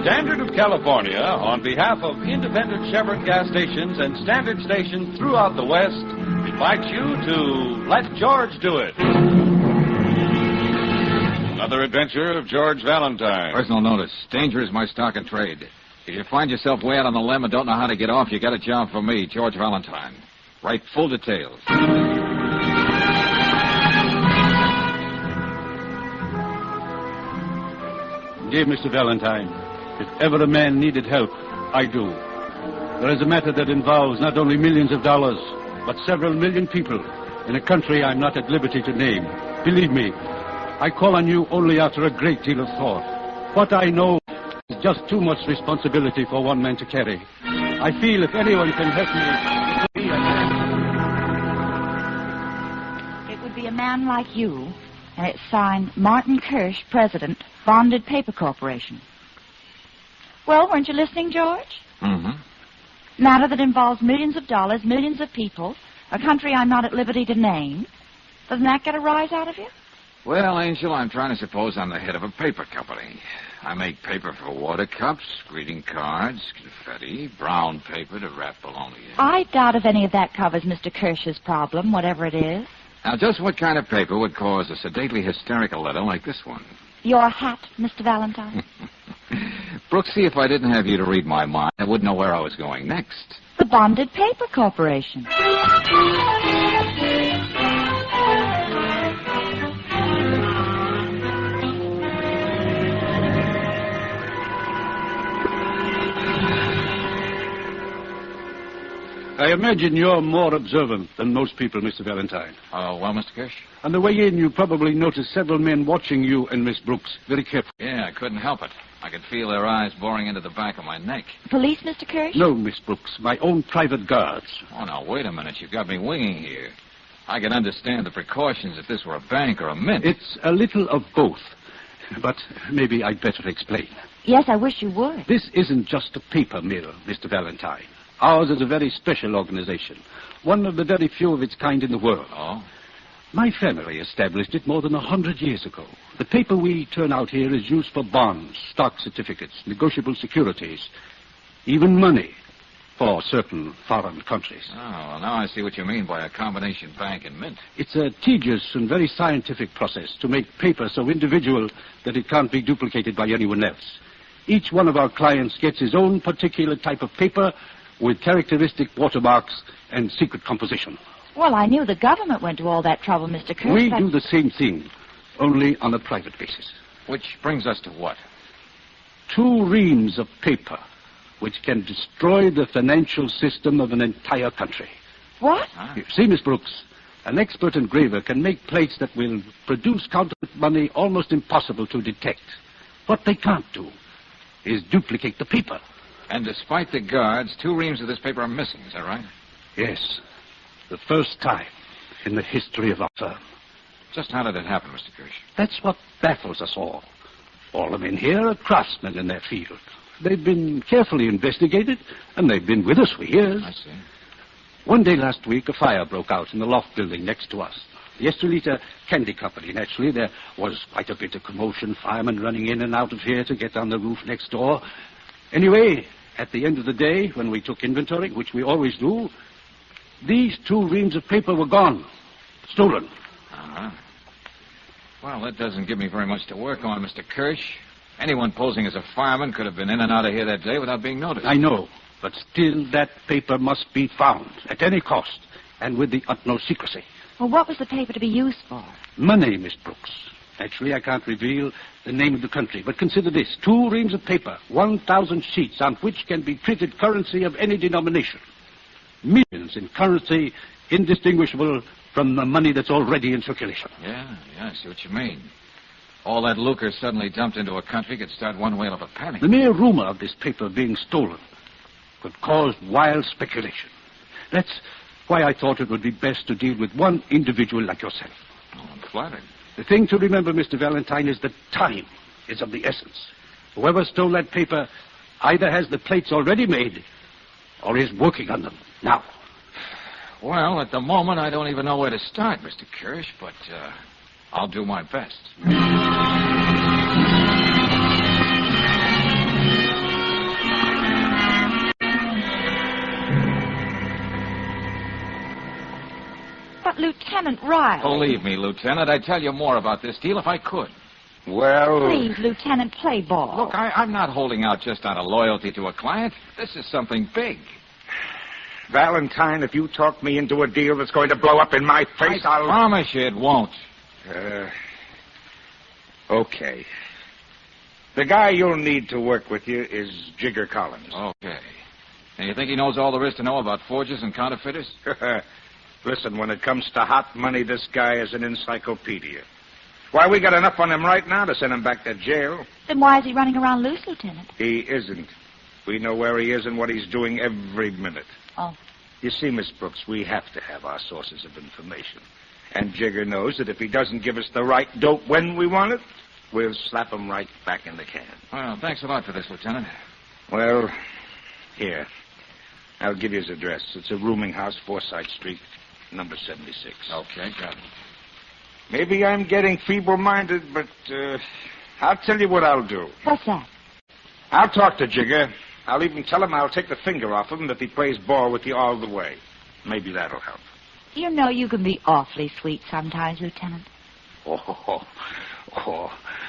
Standard of California, on behalf of independent Chevron gas stations and Standard stations throughout the West, invites you to Let George Do It. Another adventure of George Valentine. Personal notice. Danger is my stock and trade. If you find yourself way out on the limb and don't know how to get off, you got a job for me, George Valentine. Write full details. Dear Mr. Valentine, if ever a man needed help, I do. There is a matter that involves not only millions of dollars, but several million people in a country I'm not at liberty to name. Believe me, I call on you only after a great deal of thought. What I know is just too much responsibility for one man to carry. I feel if anyone can help me, It would be a man like you, and it's signed Martin Kirsch, President, Bonded Paper Corporation. Well, weren't you listening, George? Mm-hmm. Matter that involves millions of dollars, millions of people, a country I'm not at liberty to name. Doesn't that get a rise out of you? Well, Angel, I'm trying to suppose I'm the head of a paper company. I make paper for water cups, greeting cards, confetti, brown paper to wrap bologna in. I doubt if any of that covers Mr. Kirsch's problem, whatever it is. Now, just what kind of paper would cause a sedately hysterical letter like this one? Your hat, Mr. Valentine? Brooksy, if I didn't have you to read my mind, I wouldn't know where I was going next. The Bonded Paper Corporation. I imagine you're more observant than most people, Mr. Valentine. Oh, well, Mr. Kirsch? On the way in, you probably noticed several men watching you and Miss Brooks very carefully. Yeah, I couldn't help it. I could feel their eyes boring into the back of my neck. Police, Mr. Kirsch? No, Miss Brooks, my own private guards. Oh, now, wait a minute. You've got me winging here. I can understand the precautions if this were a bank or a mint. It's a little of both. But maybe I'd better explain. Yes, I wish you would. This isn't just a paper mill, Mr. Valentine. Ours is a very special organization, one of the very few of its kind in the world. Oh? My family established it more than 100 years ago. The paper we turn out here is used for bonds, stock certificates, negotiable securities, even money for certain foreign countries. Oh, well, now I see what you mean by a combination bank and mint. It's a tedious and very scientific process to make paper so individual that it can't be duplicated by anyone else. Each one of our clients gets his own particular type of paper with characteristic watermarks and secret composition. Well, I knew the government went to all that trouble, Mr. Kirsch. We do the same thing, only on a private basis. Which brings us to what? 2 reams of paper, which can destroy the financial system of an entire country. What? You see, Miss Brooks, an expert engraver can make plates that will produce counterfeit money almost impossible to detect. What they can't do is duplicate the paper. And despite the guards, 2 reams of this paper are missing, is that right? Yes. The first time in the history of our firm. Just how did it happen, Mr. Kirsch? That's what baffles us all. All the men here are craftsmen in their field. They've been carefully investigated, and they've been with us for years. I see. One day last week, a fire broke out in the loft building next to us. The Estrelita Candy Company, naturally. There was quite a bit of commotion, firemen running in and out of here to get on the roof next door. Anyway, at the end of the day, when we took inventory, which we always do, these 2 reams of paper were gone. Stolen. Uh-huh. Well, that doesn't give me very much to work on, Mr. Kirsch. Anyone posing as a fireman could have been in and out of here that day without being noticed. I know, but still that paper must be found at any cost and with the utmost secrecy. Well, what was the paper to be used for? Money, Miss Brooks. Actually, I can't reveal the name of the country, but consider this. 2 reams of paper, 1,000 sheets on which can be printed currency of any denomination. Millions in currency indistinguishable from the money that's already in circulation. Yeah, I see what you mean. All that lucre suddenly dumped into a country could start one whale of a panic. The mere rumor of this paper being stolen could cause wild speculation. That's why I thought it would be best to deal with one individual like yourself. Oh, I'm flattered. The thing to remember, Mr. Valentine, is that time is of the essence. Whoever stole that paper either has the plates already made or is working on them now. Well, at the moment, I don't even know where to start, Mr. Kirsch, but I'll do my best. But, Lieutenant Riley... Believe me, Lieutenant, I'd tell you more about this deal if I could. Well... Please, Lieutenant, play ball. Look, I'm not holding out just out of loyalty to a client. This is something big. Valentine, if you talk me into a deal that's going to blow up in my face, I promise you it won't. Okay. The guy you'll need to work with you is Jigger Collins. Okay. And you think he knows all there is to know about forgers and counterfeiters? Listen, when it comes to hot money, this guy is an encyclopedia. Why, we got enough on him right now to send him back to jail. Then why is he running around loose, Lieutenant? He isn't. We know where he is and what he's doing every minute. Oh. You see, Miss Brooks, we have to have our sources of information. And Jigger knows that if he doesn't give us the right dope when we want it, we'll slap him right back in the can. Well, thanks a lot for this, Lieutenant. Well, here. I'll give you his address. It's a rooming house, Forsyth Street, number 76. Okay, got it. Maybe I'm getting feeble-minded, but I'll tell you what I'll do. What's that? I'll talk to Jigger. I'll even tell him I'll take the finger off him if he plays ball with you all the way. Maybe that'll help. You know you can be awfully sweet sometimes, Lieutenant.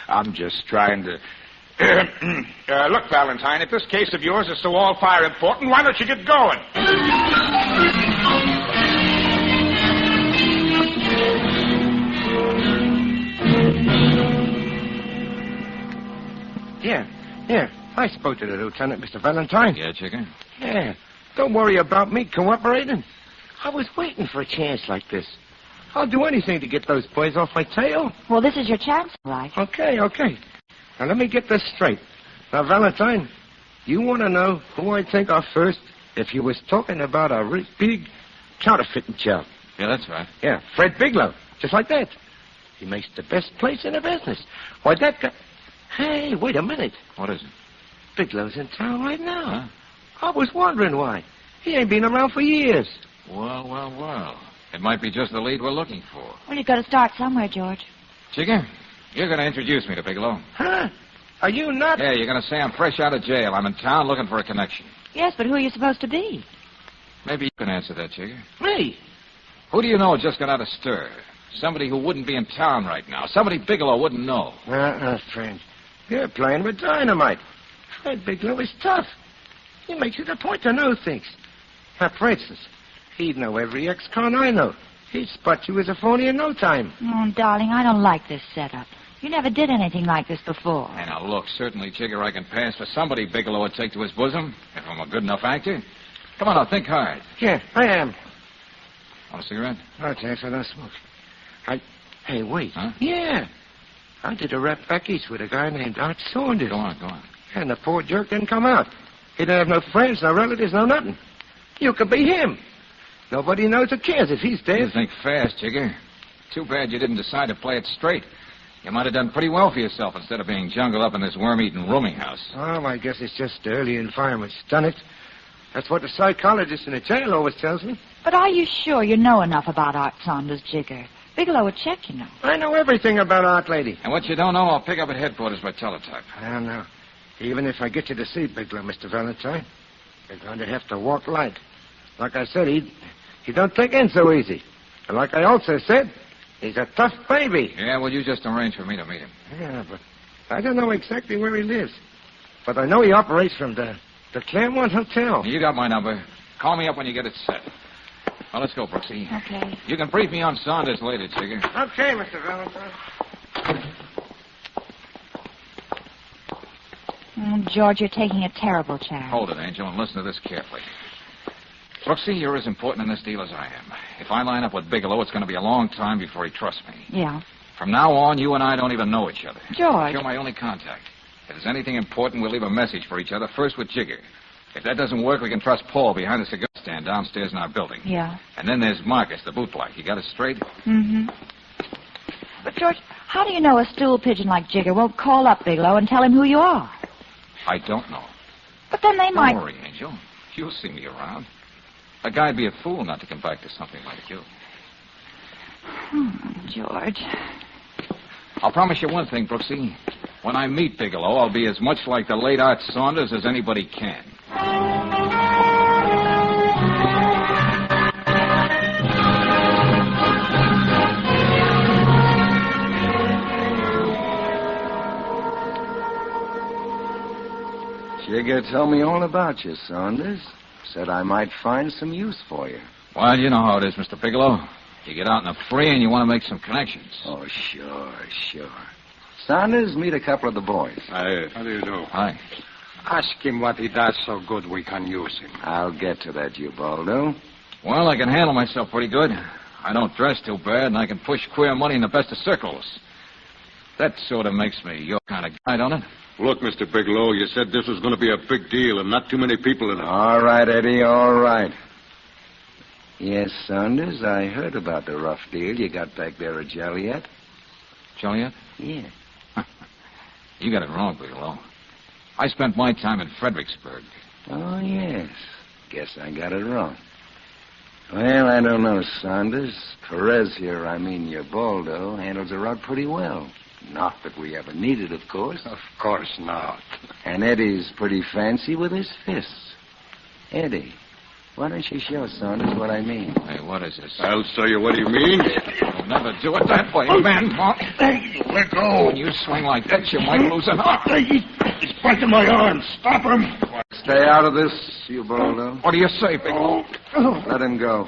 I'm just trying to... look, Valentine, if this case of yours is so all-fire important, why don't you get going? Here. I spoke to the lieutenant, Mr. Valentine. Yeah, Chicken? Yeah. Don't worry about me cooperating. I was waiting for a chance like this. I'll do anything to get those boys off my tail. Well, this is your chance, right? Okay. Now, let me get this straight. Now, Valentine, you want to know who I'd think of first if you was talking about a really big counterfeiting job? Yeah, that's right. Yeah, Fred Bigelow. Just like that. He makes the best place in the business. Why, that guy... Hey, wait a minute. What is it? Bigelow's in town right now. Huh? I was wondering why. He ain't been around for years. Well. It might be just the lead we're looking for. Well, you've got to start somewhere, George. Chicken, you're going to introduce me to Bigelow. Huh? Are you not? Yeah, you're going to say I'm fresh out of jail. I'm in town looking for a connection. Yes, but who are you supposed to be? Maybe you can answer that, Chicken. Me? Who do you know just got out of stir? Somebody who wouldn't be in town right now. Somebody Bigelow wouldn't know. Friend. You're playing with dynamite. Fred Bigelow is tough. He makes it a point to know things. Now, for instance, he'd know every ex-con I know. He'd spot you as a phony in no time. Oh, darling, I don't like this setup. You never did anything like this before. Hey, now, look, certainly, Jigger, I can pass for somebody Bigelow would take to his bosom, if I'm a good enough actor. Come on, now, think hard. Yeah, I am. Want a cigarette? No, thanks, I don't smoke. Hey, wait. Huh? Yeah. I did a rap back east with a guy named Art Saunders. Go on. And the poor jerk didn't come out. He didn't have no friends, no relatives, no nothing. You could be him. Nobody knows or cares if he's dead. You think fast, Jigger. Too bad you didn't decide to play it straight. You might have done pretty well for yourself instead of being jungled up in this worm-eating rooming house. Oh, I guess it's just the early environment's done it. That's what the psychologist in the jail always tells me. But are you sure you know enough about Art Saunders, Jigger? Bigelow would check, you know. I know everything about Art, lady. And what you don't know, I'll pick up at headquarters by teletype. I don't know. Even if I get you to see Bigelow, Mr. Valentine, you're going to have to walk light. Like I said, he don't take in so easy. And like I also said, he's a tough baby. Yeah, well, you just arrange for me to meet him. Yeah, but I don't know exactly where he lives. But I know he operates from the Claremont Hotel. You got my number. Call me up when you get it set. Well, let's go, Brooksy. Okay. You can brief me on Saunders later, Jigger. Okay, Mr. Valentine. George, you're taking a terrible chance. Hold it, Angel, and listen to this carefully. Brooksy, you're as important in this deal as I am. If I line up with Bigelow, it's going to be a long time before he trusts me. Yeah. From now on, you and I don't even know each other. George. You're my only contact. If there's anything important, we'll leave a message for each other, first with Jigger. If that doesn't work, we can trust Paul behind the cigar stand downstairs in our building. Yeah. And then there's Marcus, the bootblack. You got it straight? Mm-hmm. But, George, how do you know a stool pigeon like Jigger won't call up Bigelow and tell him who you are? I don't know. But then they might... Don't worry, Angel. You'll see me around. A guy'd be a fool not to come back to something like you. George. I'll promise you one thing, Brooksy. When I meet Bigelow, I'll be as much like the late Art Saunders as anybody can. Jigger told me all about you, Saunders. Said I might find some use for you. Well, you know how it is, Mr. Bigelow. You get out in the free and you want to make some connections. Oh, sure. Saunders, meet a couple of the boys. Hi. How do you do? Hi. Ask him what he does so good we can use him. I'll get to that, Ubaldo. Well, I can handle myself pretty good. I don't dress too bad, and I can push queer money in the best of circles. That sort of makes me your kind of guy, don't it? Look, Mr. Bigelow, you said this was going to be a big deal and not too many people in it. All right, Eddie, all right. Yes, Saunders, I heard about the rough deal you got back there at Joliet. Joliet? Yeah. You got it wrong, Bigelow. I spent my time in Fredericksburg. Oh, yes. Guess I got it wrong. Well, I don't know, Saunders. Perez here, your Baldo, handles her out pretty well. Not that we ever need it, of course. Of course not. And Eddie's pretty fancy with his fists. Eddie, why don't you show Saunders what I mean? Hey, what is this? I'll show you what you mean. You'll never do it that way, man. Let go. When you swing like that, you might lose an arm. He's breaking my arm. Stop him. Stay out of this, you Baldo. What do you say, Bigelow? Let him go.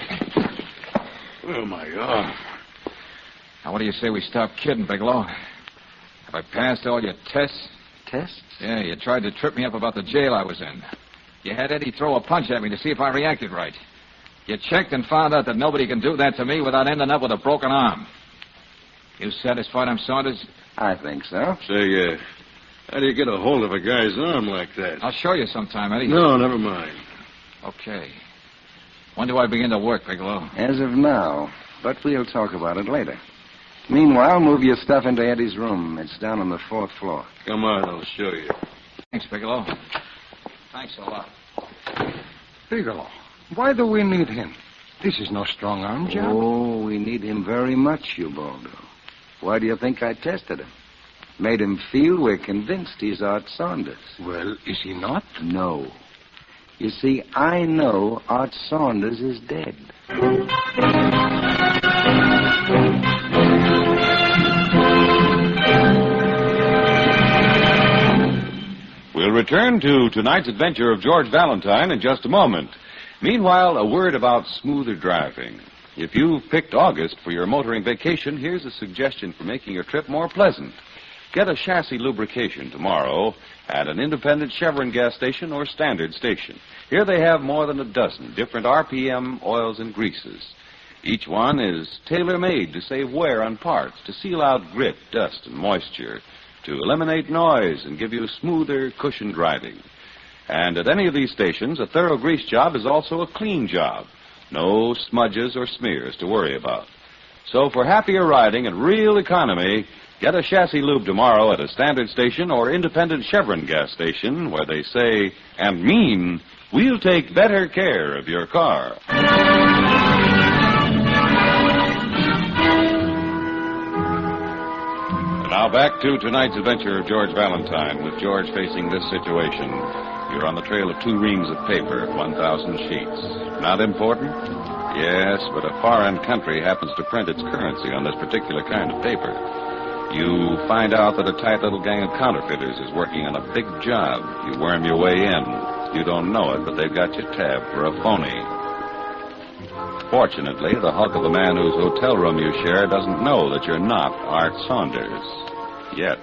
Oh, my arm. Now, what do you say we stop kidding, Bigelow? Have I passed all your tests? Tests? Yeah, you tried to trip me up about the jail I was in. You had Eddie throw a punch at me to see if I reacted right. You checked and found out that nobody can do that to me without ending up with a broken arm. You satisfied him, Saunders? I think so. Say, how do you get a hold of a guy's arm like that? I'll show you sometime, Eddie. No, never mind. Okay. When do I begin to work, Bigelow? As of now, but we'll talk about it later. Meanwhile, move your stuff into Eddie's room. It's down on the 4th floor. Come on, I'll show you. Thanks, Bigelow. Thanks a lot. Bigelow, why do we need him? This is no strong arm job. Oh, we need him very much, you Baldo. Why do you think I tested him? Made him feel we're convinced he's Art Saunders. Well, is he not? No. You see, I know Art Saunders is dead. We'll return to tonight's adventure of George Valentine in just a moment. Meanwhile, a word about smoother driving. If you've picked August for your motoring vacation, here's a suggestion for making your trip more pleasant. Get a chassis lubrication tomorrow at an independent Chevron gas station or standard station. Here they have more than a dozen different RPM oils and greases. Each one is tailor-made to save wear on parts, to seal out grit, dust, and moisture, to eliminate noise and give you smoother, cushioned riding. And at any of these stations, a thorough grease job is also a clean job. No smudges or smears to worry about. So for happier riding and real economy, get a chassis lube tomorrow at a standard station or independent Chevron gas station where they say and mean, we'll take better care of your car. Now back to tonight's adventure of George Valentine, with George facing this situation. You're on the trail of 2 reams of paper, 1,000 sheets. Not important? Yes, but a foreign country happens to print its currency on this particular kind of paper. You find out that a tight little gang of counterfeiters is working on a big job. You worm your way in. You don't know it, but they've got you tabbed for a phony. Fortunately, the hulk of the man whose hotel room you share doesn't know that you're not Art Saunders. Yet.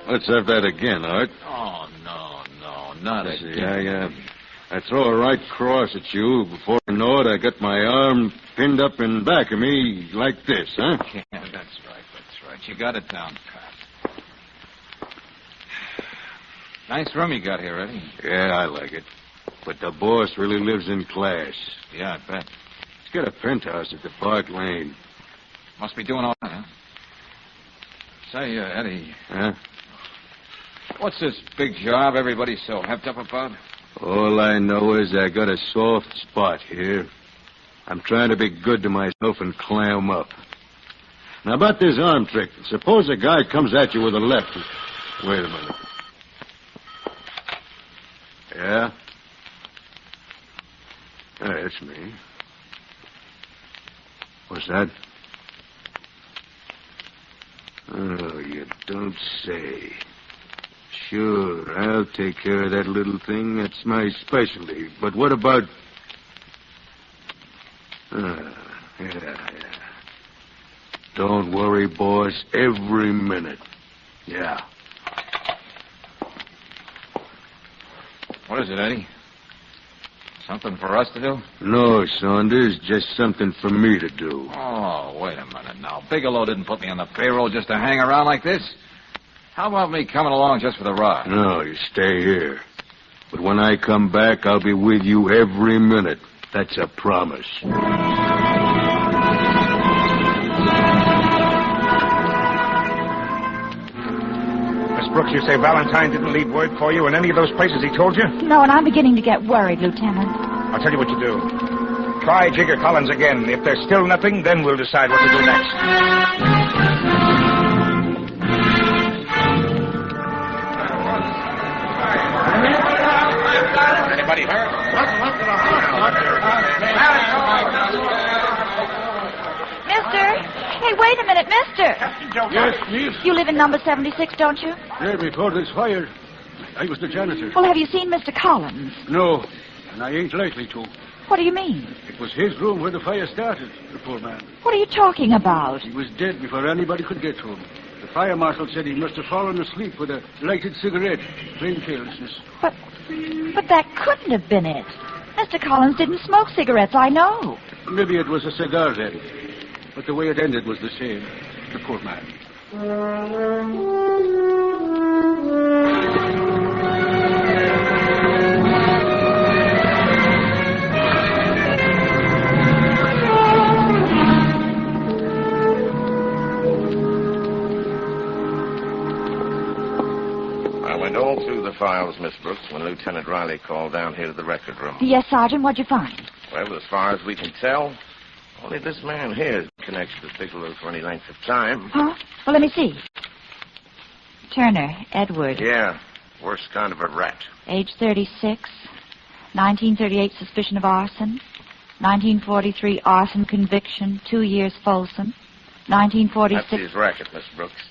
Let's have that again, Art. Oh, no, not again. I throw a right cross at you. Before I know it, I got my arm pinned up in back of me like this, huh? Yeah, that's right. You got it down pat. Nice room you got here, Eddie. Yeah, I like it. But the boss really lives in class. Yeah, I bet. He's got a penthouse at the Park Lane. Must be doing all right, huh? Say, Eddie. Huh? What's this big job everybody's so hepped up about? All I know is I got a soft spot here. I'm trying to be good to myself and clam up. Now, about this arm trick. Suppose a guy comes at you with a left. Wait a minute. Yeah? Yeah, it's me. What's that? Oh, you don't say. Sure, I'll take care of that little thing. That's my specialty. But what about... Yeah. Don't worry, boss. Every minute. Yeah. What is it, Eddie? Something for us to do? No, Saunders. Just something for me to do. Oh, wait a minute now. Bigelow didn't put me on the payroll just to hang around like this. How about me coming along just for the ride? No, you stay here. But when I come back, I'll be with you every minute. That's a promise. Miss Brooks, you say Valentine didn't leave word for you in any of those places he told you? No, and I'm beginning to get worried, Lieutenant. I'll tell you what you do. Try Jigger Collins again. If there's still nothing, then we'll decide what to do next. Anybody hurt? Mister! Hey, wait a minute, mister! Yes, please. You live in number 76, don't you? Yeah, before this fire, I was the janitor. Well, have you seen Mr. Collins? No, and I ain't likely to. What do you mean? It was his room where the fire started, the poor man. What are you talking about? He was dead before anybody could get to him. The fire marshal said he must have fallen asleep with a lighted cigarette. Plain carelessness. But that couldn't have been it. Mr. Collins didn't smoke cigarettes, I know. Maybe it was a cigar then. But the way it ended was the same. The poor man. I went all through the files, Miss Brooks, when Lieutenant Riley called down here to the record room. Yes, Sergeant, what'd you find? Well, as far as we can tell, only this man here is connected with Bigelow for any length of time. Huh? Well, let me see. Turner, Edward. Yeah, worst kind of a rat. Age 36. 1938 suspicion of arson. 1943 arson conviction, 2 years Folsom. 1946... That's his racket, Miss Brooks.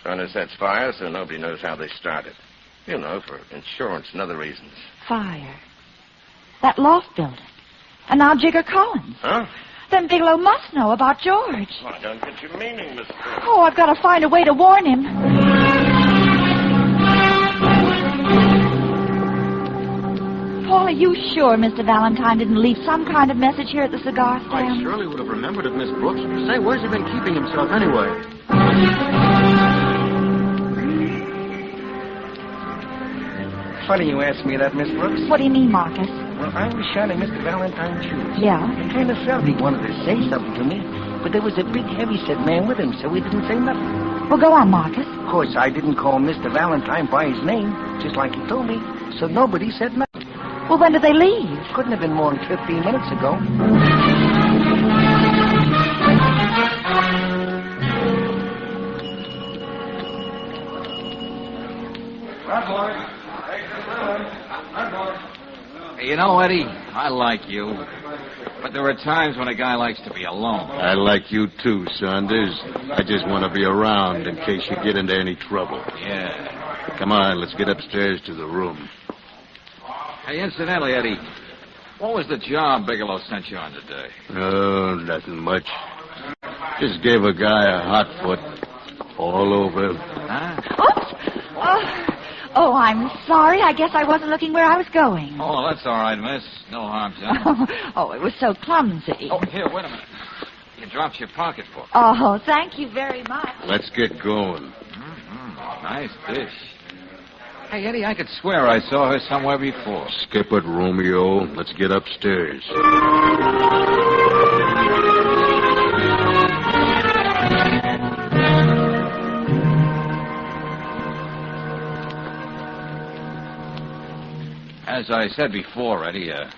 Turner sets fires so nobody knows how they started. You know, for insurance and other reasons. Fire. That loft building. And now Jigger Collins. Huh? Then Bigelow must know about George. Well, I don't get your meaning, Miss Brooks. Oh, I've got to find a way to warn him. Paul, are you sure Mr. Valentine didn't leave some kind of message here at the cigar stand? I surely would have remembered it, Miss Brooks. Say, where's he been keeping himself anyway? Funny you ask me that, Miss Brooks. What do you mean, Marcus? Well, I was shining Mr. Valentine's shoes. Yeah? I kind of felt he wanted to say something to me, but there was a big, heavy-set man with him, so he didn't say nothing. Well, go on, Marcus. Of course, I didn't call Mr. Valentine by his name, just like he told me, so nobody said nothing. Well, when did they leave? Couldn't have been more than 15 minutes ago. You know, Eddie, I like you. But there are times when a guy likes to be alone. I like you too, Saunders. I just want to be around in case you get into any trouble. Yeah. Come on, let's get upstairs to the room. Hey, incidentally, Eddie, what was the job Bigelow sent you on today? Oh, nothing much. Just gave a guy a hot foot all over. Huh? Oops! Oh, I'm sorry. I guess I wasn't looking where I was going. Oh, that's all right, miss. No harm done. Oh, it was so clumsy. Oh, here, wait a minute. You dropped your pocketbook. Oh, thank you very much. Let's get going. Mm-hmm. Nice dish. Hey, Eddie, I could swear I saw her somewhere before. Skip it, Romeo. Let's get upstairs. As I said before, Eddie, a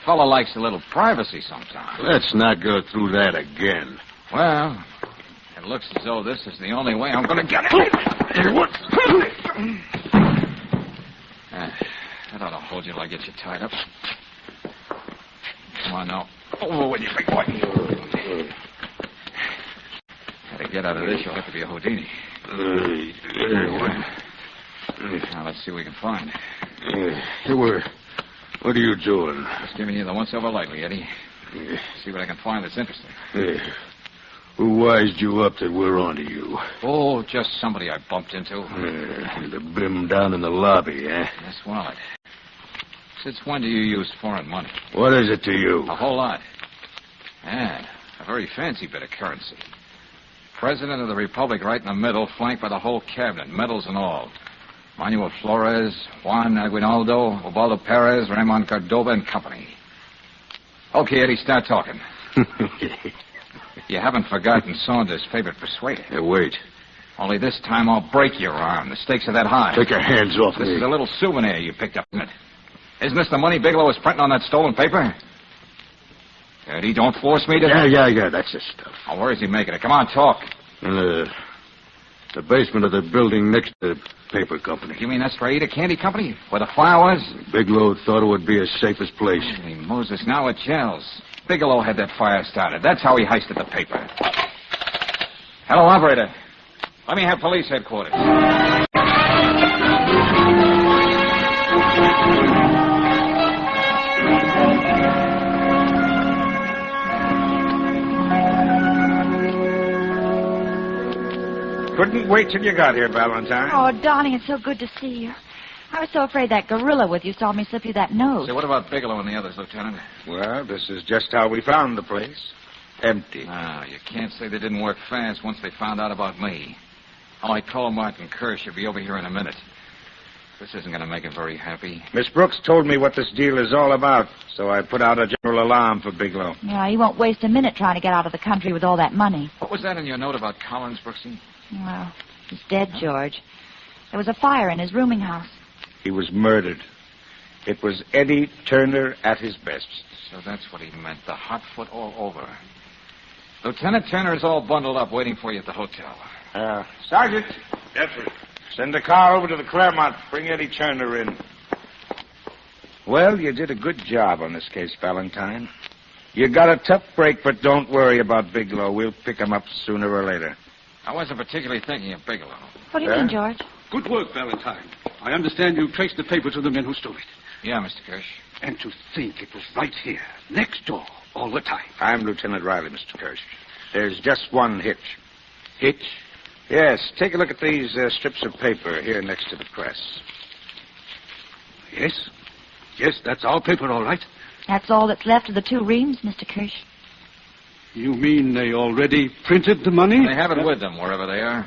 fellow likes a little privacy sometimes. Let's not go through that again. Well, it looks as though this is the only way I'm going to get it. What? That ought to hold you till I get you tied up. Come on now. Over with you, big boy. To get out of this, you'll have to be a Houdini. Now, let's see what we can find. What are you doing? Just giving you the once-over lightly, Eddie. See what I can find that's interesting. Who wised you up that we're onto you? Oh, just somebody I bumped into. The bim down in the lobby, eh? Yes, wallet. Since when do you use foreign money? What is it to you? A whole lot. Yeah, a very fancy bit of currency. President of the Republic right in the middle, flanked by the whole cabinet, medals and all. Manuel Flores, Juan Aguinaldo, Ubaldo Perez, Ramon Cordova and company. Okay, Eddie, start talking. You haven't forgotten Saunders' favorite persuader. Hey, wait. Only this time I'll break your arm. The stakes are that high. Take your hands off me. This is a little souvenir you picked up, isn't it? Isn't this the money Bigelow is printing on that stolen paper? Eddie, don't force me to... Yeah, that's the stuff. Oh, where is he making it? Come on, talk. In the basement of the building next to the paper company. You mean that's for Ada Candy Company? Where the fire was? Bigelow thought it would be his safest place. Holy Moses, now it gels. Bigelow had that fire started. That's how he heisted the paper. Hello, operator. Let me have police headquarters. Couldn't wait till you got here, Valentine. Oh, darling, it's so good to see you. I was so afraid that gorilla with you saw me slip you that note. Say, what about Bigelow and the others, Lieutenant? Well, this is just how we found the place. Empty. Ah, you can't say they didn't work fast once they found out about me. Oh, I told Martin Kirsch he'll be over here in a minute. This isn't going to make him very happy. Miss Brooks told me what this deal is all about, so I put out a general alarm for Bigelow. Yeah, he won't waste a minute trying to get out of the country with all that money. What was that in your note about Collins, Brooksy? Well, he's dead, George. There was a fire in his rooming house. He was murdered. It was Eddie Turner at his best. So that's what he meant, the hot foot all over. Lieutenant Turner is all bundled up waiting for you at the hotel. Sergeant. Yes, sir. Send a car over to the Claremont. Bring Eddie Turner in. Well, you did a good job on this case, Valentine. You got a tough break, but don't worry about Bigelow. We'll pick him up sooner or later. I wasn't particularly thinking of Bigelow. What do you mean, George? Good work, Valentine. I understand you traced the paper to the men who stole it. Yeah, Mr. Kirsch. And to think it was right here, next door, all the time. I'm Lieutenant Riley, Mr. Kirsch. There's just one hitch. Hitch? Yes, take a look at these strips of paper here next to the press. Yes, that's our paper, all right. That's all that's left of the 2 reams, Mr. Kirsch. You mean they already printed the money? They have it with them, wherever they are.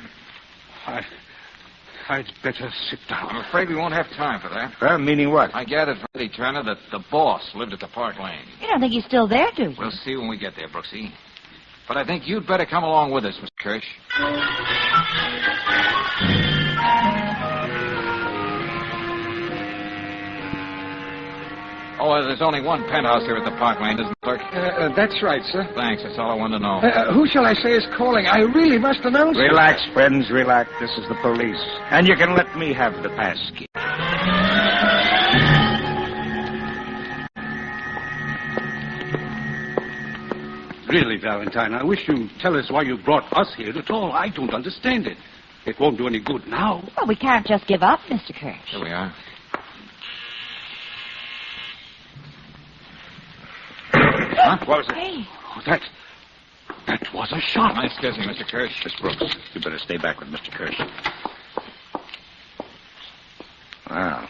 I'd better sit down. I'm afraid we won't have time for that. Well, meaning what? I gathered from Eddie Turner that the boss lived at the Park Lane. You don't think he's still there, do you? We'll see when we get there, Brooksy. But I think you'd better come along with us, Mr. Kirsch. Oh, there's only one penthouse here at the Park Lane, isn't there, clerk? That's right, sir. Thanks, that's all I wanted to know. Who shall I say is calling? I really must announce it. Relax, friends, relax. This is the police. And you can let me have the pass key. Really, Valentine, I wish you'd tell us why you brought us here at all. I don't understand it. It won't do any good now. Well, we can't just give up, Mr. Kirsch. Here we are. Huh? What was it? Hey. Oh, that was a shot. Nice guessing, Mr. Kirsch. Miss Brooks, you better stay back with Mr. Kirsch. Wow.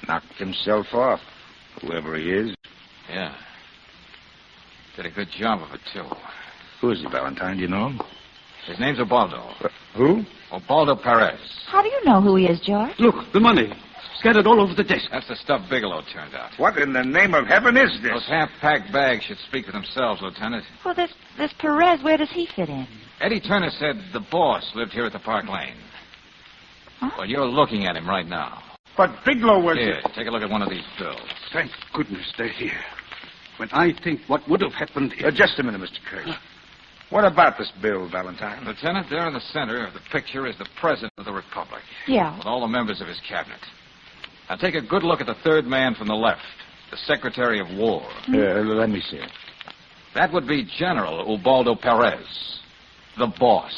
Knocked himself off, whoever he is. Yeah. Did a good job of it, too. Who is he, Valentine? Do you know him? His name's Ubaldo. Who? Ubaldo Perez. How do you know who he is, George? Look, the money. Scattered all over the desk. That's the stuff Bigelow turned out. What in the name of heaven is this? Those half-packed bags should speak for themselves, Lieutenant. Well, this Perez, where does he fit in? Eddie Turner said the boss lived here at the Park Lane. Huh? Well, you're looking at him right now. But Bigelow was... Here, take a look at one of these bills. Thank goodness they're here. When I think what would have happened if... just a minute, Mr. Kirsch. What about this bill, Valentine? Lieutenant, there in the center of the picture is the President of the Republic. Yeah. With all the members of his cabinet. Now take a good look at the third man from the left, the Secretary of War. Let me see it. That would be General Ubaldo Perez, the boss.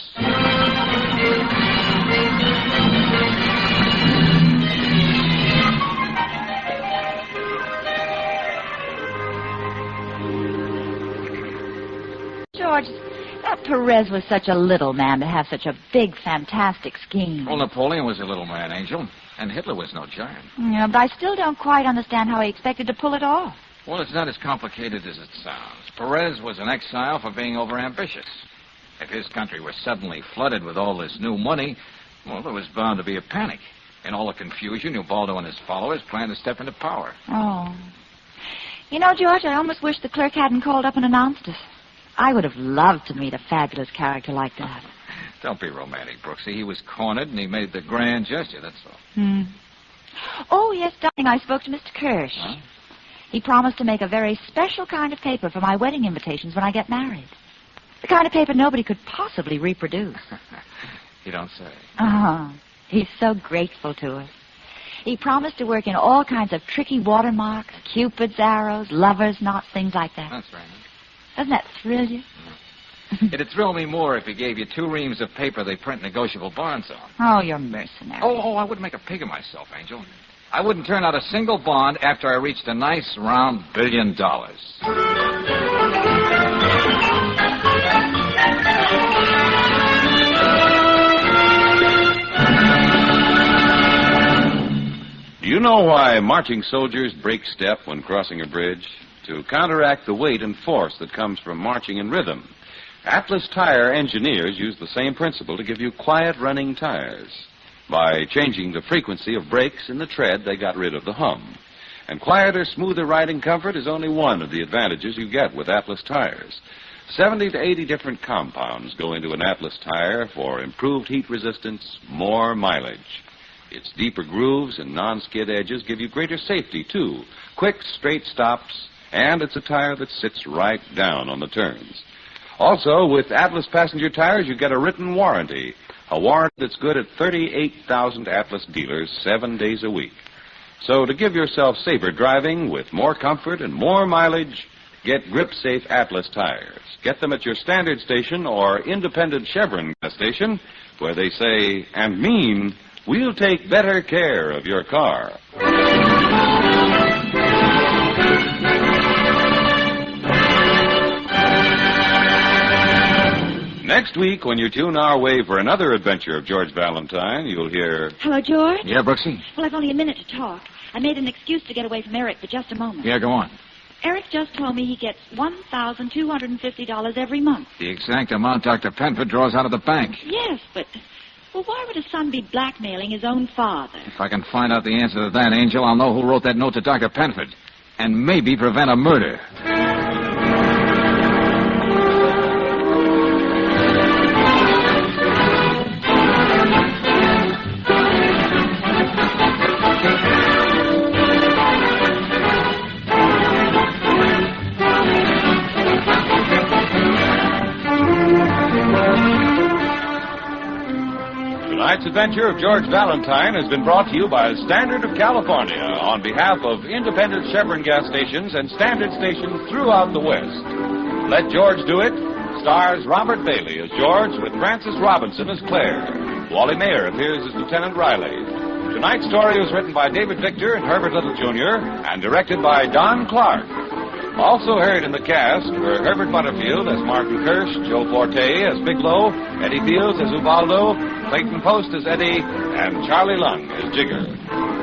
George, that Perez was such a little man to have such a big, fantastic scheme. Well, Napoleon was a little man, Angel, and Hitler was no giant. Yeah, but I still don't quite understand how he expected to pull it off. Well, it's not as complicated as it sounds. Perez was an exile for being overambitious. If his country were suddenly flooded with all this new money, well, there was bound to be a panic. In all the confusion, Ubaldo and his followers planned to step into power. Oh. You know, George, I almost wish the clerk hadn't called up and announced it. I would have loved to meet a fabulous character like that. Don't be romantic, Brooksy. He was cornered, and he made the grand gesture, that's all. Oh, yes, darling, I spoke to Mr. Kirsch. Huh? He promised to make a very special kind of paper for my wedding invitations when I get married. The kind of paper nobody could possibly reproduce. You don't say. Oh, he's so grateful to us. He promised to work in all kinds of tricky watermarks, Cupid's arrows, lovers' knots, things like that. That's right. Doesn't that thrill you? It'd thrill me more if he gave you 2 reams of paper they print negotiable bonds on. Oh, you're mercenary. Oh, I wouldn't make a pig of myself, Angel. I wouldn't turn out a single bond after I reached a nice, round $1 billion. Do you know why marching soldiers break step when crossing a bridge? To counteract the weight and force that comes from marching in rhythm. Atlas Tire engineers use the same principle to give you quiet running tires. By changing the frequency of brakes in the tread, they got rid of the hum. And quieter, smoother riding comfort is only one of the advantages you get with Atlas tires. 70 to 80 different compounds go into an Atlas tire for improved heat resistance, more mileage. Its deeper grooves and non-skid edges give you greater safety, too. Quick, straight stops, and it's a tire that sits right down on the turns. Also, with Atlas passenger tires, you get a written warranty. A warranty that's good at 38,000 Atlas dealers 7 days a week. So to give yourself safer driving with more comfort and more mileage, get grip-safe Atlas tires. Get them at your standard station or independent Chevron gas station, where they say and mean, we'll take better care of your car. Next week, when you tune our way for another adventure of George Valentine, you'll hear... Hello, George? Yeah, Brooksy? Well, I've only a minute to talk. I made an excuse to get away from Eric for just a moment. Yeah, go on. Eric just told me he gets $1,250 every month. The exact amount Dr. Penford draws out of the bank. Yes, but... Well, why would a son be blackmailing his own father? If I can find out the answer to that, Angel, I'll know who wrote that note to Dr. Penford. And maybe prevent a murder. Tonight's adventure of George Valentine has been brought to you by Standard of California on behalf of independent Chevron gas stations and Standard stations throughout the West. Let George Do It stars Robert Bailey as George with Frances Robinson as Claire. Wally Mayer appears as Lieutenant Riley. Tonight's story was written by David Victor and Herbert Little, Jr. and directed by Don Clark. Also heard in the cast were Herbert Butterfield as Martin Kirsch, Joe Forte as Bigelow, Eddie Fields as Ubaldo, Clayton Post as Eddie, and Charlie Lung as Jigger.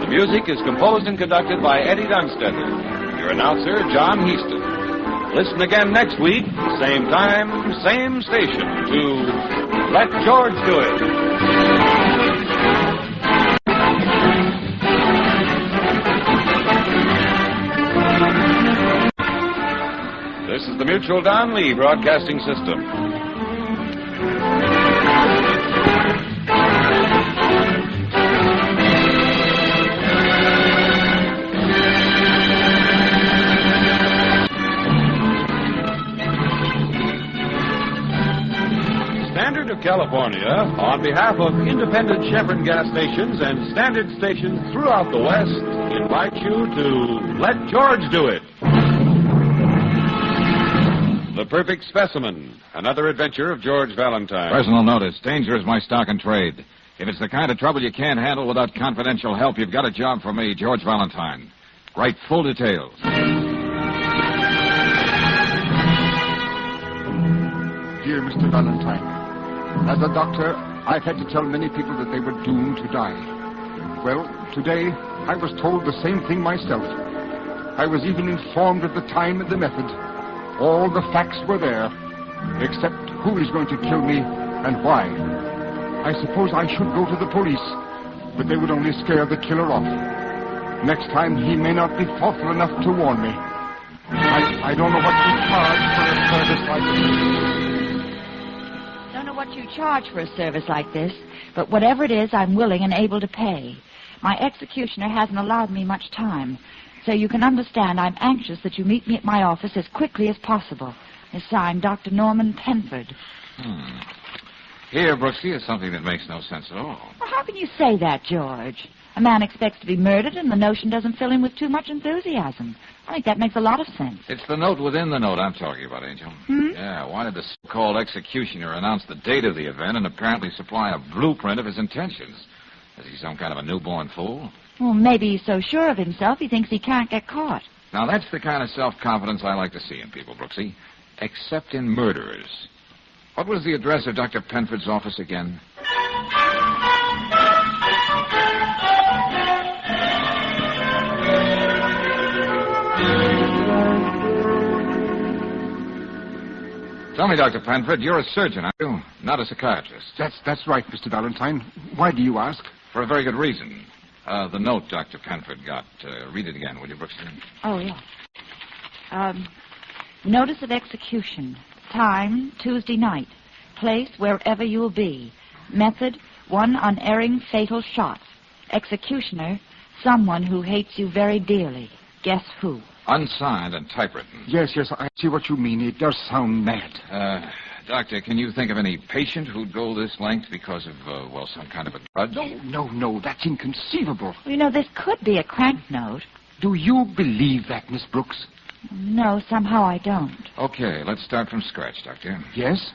The music is composed and conducted by Eddie Dunstetter. Your announcer, John Heaston. Listen again next week, same time, same station, to Let George Do It. This is the Mutual Don Lee Broadcasting System. Standard of California, on behalf of independent Chevron gas stations and Standard stations throughout the West, invite you to Let George Do It. The Perfect Specimen, another adventure of George Valentine. Personal notice. Danger is my stock and trade. If it's the kind of trouble you can't handle without confidential help, you've got a job for me, George Valentine. Write full details. Dear Mr. Valentine, as a doctor, I've had to tell many people that they were doomed to die. Well, today, I was told the same thing myself. I was even informed of the time and the method. All the facts were there, except who is going to kill me and why. I suppose I should go to the police, but they would only scare the killer off. Next time, he may not be thoughtful enough to warn me. I don't know what you charge for a service like this. Don't know what you charge for a service like this, but whatever it is, I'm willing and able to pay. My executioner hasn't allowed me much time. So you can understand I'm anxious that you meet me at my office as quickly as possible. It's signed Dr. Norman Penford. Here, Brooksy, is something that makes no sense at all. Well, how can you say that, George? A man expects to be murdered, and the notion doesn't fill him with too much enthusiasm. I think that makes a lot of sense. It's the note within the note I'm talking about, Angel. Yeah, why did the so-called executioner announce the date of the event and apparently supply a blueprint of his intentions? Is he some kind of a newborn fool? Well, maybe he's so sure of himself he thinks he can't get caught. Now, that's the kind of self-confidence I like to see in people, Brooksy. Except in murderers. What was the address of Dr. Penford's office again? Tell me, Dr. Penford, you're a surgeon, aren't you? Not a psychiatrist. That's right, Mr. Valentine. Why do you ask? For a very good reason. The note Dr. Penford got. Read it again, will you, Brooksy? Oh, yeah. Notice of execution. Time, Tuesday night. Place, wherever you will be. Method, one unerring fatal shot. Executioner, someone who hates you very dearly. Guess who? Unsigned and typewritten. Yes, I see what you mean. It does sound mad. Doctor, can you think of any patient who'd go this length because of, some kind of a grudge? No, that's inconceivable. Well, you know, this could be a crank note. Do you believe that, Miss Brooks? No, somehow I don't. Okay, let's start from scratch, Doctor. Yes?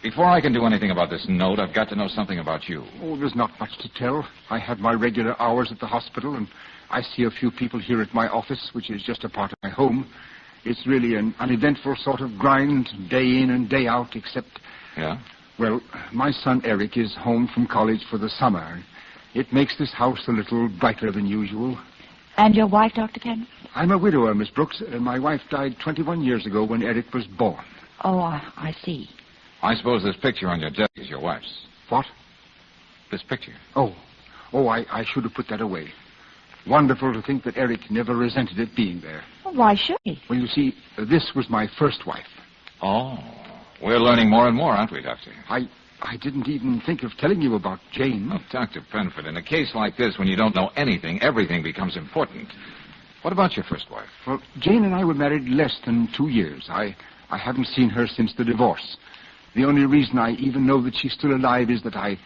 Before I can do anything about this note, I've got to know something about you. Oh, there's not much to tell. I have my regular hours at the hospital, and I see a few people here at my office, which is just a part of my home. It's really an uneventful sort of grind, day in and day out, except... Yeah? Well, my son Eric is home from college for the summer. It makes this house a little brighter than usual. And your wife, Dr. Penn? I'm a widower, Miss Brooks. My wife died 21 years ago when Eric was born. Oh, I see. I suppose this picture on your desk is your wife's. What? This picture. Oh, I should have put that away. Wonderful to think that Eric never resented it being there. Well, why should he? Well, you see, this was my first wife. Oh. We're learning more and more, aren't we, Doctor? I didn't even think of telling you about Jane. Oh, Dr. Penford, in a case like this, when you don't know anything, everything becomes important. What about your first wife? Well, Jane and I were married less than 2 years. I haven't seen her since the divorce. The only reason I even know that she's still alive is that I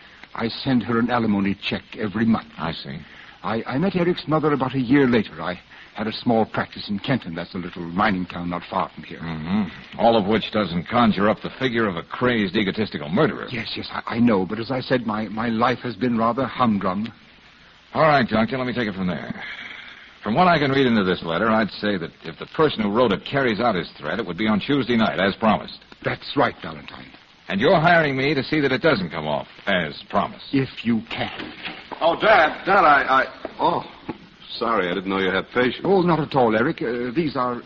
send her an alimony check every month. I see. I met Eric's mother about a year later. I had a small practice in Kenton. That's a little mining town not far from here. Mm-hmm. All of which doesn't conjure up the figure of a crazed, egotistical murderer. Yes, I know. But as I said, my life has been rather humdrum. All right, Doctor, let me take it from there. From what I can read into this letter, I'd say that if the person who wrote it carries out his threat, it would be on Tuesday night, as promised. That's right, Valentine. And you're hiring me to see that it doesn't come off, as promised. If you can. Oh, Dad, Oh, sorry, I didn't know you had patience. Oh, not at all, Eric. These are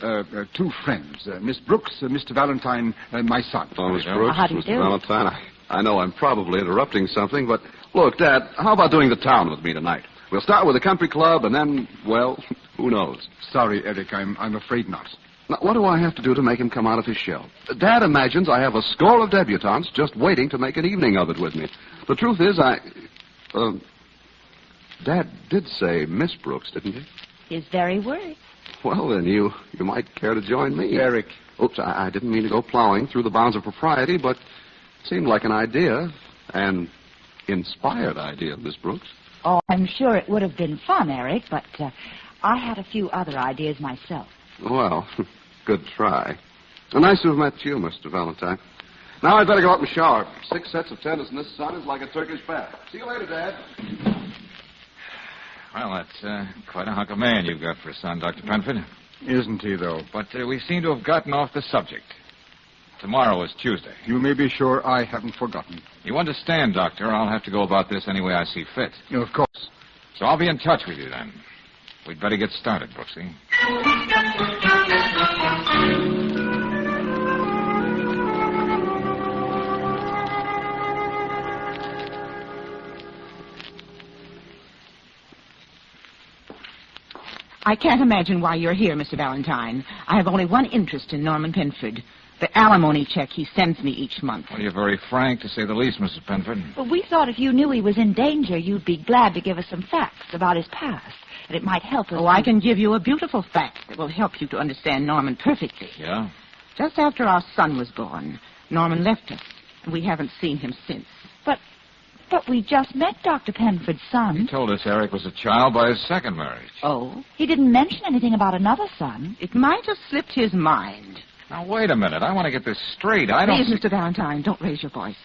two friends. Miss Brooks, Mr. Valentine, my son. Oh, Miss Brooks, How do you Mr. do? Valentine, I know I'm probably interrupting something, but look, Dad, how about doing the town with me tonight? We'll start with a country club, and then, well, who knows? Sorry, Eric, I'm afraid not. Now, what do I have to do to make him come out of his shell? Dad imagines I have a score of debutantes just waiting to make an evening of it with me. The truth is, Dad did say Miss Brooks, didn't he? His very words. Well, then you might care to join me. Eric. Oops, I didn't mean to go plowing through the bounds of propriety, but it seemed like an idea, an inspired idea, Miss Brooks. Oh, I'm sure it would have been fun, Eric, but I had a few other ideas myself. Well, good try. Nice to have met you, Mr. Valentine. Now I'd better go out and shower. 6 sets of tennis in this sun is like a Turkish bath. See you later, Dad. Well, that's quite a hunk of man you've got for a son, Dr. Penford. Isn't he, though? But we seem to have gotten off the subject. Tomorrow is Tuesday. You may be sure I haven't forgotten. You understand, Doctor, I'll have to go about this any way I see fit. Of course. So I'll be in touch with you then. We'd better get started, Brooksy. I can't imagine why you're here, Mr. Valentine. I have only one interest in Norman Penford. The alimony check he sends me each month. Well, you're very frank, to say the least, Mrs. Penford. But we thought if you knew he was in danger, you'd be glad to give us some facts about his past. And it might help us. Oh, I can give you a beautiful fact that will help you to understand Norman perfectly. Yeah? Just after our son was born, Norman left us, and we haven't seen him since. But we just met Dr. Penford's son. He told us Eric was a child by his second marriage. Oh? He didn't mention anything about another son. It might have slipped his mind. Now, wait a minute. I want to get this straight. I don't... Please, Mr. Valentine, don't raise your voice.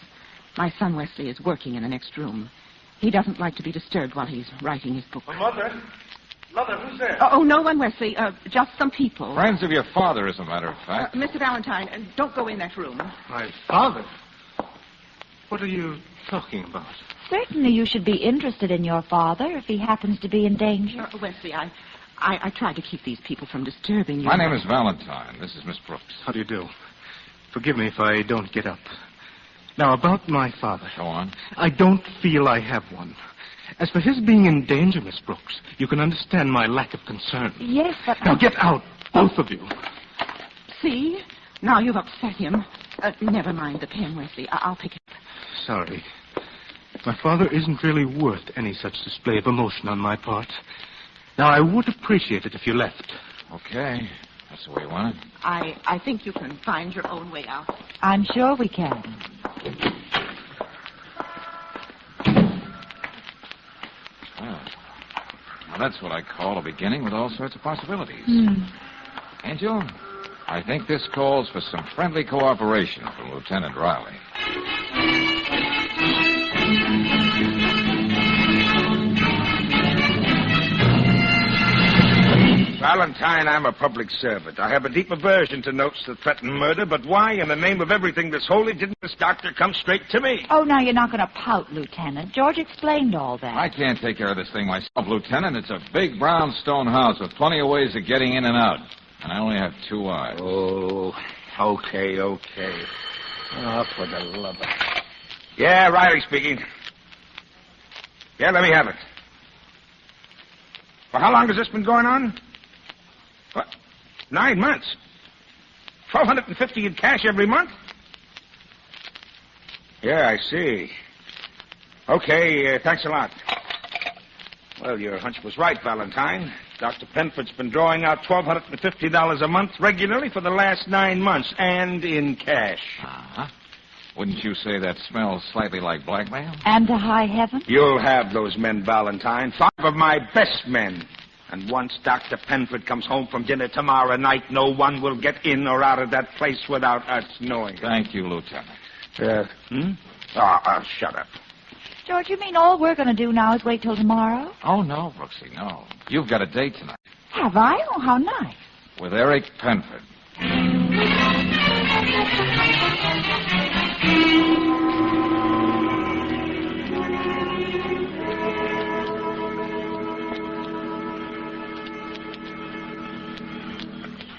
My son Wesley is working in the next room. He doesn't like to be disturbed while he's writing his book. Mother, who's there? Oh, no one, Wesley. Just some people. Friends of your father, as a matter of fact. Mr. Valentine, don't go in that room. My father? What are you talking about? Certainly you should be interested in your father if he happens to be in danger. Wesley, I tried to keep these people from disturbing you. My name is Valentine. This is Miss Brooks. How do you do? Forgive me if I don't get up. Now, about my father. Go on. I don't feel I have one. As for his being in danger, Miss Brooks, you can understand my lack of concern. Yes, but... Now, get out, both of you. See? Now you've upset him. Never mind the pen, Wesley. I'll pick it up. Sorry. My father isn't really worth any such display of emotion on my part. Now, I would appreciate it if you left. Okay. That's the way you want it. I think you can find your own way out. I'm sure we can. Well, now that's what I call a beginning with all sorts of possibilities. Angel, I think this calls for some friendly cooperation from Lieutenant Riley. Valentine, I'm a public servant. I have a deep aversion to notes that threaten murder, but why in the name of everything that's holy didn't this doctor come straight to me? Oh, now you're not going to pout, Lieutenant. George explained all that. I can't take care of this thing myself, Lieutenant. It's a big brownstone house with plenty of ways of getting in and out. And I only have 2 eyes. Oh, okay. Oh, for the love of... Yeah, Riley speaking. Yeah, let me have it. Well, how long has this been going on? What? 9 months. $1,250 in cash every month? Yeah, I see. Okay, thanks a lot. Well, your hunch was right, Valentine. Dr. Penford's been drawing out $1,250 a month regularly for the last 9 months, and in cash. Uh-huh. Wouldn't you say that smells slightly like blackmail? And to high heaven? You'll have those men, Valentine. 5 of my best men. And once Dr. Penford comes home from dinner tomorrow night, no one will get in or out of that place without us knowing it. Thank you, Lieutenant. Shut up. George, you mean all we're going to do now is wait till tomorrow? Oh, no, Brooksy, no. You've got a date tonight. Have I? Oh, how nice. With Eric Penford.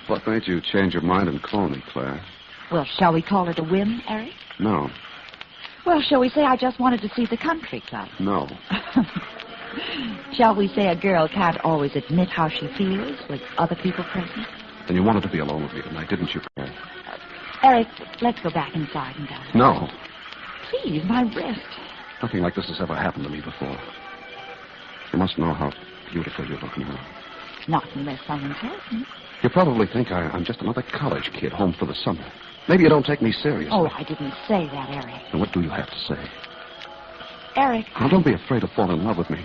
What made you change your mind and call me, Claire? Well, shall we call it a whim, Eric? No. Well, shall we say I just wanted to see the country club? No. Shall we say a girl can't always admit how she feels with other people present? Then you wanted to be alone with me tonight, didn't you, Claire? Eric, let's go back inside and dine. No. Please, my wrist. Nothing like this has ever happened to me before. You must know how beautiful you're looking now. Not unless someone tells me. You probably think I'm just another college kid home for the summer. Maybe you don't take me seriously. Oh, I didn't say that, Eric. And what do you have to say? Eric. Now, don't be afraid to fall in love with me.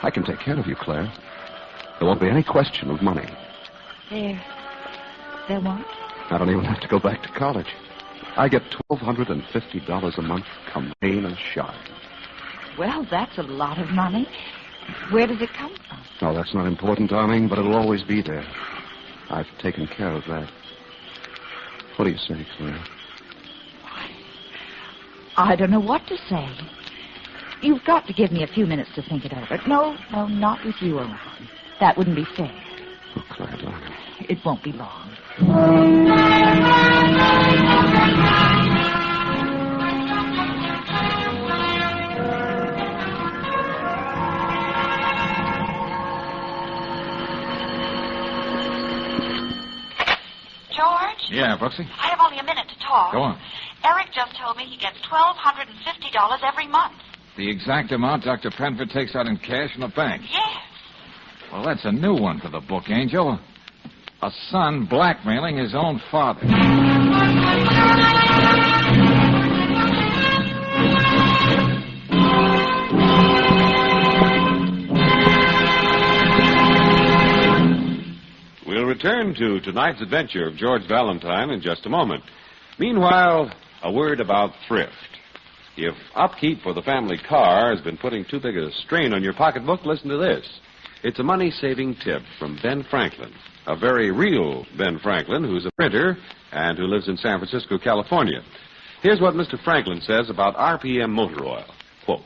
I can take care of you, Claire. There won't be any question of money. There won't? I don't even have to go back to college. I get $1,250 a month, come rain or shine. Well, that's a lot of money. Where does it come from? No, that's not important, darling, but it'll always be there. I've taken care of that. What do you say, Claire? I don't know what to say. You've got to give me a few minutes to think it over. No, not with you around. That wouldn't be fair. Oh, Claire, darling. It won't be long. George? Yeah, Brooksy? I have talk. Go on. Eric just told me he gets $1,250 every month. The exact amount Dr. Penford takes out in cash from the bank. Yes. Well, that's a new one for the book, Angel. A son blackmailing his own father. We'll return to tonight's adventure of George Valentine in just a moment. Meanwhile, a word about thrift. If upkeep for the family car has been putting too big a strain on your pocketbook, listen to this. It's a money-saving tip from Ben Franklin, a very real Ben Franklin who's a printer and who lives in San Francisco, California. Here's what Mr. Franklin says about RPM motor oil. Quote,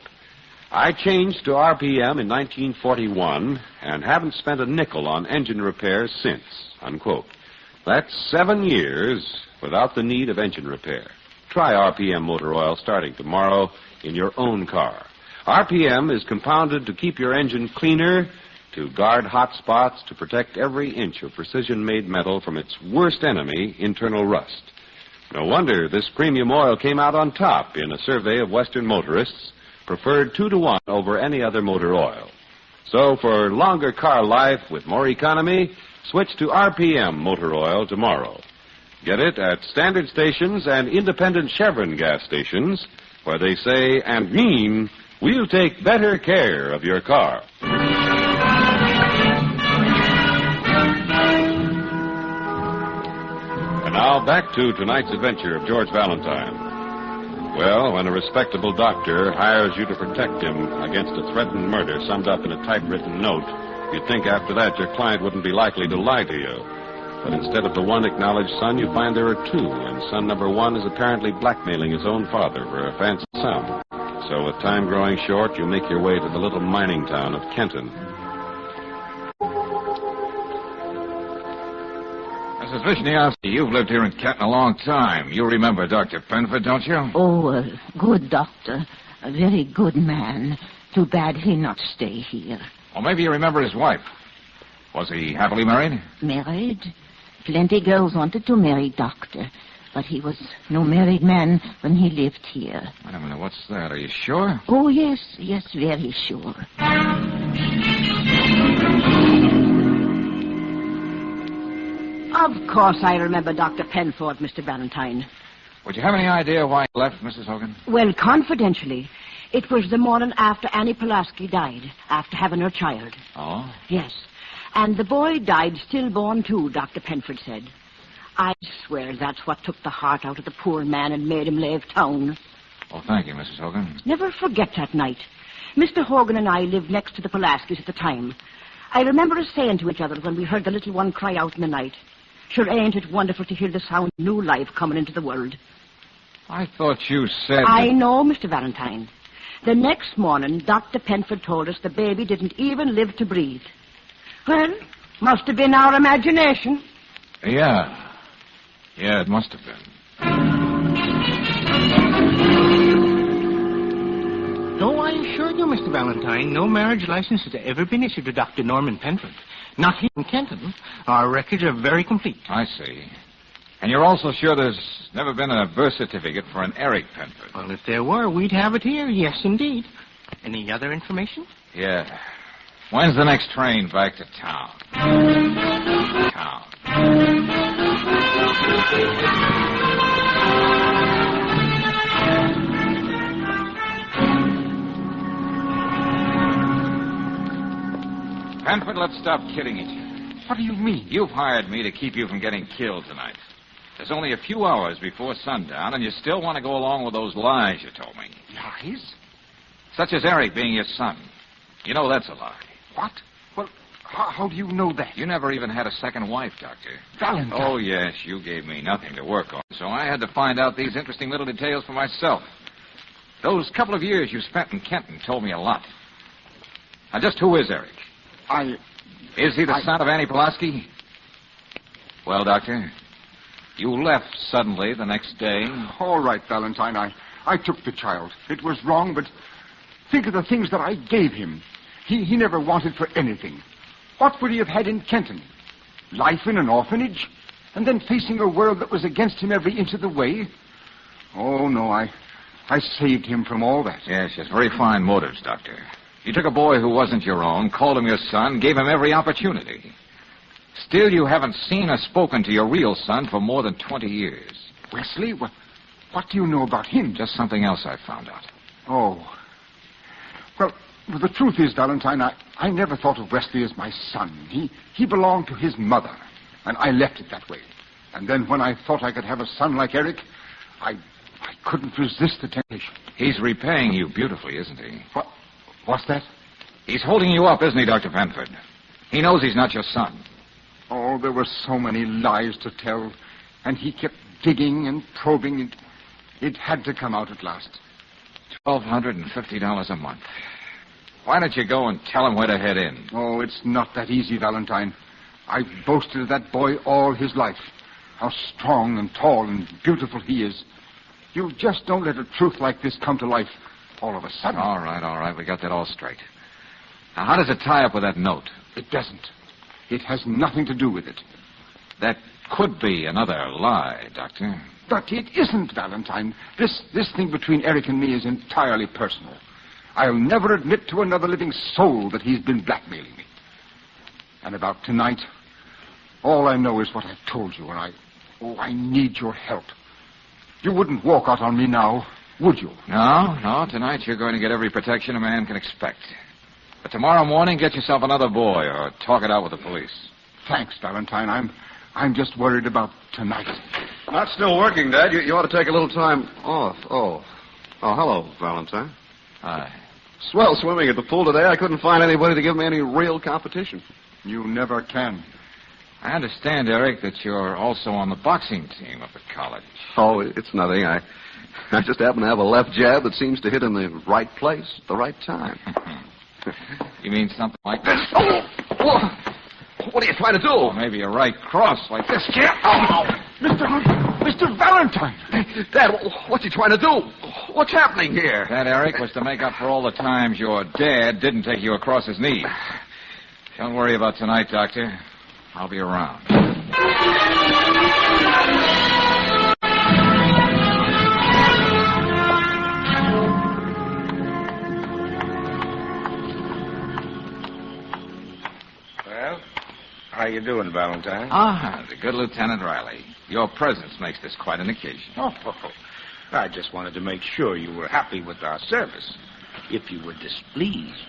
I changed to RPM in 1941 and haven't spent a nickel on engine repairs since, unquote. That's 7 years without the need of engine repair. Try RPM motor oil starting tomorrow in your own car. RPM is compounded to keep your engine cleaner, to guard hot spots, to protect every inch of precision-made metal from its worst enemy, internal rust. No wonder this premium oil came out on top in a survey of Western motorists, preferred 2-to-1 over any other motor oil. So for longer car life with more economy, switch to RPM motor oil tomorrow. Get it at standard stations and independent Chevron gas stations, where they say and mean, we'll take better care of your car. And now back to tonight's adventure of George Valentine. Well, when a respectable doctor hires you to protect him against a threatened murder summed up in a typewritten note, you'd think after that your client wouldn't be likely to lie to you. But instead of the one acknowledged son, you find there are two, and son number one is apparently blackmailing his own father for a fancy sum. So with time growing short, you make your way to the little mining town of Kenton. Mrs. Vishniowski, you've lived here in Kenton a long time. You remember Dr. Penford, don't you? Oh, good doctor. A very good man. Too bad he not stay here. Well, maybe you remember his wife. Was he happily married? Married? Plenty girls wanted to marry doctor, but he was no married man when he lived here. Wait a minute, what's that? Are you sure? Oh, yes, very sure. Of course I remember Dr. Penford, Mr. Valentine. Would you have any idea why he left, Mrs. Hogan? Well, confidentially, it was the morning after Annie Pulaski died, after having her child. Oh? Yes. And the boy died stillborn, too, Dr. Penford said. I swear that's what took the heart out of the poor man and made him leave town. Oh, thank you, Mrs. Hogan. Never forget that night. Mr. Hogan and I lived next to the Pulaskis at the time. I remember us saying to each other when we heard the little one cry out in the night, sure ain't it wonderful to hear the sound of new life coming into the world. I thought you said... I know, Mr. Valentine. The next morning, Dr. Penford told us the baby didn't even live to breathe. Well, must have been our imagination. Yeah, it must have been. No, I assure you, Mr. Valentine, no marriage license has ever been issued to Dr. Norman Penford. Not here in Kenton. Our records are very complete. I see. And you're also sure there's never been a birth certificate for an Eric Penford? Well, if there were, we'd have it here. Yes, indeed. Any other information? Yeah. When's the next train back to town? Penford, let's stop kidding each other. What do you mean? You've hired me to keep you from getting killed tonight. There's only a few hours before sundown, and you still want to go along with those lies you told me. Lies? Such as Eric being your son. You know that's a lie. What? Well, how do you know that? You never even had a second wife, Doctor. Valentine. Oh, yes, you gave me nothing to work on, so I had to find out these interesting little details for myself. Those couple of years you spent in Kenton told me a lot. Now, just who is Eric? Is he the son of Annie Pulaski? Well, Doctor, you left suddenly the next day. All right, Valentine, I took the child. It was wrong, but think of the things that I gave him. He never wanted for anything. What would he have had in Kenton? Life in an orphanage? and then facing a world that was against him every inch of the way. Oh, no, I saved him from all that. Yes, very fine motives, Doctor. You took a boy who wasn't your own, called him your son, gave him every opportunity. Still, you haven't seen or spoken to your real son for more than 20 years. Wesley? What do you know about him? Just something else I found out. Oh. Well, the truth is, Valentine, I never thought of Wesley as my son. He belonged to his mother, and I left it that way. And then when I thought I could have a son like Eric, I couldn't resist the temptation. He's repaying you beautifully, isn't he? What's that? He's holding you up, isn't he, Dr. Penford? He knows he's not your son. Oh, there were so many lies to tell, and he kept digging and probing, and it had to come out at last. $1,250 a month. Why don't you go and tell him where to head in? Oh, it's not that easy, Valentine. I've boasted of that boy all his life. How strong and tall and beautiful he is. You just don't let a truth like this come to life all of a sudden. All right. We got that all straight. Now, how does it tie up with that note? It doesn't. It has nothing to do with it. That could be another lie, Doctor. But it isn't, Valentine. This thing between Eric and me is entirely personal. I'll never admit to another living soul that he's been blackmailing me. And about tonight, all I know is what I've told you, and I need your help. You wouldn't walk out on me now, would you? No. Tonight you're going to get every protection a man can expect. But tomorrow morning, get yourself another boy or talk it out with the police. Thanks, Valentine. I'm just worried about tonight. Not still working, Dad. You ought to take a little time off. Oh, hello, Valentine. Hi. Swell swimming at the pool today. I couldn't find anybody to give me any real competition. You never can. I understand, Eric, that you're also on the boxing team up at college. Oh, it's nothing. I just happen to have a left jab that seems to hit in the right place at the right time. You mean something like this? Oh! What are you trying to do? Oh, maybe a right cross like this. Oh, Mr. Valentine! Dad, what's he trying to do? What's happening here? That, Eric, was to make up for all the times your dad didn't take you across his knees. Don't worry about tonight, Doctor. I'll be around. Well, how you doing, Valentine? The good Lieutenant Riley. Your presence makes this quite an occasion. Oh, I just wanted to make sure you were happy with our service. If you were displeased,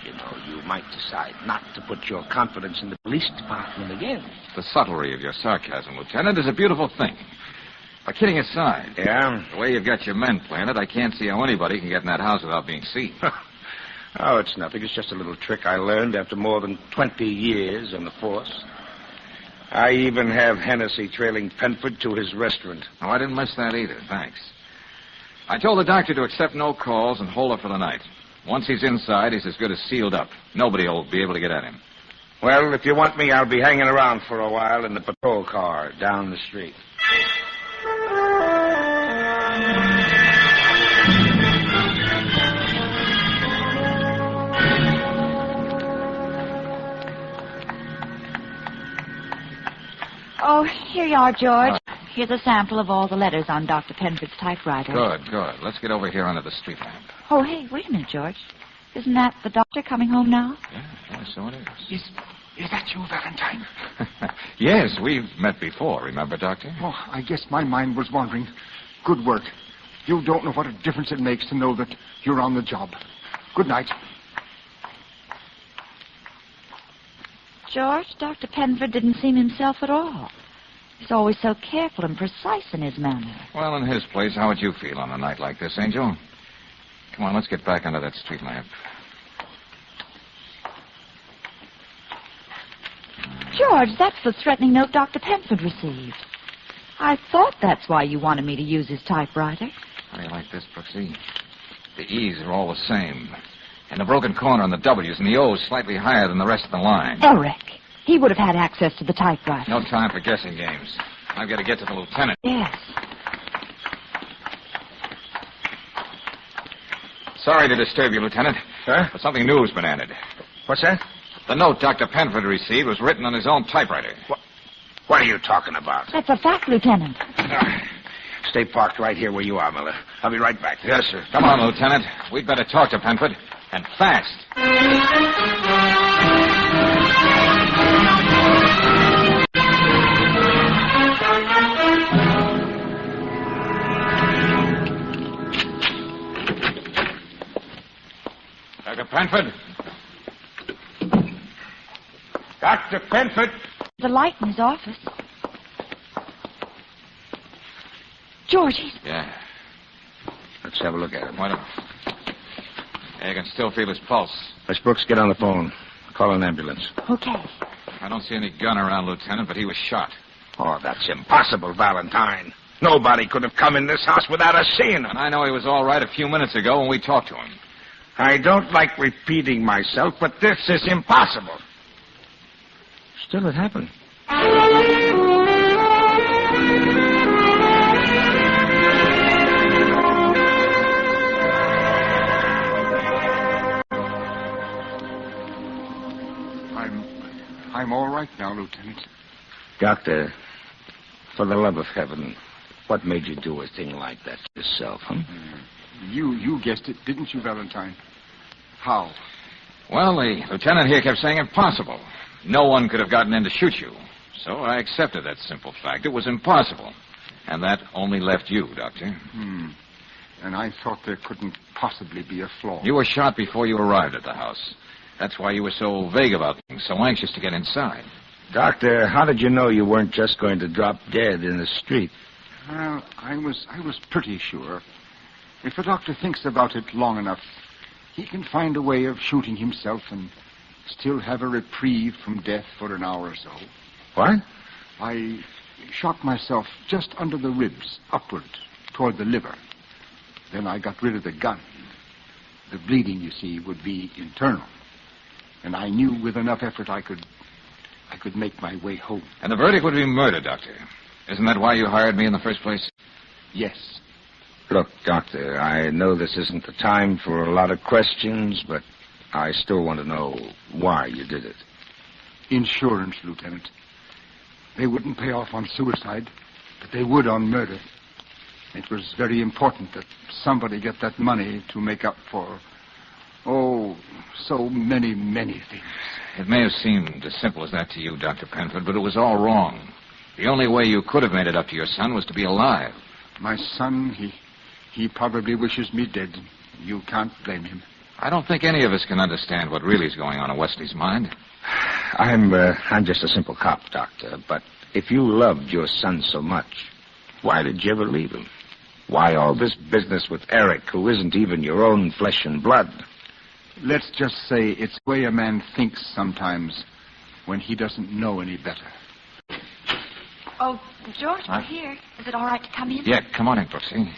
you might decide not to put your confidence in the police department again. The subtlety of your sarcasm, Lieutenant, is a beautiful thing. But kidding aside, Yeah? the way you've got your men planted, I can't see how anybody can get in that house without being seen. Oh, it's nothing. It's just a little trick I learned after more than 20 years on the force. I even have Hennessy trailing Penford to his restaurant. Oh, I didn't miss that either, thanks. I told the doctor to accept no calls and hold her for the night. Once he's inside, he's as good as sealed up. Nobody will be able to get at him. Well, if you want me, I'll be hanging around for a while in the patrol car down the street. Oh, here you are, George. Here's a sample of all the letters on Dr. Penford's typewriter. Good. Let's get over here under the street lamp. Oh, hey, wait a minute, George. Isn't that the doctor coming home now? Yeah, so it is. Is that you, Valentine? Yes, we've met before, remember, Doctor? Oh, I guess my mind was wandering. Good work. You don't know what a difference it makes to know that you're on the job. Good night. George, Dr. Penford didn't seem himself at all. He's always so careful and precise in his manner. Well, in his place, how would you feel on a night like this, Angel? Come on, let's get back under that street lamp. George, that's the threatening note Dr. Penford received. I thought that's why you wanted me to use his typewriter. How do you like this, Brooksy? The E's are all the same. And the broken corner on the W's and the O's slightly higher than the rest of the line. Eric. He would have had access to the typewriter. No time for guessing games. I've got to get to the lieutenant. Yes. Sorry to disturb you, Lieutenant. Huh? But something new has been added. What's that? The note Dr. Penford received was written on his own typewriter. What are you talking about? That's a fact, Lieutenant. Stay parked right here where you are, Miller. I'll be right back. Yes, sir. Come on, Lieutenant. We'd better talk to Penford. And fast. Dr. Penford? Dr. Penford? The light in his office. George, he's... Yeah. Let's have a look at him. Why don't... Yeah, you can still feel his pulse. Miss Brooks, get on the phone. Call an ambulance. Okay. I don't see any gun around, Lieutenant, but he was shot. Oh, that's impossible, Valentine. Nobody could have come in this house without us seeing him. And I know he was all right a few minutes ago when we talked to him. I don't like repeating myself, but this is impossible. Still, it happened. I'm all right now, Lieutenant. Doctor, for the love of heaven, what made you do a thing like that to yourself, huh? You guessed it, didn't you, Valentine? How? Well, the lieutenant here kept saying impossible. No one could have gotten in to shoot you. So I accepted that simple fact. It was impossible. And that only left you, Doctor. And I thought there couldn't possibly be a flaw. You were shot before you arrived at the house. That's why you were so vague about things, so anxious to get inside. Doctor, how did you know you weren't just going to drop dead in the street? Well, I was pretty sure. If a doctor thinks about it long enough, he can find a way of shooting himself and still have a reprieve from death for an hour or so. What? I shot myself just under the ribs, upward, toward the liver. Then I got rid of the gun. The bleeding, you see, would be internal. And I knew with enough effort I could make my way home. And the verdict would be murder, Doctor. Isn't that why you hired me in the first place? Yes. Look, Doctor, I know this isn't the time for a lot of questions, but I still want to know why you did it. Insurance, Lieutenant. They wouldn't pay off on suicide, but they would on murder. It was very important that somebody get that money to make up for, so many, many things. It may have seemed as simple as that to you, Dr. Penford, but it was all wrong. The only way you could have made it up to your son was to be alive. My son, he probably wishes me dead. You can't blame him. I don't think any of us can understand what really is going on in Wesley's mind. I'm just a simple cop, Doctor, but if you loved your son so much, why did you ever leave him? Why all this business with Eric, who isn't even your own flesh and blood? Let's just say it's the way a man thinks sometimes when he doesn't know any better. Oh, George, we're here. Is it all right to come in? Yeah, come on in, Brooksy.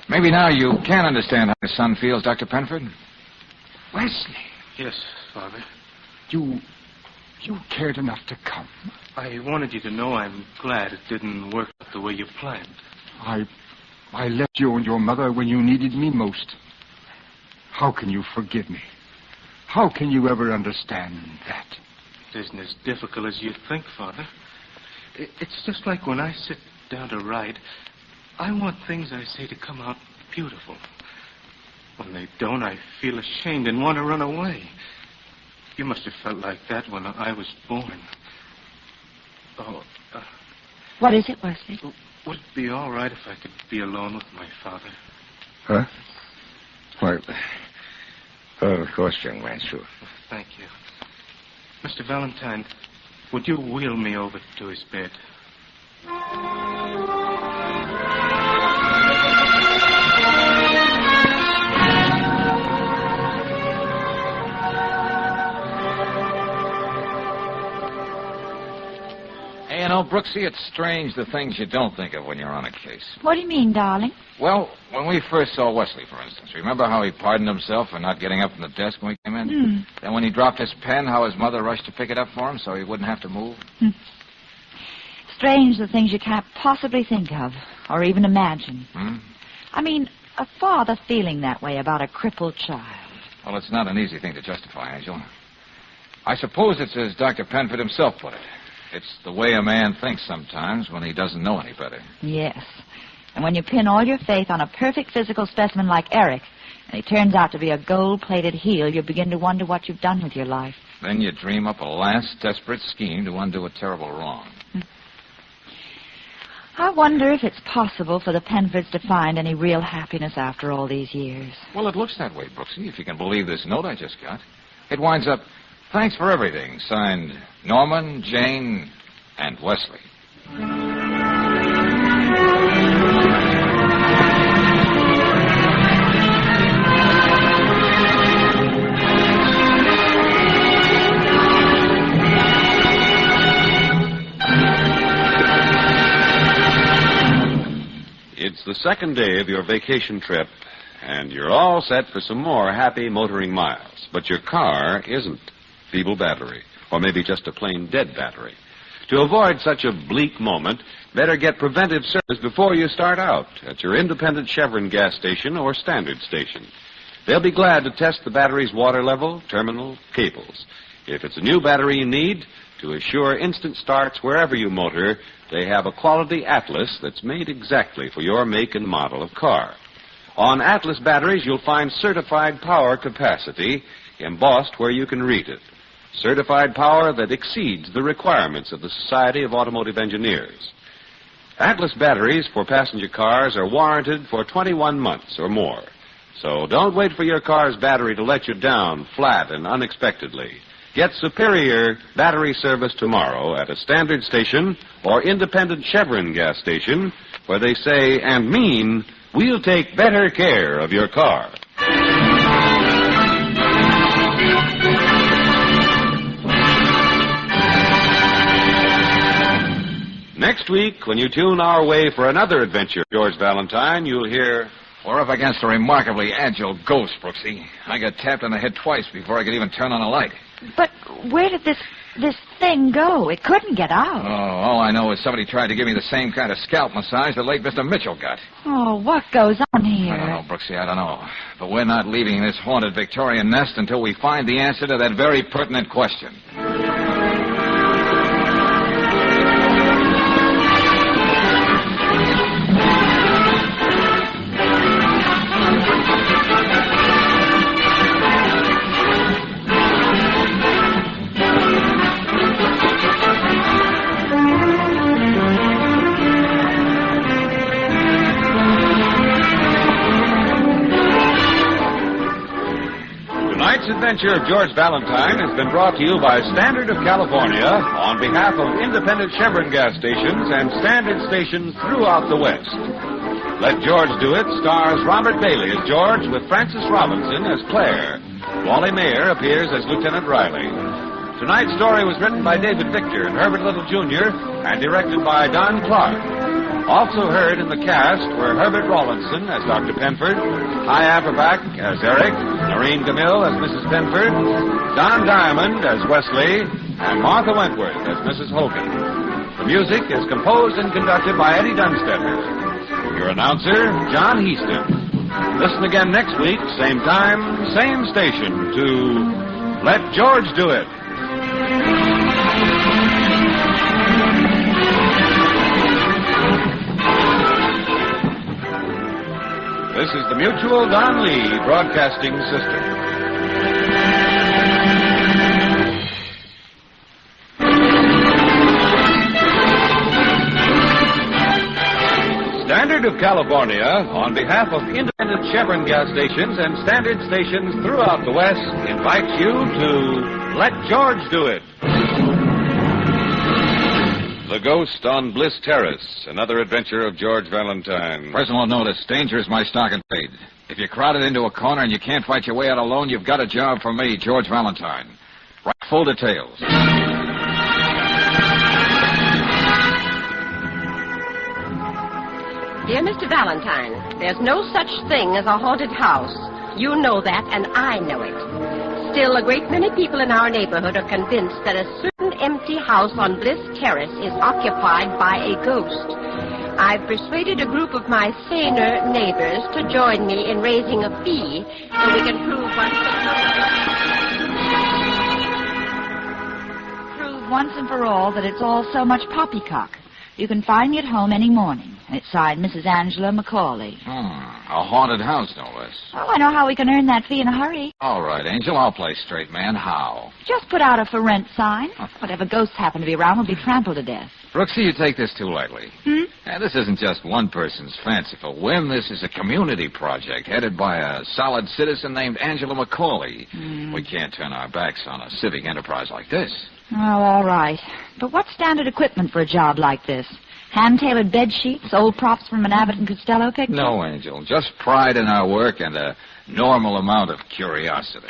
Maybe now you can understand how his son feels, Dr. Penford. Wesley. Yes, Father. You cared enough to come. I wanted you to know I'm glad it didn't work out the way you planned. I left you and your mother when you needed me most. How can you forgive me? How can you ever understand that? It isn't as difficult as you think, Father. It's just like when I sit down to write, I want things I say to come out beautiful. When they don't, I feel ashamed and want to run away. You must have felt like that when I was born. What is it, Wesley? Would it be all right if I could be alone with my father? Huh? Well, of course, young man, sure. Thank you. Mr. Valentine, would you wheel me over to his bed? Hey, you know, Brooksy, it's strange the things you don't think of when you're on a case. What do you mean, darling? Well, when we first saw Wesley, for instance, remember how he pardoned himself for not getting up from the desk when we came in? Then when he dropped his pen, how his mother rushed to pick it up for him so he wouldn't have to move? Strange the things you can't possibly think of or even imagine. I mean, a father feeling that way about a crippled child. Well, it's not an easy thing to justify, Angel. I suppose it's as Dr. Penford himself put it. It's the way a man thinks sometimes when he doesn't know any better. Yes. And when you pin all your faith on a perfect physical specimen like Eric, and he turns out to be a gold-plated heel, you begin to wonder what you've done with your life. Then you dream up a last desperate scheme to undo a terrible wrong. I wonder if it's possible for the Penfords to find any real happiness after all these years. Well, it looks that way, Brooksy, if you can believe this note I just got. It winds up, "Thanks for everything," signed Norman, Jane, and Wesley. It's the second day of your vacation trip, and you're all set for some more happy motoring miles. But your car isn't. Feeble battery, or maybe just a plain dead battery. To avoid such a bleak moment, better get preventive service before you start out at your independent Chevron gas station or standard station. They'll be glad to test the battery's water level, terminal, cables. If it's a new battery you need, to assure instant starts wherever you motor, they have a quality Atlas that's made exactly for your make and model of car. On Atlas batteries, you'll find certified power capacity embossed where you can read it. Certified power that exceeds the requirements of the Society of Automotive Engineers. Atlas batteries for passenger cars are warranted for 21 months or more. So don't wait for your car's battery to let you down flat and unexpectedly. Get superior battery service tomorrow at a standard station or independent Chevron gas station where they say and mean, "We'll take better care of your car." Next week, when you tune our way for another adventure, George Valentine, you'll hear... We're up against a remarkably agile ghost, Brooksy. I got tapped on the head twice before I could even turn on a light. But where did this thing go? It couldn't get out. Oh, all I know is somebody tried to give me the same kind of scalp massage the late Mr. Mitchell got. Oh, what goes on here? I don't know, Brooksy, I don't know. But we're not leaving this haunted Victorian nest until we find the answer to that very pertinent question. Tonight's adventure of George Valentine has been brought to you by Standard of California on behalf of independent Chevron gas stations and standard stations throughout the West. Let George Do It stars Robert Bailey as George with Frances Robinson as Claire. Wally Mayer appears as Lieutenant Riley. Tonight's story was written by David Victor and Herbert Little Jr. and directed by Don Clark. Also heard in the cast were Herbert Rawlinson as Dr. Penford, Hy Averback as Eric, Noreen Gamille as Mrs. Penford, Don Diamond as Wesley, and Martha Wentworth as Mrs. Hogan. The music is composed and conducted by Eddie Dunstetter. Your announcer, John Heaston. Listen again next week, same time, same station, to Let George Do It. This is the Mutual Don Lee Broadcasting System. Standard of California, on behalf of independent Chevron gas stations and standard stations throughout the West, invites you to Let George Do It. The Ghost on Bliss Terrace, another adventure of George Valentine. Personal notice, danger is my stock and trade. If you're crowded into a corner and you can't fight your way out alone, you've got a job for me, George Valentine. Write full details. Dear Mr. Valentine, there's no such thing as a haunted house. You know that, and I know it. Still, a great many people in our neighborhood are convinced that a certain empty house on Bliss Terrace is occupied by a ghost. I've persuaded a group of my saner neighbors to join me in raising a fee so we once and for all that it's all so much poppycock. You can find me at home any morning. And it's signed Mrs. Angela Macaulay. A haunted house, no less. Oh, I know how we can earn that fee in a hurry. All right, Angel, I'll play straight man. How? Just put out a for rent sign. Whatever ghosts happen to be around will be trampled to death. Brooksy, you take this too lightly. This isn't just one person's fanciful whim. This is a community project headed by a solid citizen named Angela Macaulay. We can't turn our backs on a civic enterprise like this. Oh, all right. But what's standard equipment for a job like this? Hand-tailored bed sheets, old props from an Abbott and Costello picture? No, Angel. Just pride in our work and a normal amount of curiosity.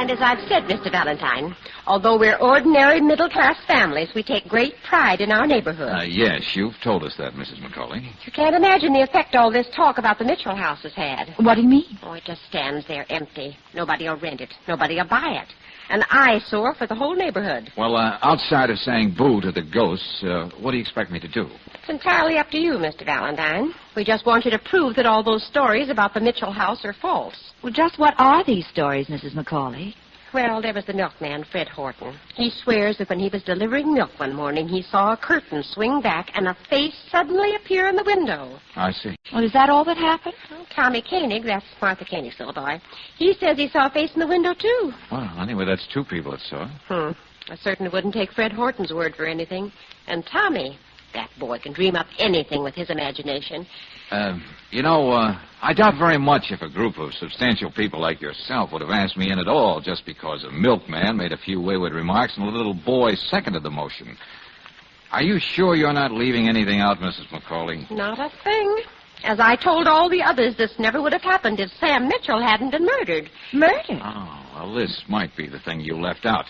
And as I've said, Mr. Valentine, although we're ordinary middle-class families, we take great pride in our neighborhood. Yes, you've told us that, Mrs. Macaulay. You can't imagine the effect all this talk about the Mitchell house has had. What do you mean? Oh, it just stands there empty. Nobody will rent it. Nobody will buy it. An eyesore for the whole neighborhood. Well, outside of saying boo to the ghosts, what do you expect me to do? It's entirely up to you, Mr. Valentine. We just want you to prove that all those stories about the Mitchell house are false. Well, just what are these stories, Mrs. Macaulay? Well, there was the milkman, Fred Horton. He swears that when he was delivering milk one morning, he saw a curtain swing back and a face suddenly appear in the window. I see. Well, is that all that happened? Well, Tommy Koenig, that's Martha Koenig's little boy, he says he saw a face in the window, too. Well, anyway, that's two people that saw it. I certainly wouldn't take Fred Horton's word for anything. And Tommy, that boy can dream up anything with his imagination. I doubt very much if a group of substantial people like yourself would have asked me in at all just because a milkman made a few wayward remarks and a little boy seconded the motion. Are you sure you're not leaving anything out, Mrs. Macaulay? Not a thing. As I told all the others, this never would have happened if Sam Mitchell hadn't been murdered. Murdered? Oh, well, this might be the thing you left out.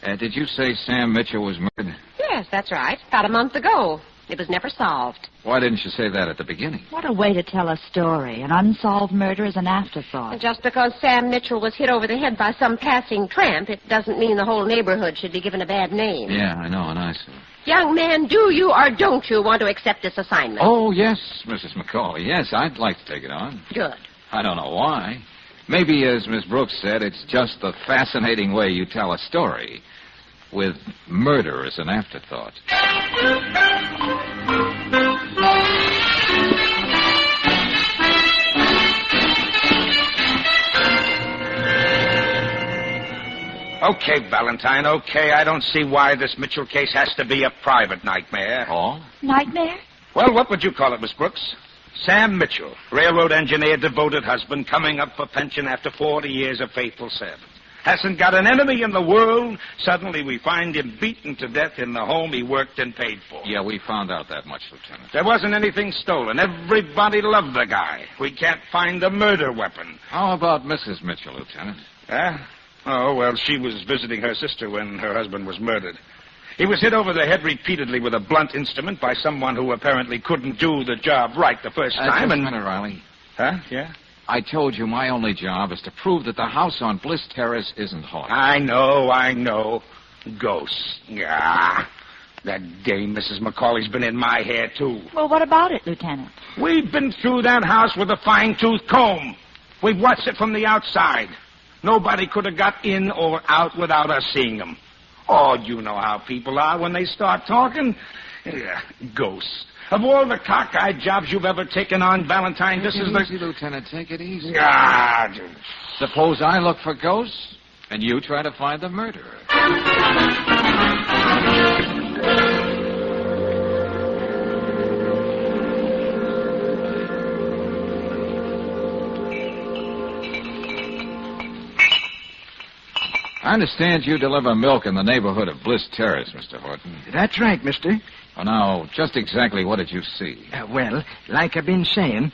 Did you say Sam Mitchell was murdered? Yes, that's right. About a month ago. It was never solved. Why didn't you say that at the beginning? What a way to tell a story. An unsolved murder is an afterthought. And just because Sam Mitchell was hit over the head by some passing tramp, it doesn't mean the whole neighborhood should be given a bad name. Yeah, I know, and I see. Young man, do you or don't you want to accept this assignment? Oh, yes, Mrs. Macaulay. Yes, I'd like to take it on. Good. I don't know why. Maybe, as Miss Brooks said, it's just the fascinating way you tell a story, with murder as an afterthought. Okay, Valentine, okay. I don't see why this Mitchell case has to be a private nightmare. Oh? Nightmare? Well, what would you call it, Miss Brooks? Sam Mitchell, railroad engineer, devoted husband, coming up for pension after 40 years of faithful service. Hasn't got an enemy in the world. Suddenly we find him beaten to death in the home he worked and paid for. Yeah, we found out that much, Lieutenant. There wasn't anything stolen. Everybody loved the guy. We can't find a murder weapon. How about Mrs. Mitchell, Lieutenant? Oh, well, she was visiting her sister when her husband was murdered. He was hit over the head repeatedly with a blunt instrument by someone who apparently couldn't do the job right the first time. Just a minute, Riley. Huh? Yeah? I told you my only job is to prove that the house on Bliss Terrace isn't haunted. I know. Ghosts. Yeah. That dame, Mrs. Macaulay's been in my hair, too. Well, what about it, Lieutenant? We've been through that house with a fine-tooth comb. We've watched it from the outside. Nobody could have got in or out without us seeing them. Oh, you know how people are when they start talking. Ghosts. Of all the cockeyed jobs you've ever taken on, Valentine, this is the... Easy, Lieutenant. Take it easy. Suppose I look for ghosts, and you try to find the murderer. I understand you deliver milk in the neighborhood of Bliss Terrace, Mr. Horton. That's right, mister. Well, now, just exactly what did you see? Well, like I've been saying,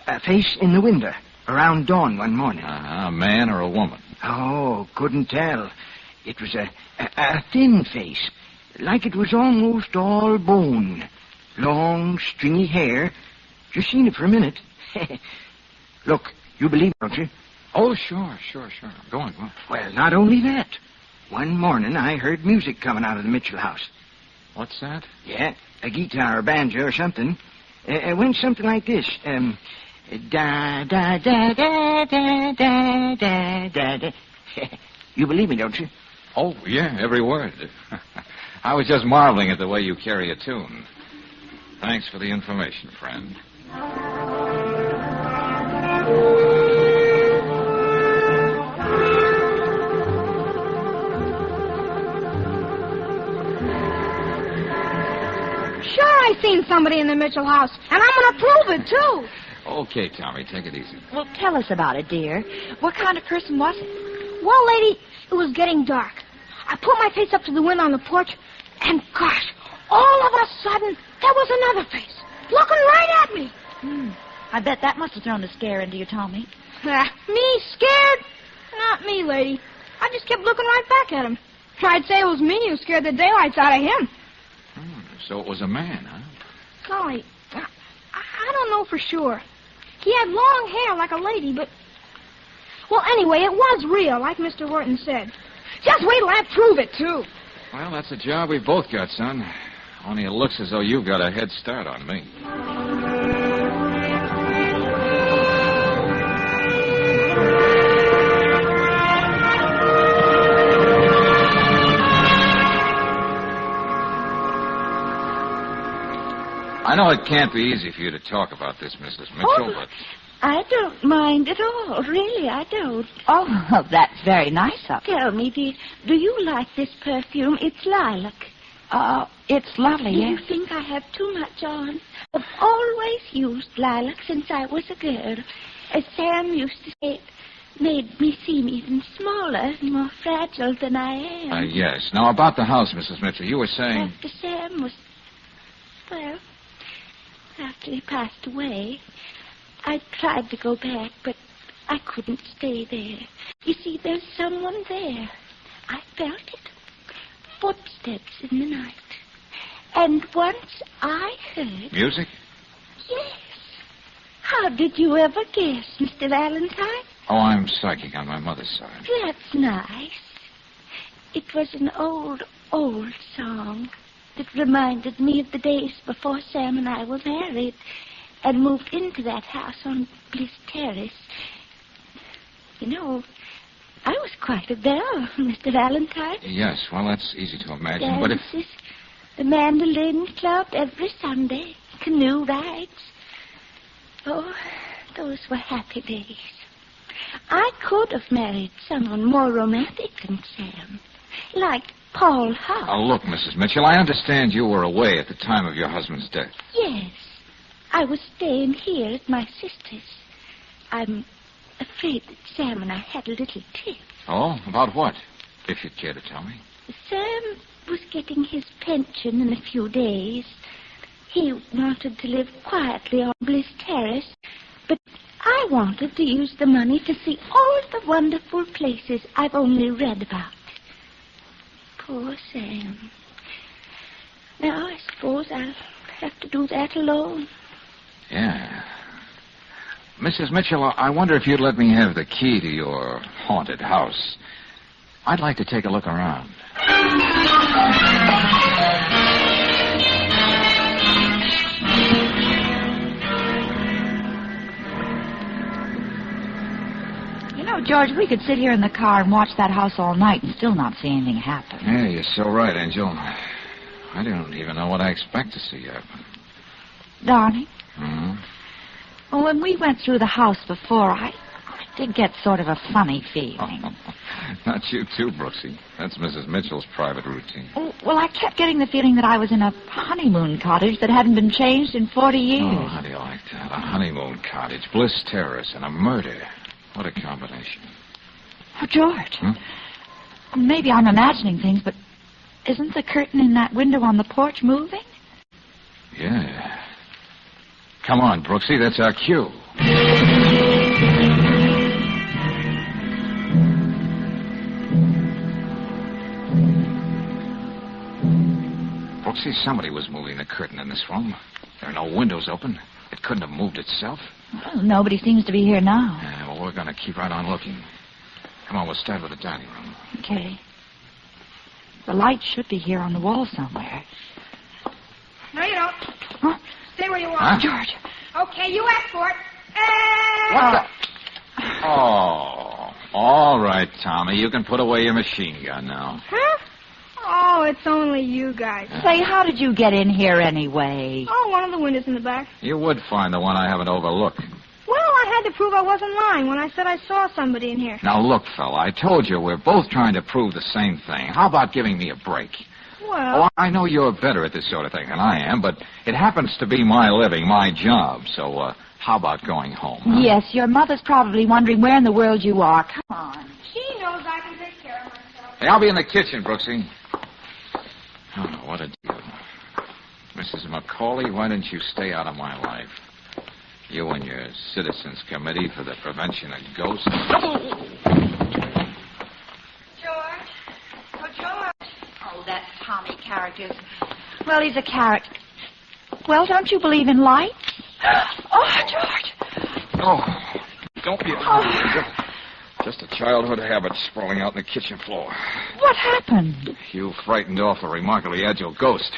a face in the window around dawn one morning. A man or a woman? Oh, couldn't tell. It was a thin face, like it was almost all bone. Long, stringy hair. Just seen it for a minute. Look, you believe, don't you? Oh, sure. Go on. Well, not only that. One morning I heard music coming out of the Mitchell house. What's that? Yeah, a guitar or banjo or something. It went something like this. Da, da, da, da, da, da, da, da, da. You believe me, don't you? Oh, yeah, every word. I was just marveling at the way you carry a tune. Thanks for the information, friend. Sure, I seen somebody in the Mitchell house, and I'm going to prove it, too. Okay, Tommy, take it easy. Well, tell us about it, dear. What kind of person was it? Well, lady, it was getting dark. I put my face up to the window on the porch, and gosh, all of a sudden, there was another face, looking right at me. I bet that must have thrown a scare into you, Tommy. Me scared? Not me, lady. I just kept looking right back at him. I'd say it was me who scared the daylights out of him. So it was a man, huh? Golly, I don't know for sure. He had long hair like a lady, but... Well, anyway, it was real, like Mr. Horton said. Just wait till I prove it, too. Well, that's a job we've both got, son. Only it looks as though you've got a head start on me. I know it can't be easy for you to talk about this, Mrs. Mitchell, but... I don't mind at all. Really, I don't. Oh, well, that's very nice of you. Tell me, dear, do you like this perfume? It's lilac. It's lovely, Do yes. you think I have too much on? I've always used lilac since I was a girl. As Sam used to say, it made me seem even smaller and more fragile than I am. Yes. Now, about the house, Mrs. Mitchell, you were saying... After Sam was... Well, after he passed away, I tried to go back, but I couldn't stay there. You see, there's someone there. I felt it. Footsteps in the night. And once I heard... Music? Yes. How did you ever guess, Mr. Valentine? Oh, I'm psychic on my mother's side. That's nice. It was an old song that reminded me of the days before Sam and I were married and moved into that house on Bliss Terrace. You know, I was quite a belle, Mr. Valentine. Yes, well, that's easy to imagine, but if... Dances, the mandolin club every Sunday, canoe rides. Oh, those were happy days. I could have married someone more romantic than Sam, like Paul Howe. Oh, look, Mrs. Mitchell, I understand you were away at the time of your husband's death. Yes, I was staying here at my sister's. I'm afraid that Sam and I had a little tiff. Oh, about what? If you'd care to tell me. Sam was getting his pension in a few days. He wanted to live quietly on Bliss Terrace, but I wanted to use the money to see all the wonderful places I've only read about. Poor Sam. Now, I suppose I'll have to do that alone. Yeah. Mrs. Mitchell, I wonder if you'd let me have the key to your haunted house. I'd like to take a look around. You know, George, we could sit here in the car and watch that house all night and still not see anything happen. Yeah, you're so right, Angel. I don't even know what I expect to see happen. Darling, Hmm? well, when we went through the house before, I did get sort of a funny feeling. Not you too, Brooksy. That's Mrs. Mitchell's private routine. Well, I kept getting the feeling that I was in a honeymoon cottage that hadn't been changed in 40 years. Oh, how do you like that? A honeymoon cottage, Bliss Terrace, and a murder. What a combination. Oh, George. Hmm? Maybe I'm imagining things, but isn't the curtain in that window on the porch moving? Yeah. Come on, Brooksy, that's our cue. Brooksy, somebody was moving the curtain in this room. There are no windows open. It couldn't have moved itself. Well, nobody seems to be here now. Yeah, well, we're going to keep right on looking. Come on, we'll start with the dining room. Okay. The light should be here on the wall somewhere. No, you don't. Huh? Stay where you are. Huh? George. Okay, you ask for it. What the? Oh, all right, Tommy. You can put away your machine gun now. Huh? Oh, it's only you guys. Say, how did you get in here anyway? Oh, one of the windows in the back. You would find the one I haven't overlooked. Well, I had to prove I wasn't lying when I said I saw somebody in here. Now, look, fella, I told you we're both trying to prove the same thing. How about giving me a break? Well... Oh, I know you're better at this sort of thing than I am, but it happens to be my living, my job. So, how about going home? Huh? Yes, your mother's probably wondering where in the world you are. Come on. She knows I can take care of myself. Hey, I'll be in the kitchen, Brooksy. Oh, what a deal. Mrs. McCauley, why didn't you stay out of my life? You and your Citizens Committee for the Prevention of Ghosts. George? Oh, George. Oh, that Tommy character. Well, he's a character. Well, don't you believe in lights? Oh, George. Oh, don't be alarmed. Just a childhood habit sprawling out in the kitchen floor. What happened? You frightened off a remarkably agile ghost.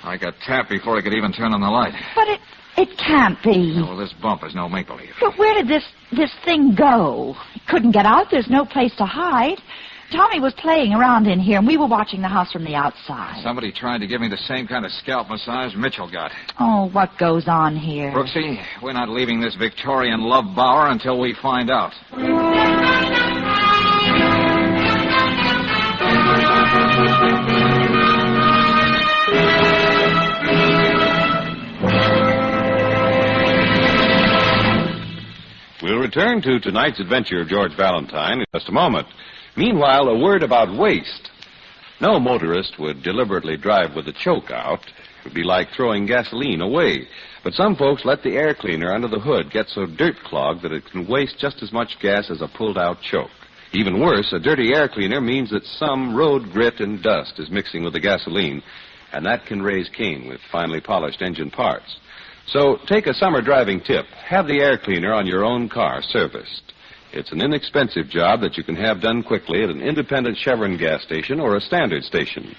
I got tapped before I could even turn on the light. But it can't be. Oh, this bump is no make-believe. But where did this thing go? It couldn't get out. There's no place to hide. Tommy was playing around in here, and we were watching the house from the outside. Somebody tried to give me the same kind of scalp massage Mitchell got. Oh, what goes on here? Brooksy, we're not leaving this Victorian love bower until we find out. We'll return to tonight's adventure of George Valentine in just a moment. Meanwhile, a word about waste. No motorist would deliberately drive with the choke out. It would be like throwing gasoline away. But some folks let the air cleaner under the hood get so dirt-clogged that it can waste just as much gas as a pulled-out choke. Even worse, a dirty air cleaner means that some road grit and dust is mixing with the gasoline, and that can raise Cain with finely polished engine parts. So take a summer driving tip. Have the air cleaner on your own car serviced. It's an inexpensive job that you can have done quickly at an independent Chevron gas station or a standard station.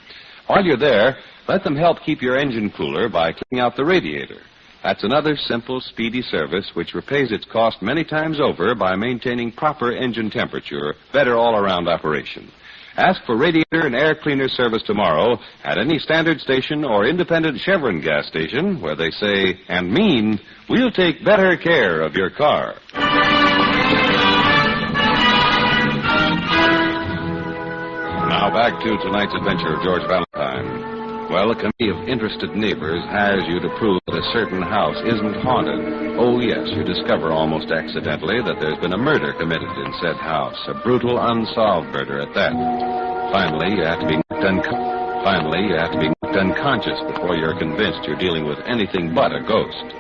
While you're there, let them help keep your engine cooler by cleaning out the radiator. That's another simple, speedy service which repays its cost many times over by maintaining proper engine temperature, better all-around operation. Ask for radiator and air cleaner service tomorrow at any standard station or independent Chevron gas station where they say and mean, we'll take better care of your car. Now back to tonight's adventure of George Valentine. Well, a committee of interested neighbors hires you to prove that a certain house isn't haunted. Oh, yes, you discover almost accidentally that there's been a murder committed in said house, a brutal, unsolved murder at that. Finally, you have to be knocked unconscious before you're convinced you're dealing with anything but a ghost.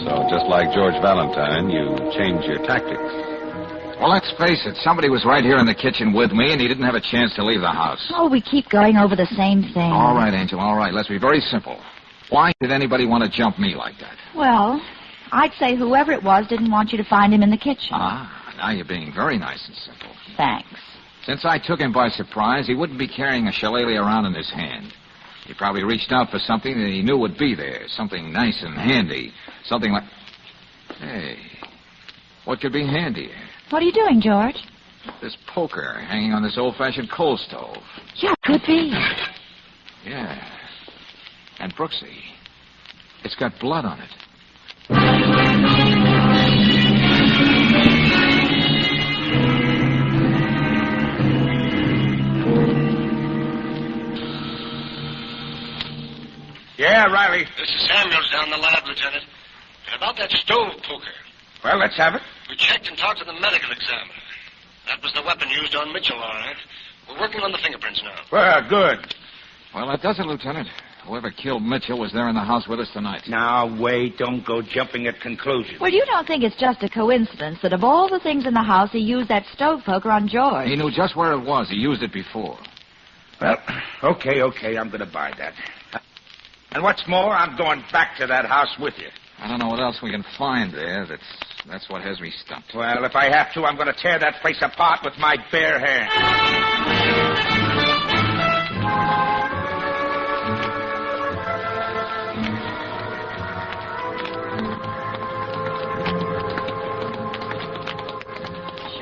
So, just like George Valentine, you change your tactics. Well, let's face it, somebody was right here in the kitchen with me, and he didn't have a chance to leave the house. Oh, we keep going over the same thing. All right, Angel, all right. Let's be very simple. Why did anybody want to jump me like that? Well, I'd say whoever it was didn't want you to find him in the kitchen. Ah, now you're being very nice and simple. Thanks. Since I took him by surprise, he wouldn't be carrying a shillelagh around in his hand. He probably reached out for something that he knew would be there, something nice and handy, something like... Hey, what could be handy? What are you doing, George? This poker hanging on this old-fashioned coal stove. Yeah, could be. Yeah. And Brooksy, it's got blood on it. Yeah, Riley. This is Samuels down in the lab, Lieutenant. And about that stove poker. Well, let's have it. We checked and talked to the medical examiner. That was the weapon used on Mitchell, all right. We're working on the fingerprints now. Well, good. Well, that does it, Lieutenant. Whoever killed Mitchell was there in the house with us tonight. Now, wait. Don't go jumping at conclusions. Well, you don't think it's just a coincidence that of all the things in the house, he used that stove poker on George? He knew just where it was. He used it before. Well, okay. I'm going to buy that. And what's more, I'm going back to that house with you. I don't know what else we can find there. That's what has me stumped. Well, if I have to, I'm going to tear that place apart with my bare hands.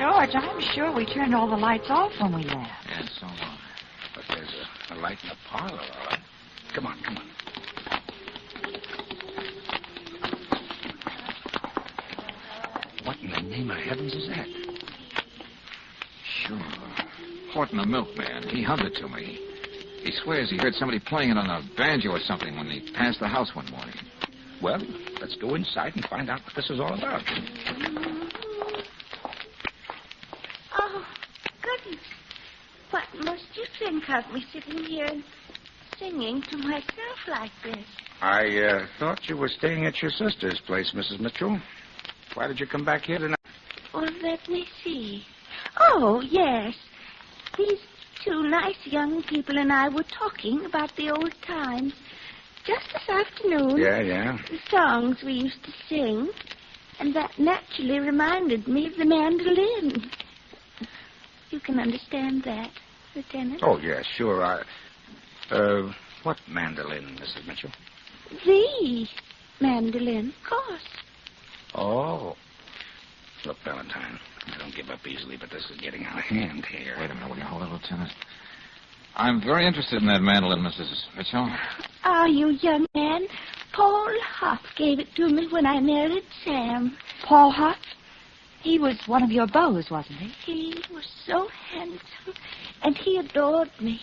George, I'm sure we turned all the lights off when we left. Yes, so long. But there's a light in the parlor, all right. Come on. What in the name of heavens is that? Sure. Horton, the milkman. He hummed it to me. He swears he heard somebody playing it on a banjo or something when he passed the house one morning. Well, let's go inside and find out what this is all about. Oh, goodness. What must you think of me sitting here and singing to myself like this? I thought you were staying at your sister's place, Mrs. Mitchell. Why did you come back here tonight? Well, let me see. Oh, yes. These two nice young people and I were talking about the old times. Just this afternoon. Yeah. The songs we used to sing. And that naturally reminded me of the mandolin. You can understand that, Lieutenant? Oh, yeah, sure. What mandolin, Mrs. Mitchell? The mandolin, of course. Oh. Look, Valentine, I don't give up easily, but this is getting out of hand here. Wait a minute, will you hold it, Lieutenant? I'm very interested in that mandolin, Mrs. Mitchell. Ah, you young man. Paul Huff gave it to me when I married Sam. Paul Huff? He was one of your beaux, wasn't he? He was so handsome, and he adored me.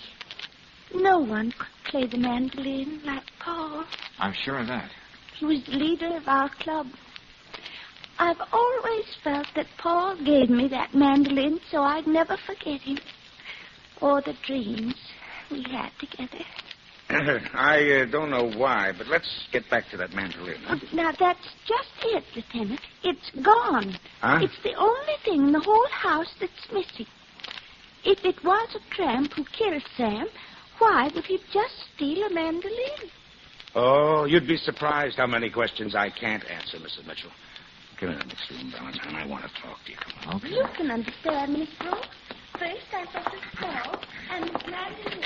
No one could play the mandolin like Paul. I'm sure of that. He was the leader of our club. I've always felt that Paul gave me that mandolin so I'd never forget him. Or the dreams we had together. I don't know why, but let's get back to that mandolin. Huh? Now, that's just it, Lieutenant. It's gone. Huh? It's the only thing in the whole house that's missing. If it was a tramp who killed Sam, why would he just steal a mandolin? Oh, you'd be surprised how many questions I can't answer, Mrs. Mitchell. Come in the next room, Valentine. I want to talk to you. Come on. Okay. You can understand, Miss Brooks. First I thought the song and the mandolin.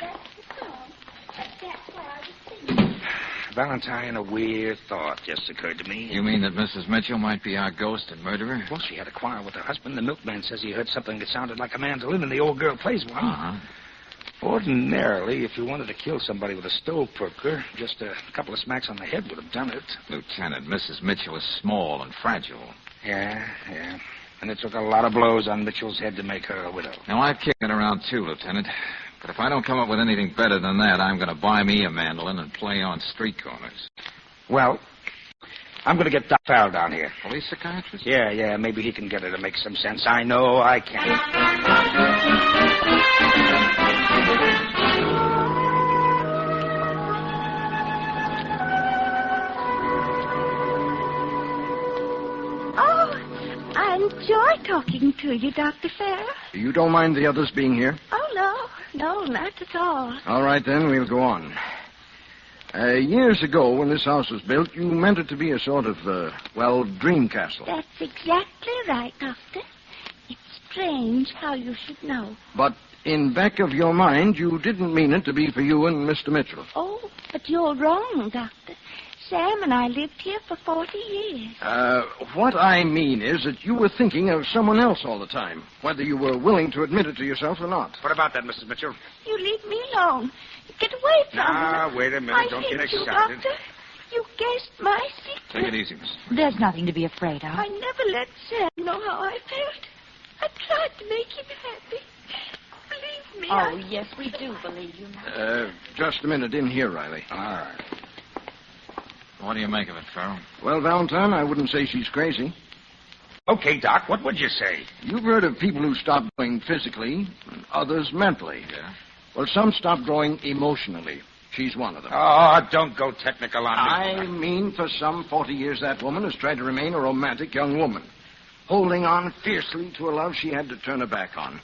That's the song. That's why I was singing. Valentine, a weird thought just occurred to me. You mean that Mrs. Mitchell might be our ghost and murderer? Well, she had a quarrel with her husband. The milkman says he heard something that sounded like a mandolin, and the old girl plays one. Uh-huh. Ordinarily, if you wanted to kill somebody with a stove poker, just a couple of smacks on the head would have done it. Lieutenant, Mrs. Mitchell is small and fragile. Yeah. And it took a lot of blows on Mitchell's head to make her a widow. Now, I've kicked it around, too, Lieutenant. But if I don't come up with anything better than that, I'm going to buy me a mandolin and play on street corners. Well, I'm going to get Doc Farrell down here. Police psychiatrist? Yeah. Maybe he can get her to make some sense. I know I can. I enjoy talking to you, Dr. Farrell. You don't mind the others being here? Oh, no, not at all. All right, then, we'll go on. Years ago, when this house was built, you meant it to be a sort of, dream castle. That's exactly right, Doctor. It's strange how you should know. But in back of your mind, you didn't mean it to be for you and Mr. Mitchell. Oh, but you're wrong, Doctor. Sam and I lived here for 40 years. What I mean is that you were thinking of someone else all the time, whether you were willing to admit it to yourself or not. What about that, Mrs. Mitchell? You leave me alone. Get away from me. Wait a minute. Don't get excited. You, Doctor. You guessed my secret. Take it easy, Miss. There's nothing to be afraid of. I never let Sam know how I felt. I tried to make him happy. Believe me. Oh, yes, we do believe you. Just a minute. In here, Riley. All right. What do you make of it, Farrell? Well, Valentine, I wouldn't say she's crazy. Okay, Doc, what would you say? You've heard of people who stop growing physically, others mentally. Yeah. Well, some stop growing emotionally. She's one of them. Oh, don't go technical on me. I mean, for some 40 years, that woman has tried to remain a romantic young woman, holding on fiercely to a love she had to turn her back on.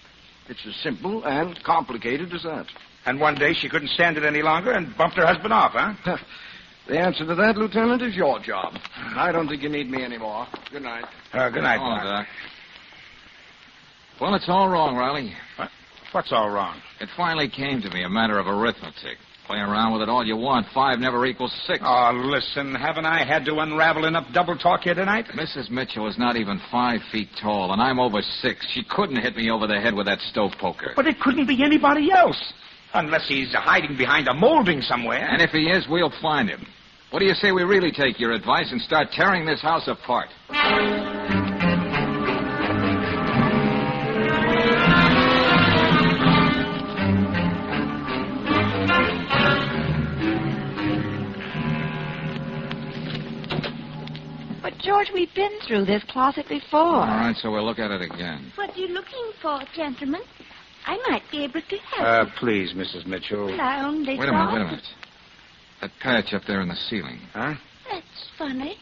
It's as simple and complicated as that. And one day she couldn't stand it any longer and bumped her husband off, huh? The answer to that, Lieutenant, is your job. I don't think you need me anymore. Good night. Good night, Doc. Well, it's all wrong, Riley. What's all wrong? It finally came to me, a matter of arithmetic. Play around with it all you want. 5 never equals 6. Oh, listen, haven't I had to unravel enough double talk here tonight? Mrs. Mitchell is not even 5 feet tall, and I'm over 6. She couldn't hit me over the head with that stove poker. But it couldn't be anybody else. Unless he's hiding behind a molding somewhere. And if he is, we'll find him. What do you say we really take your advice and start tearing this house apart? But, George, we've been through this closet before. All right, so we'll look at it again. What are you looking for, gentlemen? I might be able to help. Please, Mrs. Mitchell. Well, I only Wait a minute. That patch up there in the ceiling. Huh? That's funny.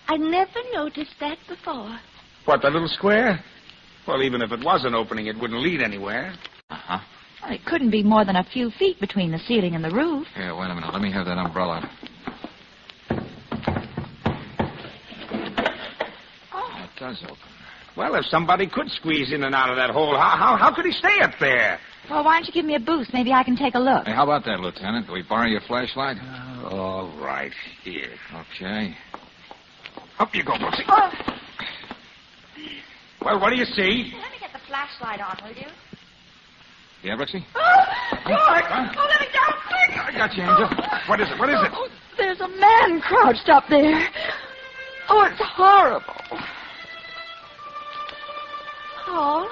I never noticed that before. What, the little square? Well, even if it was an opening, it wouldn't lead anywhere. Uh-huh. Well, it couldn't be more than a few feet between the ceiling and the roof. Here, wait a minute. Let me have that umbrella. Oh, it does open. Well, if somebody could squeeze in and out of that hole, how could he stay up there? Well, why don't you give me a boost? Maybe I can take a look. Hey, how about that, Lieutenant? Do we borrow your flashlight? All right. Here. Okay. Up you go, Brooksy. Well, what do you see? Let me get the flashlight on, will you? Yeah, Brooksy? George! Huh? Oh, let me down, quick! I got you, Angel. What is it? What is it? Oh, there's a man crouched up there. Oh, it's horrible. Paul?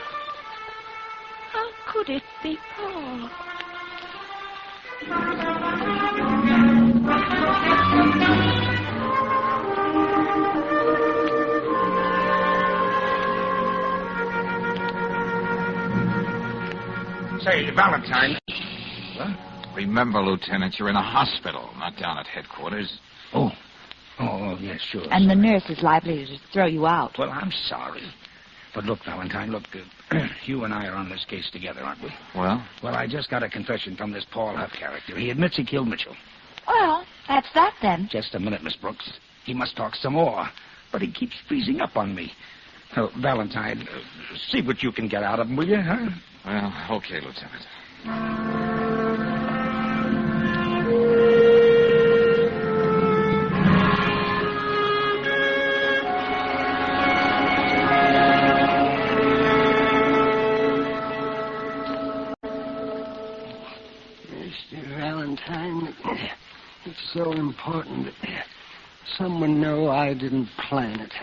How could it be Paul? Say, Valentine. What? Remember, Lieutenant, you're in a hospital, not down at headquarters. Oh, yes, sure. And the nurse is likely to throw you out. Well, I'm sorry. But look, Valentine, you and I are on this case together, aren't we? Well? Well, I just got a confession from this Paul Huff character. He admits he killed Mitchell. Well, that's that then. Just a minute, Miss Brooks. He must talk some more. But he keeps freezing up on me. Oh, Valentine, see what you can get out of him, will you, huh? Well, okay, Lieutenant. Mr. Valentine, it's so important that someone know I didn't plan it.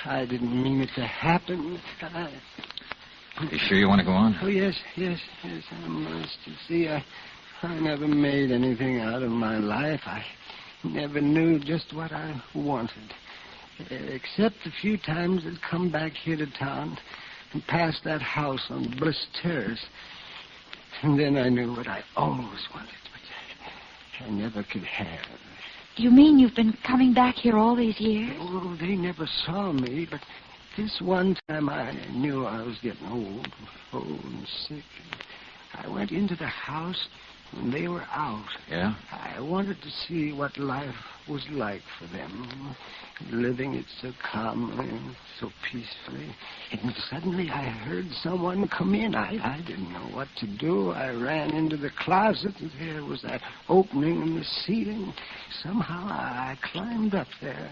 I didn't mean it to happen. You sure you want to go on? Oh, yes, I must. You see, I never made anything out of my life. I never knew just what I wanted. Except a few times I'd come back here to town and pass that house on Bliss Terrace. And then I knew what I always wanted, but I never could have. You mean you've been coming back here all these years? Oh, they never saw me, but this one time I knew I was getting old and sick. I went into the house when they were out. Yeah? I wanted to see what life was like for them, living it so calmly and so peacefully. And suddenly I heard someone come in. I didn't know what to do. I ran into the closet, and there was that opening in the ceiling. Somehow I climbed up there,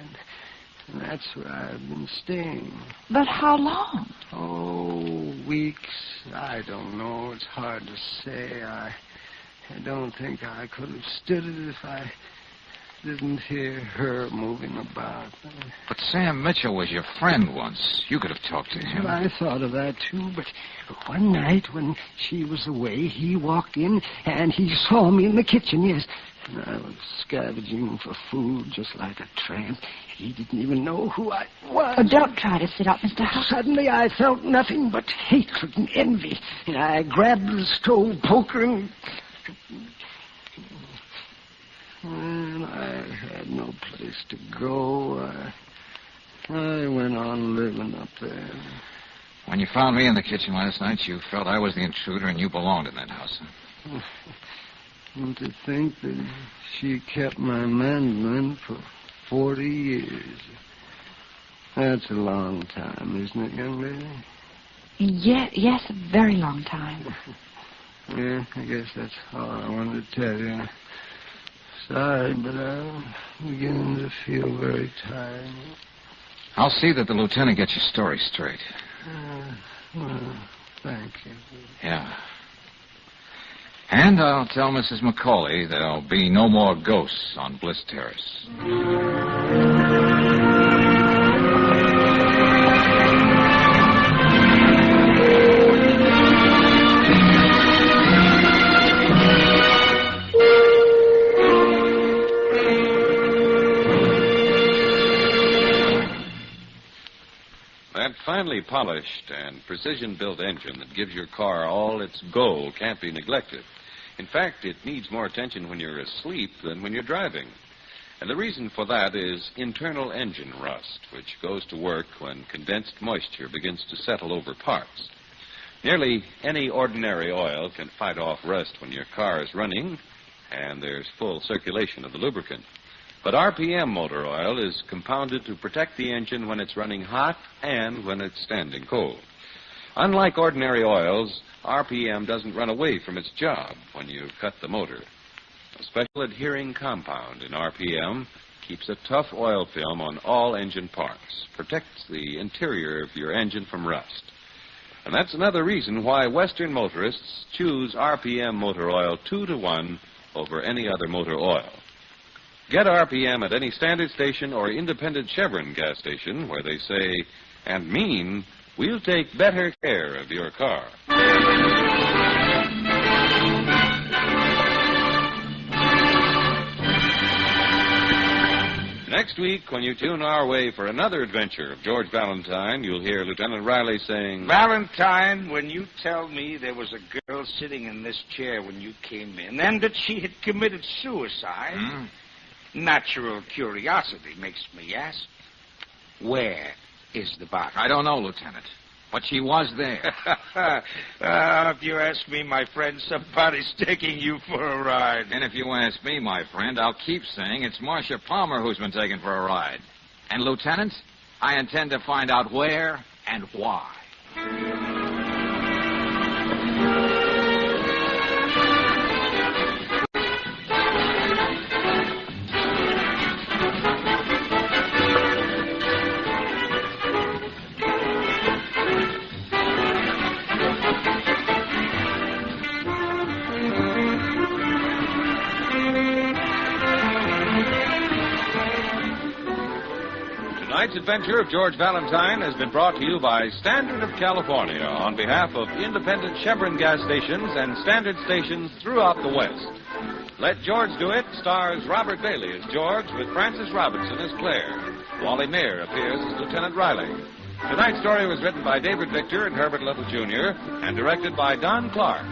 and that's where I've been staying. But how long? Oh, weeks. I don't know. It's hard to say. I don't think I could have stood it if I didn't hear her moving about. But Sam Mitchell was your friend once. You could have talked to him. Well, I thought of that, too, but one night when she was away, he walked in, and he saw me in the kitchen, yes. And I was scavenging for food just like a tramp. He didn't even know who I was. Oh, don't try to sit up, Mr. Huff. Suddenly I felt nothing but hatred and envy. And I grabbed the stove poker and I had no place to go. I went on living up there. When you found me in the kitchen last night, you felt I was the intruder and you belonged in that house. Huh? And to think that she kept my mandolin for 40 years. That's a long time, isn't it, young lady? Yes, a very long time. Yeah, I guess that's all I wanted to tell you. Sorry, but I'm beginning to feel very tired. I'll see that the lieutenant gets your story straight. Well, thank you. Yeah. And I'll tell Mrs. McCauley there'll be no more ghosts on Bliss Terrace. That finely polished and precision-built engine that gives your car all its go can't be neglected. In fact, it needs more attention when you're asleep than when you're driving. And the reason for that is internal engine rust, which goes to work when condensed moisture begins to settle over parts. Nearly any ordinary oil can fight off rust when your car is running and there's full circulation of the lubricant. But RPM motor oil is compounded to protect the engine when it's running hot and when it's standing cold. Unlike ordinary oils, RPM doesn't run away from its job when you cut the motor. A special adhering compound in RPM keeps a tough oil film on all engine parts, protects the interior of your engine from rust. And that's another reason why Western motorists choose RPM motor oil 2-to-1 over any other motor oil. Get RPM at any standard station or independent Chevron gas station where they say and mean, we'll take better care of your car. Next week, when you tune our way for another adventure of George Valentine, you'll hear Lieutenant Riley saying, Valentine, when you tell me there was a girl sitting in this chair when you came in, and that she had committed suicide, natural curiosity makes me ask, where is the body? I don't know, Lieutenant. But she was there. If you ask me, my friend, somebody's taking you for a ride. And if you ask me, my friend, I'll keep saying it's Marcia Palmer who's been taken for a ride. And, Lieutenant, I intend to find out where and why. Tonight's adventure of George Valentine has been brought to you by Standard of California on behalf of independent Chevron gas stations and standard stations throughout the West. Let George Do It stars Robert Bailey as George with Frances Robinson as Claire. Wally Mayer appears as Lieutenant Riley. Tonight's story was written by David Victor and Herbert Little, Jr. and directed by Don Clark.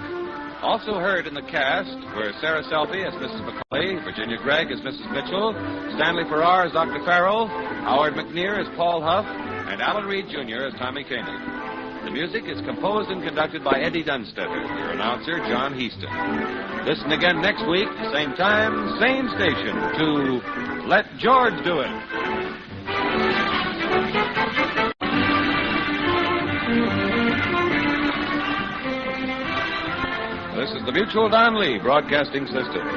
Also heard in the cast were Sarah Selby as Mrs. McCauley, Virginia Gregg as Mrs. Mitchell, Stanley Farrar as Dr. Farrell, Howard McNear as Paul Huff, and Alan Reed, Jr. as Tommy Koenig. The music is composed and conducted by Eddie Dunstetter, your announcer, John Heaston. Listen again next week, same time, same station, to Let George Do It. This is the Mutual Don Lee Broadcasting System.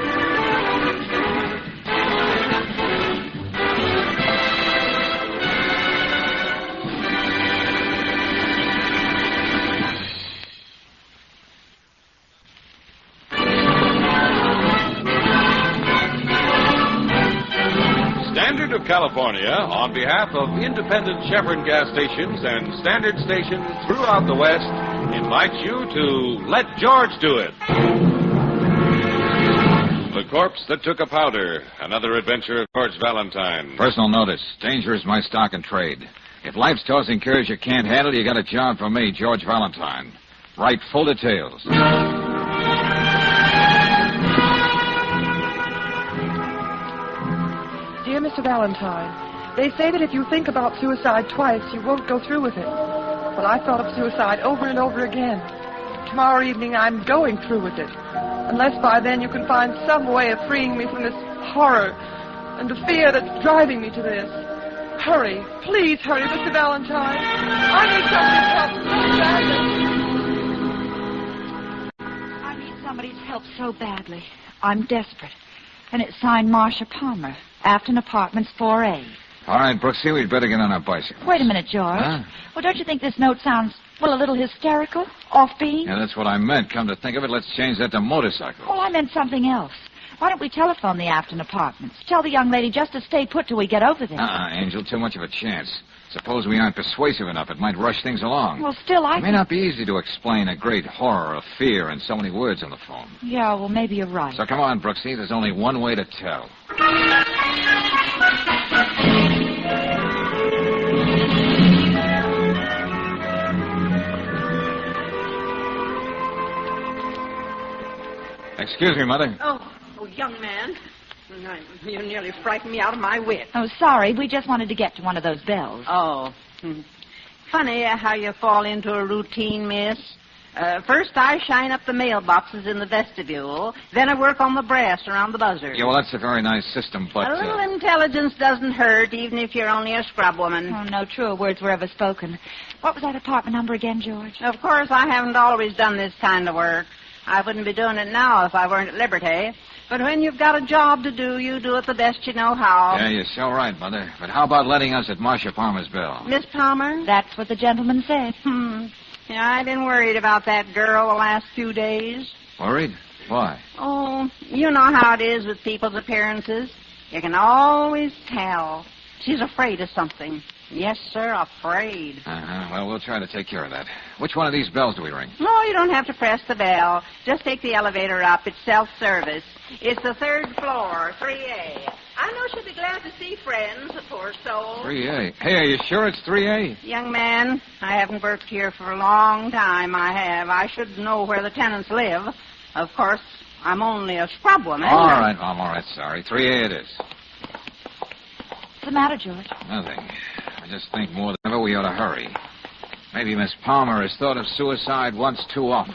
Standard of California, on behalf of independent Chevron gas stations and standard stations throughout the West, invites you to Let George Do It. The Corpse That Took a Powder, another adventure of George Valentine. Personal notice. Danger is my stock and trade. If life's tossing curves you can't handle, you got a job for me, George Valentine. Write full details. Dear Mr. Valentine, they say that if you think about suicide twice, you won't go through with it. Well, I've thought of suicide over and over again. Tomorrow evening, I'm going through with it. Unless by then you can find some way of freeing me from this horror and the fear that's driving me to this. Hurry. Please hurry, Mr. Valentine. I need something to help so badly. I mean, somebody's help so badly. I'm desperate. And it's signed Marcia Palmer, Afton Apartments 4A. All right, Brooksy, we'd better get on our bicycles. Wait a minute, George. Huh? Well, don't you think this note sounds, well, a little hysterical? Offbeat? Yeah, that's what I meant. Come to think of it, let's change that to motorcycle. Well, I meant something else. Why don't we telephone the Afton Apartments? Tell the young lady just to stay put till we get over there. Angel, too much of a chance. Suppose we aren't persuasive enough. It might rush things along. Well, still, It may not be easy to explain a great horror of fear in so many words on the phone. Yeah, well, maybe you're right. So come on, Brooksy. There's only one way to tell. Excuse me, Mother. Oh, young man. You nearly frightened me out of my wits. Oh, sorry. We just wanted to get to one of those bells. Oh. Funny how you fall into a routine, miss. First I shine up the mailboxes in the vestibule, then I work on the brass around the buzzer. Yeah, well, that's a very nice system, but... A little intelligence doesn't hurt, even if you're only a scrub woman. Oh, no truer words were ever spoken. What was that apartment number again, George? Of course, I haven't always done this kind of work. I wouldn't be doing it now if I weren't at liberty. But when you've got a job to do, you do it the best you know how. Yeah, you're so right, Mother. But how about letting us at Marcia Palmer's bell? Miss Palmer? That's what the gentleman said. Yeah, I've been worried about that girl the last few days. Worried? Why? Oh, you know how it is with people's appearances. You can always tell. She's afraid of something. Yes, sir, afraid. Well, we'll try to take care of that. Which one of these bells do we ring? No, you don't have to press the bell. Just take the elevator up. It's self-service. It's the 3rd floor, 3A. I know she'll be glad to see friends, the poor soul. 3A. Hey, are you sure it's 3A? Young man, I haven't worked here for a long time, I have. I should know where the tenants live. Of course, I'm only a scrub woman. All right, Mom, all right, sorry. 3A it is. What's the matter, George? Nothing. I just think more than ever we ought to hurry. Maybe Miss Palmer has thought of suicide once too often.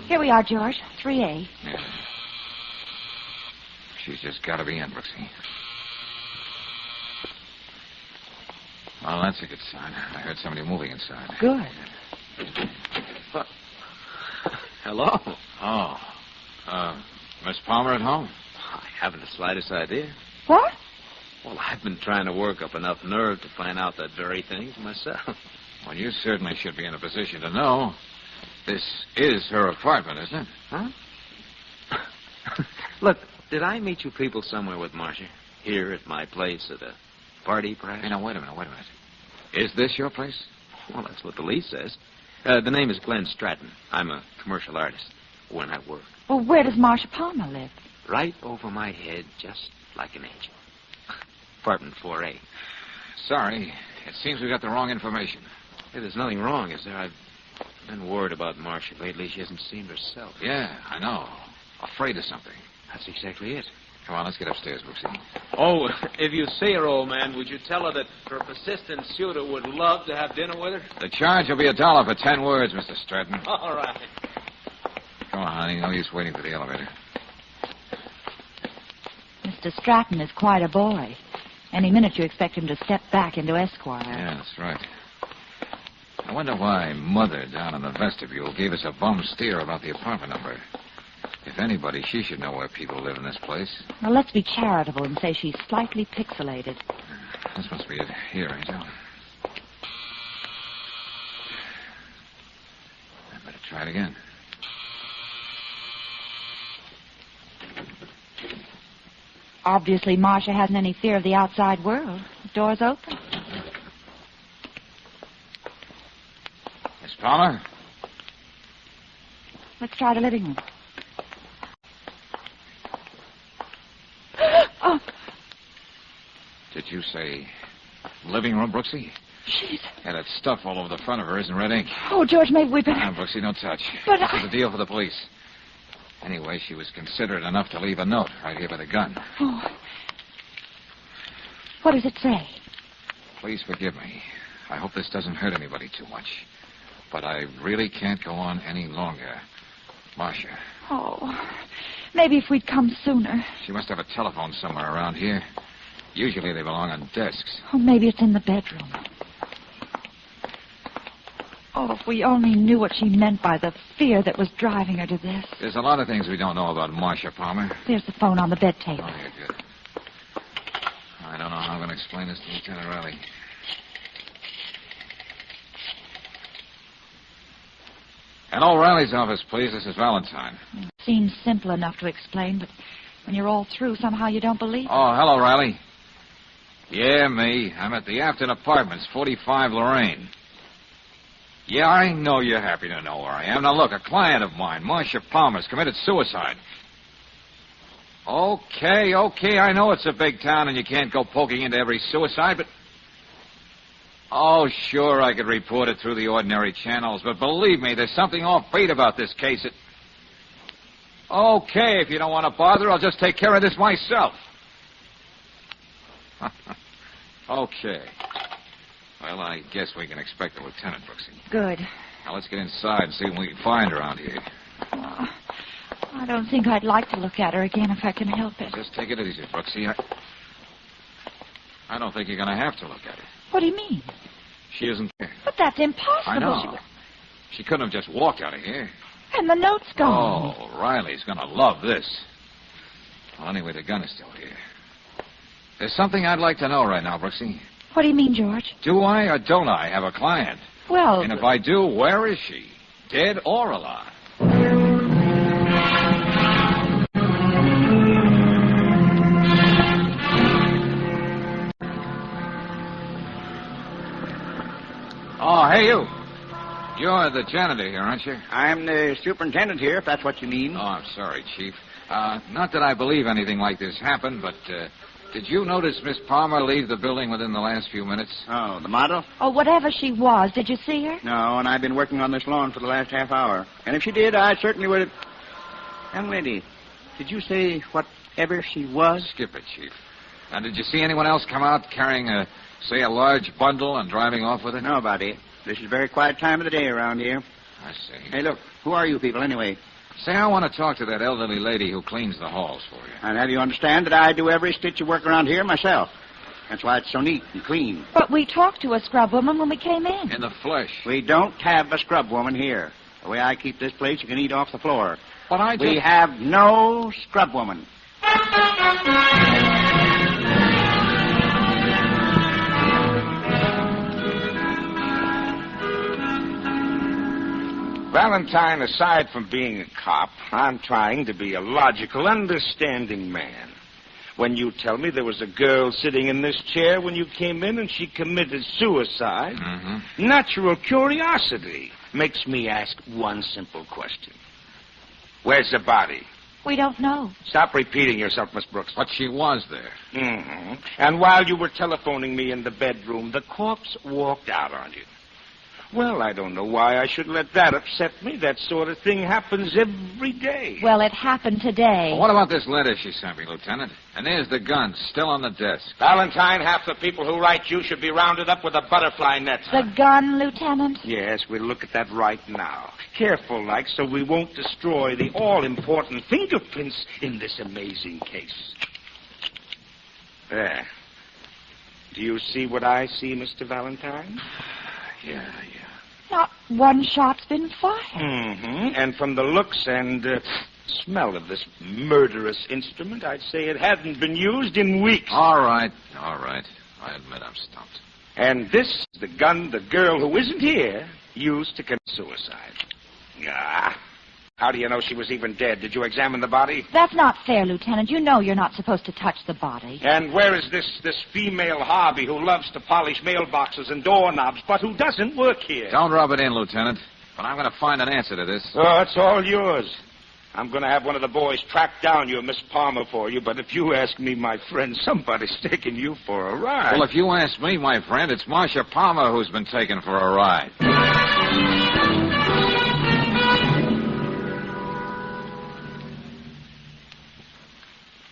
Here we are, George. 3A. Yeah. She's just got to be in, Brooksy. Well, that's a good sign. I heard somebody moving inside. Good. Hello. Oh. Miss Palmer at home? I haven't the slightest idea. What? Well, I've been trying to work up enough nerve to find out that very thing for myself. Well, you certainly should be in a position to know. This is her apartment, isn't it? Huh? Look, did I meet you people somewhere with Marcia? Here at my place at a party, perhaps? Hey, now, wait a minute. Is this your place? Well, that's what the lease says. The name is Glenn Stratton. I'm a commercial artist when I work. Well, where does Marcia Palmer live? Right over my head, just like an angel. Apartment 4A. Sorry. It seems we got the wrong information. Hey, there's nothing wrong, is there? I've been worried about Marcia lately. She hasn't seemed herself. Yeah, I know. Afraid of something. That's exactly it. Come on, let's get upstairs, Brooksy. Oh, if you see her, old man, would you tell her that her persistent suitor would love to have dinner with her? The charge will be $1 for 10 words, Mr. Stratton. All right. Come on, honey. No use waiting for the elevator. Mr. Stratton is quite a boy. Any minute you expect him to step back into Esquire. Yeah, that's right. I wonder why Mother down in the vestibule gave us a bum steer about the apartment number. If anybody, she should know where people live in this place. Well, let's be charitable and say she's slightly pixelated. This must be it. Here, Angel. I better try it again. Obviously, Marcia hasn't any fear of the outside world. The door's open. Miss Palmer? Let's try the living room. Oh. Did you say living room, Brooksy? She's... Yeah, that stuff all over the front of her isn't red ink. Oh, George, maybe we better... Brooksy, don't touch. But this is a deal for the police. Anyway, she was considerate enough to leave a note right here by the gun. Oh. What does it say? Please forgive me. I hope this doesn't hurt anybody too much. But I really can't go on any longer. Marcia. Oh, Maybe if we'd come sooner. She must have a telephone somewhere around here. Usually they belong on desks. Or maybe it's in the bedroom. Oh, if we only knew what she meant by the fear that was driving her to this. There's a lot of things we don't know about Marcia Palmer. There's the phone on the bed table. Oh, yeah, good. I don't know how I'm going to explain this to Lieutenant Riley. Hello, Riley's office, please. This is Valentine. Seems simple enough to explain, but when you're all through, somehow you don't believe it. Oh, hello, Riley. Yeah, me. I'm at the Afton Apartments, 45 Lorraine. Yeah, I know you're happy to know where I am. Now, look, a client of mine, Marcia Palmer's committed suicide. Okay, I know it's a big town and you can't go poking into every suicide, but... Oh, sure, I could report it through the ordinary channels, but believe me, there's something offbeat about this case. Okay, if you don't want to bother, I'll just take care of this myself. Okay. Well, I guess we can expect the lieutenant, Brooksy. Good. Now, let's get inside and see what we can find around here. Oh, I don't think I'd like to look at her again if I can help it. Just take it easy, Brooksy. I don't think you're going to have to look at her. What do you mean? She isn't there. But that's impossible. I know. She couldn't have just walked out of here. And the note's gone. Oh, Riley's going to love this. Well, anyway, the gun is still here. There's something I'd like to know right now, Brooksy. What do you mean, George? Do I or don't I have a client? Well... And if I do, where is she? Dead or alive? Oh, hey, you. You're the janitor here, aren't you? I'm the superintendent here, if that's what you mean. Oh, I'm sorry, Chief. Not that I believe anything like this happened, but did you notice Miss Palmer leave the building within the last few minutes? Oh, the model? Oh, whatever she was, did you see her? No, and I've been working on this lawn for the last half hour. And if she did, I certainly would have... Young lady, did you say whatever she was? Skip it, Chief. And did you see anyone else come out carrying a large bundle and driving off with it? Nobody. This is a very quiet time of the day around here. I see. Hey, look, who are you people anyway? Say, I want to talk to that elderly lady who cleans the halls for you. And have you understand that I do every stitch of work around here myself. That's why it's so neat and clean. But we talked to a scrub woman when we came in. In the flesh. We don't have a scrub woman here. The way I keep this place, you can eat off the floor. But We have no scrub woman. Valentine, aside from being a cop, I'm trying to be a logical, understanding man. When you tell me there was a girl sitting in this chair when you came in and she committed suicide, natural curiosity makes me ask one simple question. Where's the body? We don't know. Stop repeating yourself, Miss Brooks. But she was there. And while you were telephoning me in the bedroom, the corpse walked out on you. Well, I don't know why I should let that upset me. That sort of thing happens every day. Well, it happened today. Well, what about this letter she sent me, Lieutenant? And there's the gun, still on the desk. Valentine, half the people who write you should be rounded up with a butterfly net. The gun, Lieutenant? Yes, we'll look at that right now. Careful, like, so we won't destroy the all-important fingerprints in this amazing case. There. Do you see what I see, Mr. Valentine? Yeah. Not one shot's been fired. And from the looks and smell of this murderous instrument, I'd say it hadn't been used in weeks. All right. I admit I'm stumped. And this is the gun the girl who isn't here used to commit suicide. How do you know she was even dead? Did you examine the body? That's not fair, Lieutenant. You know you're not supposed to touch the body. And where is this female hobby who loves to polish mailboxes and doorknobs, but who doesn't work here? Don't rub it in, Lieutenant. But I'm going to find an answer to this. Oh, it's all yours. I'm going to have one of the boys track down your Miss Palmer for you, but if you ask me, my friend, somebody's taking you for a ride. Well, if you ask me, my friend, it's Marcia Palmer who's been taken for a ride.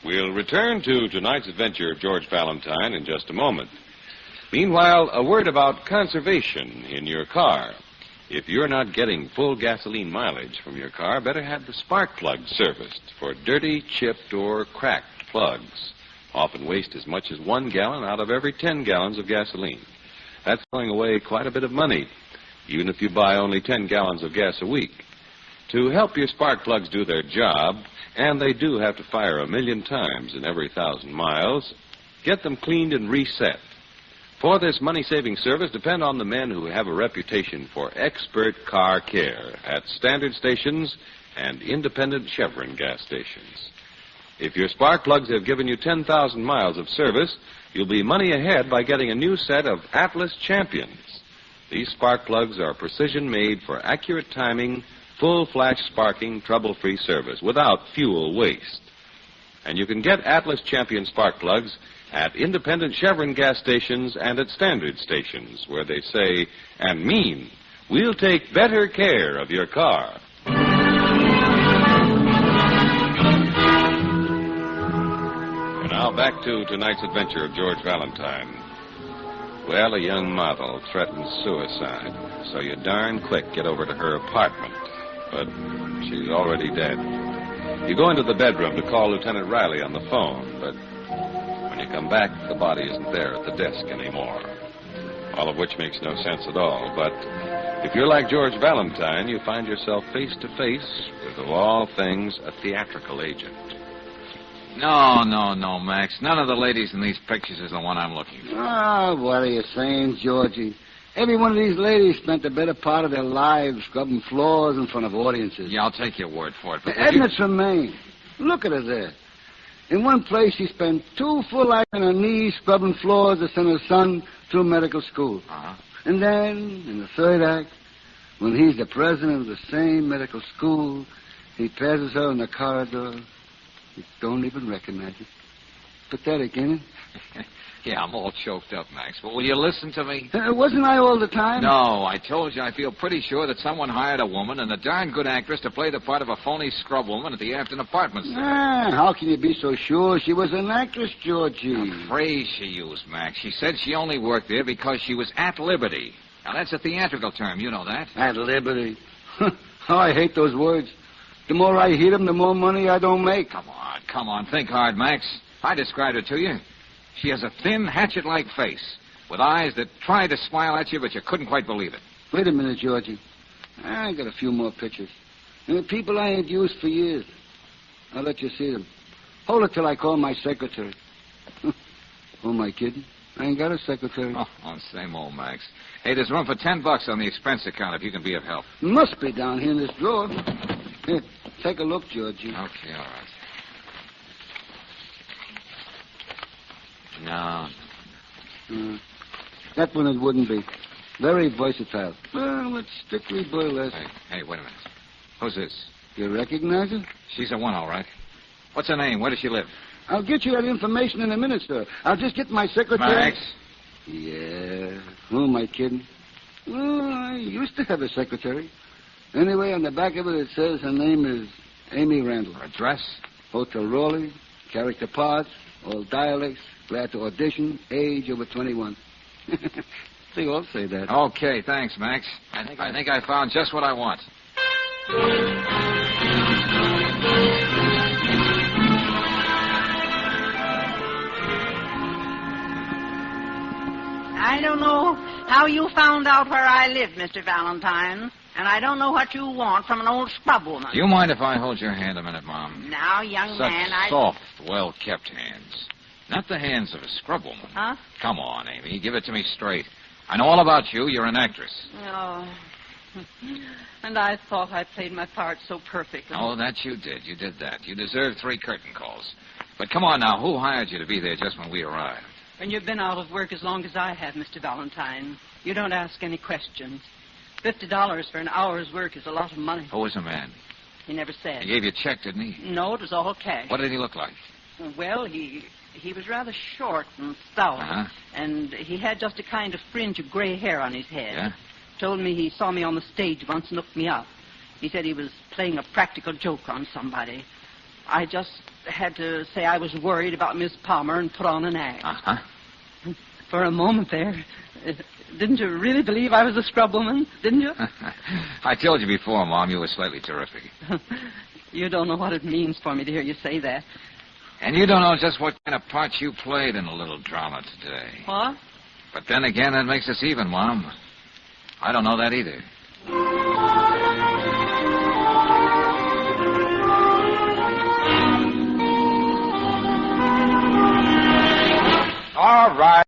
We'll return to tonight's adventure of George Valentine in just a moment. Meanwhile, a word about conservation in your car. If you're not getting full gasoline mileage from your car, better have the spark plug serviced for dirty, chipped, or cracked plugs. Often waste as much as 1 gallon out of every 10 gallons of gasoline. That's throwing away quite a bit of money, even if you buy only 10 gallons of gas a week. To help your spark plugs do their job, and they do have to fire 1 million times in every 1,000 miles, get them cleaned and reset. For this money-saving service, depend on the men who have a reputation for expert car care at standard stations and independent Chevron gas stations. If your spark plugs have given you 10,000 miles of service, you'll be money ahead by getting a new set of Atlas Champions. These spark plugs are precision-made for accurate timing, full-flash sparking, trouble-free service without fuel waste. And you can get Atlas Champion spark plugs at independent Chevron gas stations and at standard stations, where they say and mean, we'll take better care of your car. And now back to tonight's adventure of George Valentine. Well, a young model threatens suicide, so you darn quick get over to her apartment. But she's already dead. You go into the bedroom to call Lieutenant Riley on the phone, but when you come back, the body isn't there at the desk anymore. All of which makes no sense at all. But if you're like George Valentine, you find yourself face to face with, of all things, a theatrical agent. No, Max. None of the ladies in these pictures is the one I'm looking for. Ah, what are you saying, Georgie? Every one of these ladies spent the better part of their lives scrubbing floors in front of audiences. Yeah, I'll take your word for it. But Edna Tremaine. Look at her there. In one place, she spent 2 full nights on her knees scrubbing floors to send her son through medical school. Uh-huh. And then, in the third act, when he's the president of the same medical school, he passes her in the corridor. You don't even recognize it. Pathetic, ain't it? Yeah, I'm all choked up, Max. But will you listen to me? Wasn't I all the time? No, I told you I feel pretty sure that someone hired a woman and a darn good actress to play the part of a phony scrub woman at the Afton Apartments. How can you be so sure? She was an actress, Georgie. The phrase she used, Max. She said she only worked there because she was at liberty. Now, that's a theatrical term. You know that. At liberty. Oh, I hate those words. The more I hear them, the more money I don't make. Come on. Think hard, Max. I described her to you. She has a thin, hatchet-like face with eyes that tried to smile at you, but you couldn't quite believe it. Wait a minute, Georgie. I got a few more pictures. And the people I ain't used for years. I'll let you see them. Hold it till I call my secretary. Who am I kidding? I ain't got a secretary. Oh, same old Max. Hey, there's room for $10 on the expense account if you can be of help. Must be down here in this drawer. Here, take a look, Georgie. Okay, all right. No. That one it wouldn't be. Very versatile. Well, it's strictly burlesque. Hey, wait a minute. Who's this? You recognize her? She's a one, all right. What's her name? Where does she live? I'll get you that information in a minute, sir. I'll just get my secretary. Max? Yeah. Who am I kidding? Well, I used to have a secretary. Anyway, on the back of it says her name is Amy Randall. Her address? Hotel Raleigh, character parts, all dialects, glad to audition, age over 21. They all say that. Okay, thanks, Max. I think I found just what I want. I don't know how you found out where I live, Mr. Valentine, and I don't know what you want from an old scrub woman. Do you mind if I hold your hand a minute, Mom? Now, young Such man, soft, well-kept hands. Not the hands of a scrub woman. Huh? Come on, Amy. Give it to me straight. I know all about you. You're an actress. Oh. And I thought I played my part so perfectly. Oh, that you did. You did that. You deserve 3 curtain calls. But come on now. Who hired you to be there just when we arrived? When you've been out of work as long as I have, Mr. Valentine, you don't ask any questions. $50 for an hour's work is a lot of money. Who was the man? He never said. He gave you a check, didn't he? No, it was all cash. What did he look like? Well, he was rather short and stout. Uh-huh. And he had just a kind of fringe of gray hair on his head. Yeah? Told me he saw me on the stage once and looked me up. He said he was playing a practical joke on somebody. I just had to say I was worried about Miss Palmer and put on an act. Uh-huh. For a moment there, Didn't you really believe I was a scrub woman, didn't you? I told you before, Mom, you were slightly terrific. You don't know what it means for me to hear you say that. And you don't know just what kind of part you played in a little drama today. What? But then again, that makes us even, Mom. I don't know that either.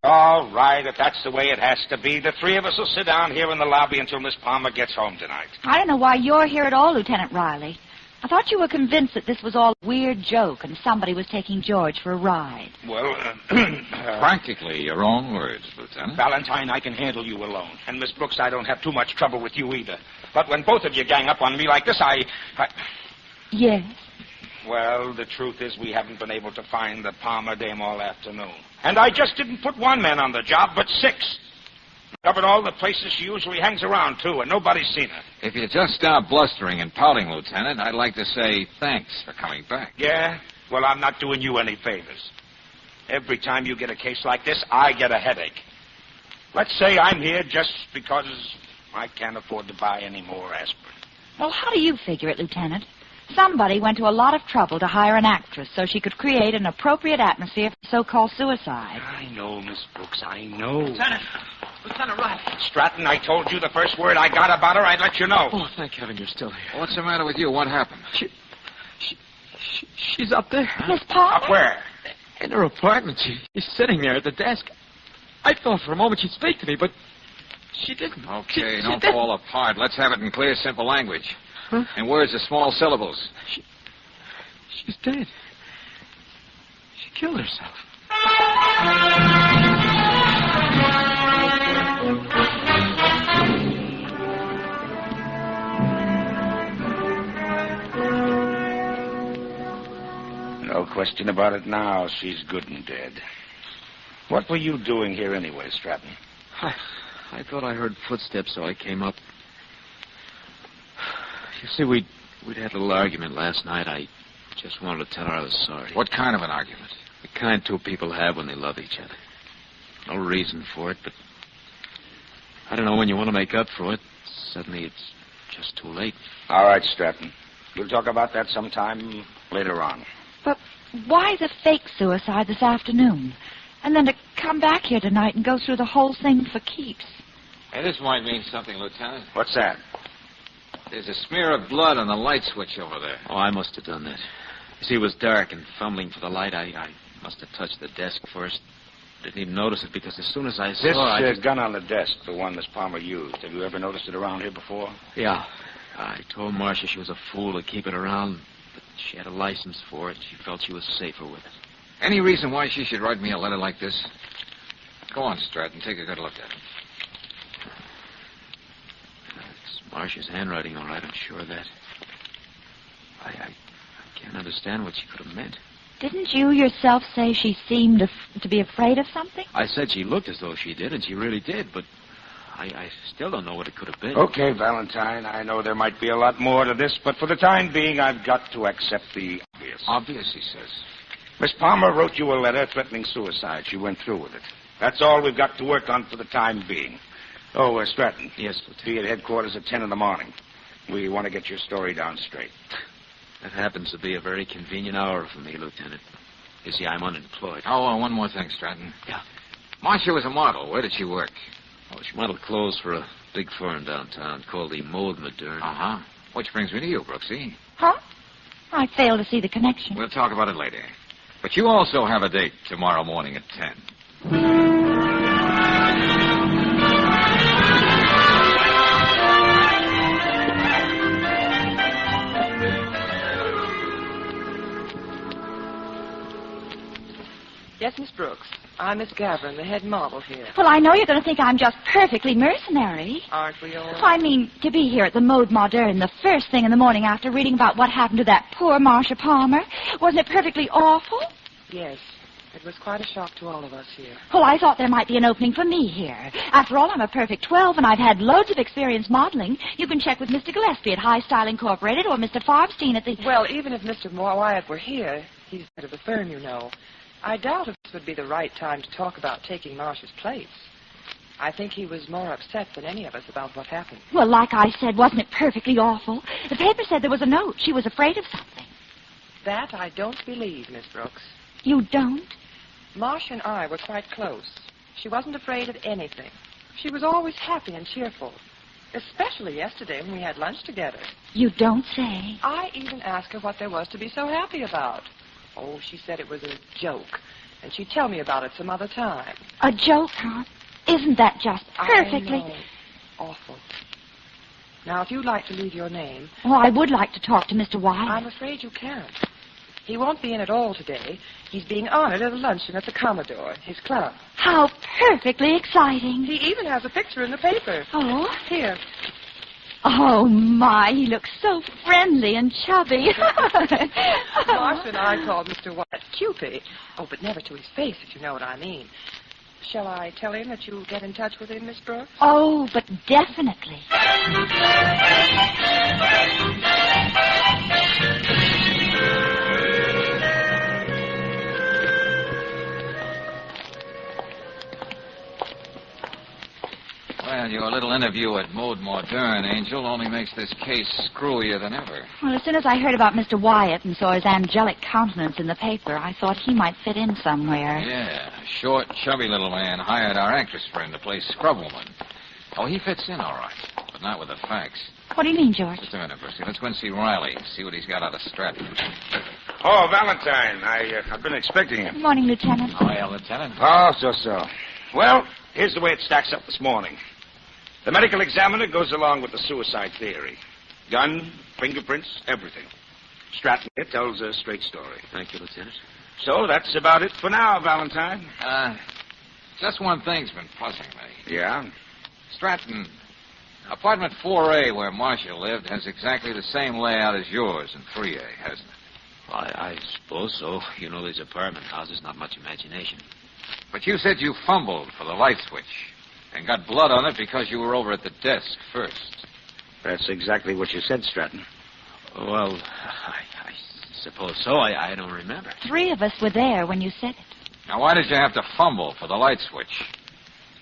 All right. If that's the way it has to be, the three of us will sit down here in the lobby until Miss Palmer gets home tonight. I don't know why you're here at all, Lieutenant Riley. I thought you were convinced that this was all a weird joke and somebody was taking George for a ride. Well, practically your own words, Lieutenant. Valentine, I can handle you alone. And, Miss Brooks, I don't have too much trouble with you either. But when both of you gang up on me like this, I... Yes? Well, the truth is we haven't been able to find the Palmer dame all afternoon. And I just didn't put one man on the job, but 6. Covered all the places she usually hangs around, too, and nobody's seen her. If you just stop blustering and pouting, Lieutenant, I'd like to say thanks for coming back. Yeah? Well, I'm not doing you any favors. Every time you get a case like this, I get a headache. Let's say I'm here just because I can't afford to buy any more aspirin. Well, how do you figure it, Lieutenant? Somebody went to a lot of trouble to hire an actress so she could create an appropriate atmosphere for so-called suicide. I know, Miss Brooks, I know. Lieutenant Riley. Stratton, I told you the first word I got about her, I'd let you know. Oh, thank heaven you're still here. What's the matter with you? What happened? She's up there. Miss Palmer? Up where? In her apartment. She's sitting there at the desk. I thought for a moment she'd speak to me, but she didn't. Okay, don't fall apart. Let's have it in clear, simple language. Huh? In words of small syllables. She's dead. She killed herself. No question about it now. She's good and dead. What were you doing here anyway, Stratton? I thought I heard footsteps, so I came up. You see, we'd had a little argument last night. I just wanted to tell her I was sorry. What kind of an argument? The kind two people have when they love each other. No reason for it, but I don't know, when you want to make up for it, suddenly it's just too late. All right, Stratton. We'll talk about that sometime later on. But why the fake suicide this afternoon? And then to come back here tonight and go through the whole thing for keeps. Hey, this might mean something, Lieutenant. What's that? There's a smear of blood on the light switch over there. Oh, I must have done that. You see, it was dark, and fumbling for the light, I must have touched the desk first. Didn't even notice it, because as soon as I saw This gun on the desk, the one Miss Palmer used, have you ever noticed it around here before? Yeah. I told Marcia she was a fool to keep it around, but she had a license for it. She felt she was safer with it. Any reason why she should write me a letter like this? Go on, Stratton. Take a good look at it. It's Marcia's handwriting, all right. I'm sure of that. I can't understand what she could have meant. Didn't you yourself say she seemed to be afraid of something? I said she looked as though she did, and she really did, but I still don't know what it could have been. Okay, Valentine, I know there might be a lot more to this, but for the time being, I've got to accept the obvious. Obvious, he says. Miss Palmer wrote you a letter threatening suicide. She went through with it. That's all we've got to work on for the time being. Oh, Stratton. Yes, Lieutenant. Be at headquarters at 10 in the morning. We want to get your story down straight. That happens to be a very convenient hour for me, Lieutenant. You see, I'm unemployed. Oh, one more thing, Stratton. Yeah. Marcia was a model. Where did she work? Oh, she modeled clothes for a big firm downtown called the Mode Moderne. Uh-huh. Which brings me to you, Brooksy. Huh? I fail to see the connection. We'll talk about it later. But you also have a date tomorrow morning at 10. Yes, Miss Brooks. I'm Miss Gavin, the head model here. Well, I know you're going to think I'm just perfectly mercenary. Aren't we all? I mean, to be here at the Mode Moderne the first thing in the morning after reading about what happened to that poor Marcia Palmer. Wasn't it perfectly awful? Yes. It was quite a shock to all of us here. Well, I thought there might be an opening for me here. After all, I'm a perfect 12, and I've had loads of experience modeling. You can check with Mr. Gillespie at High Style Incorporated or Mr. Farbstein at the... Well, even if Mr. Wyatt were here, he's head of the firm, you know. I doubt if this would be the right time to talk about taking Marcia's place. I think he was more upset than any of us about what happened. Well, like I said, wasn't it perfectly awful? The paper said there was a note. She was afraid of something. That I don't believe, Miss Brooks. You don't? Marsh and I were quite close. She wasn't afraid of anything. She was always happy and cheerful, especially yesterday when we had lunch together. You don't say. I even asked her what there was to be so happy about. Oh, she said it was a joke, and she'd tell me about it some other time. A joke, huh? Isn't that just perfectly... I know. Awful. Now, if you'd like to leave your name... Oh, I would like to talk to Mr. Wyatt. I'm afraid you can't. He won't be in at all today. He's being honored at a luncheon at the Commodore, his club. How perfectly exciting. He even has a picture in the paper. Oh? Here. Oh, my, he looks so friendly and chubby. Marcia and I called Mr. Wyatt Cupid. Oh, but never to his face, if you know what I mean. Shall I tell him that you'll get in touch with him, Miss Brooks? Oh, but definitely. Well, your little interview at Mode Moderne, Angel, only makes this case screwier than ever. Well, as soon as I heard about Mr. Wyatt and saw his angelic countenance in the paper, I thought he might fit in somewhere. Yeah, a short, chubby little man hired our actress friend to play scrubwoman. Oh, he fits in all right, but not with the facts. What do you mean, George? Just a minute, Brucey. Let's go and see Riley, see what he's got out of Stratton. Oh, Valentine, I've been expecting you. Good morning, Lieutenant. Oh, yeah, Lieutenant. Oh, so. Well, here's the way it stacks up this morning. The medical examiner goes along with the suicide theory. Gun, fingerprints, everything. Stratton here tells a straight story. Thank you, Lieutenant. So that's about it for now, Valentine. Just one thing's been puzzling me. Yeah? Stratton, apartment 4A where Marcia lived has exactly the same layout as yours in 3A, hasn't it? Well, I suppose so. You know, these apartment houses, not much imagination. But you said you fumbled for the light switch and got blood on it because you were over at the desk first. That's exactly what you said, Stratton. Well, I suppose so. I don't remember. 3 of us were there when you said it. Now, why did you have to fumble for the light switch?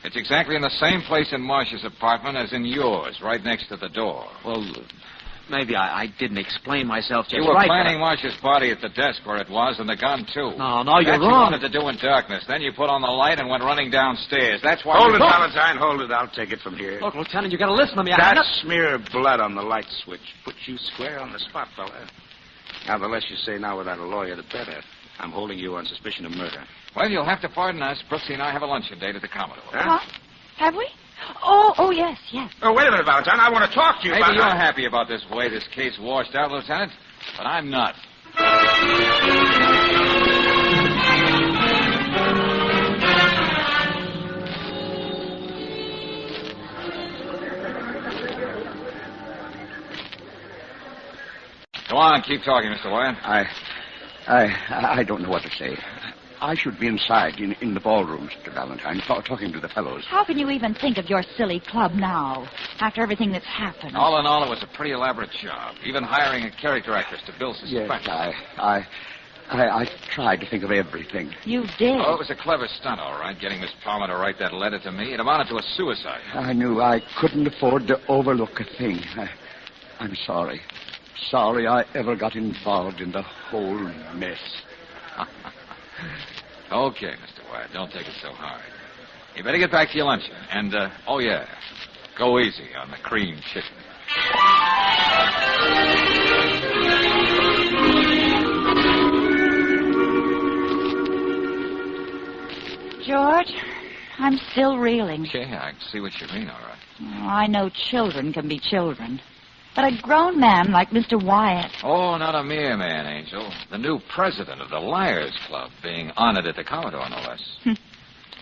It's exactly in the same place in Marcia's apartment as in yours, right next to the door. Well, maybe I didn't explain myself just right. You were right, planning Marcia's body at the desk where it was, and the gun, too. No, you're That wrong. you wanted to do in darkness. Then you put on the light and went running downstairs. That's why... Hold it, Valentine, hold it. I'll take it from here. Look, Lieutenant, you got to listen to me. That smear of blood on the light switch puts you square on the spot, fella. Now, the less you say now without a lawyer, the better. I'm holding you on suspicion of murder. Well, you'll have to pardon us. Brooksy and I have a luncheon date at the Commodore. Huh? Have we? Oh, yes. Oh, wait a minute, Valentine. I want to talk to you Maybe about... you're happy about this way this case washed out, Lieutenant, but I'm not. Go on, keep talking, Mr. Wyatt. I don't know what to say. I should be inside in the ballroom, Mr. Valentine, talking to the fellows. How can you even think of your silly club now, after everything that's happened? All in all, it was a pretty elaborate job. Even hiring a character actress to build suspense. Yes, I tried to think of everything. You did? Oh, it was a clever stunt, all right, getting Miss Palmer to write that letter to me. It amounted to a suicide. I knew I couldn't afford to overlook a thing. I'm sorry. Sorry I ever got involved in the whole mess. Okay, Mr. Wyatt, don't take it so hard. You better get back to your luncheon. And, oh, yeah, go easy on the cream chicken. George, I'm still reeling. Okay, I see what you mean, all right. Oh, I know children can be children. But a grown man like Mr. Wyatt. Oh, not a mere man, Angel. The new president of the Liars Club, being honored at the Commodore, no less.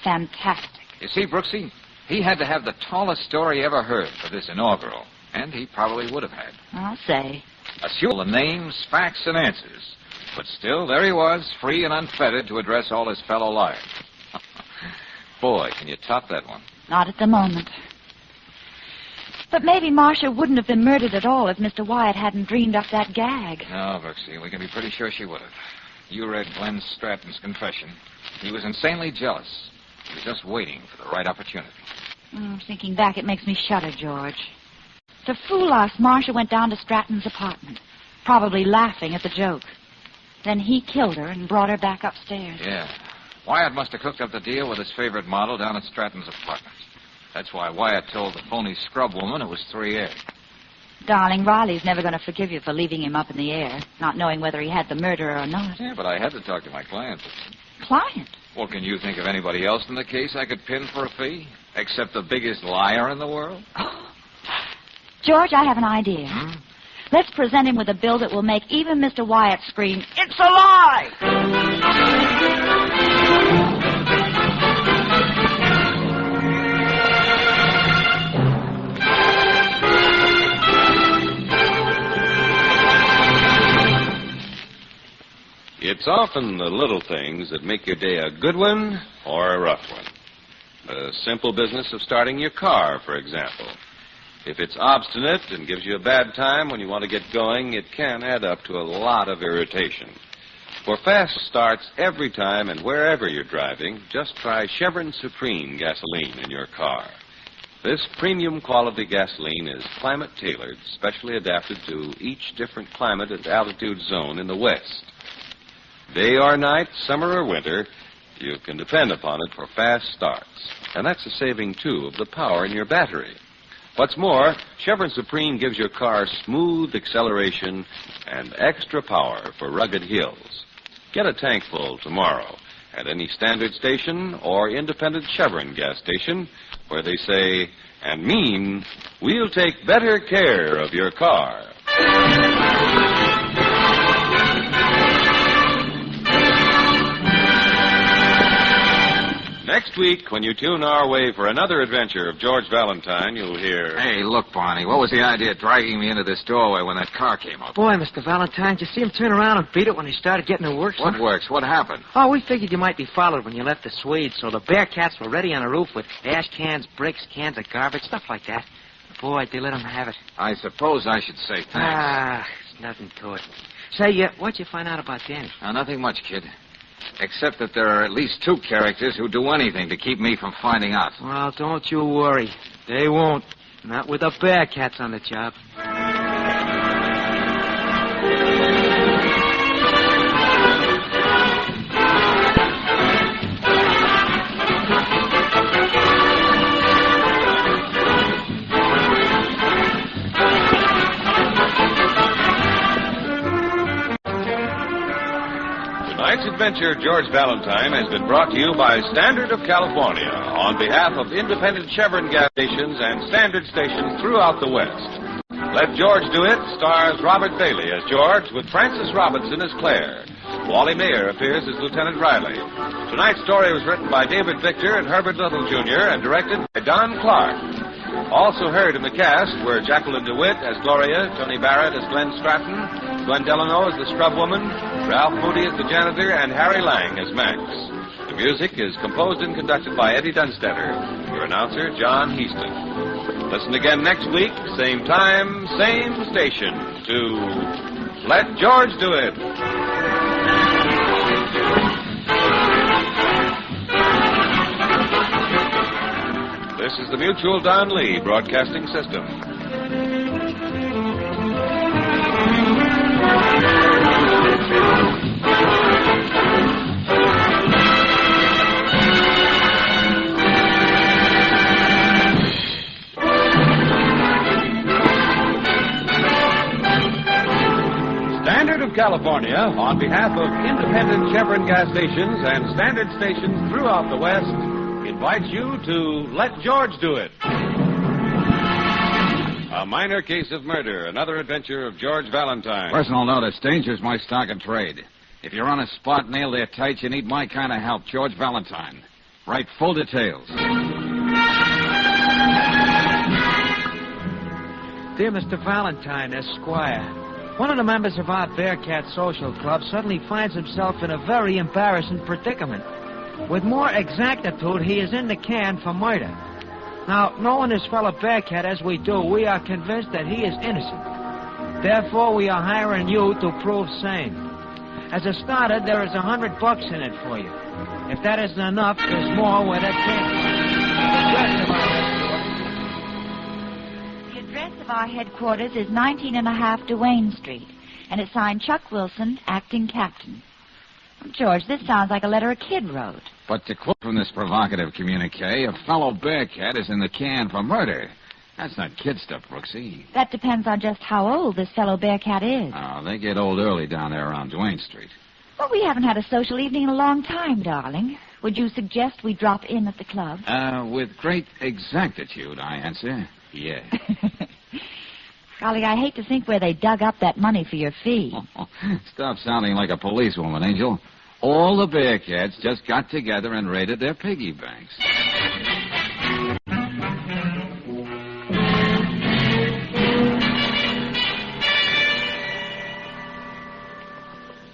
Fantastic. You see, Brooksy, he had to have the tallest story ever heard for this inaugural. And he probably would have had. I'll say. Assume the names, facts, and answers. But still, there he was, free and unfettered to address all his fellow liars. Boy, can you top that one? Not at the moment. But maybe Marcia wouldn't have been murdered at all if Mr. Wyatt hadn't dreamed up that gag. No, Brooksy, we can be pretty sure she would have. You read Glenn Stratton's confession. He was insanely jealous. He was just waiting for the right opportunity. Thinking back, it makes me shudder, George. To fool us, Marcia went down to Stratton's apartment, probably laughing at the joke. Then he killed her and brought her back upstairs. Yeah. Wyatt must have cooked up the deal with his favorite model down at Stratton's apartment. That's why Wyatt told the phony scrub woman it was 3A. Darling, Riley's never going to forgive you for leaving him up in the air, not knowing whether he had the murderer or not. Yeah, but I had to talk to my client. Client? Well, can you think of anybody else in the case I could pin for a fee? Except the biggest liar in the world? George, I have an idea. Let's present him with a bill that will make even Mr. Wyatt scream, "It's a lie!" It's often the little things that make your day a good one or a rough one. The simple business of starting your car, for example. If it's obstinate and gives you a bad time when you want to get going, it can add up to a lot of irritation. For fast starts every time and wherever you're driving, just try Chevron Supreme gasoline in your car. This premium quality gasoline is climate-tailored, specially adapted to each different climate and altitude zone in the West. Day or night, summer or winter, you can depend upon it for fast starts. And that's a saving, too, of the power in your battery. What's more, Chevron Supreme gives your car smooth acceleration and extra power for rugged hills. Get a tank full tomorrow at any standard station or independent Chevron gas station where they say and mean, we'll take better care of your car. Next week, when you tune our way for another adventure of George Valentine, you'll hear... Hey, look, Barney, what was the idea of dragging me into this doorway when that car came up? Boy, Mr. Valentine, did you see him turn around and beat it when he started getting to work? What works? What happened? Oh, we figured you might be followed when you left the Swede, so the Bearcats were ready on the roof with ash cans, bricks, cans of garbage, stuff like that. Boy, they let them have it. I suppose I should say thanks. There's nothing to it. Say, what'd you find out about Danny? Nothing much, kid. Except that there are at least two characters who do anything to keep me from finding out. Well, don't you worry. They won't. Not with the Bearcats on the job. Tonight's adventure, George Valentine, has been brought to you by Standard of California on behalf of independent Chevron gas stations and standard stations throughout the West. Let George Do It stars Robert Bailey as George with Frances Robinson as Claire. Wally Mayer appears as Lieutenant Riley. Tonight's story was written by David Victor and Herbert Little, Jr. and directed by Don Clark. Also heard in the cast were Jacqueline DeWitt as Gloria, Tony Barrett as Glenn Stratton, Gwen Delano as the scrub woman, Ralph Moody as the janitor, and Harry Lang as Max. The music is composed and conducted by Eddie Dunstetter. Your announcer, John Heaston. Listen again next week, same time, same station, to Let George Do It. This is the Mutual Don Lee Broadcasting System. Standard of California, on behalf of independent Chevron gas stations and standard stations throughout the West, invites you to Let George Do It. A minor case of murder, another adventure of George Valentine. Personal notice, danger's my stock and trade. If you're on a spot nailed there tight, you need my kind of help, George Valentine. Write full details. Dear Mr. Valentine, Esquire, one of the members of our Bearcat Social Club suddenly finds himself in a very embarrassing predicament. With more exactitude, he is in the can for murder. Now, knowing this fellow Bearcat as we do, we are convinced that he is innocent. Therefore, we are hiring you to prove same. As a starter, there is $100 in it for you. If that isn't enough, there's more where that came from. The rest of our our headquarters is 19½ Duane Street, and it's signed Chuck Wilson, acting captain. George, this sounds like a letter a kid wrote. But to quote from this provocative communique, a fellow Bearcat is in the can for murder. That's not kid stuff, Brooksy. That depends on just how old this fellow Bearcat is. Oh, they get old early down there around Duane Street. Well, we haven't had a social evening in a long time, darling. Would you suggest we drop in at the club? With great exactitude, I answer, yeah. Golly, I hate to think where they dug up that money for your fee. Stop sounding like a policewoman, Angel. All the Bearcats just got together and raided their piggy banks.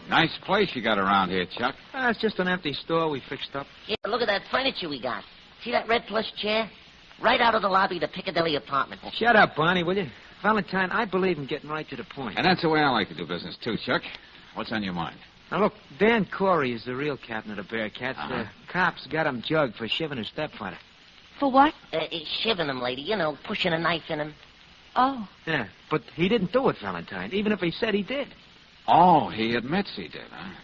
Nice place you got around here, Chuck. It's just an empty store we fixed up. Yeah, look at that furniture we got. See that red plush chair? Right out of the lobby of the Piccadilly apartment. Shut up, Barney, will you? Valentine, I believe in getting right to the point. And that's the way I like to do business, too, Chuck. What's on your mind? Now, look, Dan Corey is the real captain of the Bearcats. Uh-huh. The cops got him jugged for shivving his stepfather. For what? Shivving him, lady. You know, pushing a knife in him. Oh. Yeah, but he didn't do it, Valentine, even if he said he did. Oh, he admits he did, huh?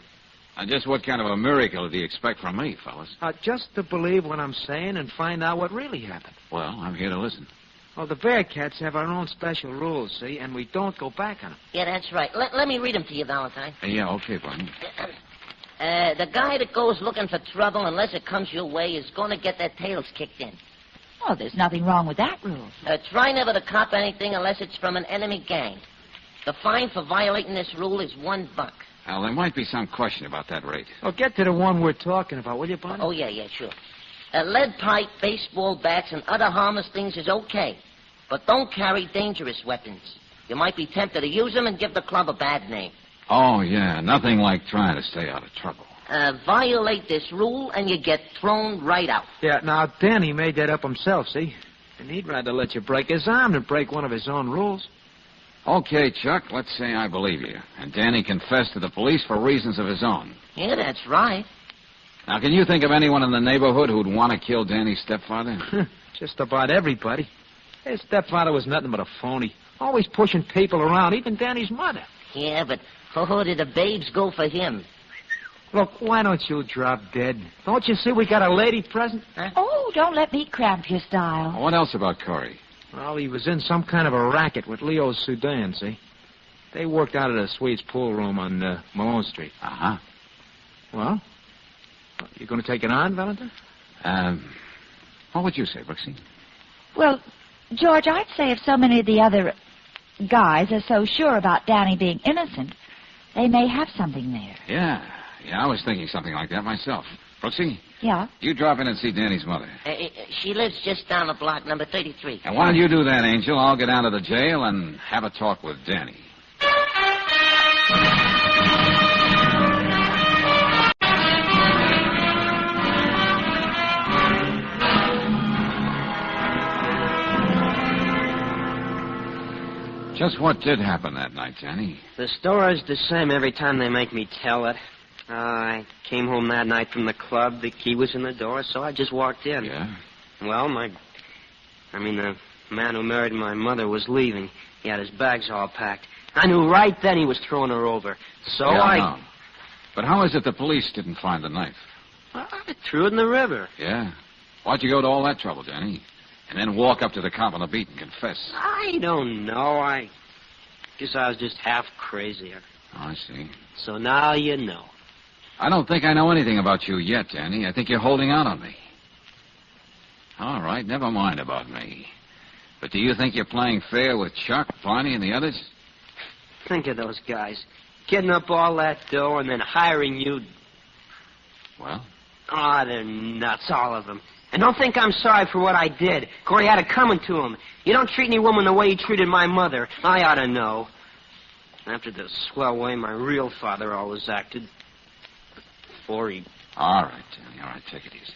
And just what kind of a miracle did he expect from me, fellas? Just to believe what I'm saying and find out what really happened. Well, I'm here to listen. Well, the Bearcats have our own special rules, see, and we don't go back on them. Yeah, that's right. Let me read them to you, Valentine. Yeah, okay, Barney. The guy that goes looking for trouble, unless it comes your way, is going to get their tails kicked in. Oh, there's nothing wrong with that rule. Try never to cop anything unless it's from an enemy gang. The fine for violating this rule is $1. Well, there might be some question about that rate. Well, get to the one we're talking about, will you, Barney? Oh, yeah, sure. Lead pipe, baseball bats, and other harmless things is okay. But don't carry dangerous weapons. You might be tempted to use them and give the club a bad name. Oh, yeah, nothing like trying to stay out of trouble. Violate this rule, and you get thrown right out. Yeah, now, Danny made that up himself, see? And he'd rather let you break his arm than break one of his own rules. Okay, Chuck, let's say I believe you. And Danny confessed to the police for reasons of his own. Yeah, that's right. Now, can you think of anyone in the neighborhood who'd want to kill Danny's stepfather? Just about everybody. His stepfather was nothing but a phony. Always pushing people around, even Danny's mother. Yeah, but did the babes go for him? Look, why don't you drop dead? Don't you see we got a lady present? Huh? Oh, don't let me cramp your style. What else about Corey? Well, he was in some kind of a racket with Leo Sudan, see? They worked out of the Swedes pool room on Malone Street. Uh-huh. Well, you going to take it on, Valentine? What would you say, Brooksy? Well, George, I'd say if so many of the other guys are so sure about Danny being innocent, they may have something there. Yeah, I was thinking something like that myself. Brooksy? Yeah? You drop in and see Danny's mother. She lives just down the block, number 33. And while you do that, Angel, I'll get down to the jail and have a talk with Danny. Just what did happen that night, Danny? The story's the same every time they make me tell it. I came home that night from the club. The key was in the door, so I just walked in. Yeah? Well, the man who married my mother was leaving. He had his bags all packed. I knew right then he was throwing her over. So I know. But how is it the police didn't find the knife? I threw it in the river. Yeah? Why'd you go to all that trouble, Danny? And then walk up to the cop on the beat and confess? I don't know. I guess I was just half crazy. Oh, I see. So now you know. I don't think I know anything about you yet, Danny. I think you're holding out on me. All right, never mind about me. But do you think you're playing fair with Chuck, Barney, and the others? Think of those guys. Getting up all that dough and then hiring you. Well? Oh, they're nuts, all of them. And don't think I'm sorry for what I did. Corey had it coming to him. You don't treat any woman the way he treated my mother. I ought to know. After the swell way my real father always acted. Before he... All right, Danny. All right, take it easy.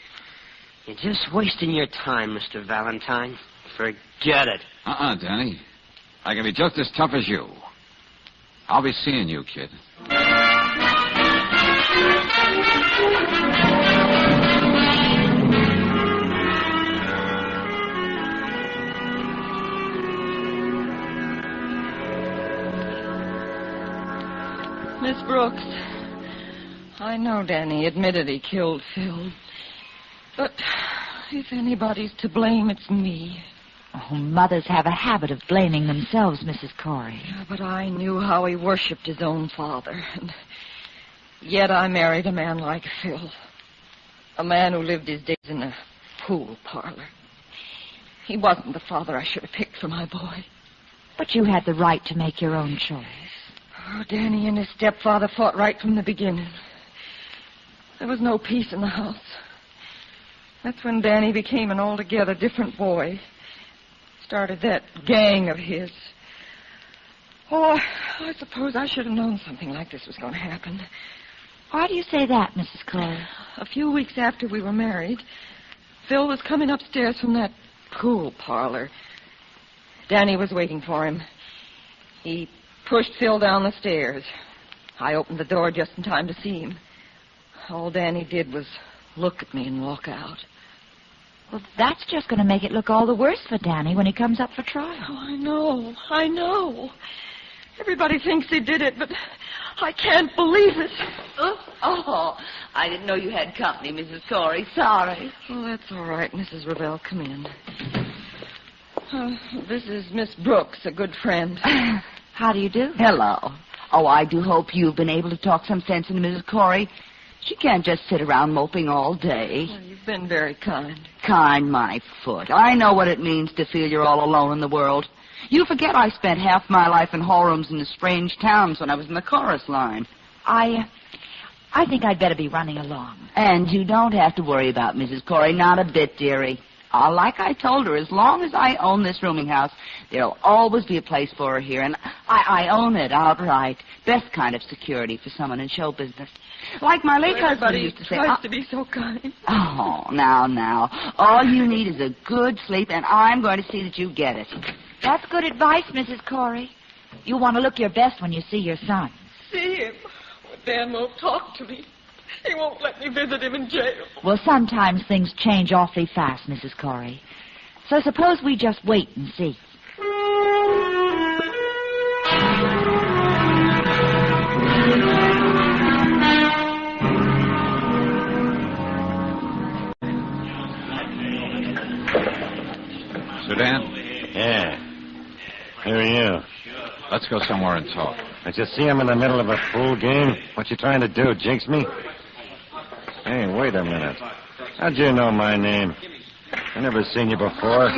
You're just wasting your time, Mr. Valentine. Forget it. Danny. I can be just as tough as you. I'll be seeing you, kid. Miss Brooks, I know Danny admitted he killed Phil. But if anybody's to blame, it's me. Oh, mothers have a habit of blaming themselves, Mrs. Corey. Yeah, but I knew how he worshipped his own father. And yet I married a man like Phil. A man who lived his days in a pool parlor. He wasn't the father I should have picked for my boy. But you had the right to make your own choice. Oh, Danny and his stepfather fought right from the beginning. There was no peace in the house. That's when Danny became an altogether different boy. Started that gang of his. Oh, I suppose I should have known something like this was going to happen. Why do you say that, Mrs. Corey? A few weeks after we were married, Phil was coming upstairs from that pool parlor. Danny was waiting for him. He pushed Phil down the stairs. I opened the door just in time to see him. All Danny did was look at me and walk out. Well, that's just going to make it look all the worse for Danny when he comes up for trial. Oh, I know. Everybody thinks he did it, but I can't believe it. Oh, I didn't know you had company, Mrs. Corey. Sorry. Oh, that's all right, Mrs. Ravel. Come in. This is Miss Brooks, a good friend. How do you do? Hello. Oh, I do hope you've been able to talk some sense into Mrs. Corey. She can't just sit around moping all day. Well, you've been very kind. Kind, my foot. I know what it means to feel you're all alone in the world. You forget I spent half my life in hallrooms in the strange towns when I was in the chorus line. I think I'd better be running along. And you don't have to worry about Mrs. Corey, not a bit, dearie. Like I told her, as long as I own this rooming house, there'll always be a place for her here, and I own it outright. Best kind of security for someone in show business. Like my late husband used to say. Everybody tries to be so kind. Oh, now. All you need is a good sleep, and I'm going to see that you get it. That's good advice, Mrs. Corey. You want to look your best when you see your son. See him? Well, Dan won't talk to me. He won't let me visit him in jail. Well, sometimes things change awfully fast, Mrs. Corey. So suppose we just wait and see. Sudan? Yeah. Who are you? Let's go somewhere and talk. I just see I'm in the middle of a pool game. What you trying to do, jinx me? Hey, wait a minute. How'd you know my name? I never seen you before.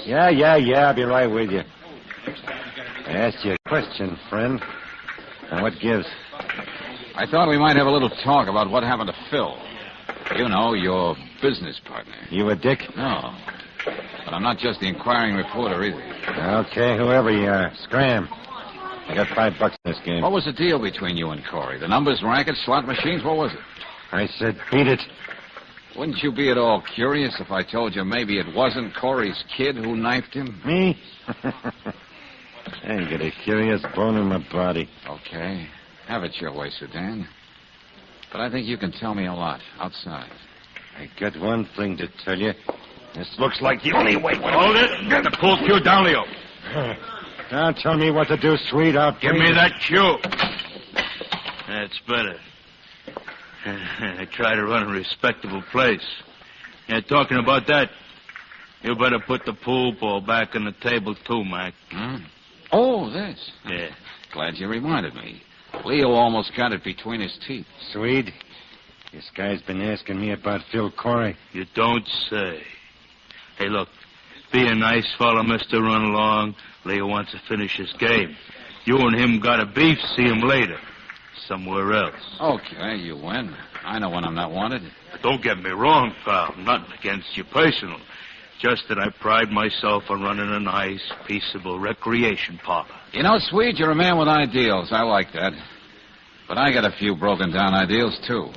Yeah, I'll be right with you. I asked you a question, friend. Now, what gives? I thought we might have a little talk about what happened to Phil. You know, your business partner. You a dick? No. But I'm not just the inquiring reporter either. Okay, whoever you are, scram. I got $5 in this game. What was the deal between you and Corey? The numbers, rackets, slot machines? What was it? I said beat it. Wouldn't you be at all curious if I told you maybe it wasn't Corey's kid who knifed him? Me? I ain't got a curious bone in my body. Okay. Have it your way, Sudan. But I think you can tell me a lot outside. I got one thing to tell you. This looks like the only way. Hold it. Get the pool cue down, Leo. Don't tell me what to do, sweet. I'll Give me that cue. That's better. I try to run a respectable place. Yeah, talking about that, you better put the pool ball back on the table, too, Mac. Oh, this. Yeah. Glad you reminded me. Leo almost got it between his teeth. Swede, this guy's been asking me about Phil Corey. You don't say. Hey, look, be a nice fellow, Mr. Run Along. Leo wants to finish his game. You and him got a beef, see him later. Somewhere else. Okay, you win. I know when I'm not wanted. Don't get me wrong, pal. Nothing against you personal. Just that I pride myself on running a nice, peaceable recreation parlor. You know, Swede, you're a man with ideals. I like that. But I got a few broken down ideals, too.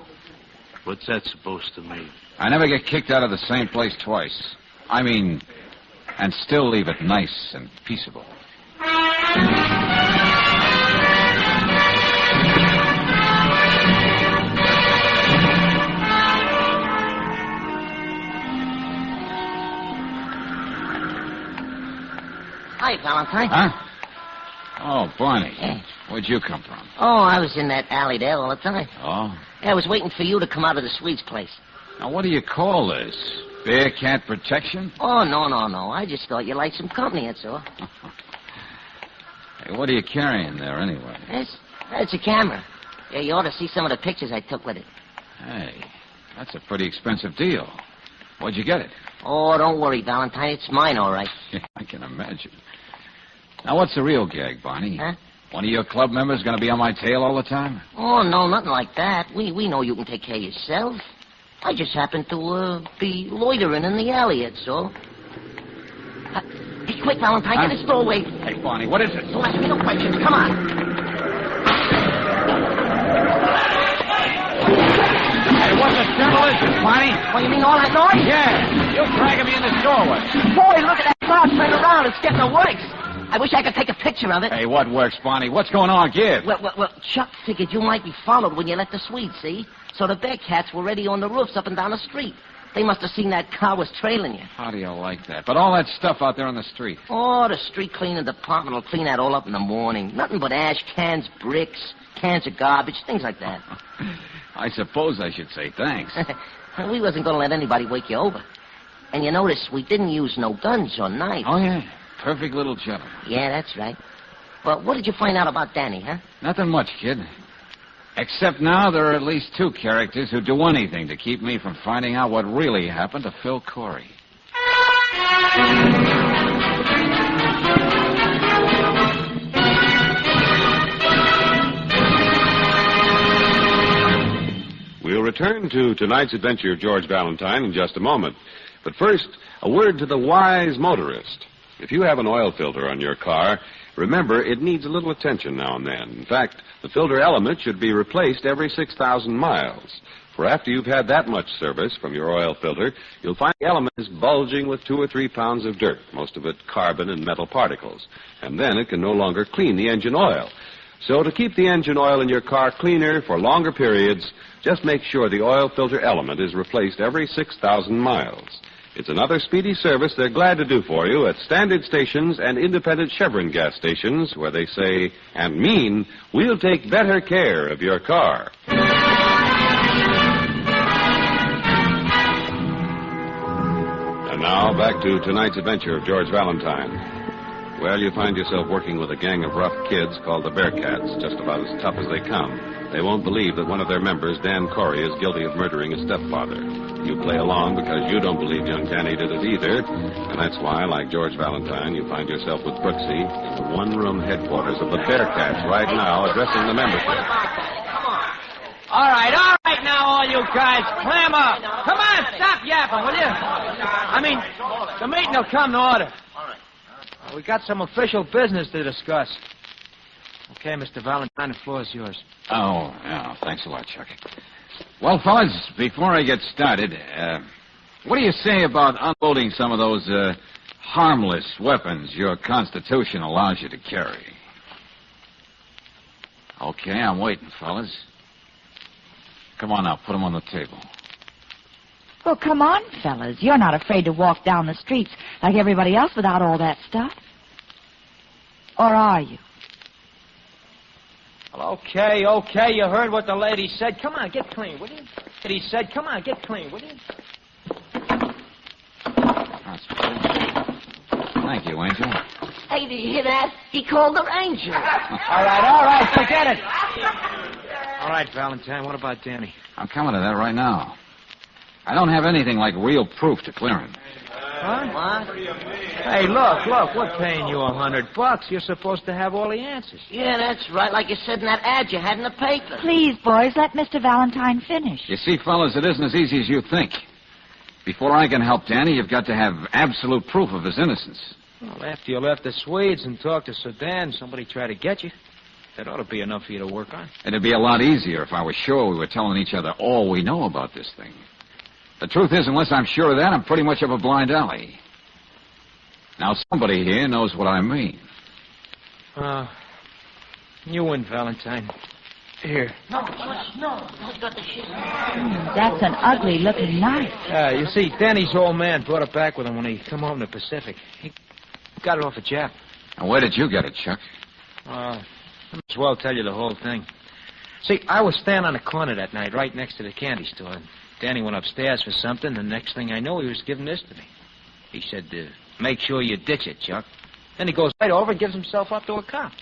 What's that supposed to mean? I never get kicked out of the same place twice. I mean, and still leave it nice and peaceable. Hi, Valentine. Huh? Oh, Barney. Where'd you come from? Oh, I was in that alley there all the time. Oh? Yeah, I was waiting for you to come out of the Swedes place. Now, what do you call this? Bear cat protection? Oh, no. I just thought you liked some company, that's all. Hey, what are you carrying there, anyway? It's a camera. Yeah, you ought to see some of the pictures I took with it. Hey, that's a pretty expensive deal. Where'd you get it? Oh, don't worry, Valentine. It's mine, all right. Yeah, I can imagine. Now, what's the real gag, Barney? Huh? One of your club members going to be on my tail all the time? Oh, no, nothing like that. We know you can take care of yourself. I just happen to be loitering in the alley, that's all. Hey, quick, Valentine, get his throw away. Hey, Barney, what is it? Don't ask me no questions. Come on. Hey, what the devil is this, Barney? What, you mean all that noise? Yeah, you're dragging me in this doorway. Boy, look at that cloud turn around. It's getting the works. I wish I could take a picture of it. Hey, what works, Barney? What's going on? Give. Well, Chuck figured you might be followed when you left the suite, see? So the Bearcats were already on the roofs up and down the street. They must have seen that car was trailing you. How do you like that? But all that stuff out there on the street. Oh, the street cleaning department will clean that all up in the morning. Nothing but ash cans, bricks, cans of garbage, things like that. I suppose I should say thanks. We wasn't going to let anybody wake you over. And you notice we didn't use no guns or knives. Oh, yeah. Perfect little gentleman. Yeah, that's right. But what did you find out about Danny, huh? Nothing much, kid. Except now there are at least two characters who do anything to keep me from finding out what really happened to Phil Corey. We'll return to tonight's adventure of George Valentine in just a moment. But first, a word to the wise motorist. If you have an oil filter on your car, remember it needs a little attention now and then. In fact, the filter element should be replaced every 6,000 miles. For after you've had that much service from your oil filter, you'll find the element is bulging with 2 or 3 pounds of dirt, most of it carbon and metal particles. And then it can no longer clean the engine oil. So to keep the engine oil in your car cleaner for longer periods, just make sure the oil filter element is replaced every 6,000 miles. It's another speedy service they're glad to do for you at standard stations and independent Chevron gas stations where they say and mean, we'll take better care of your car. And now back to tonight's adventure of George Valentine. Well, you find yourself working with a gang of rough kids called the Bearcats, just about as tough as they come. They won't believe that one of their members, Dan Corey, is guilty of murdering his stepfather. You play along because you don't believe young Danny did it either, and that's why, like George Valentine, you find yourself with Brooksy in the one-room headquarters of the Bearcats right now, addressing the membership. All right now, all you guys, clam up. Come on, stop yapping, will you? I mean, the meeting will come to order. We got some official business to discuss. Okay, Mr. Valentine, the floor is yours. Oh, yeah, thanks a lot, Chuck. Well, fellas, before I get started, what do you say about unloading some of those harmless weapons your Constitution allows you to carry? Okay, I'm waiting, fellas. Come on now, put them on the table. Well, come on, fellas. You're not afraid to walk down the streets like everybody else without all that stuff. Or are you? Well, okay, you heard what the lady said. Come on, get clean, will you? He said, come on, get clean, will you? That's good. Thank you, Angel. Hey, did you hear that? He called her Angel. All right, forget it. All right, Valentine, what about Danny? I'm coming to that right now. I don't have anything like real proof to clear him. Huh? What? Hey, look, we're paying you $100. You're supposed to have all the answers. Yeah, that's right, like you said in that ad you had in the paper. Please, boys, let Mr. Valentine finish. You see, fellas, it isn't as easy as you think. Before I can help Danny, you've got to have absolute proof of his innocence. Well, after you left the Swedes and talked to Sudan, somebody tried to get you. That ought to be enough for you to work on. It'd be a lot easier if I was sure we were telling each other all we know about this thing. The truth is, unless I'm sure of that, I'm pretty much up a blind alley. Now, somebody here knows what I mean. You win, Valentine. Here. No. I got the shit. That's an ugly-looking knife. You see, Danny's old man brought it back with him when he come home to the Pacific. He got it off a Jap. Now, where did you get it, Chuck? I might as well tell you the whole thing. See, I was standing on the corner that night right next to the candy store. Danny went upstairs for something, and the next thing I know, he was giving this to me. He said, make sure you ditch it, Chuck. Then he goes right over and gives himself up to a cop.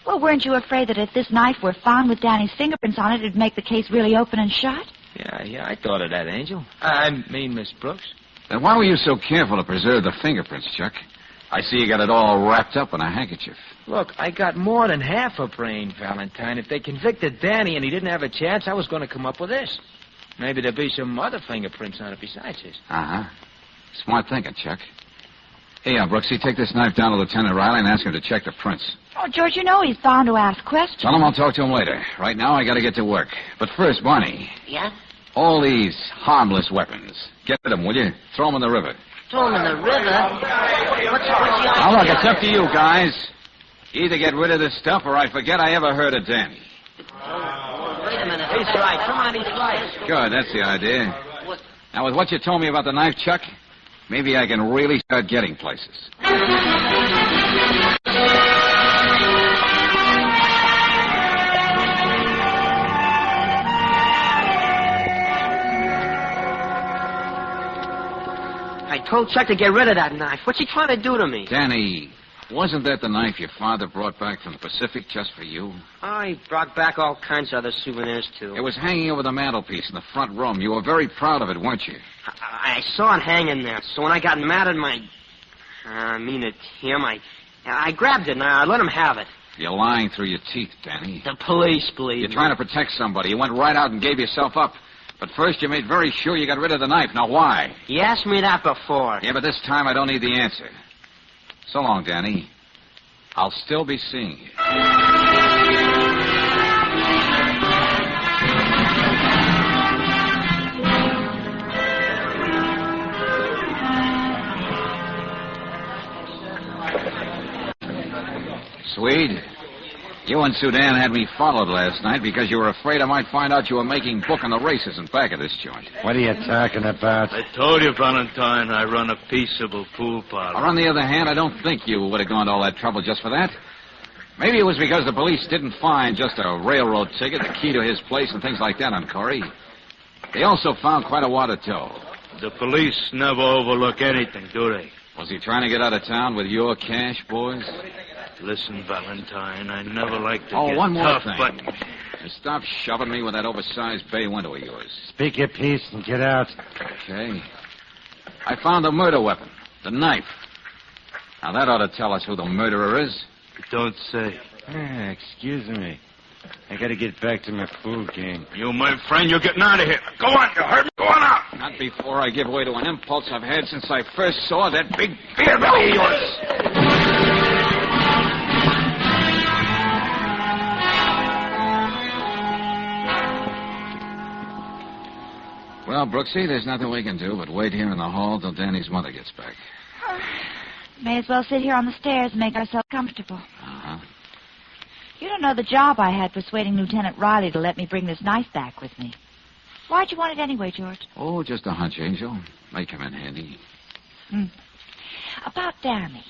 Well, weren't you afraid that if this knife were found with Danny's fingerprints on it, it'd make the case really open and shut? Yeah, I thought of that, Angel. I mean, Miss Brooks. Then why were you so careful to preserve the fingerprints, Chuck? I see you got it all wrapped up in a handkerchief. Look, I got more than half a brain, Valentine. If they convicted Danny and he didn't have a chance, I was going to come up with this. Maybe there'd be some other fingerprints on it besides his. Uh-huh. Smart thinking, Chuck. Hey, Brooksy, take this knife down to Lieutenant Riley and ask him to check the prints. Oh, George, you know he's bound to ask questions. Tell him I'll talk to him later. Right now, I got to get to work. But first, Barney. Yeah? All these harmless weapons. Get rid of them, will you? Throw them in the river. Throw him in the river? What's the idea? Now, look, it's up to you, guys. Either get rid of this stuff or I forget I ever heard of Danny. Wait a minute. He's right. Come on, he's right. Good, that's the idea. Now, with what you told me about the knife, Chuck, maybe I can really start getting places. I told Chuck to get rid of that knife. What's he trying to do to me? Danny, wasn't that the knife your father brought back from the Pacific just for you? Oh, he brought back all kinds of other souvenirs, too. It was hanging over the mantelpiece in the front room. You were very proud of it, weren't you? I saw it hanging there, so when I got mad at him, I grabbed it and I let him have it. You're lying through your teeth, Danny. The police believe You're trying to protect somebody. You went right out and gave yourself up. But first you made very sure you got rid of the knife. Now, why? You asked me that before. Yeah, but this time I don't need the answer. So long, Danny. I'll still be seeing you. Swede, you and Sudan had me followed last night because you were afraid I might find out you were making book on the races in back of this joint. What are you talking about? I told you, Valentine, I run a peaceable pool parlor. Or on the other hand, I don't think you would have gone to all that trouble just for that. Maybe it was because the police didn't find just a railroad ticket, the key to his place, and things like that on Corey. They also found quite a wad of dough. The police never overlook anything, do they? Was he trying to get out of town with your cash, boys? Listen, Valentine, I never like to get one more tough, thing. but... Now stop shoving me with that oversized bay window of yours. Speak your piece and get out. Okay. I found the murder weapon, the knife. Now, that ought to tell us who the murderer is. Don't say. Excuse me. I gotta get back to my pool game. You, my friend, you're getting out of here. Go on, you heard me. Go on out. Not before I give way to an impulse I've had since I first saw that big beer belly of yours. Well, Brooksy, there's nothing we can do but wait here in the hall till Danny's mother gets back. May as well sit here on the stairs and make ourselves comfortable. Uh-huh. You don't know the job I had persuading Lieutenant Riley to let me bring this knife back with me. Why'd you want it anyway, George? Oh, just a hunch, Angel. May come in handy. About Danny.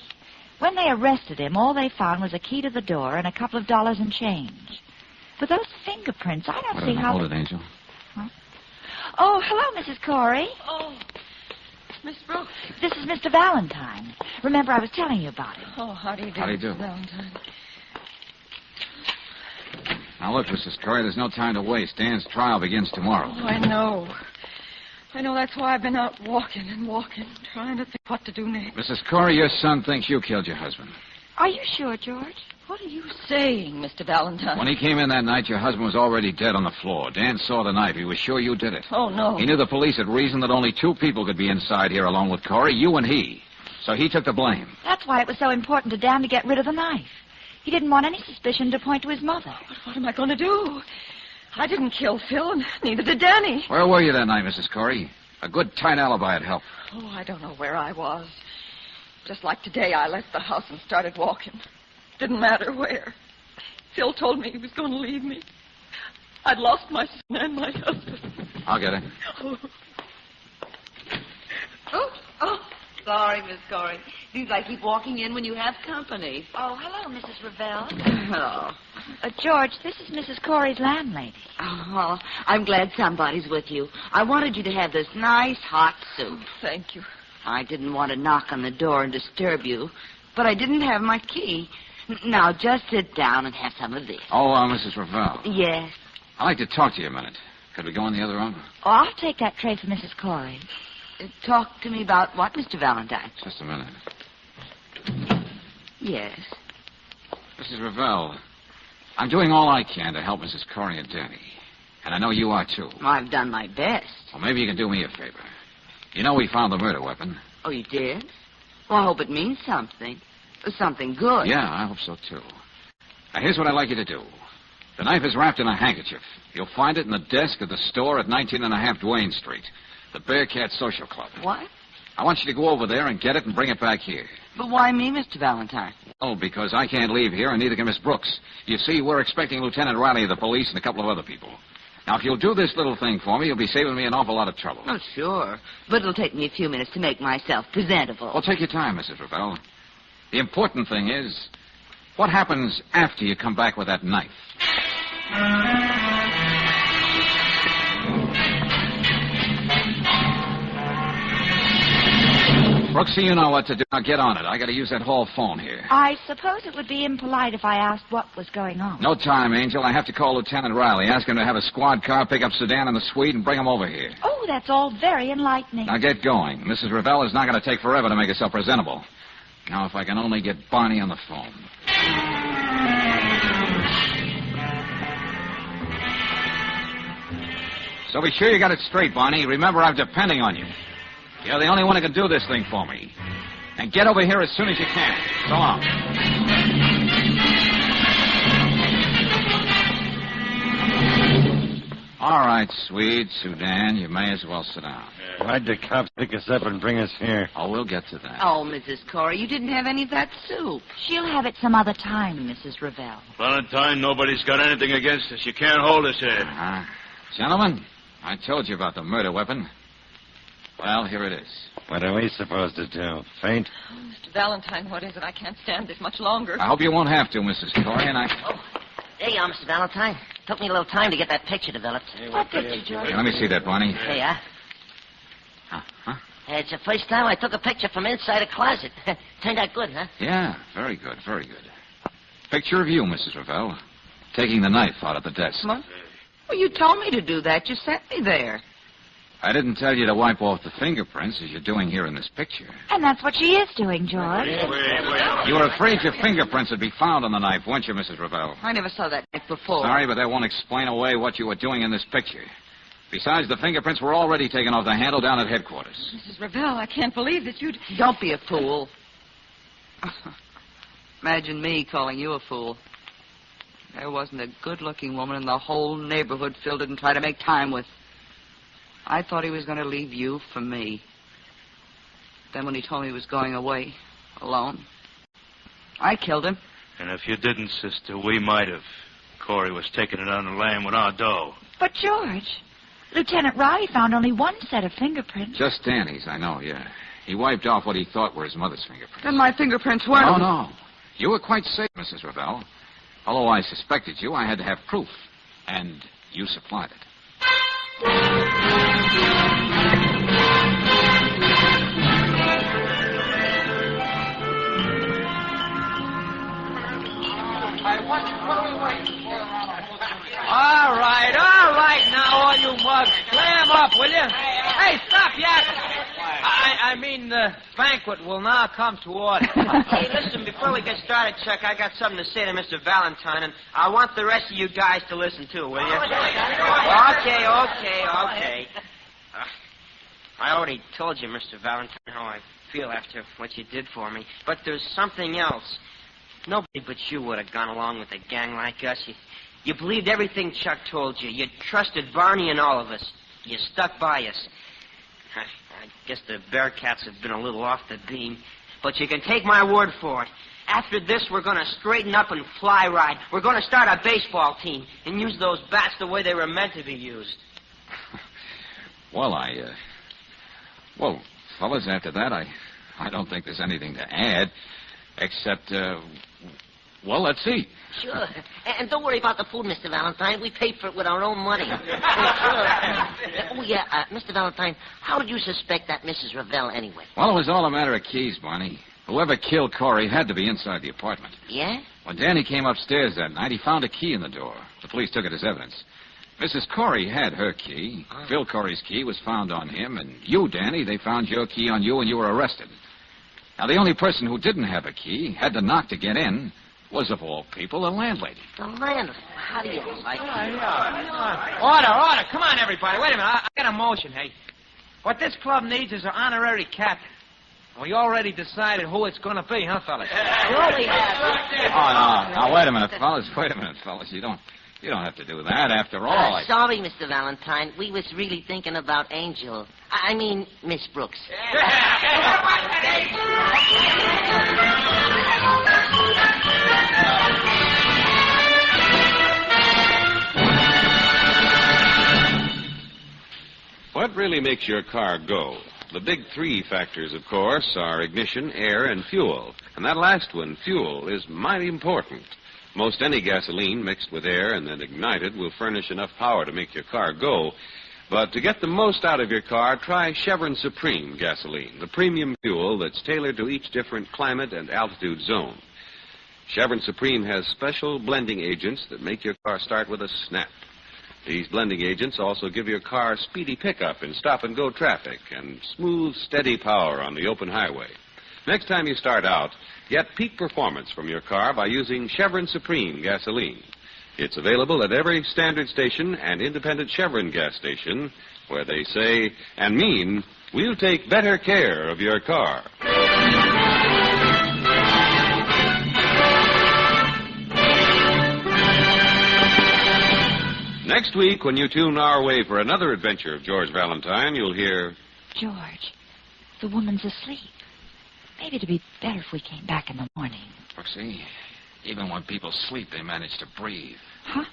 When they arrested him, all they found was a key to the door and a couple of dollars in change. But those fingerprints, I don't see how... Hold it, Angel. Huh? Oh, hello, Mrs. Corey. Oh, Miss Brooks. This is Mr. Valentine. Remember, I was telling you about him. Oh, how do you do, How do you do? Mr. Valentine? Now, look, Mrs. Corey, there's no time to waste. Dan's trial begins tomorrow. Oh, I know. That's why I've been out walking, trying to think what to do next. Mrs. Corey, your son thinks you killed your husband. Are you sure, George? What are you saying, Mr. Valentine? When he came in that night, your husband was already dead on the floor. Dan saw the knife. He was sure you did it. Oh, no. He knew the police had reasoned that only two people could be inside here along with Corey, you and he. So he took the blame. That's why it was so important to Dan to get rid of the knife. He didn't want any suspicion to point to his mother. But what am I going to do? I didn't kill Phil, and neither did Danny. Where were you that night, Mrs. Corey? A good, tight alibi would help. Oh, I don't know where I was. Just like today, I left the house and started walking. Didn't matter where. Phil told me he was going to leave me. I'd lost my son and my husband. I'll get it. Oh, sorry, Miss Corey. Seems I keep walking in when you have company. Oh, hello, Mrs. Ravel. Hello. George, this is Mrs. Corey's landlady. Oh, I'm glad somebody's with you. I wanted you to have this nice hot soup. Thank you. I didn't want to knock on the door and disturb you, but I didn't have my key. Now, just sit down and have some of this. Oh, Mrs. Ravel. Yes. I'd like to talk to you a minute. Could we go in the other room? Oh, I'll take that tray for Mrs. Corey. Talk to me about what, Mr. Valentine? Just a minute. Yes. Mrs. Ravel, I'm doing all I can to help Mrs. Corey and Danny. And I know you are, too. Well, I've done my best. Well, maybe you can do me a favor. You know we found the murder weapon. Oh, you did? Well, I hope it means something. Something good. Yeah, I hope so, too. Now, here's what I'd like you to do. The knife is wrapped in a handkerchief. You'll find it in the desk at the store at 19½ Duane Street, the Bearcat Social Club. What? I want you to go over there and get it and bring it back here. But why me, Mr. Valentine? Oh, because I can't leave here, and neither can Miss Brooks. You see, we're expecting Lieutenant Riley of the police and a couple of other people. Now, if you'll do this little thing for me, you'll be saving me an awful lot of trouble. Oh, sure. But it'll take me a few minutes to make myself presentable. Well, take your time, Mrs. Ravel. The important thing is, what happens after you come back with that knife? Brooksy, you know what to do. Now get on it. I got to use that hall phone here. I suppose it would be impolite if I asked what was going on. No time, Angel. I have to call Lieutenant Riley. Ask him to have a squad car pick up Sedan and the suite and bring him over here. Oh, that's all very enlightening. Now get going. Mrs. Ravel is not going to take forever to make herself presentable. Now, if I can only get Barney on the phone. So be sure you got it straight, Barney. Remember, I'm depending on you. You're the only one who can do this thing for me. And get over here as soon as you can. So long. All right, sweet Sudan, you may as well sit down. Why'd the cops pick us up and bring us here? Oh, we'll get to that. Oh, Mrs. Corey, you didn't have any of that soup. She'll have it some other time, Mrs. Ravel. Valentine, nobody's got anything against us. You can't hold us here. Uh-huh. Gentlemen, I told you about the murder weapon. Well, here it is. What are we supposed to do? Faint? Oh, Mr. Valentine, what is it? I can't stand this much longer. I hope you won't have to, Mrs. Corey, and I... Oh, there you are, Mr. Valentine. Took me a little time to get that picture developed. What picture, George? Here, let me see that, Barney. There you are. Huh? It's the first time I took a picture from inside a closet. Turned out good, huh? Yeah, very good, very good. Picture of you, Mrs. Ravel, taking the knife out of the desk. What? Well, you told me to do that. You sent me there. I didn't tell you to wipe off the fingerprints as you're doing here in this picture. And that's what she is doing, George. You were afraid your fingerprints would be found on the knife, weren't you, Mrs. Ravel? I never saw that knife before. Sorry, but that won't explain away what you were doing in this picture. Besides, the fingerprints were already taken off the handle down at headquarters. Mrs. Ravel, I can't believe that you'd... Don't be a fool. Imagine me calling you a fool. There wasn't a good-looking woman in the whole neighborhood Phil didn't try to make time with. I thought he was going to leave you for me. Then when he told me he was going away, alone, I killed him. And if you didn't, sister, we might have. Corey was taking it on the lam with our dough. But, George, Lieutenant Riley found only one set of fingerprints. Just Danny's, I know, yeah. He wiped off what he thought were his mother's fingerprints. Then my fingerprints weren't... No, no. You were quite safe, Mrs. Ravel. Although I suspected you, I had to have proof. And you supplied it. All right, now, all you mugs, clam up, will you? Hey, stop yapping. I mean, the banquet will now come to order. Hey, listen, before we get started, Chuck, I got something to say to Mr. Valentine, and I want the rest of you guys to listen, too, will you? Okay. I already told you, Mr. Valentine, how I feel after what you did for me. But there's something else. Nobody but you would have gone along with a gang like us. You believed everything Chuck told you. You trusted Barney and all of us. You stuck by us. I guess the Bearcats have been a little off the beam. But you can take my word for it. After this, we're going to straighten up and fly ride. We're going to start a baseball team and use those bats the way they were meant to be used. Well, Well, fellas, after that, I I don't think there's anything to add, except, well, let's see. Sure. And don't worry about the food, Mr. Valentine. We paid for it with our own money. Oh, yeah, Mr. Valentine, how did you suspect that Mrs. Ravel anyway? Well, it was all a matter of keys, Barney. Whoever killed Corey had to be inside the apartment. Yeah? When Danny came upstairs that night, he found a key in the door. The police took it as evidence. Mrs. Corey had her key. Phil Corey's key was found on him, and you, Danny, they found your key on you and you were arrested. Now, the only person who didn't have a key, had to knock to get in, was, of all people, the landlady. The landlady? How do you like Order. Come on, everybody. Wait a minute. I got a motion, hey. What this club needs is an honorary captain. We already decided who it's going to be, huh, fellas? We have. Oh, no. Now, wait a minute, fellas. You don't have to do that. After all, Sorry, Mr. Valentine. We was really thinking about Angel. I mean, Miss Brooks. What really makes your car go? The big three factors, of course, are ignition, air, and fuel. And that last one, fuel, is mighty important. Most any gasoline mixed with air and then ignited will furnish enough power to make your car go. But to get the most out of your car, try Chevron Supreme gasoline, the premium fuel that's tailored to each different climate and altitude zone. Chevron Supreme has special blending agents that make your car start with a snap. These blending agents also give your car speedy pickup in stop-and-go traffic and smooth, steady power on the open highway. Next time you start out, get peak performance from your car by using Chevron Supreme gasoline. It's available at every standard station and independent Chevron gas station where they say and mean, we'll take better care of your car. Next week, when you tune our way for another adventure of George Valentine, you'll hear... George, the woman's asleep. Maybe it'd be better if we came back in the morning. Brooksy, even when people sleep, they manage to breathe. Huh?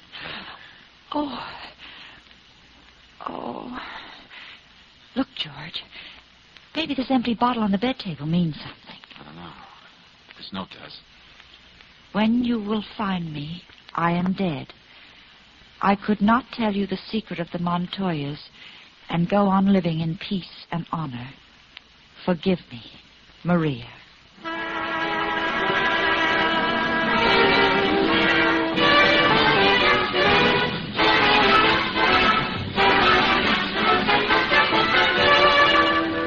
Oh. Look, George. Maybe this empty bottle on the bed table means something. I don't know. This note does. When you will find me, I am dead. I could not tell you the secret of the Montoyas and go on living in peace and honor. Forgive me, Maria.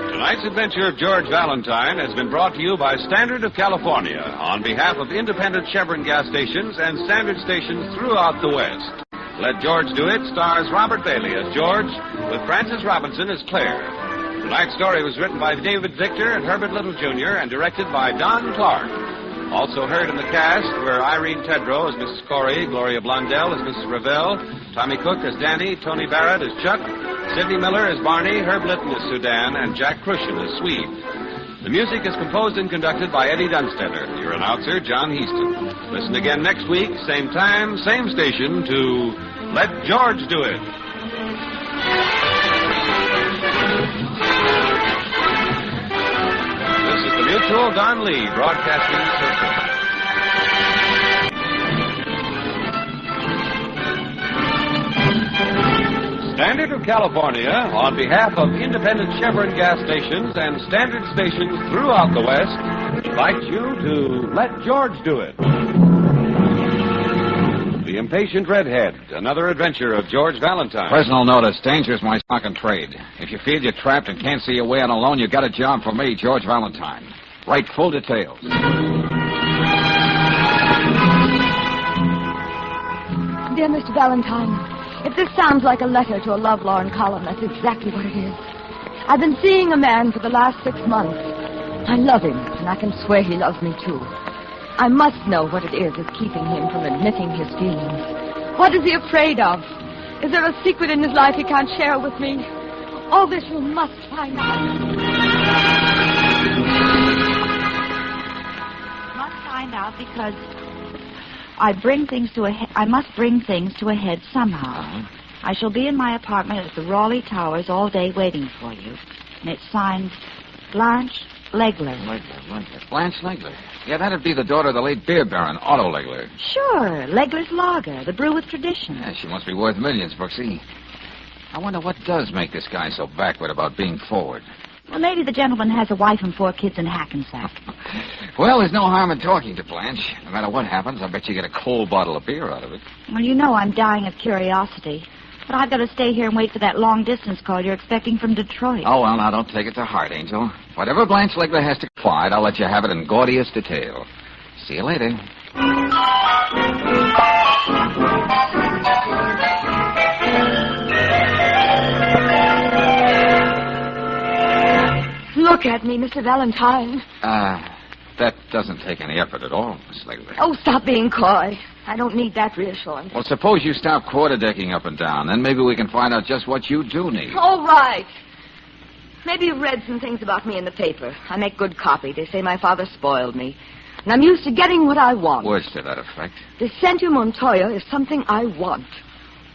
Tonight's adventure of George Valentine has been brought to you by Standard of California on behalf of independent Chevron gas stations and Standard stations throughout the West. Let George Do It stars Robert Bailey as George with Frances Robinson as Claire. Tonight's story was written by David Victor and Herbert Little Jr. and directed by Don Clark. Also heard in the cast were Irene Tedrow as Mrs. Corey, Gloria Blondell as Mrs. Ravel, Tommy Cook as Danny, Tony Barrett as Chuck, Sidney Miller as Barney, Herb Litton as Sudan, and Jack Crucian as Swede. The music is composed and conducted by Eddie Dunstetter. Your announcer, John Heaston. Listen again next week, same time, same station, to Let George Do It. This is the Mutual Don Lee Broadcasting System. Standard of California, on behalf of independent Chevron gas stations and Standard stations throughout the West, invites you to Let George Do It. The Impatient Redhead, another adventure of George Valentine. Personal notice, danger's my stock and trade. If you feel you're trapped and can't see your way out alone, you got a job for me, George Valentine. Write full details. Dear Mr. Valentine, if this sounds like a letter to a lovelorn column, that's exactly what it is. I've been seeing a man for the last 6 months. I love him, and I can swear he loves me, too. I must know what it is that's keeping him from admitting his feelings. What is he afraid of? Is there a secret in his life he can't share with me? All this you must find out. Must find out because I must bring things to a head somehow. I shall be in my apartment at the Raleigh Towers all day waiting for you. And it's signed Blanche Legler. Legler. Blanche Legler. Yeah, that'd be the daughter of the late beer baron, Otto Legler. Sure, Legler's Lager, the brew with tradition. Yeah, she must be worth millions, Brooksy. I wonder what does make this guy so backward about being forward. Well, maybe the gentleman has a wife and 4 kids in Hackensack. Well, there's no harm in talking to Blanche. No matter what happens, I bet you get a cold bottle of beer out of it. Well, you know I'm dying of curiosity. But I've got to stay here and wait for that long-distance call you're expecting from Detroit. Oh, well, now, don't take it to heart, Angel. Whatever Blanche Legler has to provide, I'll let you have it in gaudiest detail. See you later. Look at me, Mr. Valentine. That doesn't take any effort at all, Miss Legler. Oh, stop being coy. I don't need that reassurance. Well, suppose you stop quarter-decking up and down. Then maybe we can find out just what you do need. All right. Maybe you've read some things about me in the paper. I make good copy. They say my father spoiled me. And I'm used to getting what I want. Words to that effect. Vicente Montoya is something I want.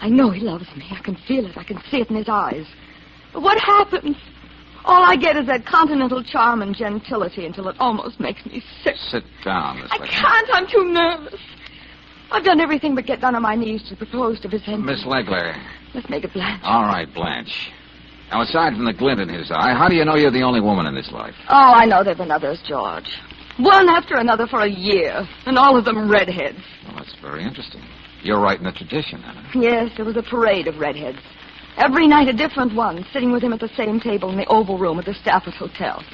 I know he loves me. I can feel it. I can see it in his eyes. But what happens? All I get is that continental charm and gentility until it almost makes me sick. Sit down, Miss Legler. I can't. I'm too nervous. I've done everything but get down on my knees to propose to Vicente. Miss Legler. Let's make it Blanche. All right, Blanche. Now, aside from the glint in his eye, how do you know you're the only woman in his life? Oh, I know there have been others, George. One after another for a year, and all of them redheads. Well, that's very interesting. You're right in the tradition, Anna. Yes, there was a parade of redheads. Every night a different one, sitting with him at the same table in the Oval Room at the Stafford Hotel.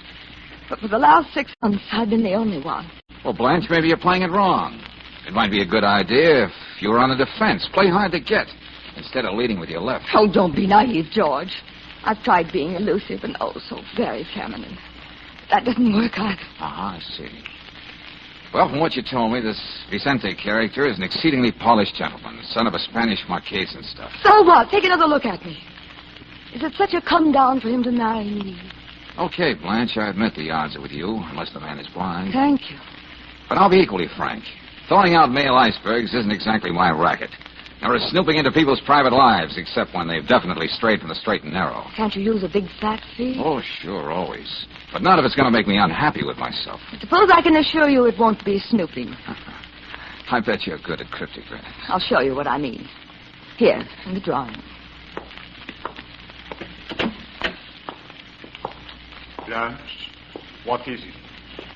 But for the last 6 months, I've been the only one. Well, Blanche, maybe you're playing it wrong. It might be a good idea if you were on the defense. Play hard to get, instead of leading with your left. Oh, don't be naive, George. I've tried being elusive and oh, so very feminine. That doesn't work either. I see. Well, from what you told me, this Vicente character is an exceedingly polished gentleman, son of a Spanish marquess and stuff. So what? Take another look at me. Is it such a come down for him to marry me? Okay, Blanche, I admit the odds are with you, unless the man is blind. Thank you. But I'll be equally frank. Throwing out male icebergs isn't exactly my racket. Nor is snooping into people's private lives, except when they've definitely strayed from the straight and narrow. Can't you use a big fat fee? Oh, sure, always. But not if it's going to make me unhappy with myself. Suppose I can assure you it won't be snooping. I bet you're good at cryptic. I'll show you what I mean. Here, in the drawing. Blanche, what is it?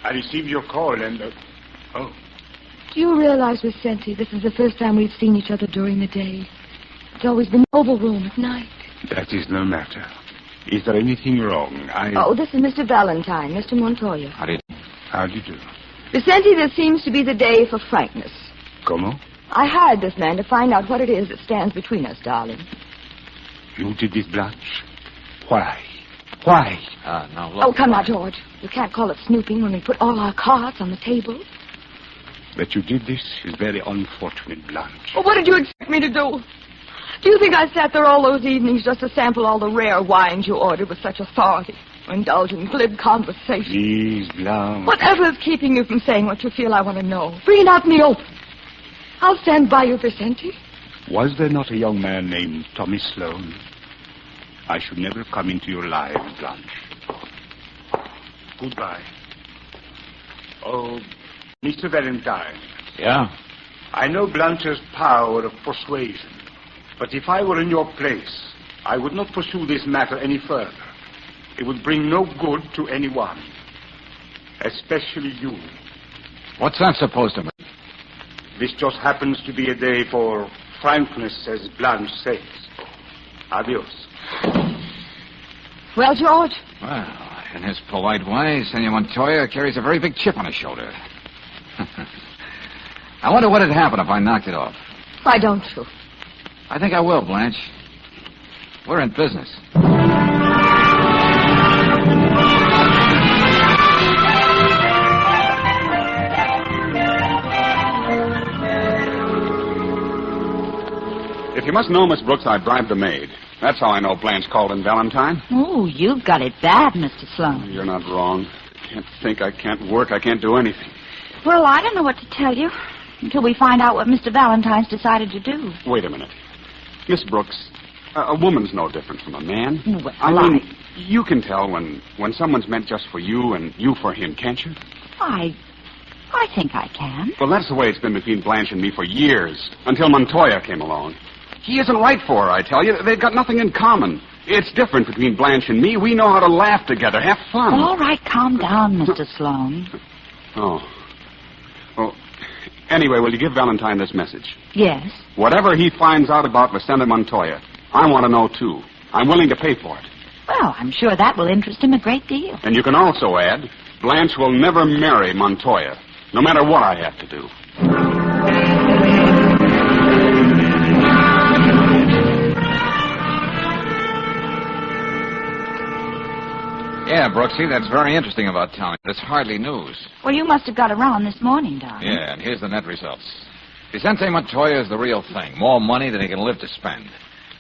I received your call and... Oh. Do you realize, Vicente, this is the first time we've seen each other during the day? It's always been Oval Room at night. That is no matter. Is there anything wrong? Oh, this is Mr. Valentine, Mr. Montoya. How do you do? Vicente, this seems to be the day for frankness. Como? I hired this man to find out what it is that stands between us, darling. You did this, Blanche? Why? Why? Now, look. Oh, come now, George. You can't call it snooping when we put all our cards on the table. That you did this is very unfortunate, Blanche. Well, what did you expect me to do? Do you think I sat there all those evenings just to sample all the rare wines you ordered with such authority? Or indulge in glib conversation? Please, Blanche. Whatever is keeping you from saying what you feel I want to know, bring it out in the open. I'll stand by you, Vicente. Was there not a young man named Tommy Sloan? I should never come into your lives, Blanche. Goodbye. Oh, Mr. Valentine. Yeah? I know Blanche's power of persuasion, but if I were in your place, I would not pursue this matter any further. It would bring no good to anyone, especially you. What's that supposed to mean? This just happens to be a day for frankness, as Blanche says. Adios. Well, George? Well, in his polite way, Senor Montoya carries a very big chip on his shoulder. I wonder what would happen if I knocked it off. Why don't you? I think I will, Blanche. We're in business. If you must know, Miss Brooks, I bribed a maid. That's how I know Blanche called in Valentine. Oh, you've got it bad, Mr. Sloan. You're not wrong. I can't think, I can't work, I can't do anything. Well, I don't know what to tell you until we find out what Mr. Valentine's decided to do. Wait a minute. Miss Brooks, a woman's no different from a man. Well, You can tell when someone's meant just for you and you for him, can't you? I think I can. Well, that's the way it's been between Blanche and me for years, until Montoya came along. He isn't right for her, I tell you. They've got nothing in common. It's different between Blanche and me. We know how to laugh together, have fun. All right, calm down, Mr. Sloan. Oh. Well, anyway, will you give Valentine this message? Yes. Whatever he finds out about Vicente Montoya, I want to know, too. I'm willing to pay for it. Well, I'm sure that will interest him a great deal. And you can also add, Blanche will never marry Montoya, no matter what I have to do. Yeah, Brooksy, that's very interesting about Tommy, but it's hardly news. Well, you must have got around this morning, darling. Yeah, and here's the net results. Vicente Montoya is the real thing. More money than he can live to spend.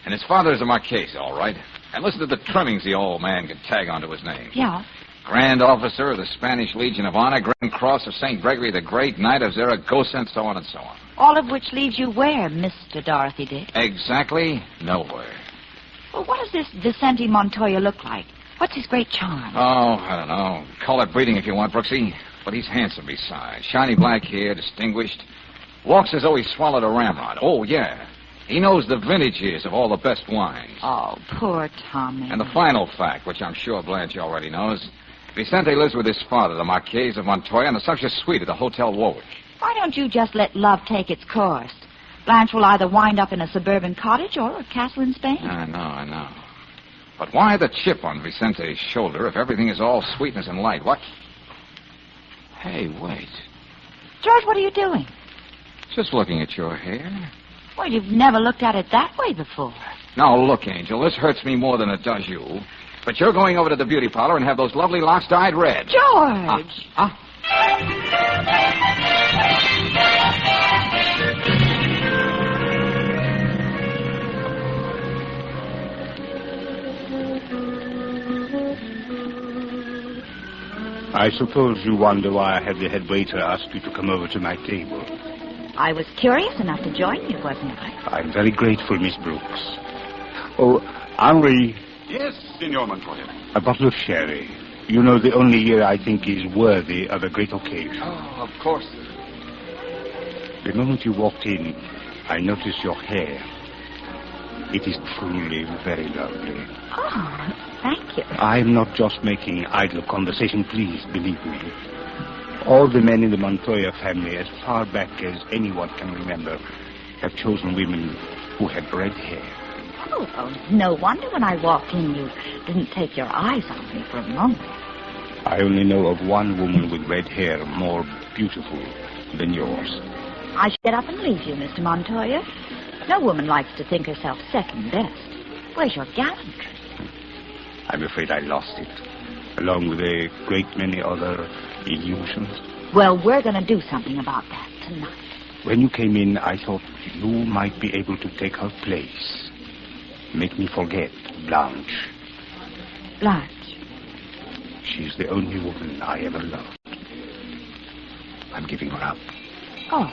And his father is a Marchese, all right. And listen to the trimmings the old man can tag onto his name. Yeah. Grand Officer of the Spanish Legion of Honor, Grand Cross of St. Gregory the Great, Knight of Zaragoza, and so on and so on. All of which leaves you where, Mr. Dorothy Dick? Exactly nowhere. Well, what does this Vicente Montoya look like? What's his great charm? Oh, I don't know. Call it breeding if you want, Brooksy. But he's handsome besides. Shiny black hair, distinguished. Walks as though he swallowed a ramrod. Oh, yeah. He knows the vintage years of all the best wines. Oh, poor Tommy. And the final fact, which I'm sure Blanche already knows, Vicente lives with his father, the Marquess of Montoya, in the sumptuous suite at the Hotel Warwick. Why don't you just let love take its course? Blanche will either wind up in a suburban cottage or a castle in Spain. I know. But why the chip on Vicente's shoulder if everything is all sweetness and light? What? Hey, wait. George, what are you doing? Just looking at your hair. Well, you've never looked at it that way before. Now, look, Angel, this hurts me more than it does you. But you're going over to the beauty parlor and have those lovely locks dyed red. George! I suppose you wonder why I had the head waiter ask you to come over to my table. I was curious enough to join you, wasn't I? I'm very grateful, Miss Brooks. Oh, Henri. Yes, Senor Montoya. A bottle of sherry. You know, the only year I think is worthy of a great occasion. Oh, of course. The moment you walked in, I noticed your hair. It is truly very lovely. Oh, thank you. I'm not just making idle conversation, please, believe me. All the men in the Montoya family, as far back as anyone can remember, have chosen women who had red hair. Oh, no wonder when I walked in you didn't take your eyes off me for a moment. I only know of one woman with red hair more beautiful than yours. I should get up and leave you, Mr. Montoya. No woman likes to think herself second best. Where's your gallantry? I'm afraid I lost it, along with a great many other illusions. Well, we're going to do something about that tonight. When you came in, I thought you might be able to take her place. Make me forget Blanche. Blanche? She's the only woman I ever loved. I'm giving her up. Oh.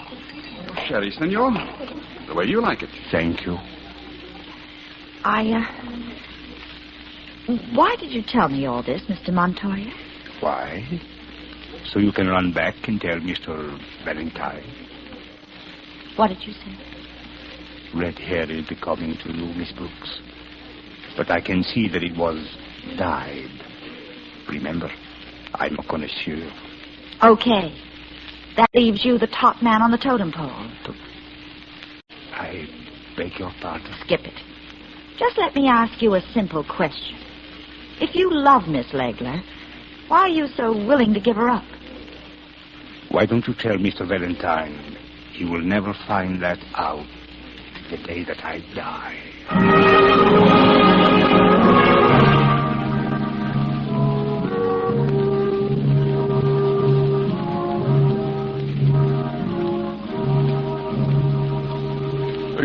Sherry, senor. The way you like it. Thank you. Why did you tell me all this, Mr. Montoya? Why? So you can run back and tell Mr. Valentine. What did you say? Red hair is becoming to you, Miss Brooks. But I can see that it was dyed. Remember, I'm a connoisseur. Okay. That leaves you the top man on the totem pole. I beg your pardon. Skip it. Just let me ask you a simple question. If you love Miss Legler, why are you so willing to give her up? Why don't you tell Mr. Valentine he will never find that out the day that I die?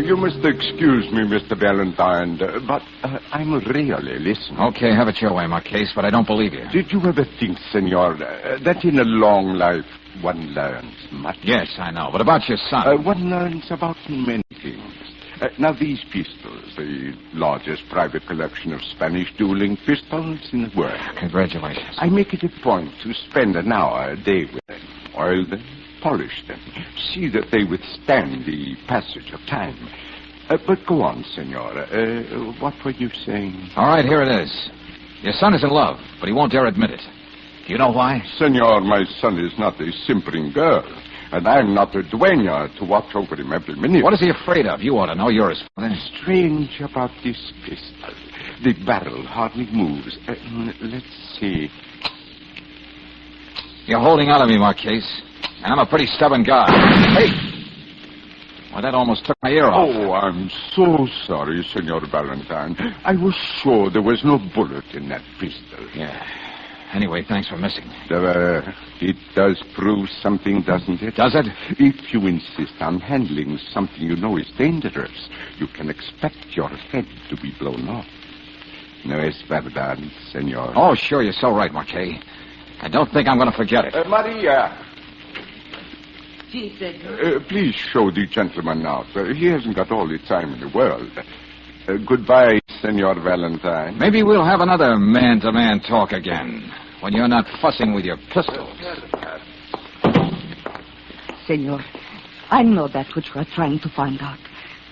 You must excuse me, Mr. Valentine, but I'm really listening. Okay, have it your way, Marquise, but I don't believe you. Did you ever think, senor, that in a long life one learns much? Yes, I know. But about your son... one learns about many things. Now, these pistols, the largest private collection of Spanish dueling pistols in the world. Congratulations. I make it a point to spend an hour a day with them, oil them, polish them, see that they withstand the passage of time. But go on, Senora. What were you saying? All right, here it is. Your son is in love, but he won't dare admit it. Do you know why? Senor, my son is not a simpering girl, and I'm not a dueña to watch over him every minute. What is he afraid of? You ought to know. You're his father. Strange about this pistol. The barrel hardly moves. Let's see. You're holding on to me, Marquise. And I'm a pretty stubborn guy. Hey! Well, that almost took my ear off. Oh, I'm so sorry, Senor Valentine. I was sure there was no bullet in that pistol. Yeah. Anyway, thanks for missing. It does prove something, doesn't it? Does it? If you insist on handling something you know is dangerous, you can expect your head to be blown off. No es verdad, senor? Oh, sure, you're so right, Marquis. I don't think I'm going to forget it. Maria. She said... Please show the gentleman out. He hasn't got all the time in the world. Goodbye, Senor Valentine. Maybe we'll have another man-to-man talk again, when you're not fussing with your pistols. Senor, I know that which you are trying to find out.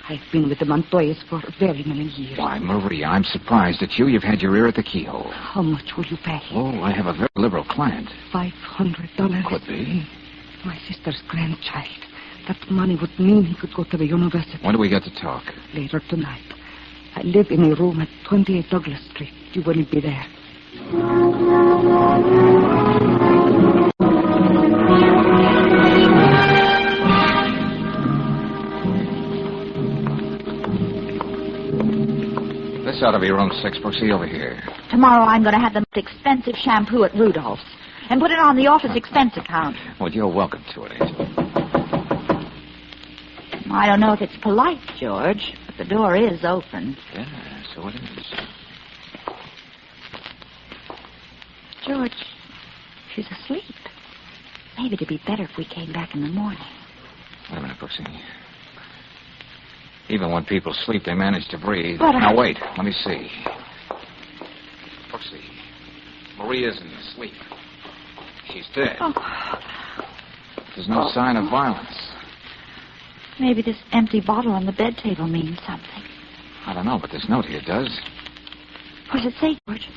I've been with the Montoyas for very many years. Why, Maria, I'm surprised at you. You've had your ear at the keyhole. How much will you pay? Oh, I have a very liberal client. $500. Could be. My sister's grandchild. That money would mean he could go to the university. When do we get to talk? Later tonight. I live in a room at 28 Douglas Street. You will be there. This ought to be room 6. Brooksy, over here. Tomorrow I'm going to have the most expensive shampoo at Rudolph's and put it on the office expense account. Well, you're welcome to it, ain't you? I don't know if it's polite, George, but the door is open. Yeah, so it is. George, she's asleep. Maybe it'd be better if we came back in the morning. Wait a minute, Brooksy. Even when people sleep, they manage to breathe. But now, wait. Let me see. Brooksy, Marie isn't asleep. She's dead. Oh. There's no sign of violence. Maybe this empty bottle on the bed table means something. I don't know, but this note here does. What does it say, George?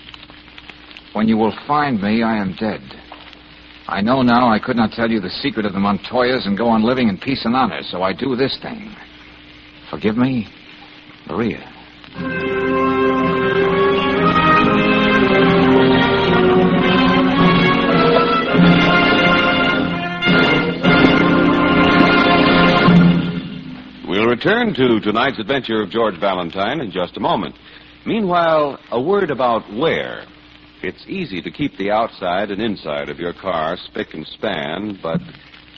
When you will find me, I am dead. I know now I could not tell you the secret of the Montoyas and go on living in peace and honor, so I do this thing. Forgive me, Maria. We'll return to tonight's adventure of George Valentine in just a moment. Meanwhile, a word about wear. It's easy to keep the outside and inside of your car spick and span, but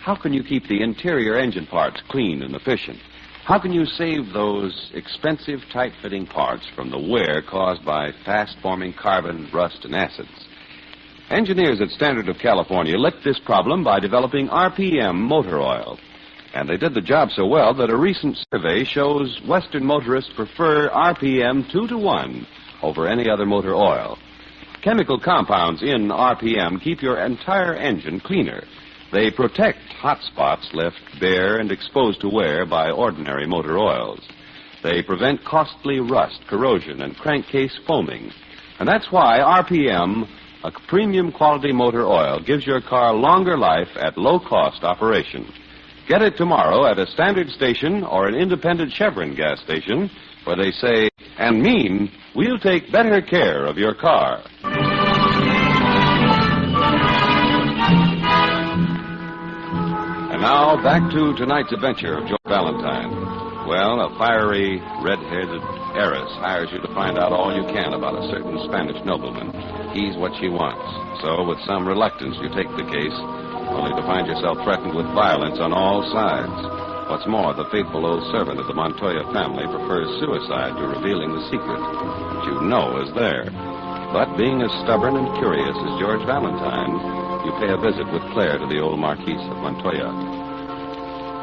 how can you keep the interior engine parts clean and efficient? How can you save those expensive, tight-fitting parts from the wear caused by fast-forming carbon, rust, and acids? Engineers at Standard of California licked this problem by developing RPM motor oil. And they did the job so well that a recent survey shows Western motorists prefer RPM 2-to-1 over any other motor oil. Chemical compounds in RPM keep your entire engine cleaner. They protect hot spots left bare and exposed to wear by ordinary motor oils. They prevent costly rust, corrosion, and crankcase foaming. And that's why RPM, a premium quality motor oil, gives your car longer life at low-cost operation. Get it tomorrow at a Standard station or an independent Chevron gas station where they say and mean, we'll take better care of your car. And now, back to tonight's adventure of George Valentine. Well, a fiery, red-headed heiress hires you to find out all you can about a certain Spanish nobleman. He's what she wants. So, with some reluctance, you take the case, only to find yourself threatened with violence on all sides. What's more, the faithful old servant of the Montoya family prefers suicide to revealing the secret that you know is there. But being as stubborn and curious as George Valentine, you pay a visit with Claire to the old Marquise of Montoya.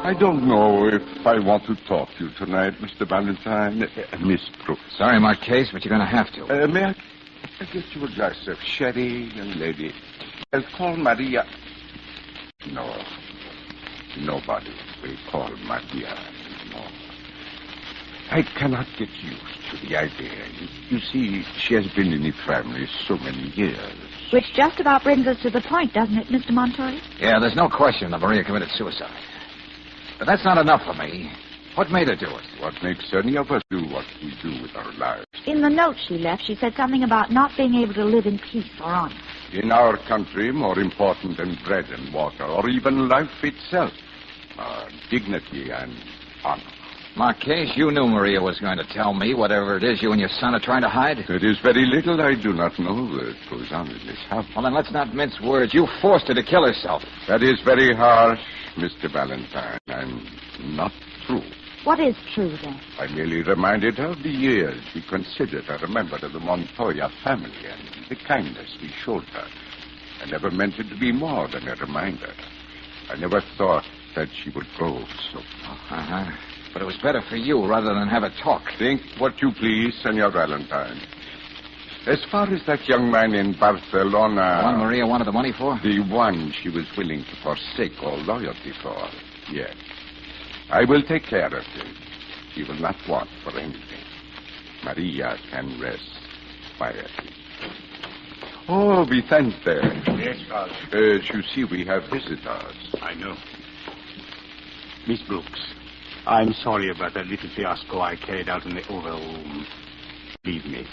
I don't know if I want to talk to you tonight, Mr. Valentine. Miss Brooks. Sorry, Marquise, but you're going to have to. May I get you a glass of sherry, young lady? I'll call Maria. No. Nobody will call Maria anymore. I cannot get used to the idea. You see, she has been in the family so many years. Which just about brings us to the point, doesn't it, Mr. Montoya? Yeah, there's no question that Maria committed suicide. But that's not enough for me. What made her do it? What makes any of us do what we do with our lives? In the note she left, she said something about not being able to live in peace or honor. In our country, more important than bread and water, or even life itself, are dignity and honor. Marquise, you knew Maria was going to tell me whatever it is you and your son are trying to hide. There is very little I do not know that goes on in this house. Well, then let's not mince words. You forced her to kill herself. That is very harsh, Mr. Valentine. I'm not true. What is true, then? I merely reminded her of the years we considered her a member of the Montoya family and the kindness we showed her. I never meant it to be more than a reminder. I never thought that she would go so far. Uh-huh. But it was better for you rather than have a talk. Think what you please, Senor Valentine. As far as that young man in Barcelona... The one Maria wanted the money for? The one she was willing to forsake all loyalty for, yes. I will take care of him. He will not want for anything. Maria can rest quietly. Oh, we thank them. Yes, Father. As you see, we have visitors. I know. Miss Brooks, I'm sorry about that little fiasco I carried out in the Oval Room. Believe me,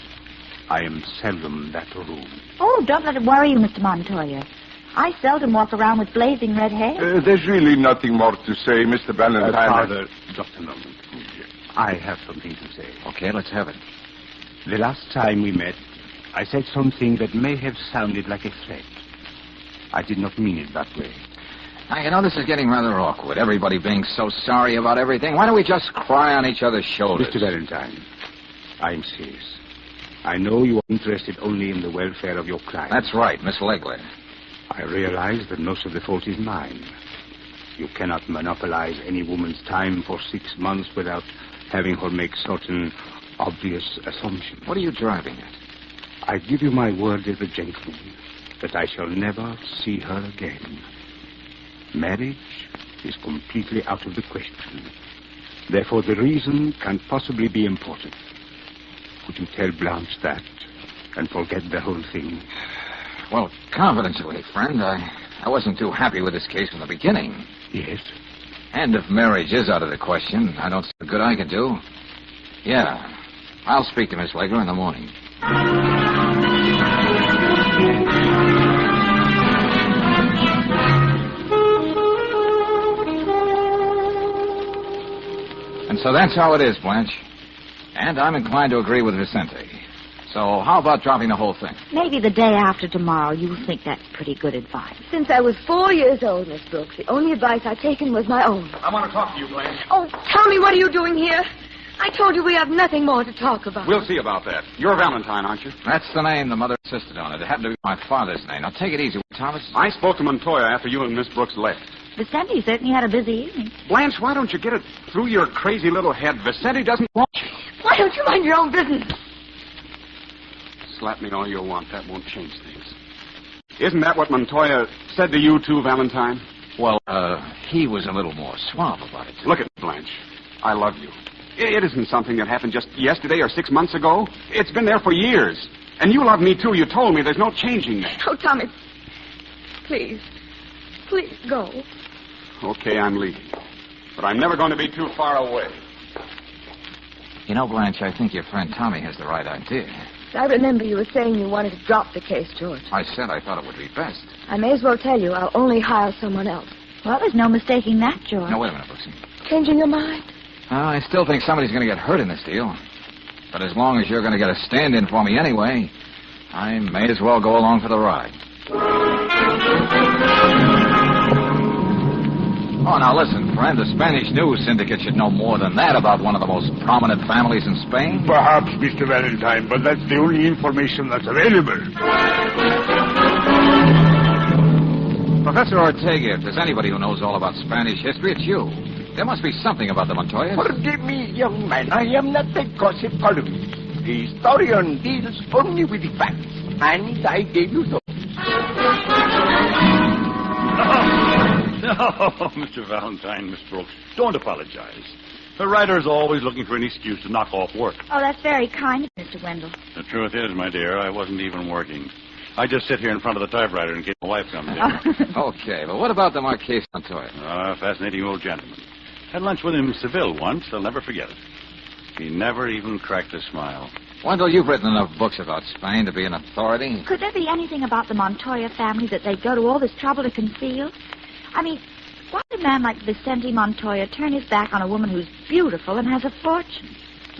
I am seldom that rude. Oh, don't let it worry you, Mr. Montoya. I seldom walk around with blazing red hair. There's really nothing more to say, Mr. Valentine. Father, just a moment. I have something to say. Okay, let's have it. The last time we met, I said something that may have sounded like a threat. I did not mean it that way. Now, you know, this is getting rather awkward. Everybody being so sorry about everything. Why don't we just cry on each other's shoulders? Mr. Valentine, I'm serious. I know you are interested only in the welfare of your client. That's right, Miss Legler. I realize that most of the fault is mine. You cannot monopolize any woman's time for 6 months without having her make certain obvious assumptions. What are you driving at? I give you my word as a gentleman that I shall never see her again. Marriage is completely out of the question. Therefore, the reason can't possibly be important. Could you tell Blanche that and forget the whole thing? Well, confidentially, friend, I wasn't too happy with this case from the beginning. Yes? And if marriage is out of the question, I don't see what good I can do. Yeah, I'll speak to Miss Legler in the morning. And so that's how it is, Blanche. And I'm inclined to agree with Vicente. So how about dropping the whole thing? Maybe the day after tomorrow. You think that's pretty good advice. Since I was 4 years old, Miss Brooks, the only advice I've taken was my own. I want to talk to you, Blanche. Oh, tell me, what are you doing here? I told you we have nothing more to talk about. We'll see about that. You're Valentine, aren't you? That's the name the mother insisted on. It happened to be my father's name. Now, take it easy, Thomas. I spoke to Montoya after you and Miss Brooks left. Vicente certainly had a busy evening. Blanche, why don't you get it through your crazy little head? Vicente doesn't want you. Why don't you mind your own business? Slap me all you want. That won't change things. Isn't that what Montoya said to you, too, Valentine? Well, he was a little more suave about it. Look at me, Blanche. I love you. It isn't something that happened just yesterday or 6 months ago. It's been there for years. And you love me, too. You told me there's no changing that. Oh, Tommy, please. Please go. Okay, I'm leaving. But I'm never going to be too far away. You know, Blanche, I think your friend Tommy has the right idea. I remember you were saying you wanted to drop the case, George. I said I thought it would be best. I may as well tell you I'll only hire someone else. Well, there's no mistaking that, George. No, wait a minute, Brooksy. Changing your mind? I still think somebody's going to get hurt in this deal. But as long as you're going to get a stand-in for me anyway, I may as well go along for the ride. Oh, now listen, friend. The Spanish news syndicate should know more than that about one of the most prominent families in Spain. Perhaps, Mr. Valentine, but that's the only information that's available. Professor Ortega, if there's anybody who knows all about Spanish history, it's you. There must be something about the Montoyas. Forgive me, young man. I am not a gossip columnist. The historian deals only with the facts, and I gave you those. No, Mr. Valentine, Miss Brooks, don't apologize. The writer's always looking for an excuse to knock off work. Oh, that's very kind of Mr. Wendell. The truth is, my dear, I wasn't even working. I just sit here in front of the typewriter in case my wife comes in. Okay, but what about the Marquis Montoya? Fascinating old gentleman. Had lunch with him in Seville once. I'll never forget it. He never even cracked a smile. Wendell, you've written enough books about Spain to be an authority. Could there be anything about the Montoya family that they go to all this trouble to conceal? I mean, why would a man like Vicente Montoya turn his back on a woman who's beautiful and has a fortune?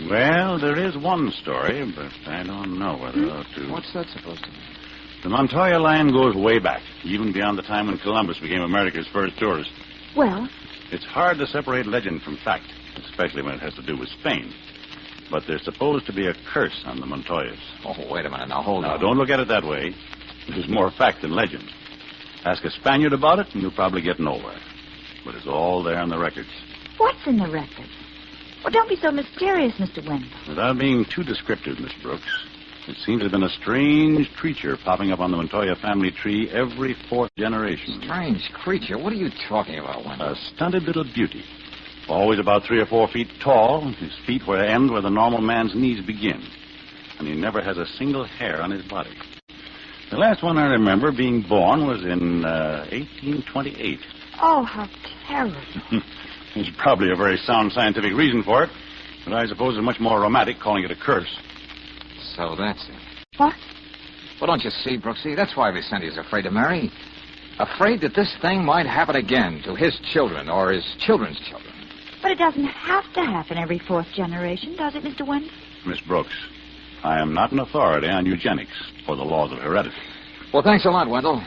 Well, there is one story, but I don't know whether I ought to... What's that supposed to mean? The Montoya line goes way back, even beyond the time when Columbus became America's first tourist. Well? It's hard to separate legend from fact, especially when it has to do with Spain. But there's supposed to be a curse on the Montoyas. Oh, wait a minute. Now, hold on. Now, don't look at it that way. There's more fact than legend. Ask a Spaniard about it, and you'll probably get nowhere. But it's all there on the records. What's in the records? Well, don't be so mysterious, Mr. Wendell. Without being too descriptive, Miss Brooks, it seems there's been a strange creature popping up on the Montoya family tree every fourth generation. Strange creature? What are you talking about, Wendell? A stunted little beauty. Always about 3 or 4 feet tall, his feet end where the normal man's knees begin. And he never has a single hair on his body. The last one I remember being born was in 1828. Oh, how terrible. There's probably a very sound scientific reason for it, but I suppose it's much more romantic calling it a curse. So that's it. What? Well, don't you see, Brooksy? That's why Vicenti's afraid to marry. Afraid that this thing might happen again to his children or his children's children. But it doesn't have to happen every fourth generation, does it, Mr. Wendell? Miss Brooks, I am not an authority on eugenics or the laws of heredity. Well, thanks a lot, Wendell.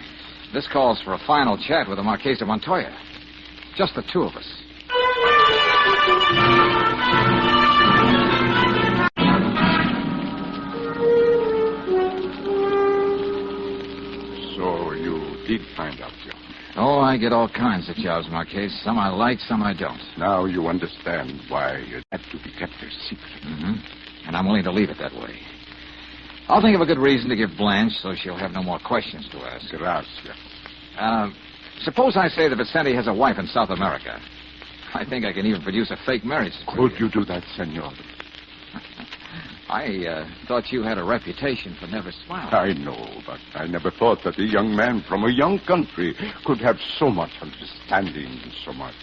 This calls for a final chat with the Marquis of Montoya. Just the two of us. So you did find out, Joe? Oh, I get all kinds of jobs, Marquis. Some I like, some I don't. Now you understand why it had to be kept a secret. Mm-hmm. And I'm willing to leave it that way. I'll think of a good reason to give Blanche so she'll have no more questions to ask. Gracias. Suppose I say that Vicente has a wife in South America. I think I can even produce a fake marriage certificate. Could you do that, senor? I thought you had a reputation for never smiling. I know, but I never thought that a young man from a young country could have so much understanding and so much.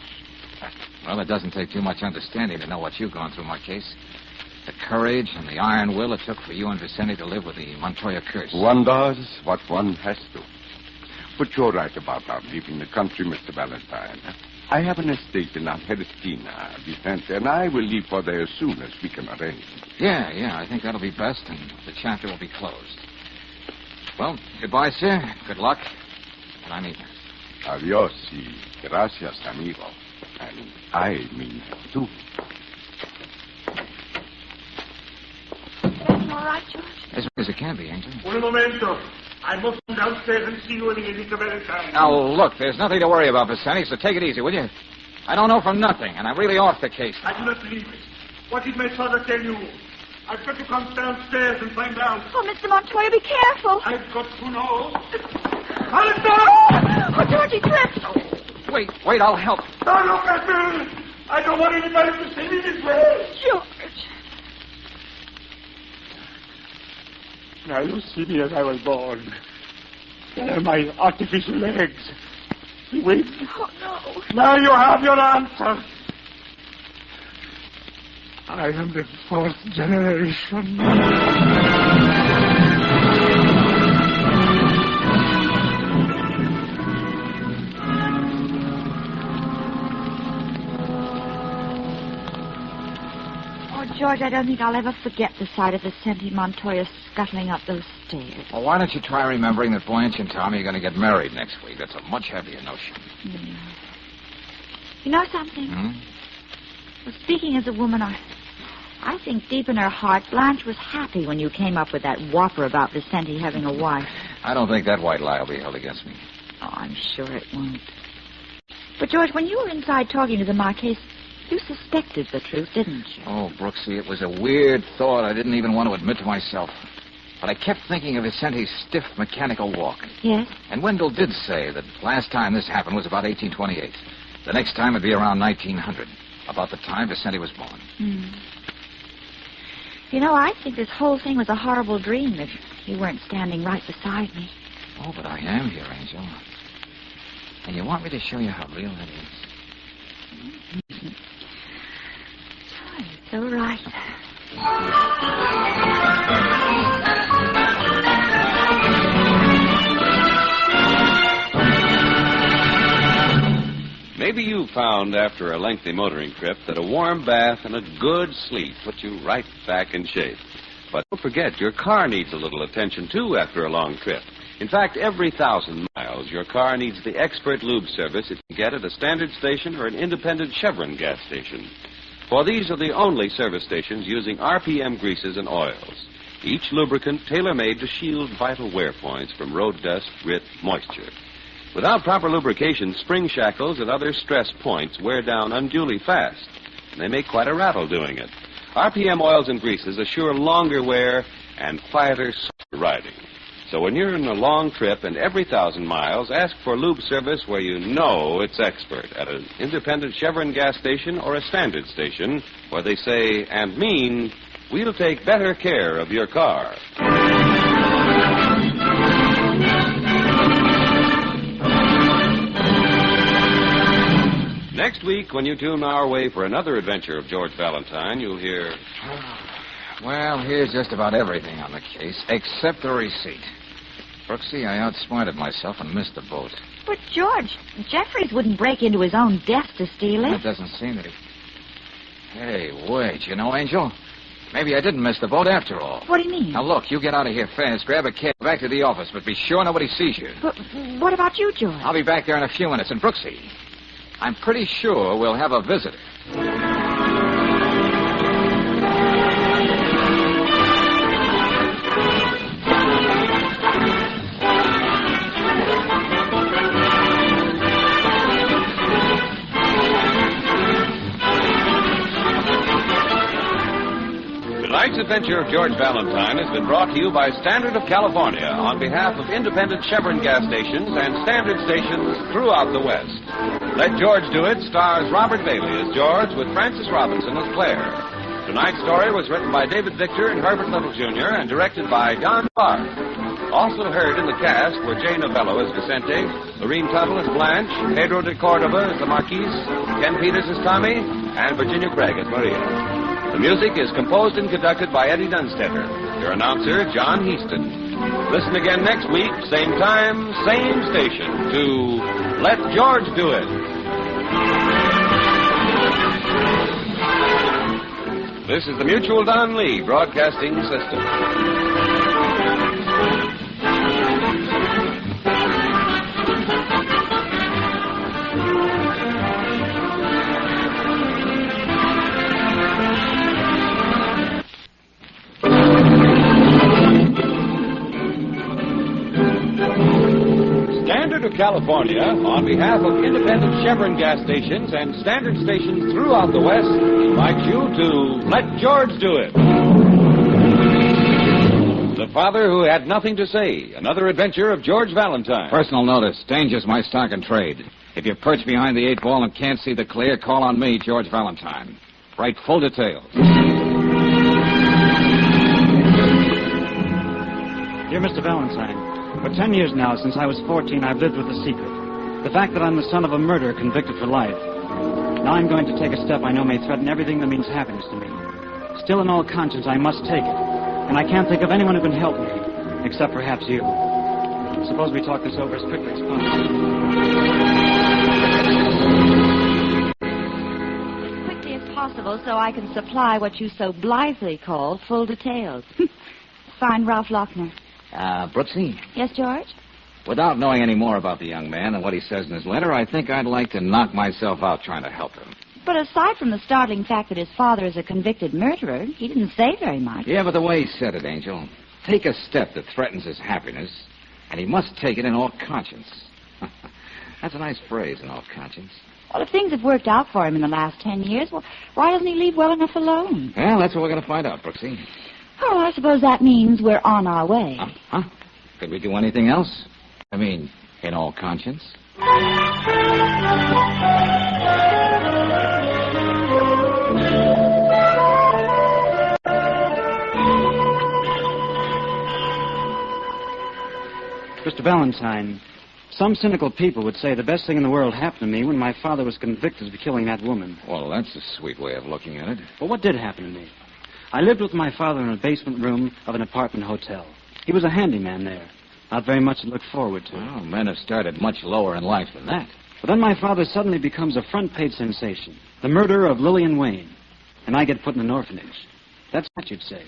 Well, it doesn't take too much understanding to know what you've gone through, Marquis. The courage and the iron will it took for you and Vicente to live with the Montoya curse. One does what one has to. But you're right about our leaving the country, Mr. Valentine. I have an estate in Argentina, Vicente, and I will leave for there as soon as we can arrange. Yeah, I think that'll be best, and the chapter will be closed. Well, goodbye, sir. Good luck. And I mean that. Adios y gracias, amigo. And I mean that, too. All right, George? As well as it can be, Angel. Un momento. I must come downstairs and see you in Mr. Valentine. Now, look, there's nothing to worry about, Vicente, so take it easy, will you? I don't know from nothing, and I'm really off the case. I do not believe it. What did my father tell you? I've got to come downstairs and find out. Oh, Mr. Montoya, be careful. I've got to know. Valentine! Oh, George, he tripped. Wait, I'll help. Don't look at me. I don't want anybody to see me this way. George. Now you see me as I was born. There are my artificial legs. Wait. Oh, no. Now you have your answer. I am the fourth generation. George, I don't think I'll ever forget the sight of Vicente Montoya scuttling up those stairs. Well, why don't you try remembering that Blanche and Tommy are going to get married next week? That's a much heavier notion. You know something? Well, speaking as a woman, I think deep in her heart, Blanche was happy when you came up with that whopper about Vicente having a wife. I don't think that white lie will be held against me. Oh, I'm sure it won't. But, George, when you were inside talking to the Marquise, you suspected the truth, didn't you? Oh, Brooksy, it was a weird thought I didn't even want to admit to myself. But I kept thinking of Vicente's stiff mechanical walk. Yes? And Wendell did say that last time this happened was about 1828. The next time would be around 1900, about the time Vicente was born. You know, I think this whole thing was a horrible dream if you weren't standing right beside me. Oh, but I am here, Angel. And you want me to show you how real that is? It's all right. Maybe you found after a lengthy motoring trip that a warm bath and a good sleep put you right back in shape. But don't forget, your car needs a little attention, too, after a long trip. In fact, every 1,000 miles, your car needs the expert lube service it can get at a standard station or an independent Chevron gas station. For these are the only service stations using RPM greases and oils, each lubricant tailor-made to shield vital wear points from road dust, grit, moisture. Without proper lubrication, spring shackles and other stress points wear down unduly fast, and they make quite a rattle doing it. RPM oils and greases assure longer wear and quieter, softer riding. So when you're on a long trip and every 1,000 miles, ask for lube service where you know it's expert, at an independent Chevron gas station or a standard station, where they say and mean, we'll take better care of your car. Next week, when you tune our way for another adventure of George Valentine, you'll hear... Well, here's just about everything on the case, except the receipt. Brooksy, I outsmarted myself and missed the boat. But, George, Jeffries wouldn't break into his own desk to steal it. It doesn't seem that he... Hey, wait, you know, Angel, maybe I didn't miss the boat after all. What do you mean? Now, look, you get out of here fast, grab a cab, back to the office, but be sure nobody sees you. But what about you, George? I'll be back there in a few minutes. And, Brooksy, I'm pretty sure we'll have a visitor. Tonight's adventure of George Valentine has been brought to you by Standard of California on behalf of independent Chevron gas stations and standard stations throughout the West. Let George Do It stars Robert Bailey as George with Francis Robinson as Claire. Tonight's story was written by David Victor and Herbert Little, Jr. and directed by Don Clark. Also heard in the cast were Jay Novello as Vicente, Lorene Tuttle as Blanche, Pedro de Cordova as the Marquise, Ken Peters as Tommy, and Virginia Craig as Maria. The music is composed and conducted by Eddie Dunstetter. Your announcer, John Heaston. Listen again next week, same time, same station, to Let George Do It. This is the Mutual Don Lee Broadcasting System. Of California, on behalf of independent Chevron gas stations and standard stations throughout the West, invites you to Let George Do It. The Father Who Had Nothing to Say, another adventure of George Valentine. Personal notice, danger's my stock and trade. If you're perched behind the 8 ball and can't see the clear, call on me, George Valentine. Write full details. Dear Mr. Valentine, for 10 years now, since I was 14, I've lived with a secret. The fact that I'm the son of a murderer convicted for life. Now I'm going to take a step I know may threaten everything that means happiness to me. Still in all conscience, I must take it. And I can't think of anyone who can help me, except perhaps you. Suppose we talk this over as quickly as possible. As quickly as possible so I can supply what you so blithely call full details. Signed, Ralph Lochner. Brooksy? Yes, George? Without knowing any more about the young man and what he says in his letter, I think I'd like to knock myself out trying to help him. But aside from the startling fact that his father is a convicted murderer, he didn't say very much. Yeah, but the way he said it, Angel. Take a step that threatens his happiness, and he must take it in all conscience. That's a nice phrase in all conscience. Well, if things have worked out for him in the last 10 years, well, why doesn't he leave well enough alone? Well, that's what we're going to find out, Brooksy. Oh, I suppose that means we're on our way. Huh? Could we do anything else? I mean, in all conscience? Mr. Valentine, some cynical people would say the best thing in the world happened to me when my father was convicted of killing that woman. Well, that's a sweet way of looking at it. Well, what did happen to me? I lived with my father in a basement room of an apartment hotel. He was a handyman there. Not very much to look forward to. Well, men have started much lower in life than that. But then my father suddenly becomes a front-page sensation. The murder of Lillian Wayne. And I get put in an orphanage. That's what you'd say.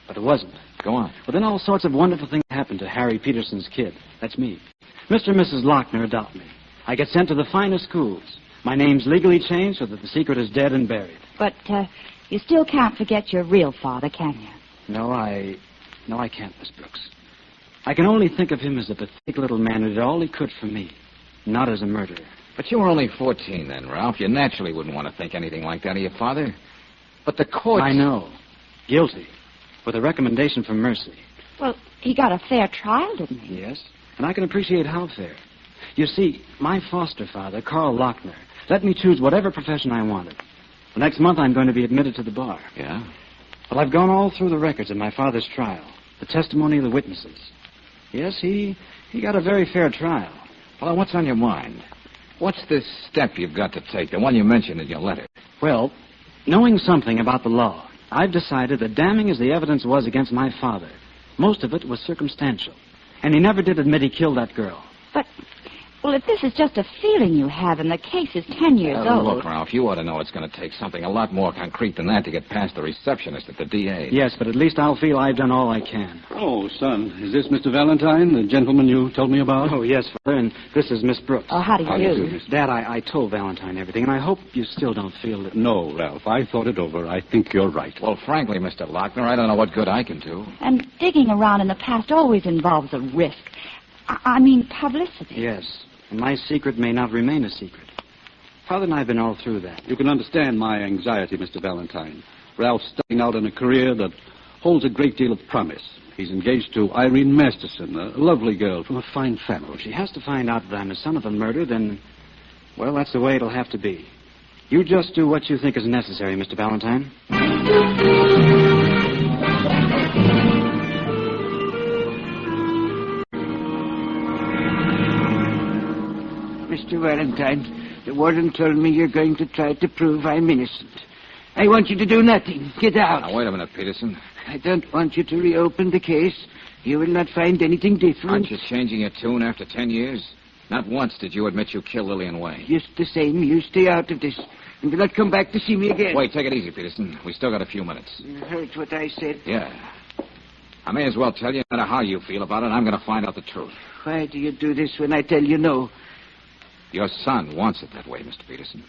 But it wasn't. Go on. Well, then all sorts of wonderful things happened to Harry Peterson's kid. That's me. Mr. and Mrs. Lochner adopt me. I get sent to the finest schools. My name's legally changed so that the secret is dead and buried. But you still can't forget your real father, can you? No, I can't, Miss Brooks. I can only think of him as a pathetic little man who did all he could for me, not as a murderer. But you were only 14 then, Ralph. You naturally wouldn't want to think anything like that of your father. But the courts... I know. Guilty. With a recommendation for mercy. Well, he got a fair trial, didn't he? Yes, and I can appreciate how fair. You see, my foster father, Carl Lochner, let me choose whatever profession I wanted. The next month I'm going to be admitted to the bar. Yeah? Well, I've gone all through the records of my father's trial, the testimony of the witnesses. Yes, he got a very fair trial. Well, what's on your mind? What's this step you've got to take, the one you mentioned in your letter? Well, knowing something about the law, I've decided that damning as the evidence was against my father, most of it was circumstantial. And he never did admit he killed that girl. But, well, if this is just a feeling you have and the case is 10 years old... Look, Ralph, you ought to know it's going to take something a lot more concrete than that to get past the receptionist at the DA. Yes, but at least I'll feel I've done all I can. Oh, son, is this Mr. Valentine, the gentleman you told me about? Oh, yes, Father, and this is Miss Brooks. Oh, how do you do? Dad, I told Valentine everything, and I hope you still don't feel that... No, Ralph, I thought it over. I think you're right. Well, frankly, Mr. Lochner, I don't know what good I can do. And digging around in the past always involves a risk. I mean, publicity. Yes, and my secret may not remain a secret. Father and I have been all through that. You can understand my anxiety, Mr. Valentine. Ralph's starting out in a career that holds a great deal of promise. He's engaged to Irene Masterson, a lovely girl from a fine family. If she has to find out that I'm the son of a murder, then, well, that's the way it'll have to be. You just do what you think is necessary, Mr. Valentine. Mr. Valentine, the warden told me you're going to try to prove I'm innocent. I want you to do nothing. Get out. Now, wait a minute, Peterson. I don't want you to reopen the case. You will not find anything different. Aren't you changing your tune after 10 years? Not once did you admit you killed Lillian Wayne. Just the same, you stay out of this. And do not come back to see me again. Wait, take it easy, Peterson. We still got a few minutes. You heard what I said? Yeah. I may as well tell you, no matter how you feel about it, I'm going to find out the truth. Why do you do this when I tell you no? Your son wants it that way, Mr. Peterson.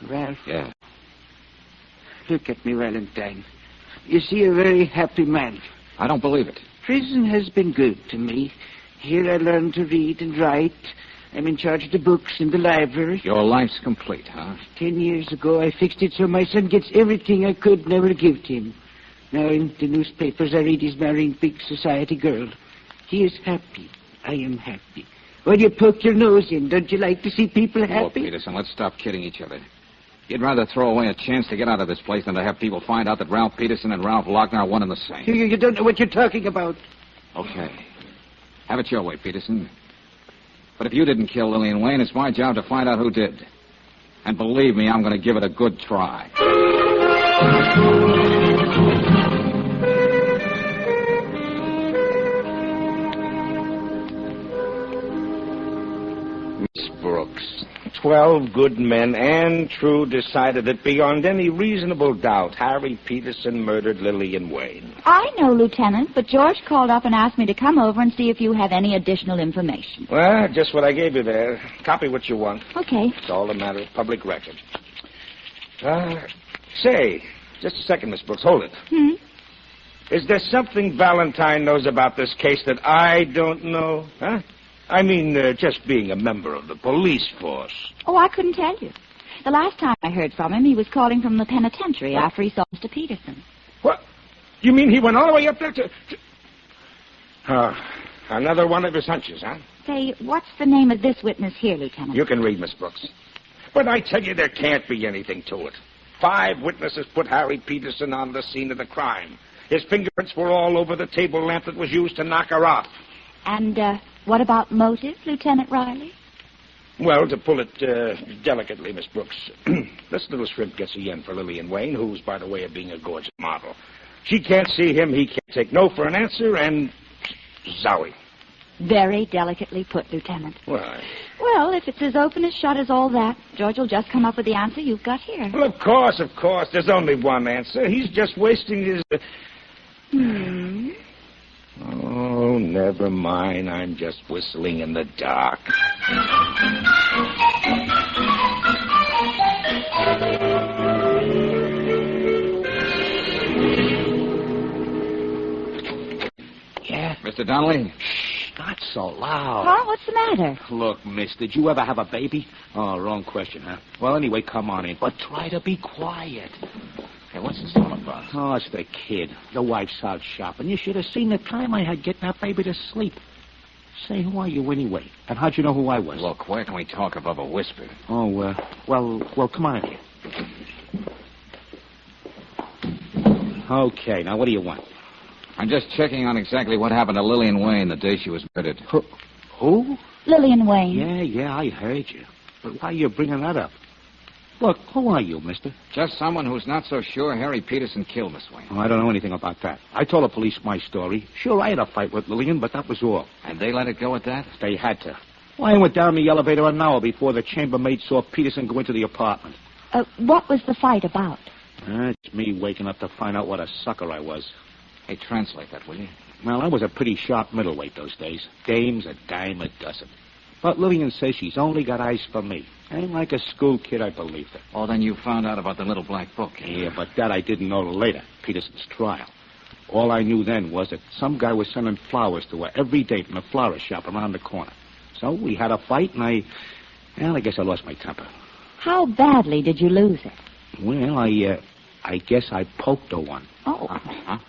Ralph? Yeah. Look at me, Valentine. You see, a very happy man. I don't believe it. Prison has been good to me. Here I learned to read and write. I'm in charge of the books in the library. Your life's complete, huh? 10 years ago, I fixed it so my son gets everything I could never give to him. Now in the newspapers, I read he's marrying a big society girl. He is happy. I am happy. Why do you poke your nose in? Don't you like to see people happy? Oh, Peterson, let's stop kidding each other. You'd rather throw away a chance to get out of this place than to have people find out that Ralph Peterson and Ralph Lochner are one and the same. You don't know what you're talking about. Okay. Have it your way, Peterson. But if you didn't kill Lillian Wayne, it's my job to find out who did. And believe me, I'm going to give it a good try. Miss Brooks, 12 good men and true decided that beyond any reasonable doubt, Harry Peterson murdered Lillian Wayne. I know, Lieutenant, but George called up and asked me to come over and see if you have any additional information. Well, just what I gave you there. Copy what you want. Okay. It's all a matter of public record. Say, just a second, Miss Brooks. Hold it. Is there something Valentine knows about this case that I don't know? Huh? I mean, just being a member of the police force. Oh, I couldn't tell you. The last time I heard from him, he was calling from the penitentiary after he saw Mr. Peterson. What? You mean he went all the way up there to... another one of his hunches, huh? Say, what's the name of this witness here, Lieutenant? You can read, Miss Brooks. But I tell you, there can't be anything to it. 5 witnesses put Harry Peterson on the scene of the crime. His fingerprints were all over the table lamp that was used to knock her off. And what about motive, Lieutenant Riley? Well, to pull it delicately, Miss Brooks, this little shrimp gets a yen for Lillian Wayne, who's, by the way of being a gorgeous model. She can't see him, he can't take no for an answer, and zowie. Very delicately put, Lieutenant. Why? Well, if it's as open as shut as all that, George will just come up with the answer you've got here. Well, of course. There's only one answer. He's just wasting his... Oh, never mind. I'm just whistling in the dark. Yeah? Mr. Donnelly? Not so loud. Huh? What's the matter? Look, miss, did you ever have a baby? Oh, wrong question, huh? Well, anyway, come on in. But try to be quiet. Hey, what's this all about? Oh, it's the kid. The wife's out shopping. You should have seen the time I had getting that baby to sleep. Say, who are you anyway? And how'd you know who I was? Look, where can we talk above a whisper? Oh, well, come on in here. Okay, now what do you want? I'm just checking on exactly what happened to Lillian Wayne the day she was murdered. Who? Lillian Wayne. Yeah, I heard you. But why are you bringing that up? Look, who are you, mister? Just someone who's not so sure Harry Peterson killed Miss Wayne. Oh, I don't know anything about that. I told the police my story. Sure, I had a fight with Lillian, but that was all. And they let it go at that? They had to. Well, I went down the elevator an hour before the chambermaid saw Peterson go into the apartment. What was the fight about? It's me waking up to find out what a sucker I was. Hey, translate that, will you? Well, I was a pretty sharp middleweight those days. Dames a dime a dozen. But Lillian says she's only got eyes for me. And like a school kid, I believed her. Oh, then you found out about the little black book. Yeah, but that I didn't know till later, Peterson's trial. All I knew then was that some guy was sending flowers to her every day from a florist shop around the corner. So we had a fight, and I guess I lost my temper. How badly did you lose it? Well, I guess I poked her one. Oh. Uh-huh.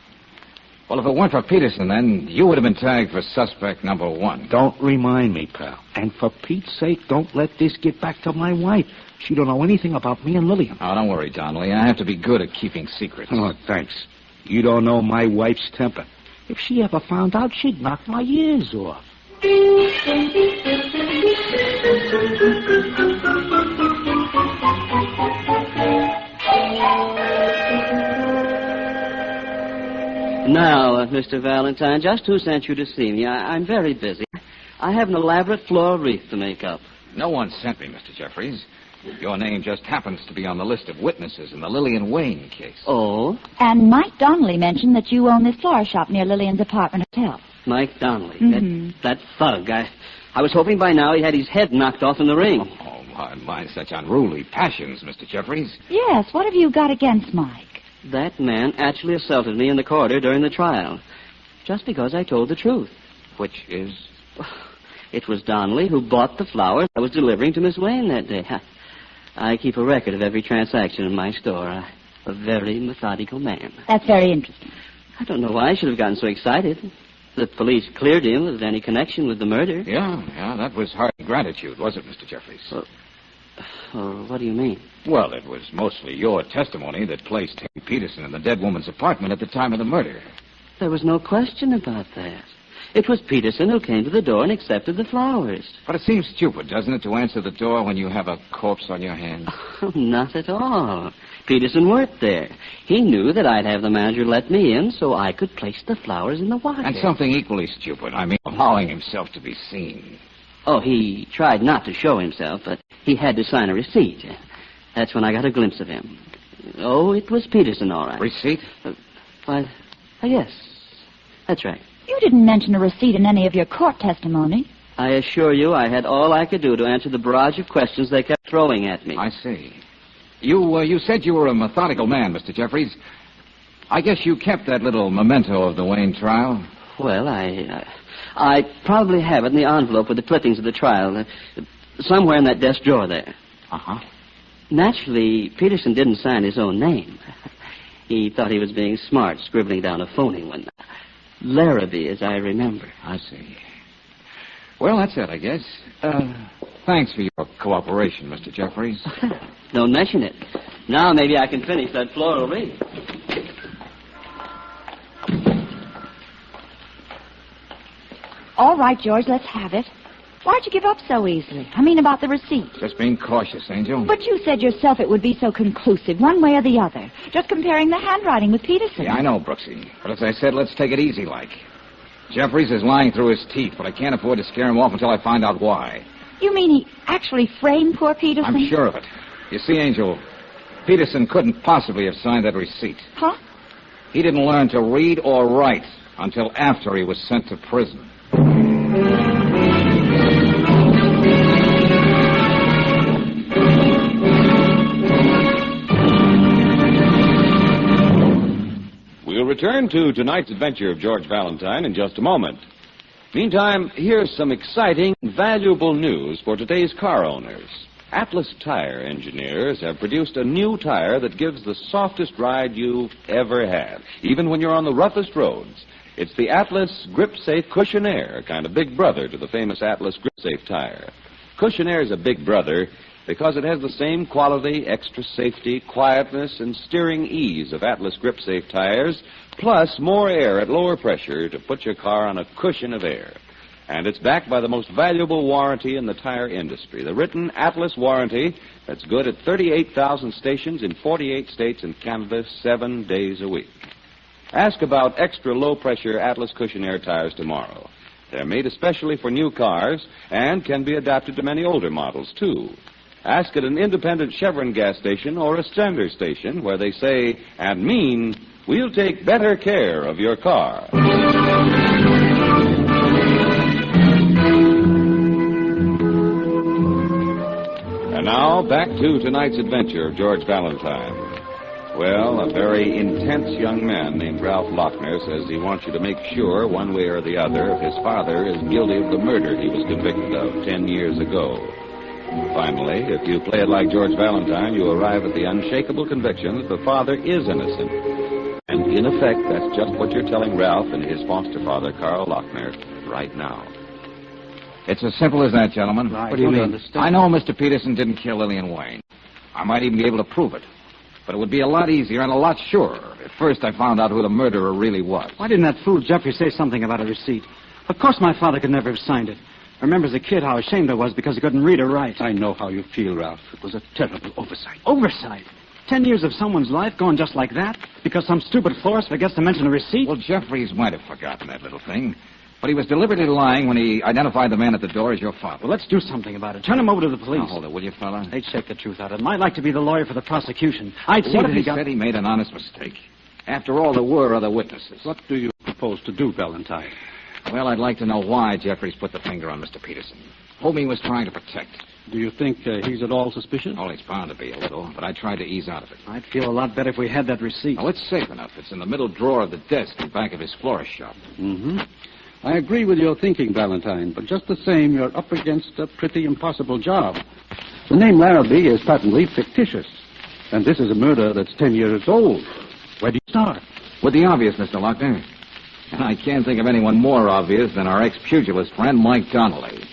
Well, if it weren't for Peterson, then you would have been tagged for suspect number 1. Don't remind me, pal. And for Pete's sake, don't let this get back to my wife. She don't know anything about me and Lillian. Oh, don't worry, Donnelly. I have to be good at keeping secrets. Oh, thanks. You don't know my wife's temper. If she ever found out, she'd knock my ears off. Now, Mr. Valentine, just who sent you to see me? I'm very busy. I have an elaborate floral wreath to make up. No one sent me, Mr. Jeffries. Your name just happens to be on the list of witnesses in the Lillian Wayne case. Oh? And Mike Donnelly mentioned that you own this flower shop near Lillian's apartment hotel. Mike Donnelly? Mm-hmm. That thug. I was hoping by now he had his head knocked off in the ring. Oh, my, such unruly passions, Mr. Jeffries. Yes, what have you got against Mike? That man actually assaulted me in the corridor during the trial, just because I told the truth. Which is? It was Donnelly who bought the flowers I was delivering to Miss Wayne that day. I keep a record of every transaction in my store. A very methodical man. That's very interesting. I don't know why I should have gotten so excited. The police cleared him of any connection with the murder. Yeah, that was hard gratitude, was it, Mr. Jeffries? What do you mean? Well, it was mostly your testimony that placed Harry Peterson in the dead woman's apartment at the time of the murder. There was no question about that. It was Peterson who came to the door and accepted the flowers. But it seems stupid, doesn't it, to answer the door when you have a corpse on your hands? Oh, not at all. Peterson worked there. He knew that I'd have the manager let me in so I could place the flowers in the water. And something equally stupid, allowing himself to be seen. Oh, he tried not to show himself, but he had to sign a receipt. That's when I got a glimpse of him. Oh, it was Peterson, all right. Receipt? Yes. That's right. You didn't mention a receipt in any of your court testimony. I assure you I had all I could do to answer the barrage of questions they kept throwing at me. I see. You said you were a methodical man, Mr. Jeffries. I guess you kept that little memento of the Wayne trial. Well, I I probably have it in the envelope with the clippings of the trial. Somewhere in that desk drawer there. Uh-huh. Naturally, Peterson didn't sign his own name. He thought he was being smart, scribbling down a phony one. Larrabee, as I remember. I see. Well, that's it, I guess. Thanks for your cooperation, Mr. Jeffries. Don't mention it. Now maybe I can finish that floral wreath. All right, George, let's have it. Why'd you give up so easily? I mean, about the receipt. Just being cautious, Angel. But you said yourself it would be so conclusive, one way or the other. Just comparing the handwriting with Peterson. Yeah, I know, Brooksy. But as I said, let's take it easy like. Jeffries is lying through his teeth, but I can't afford to scare him off until I find out why. You mean he actually framed poor Peterson? I'm sure of it. You see, Angel, Peterson couldn't possibly have signed that receipt. Huh? He didn't learn to read or write until after he was sent to prison. We'll return to tonight's adventure of George Valentine in just a moment. Meantime, here's some exciting, valuable news for today's car owners. Atlas Tire engineers have produced a new tire that gives the softest ride you've ever had, even when you're on the roughest roads. It's the Atlas Grip Safe Cushion Air, a kind of big brother to the famous Atlas Grip Safe tire. Cushion Air is a big brother because it has the same quality, extra safety, quietness, and steering ease of Atlas Grip Safe tires, plus more air at lower pressure to put your car on a cushion of air. And it's backed by the most valuable warranty in the tire industry, the written Atlas warranty that's good at 38,000 stations in 48 states and Canada 7 days a week. Ask about extra low-pressure Atlas Cushion Air tires tomorrow. They're made especially for new cars and can be adapted to many older models, too. Ask at an independent Chevron gas station or a Stender station where they say and mean, we'll take better care of your car. And now, back to tonight's adventure of George Valentine. Well, a very intense young man named Ralph Lochner says he wants you to make sure, one way or the other, if his father is guilty of the murder he was convicted of 10 years ago. Finally, if you play it like George Valentine, you arrive at the unshakable conviction that the father is innocent. And in effect, that's just what you're telling Ralph and his foster father, Carl Lochner, right now. It's as simple as that, gentlemen. What do you mean? Understand. I know Mr. Peterson didn't kill Lillian Wayne. I might even be able to prove it. But it would be a lot easier and a lot surer if first I found out who the murderer really was. Why didn't that fool Jeffrey say something about a receipt? Of course my father could never have signed it. I remember as a kid how ashamed I was because he couldn't read or write. I know how you feel, Ralph. It was a terrible oversight. Oversight? 10 years of someone's life going just like that? Because some stupid florist forgets to mention a receipt? Well, Jeffries might have forgotten that little thing. But he was deliberately lying when he identified the man at the door as your father. Well, let's do something about it. Turn him over to the police. Now, hold it, will you, fella? They'd shake the truth out of him. I'd like to be the lawyer for the prosecution. I'd see what that if he said he made an honest mistake? After all, there were other witnesses. What do you propose to do, Valentine? Well, I'd like to know why Jeffries put the finger on Mr. Peterson, whom he was trying to protect. Do you think he's at all suspicious? Oh, he's bound to be a little, but I tried to ease out of it. I'd feel a lot better if we had that receipt. Oh, it's safe enough. It's in the middle drawer of the desk in back of his florist shop. Mm-hmm. I agree with your thinking, Valentine, but just the same, you're up against a pretty impossible job. The name Larrabee is patently fictitious, and this is a murder that's 10 years old. Where do you start? With the obvious, Mr. Lochner. And I can't think of anyone more obvious than our ex-pugilist friend, Mike Donnelly.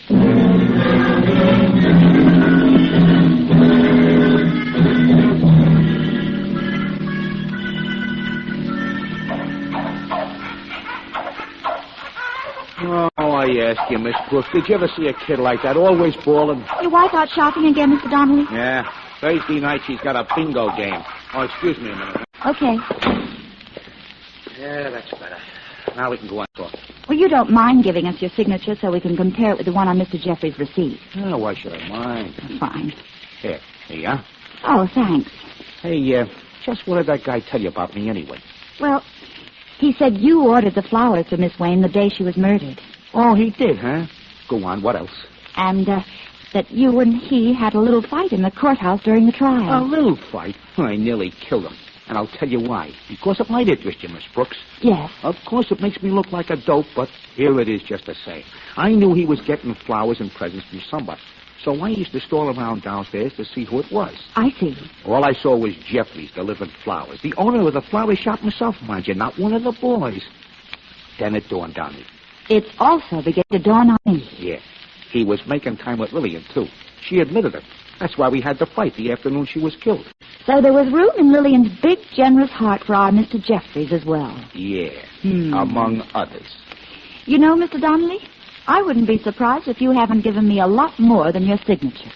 Oh, I ask you, Miss Brooks, did you ever see a kid like that, always bawling? Your wife out shopping again, Mr. Donnelly? Yeah. Thursday night she's got a bingo game. Oh, excuse me a minute. Okay. Yeah, that's better. Now we can go on talking. Well, you don't mind giving us your signature so we can compare it with the one on Mr. Jeffrey's receipt. Oh, why should I mind? Fine. Here you are. Oh, thanks. Hey, just what did that guy tell you about me anyway? Well, he said you ordered the flowers for Miss Wayne the day she was murdered. Oh, he did, huh? Go on, what else? And, that you and he had a little fight in the courthouse during the trial. A little fight? I nearly killed him. And I'll tell you why. Because it might interest you, Miss Brooks. Yes. Of course, it makes me look like a dope, but here it is just the same. I knew he was getting flowers and presents from somebody. So I used to stroll around downstairs to see who it was. I see. All I saw was Jeffries delivering flowers. The owner of the flower shop himself, mind you, not one of the boys. Then it dawned on me. It's also beginning to dawn on me. Yeah. He was making time with Lillian, too. She admitted it. That's why we had the fight the afternoon she was killed. So there was room in Lillian's big, generous heart for our Mr. Jeffries as well. Yeah. Among others. You know, Mr. Donnelly, I wouldn't be surprised if you haven't given me a lot more than your signature.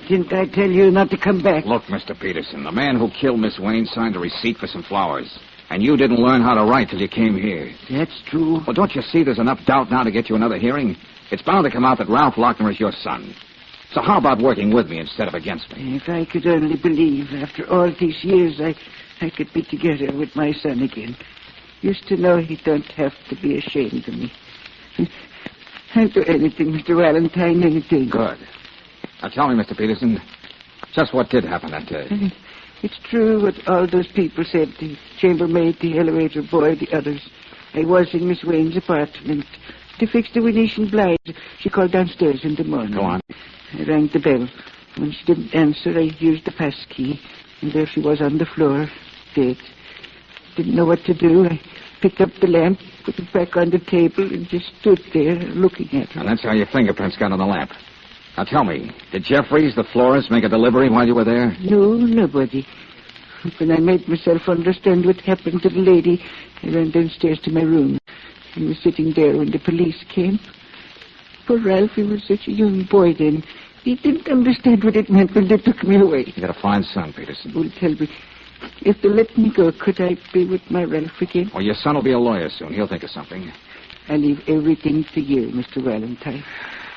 Didn't I tell you not to come back? Look, Mr. Peterson, the man who killed Miss Wayne signed a receipt for some flowers. And you didn't learn how to write till you came here. That's true. Well, don't you see there's enough doubt now to get you another hearing? It's bound to come out that Ralph Lochner is your son. So how about working with me instead of against me? If I could only believe, after all these years, I could be together with my son again. Used to know he don't have to be ashamed of me. I'll do anything, Mr. Valentine, anything. Good. Now tell me, Mr. Peterson, just what did happen that day? It's true what all those people said, the chambermaid, the elevator boy, the others. I was in Miss Wayne's apartment to fix the Venetian blinds. She called downstairs in the morning. Go on. I rang the bell. When she didn't answer, I used the pass key, and there she was on the floor, dead. Didn't know what to do. I picked up the lamp, put it back on the table, and just stood there looking at her. And that's how your fingerprints got on the lamp. Now tell me, did Jeffries, the florist, make a delivery while you were there? No, nobody. When I made myself understand what happened to the lady, I ran downstairs to my room. I was sitting there when the police came. Poor Ralph, he was such a young boy then. He didn't understand what it meant when they took me away. You got a fine son, Peterson. Well, tell me, if they let me go, could I be with my Ralph again? Well, your son will be a lawyer soon. He'll think of something. I leave everything to you, Mr. Valentine.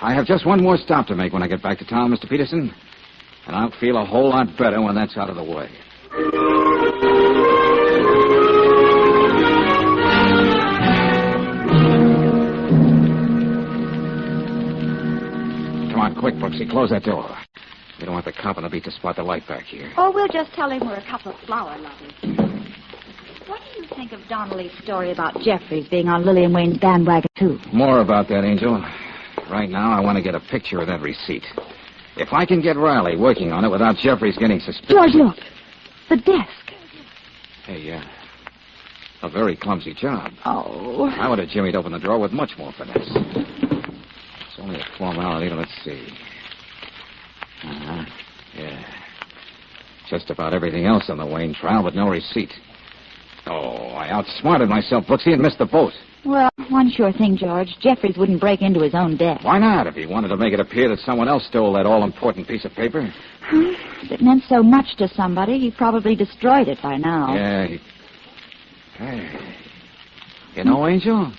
I have just one more stop to make when I get back to town, Mr. Peterson. And I'll feel a whole lot better when that's out of the way. Come on, quick, Brooksy. Close that door. We don't want the cop on the beat to spot the light back here. Oh, we'll just tell him we're a couple of flower lovers. What do you think of Donnelly's story about Jeffries being on Lillian Wayne's bandwagon, too? More about that, Angel. Right now, I want to get a picture of that receipt. If I can get Riley working on it without Jeffries getting suspicious... George, look. The desk. Hey, a very clumsy job. Oh. I would have jimmied open the drawer with much more finesse. It's only a formality. Let's see. Yeah. Just about everything else on the Wayne trial, but no receipt. Oh, I outsmarted myself, Brooksy, and missed the boat. Well, one sure thing, George. Jeffries wouldn't break into his own desk. Why not? If he wanted to make it appear that someone else stole that all-important piece of paper. If it meant so much to somebody, he probably destroyed it by now. Yeah, Hey. You know, Angel,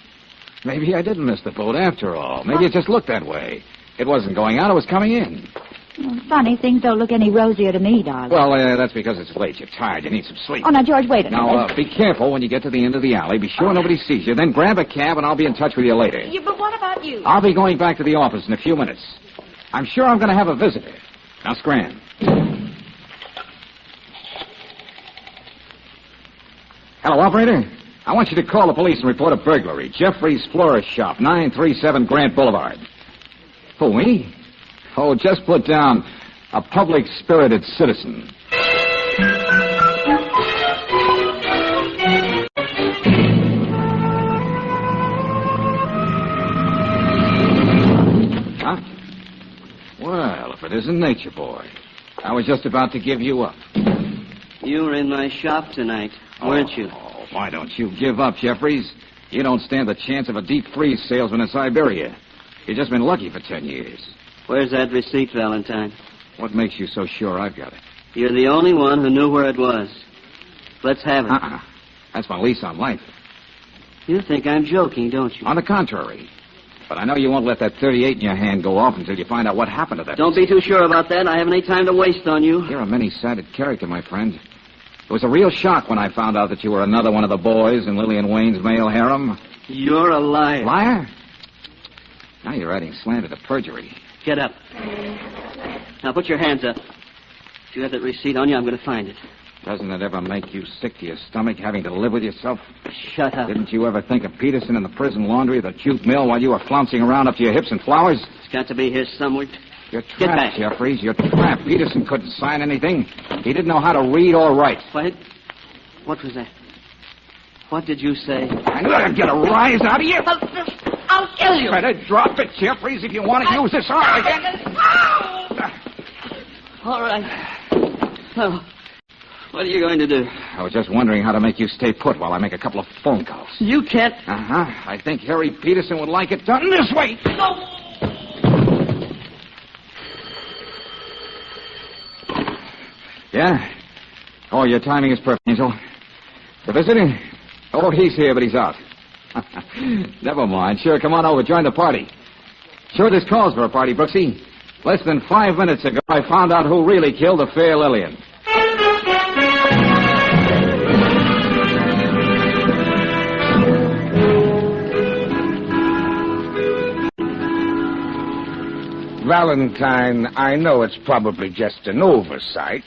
maybe I didn't miss the boat after all. Maybe it just looked that way. It wasn't going out, it was coming in. Well, funny, things don't look any rosier to me, darling. Well, that's because it's late. You're tired. You need some sleep. Oh, now, George, wait a minute. Now, be careful when you get to the end of the alley. Be sure nobody sees you. Then grab a cab, and I'll be in touch with you later. Yeah, but what about you? I'll be going back to the office in a few minutes. I'm sure I'm going to have a visitor. Now, scram. Hello, operator. I want you to call the police and report a burglary. Jeffrey's Florist Shop, 937 Grant Boulevard. Who, me? Oh, just put down a public-spirited citizen. Huh? Well, if it isn't Nature Boy. I was just about to give you up. You were in my shop tonight, weren't you? Oh, why don't you give up, Jeffries? You don't stand the chance of a deep-freeze salesman in Siberia. You've just been lucky for 10 years. Where's that receipt, Valentine? What makes you so sure I've got it? You're the only one who knew where it was. Let's have it. That's my lease on life. You think I'm joking, don't you? On the contrary. But I know you won't let that 38 in your hand go off until you find out what happened to that. Don't be too sure about that. I haven't any time to waste on you. You're a many-sided character, my friend. It was a real shock when I found out that you were another one of the boys in Lillian Wayne's male harem. You're a liar. Liar? Now you're adding slander to perjury. Get up. Now put your hands up. If you have that receipt on you, I'm going to find it. Doesn't it ever make you sick to your stomach having to live with yourself? Shut up. Didn't you ever think of Peterson in the prison laundry of the jute mill while you were flouncing around up to your hips in flowers? It's got to be here somewhere. You're Get trapped, back. Jeffries. You're trapped. Peterson couldn't sign anything. He didn't know how to read or write. What was that? What did you say? I'm going to get a rise out of you. I'll kill you. Better drop it, Jeffries, if you want to use this arm again. All right. Well, what are you going to do? I was just wondering how to make you stay put while I make a couple of phone calls. You can't. Uh-huh. I think Harry Peterson would like it done this way. No. Yeah? Oh, your timing is perfect, Angel. The visitor? Oh, he's here, but he's out. Never mind. Sure, come on over. Join the party. Sure, this calls for a party, Brooksy. Less than 5 minutes ago, I found out who really killed the fair Lillian. Valentine, I know it's probably just an oversight,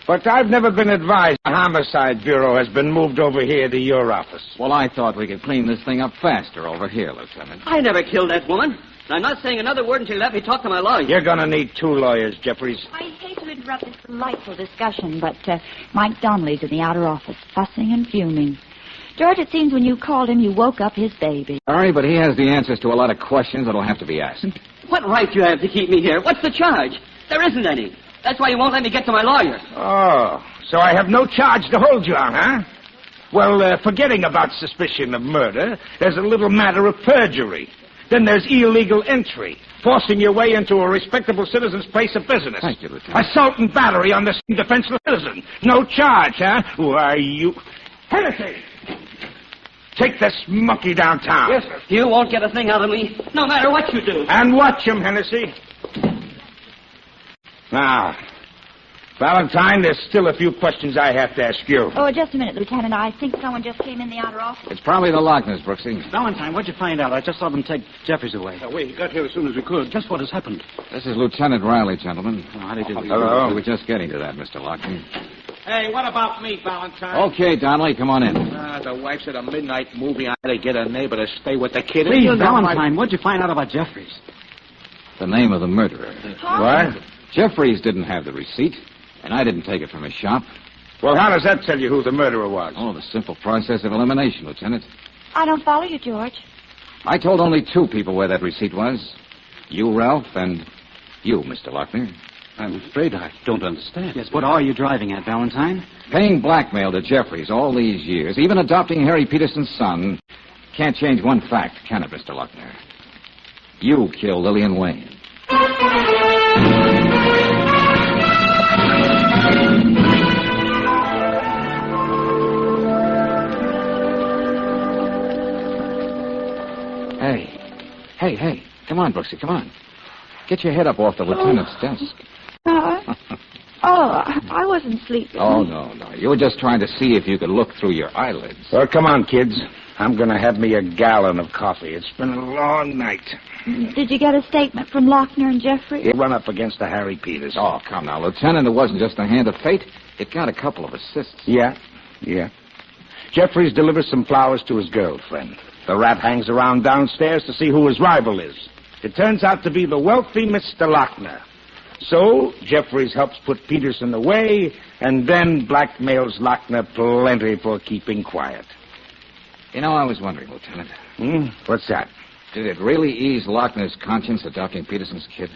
but I've never been advised the Homicide Bureau has been moved over here to your office. Well, I thought we could clean this thing up faster over here, Lieutenant. I never killed that woman. I'm not saying another word until you let me talk to my lawyer. You're going to need 2 lawyers, Jeffries. I hate to interrupt this delightful discussion, but Mike Donnelly's in the outer office, fussing and fuming. George, it seems when you called him, you woke up his baby. Sorry, but he has the answers to a lot of questions that'll have to be asked. What right do you have to keep me here? What's the charge? There isn't any. That's why you won't let me get to my lawyer. Oh, so I have no charge to hold you on, huh? Well, forgetting about suspicion of murder, there's a little matter of perjury. Then there's illegal entry, forcing your way into a respectable citizen's place of business. Thank you, Lieutenant. Assault and battery on the defenseless citizen. No charge, huh? Why, you... Hennessy! Take this monkey downtown. Yes, sir. You won't get a thing out of me, no matter what you do. And watch him, Hennessy. Now, Valentine, there's still a few questions I have to ask you. Oh, just a minute, Lieutenant. I think someone just came in the outer office. It's probably the Lockners, Brooksy. Valentine, what'd you find out? I just saw them take Jeffries away. We got here as soon as we could. Just what has happened? This is Lieutenant Riley, gentlemen. Oh, how do you do? Hello. We were just getting to that, Mr. Lockner. Hey, what about me, Valentine? Okay, Donnelly, come on in. The wife's at a midnight movie. I had to get a neighbor to stay with the kid. Please, Valentine, what'd you find out about Jeffries? The name of the murderer. What? Jeffries didn't have the receipt, and I didn't take it from his shop. Well, how does that tell you who the murderer was? Oh, the simple process of elimination, Lieutenant. I don't follow you, George. I told only 2 people where that receipt was. You, Ralph, and you, Mr. Lockner. I'm afraid I don't understand. Yes, what are you driving at, Valentine? Paying blackmail to Jeffries all these years, even adopting Harry Peterson's son, can't change one fact, can it, Mr. Lockner? You killed Lillian Wayne. Hey, come on, Brooksy, come on. Get your head up off the lieutenant's desk. I wasn't sleeping. Oh, no. You were just trying to see if you could look through your eyelids. Well, come on, kids. I'm going to have me a gallon of coffee. It's been a long night. Did you get a statement from Lochner and Jeffrey? You run up against the Harry Peters. Oh, come now, Lieutenant. It wasn't just the hand of fate. It got a couple of assists. Yeah. Jeffries delivers some flowers to his girlfriend. The rat hangs around downstairs to see who his rival is. It turns out to be the wealthy Mr. Lochner. So, Jeffries helps put Peterson away, and then blackmails Lochner plenty for keeping quiet. You know, I was wondering, Lieutenant. What's that? Did it really ease Lochner's conscience adopting Peterson's kid?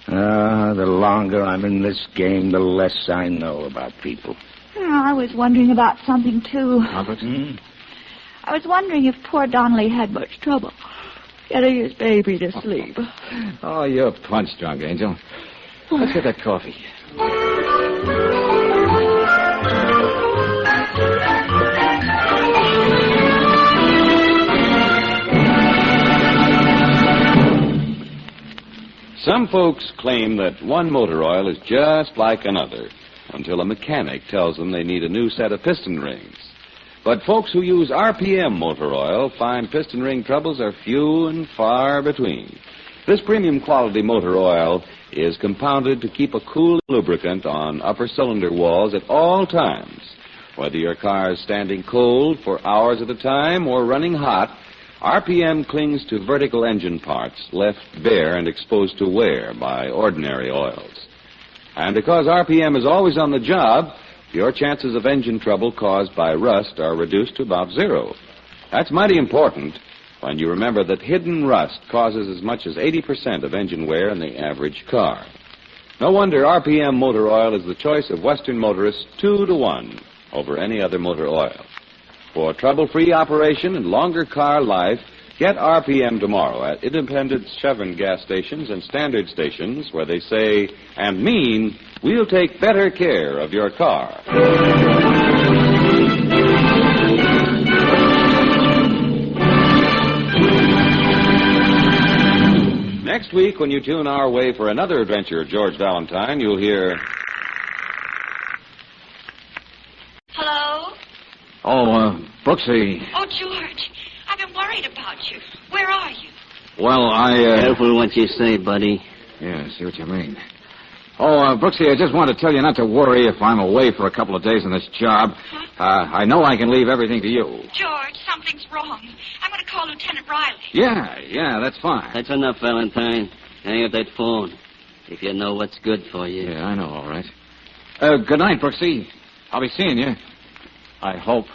The longer I'm in this game, the less I know about people. I was wondering about something, too. Albert? I was wondering if poor Donnelly had much trouble getting his baby to sleep. Oh, you're punch-drunk, Angel. Let's get that coffee. Some folks claim that one motor oil is just like another until a mechanic tells them they need a new set of piston rings. But folks who use RPM motor oil find piston ring troubles are few and far between. This premium quality motor oil is compounded to keep a cool lubricant on upper cylinder walls at all times. Whether your car is standing cold for hours at a time or running hot, RPM clings to vertical engine parts left bare and exposed to wear by ordinary oils. And because RPM is always on the job, your chances of engine trouble caused by rust are reduced to about zero. That's mighty important when you remember that hidden rust causes as much as 80% of engine wear in the average car. No wonder RPM motor oil is the choice of Western motorists 2-to-1 over any other motor oil. For trouble-free operation and longer car life, get RPM tomorrow at independent Chevron gas stations and standard stations where they say and mean, we'll take better care of your car. Next week, when you tune our way for another adventure of George Valentine, you'll hear... Hello? Oh, Brooksy. Oh, George, I've been worried about you. Where are you? Well, Careful what you say, buddy. Yeah, I see what you mean. Oh, Brooksy, I just wanted to tell you not to worry if I'm away for a couple of days on this job. I know I can leave everything to you. George, something's wrong. I'm going to call Lieutenant Riley. Yeah, that's fine. That's enough, Valentine. Hang up that phone. If you know what's good for you. Yeah, I know, all right. Good night, Brooksy. I'll be seeing you. I hope.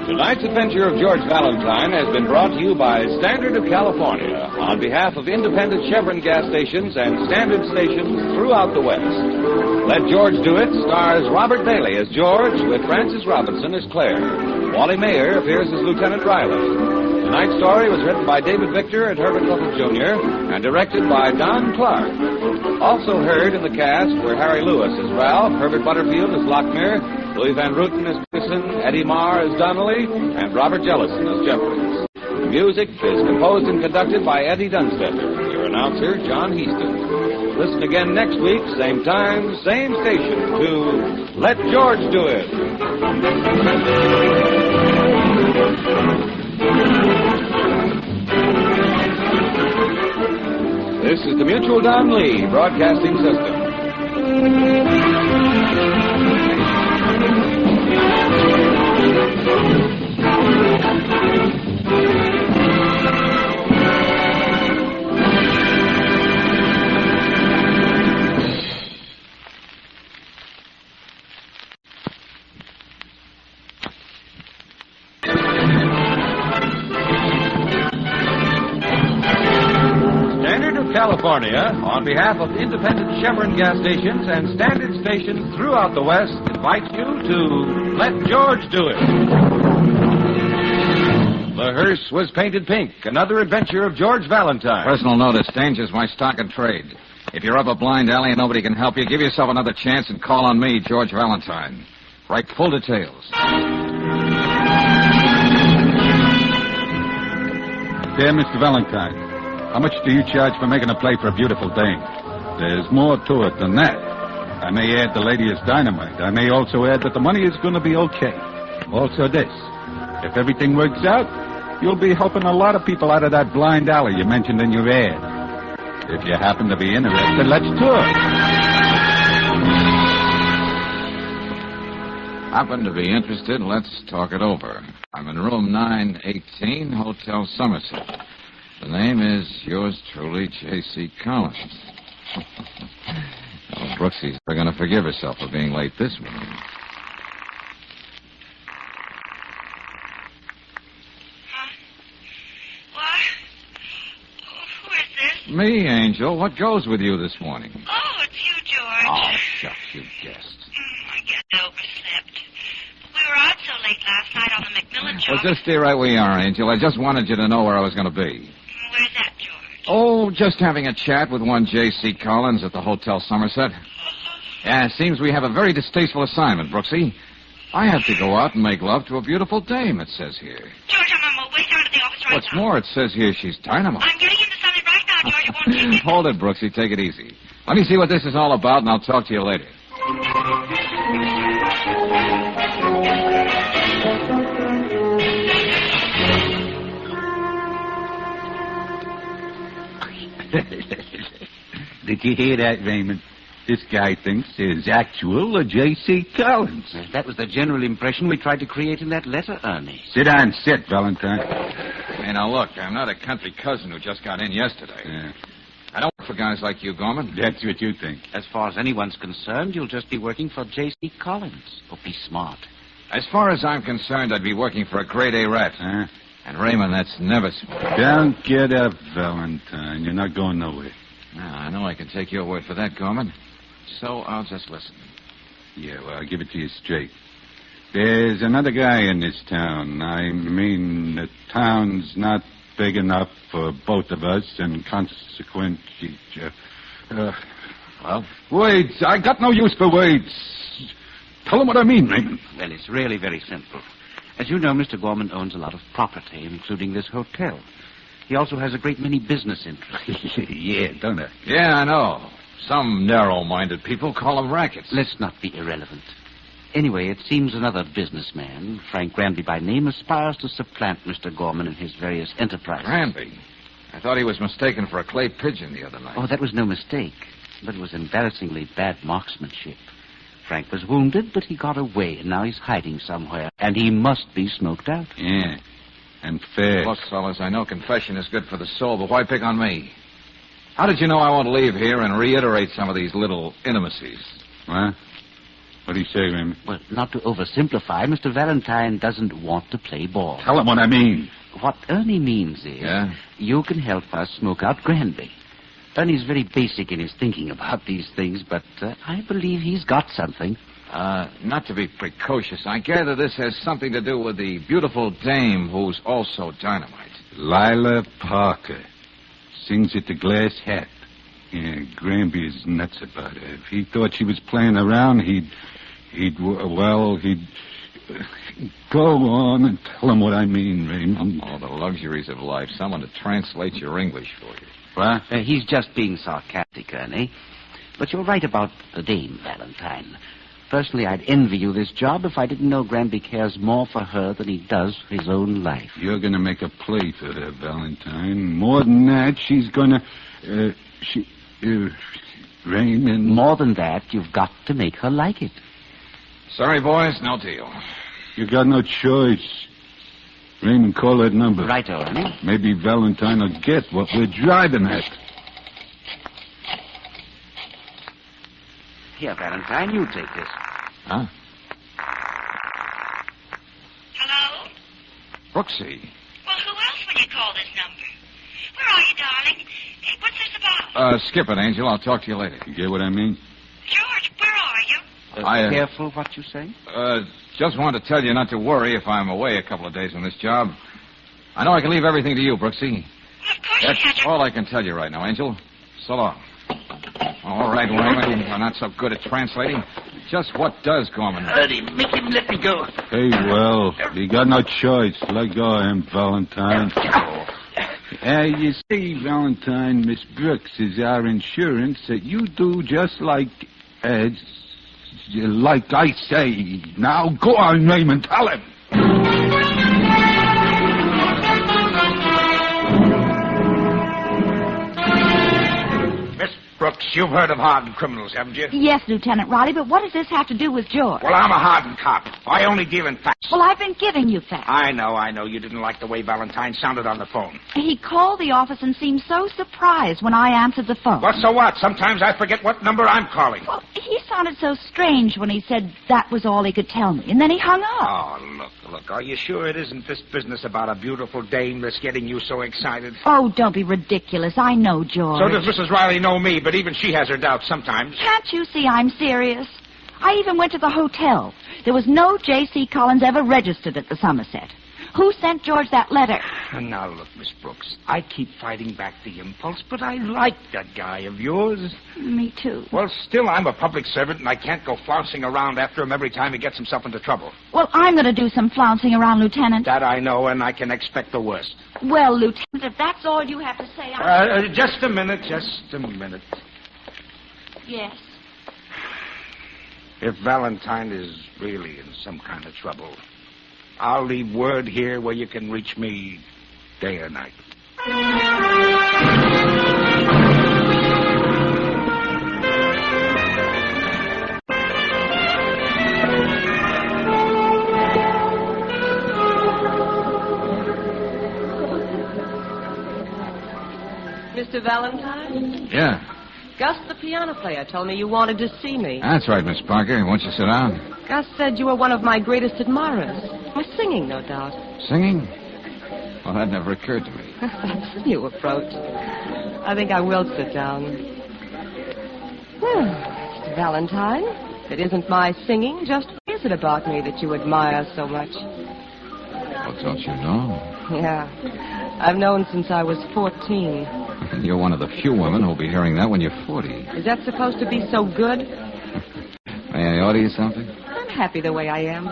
Tonight's adventure of George Valentine has been brought to you by Standard of California on behalf of independent Chevron gas stations and standard stations throughout the West. Let George Do It stars Robert Bailey as George with Frances Robinson as Claire. Wally Mayer appears as Lieutenant Riley. Tonight's story was written by David Victor and Herbert Little Jr. and directed by Don Clark. Also heard in the cast were Harry Lewis as Ralph, Herbert Butterfield as Lockmere, Louis Van Rooten as Pearson, Eddie Marr as Donnelly, and Robert Jellison as Jeffries. The music is composed and conducted by Eddie Dunstetter. Your announcer, John Heaston. Listen again next week, same time, same station, to Let George Do It. This is the Mutual Don Lee Broadcasting System. California, on behalf of independent Chevron gas stations and standard stations throughout the West, invites you to Let George Do It. The hearse was painted pink, another adventure of George Valentine. Personal notice, danger's my stock and trade. If you're up a blind alley and nobody can help you, give yourself another chance and call on me, George Valentine. Write full details. Dear Mr. Valentine, how much do you charge for making a play for a beautiful dame? There's more to it than that. I may add the lady is dynamite. I may also add that the money is going to be okay. Also this. If everything works out, you'll be helping a lot of people out of that blind alley you mentioned in your ad. If you happen to be interested, let's talk. Happen to be interested, let's talk it over. I'm in room 918, Hotel Somerset. The name is yours truly, J.C. Collins. Oh, Brooksy's never going to forgive herself for being late this morning. What? Who is this? Me, Angel. What goes with you this morning? Oh, it's you, George. Oh, shucks, you guessed. I guess I overslept. We were out so late last night on the McMillan job. Well, just stay right where you are, Angel. I just wanted you to know where I was going to be. Where's that, George? Oh, just having a chat with one J.C. Collins at the Hotel Somerset. Yeah, it seems we have a very distasteful assignment, Brooksy. I have to go out and make love to a beautiful dame, it says here. George, I'm on my way down to the office right What's now. more, it says here she's dynamite. I'm getting into something right now, George. You won't take it. Hold it, Brooksy. Take it easy. Let me see what this is all about, and I'll talk to you later. Did you hear that, Raymond? This guy thinks there's actual J.C. Collins. That was the general impression we tried to create in that letter, Ernie. Sit down, sit, Valentine. Hey, now look, I'm not a country cousin who just got in yesterday. Yeah. I don't work for guys like you, Gorman. That's what you think. As far as anyone's concerned, you'll just be working for J.C. Collins. Oh, be smart. As far as I'm concerned, I'd be working for a grade A rat. Huh? And Raymond, that's never smart. Don't get up, Valentine. You're not going nowhere. Now, I know I can take your word for that, Gorman. So I'll just listen. Yeah, well, I'll give it to you straight. There's another guy in this town. I mean, the town's not big enough for both of us, and consequently... well? Wait, I got no use for words. Tell him what I mean, Raymond. Well, it's really very simple. As you know, Mr. Gorman owns a lot of property, including this hotel. He also has a great many business interests. Yeah, don't I? Yeah, I know. Some narrow-minded people call them rackets. Let's not be irrelevant. Anyway, it seems another businessman, Frank Granby by name, aspires to supplant Mr. Gorman in his various enterprises. Granby? I thought he was mistaken for a clay pigeon the other night. Oh, that was no mistake. But it was embarrassingly bad marksmanship. Frank was wounded, but he got away, and now he's hiding somewhere. And he must be smoked out. Yeah, and fair. Look, fellas, I know confession is good for the soul, but why pick on me? How did you know I won't leave here and reiterate some of these little intimacies? What? What do you say, Raymond? Well, not to oversimplify, Mr. Valentine doesn't want to play ball. Tell him what I mean. What Ernie means is... Yeah? You can help us smoke out Granby. Ernie's very basic in his thinking about these things, but I believe he's got something. Not to be precocious, I gather this has something to do with the beautiful dame who's also dynamite. Lila Parker. Sings at the Glass Hat. Yeah, Granby is nuts about her. If he thought she was playing around, he'd go on and tell him what I mean, Raymond. Oh, the luxuries of life. Someone to translate your English for you. What? He's just being sarcastic, Ernie. But you're right about the dame, Valentine. Personally, I'd envy you this job if I didn't know Granby cares more for her than he does for his own life. You're going to make a play for her, Valentine. More than that, she's going to... Raymond... More than that, you've got to make her like it. Sorry, boys, no deal. You got no choice. Raymond, call that number. Right, Ernie. Maybe Valentine will get what we're driving at. Here, Valentine, you take this. Huh? Hello? Brooksy. Well, who else would you call this number? Where are you, darling? Hey, what's this about? Skip it, Angel. I'll talk to you later. You get what I mean? George, where are you? Careful what you say. Just wanted to tell you not to worry if I'm away a couple of days on this job. I know I can leave everything to you, Brooksy. Well, of course That's you can't. all I can tell you right now, Angel. So long. All right, Raymond, you're not so good at translating. Just what does Gorman... Ernie, make him let me go. Hey, well, you got no choice. Let go of him, Valentine. You see, Valentine, Miss Brooks is our insurance that you do just like I say. Now, go on, Raymond, tell him. Brooks, you've heard of hardened criminals, haven't you? Yes, Lieutenant Riley, but what does this have to do with George? Well, I'm a hardened cop. I only deal in facts. Well, I've been giving you facts. I know. You didn't like the way Valentine sounded on the phone. He called the office and seemed so surprised when I answered the phone. Well, so what? Sometimes I forget what number I'm calling. Well, he sounded so strange when he said that was all he could tell me, and then he hung up. Oh, look, are you sure it isn't this business about a beautiful dame that's getting you so excited? Oh, don't be ridiculous. I know George. So does Mrs. Riley know me, but even she has her doubts sometimes. Can't you see I'm serious? I even went to the hotel. There was no J.C. Collins ever registered at the Somerset. Who sent George that letter? And now look, Miss Brooks, I keep fighting back the impulse, but I like that guy of yours. Me too. Well, still, I'm a public servant, and I can't go flouncing around after him every time he gets himself into trouble. Well, I'm going to do some flouncing around, Lieutenant. That I know, and I can expect the worst. Well, Lieutenant, if that's all you have to say, Just a minute. Yes. If Valentine is really in some kind of trouble, I'll leave word here where you can reach me day or night. Mr. Valentine? Yeah. Gus, the piano player, told me you wanted to see me. That's right, Miss Parker. Won't you sit down? Gus said you were one of my greatest admirers. My singing, no doubt. Singing? Well, that never occurred to me. That's a new approach. I think I will sit down. Well, Mr. Valentine, it isn't my singing. Just what is it about me that you admire so much? Well, don't you know? Yeah. I've known since I was 14. You're one of the few women who'll be hearing that when you're 40. Is that supposed to be so good? May I order you something? I'm happy the way I am.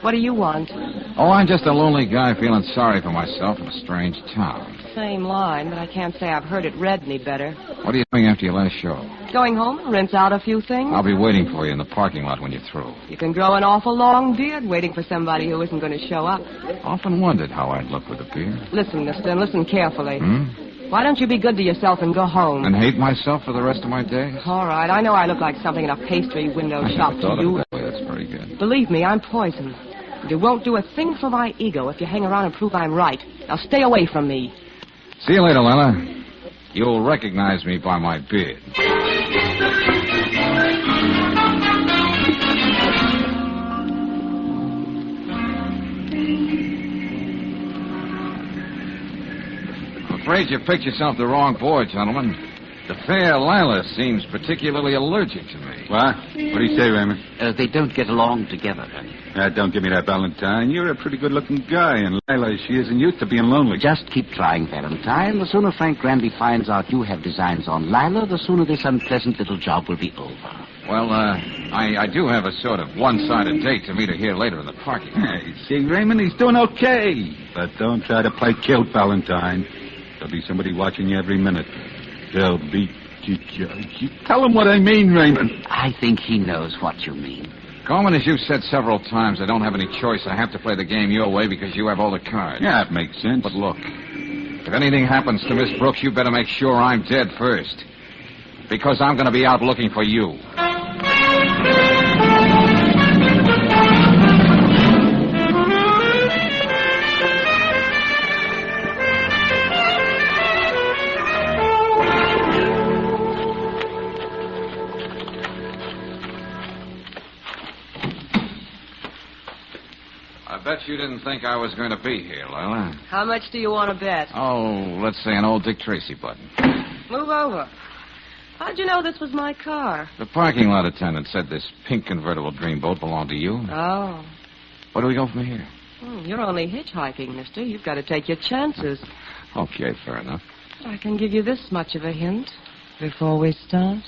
What do you want? Oh, I'm just a lonely guy feeling sorry for myself in a strange town. Same line, but I can't say I've heard it read any better. What are you doing after your last show? Going home, rinse out a few things. I'll be waiting for you in the parking lot when you're through. You can grow an awful long beard waiting for somebody who isn't going to show up. Often wondered how I'd look with a beard. Listen, mister, and listen carefully. Why don't you be good to yourself and go home? And hate myself for the rest of my days? All right, I know I look like something in a pastry window shop to thought you. of it that way. That's very good. Believe me, I'm poison. And you won't do a thing for my ego if you hang around and prove I'm right. Now stay away from me. See you later, Lila. You'll recognize me by my beard. I'm afraid you picked yourself the wrong boy, gentlemen. The fair Lila seems particularly allergic to me. What? What do you say, Raymond? They don't get along together. Don't give me that, Valentine. You're a pretty good-looking guy, and Lila, she isn't used to being lonely. Just keep trying, Valentine. The sooner Frank Granby finds out you have designs on Lila, the sooner this unpleasant little job will be over. Well, I do have a sort of one-sided date to meet her here later in the parking lot. Hey, see, Raymond, he's doing okay. But don't try to play cute, Valentine. There'll be somebody watching you every minute. They'll beat you. Tell him what I mean, Raymond. I think he knows what you mean. Coleman, as you've said several times, I don't have any choice. I have to play the game your way because you have all the cards. Yeah, it makes sense. But look, if anything happens to Miss Brooks, you better make sure I'm dead first. Because I'm going to be out looking for you. I bet you didn't think I was going to be here, Lila. How much do you want to bet? Oh, let's say an old Dick Tracy button. Move over. How'd you know this was my car? The parking lot attendant said this pink convertible dreamboat belonged to you. Oh. Where do we go from here? You're only hitchhiking, mister. You've got to take your chances. Okay, fair enough. I can give you this much of a hint before we start.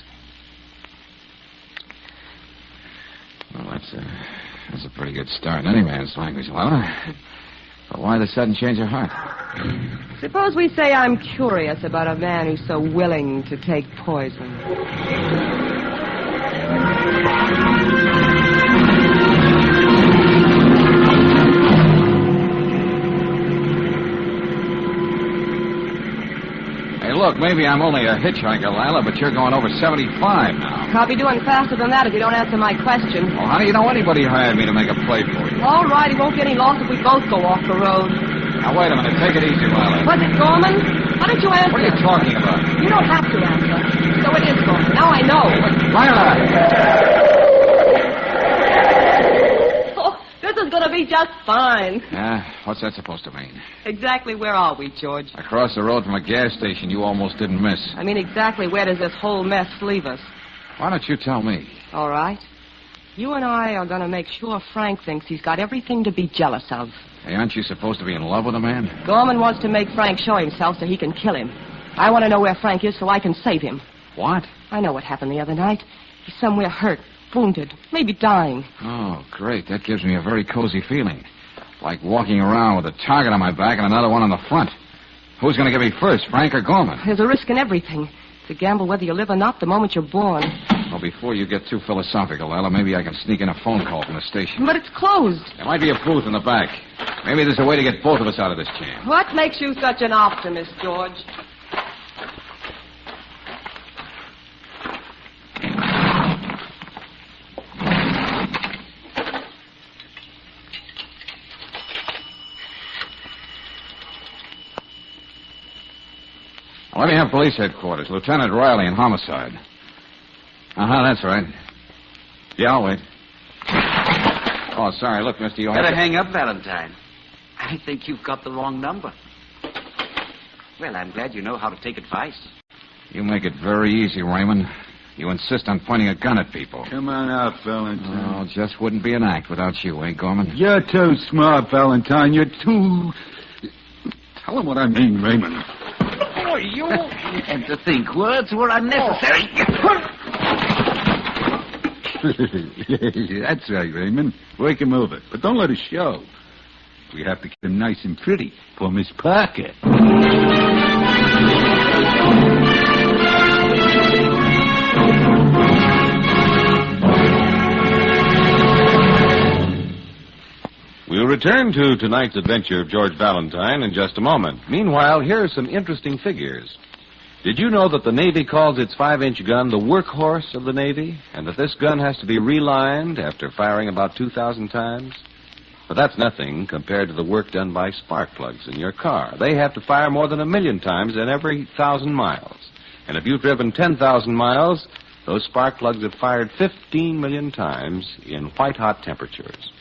Well, that's a pretty good start in any man's language, Lila. But why the sudden change of heart? Suppose we say I'm curious about a man who's so willing to take poison. Hey, look, maybe I'm only a hitchhiker, Lila, but you're going over 75 now. I'll be doing faster than that if you don't answer my question. Well, how do you know anybody hired me to make a play for you? All right, it won't get any lost if we both go off the road. Now, wait a minute. Take it easy, Lila. Was it Gorman? Why don't you answer? What are you talking about? You don't have to answer. So it is Gorman. Now I know. Lila! Oh, this is going to be just fine. Yeah, what's that supposed to mean? Exactly where are we, George? Across the road from a gas station you almost didn't miss. I mean, exactly where does this whole mess leave us? Why don't you tell me? All right. You and I are going to make sure Frank thinks he's got everything to be jealous of. Hey, aren't you supposed to be in love with a man? Gorman wants to make Frank show himself so he can kill him. I want to know where Frank is so I can save him. What? I know what happened the other night. He's somewhere hurt, wounded, maybe dying. Oh, great. That gives me a very cozy feeling. Like walking around with a target on my back and another one on the front. Who's going to get me first, Frank or Gorman? There's a risk in everything. It's a gamble whether you live or not the moment you're born. Well, before you get too philosophical, Lila, maybe I can sneak in a phone call from the station. But it's closed. There might be a booth in the back. Maybe there's a way to get both of us out of this jam. What makes you such an optimist, George? Let me have police headquarters. Lieutenant Riley in homicide. Uh-huh, that's right. Yeah, I'll wait. Oh, sorry. Look, mister, you Better hang up, Valentine. I think you've got the wrong number. Well, I'm glad you know how to take advice. You make it very easy, Raymond. You insist on pointing a gun at people. Come on out, Valentine. Oh, just wouldn't be an act without you, eh, Gorman? You're too smart, Valentine. You're too... Tell him what I mean, Raymond. Oh, you... And to think words were unnecessary. That's right, Raymond. Work him over. But don't let it show. We have to keep him nice and pretty for Miss Parker. We'll return to tonight's adventure of George Valentine in just a moment. Meanwhile, here are some interesting figures. Did you know that the Navy calls its 5-inch gun the workhorse of the Navy, and that this gun has to be relined after firing about 2,000 times? But that's nothing compared to the work done by spark plugs in your car. They have to fire more than 1 million times in every 1,000 miles. And if you've driven 10,000 miles, those spark plugs have fired 15 million times in white-hot temperatures.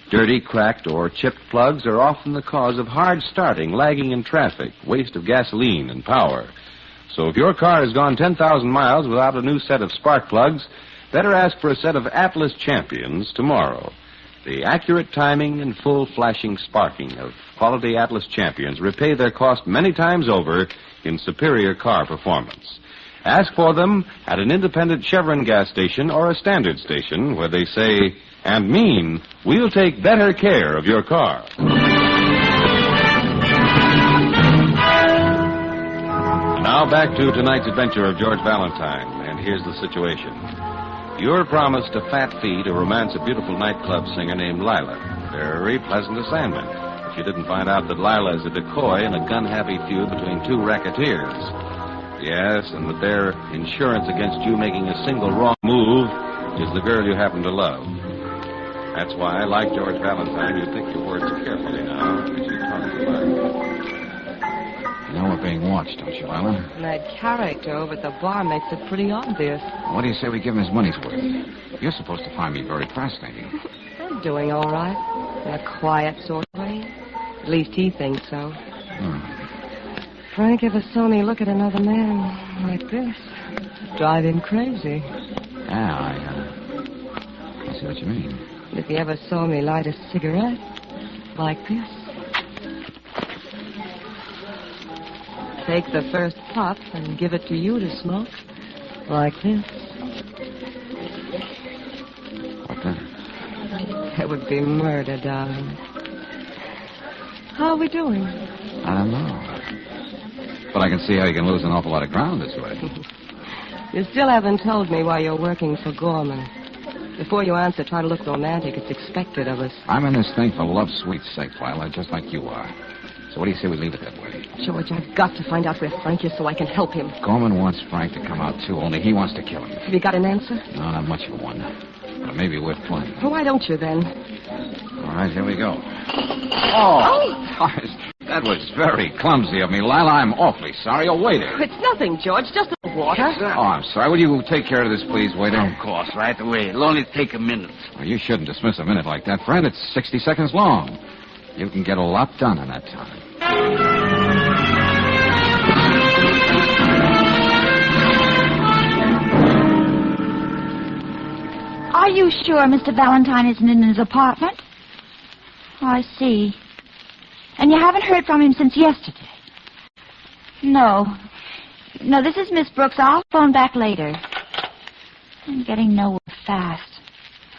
Dirty, cracked, or chipped plugs are often the cause of hard starting, lagging in traffic, waste of gasoline and power. So if your car has gone 10,000 miles without a new set of spark plugs, better ask for a set of Atlas Champions tomorrow. The accurate timing and full flashing sparking of quality Atlas Champions repay their cost many times over in superior car performance. Ask for them at an independent Chevron gas station or a standard station where they say and mean, we'll take better care of your car. Now back to tonight's adventure of George Valentine, and here's the situation. You're promised a fat fee to romance a beautiful nightclub singer named Lila. Very pleasant assignment. If you didn't find out that Lila is a decoy in a gun-happy feud between two racketeers. Yes, and that their insurance against you making a single wrong move is the girl you happen to love. That's why, like George Valentine, you think your words carefully now as you talk to her. You know we're being watched, don't you, Lila? That character over at the bar makes it pretty obvious. What do you say we give him his money's worth? You're supposed to find me very fascinating. I'm doing all right. In a quiet sort of way. At least he thinks so. Frank ever saw me look at another man like this, drive him crazy. Yeah, I see what you mean. If he ever saw me light a cigarette like this. Take the first puff and give it to you to smoke like this. What then? That would be murder, darling. How are we doing? I don't know. But I can see how you can lose an awful lot of ground this way. You still haven't told me why you're working for Gorman. Before you answer, try to look romantic. It's expected of us. I'm in this thing for love's sweet sake, Lila, just like you are. So what do you say we leave it that way? George, I've got to find out where Frank is so I can help him. Gorman wants Frank to come out, too, only he wants to kill him. Have you got an answer? No, not much of one. But it may be worth playing. Well, why don't you, then? All right, here we go. Oh! Gosh, that was very clumsy of me, Lila. I'm awfully sorry. Oh, waiter. It's nothing, George. Just a little water. Oh, I'm sorry. Will you take care of this, please, waiter? Of course, right away. It'll only take a minute. Well, you shouldn't dismiss a minute like that, friend. It's 60 seconds long. You can get a lot done in that time. Are you sure Mr. Valentine isn't in his apartment? Oh, I see. And you haven't heard from him since yesterday? No. No, this is Miss Brooks. I'll phone back later. I'm getting nowhere fast.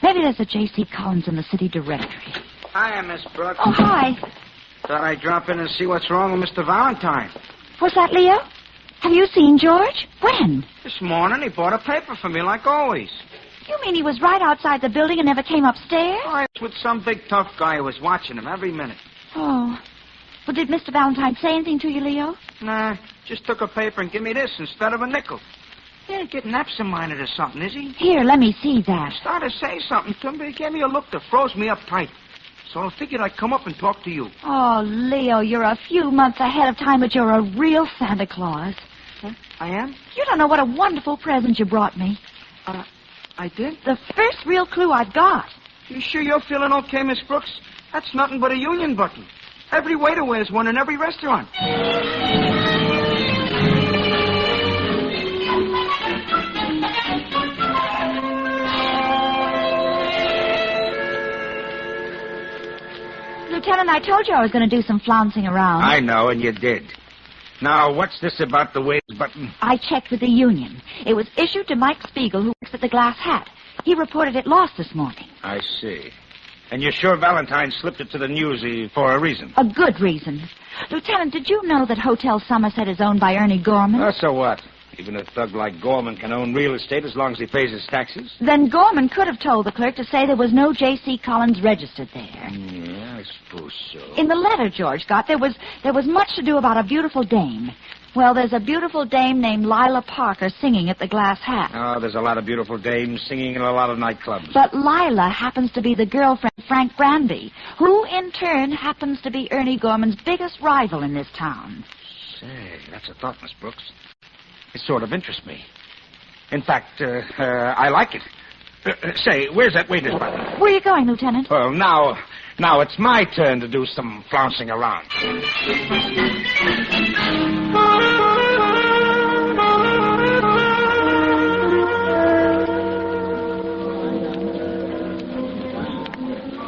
Maybe there's a J.C. Collins in the city directory. Hiya, Miss Brooks. Oh, hi. Thought I'd drop in and see what's wrong with Mr. Valentine. Was that Leo? Have you seen George? When? This morning he bought a paper for me, like always. You mean he was right outside the building and never came upstairs? Oh, I was with some big tough guy who was watching him every minute. Oh. Well, did Mr. Valentine say anything to you, Leo? Nah, just took a paper and give me this instead of a nickel. He ain't getting absent-minded or something, is he? Here, let me see that. I started to say something to him, but he gave me a look that froze me up tight. So I figured I'd come up and talk to you. Oh, Leo, you're a few months ahead of time, but you're a real Santa Claus. Huh? I am? You don't know what a wonderful present you brought me. I did? The first real clue I've got. You sure you're feeling okay, Miss Brooks? That's nothing but a union button. Every waiter wears one in every restaurant. Lieutenant, I told you I was going to do some flouncing around. I know, and you did. Now, what's this about the waiter's button? I checked with the union. It was issued to Mike Spiegel, who works at the Glass Hat. He reported it lost this morning. I see. And you're sure Valentine slipped it to the newsy for a reason? A good reason. Lieutenant, did you know that Hotel Somerset is owned by Ernie Gorman? Oh, so what? Even a thug like Gorman can own real estate as long as he pays his taxes? Then Gorman could have told the clerk to say there was no J.C. Collins registered there. Yeah, I suppose so. In the letter George got, there was much to do about a beautiful dame. Well, there's a beautiful dame named Lila Parker singing at the Glass Hat. Oh, there's a lot of beautiful dames singing in a lot of nightclubs. But Lila happens to be the girlfriend of Frank Brandy, who in turn happens to be Ernie Gorman's biggest rival in this town. Say, that's a thought, Miss Brooks. It sort of interests me. In fact, I like it. Say, where's that waiter's button? Where are you going, Lieutenant? Well, now it's my turn to do some flouncing around.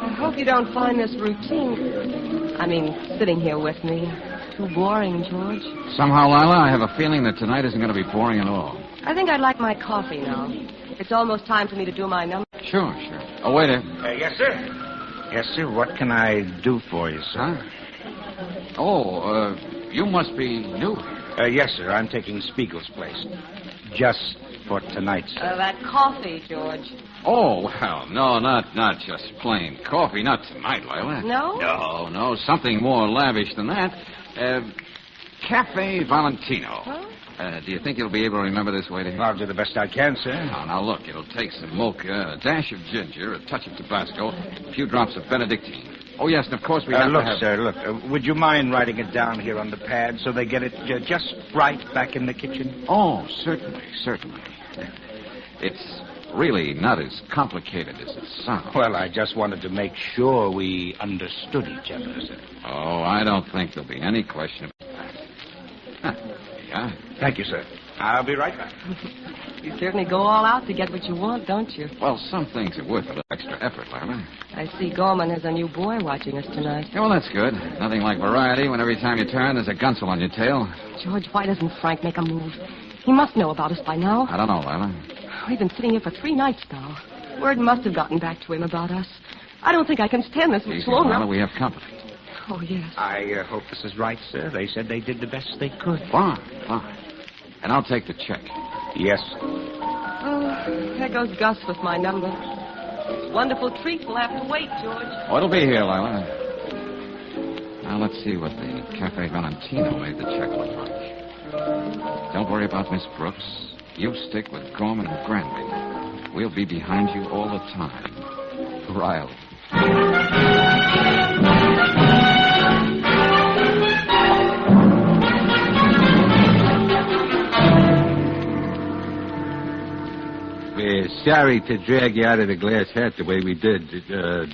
I hope you don't find this routine. I mean, sitting here with me. Too boring, George. Somehow, Lila, I have a feeling that tonight isn't going to be boring at all. I think I'd like my coffee now. It's almost time for me to do my number. Sure. Oh, waiter. Yes, sir. Yes, sir. What can I do for you, sir? Huh? Oh, you must be new. Yes, sir. I'm taking Spiegel's place. Just for tonight, sir. That coffee, George. Oh, well, no, not just plain coffee. Not tonight, Lila. No? No, something more lavish than that. Cafe Valentino. Huh? Do you think you'll be able to remember this, waiter? I'll do the best I can, sir. Now, look, it'll take some mocha, a dash of ginger, a touch of Tabasco, a few drops of Benedictine. Oh, yes, and of course we have look, to have... sir, look. Would you mind writing it down here on the pad so they get it just right back in the kitchen? Oh, certainly. It's really not as complicated as it sounds. Well, I just wanted to make sure we understood each other, sir. Oh, I don't think there'll be any question about that. Huh. Yeah. Thank you, sir. I'll be right back. You certainly go all out to get what you want, don't you? Well, some things are worth a little extra effort, Lila. I see Gorman has a new boy watching us tonight. Yeah, well, that's good. Nothing like variety when every time you turn, there's a gunsel on your tail. George, why doesn't Frank make a move? He must know about us by now. I don't know, Lila. We've been sitting here for 3 nights now. Word must have gotten back to him about us. I don't think I can stand this much longer. Lila, we have company. Oh, yes. I hope this is right, sir. They said they did the best they could. Fine. And I'll take the check. Yes. Oh, there goes Gus with my number. Wonderful treat. We'll have to wait, George. Oh, it'll be here, Lila. Now, let's see what the Cafe Valentino made the check look like. Don't worry about Miss Brooks. You stick with Gorman and Granby. We'll be behind you all the time. Riley. We're sorry to drag you out of the Glass Hat the way we did,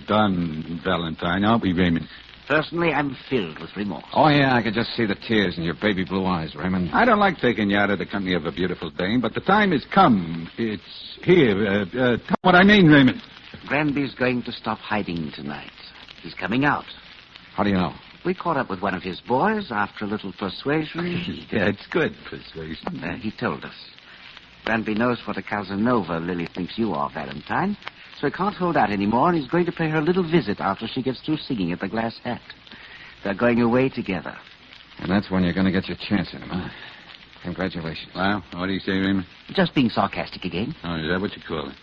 Don Valentine, aren't we, Raymond? Personally, I'm filled with remorse. Oh, yeah, I can just see the tears in your baby blue eyes, Raymond. I don't like taking you out of the company of a beautiful dame, but the time has come. It's here. Tell what I mean, Raymond. Granby's going to stop hiding tonight. He's coming out. How do you know? We caught up with one of his boys after a little persuasion. Yeah, it's good persuasion. He told us. Granby knows what a Casanova Lily thinks you are, Valentine. So he can't hold out anymore, and he's going to pay her a little visit after she gets through singing at the Glass Hat. They're going away together. And that's when you're going to get your chance in him, huh? Congratulations. Well, what do you say, Raymond? Just being sarcastic again. Oh, is that what you call it?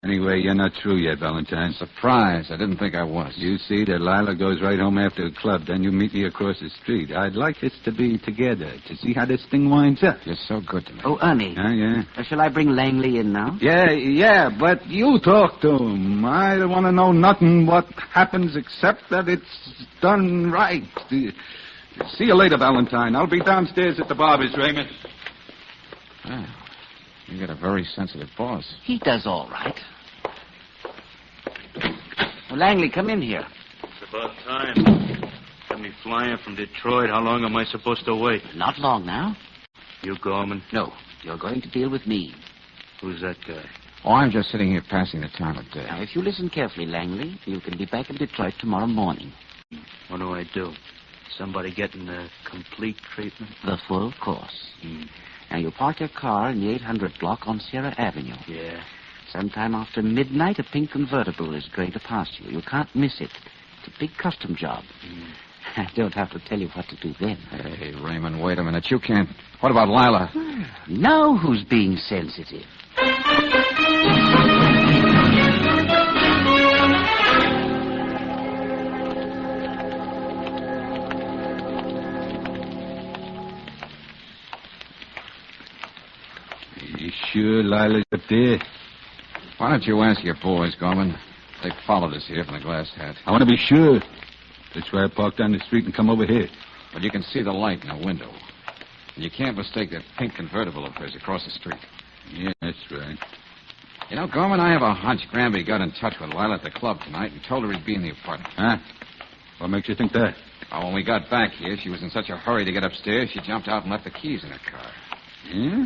Anyway, you're not through yet, Valentine. Surprise. I didn't think I was. You see, Delilah goes right home after the club. Then you meet me across the street. I'd like us to be together to see how this thing winds up. You're so good to me. Oh, Ernie. Yeah. Shall I bring Langley in now? Yeah, but you talk to him. I don't want to know nothing what happens except that it's done right. See you later, Valentine. I'll be downstairs at the barber's, Raymond. Well, you got a very sensitive boss. He does all right. Well, Langley, come in here. It's about time. Got me flying from Detroit. How long am I supposed to wait? Not long now. You, Gorman? No, you're going to deal with me. Who's that guy? Oh, I'm just sitting here passing the time of day. Now, if you listen carefully, Langley, you can be back in Detroit tomorrow morning. What do I do? Somebody getting the complete treatment? The full course. Now, you park your car in the 800 block on Sierra Avenue. Yeah. Sometime after midnight, a pink convertible is going to pass you. You can't miss it. It's a big custom job. I don't have to tell you what to do then. Hey, Raymond, wait a minute. You can't... What about Lila? Now who's being sensitive? You sure Lila's up there? Why don't you ask your boys, Gorman? They followed us here from the Glass Hat. I want to be sure. That's why I parked down the street and come over here. But you can see the light in the window. And you can't mistake that pink convertible of hers across the street. Yeah, that's right. You know, Gorman, I have a hunch Granby got in touch with Lila at the club tonight and told her he'd be in the apartment. Huh? What makes you think that? Oh, when we got back here, she was in such a hurry to get upstairs, she jumped out and left the keys in her car. Yeah?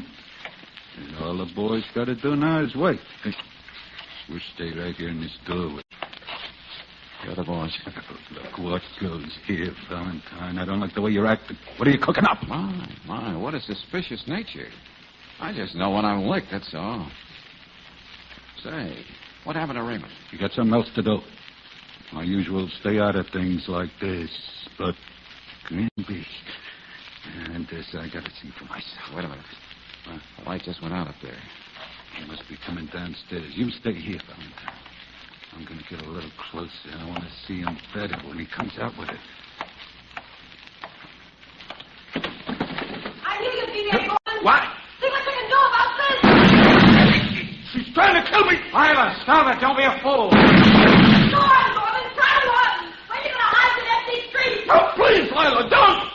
And all the boy's got to do now is wait. We'll stay right here in this doorway. You're the boss. Look what goes here, Valentine. I don't like the way you're acting. What are you cooking up? My, what a suspicious nature. I just know when I'm licked, that's all. Say, what happened to Raymond? You got something else to do. My usual stay out of things like this, but Granby. And this I got to see for myself. Wait a minute. The light just went out up there. He must be coming downstairs. You stay here, Valentine. I'm going to get a little closer. I want to see him better when he comes out with it. I knew you'd be there, Gordon. What? See what you can do about this. She's trying to kill me. Lila, stop it. Don't be a fool. Go on, Gordon. Try to run. Where are you going to hide in empty streets? Oh, please, Lila, don't.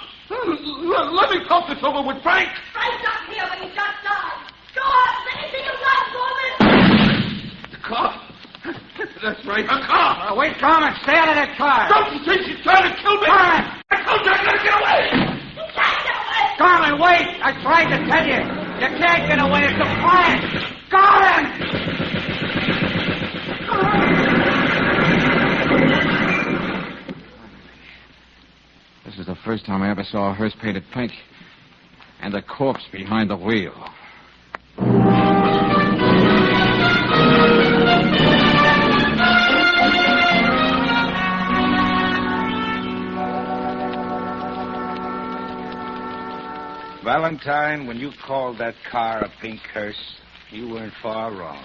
Let me talk this over with Frank. Frank's not here, but he just died. Go on. Anything you got, Gordon. The car. That's right, a car. Wait, Gorman. Stay out of that car. Don't you think she's trying to kill me? Gorman! I told you I gotta get away. You can't get away. Gorman, wait. I tried to tell you. You can't get away. It's a plan. Gorman! This is the first time I ever saw a hearse painted pink. And a corpse behind the wheel. Valentine, when you called that car a pink hearse, you weren't far wrong.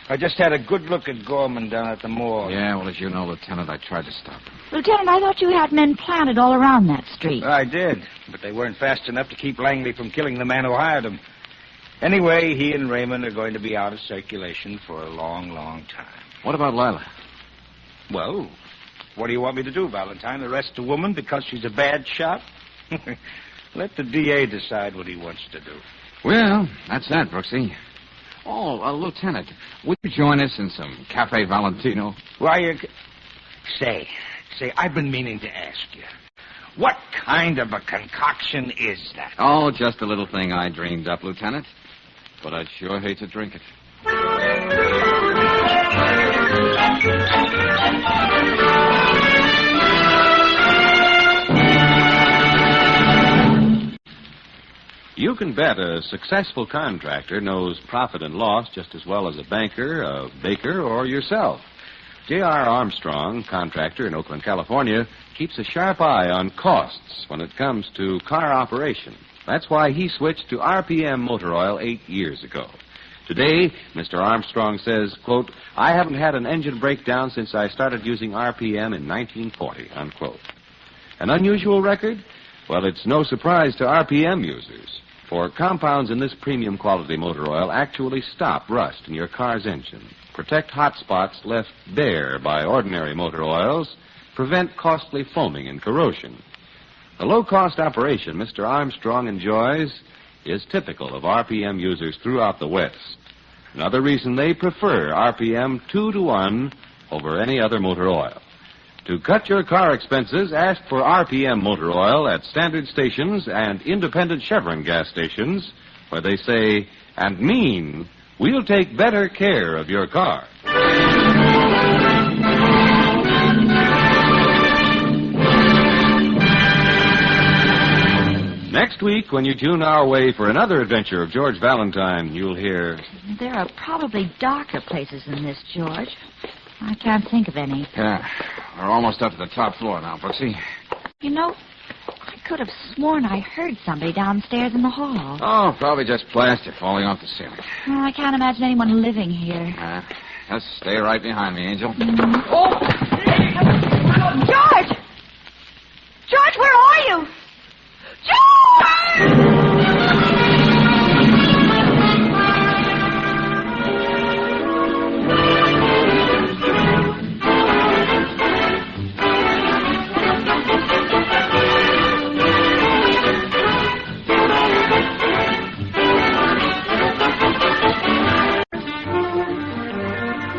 I just had a good look at Gorman down at the morgue. Yeah, well, as you know, Lieutenant, I tried to stop him. Lieutenant, I thought you had men planted all around that street. I did, but they weren't fast enough to keep Langley from killing the man who hired him. Anyway, he and Raymond are going to be out of circulation for a long, long time. What about Lila? Well, what do you want me to do, Valentine? Arrest a woman because she's a bad shot? Let the DA decide what he wants to do. Well, that's that, Brooksy. Oh, Lieutenant, would you join us in some Cafe Valentino? Why, Say, I've been meaning to ask you. What kind of a concoction is that? Oh, just a little thing I dreamed up, Lieutenant. But I'd sure hate to drink it. You can bet a successful contractor knows profit and loss just as well as a banker, a baker, or yourself. J.R. Armstrong, contractor in Oakland, California, keeps a sharp eye on costs when it comes to car operation. That's why he switched to RPM motor oil 8 years ago. Today, Mr. Armstrong says, quote, I haven't had an engine breakdown since I started using RPM in 1940, unquote. An unusual record? Well, it's no surprise to RPM users, for compounds in this premium quality motor oil actually stop rust in your car's engine, protect hot spots left bare by ordinary motor oils, prevent costly foaming and corrosion. The low-cost operation Mr. Armstrong enjoys is typical of RPM users throughout the West. Another reason they prefer RPM 2-to-1 over any other motor oil. To cut your car expenses, ask for RPM motor oil at standard stations and independent Chevron gas stations, where they say and mean, we'll take better care of your car. Next week, when you tune our way for another adventure of George Valentine, you'll hear... There are probably darker places than this, George. I can't think of any. Yeah, we're almost up to the top floor now, Brooksy. You know, I could have sworn I heard somebody downstairs in the hall. Oh, probably just plaster falling off the ceiling. Oh, I can't imagine anyone living here. Just stay right behind me, Angel. Oh! George! George, where are you? George!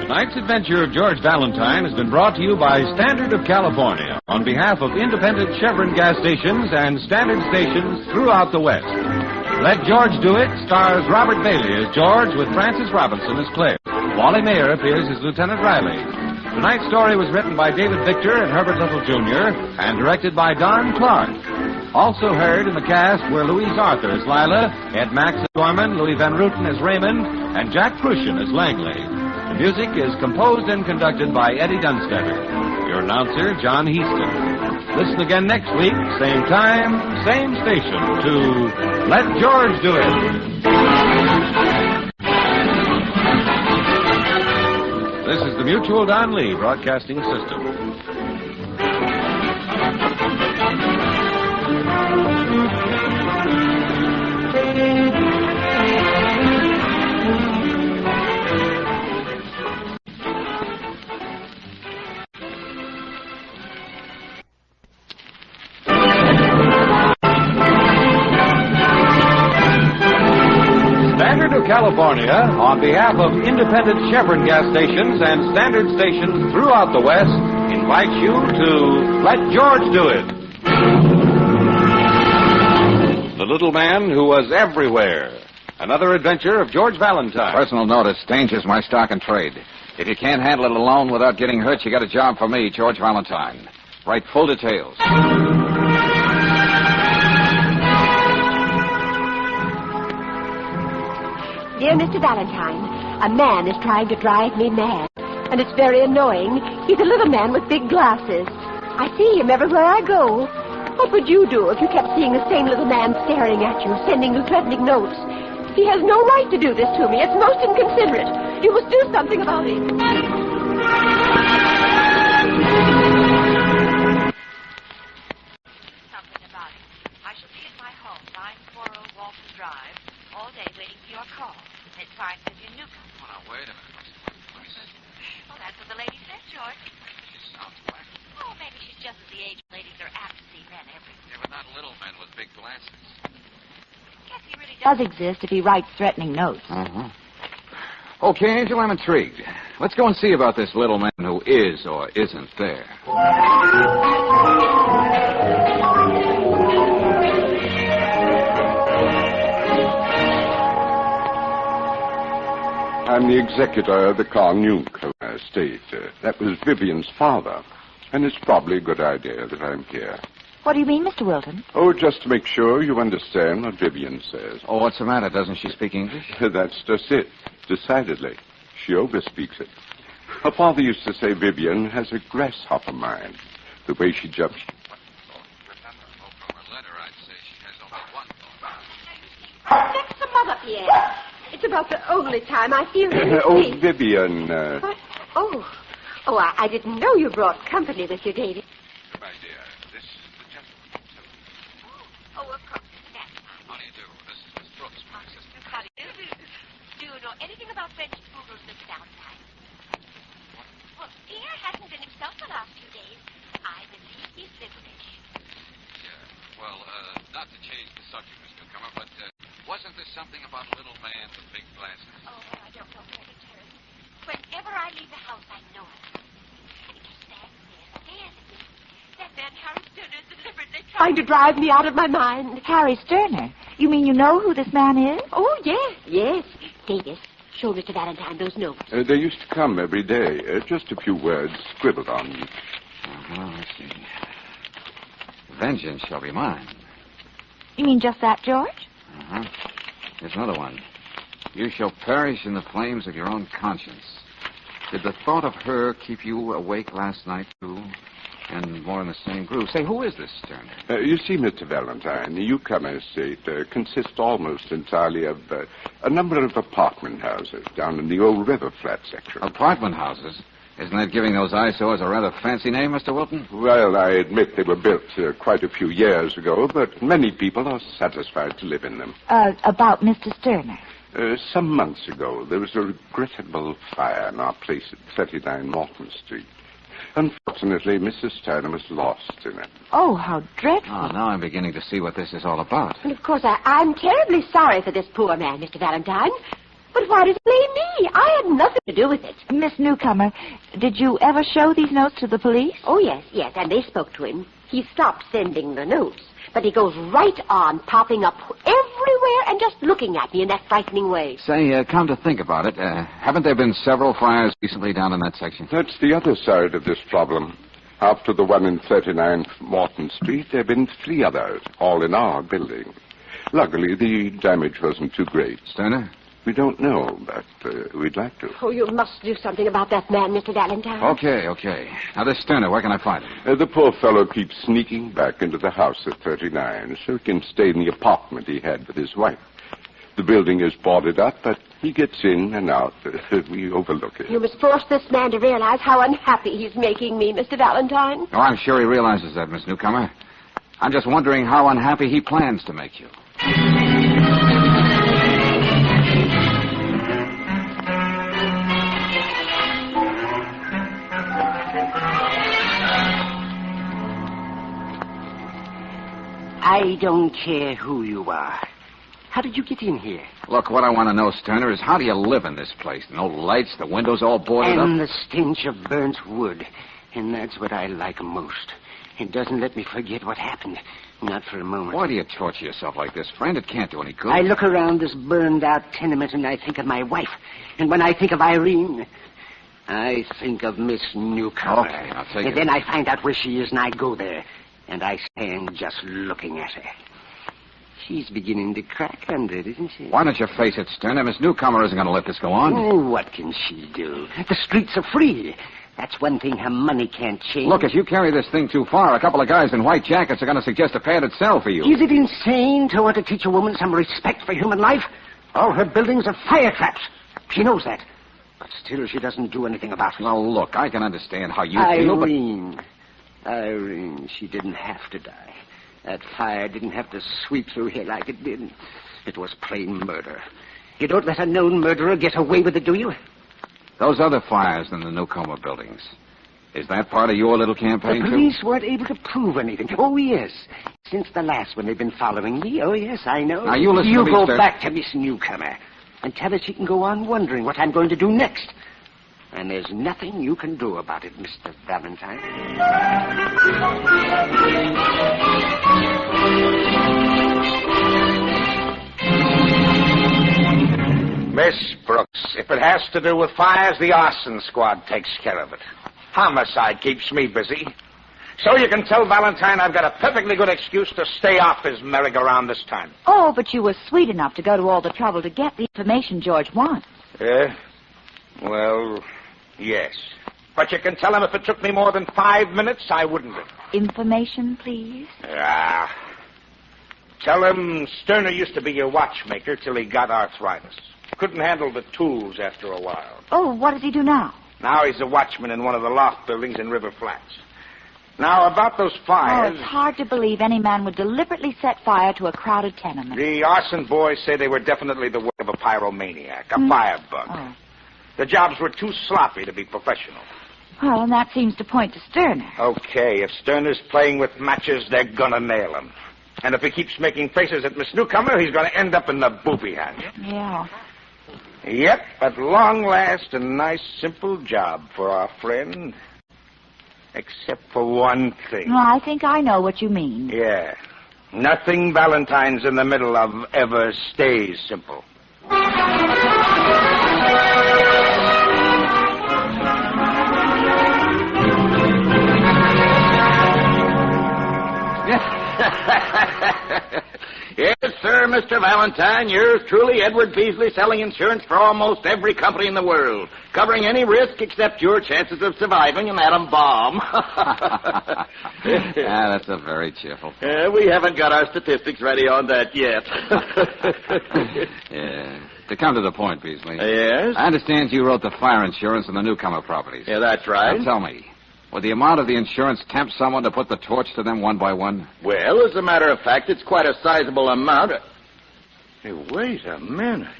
Tonight's adventure of George Valentine has been brought to you by Standard of California on behalf of independent Chevron gas stations and standard stations throughout the West. Let George Do It stars Robert Bailey as George with Frances Robinson as Claire. Wally Mayer appears as Lieutenant Riley. Tonight's story was written by David Victor and Herbert Little, Jr. and directed by Don Clark. Also heard in the cast were Louise Arthur as Lila, Ed Max as Gorman, Louis Van Ruten as Raymond, and Jack Crucian as Langley. The music is composed and conducted by Eddie Dunstetter. Your announcer, John Heaston. Listen again next week, same time, same station, to Let George Do It. This is the Mutual Don Lee Broadcasting System. California, on behalf of independent Chevron gas stations and standard stations throughout the West, invites you to Let George Do It. The Little Man Who Was Everywhere. Another adventure of George Valentine. Personal notice, danger's my stock and trade. If you can't handle it alone without getting hurt, you got a job for me, George Valentine. Write full details. Dear Mr. Valentine, a man is trying to drive me mad, and it's very annoying. He's a little man with big glasses. I see him everywhere I go. What would you do if you kept seeing the same little man staring at you, sending you threatening notes? He has no right to do this to me. It's most inconsiderate. You must do something about it. Something about it. I shall be at my home, 940 Walton Drive, all day waiting for your call. It's signed Vivian Newcomb. Oh, now, wait a minute. Let me see. Oh, that's what the lady said, George. She sounds black. Oh, maybe she's just at the age ladies are apt to see men everywhere. Yeah, but not little men with big glasses. Guess he really does exist if he writes threatening notes. Uh-huh. Okay, Angel, I'm intrigued. Let's go and see about this little man who is or isn't there. I'm the executor of the Carnuke estate. That was Vivian's father, and it's probably a good idea that I'm here. What do you mean, Mr. Wilton? Oh, just to make sure you understand what Vivian says. Oh, what's the matter? Doesn't she speak English? That's just it. Decidedly. She overspeaks it. Her father used to say Vivian has a grasshopper mind. The way she jumps. Fix them up, Pierre. It's about the only time I feel any Oh, sleep. Vivian. What? Oh, I didn't know you brought company with you, David. My dear, this is the gentleman. Oh, of course. How do you do? This is Miss Brooks, my sister. How do you do? Do you know anything about French poodles, Miss Valentine? Well, Pierre hasn't been himself the last few days. I believe he's liverish. Yeah. Well, not to change the subject, Miss Newcomer, but wasn't there something about a little man with big glasses? Oh, well, I don't know where to turn. Whenever I leave the house, I know it. He just stands there, stares at me. That man, Harry Sterner, is deliberately trying to drive me out of my mind. Harry Sterner? You mean you know who this man is? Oh, yes. Davis, show Mr. Valentine those notes. They used to come every day. Just a few words scribbled on them. Let's see. Vengeance shall be mine. You mean just that, George? Uh-huh. Here's another one. You shall perish in the flames of your own conscience. Did the thought of her keep you awake last night, too? And more in the same groove. Say, who is this Sterner? You see, Mr. Valentine, the Newcomer estate consists almost entirely of a number of apartment houses down in the old river flat section. Apartment houses? Isn't that giving those eyesores a rather fancy name, Mr. Wilton? Well, I admit they were built quite a few years ago, but many people are satisfied to live in them. About Mr. Sterner. Some months ago, there was a regrettable fire in our place at 39 Morton Street. Unfortunately, Mrs. Sterner was lost in it. Oh, how dreadful. Oh, now I'm beginning to see what this is all about. And of course, I'm terribly sorry for this poor man, Mr. Valentine. But why does he blame me? I had nothing to do with it. Miss Newcomer, did you ever show these notes to the police? Oh, yes, and they spoke to him. He stopped sending the notes, but he goes right on popping up everywhere and just looking at me in that frightening way. Say, come to think about it, haven't there been several fires recently down in that section? That's the other side of this problem. After the one in 39 Morton Street, there have been 3 others, all in our building. Luckily, the damage wasn't too great. Sterner? We don't know, but we'd like to. Oh, you must do something about that man, Mr. Valentine. Okay. Now, this Sterner, where can I find him? The poor fellow keeps sneaking back into the house at 39 so he can stay in the apartment he had with his wife. The building is boarded up, but he gets in and out. We overlook it. You must force this man to realize how unhappy he's making me, Mr. Valentine. Oh, I'm sure he realizes that, Miss Newcomer. I'm just wondering how unhappy he plans to make you. I don't care who you are. How did you get in here? Look, what I want to know, Sterner, is how do you live in this place? No lights, the windows all boarded And up? the stench of burnt wood. And that's what I like most. It doesn't let me forget what happened. Not for a moment. Why do you torture yourself like this, friend? It can't do any good. I look around this burned-out tenement and I think of my wife. And when I think of Irene, I think of Miss Newcomer. Okay, I'll take and it. then I find out where she is and I go there. And I stand just looking at her. She's beginning to crack under it, isn't she? Why don't you face it, Sterner? Miss Newcomer isn't going to let this go on. Oh, what can she do? The streets are free. That's one thing her money can't change. Look, if you carry this thing too far, a couple of guys in white jackets are going to suggest a padded cell for you. Is it insane to want to teach a woman some respect for human life? All her buildings are fire traps. She knows that. But still, she doesn't do anything about it. Well, look, I can understand how you feel, but... Irene, she didn't have to die. That fire didn't have to sweep through here like it did. It was plain murder. You don't let a known murderer get away with it, do you? Those other fires in the Newcomer buildings, is that part of your little campaign, The police weren't able to prove anything. Oh, yes. Since the last one, they've been following me. Oh, yes, I know. Now, you listen to me, go sir. back to Miss Newcomer and tell her she can go on wondering what I'm going to do next. And there's nothing you can do about it, Mr. Valentine. Miss Brooks, if it has to do with fires, the arson squad takes care of it. Homicide keeps me busy. So you can tell Valentine I've got a perfectly good excuse to stay off his merry-go-round this time. Oh, but you were sweet enough to go to all the trouble to get the information George wants. Well, yes. But you can tell him if it took me more than 5 minutes, I wouldn't have. Information, please? Tell him Sterner used to be your watchmaker till he got arthritis. Couldn't handle the tools after a while. Oh, what does he do now? Now he's a watchman in one of the loft buildings in River Flats. Now, about those fires... Oh, it's hard to believe any man would deliberately set fire to a crowded tenement. The arson boys say they were definitely the work of a pyromaniac, a firebug. Oh. The jobs were too sloppy to be professional. Well, and that seems to point to Sterner. Okay, if Sterner's playing with matches, they're gonna nail him. And if he keeps making faces at Miss Newcomer, he's gonna end up in the booby hatch. Yeah. Yep, at long last, a nice, simple job for our friend. Except for one thing. Well, I think I know what you mean. Yeah. Nothing Valentine's in the middle of ever stays simple. Yes, sir, Mr. Valentine. Yours truly, Edward Beasley, selling insurance for almost every company in the world, covering any risk except your chances of surviving an atom bomb. That's a very cheerful. We haven't got our statistics ready on that yet. Yeah. To come to the point, Beasley. Yes? I understand you wrote the fire insurance on the newcomer properties. Yeah, that's right. Now tell me, would the amount of the insurance tempt someone to put the torch to them one by one? Well, as a matter of fact, it's quite a sizable amount. Hey, wait a minute.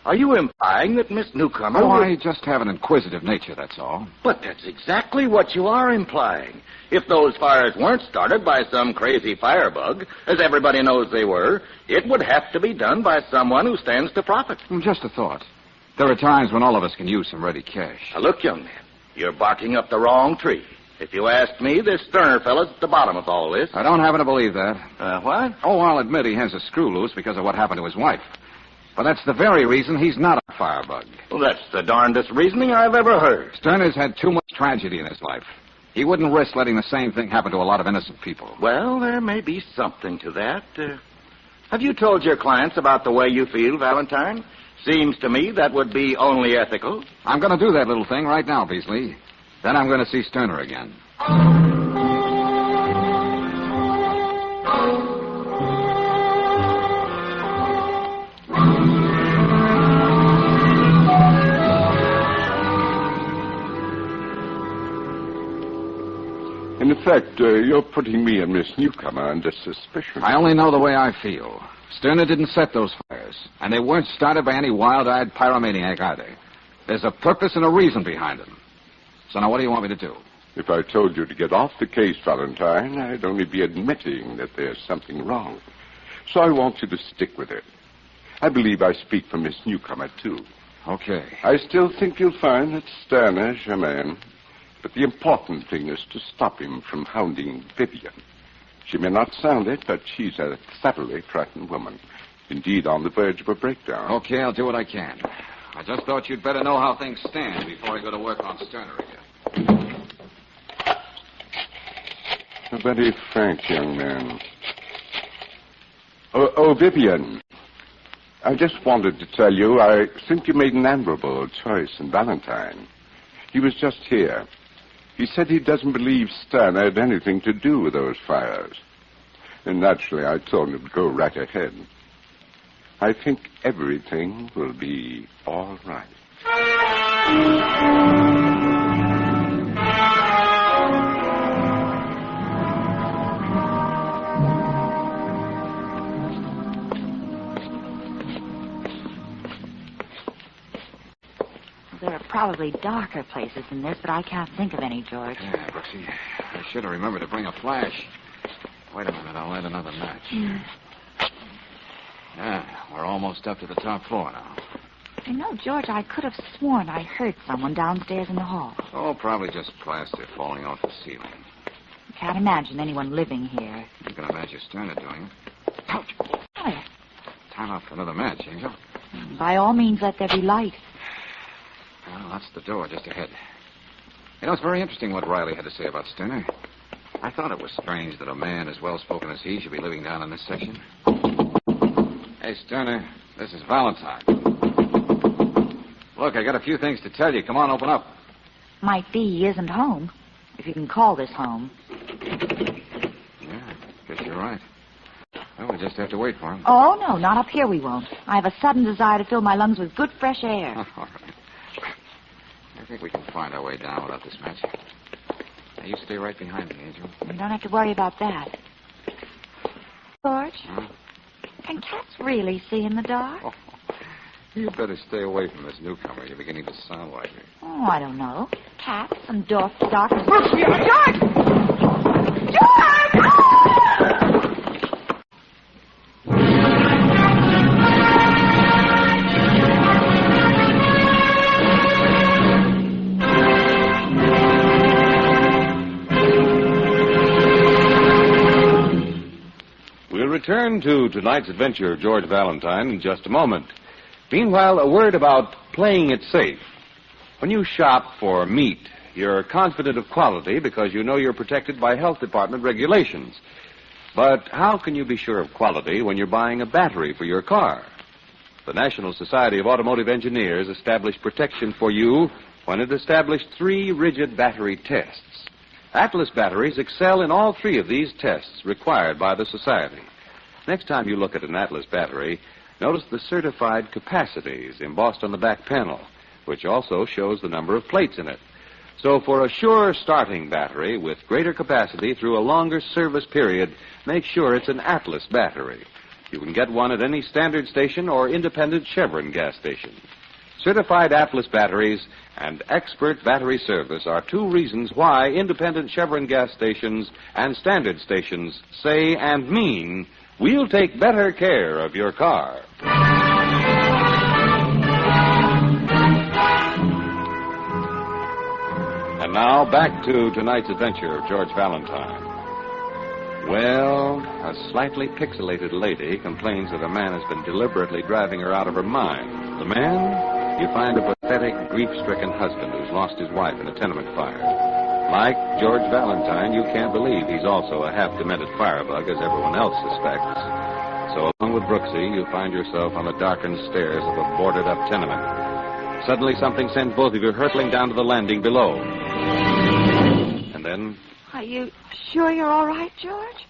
Are you implying that Miss Newcomer... Oh, I just have an inquisitive nature, that's all. But that's exactly what you are implying. If those fires weren't started by some crazy firebug, as everybody knows they were, it would have to be done by someone who stands to profit. Just a thought. There are times when all of us can use some ready cash. Now, look, young man. You're barking up the wrong tree. If you ask me, this Sterner fella's at the bottom of all this. I don't happen to believe that. What? Oh, I'll admit he has a screw loose because of what happened to his wife. But that's the very reason he's not a firebug. Well, that's the darndest reasoning I've ever heard. Sterner's had too much tragedy in his life. He wouldn't risk letting the same thing happen to a lot of innocent people. Well, there may be something to that. Have you told your clients about the way you feel, Valentine? Seems to me that would be only ethical. I'm going to do that little thing right now, Beasley. Then I'm going to see Sterner again. In effect, you're putting me and Miss Newcomer under suspicion. I only know the way I feel. Sterner didn't set those fires, and they weren't started by any wild-eyed pyromaniac either. There's a purpose and a reason behind them. So now what do you want me to do? If I told you to get off the case, Valentine, I'd only be admitting that there's something wrong. So I want you to stick with it. I believe I speak for Miss Newcomer, too. Okay. I still think you'll find that Sterner's your man. But the important thing is to stop him from hounding Vivian. She may not sound it, but she's a thoroughly frightened woman. Indeed, on the verge of a breakdown. Okay, I'll do what I can. I just thought you'd better know how things stand before I go to work on Sterner again. A very frank young man. Oh, Vivian. I just wanted to tell you I think you made an admirable choice in Valentine. He was just here. He said he doesn't believe Sterner had anything to do with those fires. And naturally, I told him to go right ahead. I think everything will be all right. There are probably darker places than this, but I can't think of any, George. Yeah, Brooksy, I should have remembered to bring a flash. Wait a minute, I'll light another match. Yeah, we're almost up to the top floor now. You know, George, I could have sworn I heard someone downstairs in the hall. Oh, probably just plaster falling off the ceiling. Can't imagine anyone living here. You can imagine Sterner doing it. Ouch! What? Time out for another match, Angel. By all means, let there be light. Well, that's the door just ahead. You know, it's very interesting what Riley had to say about Sterner. I thought it was strange that a man as well-spoken as he should be living down in this section. Hey, Sterner, this is Valentine. Look, I got a few things to tell you. Come on, open up. Might be he isn't home, if you can call this home. Yeah, guess you're right. Well, we'll just have to wait for him. Oh, no, not up here we won't. I have a sudden desire to fill my lungs with good fresh air. All right. I think we can find our way down without this match. Now, you stay right behind me, Angel. You don't have to worry about that. George, Huh? can cats really see in the dark? Oh, you better stay away from this newcomer. You're beginning to sound like her. Oh, I don't know. Cats and darkness. George! We'll return to tonight's adventure of George Valentine in just a moment. Meanwhile, a word about playing it safe. When you shop for meat, you're confident of quality because you know you're protected by health department regulations. But how can you be sure of quality when you're buying a battery for your car? The National Society of Automotive Engineers established protection for you when it established 3 rigid battery tests. Atlas batteries excel in all 3 of these tests required by the Society. Next time you look at an Atlas battery, notice the certified capacities embossed on the back panel, which also shows the number of plates in it. So for a sure starting battery with greater capacity through a longer service period, make sure it's an Atlas battery. You can get one at any standard station or independent Chevron gas station. Certified Atlas batteries and expert battery service are 2 reasons why independent Chevron gas stations and standard stations say and mean, we'll take better care of your car. And now, back to tonight's adventure of George Valentine. Well, a slightly pixelated lady complains that a man has been deliberately driving her out of her mind. The man? You find a pathetic, grief-stricken husband who's lost his wife in a tenement fire. Like George Valentine, you can't believe he's also a half-demented firebug, as everyone else suspects. So along with Brooksy, you find yourself on the darkened stairs of a boarded-up tenement. Suddenly, something sends both of you hurtling down to the landing below. And then... Are you sure you're all right, George?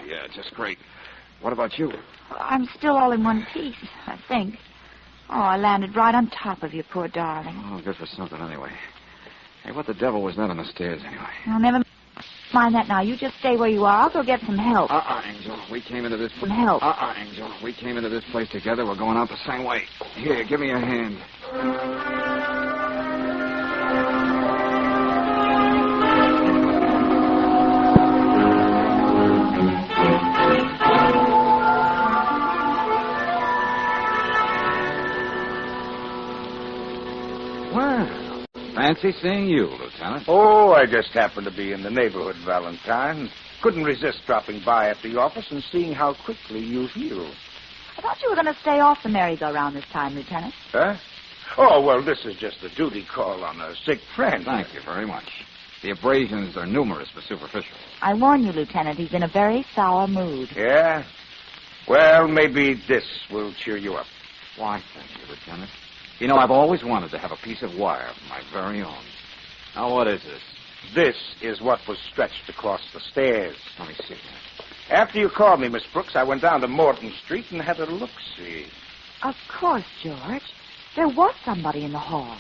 Yeah, just great. What about you? I'm still all in one piece, I think. Oh, I landed right on top of you, poor darling. Oh, good for something anyway. Hey, what the devil was that on the stairs anyway? Well, never mind that now. You just stay where you are. I'll go get some help. Angel. We came into this... Some help. Angel. We came into this place together. We're going out the same way. Here, give me your hand. Fancy seeing you, Lieutenant. Oh, I just happened to be in the neighborhood, Valentine. Couldn't resist dropping by at the office and seeing how quickly you heal. I thought you were going to stay off the merry-go-round this time, Lieutenant. Huh? Oh, well, this is just a duty call on a sick friend. Thank you very much. The abrasions are numerous but superficial. I warn you, Lieutenant, he's in a very sour mood. Yeah? Well, maybe this will cheer you up. Why, thank you, Lieutenant. You know, I've always wanted to have a piece of wire of my very own. Now, what is this? This is what was stretched across the stairs. Let me see. After you called me, Miss Brooks, I went down to Morton Street and had a look-see. Of course, George. There was somebody in the hall.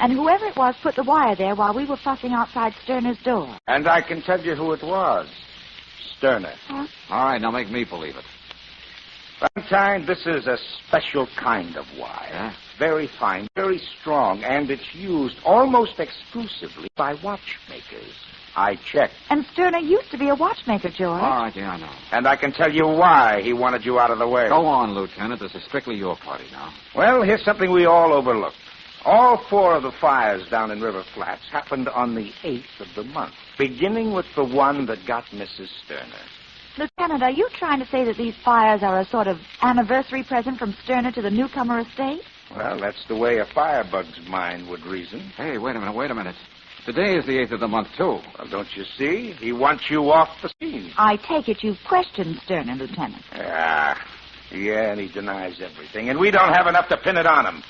And whoever it was put the wire there while we were fussing outside Sterner's door. And I can tell you who it was. Sterner. Huh? All right, now make me believe it. Valentine, this is a special kind of wire. Yeah? Very fine, very strong, and it's used almost exclusively by watchmakers. I checked. And Sterner used to be a watchmaker, George. All right, yeah, I know. And I can tell you why he wanted you out of the way. Go on, Lieutenant. This is strictly your party now. Well, here's something we all overlooked. All 4 of the fires down in River Flats happened on the 8th of the month, beginning with the one that got Mrs. Sterner. Lieutenant, are you trying to say that these fires are a sort of anniversary present from Sterner to the newcomer estate? Well, that's the way a firebug's mind would reason. Hey, wait a minute. Today is the 8th of the month, too. Well, don't you see? He wants you off the scene. I take it you've questioned Sterner, Lieutenant. Yeah, and he denies everything, and we don't have enough to pin it on him.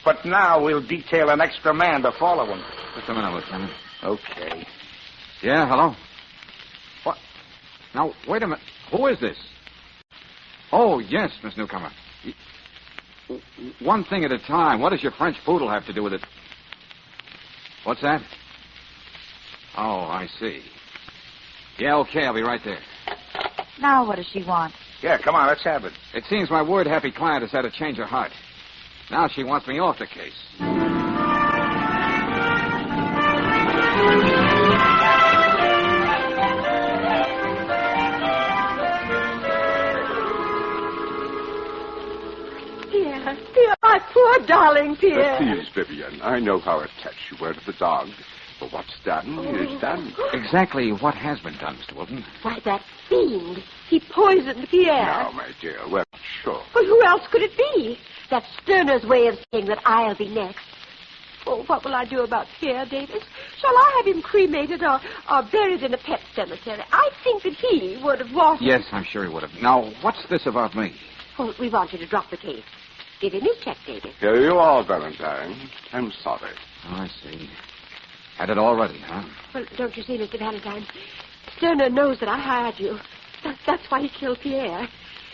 But now we'll detail an extra man to follow him. Just a minute, Lieutenant. Okay. Yeah, hello? What? Now, wait a minute. Who is this? Oh, yes, Miss Newcomer. One thing at a time. What does your French poodle have to do with it? What's that? Oh, I see. Yeah, okay, I'll be right there. Now what does she want? Yeah, come on, let's have it. It seems my word-happy client has had a change of heart. Now she wants me off the case. Pierre, my poor darling Pierre. Please, Vivian, I know how attached you were to the dog. But what's done is done. Exactly what has been done, Mr. Wilton? Why, that fiend. He poisoned Pierre. Now, my dear, well, sure. Well, who else could it be? That's Sterner's way of saying that I'll be next. Oh, what will I do about Pierre, Davis? Shall I have him cremated or buried in a pet cemetery? I think that he would have wanted... Yes, I'm sure he would have. Now, what's this about me? Oh, we want you to drop the case. Give him his check, Davis. Here you are, Valentine. I'm sorry. Oh, I see. Had it all ready, huh? Well, don't you see, Mr. Valentine? Sterner knows that I hired you. That's why he killed Pierre.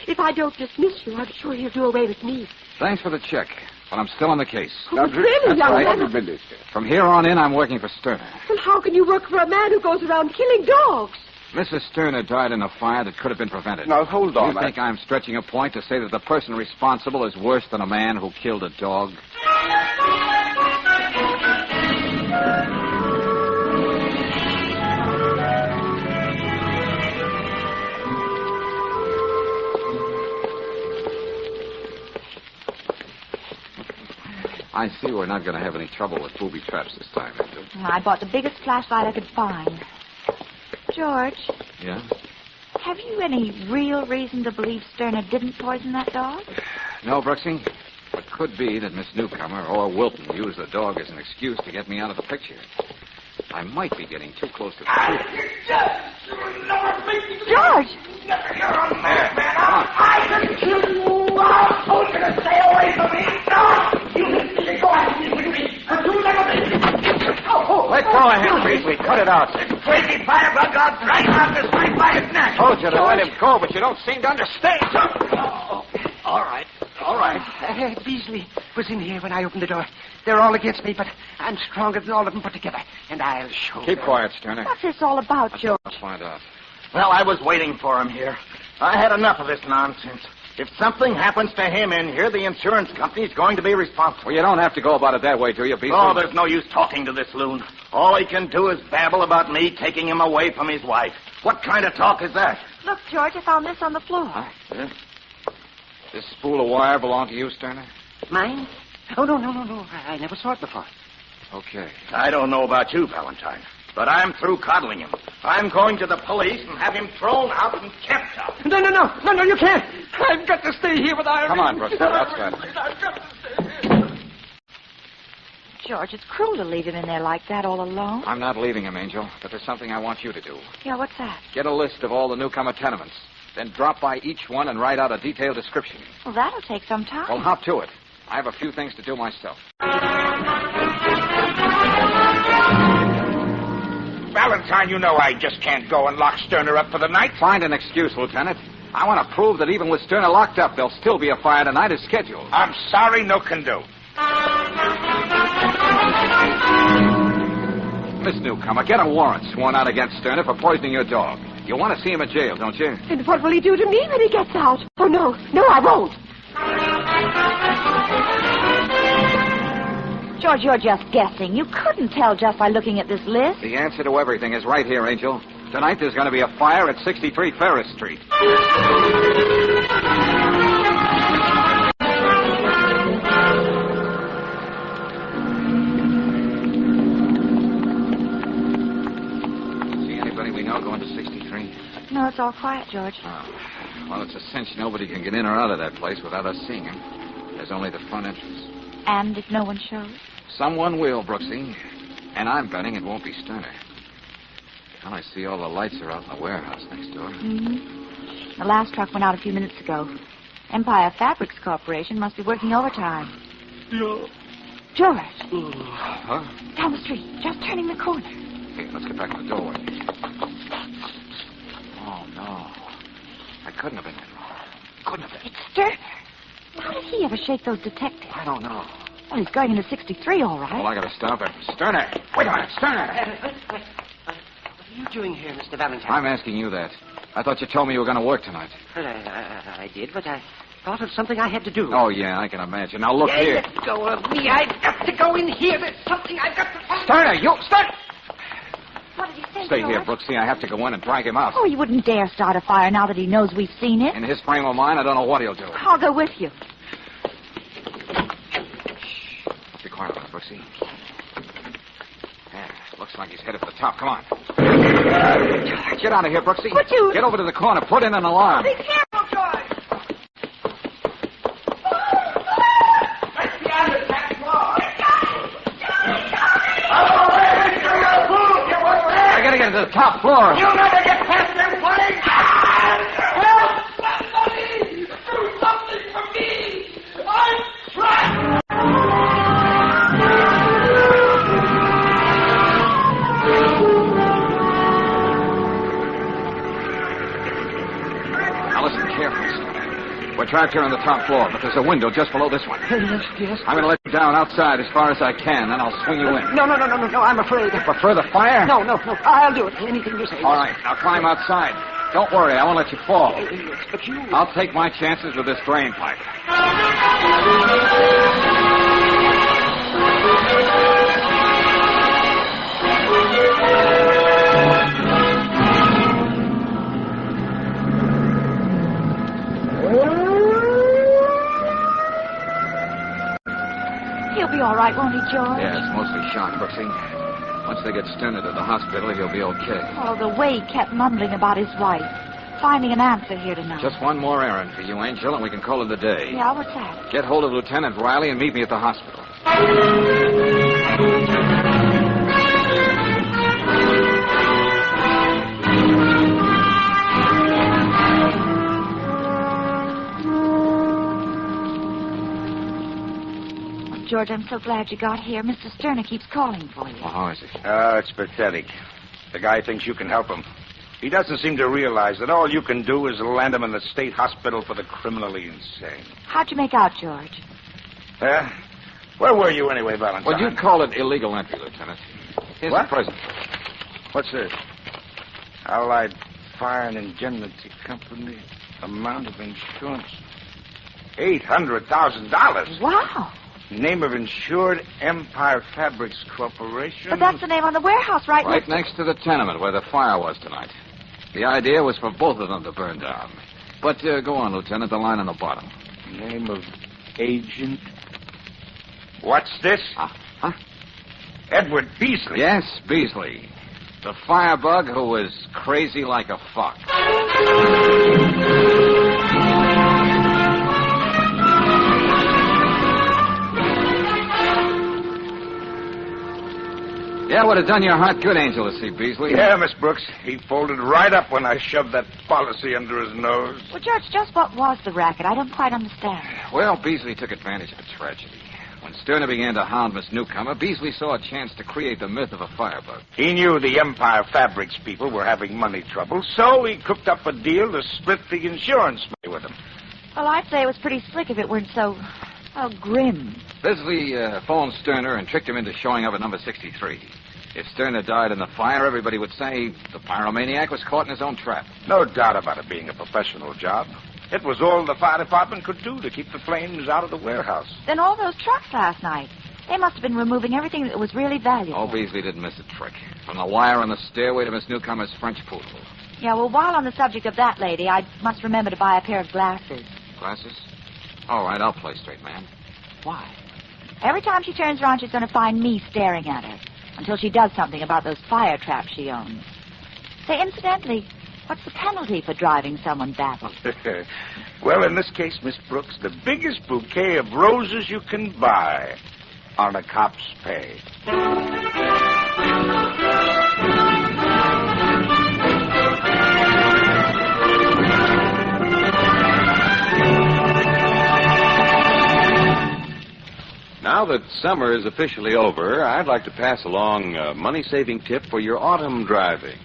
If I don't dismiss you, I'm sure he'll do away with me. Thanks for the check, but I'm still on the case. Oh, really, young man? From here on in, I'm working for Sterner. Well, how can you work for a man who goes around killing dogs? Mrs. Sterner died in a fire that could have been prevented. Now, hold on. You think I'm stretching a point to say that the person responsible is worse than a man who killed a dog? I see we're not going to have any trouble with booby traps this time, Angel. I bought the biggest flashlight I could find. George, Yeah? have you any real reason to believe Sterner didn't poison that dog? No, Brooksy. It could be that Miss Newcomer or Wilton used the dog as an excuse to get me out of the picture. I might be getting too close to the truth. George! You're a madman. I can kill you. I told you to stay away from me. No! You go after me. But you never did. Let go of him, Beasley. Cut it out. Crazy firebug, I'll drag him out this fight by his neck. Told you to let him go, but you don't seem to understand. All right. Beasley was in here when I opened the door. They're all against me, but I'm stronger than all of them put together, and I'll show Keep them. quiet, Sterner. What's this all about, George? I'll find out. Well, I was waiting for him here. I had enough of this nonsense. If something happens to him in here, the insurance company's going to be responsible. Well, you don't have to go about it that way, do you, Beasley? Oh, there's no use talking to this loon. All he can do is babble about me taking him away from his wife. What kind of talk is that? Look, George, I found this on the floor. This spool of wire belong to you, Sterner? Mine? Oh, no. I never saw it before. Okay. I don't know about you, Valentine, but I'm through coddling him. I'm going to the police and have him thrown out and kept out. No, you can't. I've got to stay here with Irene. Come on, Brooks. That's right. I've got to stay here. George, it's cruel to leave him in there like that all alone. I'm not leaving him, Angel, but there's something I want you to do. Yeah, what's that? Get a list of all the newcomer tenements. Then drop by each one and write out a detailed description. Well, that'll take some time. Well, hop to it. I have a few things to do myself. Valentine, you know I just can't go and lock Sterner up for the night. Find an excuse, Lieutenant. I want to prove that even with Sterner locked up, there'll still be a fire tonight as scheduled. I'm sorry, no can do. Miss Newcomer, get a warrant sworn out against Sterner for poisoning your dog. You want to see him in jail, don't you? And what will he do to me when he gets out? Oh, no, I won't. George, you're just guessing. You couldn't tell just by looking at this list. The answer to everything is right here, Angel. Tonight there's going to be a fire at 63 Ferris Street. See anybody we know going to 63? No, it's all quiet, George. Oh. Well, it's a cinch nobody can get in or out of that place without us seeing him. There's only the front entrance. And if no one shows? Someone will, Brooksy. And I'm betting it won't be Sterner. Well, I see all the lights are out in the warehouse next door. Mm-hmm. The last truck went out a few minutes ago. Empire Fabrics Corporation must be working overtime. No. George. Huh? Down the street, just turning the corner. Hey, let's get back in the doorway. Oh, no. That couldn't have been him. Couldn't have been. It's Sterner. How did he ever shake those detectives? I don't know. Well, he's going into 63, all right. Well, I gotta stop him. Sterner! Wait a minute, Sterner! What are you doing here, Mr. Valentine? I'm asking you that. I thought you told me you were going to work tonight. Well, I did, but I thought of something I had to do. Oh, yeah, I can imagine. Now, look Yeah, here. let go of me. I've got to go in here. There's something I've got to find. Sterner, you... Sterner! What did he say, Stay George? here, Brooksy. I have to go in and drag him out. Oh, he wouldn't dare start a fire now that he knows we've seen it. In his frame of mind, I don't know what he'll do. I'll go with you. Be quiet, Brooksy. Yeah, looks like he's headed for the top. Come on. Get out of here, Brooksy. Would you... Get over to the corner. Put in an alarm. Be careful, George. I gotta get to the top floor. You'll never get past them flames! Help! Somebody! Do something for me! I'm trapped! Now listen carefully, Sterner. We're trapped here on the top floor, but there's a window just below this one. Yes. I'm going to let you down outside as far as I can, then I'll swing you in. No, I'm afraid. Prefer the fire? No, I'll do it. Anything you say. All right, now climb outside. Don't worry, I won't let you fall. Yes, but you... I'll take my chances with this drain pipe. He'll be all right, won't he, George? Yeah, it's mostly shock, Brooksy. Once they get Sterner to the hospital, he'll be okay. Oh, the way he kept mumbling about his wife. Finding an answer here tonight. Just one more errand for you, Angel, and we can call it a day. Yeah, what's that? Get hold of Lieutenant Riley and meet me at the hospital. George, I'm so glad you got here. Mr. Sterner keeps calling for you. Well, how is it? Oh, it's pathetic. The guy thinks you can help him. He doesn't seem to realize that all you can do is land him in the state hospital for the criminally insane. How'd you make out, George? Where were you anyway, Valentine? Well, you'd call it illegal entry, Lieutenant. Here's What? the present. What's this? Allied Fire and Indemnity Company. Amount of insurance. $800,000. Wow. Name of insured Empire Fabrics Corporation. But that's the name on the warehouse, right? Right next to the tenement where the fire was tonight. The idea was for both of them to burn down. But go on, Lieutenant, the line on the bottom. Name of agent. What's this? Huh? Edward Beasley. Yes, Beasley. The firebug who was crazy like a fox. Yeah, it would have done your heart good, Angel, to see Beasley. Yeah, Miss Brooks. He folded right up when I shoved that policy under his nose. Well, George, just what was the racket? I don't quite understand. Well, Beasley took advantage of a tragedy. When Sterner began to hound Miss Newcomer, Beasley saw a chance to create the myth of a firebug. He knew the Empire Fabrics people were having money trouble, so he cooked up a deal to split the insurance money with them. Well, I'd say it was pretty slick if it weren't so grim. Beasley phoned Sterner and tricked him into showing up at number 63. If Sterner died in the fire, everybody would say the pyromaniac was caught in his own trap. No doubt about it being a professional job. It was all the fire department could do to keep the flames out of the warehouse. Then all those trucks last night. They must have been removing everything that was really valuable. Oh, Beasley didn't miss a trick. From the wire on the stairway to Miss Newcomer's French poodle. Yeah, well, while on the subject of that lady, I must remember to buy a pair of glasses. Glasses? All right, I'll play straight, man. Why? Every time she turns around, she's going to find me staring at her. Until she does something about those fire traps she owns. Say, incidentally, what's the penalty for driving someone battle? Well, in this case, Miss Brooks, the biggest bouquet of roses you can buy on a cop's pay. Now that summer is officially over, I'd like to pass along a money-saving tip for your autumn driving.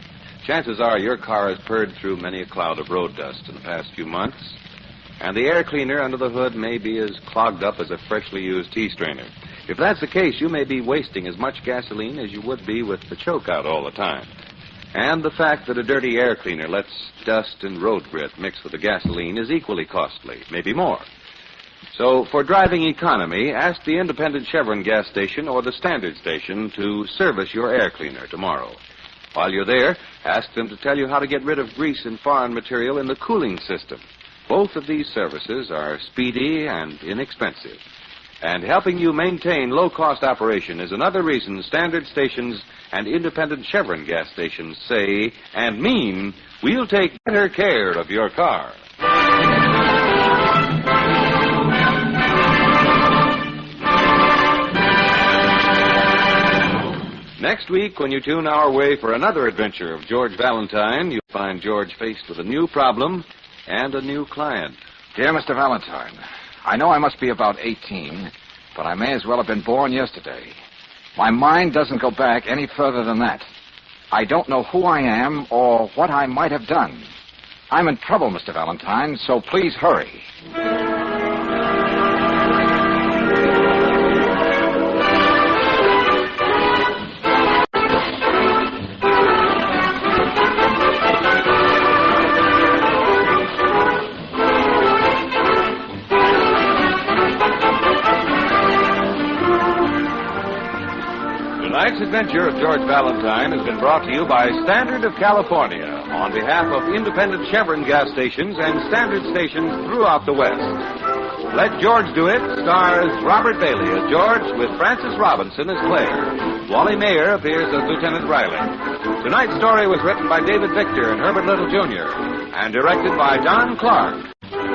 Chances are your car has purred through many a cloud of road dust in the past few months, and the air cleaner under the hood may be as clogged up as a freshly used tea strainer. If that's the case, you may be wasting as much gasoline as you would be with the choke out all the time. And the fact that a dirty air cleaner lets dust and road grit mix with the gasoline is equally costly, maybe more. So, for driving economy, ask the independent Chevron gas station or the standard station to service your air cleaner tomorrow. While you're there, ask them to tell you how to get rid of grease and foreign material in the cooling system. Both of these services are speedy and inexpensive. And helping you maintain low-cost operation is another reason standard stations and independent Chevron gas stations say and mean, we'll take better care of your car. Next week, when you tune our way for another adventure of George Valentine, you'll find George faced with a new problem and a new client. Dear Mr. Valentine, I know I must be about 18, but I may as well have been born yesterday. My mind doesn't go back any further than that. I don't know who I am or what I might have done. I'm in trouble, Mr. Valentine, so please hurry. Tonight's adventure of George Valentine has been brought to you by Standard of California on behalf of independent Chevron gas stations and standard stations throughout the West. Let George Do It stars Robert Bailey as George with Frances Robinson as Claire. Wally Mayer appears as Lieutenant Riley. Tonight's story was written by David Victor and Herbert Little, Jr. and directed by Don Clark.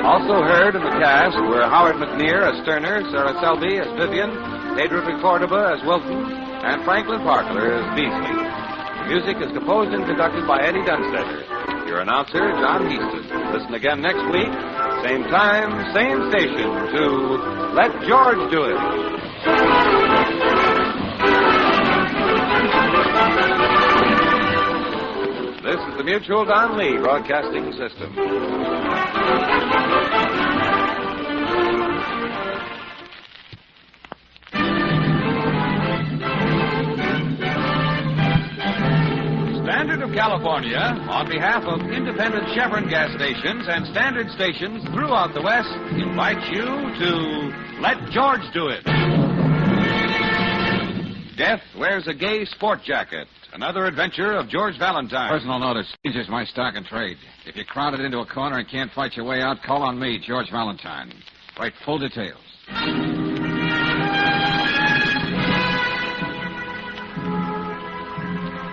Also heard in the cast were Howard McNear as Sterner, Sarah Selby as Vivian, Pedro Cordoba as Wilton, and Franklin Parkler as Beasley. The music is composed and conducted by Eddie Dunstetter. Your announcer, John Heaston. Listen again next week, same time, same station, to Let George Do It. This is the Mutual Don Lee Broadcasting System. Standard of California, on behalf of independent Chevron gas stations and standard stations throughout the West, invites you to Let George Do It. Death wears a gay sport jacket. Another adventure of George Valentine. Personal notice. Changes my stock and trade. If you're crowded into a corner and can't fight your way out, call on me, George Valentine. Write full details.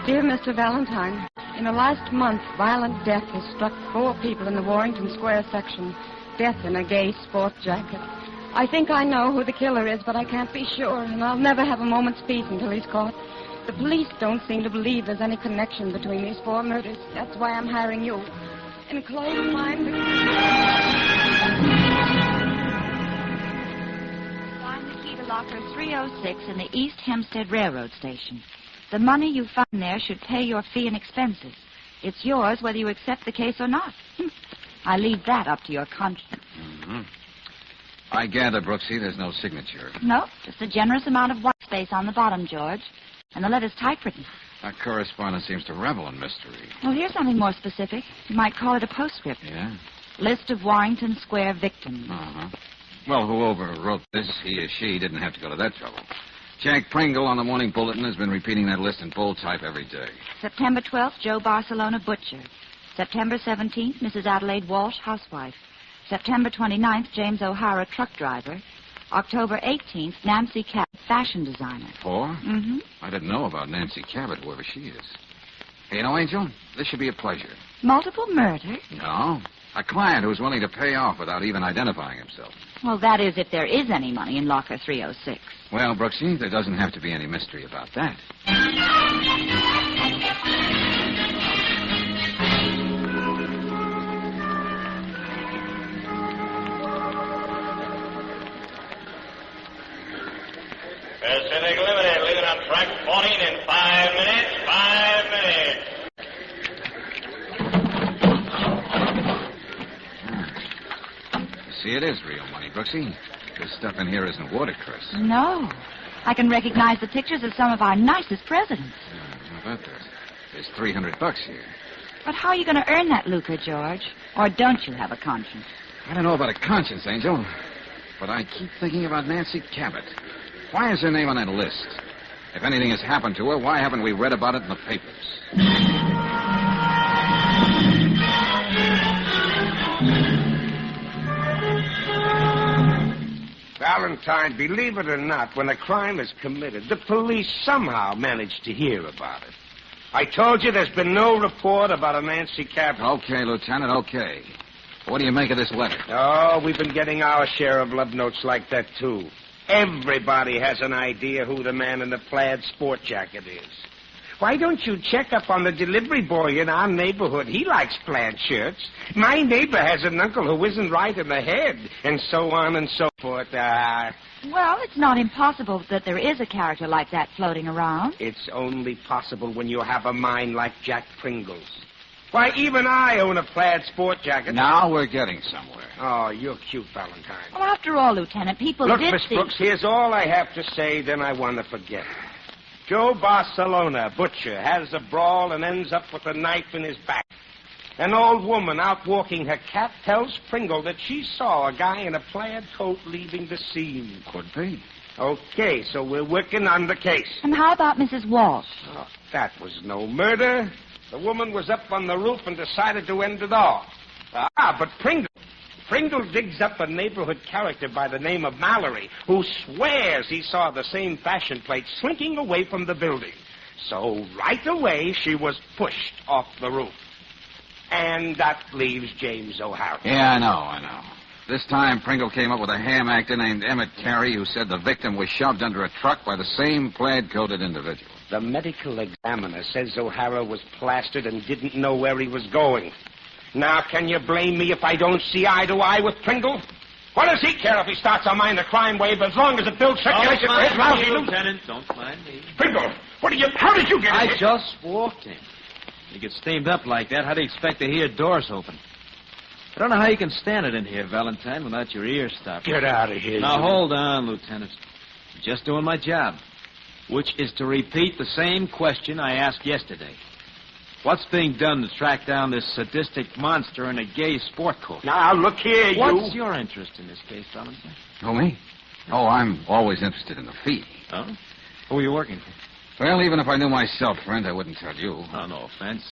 Dear Mr. Valentine, in the last month, violent death has struck 4 people in the Warrington Square section. Death in a gay sport jacket. I think I know who the killer is, but I can't be sure, and I'll never have a moment's peace until he's caught. The police don't seem to believe there's any connection between these 4 murders. That's why I'm hiring you. Enclosed find the key to locker 306 in the East Hempstead Railroad Station. The money you find there should pay your fee and expenses. It's yours whether you accept the case or not. I leave that up to your conscience. Mm-hmm. I gather, Brooksy, there's no signature. No, just a generous amount of white space on the bottom, George. And the letter's typewritten. Our correspondent seems to revel in mystery. Well, here's something more specific. You might call it a postscript. Yeah? List of Warrington Square victims. Uh-huh. Well, whoever wrote this, he or she, didn't have to go to that trouble. Jack Pringle on the Morning Bulletin has been repeating that list in bold type every day. September 12th, Joe Barcelona, butcher. September 17th, Mrs. Adelaide Walsh, housewife. September 29th, James O'Hara, truck driver. October 18th, Nancy Cabot, fashion designer. 4? Mm-hmm. I didn't know about Nancy Cabot, whoever she is. Hey, you know, Angel, this should be a pleasure. Multiple murder? No. A client who's willing to pay off without even identifying himself. Well, that is if there is any money in locker 306. Well, Brooksy, there doesn't have to be any mystery about that. Pacific Limited, leaving on track 14 in 5 minutes. 5 minutes. See, it is real money, Brooksy. This stuff in here isn't watercress. No. I can recognize the pictures of some of our nicest presidents. How about that? There's $300 here. But how are you going to earn that lucre, George? Or don't you have a conscience? I don't know about a conscience, Angel, but I keep thinking about Nancy Cabot. Why is her name on that list? If anything has happened to her, why haven't we read about it in the papers? Valentine, believe it or not, when a crime is committed, the police somehow manage to hear about it. I told you there's been no report about a Nancy Cabot. Okay, Lieutenant, okay. What do you make of this letter? Oh, we've been getting our share of love notes like that, too. Everybody has an idea who the man in the plaid sport jacket is. Why don't you check up on the delivery boy in our neighborhood? He likes plaid shirts. My neighbor has an uncle who isn't right in the head, and so on and so forth. Well, it's not impossible that there is a character like that floating around. It's only possible when you have a mind like Jack Pringle's. Why, even I own a plaid sport jacket. Now we're getting somewhere. Oh, you're cute, Valentine. Well, after all, Lieutenant, people Look, did Miss see... Brooks, here's all I have to say, then I want to forget it. Joe Barcelona, butcher, has a brawl and ends up with a knife in his back. An old woman out walking her cat tells Pringle that she saw a guy in a plaid coat leaving the scene. Could be. Okay, so we're working on the case. And how about Mrs. Walsh? Oh, that was no murder. The woman was up on the roof and decided to end it all. But Pringle digs up a neighborhood character by the name of Mallory, who swears he saw the same fashion plate slinking away from the building. So right away, she was pushed off the roof. And that leaves James O'Hara. Yeah, I know. This time, Pringle came up with a ham actor named Emmett Carey who said the victim was shoved under a truck by the same plaid-coated individual. The medical examiner says O'Hara was plastered and didn't know where he was going. Now, can you blame me if I don't see eye to eye with Pringle? What does he care if he starts a minor crime wave as long as it builds circulation for his lousy Lieutenant, don't mind me. Pringle, how did you get in I here? just walked in. You get steamed up like that, how do you expect to hear doors open? I don't know how you can stand it in here, Valentine, without your ears stopped. Get out of here. Now, hold on, Lieutenant. I'm just doing my job, which is to repeat the same question I asked yesterday. What's being done to track down this sadistic monster in a gay sport coat? Now, look here, What's your interest in this case, Valentine? Oh, me? Oh, I'm always interested in the fee. Oh? Who are you working for? Well, even if I knew myself, friend, I wouldn't tell you. Oh, no offense.